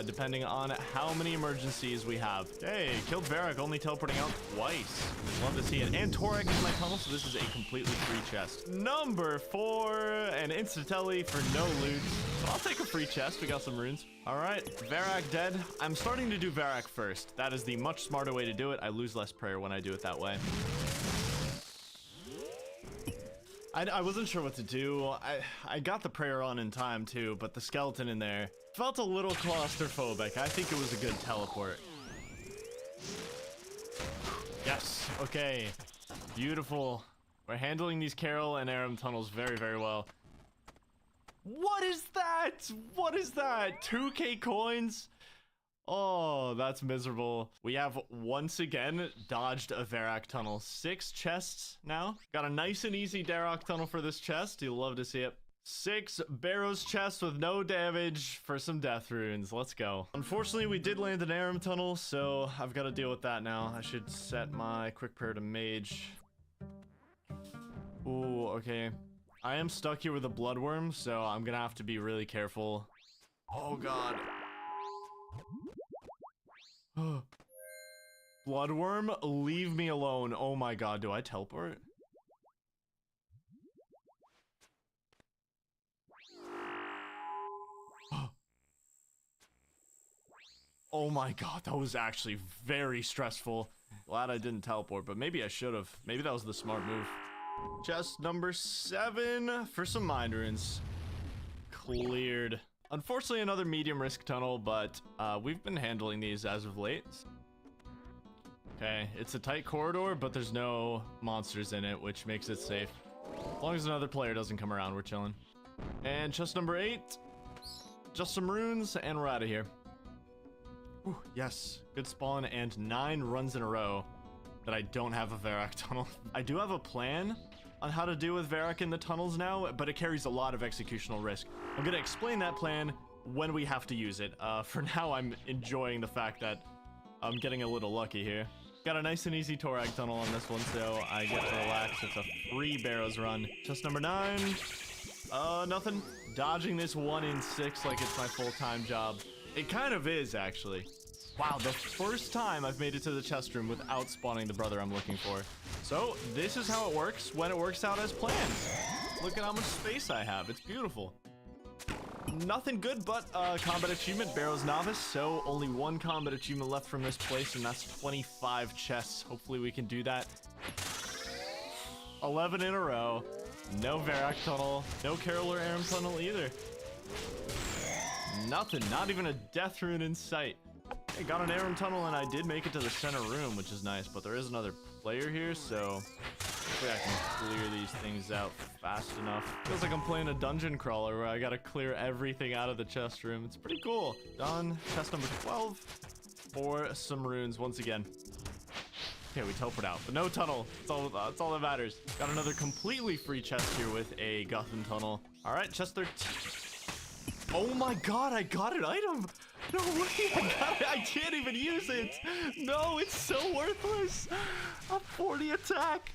depending on how many emergencies we have. Hey, killed Varrock, only teleporting out twice. Love to see it. And Torek is my tunnel, so this is a completely free chest. Number 4, an insta-telly for no loot. So I'll take a free chest. We got some runes. All right, Varrock dead. I'm starting to do Varrock first. That is the much smarter way to do it. I lose less prayer when I do it that way. I wasn't sure what to do. I got the prayer on in time too, but the skeleton in there felt a little claustrophobic. I think it was a good teleport. Yes. Okay. Beautiful. We're handling these Carol and Aram tunnels very, very well. What is that? What is that? 2k coins? Oh, that's miserable. We have once again dodged a Varrock tunnel. 6 chests now. Got a nice and easy Varrock tunnel for this chest. You'll love to see it. 6 Barrows chests with no damage for some death runes. Let's go. Unfortunately, we did land an Aram tunnel, so I've got to deal with that now. I should set my quick prayer to mage. Ooh, okay. I am stuck here with a bloodworm, so I'm gonna have to be really careful. Oh god. Bloodworm, leave me alone. Oh my god, do I teleport? Oh my god, that was actually very stressful. Glad I didn't teleport, but maybe I should have. Maybe that was the smart move. Chest number 7 for some mind runes. Cleared. Unfortunately, another medium risk tunnel, but we've been handling these as of late. Okay, it's a tight corridor, but there's no monsters in it, which makes it safe. As long as another player doesn't come around, we're chilling. And chest number 8. Just some runes, and we're out of here. Whew, yes, good spawn, and 9 runs in a row that I don't have a Varrock tunnel. I do have a plan on how to deal with Varrock in the tunnels now, but it carries a lot of executional risk. I'm gonna explain that plan when we have to use it. For now, I'm enjoying the fact that I'm getting a little lucky here. Got a nice and easy Torag tunnel on this one, so I get to relax. It's a free Barrows run. Chest number 9. Nothing. Dodging this 1 in 6 like it's my full-time job. It kind of is, actually. Wow, the first time I've made it to the chest room without spawning the brother I'm looking for. So, this is how it works when it works out as planned. Look at how much space I have. It's beautiful. Nothing good but combat achievement, Barrow's Novice. So only one combat achievement left from this place, and that's 25 chests. Hopefully we can do that. 11 in a row. No Varrock Tunnel. No Carol or Aram Tunnel either. Nothing. Not even a death rune in sight. I got an Aram Tunnel, and I did make it to the center room, which is nice, but there is another player here, so hopefully I can clear these things out fast enough. Feels like I'm playing a dungeon crawler where I gotta clear everything out of the chest room. It's pretty cool. Done. Chest number 12 for some runes once again. Okay, we teleported out, but no tunnel. That's all that matters. Got another completely free chest here with a Guthan tunnel. All right, chest 13. Oh my god, I got an item. No way, I got it. I can't even use it. No, it's so worthless. A 40 attack.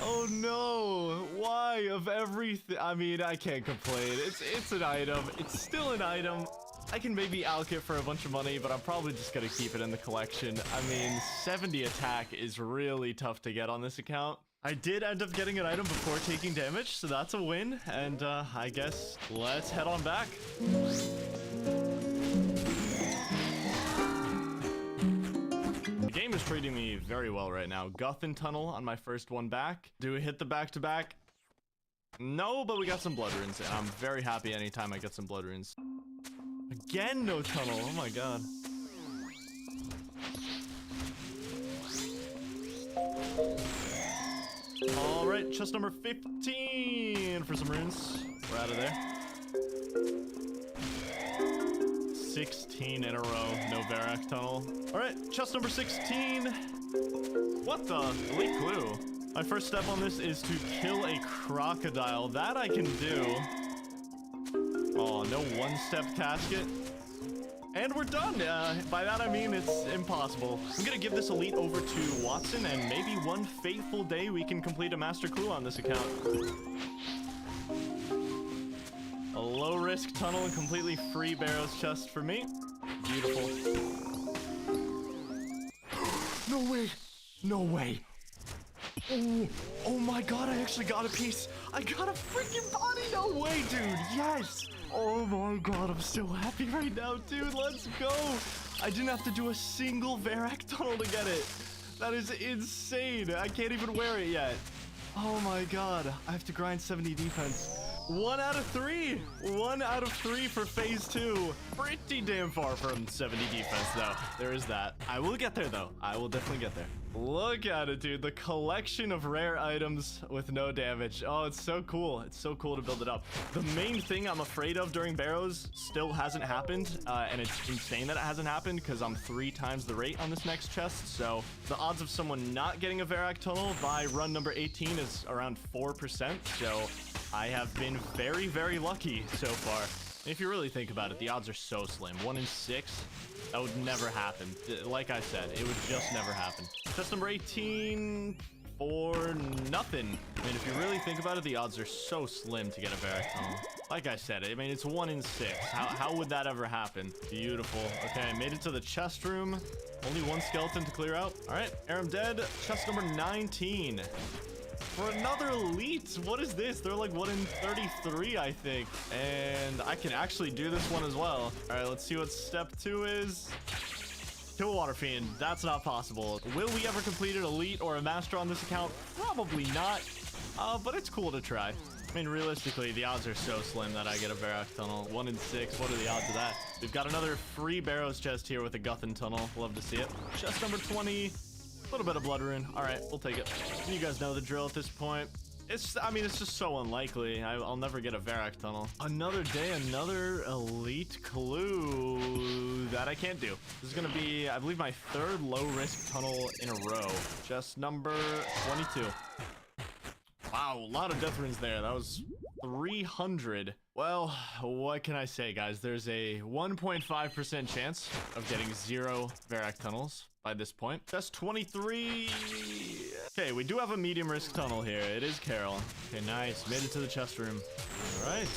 Oh no, why of everything? I mean, I can't complain. It's an item. It's still an item. I can maybe alloc it for a bunch of money, but I'm probably just gonna keep it in the collection. I mean, 70 attack is really tough to get on this account. I did end up getting an item before taking damage, so that's a win. And I guess let's head on back. The game is treating me very well right now. Guthan Tunnel on my first one back. Do we hit the back-to-back? No, but we got some blood runes, and I'm very happy anytime I get some blood runes. Again, no tunnel. Oh my god. All right, chest number 15 for some runes. We're out of there. 16 in a row. No Varrock Tunnel. All right, chest number 16. What the? Elite clue. My first step on this is to kill a crocodile. That I can do. Oh, no one-step casket. And we're done. By that I mean it's impossible. I'm gonna give this elite over to Watson, and maybe one fateful day we can complete a master clue on this account. A low-risk tunnel and completely free Barrow's chest for me. Beautiful. No way. No way. Oh my god, I actually got a piece. I got a freaking body. No way, dude. Yes. Oh my god, I'm so happy right now, dude. Let's go. I didn't have to do a single Varrock Tunnel to get it. That is insane. I can't even wear it yet. Oh my god. I have to grind 70 defense. 1 out of 3. 1 out of 3 for phase 2. Pretty damn far from 70 defense, though. There is that. I will get there, though. I will definitely get there. Look at it, dude. The collection of rare items with no damage. Oh, it's so cool. It's so cool to build it up. The main thing I'm afraid of during Barrows still hasn't happened, and it's insane that it hasn't happened because I'm 3 times the rate on this next chest. So the odds of someone not getting a Varrock Tunnel by run number 18 is around 4%. So I have been very, very lucky so far. And if you really think about it, the odds are so slim. 1 in 6. That would never happen. Like I said, it would just never happen. Chest number 18 for nothing. I mean, if you really think about it, the odds are so slim to get a Varrock Tunnel. Like I said, I mean, it's 1 in 6. How would that ever happen? Beautiful. Okay, I made it to the chest room. Only 1 skeleton to clear out. All right, Aram dead. Chest number 19. For another elite. What is this? They're like 1 in 33, I think. And I can actually do this one as well. All right, let's see what step 2 is. Kill a water fiend. That's not possible. Will we ever complete an elite or a master on this account? Probably not. But it's cool to try. I mean, realistically, the odds are so slim that I get a Varrock Tunnel. 1 in 6. What are the odds of that? We've got another free Barrows chest here with a Guthan Tunnel. Love to see it. Chest number 20. A little bit of blood rune. All right, we'll take it. You guys know the drill at this point. I mean, it's just so unlikely. I'll never get a Varrock Tunnel. Another day, another elite clue that I can't do. This is gonna be, I believe, my 3rd low-risk tunnel in a row. Just number 22. Wow, a lot of death runes there. That was 300. Well, what can I say, guys? There's a 1.5% chance of getting 0 Varrock Tunnels by this point. That's 23. Okay, we do have a medium risk tunnel here. It is Carol. Okay, nice. Made it to the chest room. All right.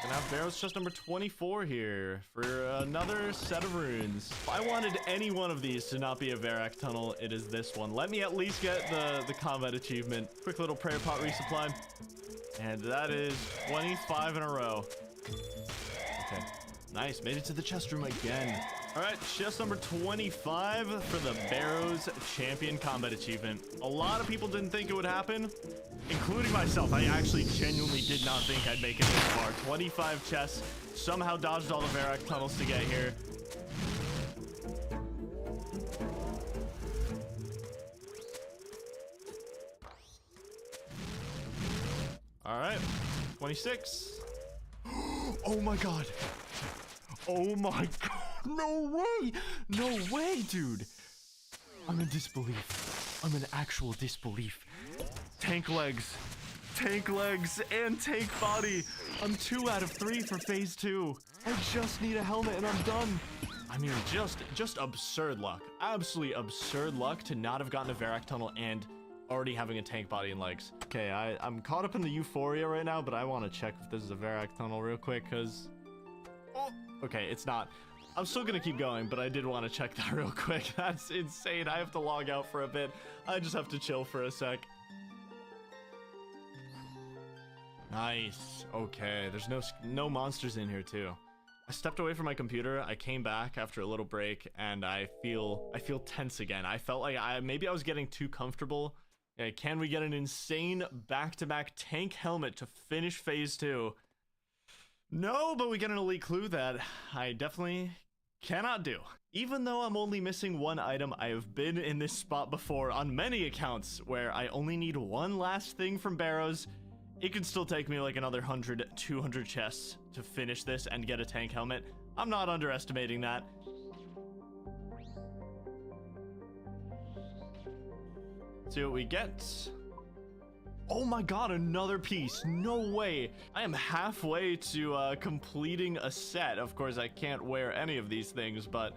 Gonna have Barrow's chest number 24 here for another set of runes. If I wanted any one of these to not be a Varrock Tunnel, it is this one. Let me at least get the combat achievement. Quick little prayer pot resupply. And that is 25 in a row. Okay. Nice, made it to the chest room again. All right, chest number 25 for the Barrows Champion Combat Achievement. A lot of people didn't think it would happen, including myself. I actually genuinely did not think I'd make it this far. 25 chests, somehow dodged all the Varrock tunnels to get here. All right, 26. Oh my God. Oh my God. No way. No way, dude. I'm in disbelief. I'm in actual disbelief. Tank legs, and tank body. I'm 2 out of 3 for phase 2. I just need a helmet and I'm done. I mean, just absurd luck. Absolutely absurd luck to not have gotten a Varrock tunnel and already having a tank body and legs. Okay, I'm caught up in the euphoria right now, but I want to check if this is a Varrock tunnel real quick, because... Oh, okay, it's not. I'm still gonna keep going, but I did want to check that real quick. That's insane. I have to log out for a bit. I just have to chill for a sec. Nice. Okay, there's no monsters in here too. I stepped away from my computer. I came back after a little break, and I feel tense again. I felt like maybe I was getting too comfortable. Okay, can we get an insane back-to-back tank helmet to finish phase 2? No, but we get an elite clue that I definitely cannot do. Even though I'm only missing 1 item, I have been in this spot before on many accounts where I only need 1 last thing from Barrows. It could still take me like another 100, 200 chests to finish this and get a tank helmet. I'm not underestimating that. See what we get. Oh my God, another piece. No way. I am halfway to completing a set. Of course, I can't wear any of these things, but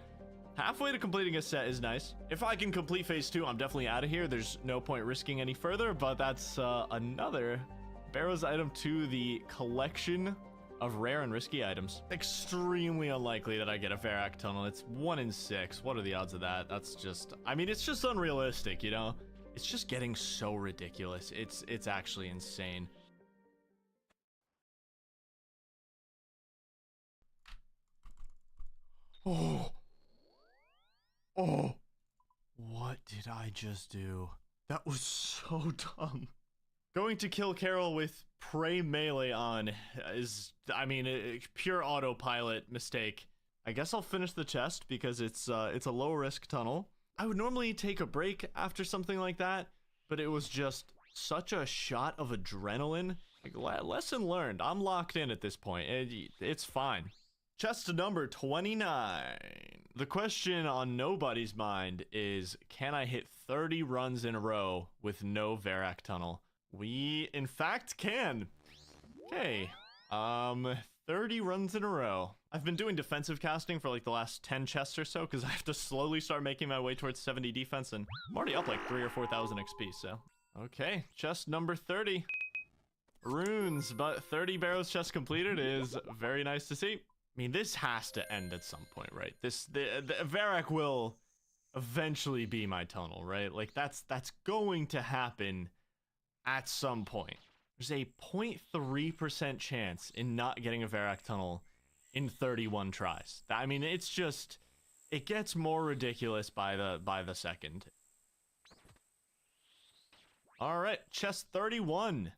halfway to completing a set is nice. If I can complete phase 2, I'm definitely out of here. There's no point risking any further, but that's another Barrows item to the collection of rare and risky items. Extremely unlikely that I get a Varrock tunnel. It's 1 in 6. What are the odds of that? That's just, I mean, it's just unrealistic, you know? It's just getting so ridiculous. It's actually insane. Oh. What did I just do? That was so dumb. Going to kill Carol with Prey Melee on is, I mean, a pure autopilot mistake. I guess I'll finish the chest because it's a low risk tunnel. I would normally take a break after something like that, but it was just such a shot of adrenaline. Like, lesson learned. I'm locked in at this point. It's fine. Chest number 29. The question on nobody's mind is, can I hit 30 runs in a row with no Varrock tunnel? We, in fact, can. Okay. 30 runs in a row. I've been doing defensive casting for like the last 10 chests or so because I have to slowly start making my way towards 70 defense, and I'm already up like 3,000 or 4,000 XP, so. Okay, chest number 30. Runes, but 30 Barrows chests completed is very nice to see. I mean, this has to end at some point, right? The Varrock will eventually be my tunnel, right? Like that's going to happen at some point. There's a 0.3% chance in not getting a Varrock tunnel in 31 tries. I mean, it's just, it gets more ridiculous by the second. All right, chest 31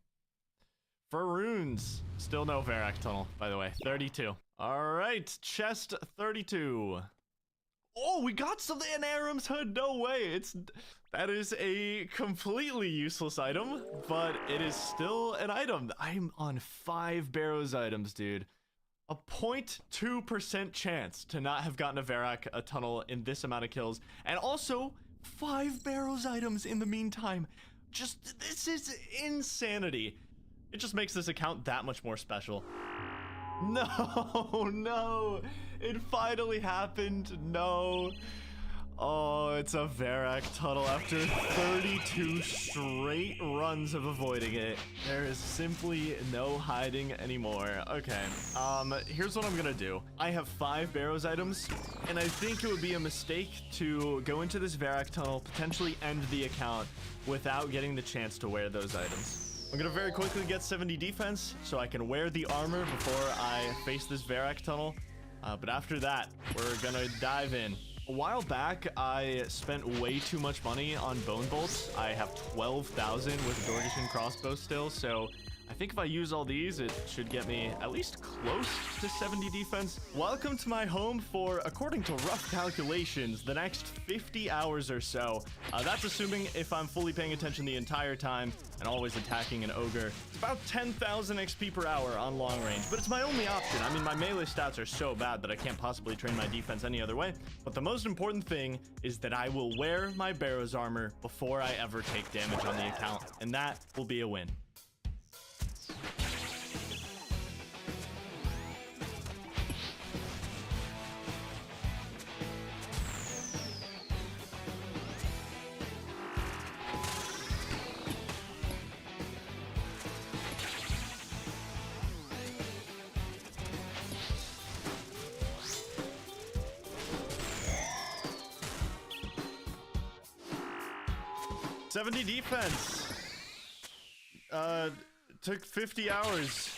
for runes. Still no Varrock tunnel, by the way. 32. All right, chest 32. Oh, we got something in Aram's hood. No way. That is a completely useless item, but it is still an item. I'm on 5 Barrows items, dude. A 0.2% chance to not have gotten a Varrock a tunnel in this amount of kills, and also 5 Barrows items in the meantime. Just, this is insanity. It just makes this account that much more special. No, it finally happened. No. Oh, it's a Varrock tunnel after 32 straight runs of avoiding it. There is simply no hiding anymore. Okay, here's what I'm gonna do. I have 5 Barrows items, and I think it would be a mistake to go into this Varrock tunnel, potentially end the account without getting the chance to wear those items. I'm gonna very quickly get 70 defense so I can wear the armor before I face this Varrock tunnel. But after that, we're gonna dive in. A while back, I spent way too much money on bone bolts. I have 12,000 with Dorgishan crossbow still, so I think if I use all these, it should get me at least close to 70 defense. Welcome to my home for, according to rough calculations, the next 50 hours or so. That's assuming if I'm fully paying attention the entire time and always attacking an ogre. It's about 10,000 XP per hour on long range, but it's my only option. I mean, my melee stats are so bad that I can't possibly train my defense any other way. But the most important thing is that I will wear my Barrow's armor before I ever take damage on the account, and that will be a win. '70 defense. Took 50 hours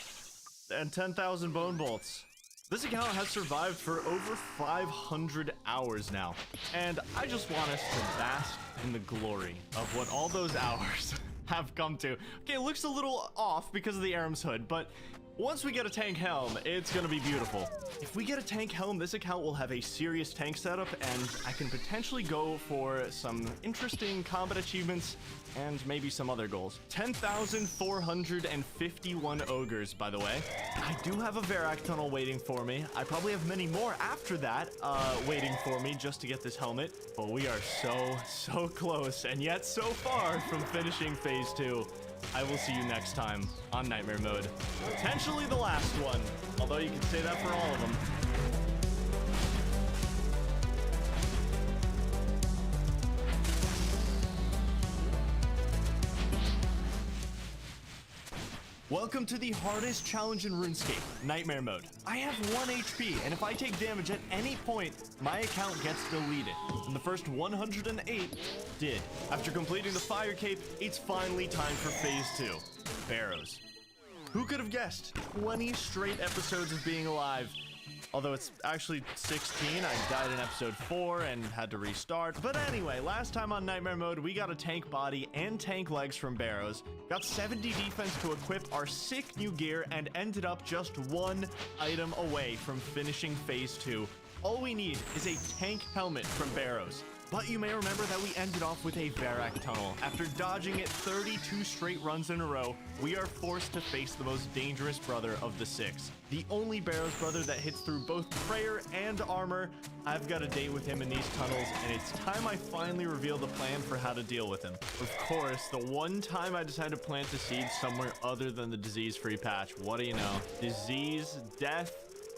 and 10,000 bone bolts. This account has survived for over 500 hours now, and I just want us to bask in the glory of what all those hours have come to. Okay, it looks a little off because of the Aram's hood, but once we get a tank helm, it's gonna be beautiful. If we get a tank helm, this account will have a serious tank setup, and I can potentially go for some interesting combat achievements and maybe some other goals. 10,451 ogres, by the way. I do have a Varak tunnel waiting for me. I probably have many more after that waiting for me just to get this helmet, but we are so close, and yet so far from finishing phase 2. I will see you next time on Nightmare Mode. Potentially the last one, although you can say that for all of them. Welcome to the hardest challenge in RuneScape, Nightmare Mode. I have 1 HP, and if I take damage at any point, my account gets deleted. And the first 108 did. After completing the Fire Cape, it's finally time for Phase 2, Barrows. Who could have guessed? 20 straight episodes of being alive. Although it's actually 16, I died in episode 4 and had to restart. But anyway, last time on Nightmare Mode, we got a tank body and tank legs from Barrows, got 70 defense to equip our sick new gear, and ended up just 1 item away from finishing phase 2. All we need is a tank helmet from Barrows. But you may remember that we ended off with a Varak tunnel. After dodging it 32 straight runs in a row, we are forced to face the most dangerous brother of the 6. The only Barrows brother that hits through both prayer and armor. I've got a date with him in these tunnels, and it's time I finally reveal the plan for how to deal with him. Of course, the one time I decided to plant a seed somewhere other than the disease-free patch. What do you know? Disease, death.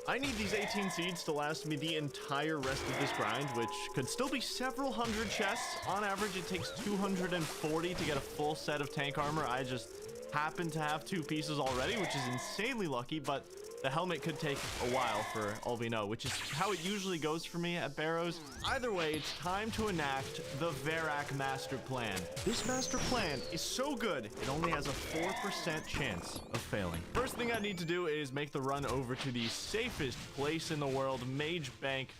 I need these 18 seeds to last me the entire rest of this grind, which could still be several hundred chests. On average, it takes 240 to get a full set of tank armor. I just happen to have 2 pieces already, which is insanely lucky, but the helmet could take a while for all we know, which is how it usually goes for me at Barrows. Either way, it's time to enact the Varak master plan. This master plan is so good, it only has a 4% chance of failing. First thing I need to do is make the run over to the safest place in the world, Mage Bank.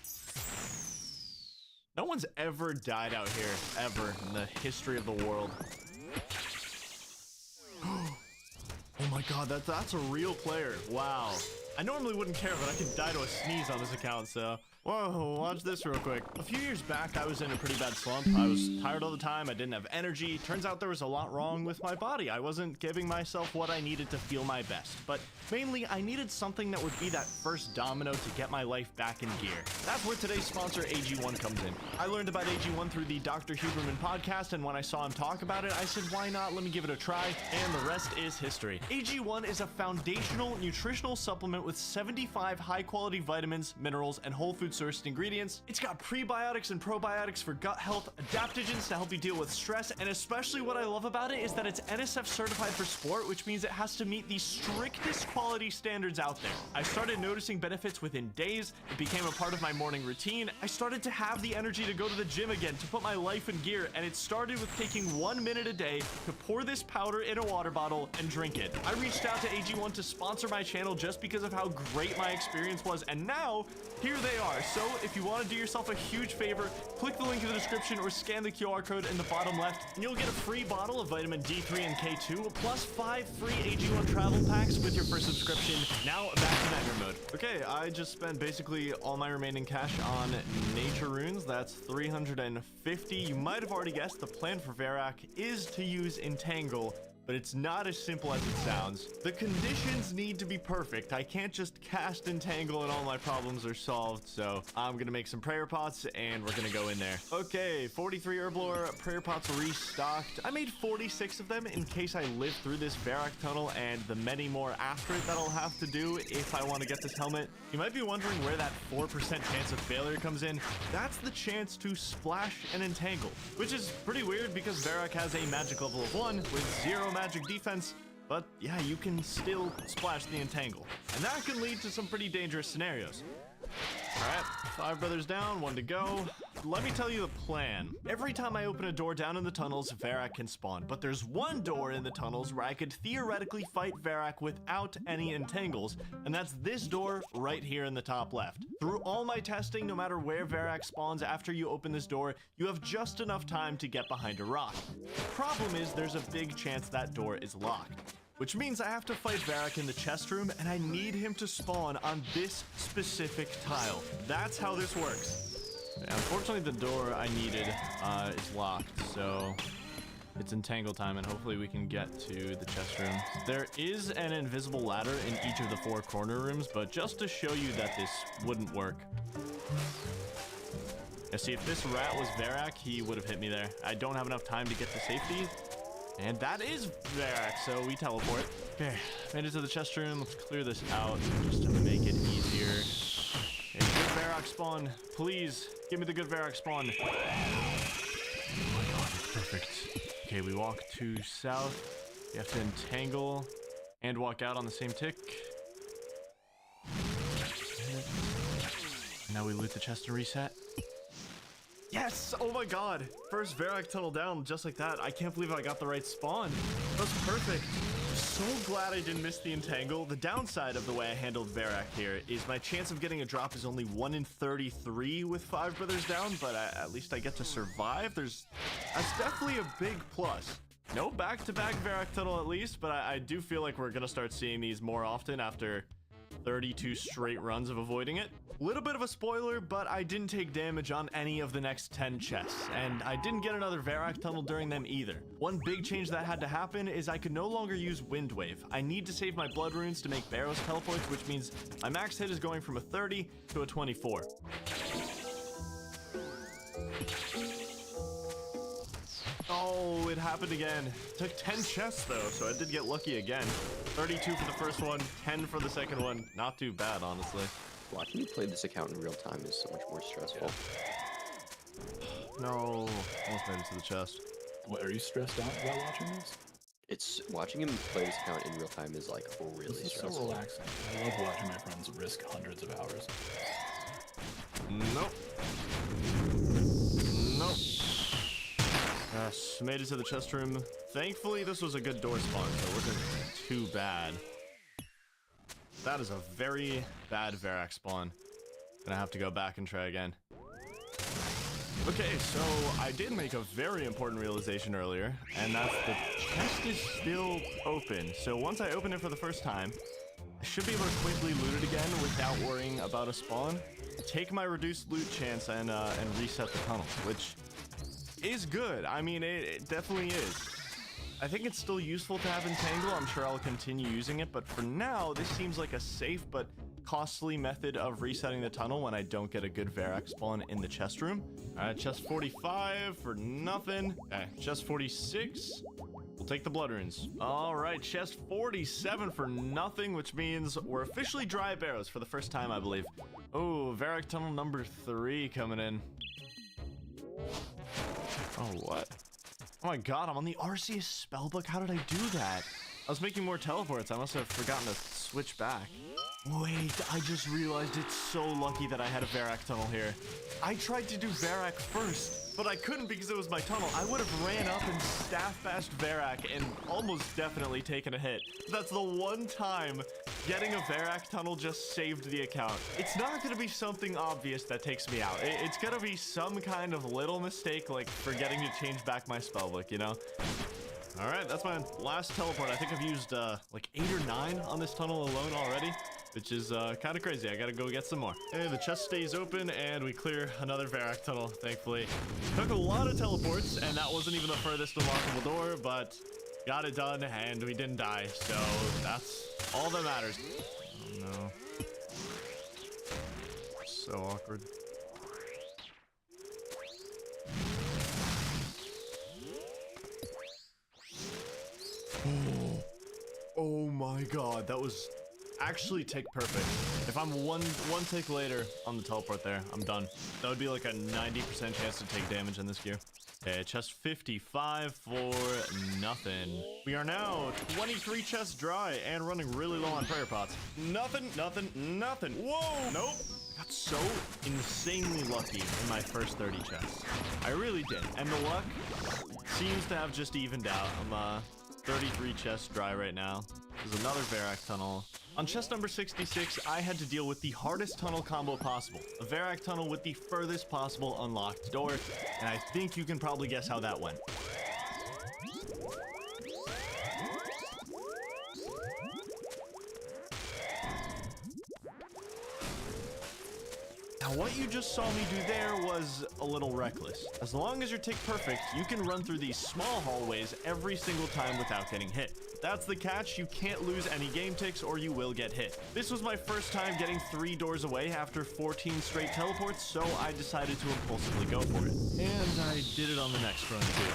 No one's ever died out here, ever, in the history of the world. Oh my god, that's a real player. Wow. I normally wouldn't care, but I can die to a sneeze on this account, so... Whoa, watch this real quick. A few years back, I was in a pretty bad slump. I was tired all the time, I didn't have energy. Turns out there was a lot wrong with my body. I wasn't giving myself what I needed to feel my best. But mainly, I needed something that would be that first domino to get my life back in gear. That's where today's sponsor, AG1, comes in. I learned about AG1 through the Dr. Huberman podcast, and when I saw him talk about it, I said, why not? Let me give it a try, and the rest is history. AG1 is a foundational nutritional supplement with 75 high-quality vitamins, minerals, and whole food food-sourced ingredients. It's got prebiotics and probiotics for gut health, adaptogens to help you deal with stress, and especially what I love about it is that it's NSF certified for sport, which means it has to meet the strictest quality standards out there. I started noticing benefits within days. It became a part of my morning routine. I started to have the energy to go to the gym again, to put my life in gear, and it started with taking 1 minute a day to pour this powder in a water bottle and drink it. I reached out to AG1 to sponsor my channel just because of how great my experience was, and now here they are. So if you want to do yourself a huge favor, click the link in the description or scan the QR code in the bottom left, and you'll get a free bottle of vitamin D3 and K2 plus 5 free AG1 travel packs with your first subscription. Now back to nightmare mode. Okay, I just spent basically all my remaining cash on nature runes. That's 350. You might have already guessed the plan for Varrock is to use Entangle, but it's not as simple as it sounds. The conditions need to be perfect. I can't just cast Entangle and all my problems are solved, so I'm gonna make some prayer pots and we're gonna go in there. Okay, 43 herblore, prayer pots restocked. I made 46 of them in case I live through this Varrock tunnel and the many more after it that I'll have to do if I want to get this helmet. You might be wondering where that 4% chance of failure comes in. That's the chance to splash and Entangle, which is pretty weird because Varrock has a magic level of 1 with 0 magic defense, but yeah, you can still splash the Entangle, and that can lead to some pretty dangerous scenarios. All right, 5 brothers down, 1 to go. Let me tell you the plan. Every time I open a door down in the tunnels, Varrock can spawn, but there's one door in the tunnels where I could theoretically fight Varrock without any entangles, and that's this door right here in the top left. Through all my testing, no matter where Varrock spawns after you open this door, you have just enough time to get behind a rock. The problem is there's a big chance that door is locked, which means I have to fight Varrock in the chest room, and I need him to spawn on this specific tile. That's how this works. Unfortunately, the door I needed is locked, so it's Entangle time, and hopefully we can get to the chest room. There is an invisible ladder in each of the 4 corner rooms, but just to show you that this wouldn't work. Yeah, see, if this rat was Varrock, he would have hit me there. I don't have enough time to get to safety. And that is Varrock, so we teleport. Okay, made it to the chest room. Let's clear this out just to make it easier. Okay, good Varrock spawn. Please, give me the good Varrock spawn. Oh my god, it's perfect. Okay, we walk to south. You have to Entangle and walk out on the same tick. Now we loot the chest and reset. Yes! Oh my god! First Varrock tunnel down just like that. I can't believe I got the right spawn. That was perfect. I'm so glad I didn't miss the Entangle. The downside of the way I handled Varrock here is my chance of getting a drop is only 1 in 33 with 5 brothers down, but at least I get to survive. That's definitely a big plus. No back-to-back Varrock tunnel at least, but I do feel like we're gonna start seeing these more often after 32 straight runs of avoiding it. Little bit of a spoiler, but I didn't take damage on any of the next 10 chests, and I didn't get another Varrock tunnel during them either. One big change that had to happen is I could no longer use Wind Wave. I need to save my blood runes to make Barrows teleports, which means my max hit is going from a 30 to a 24. Oh, it happened again. Took 10 chests though, so I did get lucky again. 32 for the first one, 10 for the second one. Not too bad, honestly. Watching you play this account in real time is so much more stressful. No, almost made it to the chest. What, are you stressed out about watching this? It's watching him play this account in real time is like really this is stressful. So relaxing. I love watching my friends risk hundreds of hours. Nope. Nope. Yes, made it to the chest room. Thankfully, this was a good door spawn, so it wasn't too bad. That is a very bad Varrock spawn. Gonna have to go back and try again. Okay, so I did make a very important realization earlier, and that's the chest is still open. So once I open it for the first time, I should be able to quickly loot it again without worrying about a spawn. Take my reduced loot chance and reset the tunnels, which is good. I mean, it definitely is. I think it's still useful to have Entangle. I'm sure I'll continue using it, but for now, this seems like a safe but costly method of resetting the tunnel when I don't get a good Varrock spawn in the chest room. All right, chest 45 for nothing. Okay, chest 46. We'll take the blood runes. All right, chest 47 for nothing, which means we're officially dry barrows for the first time, I believe. Oh, Varrock Tunnel number 3 coming in. Oh, what? Oh my god, I'm on the Arceus spellbook. How did I do that? I was making more teleports. I must have forgotten to switch back. Wait, I just realized it's so lucky that I had a Varrock Tunnel here. I tried to do Varrock first, but I couldn't because it was my tunnel. I would have ran up and staff bashed Varrock and almost definitely taken a hit. That's the one time getting a Varrock Tunnel just saved the account. It's not going to be something obvious that takes me out. It's going to be some kind of little mistake, like forgetting to change back my spellbook, you know? All right, that's my last teleport. I think I've used like 8 or 9 on this tunnel alone already, which is kind of crazy. I gotta go get some more. Hey, the chest stays open and we clear another Varrock Tunnel, thankfully. Took a lot of teleports and that wasn't even the furthest unlockable door, but got it done and we didn't die, so that's all that matters. Oh no. So awkward. Oh my god, that was actually tick perfect. If I'm one tick later on the teleport there, I'm done. That would be like a 90% chance to take damage in this gear. Okay, chest 55 for nothing. We are now 23 chests dry and running really low on prayer pots. Nothing. Whoa, nope. I got so insanely lucky in my first 30 chests. I really did. And the luck seems to have just evened out. I'm 33 chests dry right now. There's another Varrock Tunnel. On chest number 66, I had to deal with the hardest tunnel combo possible. A Varrock Tunnel with the furthest possible unlocked door. And I think you can probably guess how that went. Now, what you just saw me do there was a little reckless. As long as you're tick perfect, you can run through these small hallways every single time without getting hit. That's the catch. You can't lose any game ticks or you will get hit. This was my first time getting 3 doors away after 14 straight teleports, so I decided to impulsively go for it. And I did it on the next run too.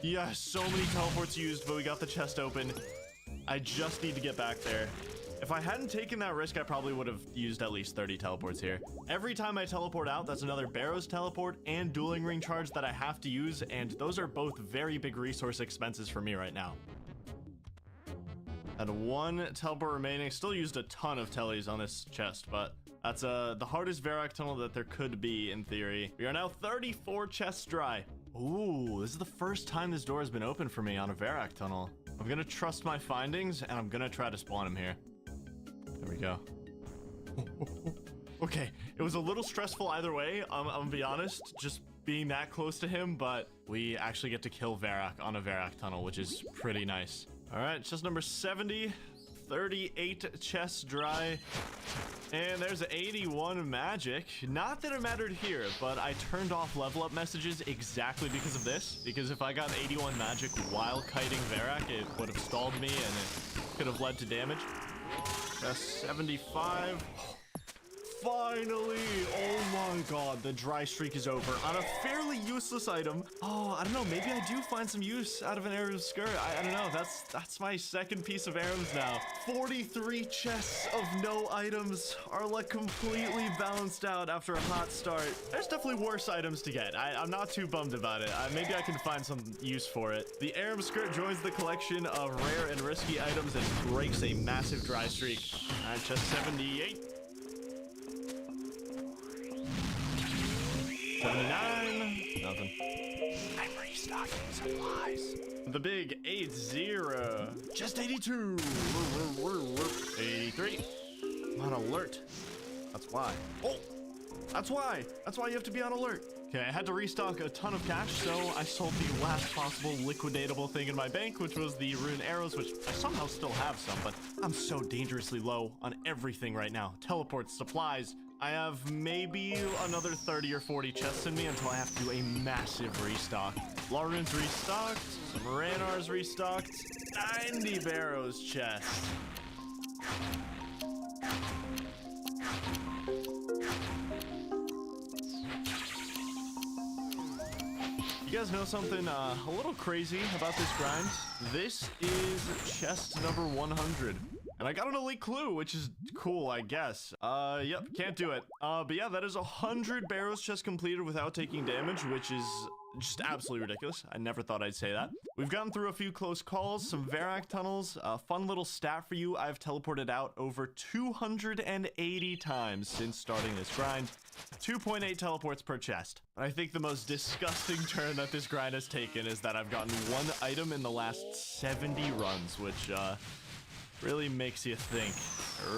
Yeah, so many teleports used, but we got the chest open. I just need to get back there. If I hadn't taken that risk, I probably would have used at least 30 teleports here. Every time I teleport out, that's another Barrows teleport and Dueling Ring charge that I have to use, and those are both very big resource expenses for me right now. And 1 teleport remaining. Still used a ton of tellies on this chest, but that's the hardest Varrock Tunnel that there could be in theory. We are now 34 chests dry. Ooh, this is the first time this door has been open for me on a Varrock Tunnel. I'm gonna trust my findings, and I'm gonna try to spawn him here. There we go. Okay, it was a little stressful either way, I'm gonna be honest, just being that close to him, but we actually get to kill Varrock on a Varrock Tunnel, which is pretty nice. All right, chest number 70, 38 chests dry, and there's 81 magic. Not that it mattered here, but I turned off level up messages exactly because of this, because if I got 81 magic while kiting Varrock, it would have stalled me and it could have led to damage. 75. Finally! Oh my god, the dry streak is over on a fairly useless item. Oh, I don't know, maybe I do find some use out of an Aram skirt. I don't know, that's my second piece of Arams now. 43 chests of no items are like completely balanced out after a hot start. There's definitely worse items to get. I'm not too bummed about it. Maybe I can find some use for it. The Aram skirt joins the collection of rare and risky items and breaks a massive dry streak. Chest 78. 79. Nothing. I'm restocking supplies. The big 80. Just 82. 83. I'm on alert. That's why. Oh, that's why. That's why you have to be on alert. Okay, I had to restock a ton of cash, so I sold the last possible liquidatable thing in my bank, which was the rune arrows, which I somehow still have some, but I'm so dangerously low on everything right now. Teleports, supplies. I have maybe another 30 or 40 chests in me until I have to do a massive restock. Lauren's restocked, some Ranar's restocked, 90 Barrows chests. You guys know something a little crazy about this grind? This is chest number 100. And I got an elite clue, which is cool, I guess. Yep, can't do it. But yeah, that is 100 Barrows chest completed without taking damage, which is just absolutely ridiculous. I never thought I'd say that. We've gotten through a few close calls, some Varak tunnels. A fun little stat for you, I've teleported out over 280 times since starting this grind. 2.8 teleports per chest. I think the most disgusting turn that this grind has taken is that I've gotten one item in the last 70 runs, which, really makes you think.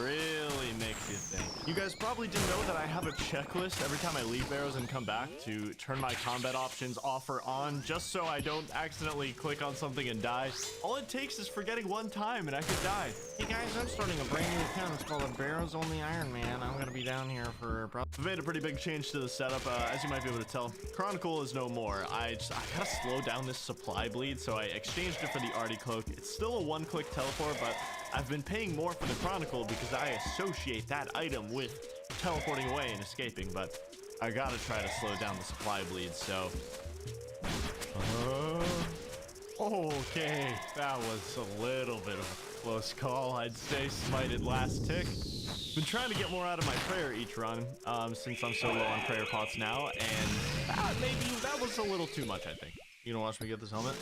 Really makes you think. You guys probably didn't know that I have a checklist every time I leave Barrows and come back to turn my combat options off or on, just so I don't accidentally click on something and die. All it takes is forgetting one time and I could die. Hey guys, I'm starting a brand new account. It's called a Barrows Only Iron Man. I'm gonna be down here for I've made a pretty big change to the setup, as you might be able to tell. Chronicle is no more. I gotta slow down this supply bleed, so I exchanged it for the Artie Cloak. It's still a one-click teleport, but I've been paying more for the Chronicle because I associate that item with teleporting away and escaping, but I gotta try to slow down the supply bleed, so... okay, that was a little bit of a close call, I'd say. Smited last tick. Been trying to get more out of my prayer each run, since I'm so low on prayer pots now, and maybe that was a little too much, I think. You gonna watch me get this helmet?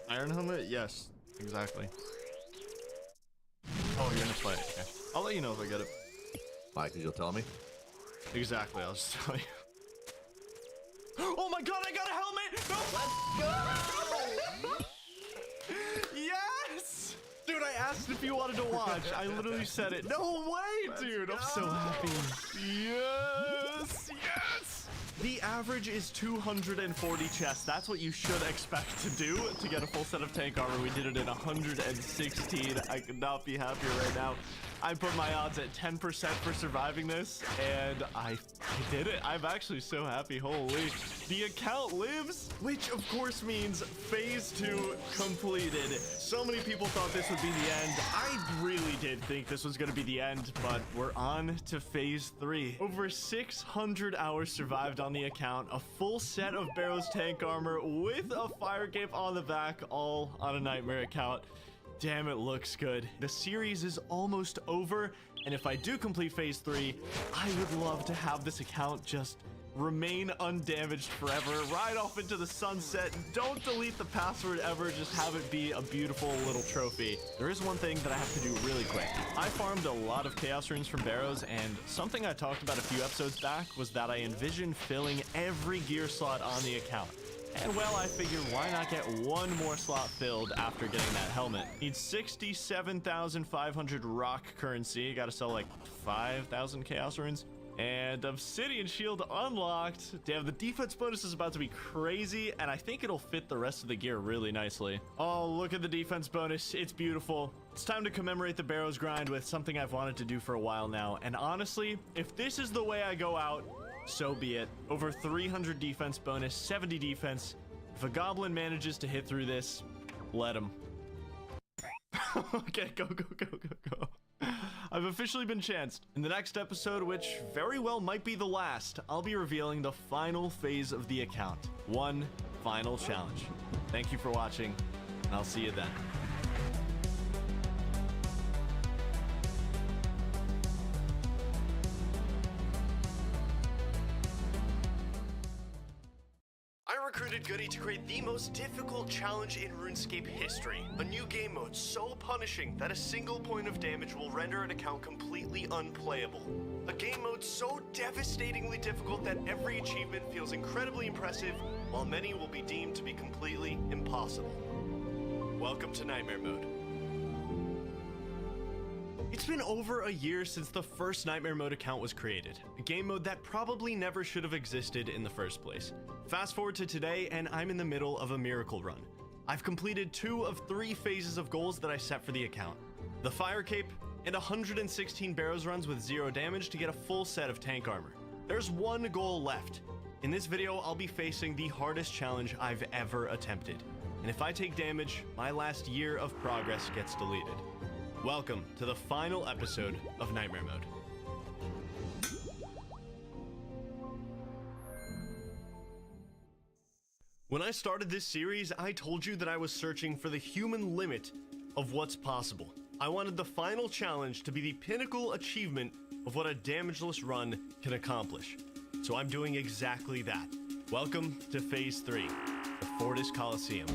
Iron helmet? Yes, exactly. Oh, you're gonna fight. Okay. I'll let you know if I get it. Mike, you'll tell me? Exactly, I'll just tell you. Oh my god, I got a helmet! No! Let's go! Yes! Dude, I asked if you wanted to watch. I literally said it. No way, dude! I'm so happy. Yes! Yes! The average is 240 chests. That's what you should expect to do to get a full set of tank armor. We did it in 116. I could not be happier right now. I put my odds at 10% for surviving this, and I did it. I'm actually so happy. Holy. The account lives, which of course means phase 2 completed. So many people thought this would be the end. I really did think this was going to be the end, but we're on to phase 3. Over 600 hours survived on the account, a full set of Barrows tank armor with a fire cape on the back, all on a Nightmare account. Damn, it looks good. The series is almost over, and if I do complete phase 3, I would love to have this account just remain undamaged forever, ride off into the sunset, don't delete the password ever, just have it be a beautiful little trophy. There is one thing that I have to do really quick. I farmed a lot of Chaos Runes from Barrows, and something I talked about a few episodes back was that I envisioned filling every gear slot on the account. And well, I figured why not get one more slot filled after getting that helmet. Need 67,500 rock currency. Gotta sell like 5,000 Chaos Runes. And Obsidian Shield unlocked. Damn, the defense bonus is about to be crazy, and I think it'll fit the rest of the gear really nicely. Oh, look at the defense bonus. It's beautiful. It's time to commemorate the Barrows grind with something I've wanted to do for a while now. And honestly, if this is the way I go out, so be it. Over 300 defense bonus, 70 defense. If a goblin manages to hit through this, let him. Okay, go. I've officially been chanced. In the next episode, which very well might be the last, I'll be revealing the final phase of the account. One final challenge. Thank you for watching, and I'll see you then. Recruited Goody to create the most difficult challenge in RuneScape history. A new game mode so punishing that a single point of damage will render an account completely unplayable. A game mode so devastatingly difficult that every achievement feels incredibly impressive, while many will be deemed to be completely impossible. Welcome to Nightmare Mode. It's been over a year since the first Nightmare Mode account was created, a game mode that probably never should have existed in the first place. Fast forward to today, and I'm in the middle of a miracle run. I've completed 2 of 3 phases of goals that I set for the account. The Fire Cape, and 116 Barrows runs with 0 damage to get a full set of tank armor. There's one goal left. In this video, I'll be facing the hardest challenge I've ever attempted. And if I take damage, my last year of progress gets deleted. Welcome to the final episode of Nightmare Mode. When I started this series, I told you that I was searching for the human limit of what's possible. I wanted the final challenge to be the pinnacle achievement of what a damageless run can accomplish. So I'm doing exactly that. Welcome to Phase 3, the Fortis Coliseum.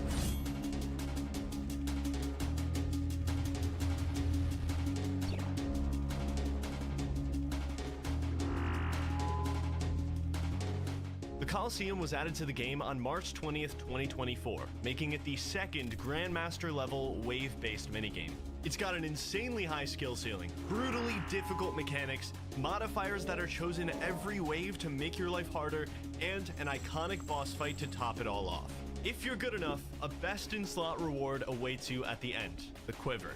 The Coliseum was added to the game on March 20th, 2024, making it the second Grandmaster level wave-based minigame. It's got an insanely high skill ceiling, brutally difficult mechanics, modifiers that are chosen every wave to make your life harder, and an iconic boss fight to top it all off. If you're good enough, a best-in-slot reward awaits you at the end, the Quiver.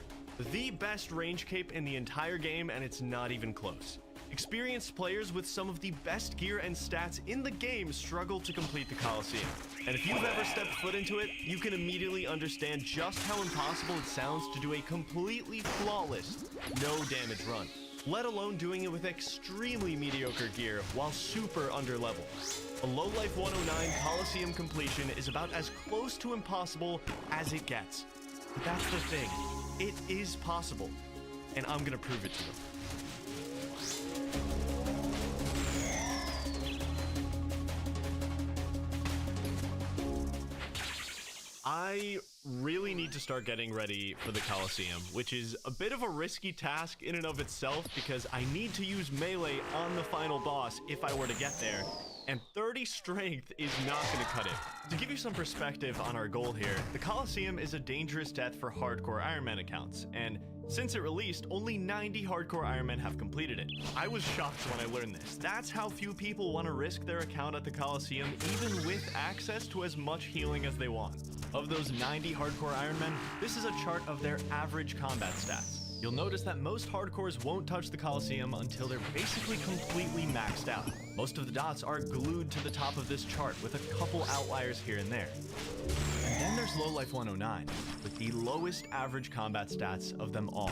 The best range cape in the entire game, and it's not even close. Experienced players with some of the best gear and stats in the game struggle to complete the Coliseum. And if you've ever stepped foot into it, you can immediately understand just how impossible it sounds to do a completely flawless, no damage run, let alone doing it with extremely mediocre gear while super underleveled. A low-life 109 Coliseum completion is about as close to impossible as it gets. But that's the thing, it is possible, and I'm gonna prove it to them. I really need to start getting ready for the Coliseum, which is a bit of a risky task in and of itself because I need to use melee on the final boss if I were to get there, and 30 strength is not going to cut it. To give you some perspective on our goal here, the Coliseum is a dangerous death for hardcore Iron Man accounts, and since it released, only 90 hardcore Iron Men have completed it. I was shocked when I learned this. That's how few people want to risk their account at the Coliseum, even with access to as much healing as they want. Of those 90 hardcore Iron Men, this is a chart of their average combat stats. You'll notice that most hardcores won't touch the Coliseum until they're basically completely maxed out. Most of the dots are glued to the top of this chart with a couple outliers here and there. And then there's Lowlife 109, with the lowest average combat stats of them all.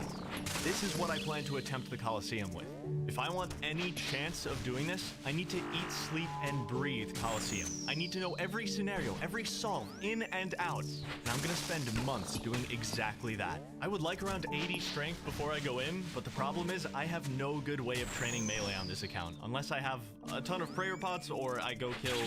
This is what I plan to attempt the Coliseum with. If I want any chance of doing this, I need to eat, sleep, and breathe Coliseum. I need to know every scenario, every solve, in and out, and I'm gonna spend months doing exactly that. I would like around 80 strength before I go in, but the problem is I have no good way of training melee on this account, unless I have a ton of prayer pots or I go kill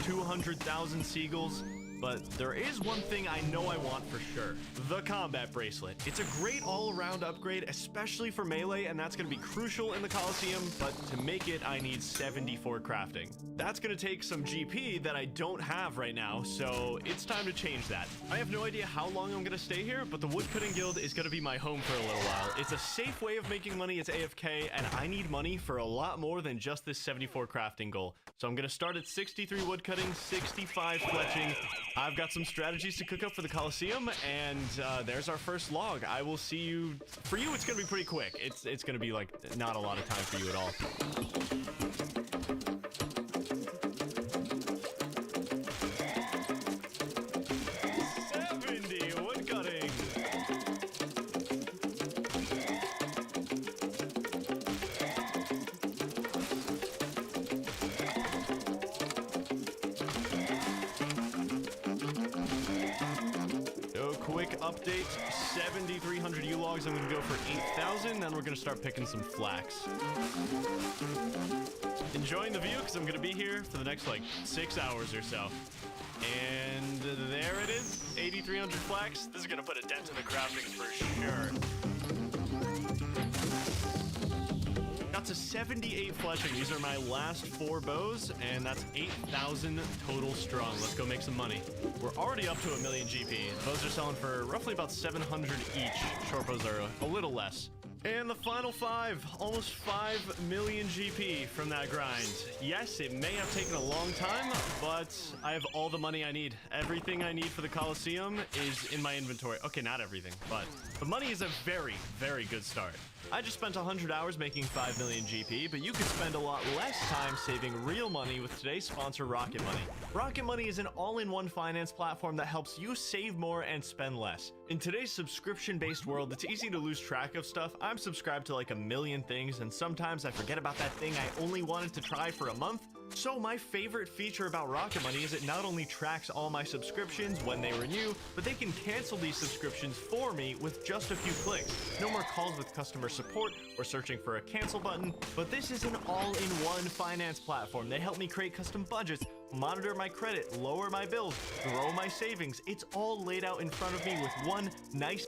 200,000 seagulls. But there is one thing I know I want for sure. The combat bracelet. It's a great all-around upgrade, especially for melee, and that's going to be crucial in the Coliseum, but to make it, I need 74 crafting. That's going to take some GP that I don't have right now, so it's time to change that. I have no idea how long I'm going to stay here, but the Woodcutting Guild is going to be my home for a little while. It's a safe way of making money as AFK, and I need money for a lot more than just this 74 crafting goal. So I'm going to start at 63 woodcutting, 65 fletching. I've got some strategies to cook up for the Coliseum, and there's our first log. I will see you. For you, it's going to be pretty quick. It's going to be like not a lot of time for you at all. 70 woodcutting. Quick update, 7,300 U-logs. I'm going to go for 8,000, then we're going to start picking some flax. Enjoying the view, because I'm going to be here for the next, like, 6 hours or so. And there it is, 8,300 flax. This is going to put a dent in the crafting for sure. Got to 78 fletching. These are my last 4 bows, and that's 8,000 total strong. Let's go make some money. We're already up to 1 million GP. Bows are selling for roughly about 700 each. Short bows are a little less. And the final 5, almost 5 million GP from that grind. Yes, it may have taken a long time, but I have all the money I need. Everything I need for the Coliseum is in my inventory. Okay, not everything, but the money is a very, very good start. I just spent 100 hours making 5 million GP, but you could spend a lot less time saving real money with today's sponsor, Rocket Money. Rocket Money is an all-in-one finance platform that helps you save more and spend less. In today's subscription-based world, it's easy to lose track of stuff. I'm subscribed to like 1 million things, and sometimes I forget about that thing I only wanted to try for a month. So my favorite feature about Rocket Money is it not only tracks all my subscriptions when they renew, but they can cancel these subscriptions for me with just a few clicks. No more calls with customer support or searching for a cancel button, but this is an all-in-one finance platform. They help me create custom budgets, monitor my credit, lower my bills, grow my savings. It's all laid out in front of me with one nice...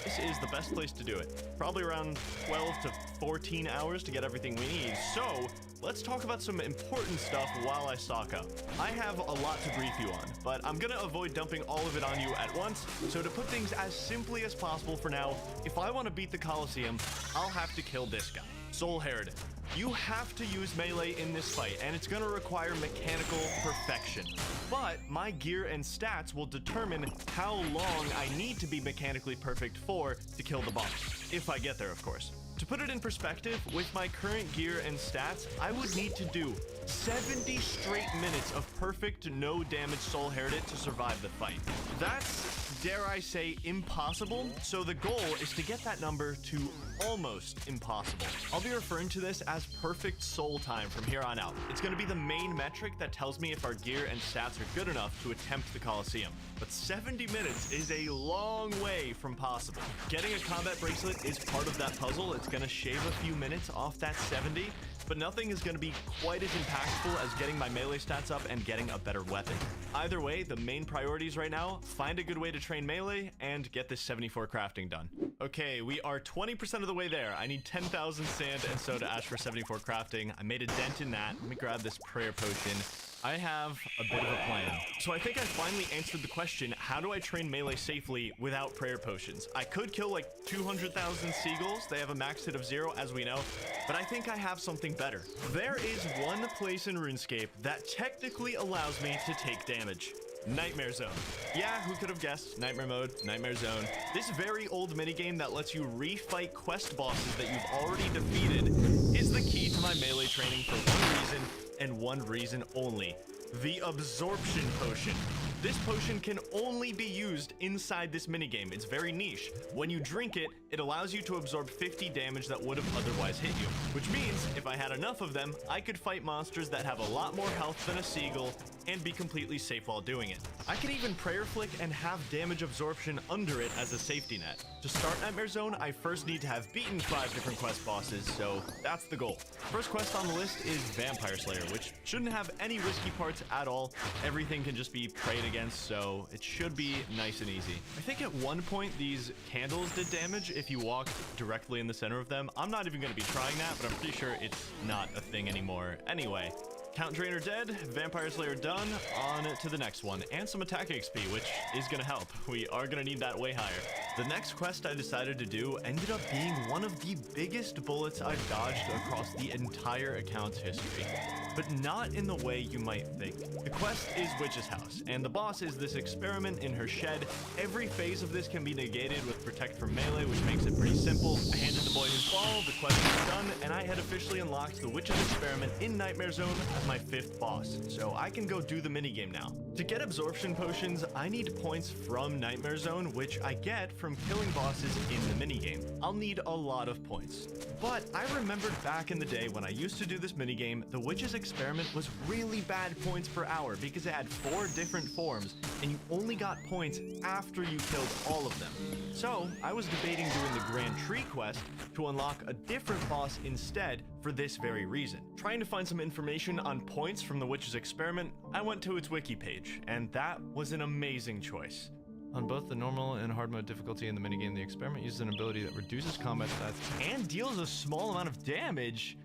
This is the best place to do it. Probably around 12 to 14 hours to get everything we need. So let's talk about some important stuff while I stock up. I have a lot to brief you on, but I'm gonna avoid dumping all of it on you at once. So to put things as simply as possible for now, if I want to beat the Coliseum, I'll have to kill this guy, Soul Heretic. You have to use melee in this fight, and it's going to require mechanical perfection. But my gear and stats will determine how long I need to be mechanically perfect for to kill the boss. If I get there, of course. To put it in perspective, with my current gear and stats, I would need to do 70 straight minutes of perfect, no damage Soul Heretic to survive the fight. That's, dare I say, impossible, so the goal is to get that number to almost impossible. I'll be referring to this as perfect soul time from here on out. It's going to be the main metric that tells me if our gear and stats are good enough to attempt the Coliseum. But 70 minutes is a long way from possible. Getting a combat bracelet is part of that puzzle. It's going to shave a few minutes off that 70, but nothing is going to be quite as impactful as getting my melee stats up and getting a better weapon. Either way, the main priorities right now, find a good way to train melee and get this 74 crafting done. Okay, we are 20% of the way there. I need 10,000 sand and soda ash for 74 crafting. I made a dent in that. Let me grab this prayer potion. I have a bit of a plan. So I think I finally answered the question, how do I train melee safely without prayer potions? I could kill like 200,000 seagulls. They have a max hit of 0, as we know, but I think I have something better. There is one place in RuneScape that technically allows me to take damage. Nightmare Zone. Yeah, who could have guessed? Nightmare mode, Nightmare Zone. This very old minigame that lets you refight quest bosses that you've already defeated is the key to my melee training for one reason, and one reason only: the absorption potion. This potion can only be used inside this minigame. It's very niche. When you drink it, it allows you to absorb 50 damage that would have otherwise hit you, which means if I had enough of them, I could fight monsters that have a lot more health than a seagull and be completely safe while doing it. I can even prayer flick and have damage absorption under it as a safety net. To start Nightmare Zone, I first need to have beaten 5 different quest bosses, so that's the goal. First quest on the list is Vampire Slayer, which shouldn't have any risky parts at all. Everything can just be prayed against, so it should be nice and easy. I think at one point these candles did damage if you walked directly in the center of them. I'm not even going to be trying that, but I'm pretty sure it's not a thing anymore. Anyway, Count Drainer dead, Vampire Slayer done, on to the next one, and some attack XP, which is gonna help. We are gonna need that way higher. The next quest I decided to do ended up being one of the biggest bullets I've dodged across the entire account's history, but not in the way you might think. The quest is Witch's House, and the boss is this experiment in her shed. Every phase of this can be negated with Protect from Melee, which makes it pretty simple. I handed the boy his ball, the quest was done, and I had officially unlocked the Witch's Experiment in Nightmare Zone as my 5th boss, so I can go do the minigame now. To get absorption potions, I need points from Nightmare Zone, which I get from killing bosses in the minigame. I'll need a lot of points. But I remembered back in the day when I used to do this minigame, the Witch's Experiment was really bad points per hour because it had 4 different forms, and you only got points after you killed all of them. So I was debating doing the Grand Tree quest to unlock a different boss instead for this very reason. Trying to find some information on points from the Witch's Experiment, I went to its wiki page, and that was an amazing choice. On both the normal and hard mode difficulty in the minigame, the experiment uses an ability that reduces combat stats and deals a small amount of damage.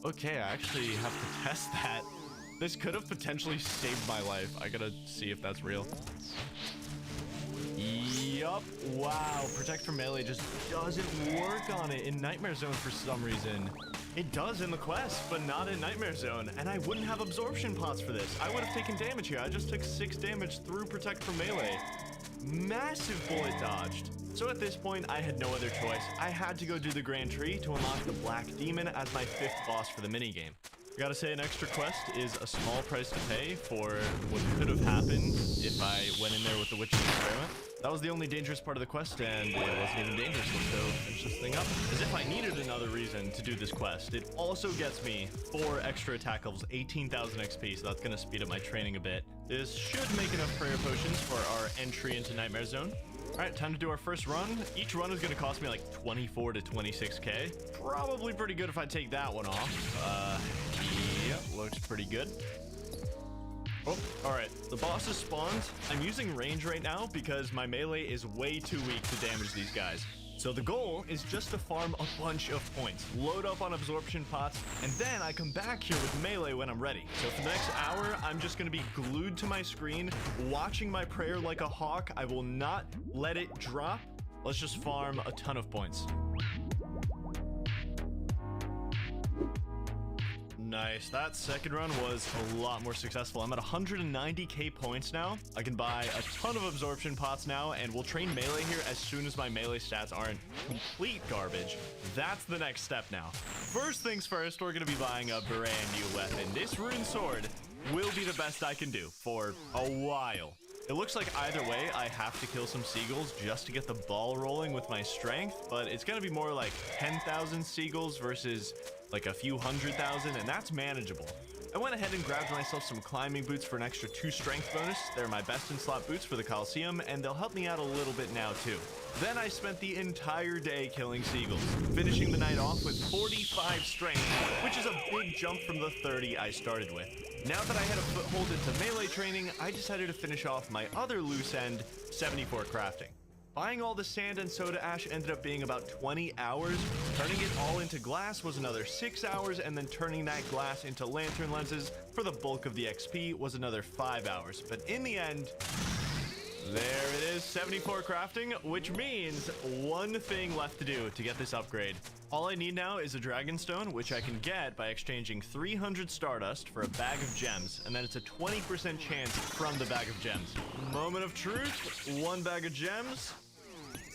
Okay, I actually have to test that. This could have potentially saved my life. I gotta see if that's real. Yup. Wow, Protect from Melee just doesn't work on it in Nightmare Zone for some reason. It does in the quest, but not in Nightmare Zone, and I wouldn't have absorption pots for this. I would have taken damage here. I just took 6 damage through Protect from Melee. Massive bullet dodged. So at this point, I had no other choice. I had to go do the Grand Tree to unlock the Black Demon as my 5th boss for the minigame. I gotta say, an extra quest is a small price to pay for what could have happened if I went in there with the Witch's Experiment. That was the only dangerous part of the quest, and it wasn't even dangerous. Let's go finish this thing up. As if I needed another reason to do this quest. It also gets me 4 extra attack levels, 18,000 XP, so that's going to speed up my training a bit. This should make enough prayer potions for our entry into Nightmare Zone. All right, time to do our first run. Each run is going to cost me like 24 to 26k. Probably pretty good if I take that one off. Yeah, looks pretty good. Oh, all right. The boss is spawned. I'm using range right now because my melee is way too weak to damage these guys. So the goal is just to farm a bunch of points, load up on absorption pots, and then I come back here with melee when I'm ready. So for the next hour, I'm just gonna be glued to my screen, watching my prayer like a hawk. I will not let it drop. Let's just farm a ton of points. Nice. That second run was a lot more successful. I'm at 190k points now. I can buy a ton of absorption pots now, and we'll train melee here as soon as my melee stats aren't complete garbage. That's the next step now. First things first, we're going to be buying a brand new weapon. This rune sword will be the best I can do for a while. It looks like either way, I have to kill some seagulls just to get the ball rolling with my strength, but it's going to be more like 10,000 seagulls versus like a few 100,000, and that's manageable. I went ahead and grabbed myself some climbing boots for an extra 2 strength bonus. They're my best in slot boots for the Coliseum, and they'll help me out a little bit now too. Then I spent the entire day killing seagulls, finishing the night off with 45 strength, which is a big jump from the 30 I started with. Now that I had a foothold into melee training, I decided to finish off my other loose end, 74 crafting. Buying all the sand and soda ash ended up being about 20 hours. Turning it all into glass was another 6 hours, and then turning that glass into lantern lenses for the bulk of the XP was another 5 hours. But in the end, there it is, 74 crafting, which means one thing left to do to get this upgrade. All I need now is a dragon stone, which I can get by exchanging 300 stardust for a bag of gems, and then it's a 20% chance from the bag of gems. Moment of truth, 1 bag of gems.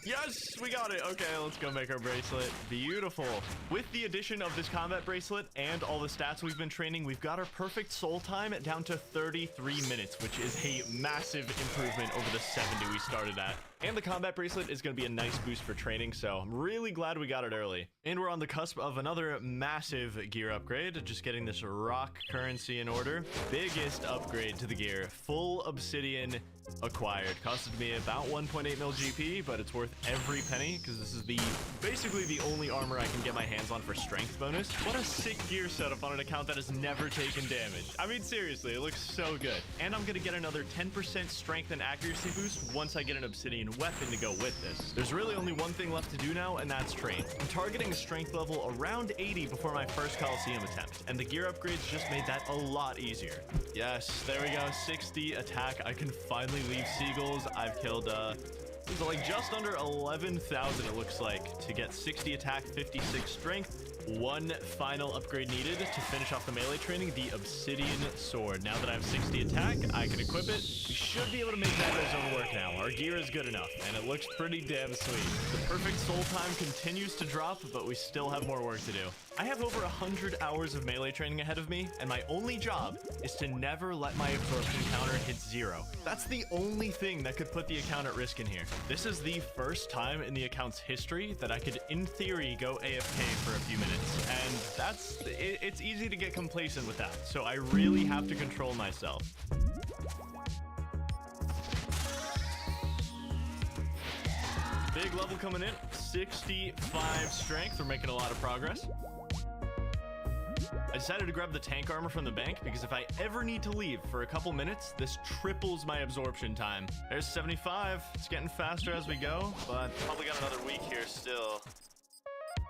Yes, we got it. Okay, let's go make our bracelet. Beautiful. With the addition of this combat bracelet and all the stats we've been training, we've got our perfect soul time down to 33 minutes, which is a massive improvement over the 70 we started at. And the combat bracelet is going to be a nice boost for training, so I'm really glad we got it early. And we're on the cusp of another massive gear upgrade, just getting this rock currency in order. Biggest upgrade to the gear, full obsidian acquired. Costed me about 1.8 mil GP, but it's worth every penny because this is basically the only armor I can get my hands on for strength bonus. What a sick gear setup on an account that has never taken damage. I mean, seriously, it looks so good. And I'm going to get another 10% strength and accuracy boost once I get an obsidian weapon to go with this. There's really only one thing left to do now, and that's train. I'm targeting a strength level around 80 before my first Coliseum attempt, and the gear upgrades just made that a lot easier. Yes, there we go, 60 attack. I can finally leave seagulls. I've killed like just under 11,000 it looks like to get 60 attack, 56 strength. One final upgrade needed to finish off the melee training, the obsidian sword. Now that I have 60 attack, I can equip it. We should be able to make Nightmare Zone work now. Our gear is good enough, and it looks pretty damn sweet. The perfect soul time continues to drop, but we still have more work to do. I have over 100 hours of melee training ahead of me, and my only job is to never let my absorption counter hit 0. That's the only thing that could put the account at risk in here. This is the first time in the account's history that I could, in theory, go AFK for a few minutes. And it's easy to get complacent with that, so I really have to control myself. Big level coming in, 65 strength. We're making a lot of progress. I decided to grab the tank armor from the bank because if I ever need to leave for a couple minutes, this triples my absorption time. There's 75. It's getting faster as we go, but probably got another week here still.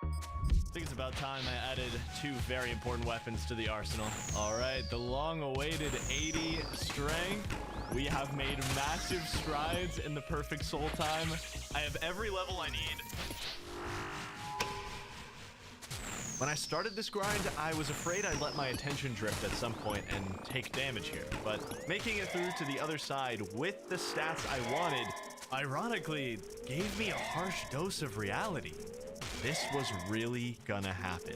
I think it's about time I added 2 very important weapons to the arsenal. All right, the long-awaited 80 strength. We have made massive strides in the perfect soul time. I have every level I need. When I started this grind, I was afraid I'd let my attention drift at some point and take damage here, but making it through to the other side with the stats I wanted, ironically, gave me a harsh dose of reality. This was really gonna happen.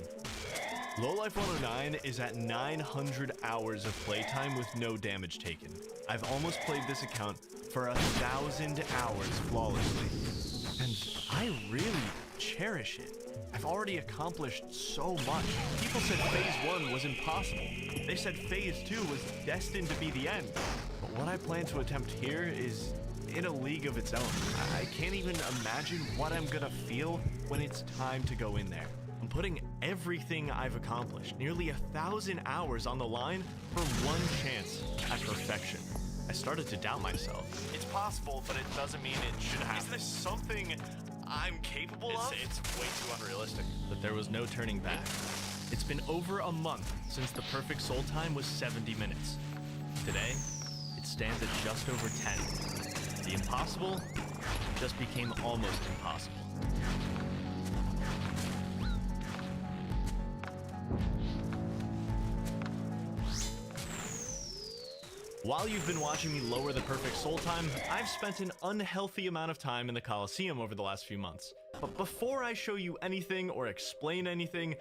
Lowlife 109 is at 900 hours of playtime with no damage taken. I've almost played this account for 1,000 hours flawlessly. And I really cherish it. I've already accomplished so much. People said phase 1 was impossible. They said phase 2 was destined to be the end. But what I plan to attempt here is in a league of its own. I can't even imagine what I'm gonna feel when it's time to go in there. I'm putting everything I've accomplished, nearly 1,000 hours on the line for one chance at perfection. I started to doubt myself. It's possible, but it doesn't mean it should happen. Is this something I'm capable of? It's way too unrealistic. But there was no turning back. It's been over a month since the perfect soul time was 70 minutes. Today, it stands at just over 10. The impossible just became almost impossible. While you've been watching me lower the perfect soul time, I've spent an unhealthy amount of time in the Coliseum over the last few months. But before I show you anything or explain anything,